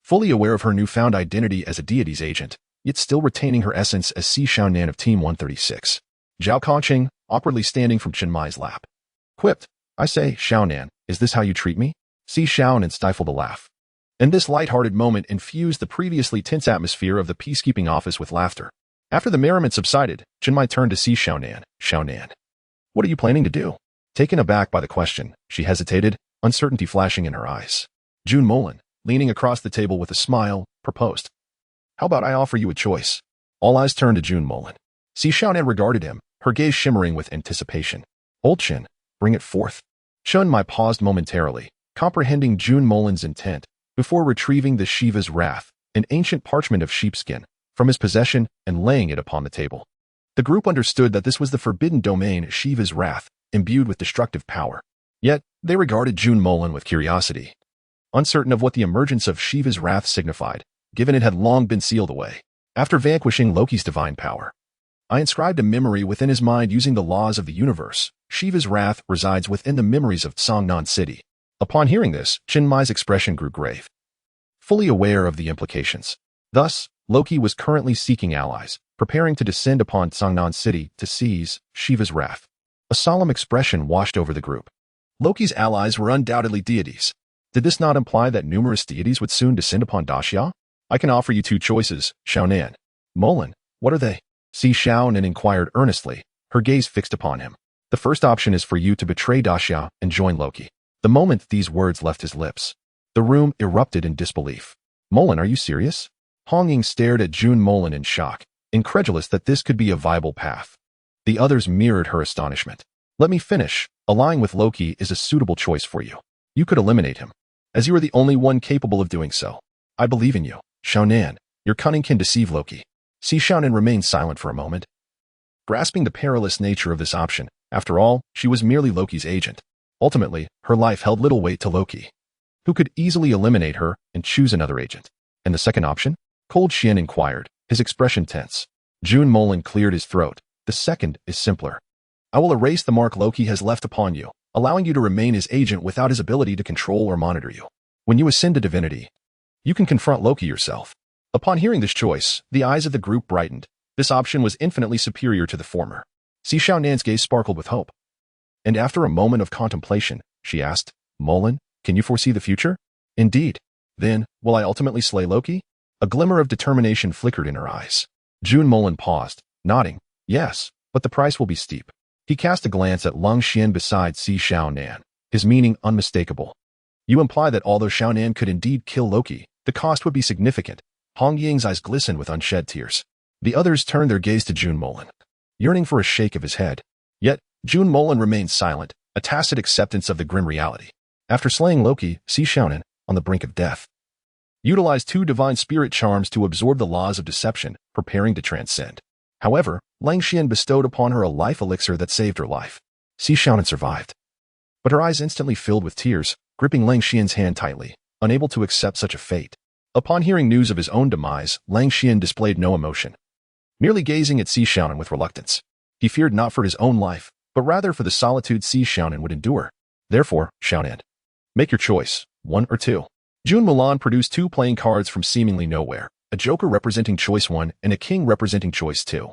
Fully aware of her newfound identity as a deity's agent, yet still retaining her essence as Si Xiaonan of Team 136. Zhao Kongqing, awkwardly standing from Chen Mai's lap, quipped, I say, Xiaonan, is this how you treat me? Si Xiaonan stifled a laugh. And this light-hearted moment infused the previously tense atmosphere of the peacekeeping office with laughter. After the merriment subsided, Chen Mai turned to Si Xiaonan. Xiaonan, what are you planning to do? Taken aback by the question, she hesitated, uncertainty flashing in her eyes. Jun Molan, leaning across the table with a smile, proposed. How about I offer you a choice? All eyes turned to Jun Molan. Si Xiaonan regarded him, her gaze shimmering with anticipation. Old Chen, bring it forth. Chen Mai paused momentarily, comprehending Jun Molan's intent, before retrieving the Shiva's Wrath, an ancient parchment of sheepskin, from his possession and laying it upon the table. The group understood that this was the forbidden domain Shiva's Wrath, imbued with destructive power. Yet, they regarded Jun Molan with curiosity, uncertain of what the emergence of Shiva's Wrath signified, given it had long been sealed away. After vanquishing Loki's divine power, I inscribed a memory within his mind using the laws of the universe. Shiva's Wrath resides within the memories of Songnan City. Upon hearing this, Chen Mai's expression grew grave, fully aware of the implications. Thus, Loki was currently seeking allies, preparing to descend upon Songnan City to seize Shiva's Wrath. A solemn expression washed over the group. Loki's allies were undoubtedly deities. Did this not imply that numerous deities would soon descend upon Daxia? I can offer you two choices, Xiaonan. Molan, what are they? Si Xiaonan inquired earnestly, her gaze fixed upon him. The first option is for you to betray Daxia and join Loki. The moment these words left his lips, the room erupted in disbelief. Molan, are you serious? Hong Ying stared at Jun Molan in shock, incredulous that this could be a viable path. The others mirrored her astonishment. Let me finish. Allying with Loki is a suitable choice for you. You could eliminate him, as you are the only one capable of doing so. I believe in you, Xiaonan. Your cunning can deceive Loki. Si Xiaonan remained silent for a moment, grasping the perilous nature of this option. After all, she was merely Loki's agent. Ultimately, her life held little weight to Loki, who could easily eliminate her and choose another agent. And the second option? Cold Xian inquired, his expression tense. Jun Molan cleared his throat. The second is simpler. I will erase the mark Loki has left upon you, allowing you to remain his agent without his ability to control or monitor you. When you ascend to divinity, you can confront Loki yourself. Upon hearing this choice, the eyes of the group brightened. This option was infinitely superior to the former. Si Xiaonan's gaze sparkled with hope. And after a moment of contemplation, she asked, Molan, can you foresee the future? Indeed. Then, will I ultimately slay Loki? A glimmer of determination flickered in her eyes. Jun Molan paused, nodding. Yes, but the price will be steep. He cast a glance at Lung Xian beside Si Xiaonan, his meaning unmistakable. You imply that although Xiaonan could indeed kill Loki, the cost would be significant. Hong Ying's eyes glistened with unshed tears. The others turned their gaze to Jun Molan, yearning for a shake of his head. Yet, Jun Molan remained silent, a tacit acceptance of the grim reality. After slaying Loki, Si Xiaonan, on the brink of death, utilized 2 divine spirit charms to absorb the laws of deception, preparing to transcend. However, Lang Xian bestowed upon her a life elixir that saved her life. Si Xiaonan survived, but her eyes instantly filled with tears, gripping Lang Xian's hand tightly, unable to accept such a fate. Upon hearing news of his own demise, Lang Xian displayed no emotion, merely gazing at Si Xiaonan with reluctance. He feared not for his own life, but rather for the solitude Si Xiaonan would endure. Therefore, Xiaonan, make your choice, 1 or 2. Jun Molan produced 2 playing cards from seemingly nowhere, a joker representing choice 1 and a king representing choice 2.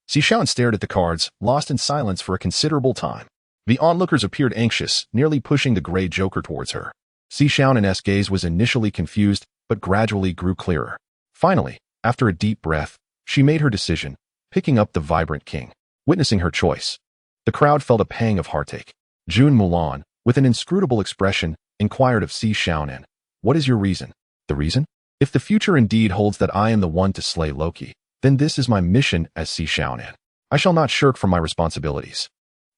Si Xiaonan stared at the cards, lost in silence for a considerable time. The onlookers appeared anxious, nearly pushing the gray joker towards her. Si Xiaonan's gaze was initially confused, but gradually grew clearer. Finally, after a deep breath, she made her decision, picking up the vibrant king. Witnessing her choice, the crowd felt a pang of heartache. Jun Molan, with an inscrutable expression, inquired of Si Xiaonan, what is your reason? The reason? If the future indeed holds that I am the one to slay Loki, then this is my mission as Si Xiaonan. I shall not shirk from my responsibilities.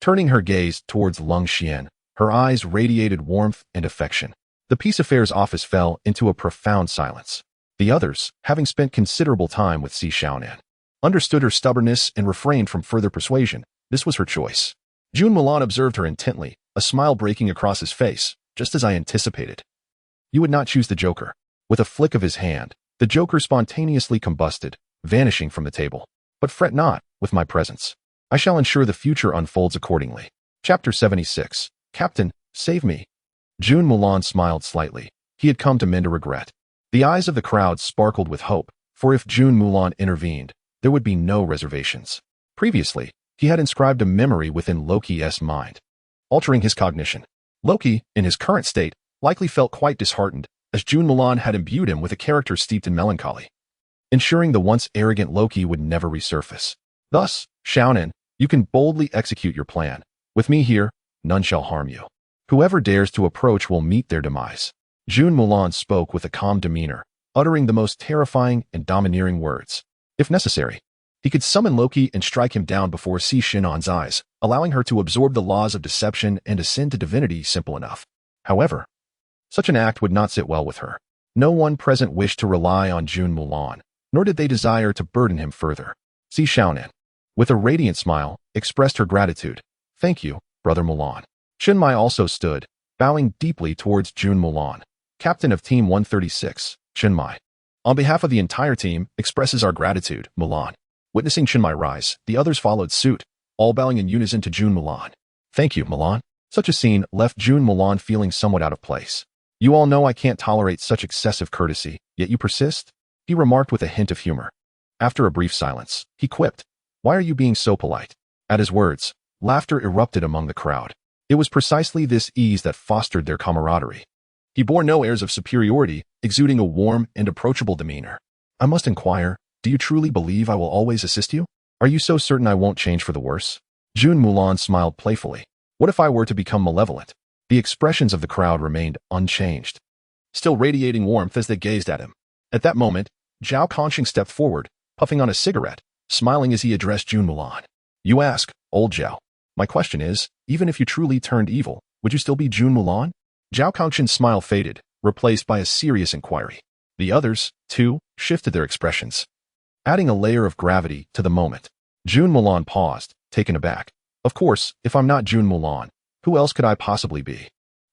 Turning her gaze towards Lung Xian, her eyes radiated warmth and affection. The Peace Affairs office fell into a profound silence. The others, having spent considerable time with Si Xiaonan, understood her stubbornness and refrained from further persuasion. This was her choice. Jun Molan observed her intently, a smile breaking across his face, just as I anticipated. You would not choose the Joker. With a flick of his hand, the Joker spontaneously combusted, vanishing from the table. But fret not, with my presence. I shall ensure the future unfolds accordingly. Chapter 76. Captain, save me. Jun Molan smiled slightly, He had come to mend a regret. The eyes of the crowd sparkled with hope, for if Jun Molan intervened, there would be no reservations. Previously, he had inscribed a memory within Loki's mind, altering his cognition. Loki, in his current state, likely felt quite disheartened, as Jun Molan had imbued him with a character steeped in melancholy, ensuring the once arrogant Loki would never resurface. Thus, Xiaonan, you can boldly execute your plan. With me here, none shall harm you. Whoever dares to approach will meet their demise. Jun Molan spoke with a calm demeanor, uttering the most terrifying and domineering words. If necessary, he could summon Loki and strike him down before Si Shinon's eyes, allowing her to absorb the laws of deception and ascend to divinity simple enough. However, such an act would not sit well with her. No one present wished to rely on Jun Molan, nor did they desire to burden him further. Si Xiaonan, with a radiant smile, expressed her gratitude. Thank you, Brother Molan. Chunmai also stood, bowing deeply towards Jun Molan, captain of Team 136, Chunmai. On behalf of the entire team, expresses our gratitude, Molan. Witnessing Chunmai rise, the others followed suit, all bowing in unison to Jun Molan. Thank you, Molan. Such a scene left Jun Molan feeling somewhat out of place. You all know I can't tolerate such excessive courtesy, yet you persist? He remarked with a hint of humor. After a brief silence, he quipped, Why are you being so polite? At his words, laughter erupted among the crowd. It was precisely this ease that fostered their camaraderie. He bore no airs of superiority, exuding a warm and approachable demeanor. I must inquire, do you truly believe I will always assist you? Are you so certain I won't change for the worse? Jun Molan smiled playfully. What if I were to become malevolent? The expressions of the crowd remained unchanged, still radiating warmth as they gazed at him. At that moment, Zhao Conqing stepped forward, puffing on a cigarette, smiling as he addressed Jun Molan. You ask, old Zhao. My question is, even if you truly turned evil, would you still be Jun Molan? Zhao Conqing's smile faded, replaced by a serious inquiry. The others, too, shifted their expressions, adding a layer of gravity to the moment. Jun Molan paused, taken aback. Of course, if I'm not Jun Molan, who else could I possibly be?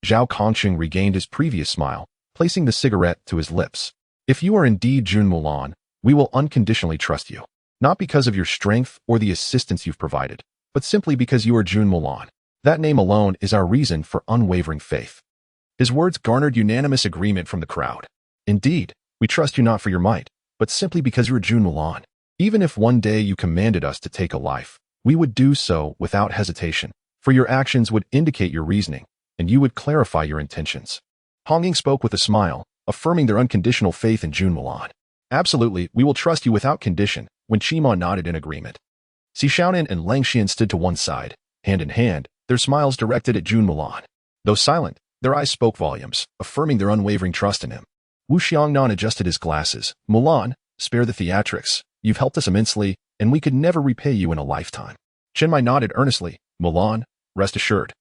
Zhao Conqing regained his previous smile, placing the cigarette to his lips. If you are indeed Jun Molan, we will unconditionally trust you. Not because of your strength or the assistance you've provided, but simply because you are Jun Molan. That name alone is our reason for unwavering faith. His words garnered unanimous agreement from the crowd. Indeed, we trust you not for your might, but simply because you are Jun Molan. Even if one day you commanded us to take a life, we would do so without hesitation, for your actions would indicate your reasoning, and you would clarify your intentions. Hongying spoke with a smile, affirming their unconditional faith in Jun Molan. Absolutely, we will trust you without condition, when Qima nodded in agreement. Si Xiaonan and Lang Xian stood to one side, hand in hand, their smiles directed at Jun Molan. Though silent, their eyes spoke volumes, affirming their unwavering trust in him. Wu Xiangnan adjusted his glasses. Molan, spare the theatrics. You've helped us immensely, and we could never repay you in a lifetime. Chenmai nodded earnestly. Molan, rest assured.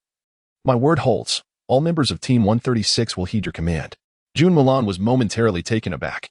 My word holds. All members of Team 136 will heed your command. Jun Molan was momentarily taken aback,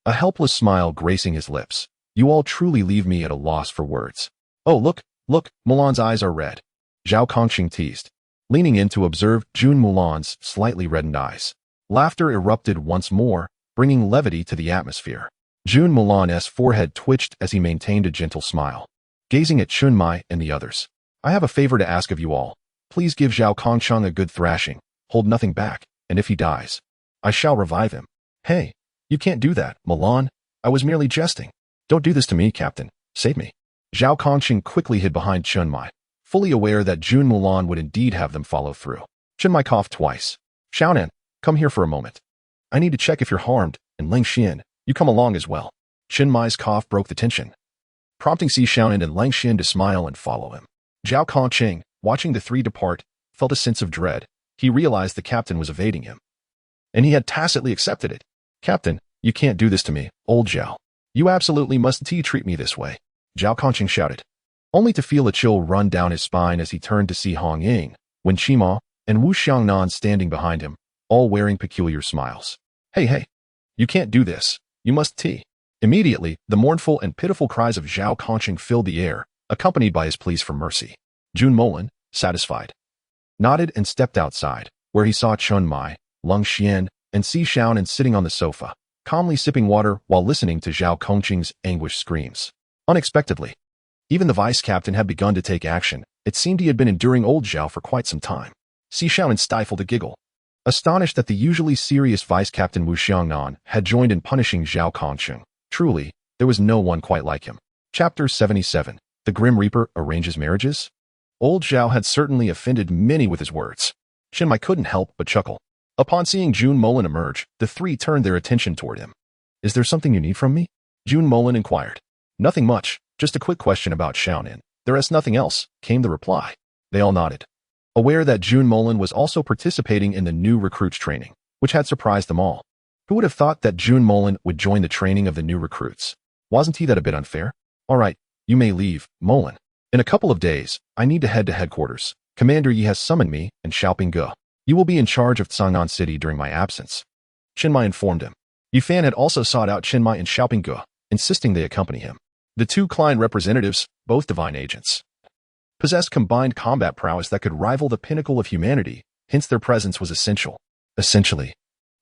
a helpless smile gracing his lips. You all truly leave me at a loss for words. Oh, look, Molan's eyes are red. Zhao Conqing teased, leaning in to observe Jun Molan's slightly reddened eyes. Laughter erupted once more, bringing levity to the atmosphere. Jun Molan's forehead twitched as he maintained a gentle smile, gazing at Chunmai and the others. I have a favor to ask of you all. Please give Zhao Conqing a good thrashing, hold nothing back, and if he dies, I shall revive him. Hey, you can't do that, Molan. I was merely jesting. Don't do this to me, Captain. Save me. Zhao Conqing quickly hid behind Chunmai, fully aware that Jun Molan would indeed have them follow through. Chunmai coughed twice. Xiaonan, come here for a moment. I need to check if you're harmed, and Lang Xian, you come along as well. Chunmai's cough broke the tension, prompting Si Xiaonan and Lang Xian to smile and follow him. Zhao Conqing, watching the three depart, felt a sense of dread. He realized the captain was evading him, and he had tacitly accepted it. Captain, you can't do this to me, old Zhao. You absolutely mustn't treat me this way. Zhao Conqing shouted, only to feel a chill run down his spine as he turned to see Hongying, Wen Qima, and Wu Xiangnan standing behind him, all wearing peculiar smiles. Hey, you can't do this. You must Immediately, the mournful and pitiful cries of Zhao Conqing filled the air, accompanied by his pleas for mercy. Jun Molan, satisfied, nodded and stepped outside, where he saw Chunmai, Lang Xian, and Si Xiaonan sitting on the sofa, calmly sipping water while listening to Zhao Conqing's anguished screams. Unexpectedly, even the vice-captain had begun to take action. It seemed he had been enduring old Zhao for quite some time. Si Xiaonan stifled a giggle. astonished that the usually serious Vice Captain Wu Xiangnan had joined in punishing Zhao Kongsheng. Truly, there was no one quite like him. Chapter 77. The Grim Reaper arranges marriages? Old Zhao had certainly offended many with his words. Chinmai couldn't help but chuckle. Upon seeing Jun Molan emerge, the three turned their attention toward him. Is there something you need from me? Jun Molan inquired. Nothing much, just a quick question about Xiaonin. There is nothing else, came the reply. They all nodded, aware that Jun Molan was also participating in the new recruits training, which had surprised them all. Who would have thought that Jun Molan would join the training of the new recruits? Wasn't he that a bit unfair? All right, you may leave, Molan. In a couple of days, I need to head to headquarters. Commander Yi has summoned me and Xiaoping Ge. You will be in charge of Chang'an City during my absence. Chinmai informed him. Yifan had also sought out Chinmai and Xiaoping Ge, insisting they accompany him. The two Klein representatives, both divine agents, possessed combined combat prowess that could rival the pinnacle of humanity, hence their presence was essential. Essentially,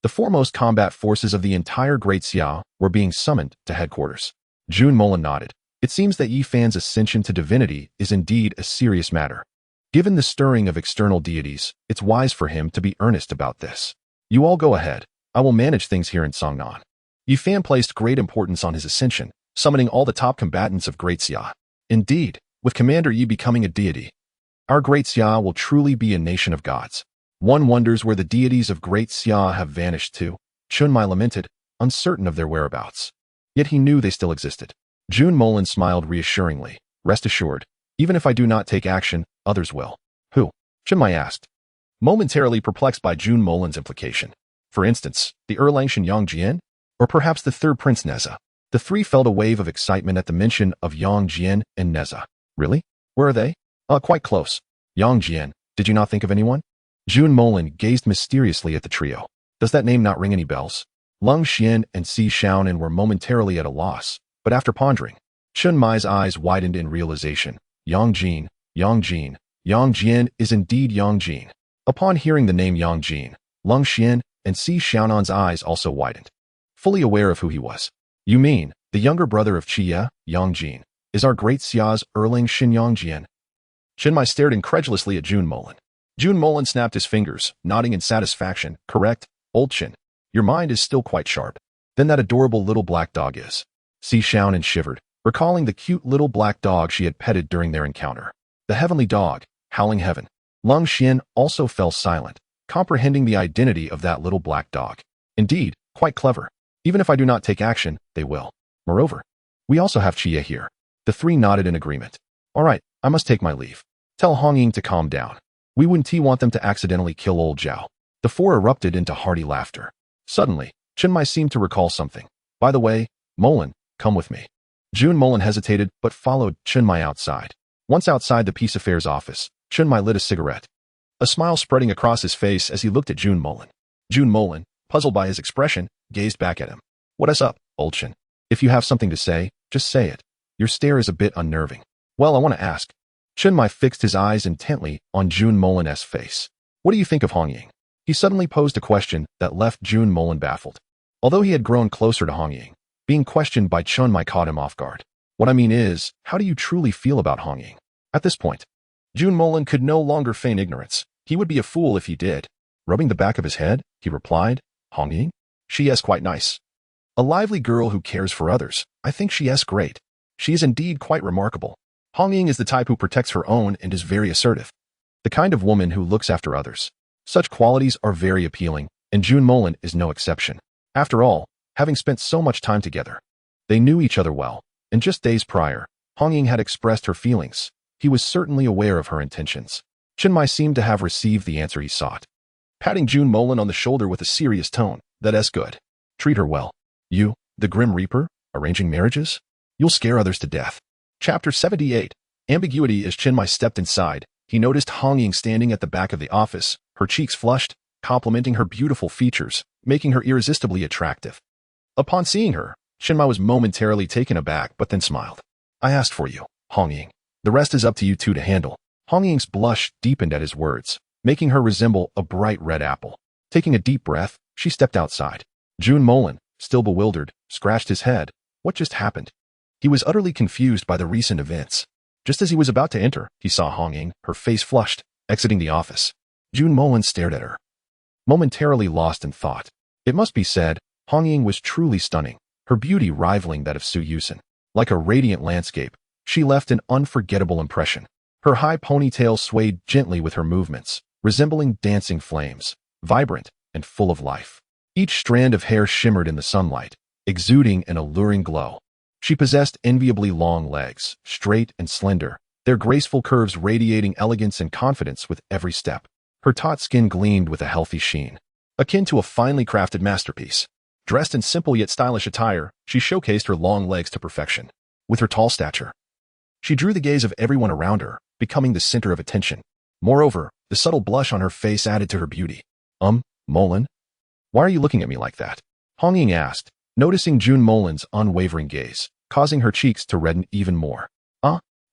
the foremost combat forces of the entire Great Xia were being summoned to headquarters. Jun Molan nodded. It seems that Yifan's ascension to divinity is indeed a serious matter. Given the stirring of external deities, it's wise for him to be earnest about this. You all go ahead. I will manage things here in Songnan. Yifan placed great importance on his ascension, summoning all the top combatants of Great Xia. Indeed, with Commander Yi becoming a deity, our Great Xia will truly be a nation of gods. One wonders where the deities of Great Xia have vanished to. Chinmai lamented, uncertain of their whereabouts. Yet he knew they still existed. Jun Molan smiled reassuringly. Rest assured, even if I do not take action, others will. Who? Chinmai asked, momentarily perplexed by Jun Molan's implication. For instance, the Erlangshan Yang Jian? Or perhaps the third Prince Neza? The three felt a wave of excitement at the mention of Yang Jian and Neza. Really? Where are they? Quite close. Yang Jian, did you not think of anyone? Jun Molan gazed mysteriously at the trio. Does that name not ring any bells? Lung Xian and Si Xiaonan were momentarily at a loss, but after pondering, Chinmai's eyes widened in realization. Yang Jin, Yang Jin, Yang Jian is indeed Yang Jin. Upon hearing the name Yang Jin, Lung Xian and Si Xiaonan's eyes also widened, fully aware of who he was. You mean, the younger brother of Qie, Yang Jin, is our Great Xia's Erlangshan Yang Jian? Chinmai stared incredulously at Jun Molan. Jun Molan snapped his fingers, nodding in satisfaction. Correct, old Chin. Your mind is still quite sharp. Then that adorable little black dog is. Si Xiaonan shivered, recalling the cute little black dog she had petted during their encounter. The heavenly dog, howling heaven. Lung Xian also fell silent, comprehending the identity of that little black dog. Indeed, quite clever. Even if I do not take action, they will. Moreover, we also have Qie here. The three nodded in agreement. All right, I must take my leave. Tell Hong Ying to calm down. We wouldn't want them to accidentally kill old Zhao. The four erupted into hearty laughter. Suddenly, Chinmai seemed to recall something. By the way, Molan, come with me. Jun Molan hesitated but followed Chinmai outside. Once outside the Peace Affairs office, Chinmai lit a cigarette, a smile spreading across his face as he looked at Jun Molan. Jun Molan, puzzled by his expression, gazed back at him. What is up, old Chin? If you have something to say, just say it. Your stare is a bit unnerving. Well, I want to ask. Chinmai fixed his eyes intently on Jun Molan's face. What do you think of Hong Ying? He suddenly posed a question that left Jun Molan baffled. Although he had grown closer to Hong Ying, being questioned by Chinmai caught him off guard. What I mean is, how do you truly feel about Hong Ying? At this point, Jun Molan could no longer feign ignorance. He would be a fool if he did. Rubbing the back of his head, he replied, Hong Ying? She is quite nice. A lively girl who cares for others. I think she is great. She is indeed quite remarkable. Hong Ying is the type who protects her own and is very assertive. The kind of woman who looks after others. Such qualities are very appealing, and Jun Molan is no exception. After all, having spent so much time together, they knew each other well, and just days prior, Hong Ying had expressed her feelings. He was certainly aware of her intentions. Chinmai seemed to have received the answer he sought. Patting Jun Molan on the shoulder with a serious tone, that is good. Treat her well. You, the Grim Reaper, arranging marriages? You'll scare others to death. Chapter 78. Ambiguity. As Chinmai stepped inside, he noticed Hong Ying standing at the back of the office, her cheeks flushed, complimenting her beautiful features, making her irresistibly attractive. Upon seeing her, Chinmai was momentarily taken aback but then smiled. I asked for you, Hong Ying. The rest is up to you two to handle. Hong Ying's blush deepened at his words, making her resemble a bright red apple. Taking a deep breath, she stepped outside. Jun Molan, still bewildered, scratched his head. What just happened? He was utterly confused by the recent events. Just as he was about to enter, he saw Hong Ying, her face flushed, exiting the office. Jun Molan stared at her. momentarily lost in thought. It must be said, Hong Ying was truly stunning, her beauty rivaling that of Su Yusen. Like a radiant landscape, she left an unforgettable impression. Her high ponytail swayed gently with her movements, resembling dancing flames, vibrant and full of life. Each strand of hair shimmered in the sunlight, exuding an alluring glow. She possessed enviably long legs, straight and slender, their graceful curves radiating elegance and confidence with every step. Her taut skin gleamed with a healthy sheen, akin to a finely crafted masterpiece. Dressed in simple yet stylish attire, she showcased her long legs to perfection. With her tall stature, she drew the gaze of everyone around her, becoming the center of attention. Moreover, the subtle blush on her face added to her beauty. Molan? Why are you looking at me like that? Hong Ying asked, noticing Jun Molan's unwavering gaze, causing her cheeks to redden even more.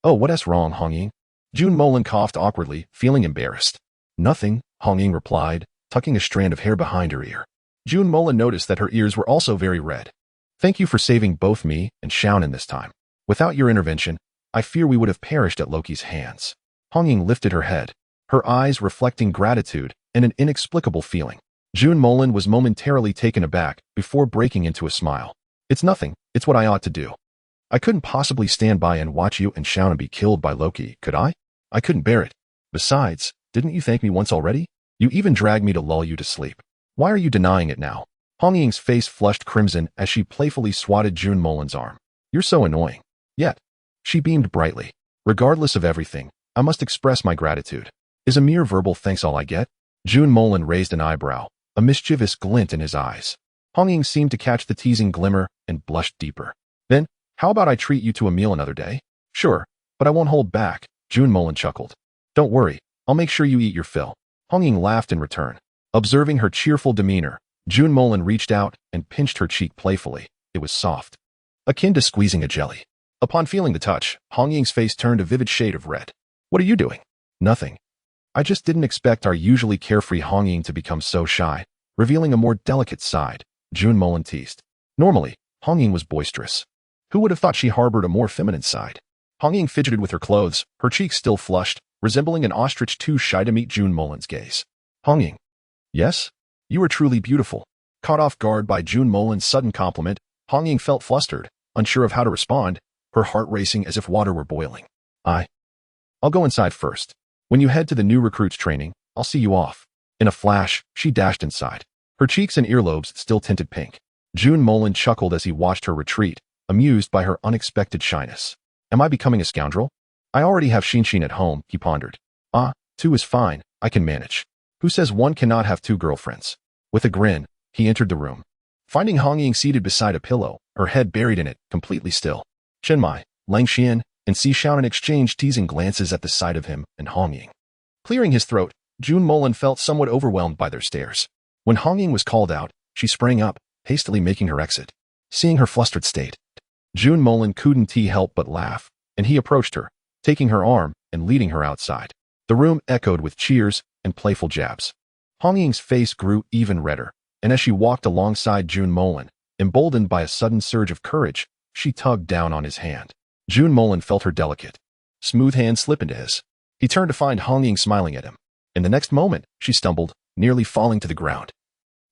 Oh, what's wrong, Hong Ying? Jun Molan coughed awkwardly, feeling embarrassed. Nothing, Hong Ying replied, tucking a strand of hair behind her ear. Jun Molan noticed that her ears were also very red. Thank you for saving both me and Xiaonan this time. Without your intervention, I fear we would have perished at Loki's hands. Hong Ying lifted her head, her eyes reflecting gratitude and an inexplicable feeling. Jun Molan was momentarily taken aback before breaking into a smile. It's nothing, it's what I ought to do. I couldn't possibly stand by and watch you and Xiaonan be killed by Loki, could I? I couldn't bear it. Besides, didn't you thank me once already? You even dragged me to lull you to sleep. Why are you denying it now? Hong Ying's face flushed crimson as she playfully swatted Jun Molan's arm. You're so annoying. Yet, she beamed brightly. Regardless of everything, I must express my gratitude. Is a mere verbal thanks all I get? Jun Molan raised an eyebrow, a mischievous glint in his eyes. Hong Ying seemed to catch the teasing glimmer and blushed deeper. Then, how about I treat you to a meal another day? Sure, but I won't hold back, Jun Molan chuckled. Don't worry, I'll make sure you eat your fill. Hong Ying laughed in return. Observing her cheerful demeanor, Jun Molan reached out and pinched her cheek playfully. It was soft, akin to squeezing a jelly. Upon feeling the touch, Hong Ying's face turned a vivid shade of red. What are you doing? Nothing. I just didn't expect our usually carefree Hong Ying to become so shy, revealing a more delicate side, Jun Molan teased. Normally, Hong Ying was boisterous. Who would have thought she harbored a more feminine side? Hong Ying fidgeted with her clothes, her cheeks still flushed, resembling an ostrich too shy to meet Jun Molan's gaze. Hong Ying. Yes? You are truly beautiful. Caught off guard by Jun Molan's sudden compliment, Hong Ying felt flustered, unsure of how to respond, her heart racing as if water were boiling. I'll go inside first. When you head to the new recruits training, I'll see you off. In a flash, she dashed inside. Her cheeks and earlobes still tinted pink. Jun Molan chuckled as he watched her retreat, amused by her unexpected shyness. Am I becoming a scoundrel? I already have Xin at home, he pondered. Two is fine, I can manage. Who says one cannot have two girlfriends? With a grin, he entered the room. Finding Hong Ying seated beside a pillow, her head buried in it, completely still. Chen Mai, Lang Xian, and Si Xiaonan exchanged teasing glances at the sight of him and Hong Ying. Clearing his throat, Jun Molan felt somewhat overwhelmed by their stares. When Hong Ying was called out, she sprang up, hastily making her exit. Seeing her flustered state, Jun Molan couldn't help but laugh, and he approached her, taking her arm and leading her outside. The room echoed with cheers and playful jabs. Hong Ying's face grew even redder, and as she walked alongside Jun Molan, emboldened by a sudden surge of courage, she tugged down on his hand. Jun Molan felt her delicate, smooth hand slip into his. He turned to find Hong Ying smiling at him. In the next moment, she stumbled, nearly falling to the ground.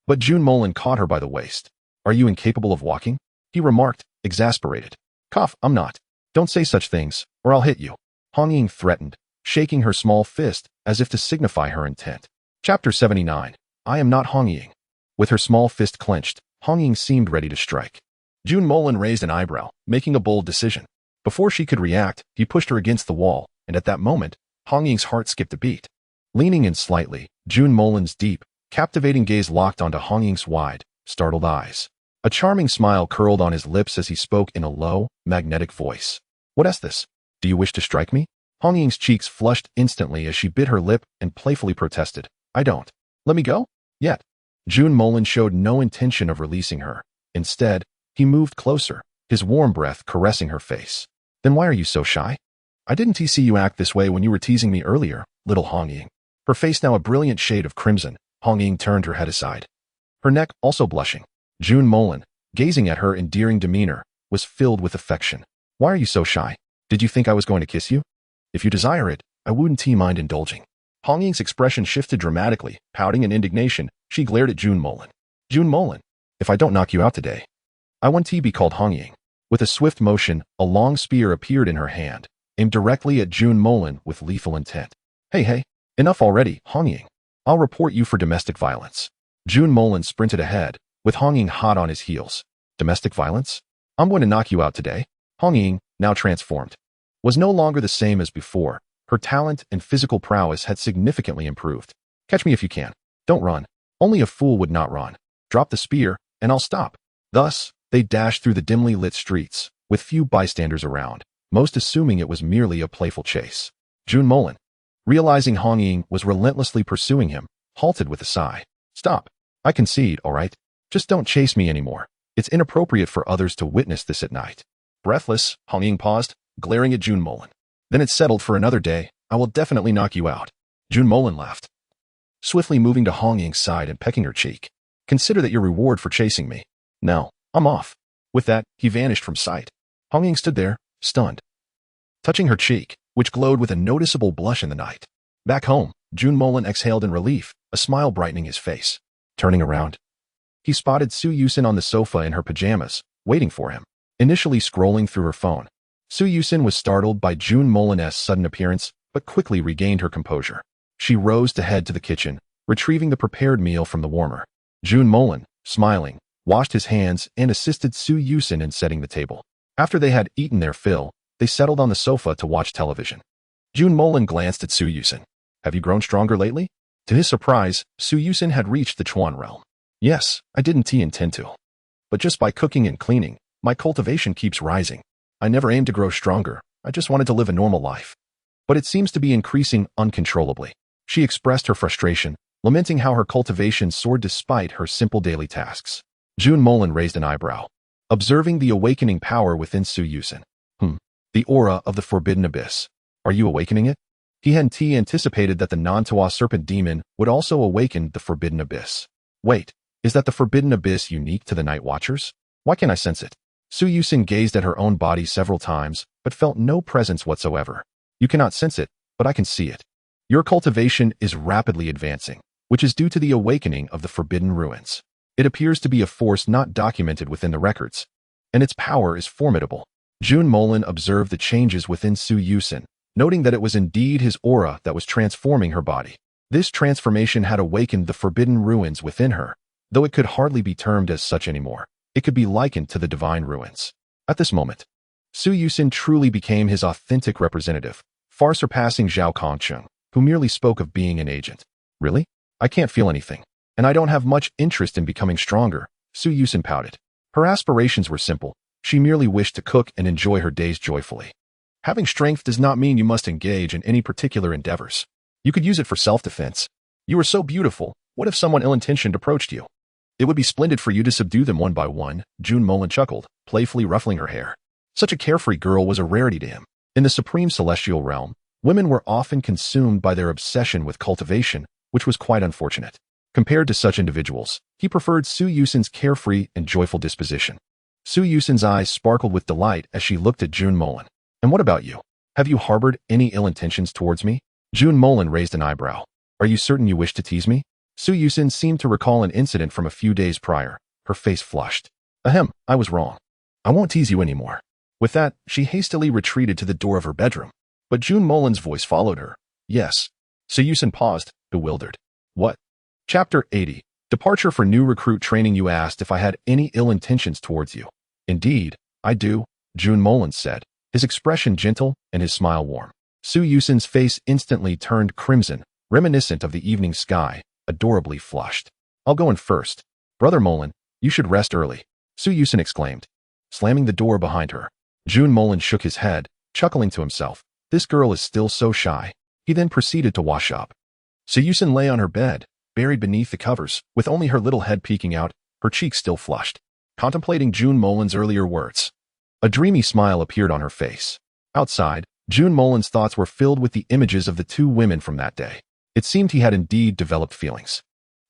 But Jun Molan caught her by the waist. Are you incapable of walking? He remarked, exasperated. Cough, I'm not. Don't say such things, or I'll hit you. Hong Ying threatened, shaking her small fist as if to signify her intent. Chapter 79. I am not Hong Ying. With her small fist clenched, Hong Ying seemed ready to strike. Jun Molan raised an eyebrow, making a bold decision. Before she could react, he pushed her against the wall, and at that moment, Hong Ying's heart skipped a beat. Leaning in slightly, Jun Molan's deep, captivating gaze locked onto Hong Ying's wide, startled eyes. A charming smile curled on his lips as he spoke in a low, magnetic voice. What's this? Do you wish to strike me? Hong Ying's cheeks flushed instantly as she bit her lip and playfully protested. I don't. Let me go? Yet. Jun Molan showed no intention of releasing her. Instead, he moved closer, his warm breath caressing her face. Then why are you so shy? I didn't see you act this way when you were teasing me earlier, little Hong Ying. Her face now a brilliant shade of crimson, Hong Ying turned her head aside. Her neck also blushing. Jun Molan, gazing at her endearing demeanor, was filled with affection. Why are you so shy? Did you think I was going to kiss you? If you desire it, I wouldn't mind indulging. Hong Ying's expression shifted dramatically. Pouting in indignation, she glared at Jun Molan. Jun Molan, if I don't knock you out today. I want to be called Hong Ying. With a swift motion, a long spear appeared in her hand, aimed directly at Jun Molan with lethal intent. Hey, enough already, Hong Ying. I'll report you for domestic violence. Jun Molan sprinted ahead, with Hong Ying hot on his heels. Domestic violence? I'm going to knock you out today. Hong Ying, now transformed, was no longer the same as before. Her talent and physical prowess had significantly improved. Catch me if you can. Don't run. Only a fool would not run. Drop the spear, and I'll stop. Thus, they dashed through the dimly lit streets, with few bystanders around, most assuming it was merely a playful chase. Jun Molan, realizing Hong Ying was relentlessly pursuing him, halted with a sigh. Stop. I concede, all right? Just don't chase me anymore. It's inappropriate for others to witness this at night. Breathless, Hong Ying paused, glaring at Jun Molan. Then it's settled for another day. I will definitely knock you out. Jun Molan laughed, swiftly moving to Hong Ying's side and pecking her cheek. Consider that your reward for chasing me. Now, I'm off. With that, he vanished from sight. Hong Ying stood there, stunned, touching her cheek, which glowed with a noticeable blush in the night. Back home, Jun Molan exhaled in relief, a smile brightening his face. Turning around, he spotted Su Yusin on the sofa in her pajamas, waiting for him. Initially scrolling through her phone, Su Yusin was startled by Jun Molan's sudden appearance, but quickly regained her composure. She rose to head to the kitchen, retrieving the prepared meal from the warmer. Jun Molan, smiling, washed his hands and assisted Su Yusin in setting the table. After they had eaten their fill, they settled on the sofa to watch television. Jun Molan glanced at Su Yusin. Have you grown stronger lately? To his surprise, Su Yusin had reached the Chuan realm. Yes, I didn't intend to. But just by cooking and cleaning, my cultivation keeps rising. I never aimed to grow stronger. I just wanted to live a normal life. But it seems to be increasing uncontrollably. She expressed her frustration, lamenting how her cultivation soared despite her simple daily tasks. Jun Molan raised an eyebrow, observing the awakening power within Su Yusin. The aura of the Forbidden Abyss. Are you awakening it? He hadn't anticipated that the Nantua serpent demon would also awaken the Forbidden Abyss. Wait, is that the Forbidden Abyss unique to the Night Watchers? Why can't I sense it? Su Yusin gazed at her own body several times, but felt no presence whatsoever. You cannot sense it, but I can see it. Your cultivation is rapidly advancing, which is due to the awakening of the Forbidden Ruins. It appears to be a force not documented within the records, and its power is formidable. Jun Molan observed the changes within Su Yusin, noting that it was indeed his aura that was transforming her body. This transformation had awakened the Forbidden Ruins within her, though it could hardly be termed as such anymore. It could be likened to the Divine Ruins. At this moment, Su Yusin truly became his authentic representative, far surpassing Zhao Kongcheng, who merely spoke of being an agent. Really? I can't feel anything, and I don't have much interest in becoming stronger, Su Yusin pouted. Her aspirations were simple. She merely wished to cook and enjoy her days joyfully. Having strength does not mean you must engage in any particular endeavors. You could use it for self-defense. You are so beautiful. What if someone ill-intentioned approached you? It would be splendid for you to subdue them one by one, Jun Molan chuckled, playfully ruffling her hair. Such a carefree girl was a rarity to him. In the supreme celestial realm, women were often consumed by their obsession with cultivation, which was quite unfortunate. Compared to such individuals, he preferred Su Yusin's carefree and joyful disposition. Su Yusin's eyes sparkled with delight as she looked at Jun Molan. And what about you? Have you harbored any ill intentions towards me? Jun Molan raised an eyebrow. Are you certain you wish to tease me? Su Yusin seemed to recall an incident from a few days prior. Her face flushed. Ahem, I was wrong. I won't tease you anymore. With that, she hastily retreated to the door of her bedroom. But Jun Molan's voice followed her. Yes. Su Yusin paused, bewildered. What? Chapter 80. Departure for new recruit training. You asked if I had any ill intentions towards you. Indeed, I do, Jun Molan said, his expression gentle and his smile warm. Su Yusin's face instantly turned crimson, reminiscent of the evening sky, adorably flushed. I'll go in first. Brother Molan, you should rest early, Su Yusin exclaimed, slamming the door behind her. Jun Molan shook his head, chuckling to himself. This girl is still so shy. He then proceeded to wash up. Su Yusin lay on her bed, buried beneath the covers, with only her little head peeking out, her cheeks still flushed, contemplating Jun Molan's earlier words. A dreamy smile appeared on her face. Outside, Jun Molan's thoughts were filled with the images of the two women from that day. It seemed he had indeed developed feelings.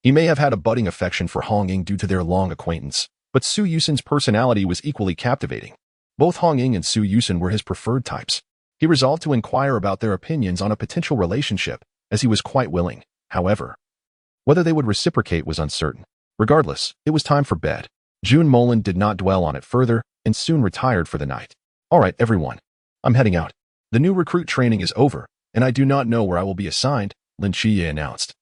He may have had a budding affection for Hong Ying due to their long acquaintance, but Su Yusin's personality was equally captivating. Both Hong Ying and Su Yusin were his preferred types. He resolved to inquire about their opinions on a potential relationship, as he was quite willing. However, whether they would reciprocate was uncertain. Regardless, it was time for bed. Jun Molan did not dwell on it further and soon retired for the night. All right, everyone. I'm heading out. The new recruit training is over, and I do not know where I will be assigned, Lin Chiya announced,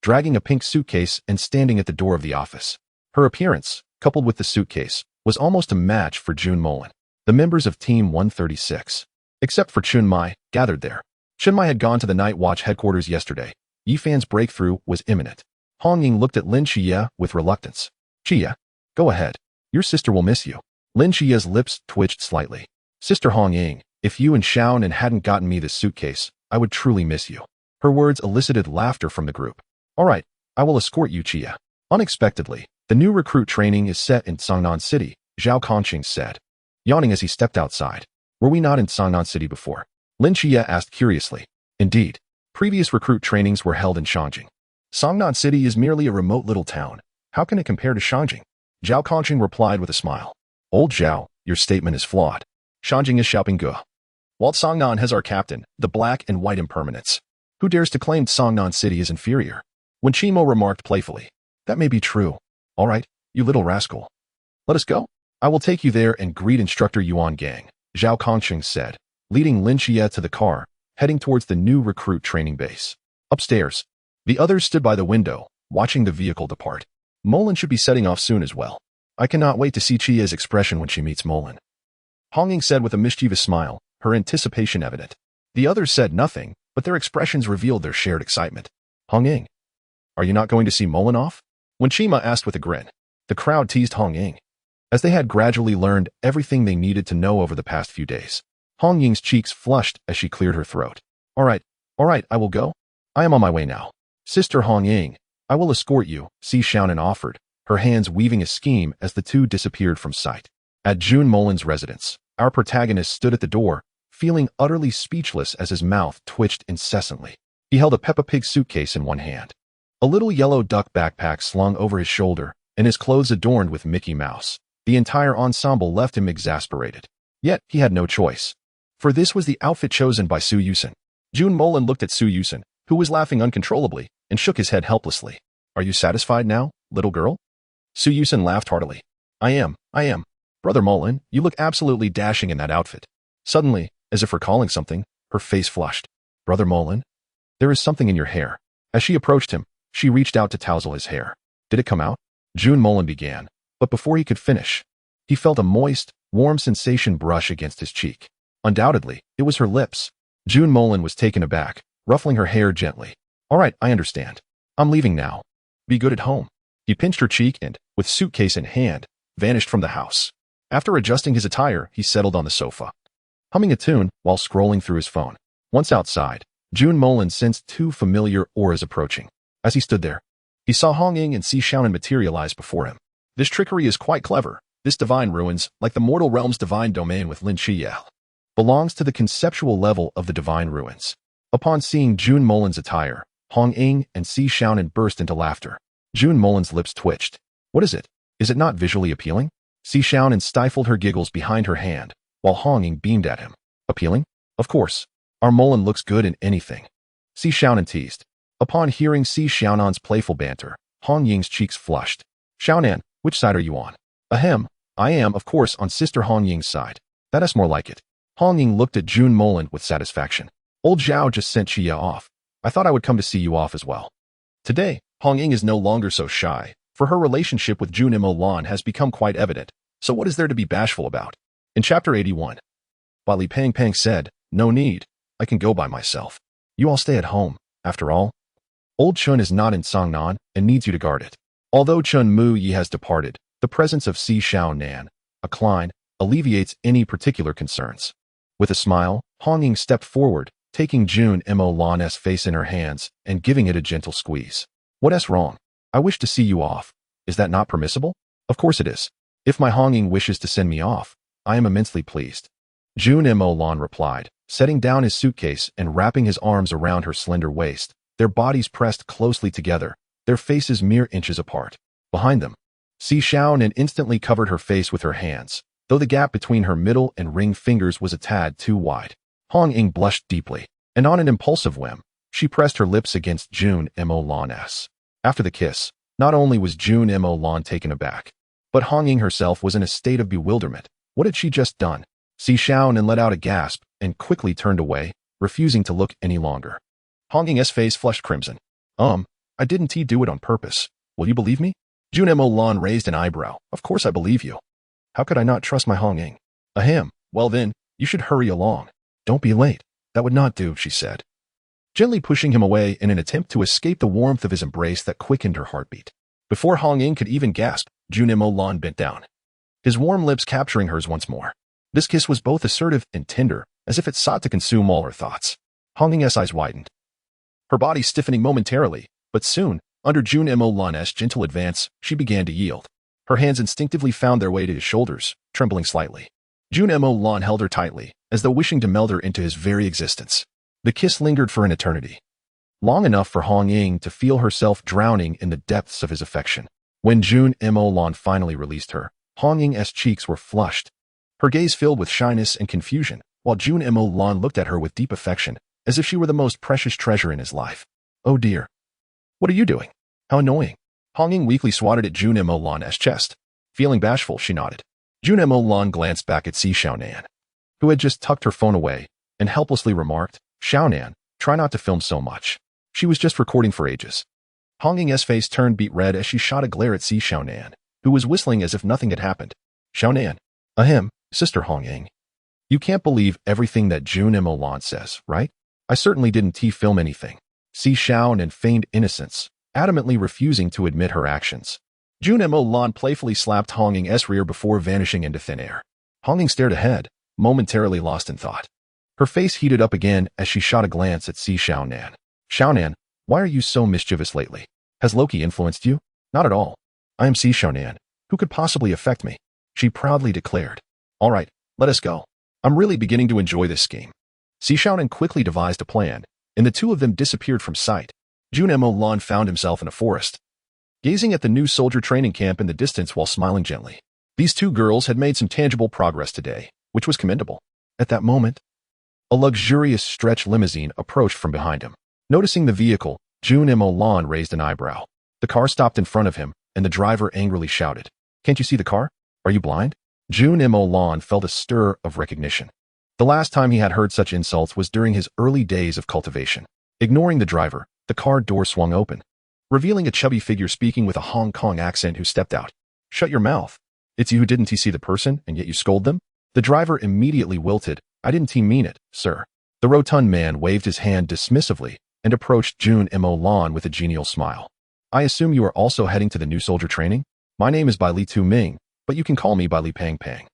dragging a pink suitcase and standing at the door of the office. Her appearance, coupled with the suitcase, was almost a match for Jun Molan. The members of Team 136, except for Chun Mai, gathered there. Chun Mai had gone to the Night Watch headquarters yesterday. Yifan's breakthrough was imminent. Hong Ying looked at Lin Chiya with reluctance. Chiya, go ahead. Your sister will miss you. Lin Chiya's lips twitched slightly. Sister Hong Ying, if you and Xiaonan hadn't gotten me this suitcase, I would truly miss you. Her words elicited laughter from the group. All right, I will escort you, Chiya. Unexpectedly, the new recruit training is set in Songnan City, Zhao Kongqing said, yawning as he stepped outside. Were we not in Songnan City before? Lin Chiya asked curiously. Indeed, previous recruit trainings were held in Shangjing. Songnan City is merely a remote little town. How can it compare to Shangjing? Zhao Kongqing replied with a smile. Old Zhao, your statement is flawed. Shangjing is Xiaopingge. While Songnan has our captain, the black and white impermanents. Who dares to claim Songnan City is inferior? When Chimo remarked playfully, that may be true. All right, you little rascal. Let us go. I will take you there and greet Instructor Yuan Gang, Zhao Kongqing said, leading Lin Chiya to the car, heading towards the new recruit training base. Upstairs, the others stood by the window, watching the vehicle depart. Molan should be setting off soon as well. I cannot wait to see Chiya's expression when she meets Molan. Hong Ying said with a mischievous smile, her anticipation evident. The others said nothing, but their expressions revealed their shared excitement. Hong Ying, are you not going to see Molan off? When Chima asked with a grin, the crowd teased Hong Ying, as they had gradually learned everything they needed to know over the past few days. Hong Ying's cheeks flushed as she cleared her throat. All right, I will go. I am on my way now. Sister Hong Ying, I will escort you, Si Xiaonan offered, her hands weaving a scheme as the two disappeared from sight. At Jun Molan's residence, our protagonist stood at the door, feeling utterly speechless as his mouth twitched incessantly. He held a Peppa Pig suitcase in one hand, a little yellow duck backpack slung over his shoulder, and his clothes adorned with Mickey Mouse. The entire ensemble left him exasperated. Yet, he had no choice. For this was the outfit chosen by Su Yusen. Jun Molan looked at Su Yusen, who was laughing uncontrollably, and shook his head helplessly. Are you satisfied now, little girl? Su Yusen laughed heartily. I am. Brother Molan, you look absolutely dashing in that outfit. Suddenly, as if recalling something, her face flushed. Brother Molan? There is something in your hair. As she approached him, she reached out to tousle his hair. Did it come out? Jun Molan began, but before he could finish, he felt a moist, warm sensation brush against his cheek. Undoubtedly, it was her lips. Jun Molan was taken aback, ruffling her hair gently. All right, I understand. I'm leaving now. Be good at home. He pinched her cheek and, with suitcase in hand, vanished from the house. After adjusting his attire, he settled on the sofa, humming a tune while scrolling through his phone. Once outside, Jun Molan sensed two familiar auras approaching. As he stood there, he saw Hong Ying and Si Xiaonan materialize before him. This trickery is quite clever. This divine ruins, like the mortal realm's divine domain with Lin Chiya, belongs to the conceptual level of the divine ruins. Upon seeing Jun Molan's attire, Hong Ying and Si Xiaonan burst into laughter. Jun Molan's lips twitched. What is it? Is it not visually appealing? Si Xiaonan stifled her giggles behind her hand, while Hong Ying beamed at him. Appealing? Of course. Our Molan looks good in anything. Si Xiaonan teased. Upon hearing Si Xiaonan's playful banter, Hong Ying's cheeks flushed. Xiaonan, which side are you on? Ahem. I am, of course, on Sister Hong Ying's side. That is more like it. Hong Ying looked at Jun Molan with satisfaction. Old Zhao just sent Chiya off. I thought I would come to see you off as well. Today, Hong Ying is no longer so shy, for her relationship with Jun Molan has become quite evident. So what is there to be bashful about? In Chapter 81, while Li Pang said, no need, I can go by myself. You all stay at home, after all. Old Chun is not in Songnan and needs you to guard it. Although Chun Mu Yi has departed, the presence of Si Xiaonan, a Klein, alleviates any particular concerns. With a smile, Hong Ying stepped forward, taking Jun Molan's face in her hands and giving it a gentle squeeze. What's wrong? I wish to see you off. Is that not permissible? Of course it is. If my Hong Ying wishes to send me off, I am immensely pleased. Jun Molan replied, setting down his suitcase and wrapping his arms around her slender waist, their bodies pressed closely together, their faces mere inches apart. Behind them, Si Xiaonan instantly covered her face with her hands, though the gap between her middle and ring fingers was a tad too wide. Hong Ying blushed deeply, and on an impulsive whim, She pressed her lips against Jun Molan's. After the kiss, not only was Jun Molan taken aback, but Hong Ying herself was in a state of bewilderment. What had she just done? Si Xiaonan let out a gasp and quickly turned away, refusing to look any longer. Hong Ying's face flushed crimson. I didn't do it on purpose. Will you believe me? Jun Molan raised an eyebrow. Of course I believe you. How could I not trust my Hong Ying? Ahem. Well then, you should hurry along. Don't be late. That would not do, she said, gently pushing him away in an attempt to escape the warmth of his embrace that quickened her heartbeat. Before Hong Ying could even gasp, Jun Molan bent down, his warm lips capturing hers once more. This kiss was both assertive and tender, as if it sought to consume all her thoughts. Hong Ying's eyes widened, her body stiffening momentarily, but soon, under Jun Molan's gentle advance, she began to yield. Her hands instinctively found their way to his shoulders, trembling slightly. Jun Molan held her tightly, as though wishing to meld her into his very existence. The kiss lingered for an eternity, long enough for Hong Ying to feel herself drowning in the depths of his affection. When Jun Molan finally released her, Hong Ying's cheeks were flushed, her gaze filled with shyness and confusion, while Jun Molan looked at her with deep affection, as if she were the most precious treasure in his life. Oh dear. What are you doing? How annoying. Hong Ying weakly swatted at Jun Molan's chest. Feeling bashful, she nodded. Jun Molan glanced back at Si Xiaonan, who had just tucked her phone away, and helplessly remarked, Xiaonan, try not to film so much. She was just recording for ages. Hong Ying's face turned beet red as she shot a glare at Si Xiaonan, who was whistling as if nothing had happened. Xiaonan. Ahem, Sister Hong Ying. You can't believe everything that Jun Molan says, right? I certainly didn't film anything. Si Xiaonan feigned innocence, adamantly refusing to admit her actions. Jun Molan playfully slapped Hong Ying's rear before vanishing into thin air. Hong Ying stared ahead, momentarily lost in thought. Her face heated up again as she shot a glance at Si Xiaonan. Xiaonan, why are you so mischievous lately? Has Loki influenced you? Not at all. I am Si Xiaonan. Who could possibly affect me? She proudly declared. All right, let us go. I'm really beginning to enjoy this scheme. Si Xiaonan quickly devised a plan, and the two of them disappeared from sight. Jun Molan found himself in a forest, gazing at the new soldier training camp in the distance while smiling gently. These two girls had made some tangible progress today, which was commendable. At that moment, a luxurious stretch limousine approached from behind him. Noticing the vehicle, Jun Molan raised an eyebrow. The car stopped in front of him, and the driver angrily shouted, Can't you see the car? Are you blind? Jun Molan felt a stir of recognition. The last time he had heard such insults was during his early days of cultivation. Ignoring the driver, the car door swung open, revealing a chubby figure speaking with a Hong Kong accent who stepped out. Shut your mouth. It's you who didn't see the person, and yet you scold them? The driver immediately wilted. I didn't mean it, sir. The rotund man waved his hand dismissively and approached Jun Molan with a genial smile. I assume you are also heading to the new soldier training? My name is Bai Li Tu Ming, but you can call me Bai Li Pang Pang.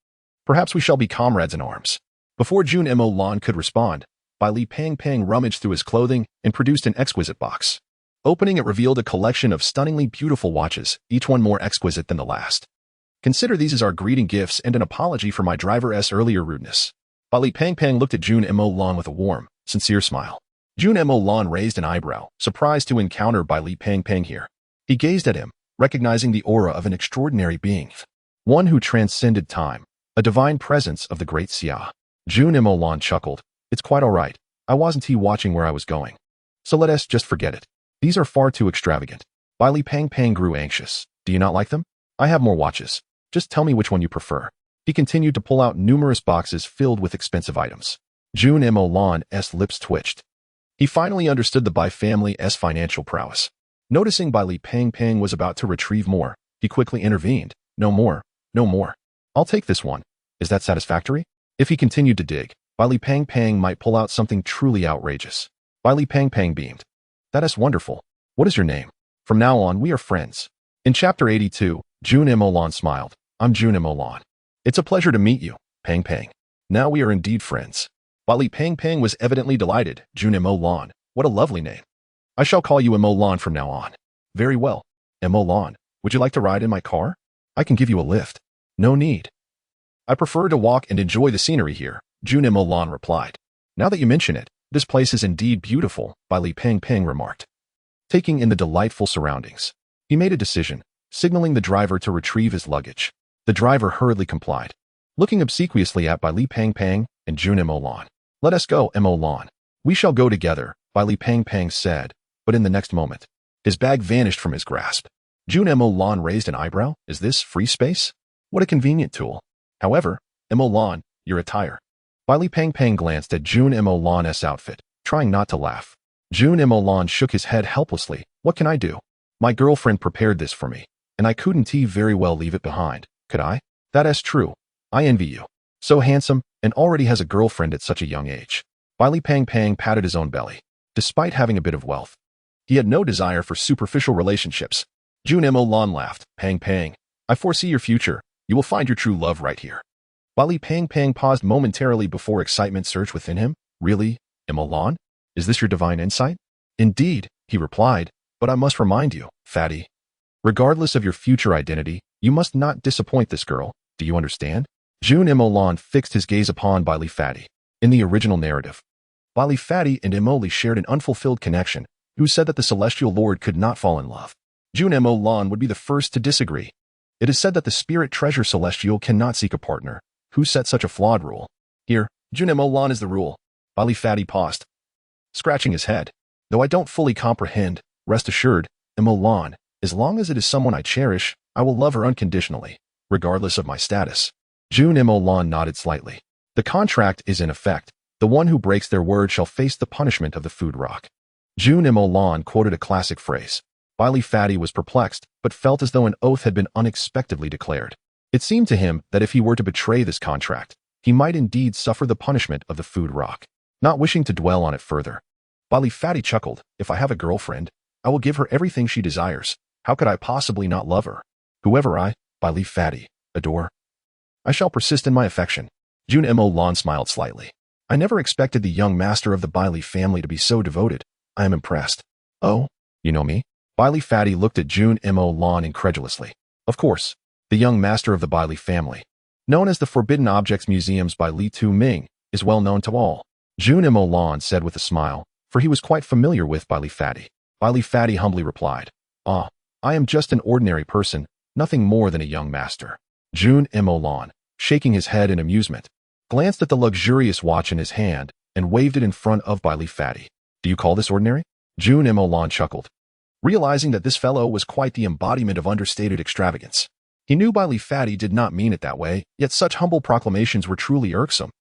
Perhaps we shall be comrades in arms. Before Jun Molan could respond, Bai Li Pang Pang rummaged through his clothing and produced an exquisite box. Opening it revealed a collection of stunningly beautiful watches, each one more exquisite than the last. Consider these as our greeting gifts and an apology for my driver's earlier rudeness. Bai Li Pang Pang looked at Jun Molan with a warm, sincere smile. Jun Molan raised an eyebrow, surprised to encounter Bai Li Pang Pang here. He gazed at him, recognizing the aura of an extraordinary being, one who transcended time, a divine presence of the great Xia. Jun Molan chuckled. It's quite all right. I wasn't watching where I was going. So let us just forget it. These are far too extravagant. Bai Li Pang Pang grew anxious. Do you not like them? I have more watches. Just tell me which one you prefer. He continued to pull out numerous boxes filled with expensive items. Jun Molan's lips twitched. He finally understood the Bai family's financial prowess. Noticing Bai Li Pang Pang was about to retrieve more, he quickly intervened. No more. No more. I'll take this one. Is that satisfactory? If he continued to dig, Bai Li Pang Pang might pull out something truly outrageous. Bai Li Pang Pang beamed. That is wonderful. What is your name? From now on, we are friends. In Chapter 82, Jun Molan smiled. I'm Jun Molan. It's a pleasure to meet you, Pang Pang. Now we are indeed friends. Bai Li Pang Pang was evidently delighted. Jun Molan. What a lovely name. I shall call you Molan from now on. Very well. Molan, would you like to ride in my car? I can give you a lift. No need. I prefer to walk and enjoy the scenery here, Jun Molan replied. Now that you mention it, this place is indeed beautiful, Bai Li Pang Pang remarked. Taking in the delightful surroundings, he made a decision, signaling the driver to retrieve his luggage. The driver hurriedly complied, looking obsequiously at Bai Li Pang Pang and Jun Molan. Let us go, Molan. We shall go together, Li Pang Pang said, but in the next moment, his bag vanished from his grasp. Jun Molan raised an eyebrow. Is this free space? What a convenient tool. However, Molan, your attire. Li Pang Pang glanced at Jun Molan's outfit, trying not to laugh. Jun Molan shook his head helplessly. What can I do? My girlfriend prepared this for me, and I couldn't very well leave it behind, could I? That is true. I envy you. So handsome, and already has a girlfriend at such a young age. Li Pang Pang patted his own belly. Despite having a bit of wealth, he had no desire for superficial relationships. Jun Molan laughed. Pang Pang, I foresee your future. You will find your true love right here. Li Pang Pang paused momentarily before excitement surged within him. Really, Molan? Is this your divine insight? Indeed, he replied, but I must remind you, fatty. Regardless of your future identity, you must not disappoint this girl. Do you understand? Jun Molan fixed his gaze upon Li Fatty. In the original narrative, Li Fatty and Li shared an unfulfilled connection, who said that the celestial lord could not fall in love. Jun Molan would be the first to disagree. It is said that the spirit treasure celestial cannot seek a partner. Who set such a flawed rule? Here, Jun Molan is the rule. Li Fatty paused, scratching his head. Though I don't fully comprehend, rest assured, Molan, as long as it is someone I cherish, I will love her unconditionally, regardless of my status. Jun Molan nodded slightly. The contract is in effect. The one who breaks their word shall face the punishment of the food rock. Jun Molan quoted a classic phrase. Li Fatty was perplexed, but felt as though an oath had been unexpectedly declared. It seemed to him that if he were to betray this contract, he might indeed suffer the punishment of the food rock. Not wishing to dwell on it further, Li Fatty chuckled. If I have a girlfriend, I will give her everything she desires. How could I possibly not love her? Whoever I, Li Fatty, adore, I shall persist in my affection. Jun Molan smiled slightly. I never expected the young master of the Li family to be so devoted. I am impressed. Oh, you know me? Li Fatty looked at Jun Molan incredulously. Of course, the young master of the Li family, known as the Forbidden Objects Museums by Li Tu Ming, is well known to all. Jun Molan said with a smile, for he was quite familiar with Li Fatty. Li Fatty humbly replied, I am just an ordinary person, nothing more than a young master. Jun Molan, shaking his head in amusement, glanced at the luxurious watch in his hand and waved it in front of Li Fatty. Do you call this ordinary? Jun Molan chuckled, realizing that this fellow was quite the embodiment of understated extravagance. He knew Li Fatty did not mean it that way, yet such humble proclamations were truly irksome.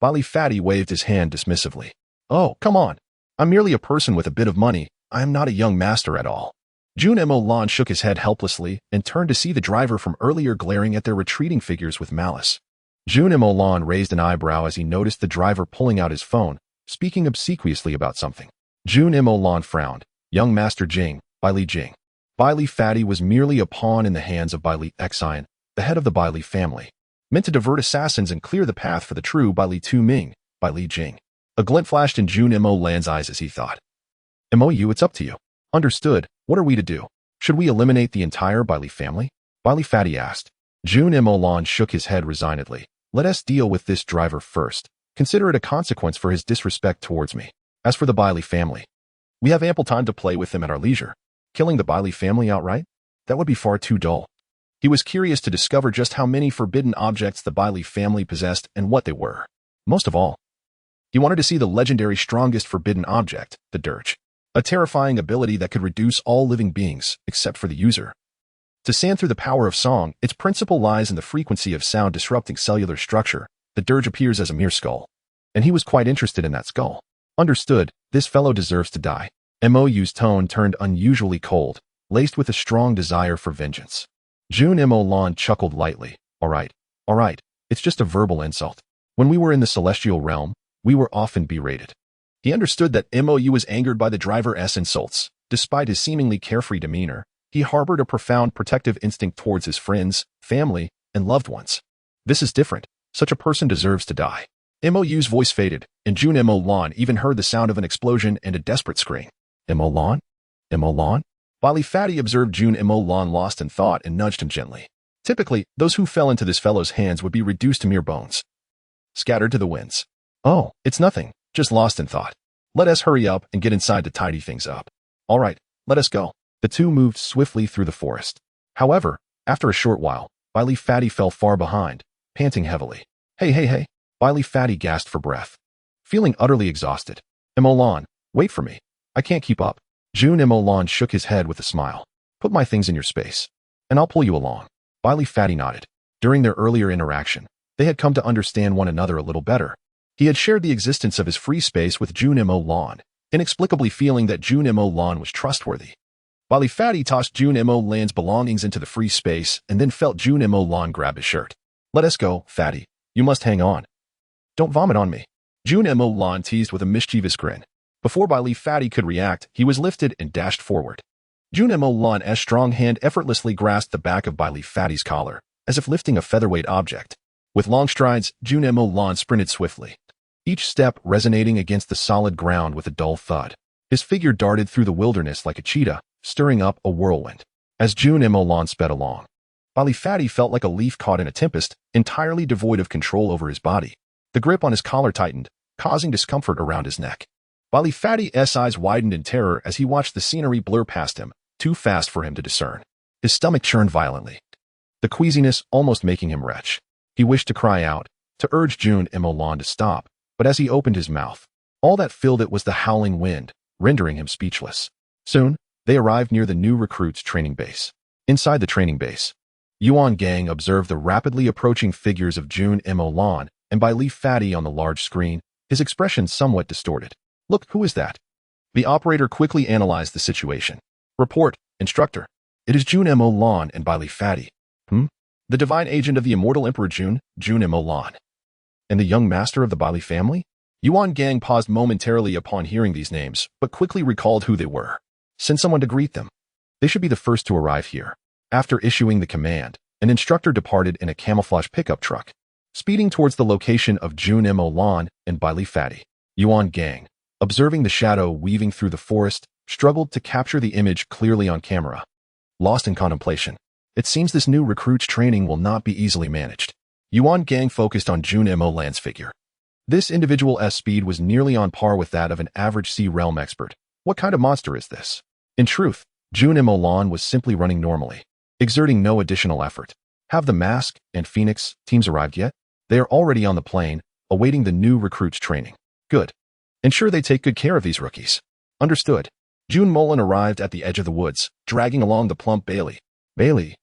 Li Fatty waved his hand dismissively. Oh, come on. I'm merely a person with a bit of money. I am not a young master at all. Jun Molan shook his head helplessly and turned to see the driver from earlier glaring at their retreating figures with malice. Jun Molan raised an eyebrow as he noticed the driver pulling out his phone, speaking obsequiously about something. Jun Molan frowned. Young Master Jing, Li Jing. Li Fatty was merely a pawn in the hands of Li Exian, the head of the Li family, meant to divert assassins and clear the path for the true Li Tu Ming, Li Jing. A glint flashed in Jun Molan's eyes as he thought. Mou, it's up to you. Understood. What are we to do? Should we eliminate the entire Li family? Li Fatty asked. Jun Molan shook his head resignedly. Let us deal with this driver first. Consider it a consequence for his disrespect towards me. As for the Li family, we have ample time to play with them at our leisure. Killing the Li family outright? That would be far too dull. He was curious to discover just how many forbidden objects the Li family possessed and what they were. Most of all, he wanted to see the legendary strongest forbidden object, the dirge, a terrifying ability that could reduce all living beings, except for the user. To sand through the power of song, its principle lies in the frequency of sound disrupting cellular structure. The dirge appears as a mere skull, and he was quite interested in that skull. Understood, this fellow deserves to die. Mou's tone turned unusually cold, laced with a strong desire for vengeance. Jun Molan chuckled lightly. All right, it's just a verbal insult. When we were in the celestial realm, we were often berated. He understood that Mou was angered by the driver's insults. Despite his seemingly carefree demeanor, he harbored a profound protective instinct towards his friends, family, and loved ones. This is different. Such a person deserves to die. Mou's voice faded, and Jun Molan even heard the sound of an explosion and a desperate scream. Molan? Li Fatty observed Jun Molan lost in thought and nudged him gently. Typically, those who fell into this fellow's hands would be reduced to mere bones, scattered to the winds. Oh, it's nothing, just lost in thought. Let us hurry up and get inside to tidy things up. All right, let us go. The two moved swiftly through the forest. However, after a short while, Li Fatty fell far behind, panting heavily. Hey. Li Fatty gasped for breath, feeling utterly exhausted. Molan, Wait for me. I can't keep up. Jun Molan shook his head with a smile. Put my things in your space, and I'll pull you along. Wily Fatty nodded. During their earlier interaction, they had come to understand one another a little better. He had shared the existence of his free space with Jun Molan, inexplicably feeling that Jun Molan was trustworthy. Wily Fatty tossed Jun Molan's belongings into the free space and then felt Jun Molan grab his shirt. Let us go, Fatty. You must hang on. Don't vomit on me. Jun Molan teased with a mischievous grin. Before Wily Fatty could react, he was lifted and dashed forward. Jun Molan's strong hand effortlessly grasped the back of Wily Fatty's collar, as if lifting a featherweight object. With long strides, Jun Molan sprinted swiftly, each step resonating against the solid ground with a dull thud. His figure darted through the wilderness like a cheetah, stirring up a whirlwind. As Jun Molan sped along, Wily Fatty felt like a leaf caught in a tempest, entirely devoid of control over his body. The grip on his collar tightened, causing discomfort around his neck. Wily Fatty's eyes widened in terror as he watched the scenery blur past him, too fast for him to discern. His stomach churned violently, the queasiness almost making him retch. He wished to cry out, to urge Jun Molan to stop, but as he opened his mouth, all that filled it was the howling wind, rendering him speechless. Soon, they arrived near the new recruits' training base. Inside the training base, Yuan Gang observed the rapidly approaching figures of Jun Molan and Wily Fatty on the large screen, his expression somewhat distorted. Look, who is that? The operator quickly analyzed the situation. Report, instructor. It is Jun Molan and Wily Fatty. The divine agent of the Immortal Emperor Jun Molan. And the young master of the Wily family? Yuan Gang paused momentarily upon hearing these names, but quickly recalled who they were. Send someone to greet them. They should be the first to arrive here. After issuing the command, an instructor departed in a camouflage pickup truck, speeding towards the location of Jun Molan and Wily Fatty. Yuan Gang, observing the shadow weaving through the forest, struggled to capture the image clearly on camera. Lost in contemplation, it seems this new recruit's training will not be easily managed. Yuan Gang focused on Jun Molan's figure. This individual's speed was nearly on par with that of an average Sea Realm expert. What kind of monster is this? In truth, Jun Molan was simply running normally, exerting no additional effort. Have the Mask and Phoenix teams arrived yet? They are already on the plane, awaiting the new recruit's training. Good. Ensure they take good care of these rookies. Understood. Jun Molan arrived at the edge of the woods, dragging along the plump Bailey. Bailey,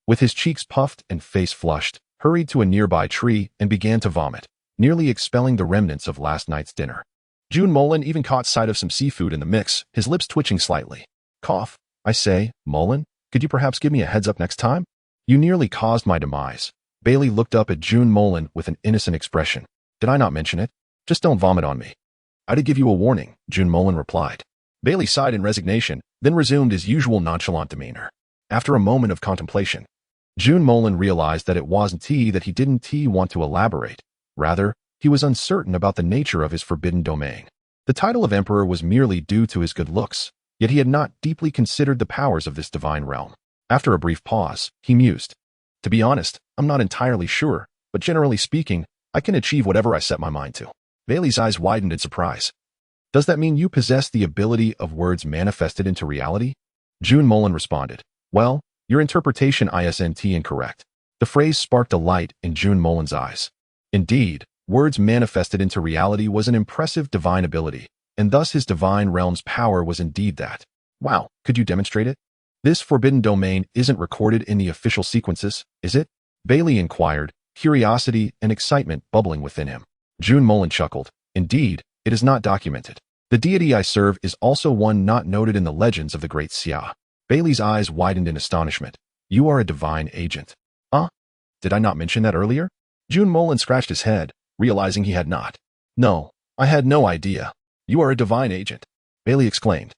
with his cheeks puffed and face flushed, hurried to a nearby tree and began to vomit, nearly expelling the remnants of last night's dinner. Jun Molan even caught sight of some seafood in the mix, his lips twitching slightly. Cough. I say, Molan, could you perhaps give me a heads up next time? You nearly caused my demise. Bailey looked up at Jun Molan with an innocent expression. Did I not mention it? Just don't vomit on me. I did give you a warning, Jun Molan replied. Bailey sighed in resignation, then resumed his usual nonchalant demeanor. After a moment of contemplation, Jun Molan realized that it wasn't that he didn't want to elaborate. Rather, he was uncertain about the nature of his forbidden domain. The title of emperor was merely due to his good looks, yet he had not deeply considered the powers of this divine realm. After a brief pause, he mused. To be honest, I'm not entirely sure, but generally speaking, I can achieve whatever I set my mind to. Bailey's eyes widened in surprise. Does that mean you possess the ability of words manifested into reality? Jun Molan responded. Well, your interpretation isn't incorrect. The phrase sparked a light in Jun Molan's eyes. Indeed, words manifested into reality was an impressive divine ability, and thus his divine realm's power was indeed that. Wow, could you demonstrate it? This forbidden domain isn't recorded in the official sequences, is it? Bailey inquired, curiosity and excitement bubbling within him. Jun Molan chuckled. Indeed, it is not documented. The deity I serve is also one not noted in the legends of the Great Xia. Bailey's eyes widened in astonishment. You are a divine agent. Did I not mention that earlier? Jun Molan scratched his head, realizing he had not. No, I had no idea. You are a divine agent, Bailey exclaimed.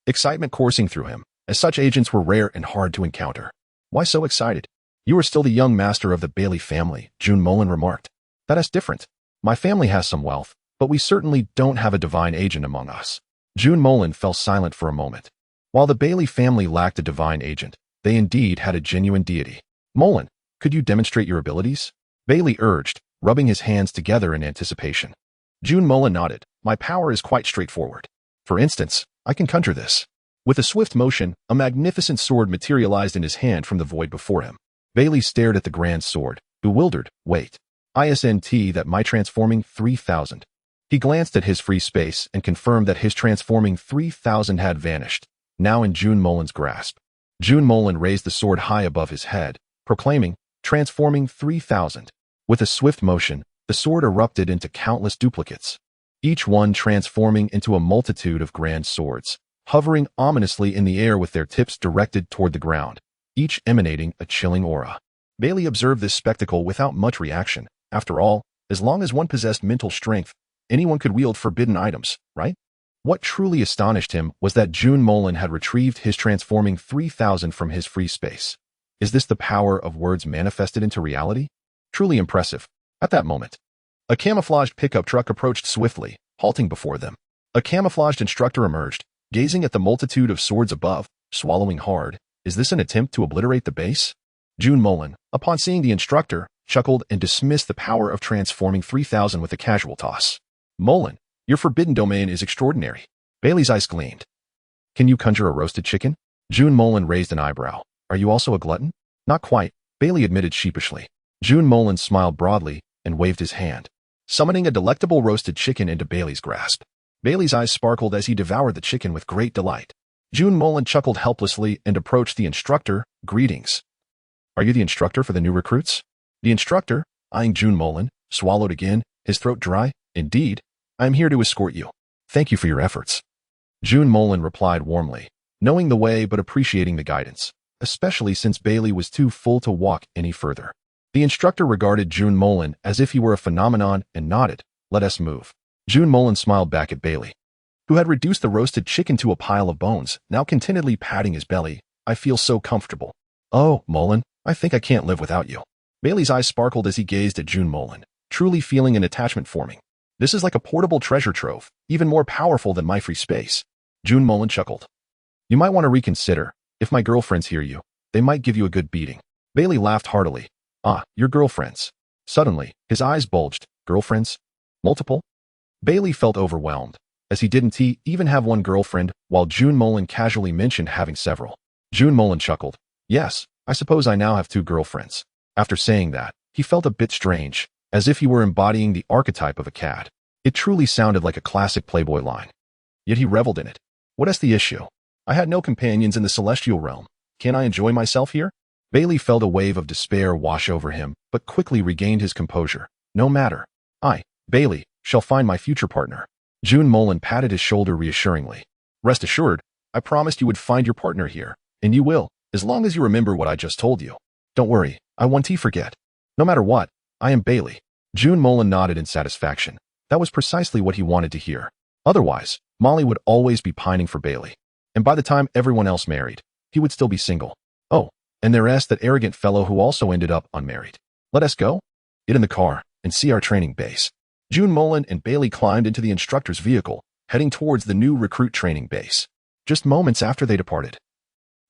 Excitement coursing through him, as such agents were rare and hard to encounter. Why so excited? You are still the young master of the Bailey family, Jun Molan remarked. That is different. My family has some wealth, but we certainly don't have a divine agent among us. Jun Molan fell silent for a moment. While the Bailey family lacked a divine agent, they indeed had a genuine deity. Molan, could you demonstrate your abilities? Bailey urged, rubbing his hands together in anticipation. Jun Molan nodded. My power is quite straightforward. For instance, I can conjure this. With a swift motion, a magnificent sword materialized in his hand from the void before him. Bailey stared at the grand sword, bewildered. Wait. Isn't that my transforming 3000? He glanced at his free space and confirmed that his transforming 3,000 had vanished, now in Jun Molan's grasp. Jun Molan raised the sword high above his head, proclaiming, transforming 3,000. With a swift motion, the sword erupted into countless duplicates, each one transforming into a multitude of grand swords, hovering ominously in the air with their tips directed toward the ground, each emanating a chilling aura. Bailey observed this spectacle without much reaction. After all, as long as one possessed mental strength, anyone could wield forbidden items, right? What truly astonished him was that Jun Molan had retrieved his transforming 3,000 from his free space. Is this the power of words manifested into reality? Truly impressive. At that moment, a camouflaged pickup truck approached swiftly, halting before them. A camouflaged instructor emerged, gazing at the multitude of swords above, swallowing hard. Is this an attempt to obliterate the base? Jun Molan, upon seeing the instructor, chuckled and dismissed the power of transforming 3,000 with a casual toss. Molan, your forbidden domain is extraordinary. Bailey's eyes gleamed. Can you conjure a roasted chicken? Jun Molan raised an eyebrow. Are you also a glutton? Not quite, Bailey admitted sheepishly. Jun Molan smiled broadly and waved his hand, summoning a delectable roasted chicken into Bailey's grasp. Bailey's eyes sparkled as he devoured the chicken with great delight. Jun Molan chuckled helplessly and approached the instructor. Greetings. Are you the instructor for the new recruits? The instructor, eyeing Jun Molan, swallowed again, his throat dry. Indeed, I am here to escort you. Thank you for your efforts. Jun Molan replied warmly, knowing the way but appreciating the guidance, especially since Bailey was too full to walk any further. The instructor regarded Jun Molan as if he were a phenomenon and nodded. Let us move. Jun Molan smiled back at Bailey, who had reduced the roasted chicken to a pile of bones, now contentedly patting his belly. I feel so comfortable. Oh, Molan, I think I can't live without you. Bailey's eyes sparkled as he gazed at Jun Molan, truly feeling an attachment forming. This is like a portable treasure trove, even more powerful than my free space. Jun Molan chuckled. You might want to reconsider. If my girlfriends hear you, they might give you a good beating. Bailey laughed heartily. Ah, your girlfriends. Suddenly, his eyes bulged. Girlfriends? Multiple? Bailey felt overwhelmed, as he didn't even have one girlfriend, while Jun Molan casually mentioned having several. Jun Molan chuckled. Yes, I suppose I now have 2 girlfriends. After saying that, he felt a bit strange, as if he were embodying the archetype of a cat. It truly sounded like a classic Playboy line. Yet he reveled in it. What is the issue? I had no companions in the celestial realm. Can I enjoy myself here? Bailey felt a wave of despair wash over him, but quickly regained his composure. No matter. I, Bailey, shall find my future partner. Jun Molan patted his shoulder reassuringly. Rest assured, I promised you would find your partner here, and you will, as long as you remember what I just told you. Don't worry, I won't forget. No matter what, I am Bailey. Jun Molan nodded in satisfaction. That was precisely what he wanted to hear. Otherwise, Molly would always be pining for Bailey. And by the time everyone else married, he would still be single. Oh, and there's that arrogant fellow who also ended up unmarried. Let us go? Get in the car and see our training base. Jun Molan and Bailey climbed into the instructor's vehicle, heading towards the new recruit training base. Just moments after they departed,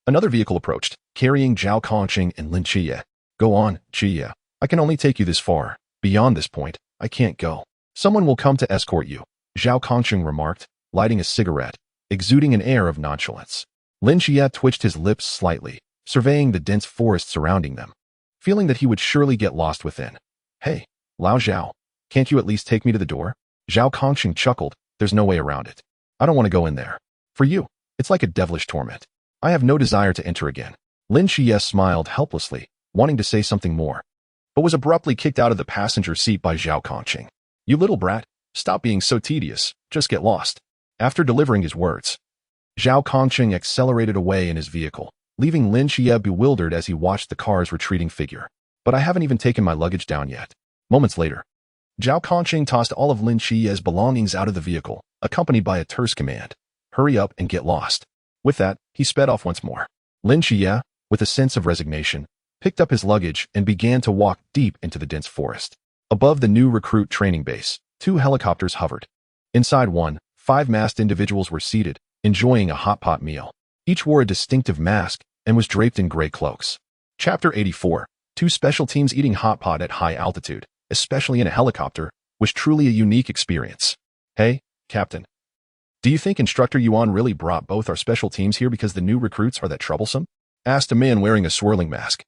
another vehicle approached, carrying Zhao Kongqing and Lin Chiye. Go on, Chiye. I can only take you this far. Beyond this point, I can't go. Someone will come to escort you, Zhao Kongqing remarked, lighting a cigarette, exuding an air of nonchalance. Lin Chiye twitched his lips slightly, surveying the dense forest surrounding them, feeling that he would surely get lost within. Hey, Lao Zhao, can't you at least take me to the door? Zhao Kongqing chuckled. There's no way around it. I don't want to go in there. For you, it's like a devilish torment. I have no desire to enter again. Lin Chiye smiled helplessly, wanting to say something more, but was abruptly kicked out of the passenger seat by Zhao Kongqing. You little brat, stop being so tedious, just get lost. After delivering his words, Zhao Kongqing accelerated away in his vehicle, leaving Lin Chiye bewildered as he watched the car's retreating figure. But I haven't even taken my luggage down yet. Moments later, Zhao Kongqing tossed all of Lin Chiye's belongings out of the vehicle, accompanied by a terse command. Hurry up and get lost. With that, he sped off once more. Lin Chiye, with a sense of resignation, picked up his luggage and began to walk deep into the dense forest. Above the new recruit training base, 2 helicopters hovered. Inside one, 5 masked individuals were seated, enjoying a hot pot meal. Each wore a distinctive mask and was draped in gray cloaks. Chapter 84. 2 special teams eating hot pot at high altitude, especially in a helicopter, was truly a unique experience. Hey, Captain. Do you think Instructor Yuan really brought both our special teams here because the new recruits are that troublesome? Asked a man wearing a swirling mask,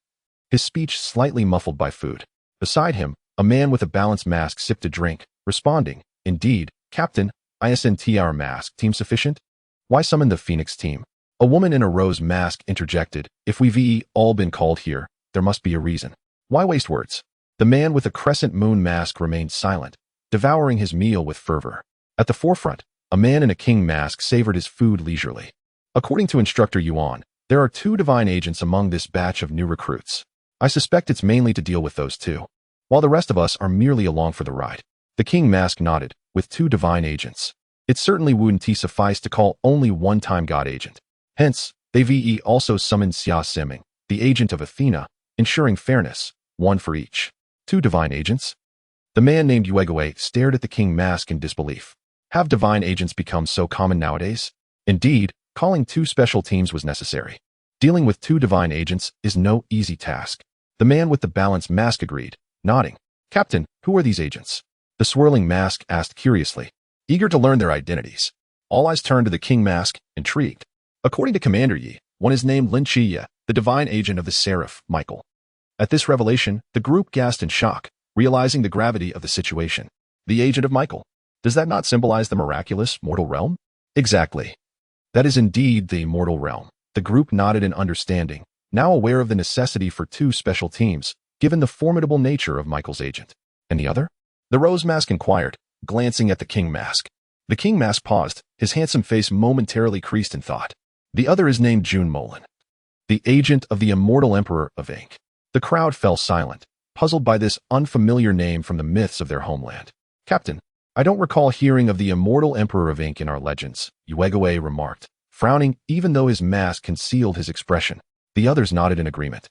his speech slightly muffled by food. Beside him, a man with a balanced mask sipped a drink, responding, Indeed, Captain, isn't our mask team sufficient? Why summon the Phoenix team? A woman in a rose mask interjected. If we've all been called here, there must be a reason. Why waste words? The man with the crescent moon mask remained silent, devouring his meal with fervor. At the forefront, a man in a king mask savored his food leisurely. According to Instructor Yuan, there are 2 divine agents among this batch of new recruits. I suspect it's mainly to deal with those 2, while the rest of us are merely along for the ride. The king mask nodded, with 2 divine agents. It certainly wouldn't suffice to call only one-time god agent. Hence, they also summoned Xia Siming, the agent of Athena, ensuring fairness, 1 for each. 2 divine agents? The man named Yuegawei stared at the king mask in disbelief. Have divine agents become so common nowadays? Indeed, calling 2 special teams was necessary. Dealing with 2 divine agents is no easy task. The man with the balanced mask agreed, nodding. Captain, who are these agents? The swirling mask asked curiously, eager to learn their identities. All eyes turned to the king mask, intrigued. According to Commander Yi, one is named Lin Chiya, the divine agent of the Seraph, Michael. At this revelation, the group gasped in shock, realizing the gravity of the situation. The agent of Michael. Does that not symbolize the miraculous mortal realm? Exactly. That is indeed the immortal realm. The group nodded in understanding, now aware of the necessity for 2 special teams, given the formidable nature of Michael's agent. And the other? The rose mask inquired, glancing at the king mask. The king mask paused, his handsome face momentarily creased in thought. The other is named Jun Molan, the agent of the Immortal Emperor of Ink. The crowd fell silent, puzzled by this unfamiliar name from the myths of their homeland. Captain, I don't recall hearing of the Immortal Emperor of Ink in our legends, Yuegawei remarked, frowning even though his mask concealed his expression. The others nodded in agreement,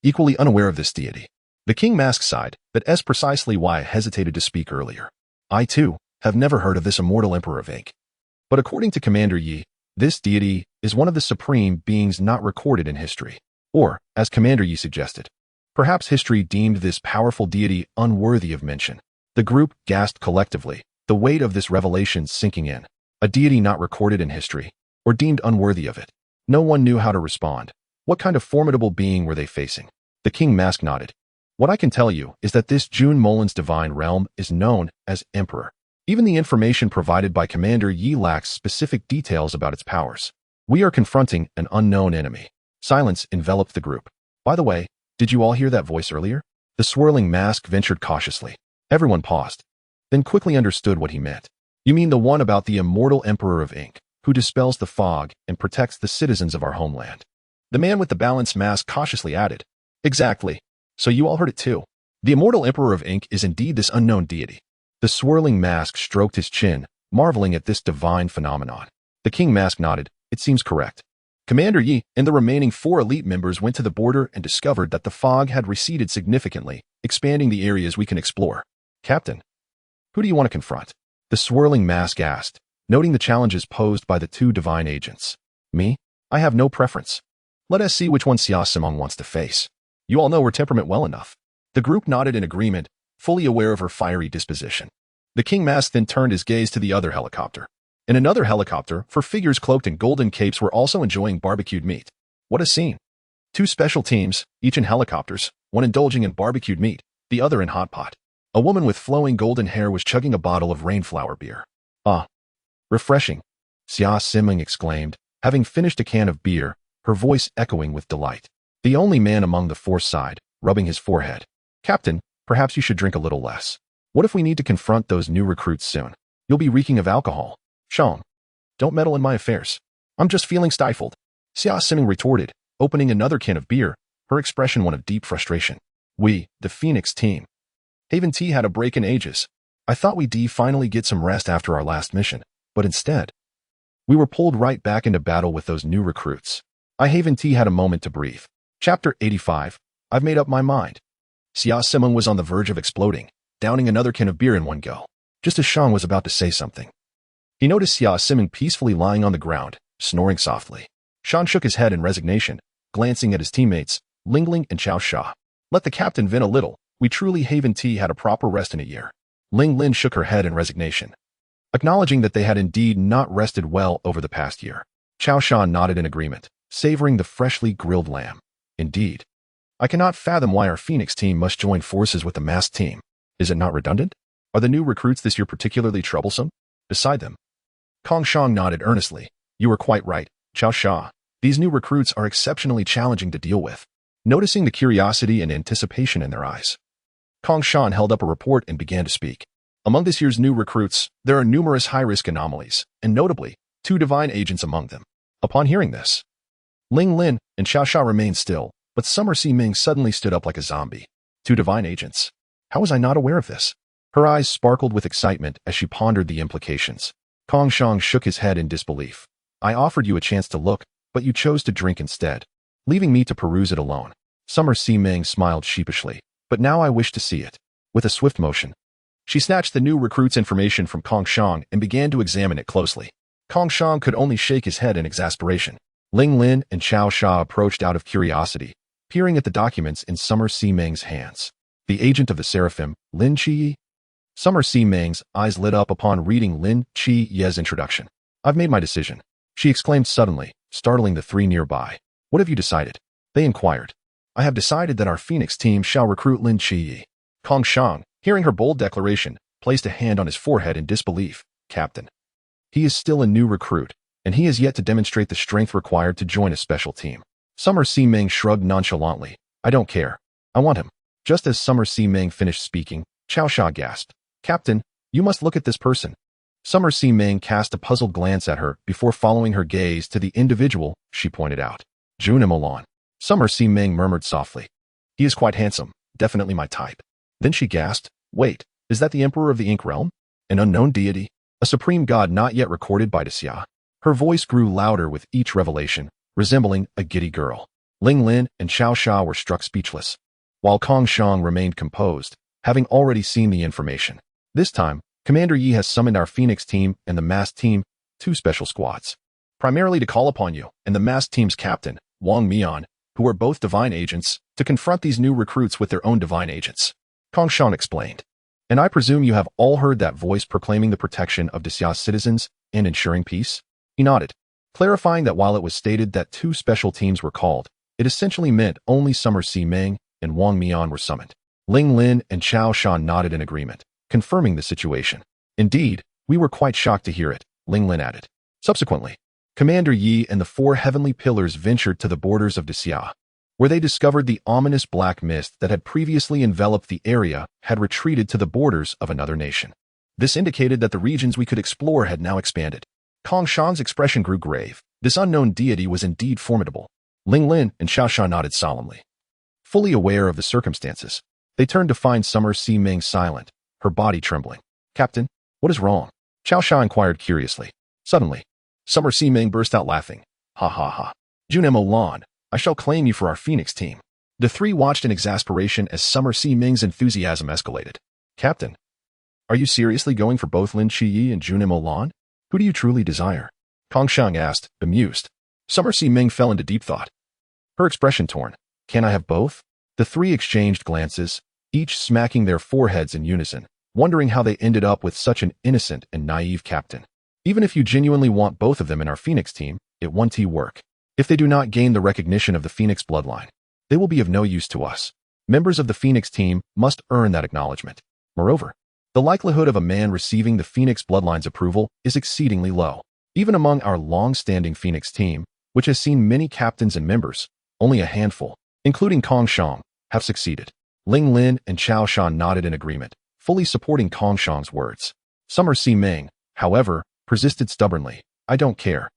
equally unaware of this deity. The king mask sighed, but that's precisely why I hesitated to speak earlier. I, too, have never heard of this Immortal Emperor of Ink. But according to Commander Yi, this deity is one of the supreme beings not recorded in history. Or, as Commander Yi suggested, perhaps history deemed this powerful deity unworthy of mention. The group gasped collectively, the weight of this revelation sinking in. A deity not recorded in history, or deemed unworthy of it. No one knew how to respond. What kind of formidable being were they facing? The king mask nodded. What I can tell you is that this Jun Molan's divine realm is known as Emperor. Even the information provided by Commander Yi lacks specific details about its powers. We are confronting an unknown enemy. Silence enveloped the group. By the way, did you all hear that voice earlier? The swirling mask ventured cautiously. Everyone paused, then quickly understood what he meant. You mean the one about the Immortal Emperor of Ink, who dispels the fog and protects the citizens of our homeland? The man with the balanced mask cautiously added. Exactly. So you all heard it too. The Immortal Emperor of Ink is indeed this unknown deity. The swirling mask stroked his chin, marveling at this divine phenomenon. The king mask nodded. It seems correct. Commander Yi and the remaining 4 elite members went to the border and discovered that the fog had receded significantly, expanding the areas we can explore. Captain, who do you want to confront? The swirling mask asked, noting the challenges posed by the 2 divine agents. Me? I have no preference. Let us see which one Xia Siming wants to face. You all know her temperament well enough. The group nodded in agreement, fully aware of her fiery disposition. The king mask then turned his gaze to the other helicopter. In another helicopter, 4 figures cloaked in golden capes were also enjoying barbecued meat. What a scene. 2 special teams, each in helicopters, one indulging in barbecued meat, the other in hot pot. A woman with flowing golden hair was chugging a bottle of rainflower beer. Ah, refreshing, Xia Siming exclaimed, having finished a can of beer, her voice echoing with delight. The only man among the 4 sighed, rubbing his forehead. Captain, perhaps you should drink a little less. What if we need to confront those new recruits soon? You'll be reeking of alcohol. Shang, don't meddle in my affairs. I'm just feeling stifled. Xia Siming retorted, opening another can of beer, her expression one of deep frustration. We, the Phoenix team. Haven T had a break in ages. I thought we'd finally get some rest after our last mission, but instead, we were pulled right back into battle with those new recruits. Haven T had a moment to breathe. Chapter 85. I've made up my mind. Xia Siming was on the verge of exploding, downing another can of beer in one go, just as Shang was about to say something. He noticed Xia Siming peacefully lying on the ground, snoring softly. Shang shook his head in resignation, glancing at his teammates, Lingling and Chao Sha. Let the captain vent a little. We truly Haven T had a proper rest in a year. Ling Lin shook her head in resignation, acknowledging that they had indeed not rested well over the past year. Chao Sha nodded in agreement, savoring the freshly grilled lamb. Indeed. I cannot fathom why our Phoenix team must join forces with the masked team. Is it not redundant? Are the new recruits this year particularly troublesome? beside them. Kong Shang nodded earnestly. You were quite right, Chao Sha. These new recruits are exceptionally challenging to deal with. Noticing the curiosity and anticipation in their eyes, Kong Shan held up a report and began to speak. Among this year's new recruits, there are numerous high-risk anomalies, and notably, 2 divine agents among them. Upon hearing this, Ling Lin and Xiao Sha remained still, but Summer Si Ming suddenly stood up like a zombie. 2 divine agents. How was I not aware of this? Her eyes sparkled with excitement as she pondered the implications. Kong Shang shook his head in disbelief. I offered you a chance to look, but you chose to drink instead, leaving me to peruse it alone. Summer Si Ming smiled sheepishly. But now I wish to see it. With a swift motion, she snatched the new recruit's information from Kong Shang and began to examine it closely. Kong Shang could only shake his head in exasperation. Ling Lin and Xiao Sha approached out of curiosity, peering at the documents in Summer Si Ming's hands. The agent of the Seraphim, Lin Qi. Summer Si Ming's eyes lit up upon reading Lin Qi Ye's introduction. I've made my decision, she exclaimed suddenly, startling the 3 nearby. What have you decided? They inquired. I have decided that our Phoenix team shall recruit Lin Qi. Kong Shang, hearing her bold declaration, placed a hand on his forehead in disbelief. Captain. He is still a new recruit, and he has yet to demonstrate the strength required to join a special team. Summer Si Ming shrugged nonchalantly. I don't care. I want him. Just as Summer Si Ming finished speaking, Chao Sha gasped. Captain, you must look at this person. Summer Si Ming cast a puzzled glance at her before following her gaze to the individual she pointed out. Jun Molan. Summer Si Ming murmured softly. He is quite handsome, definitely my type. Then she gasped, wait, is that the Emperor of the Ink Realm? An unknown deity? A supreme god not yet recorded by Xia? Her voice grew louder with each revelation, resembling a giddy girl. Ling Lin and Xiao Sha were struck speechless, while Kong Shang remained composed, having already seen the information. This time, Commander Yi has summoned our Phoenix team and the masked team, 2 special squads, primarily to call upon you and the masked team's captain, Wang Mian, who are both divine agents, to confront these new recruits with their own divine agents. Kong Shan explained. And I presume you have all heard that voice proclaiming the protection of Xia's citizens and ensuring peace? He nodded, clarifying that while it was stated that 2 special teams were called, it essentially meant only Summer Si Ming and Wang Mian were summoned. Ling Lin and Xiao Shan nodded in agreement, confirming the situation. Indeed, we were quite shocked to hear it, Ling Lin added. Subsequently, Commander Yi and the 4 heavenly pillars ventured to the borders of Xia, where they discovered the ominous black mist that had previously enveloped the area had retreated to the borders of another nation. This indicated that the regions we could explore had now expanded. Kong Shan's expression grew grave. This unknown deity was indeed formidable. Ling Lin and Xiao Sha nodded solemnly. Fully aware of the circumstances, they turned to find Summer Si Ming silent, her body trembling. Captain, what is wrong? Xiao Sha inquired curiously. Suddenly, Summer Si Ming burst out laughing. Ha ha ha. Jun Molan, I shall claim you for our Phoenix team. The 3 watched in exasperation as Summer Si Ming's enthusiasm escalated. Captain, are you seriously going for both Lin Qi and Jun Molan? Who do you truly desire? Kong Shang asked, bemused. Summer Si Ming fell into deep thought, her expression torn. Can I have both? The 3 exchanged glances, each smacking their foreheads in unison, wondering how they ended up with such an innocent and naive captain. Even if you genuinely want both of them in our Phoenix team, it won't work. If they do not gain the recognition of the Phoenix bloodline, they will be of no use to us. Members of the Phoenix team must earn that acknowledgement. Moreover, the likelihood of a man receiving the Phoenix bloodline's approval is exceedingly low. Even among our long-standing Phoenix team, which has seen many captains and members, only a handful, including Kong Shang, have succeeded. Ling Lin and Xiao Shan nodded in agreement, fully supporting Kong Shang's words. Summer Si Ming, however, persisted stubbornly. I don't care.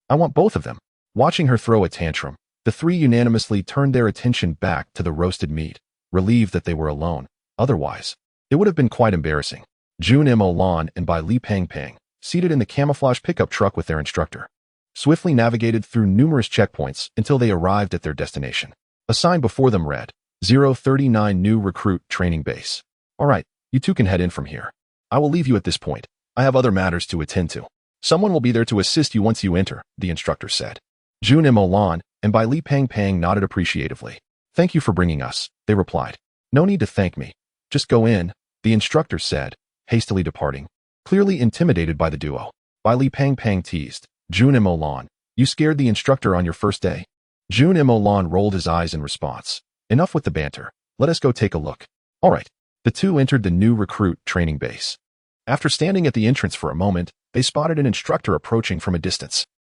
I want both of them. Watching her throw a tantrum, the 3 unanimously turned their attention back to the roasted meat, relieved that they were alone. Otherwise, it would have been quite embarrassing. Jun Molan and Bai Li Peng Peng, seated in the camouflage pickup truck with their instructor, swiftly navigated through numerous checkpoints until they arrived at their destination. A sign before them read, 039 New Recruit Training Base. All right, you 2 can head in from here. I will leave you at this point. I have other matters to attend to. Someone will be there to assist you once you enter, the instructor said. Jun Molan and Bai Li Peng Peng nodded appreciatively. Thank you for bringing us, they replied. No need to thank me. Just go in, the instructor said, hastily departing, clearly intimidated by the duo. Bai Li Peng Peng teased. Jun Molan, you scared the instructor on your first day? Jun Molan rolled his eyes in response. Enough with the banter. Let us go take a look. All right. The 2 entered the new recruit training base. After standing at the entrance for a moment, they spotted an instructor approaching from a distance.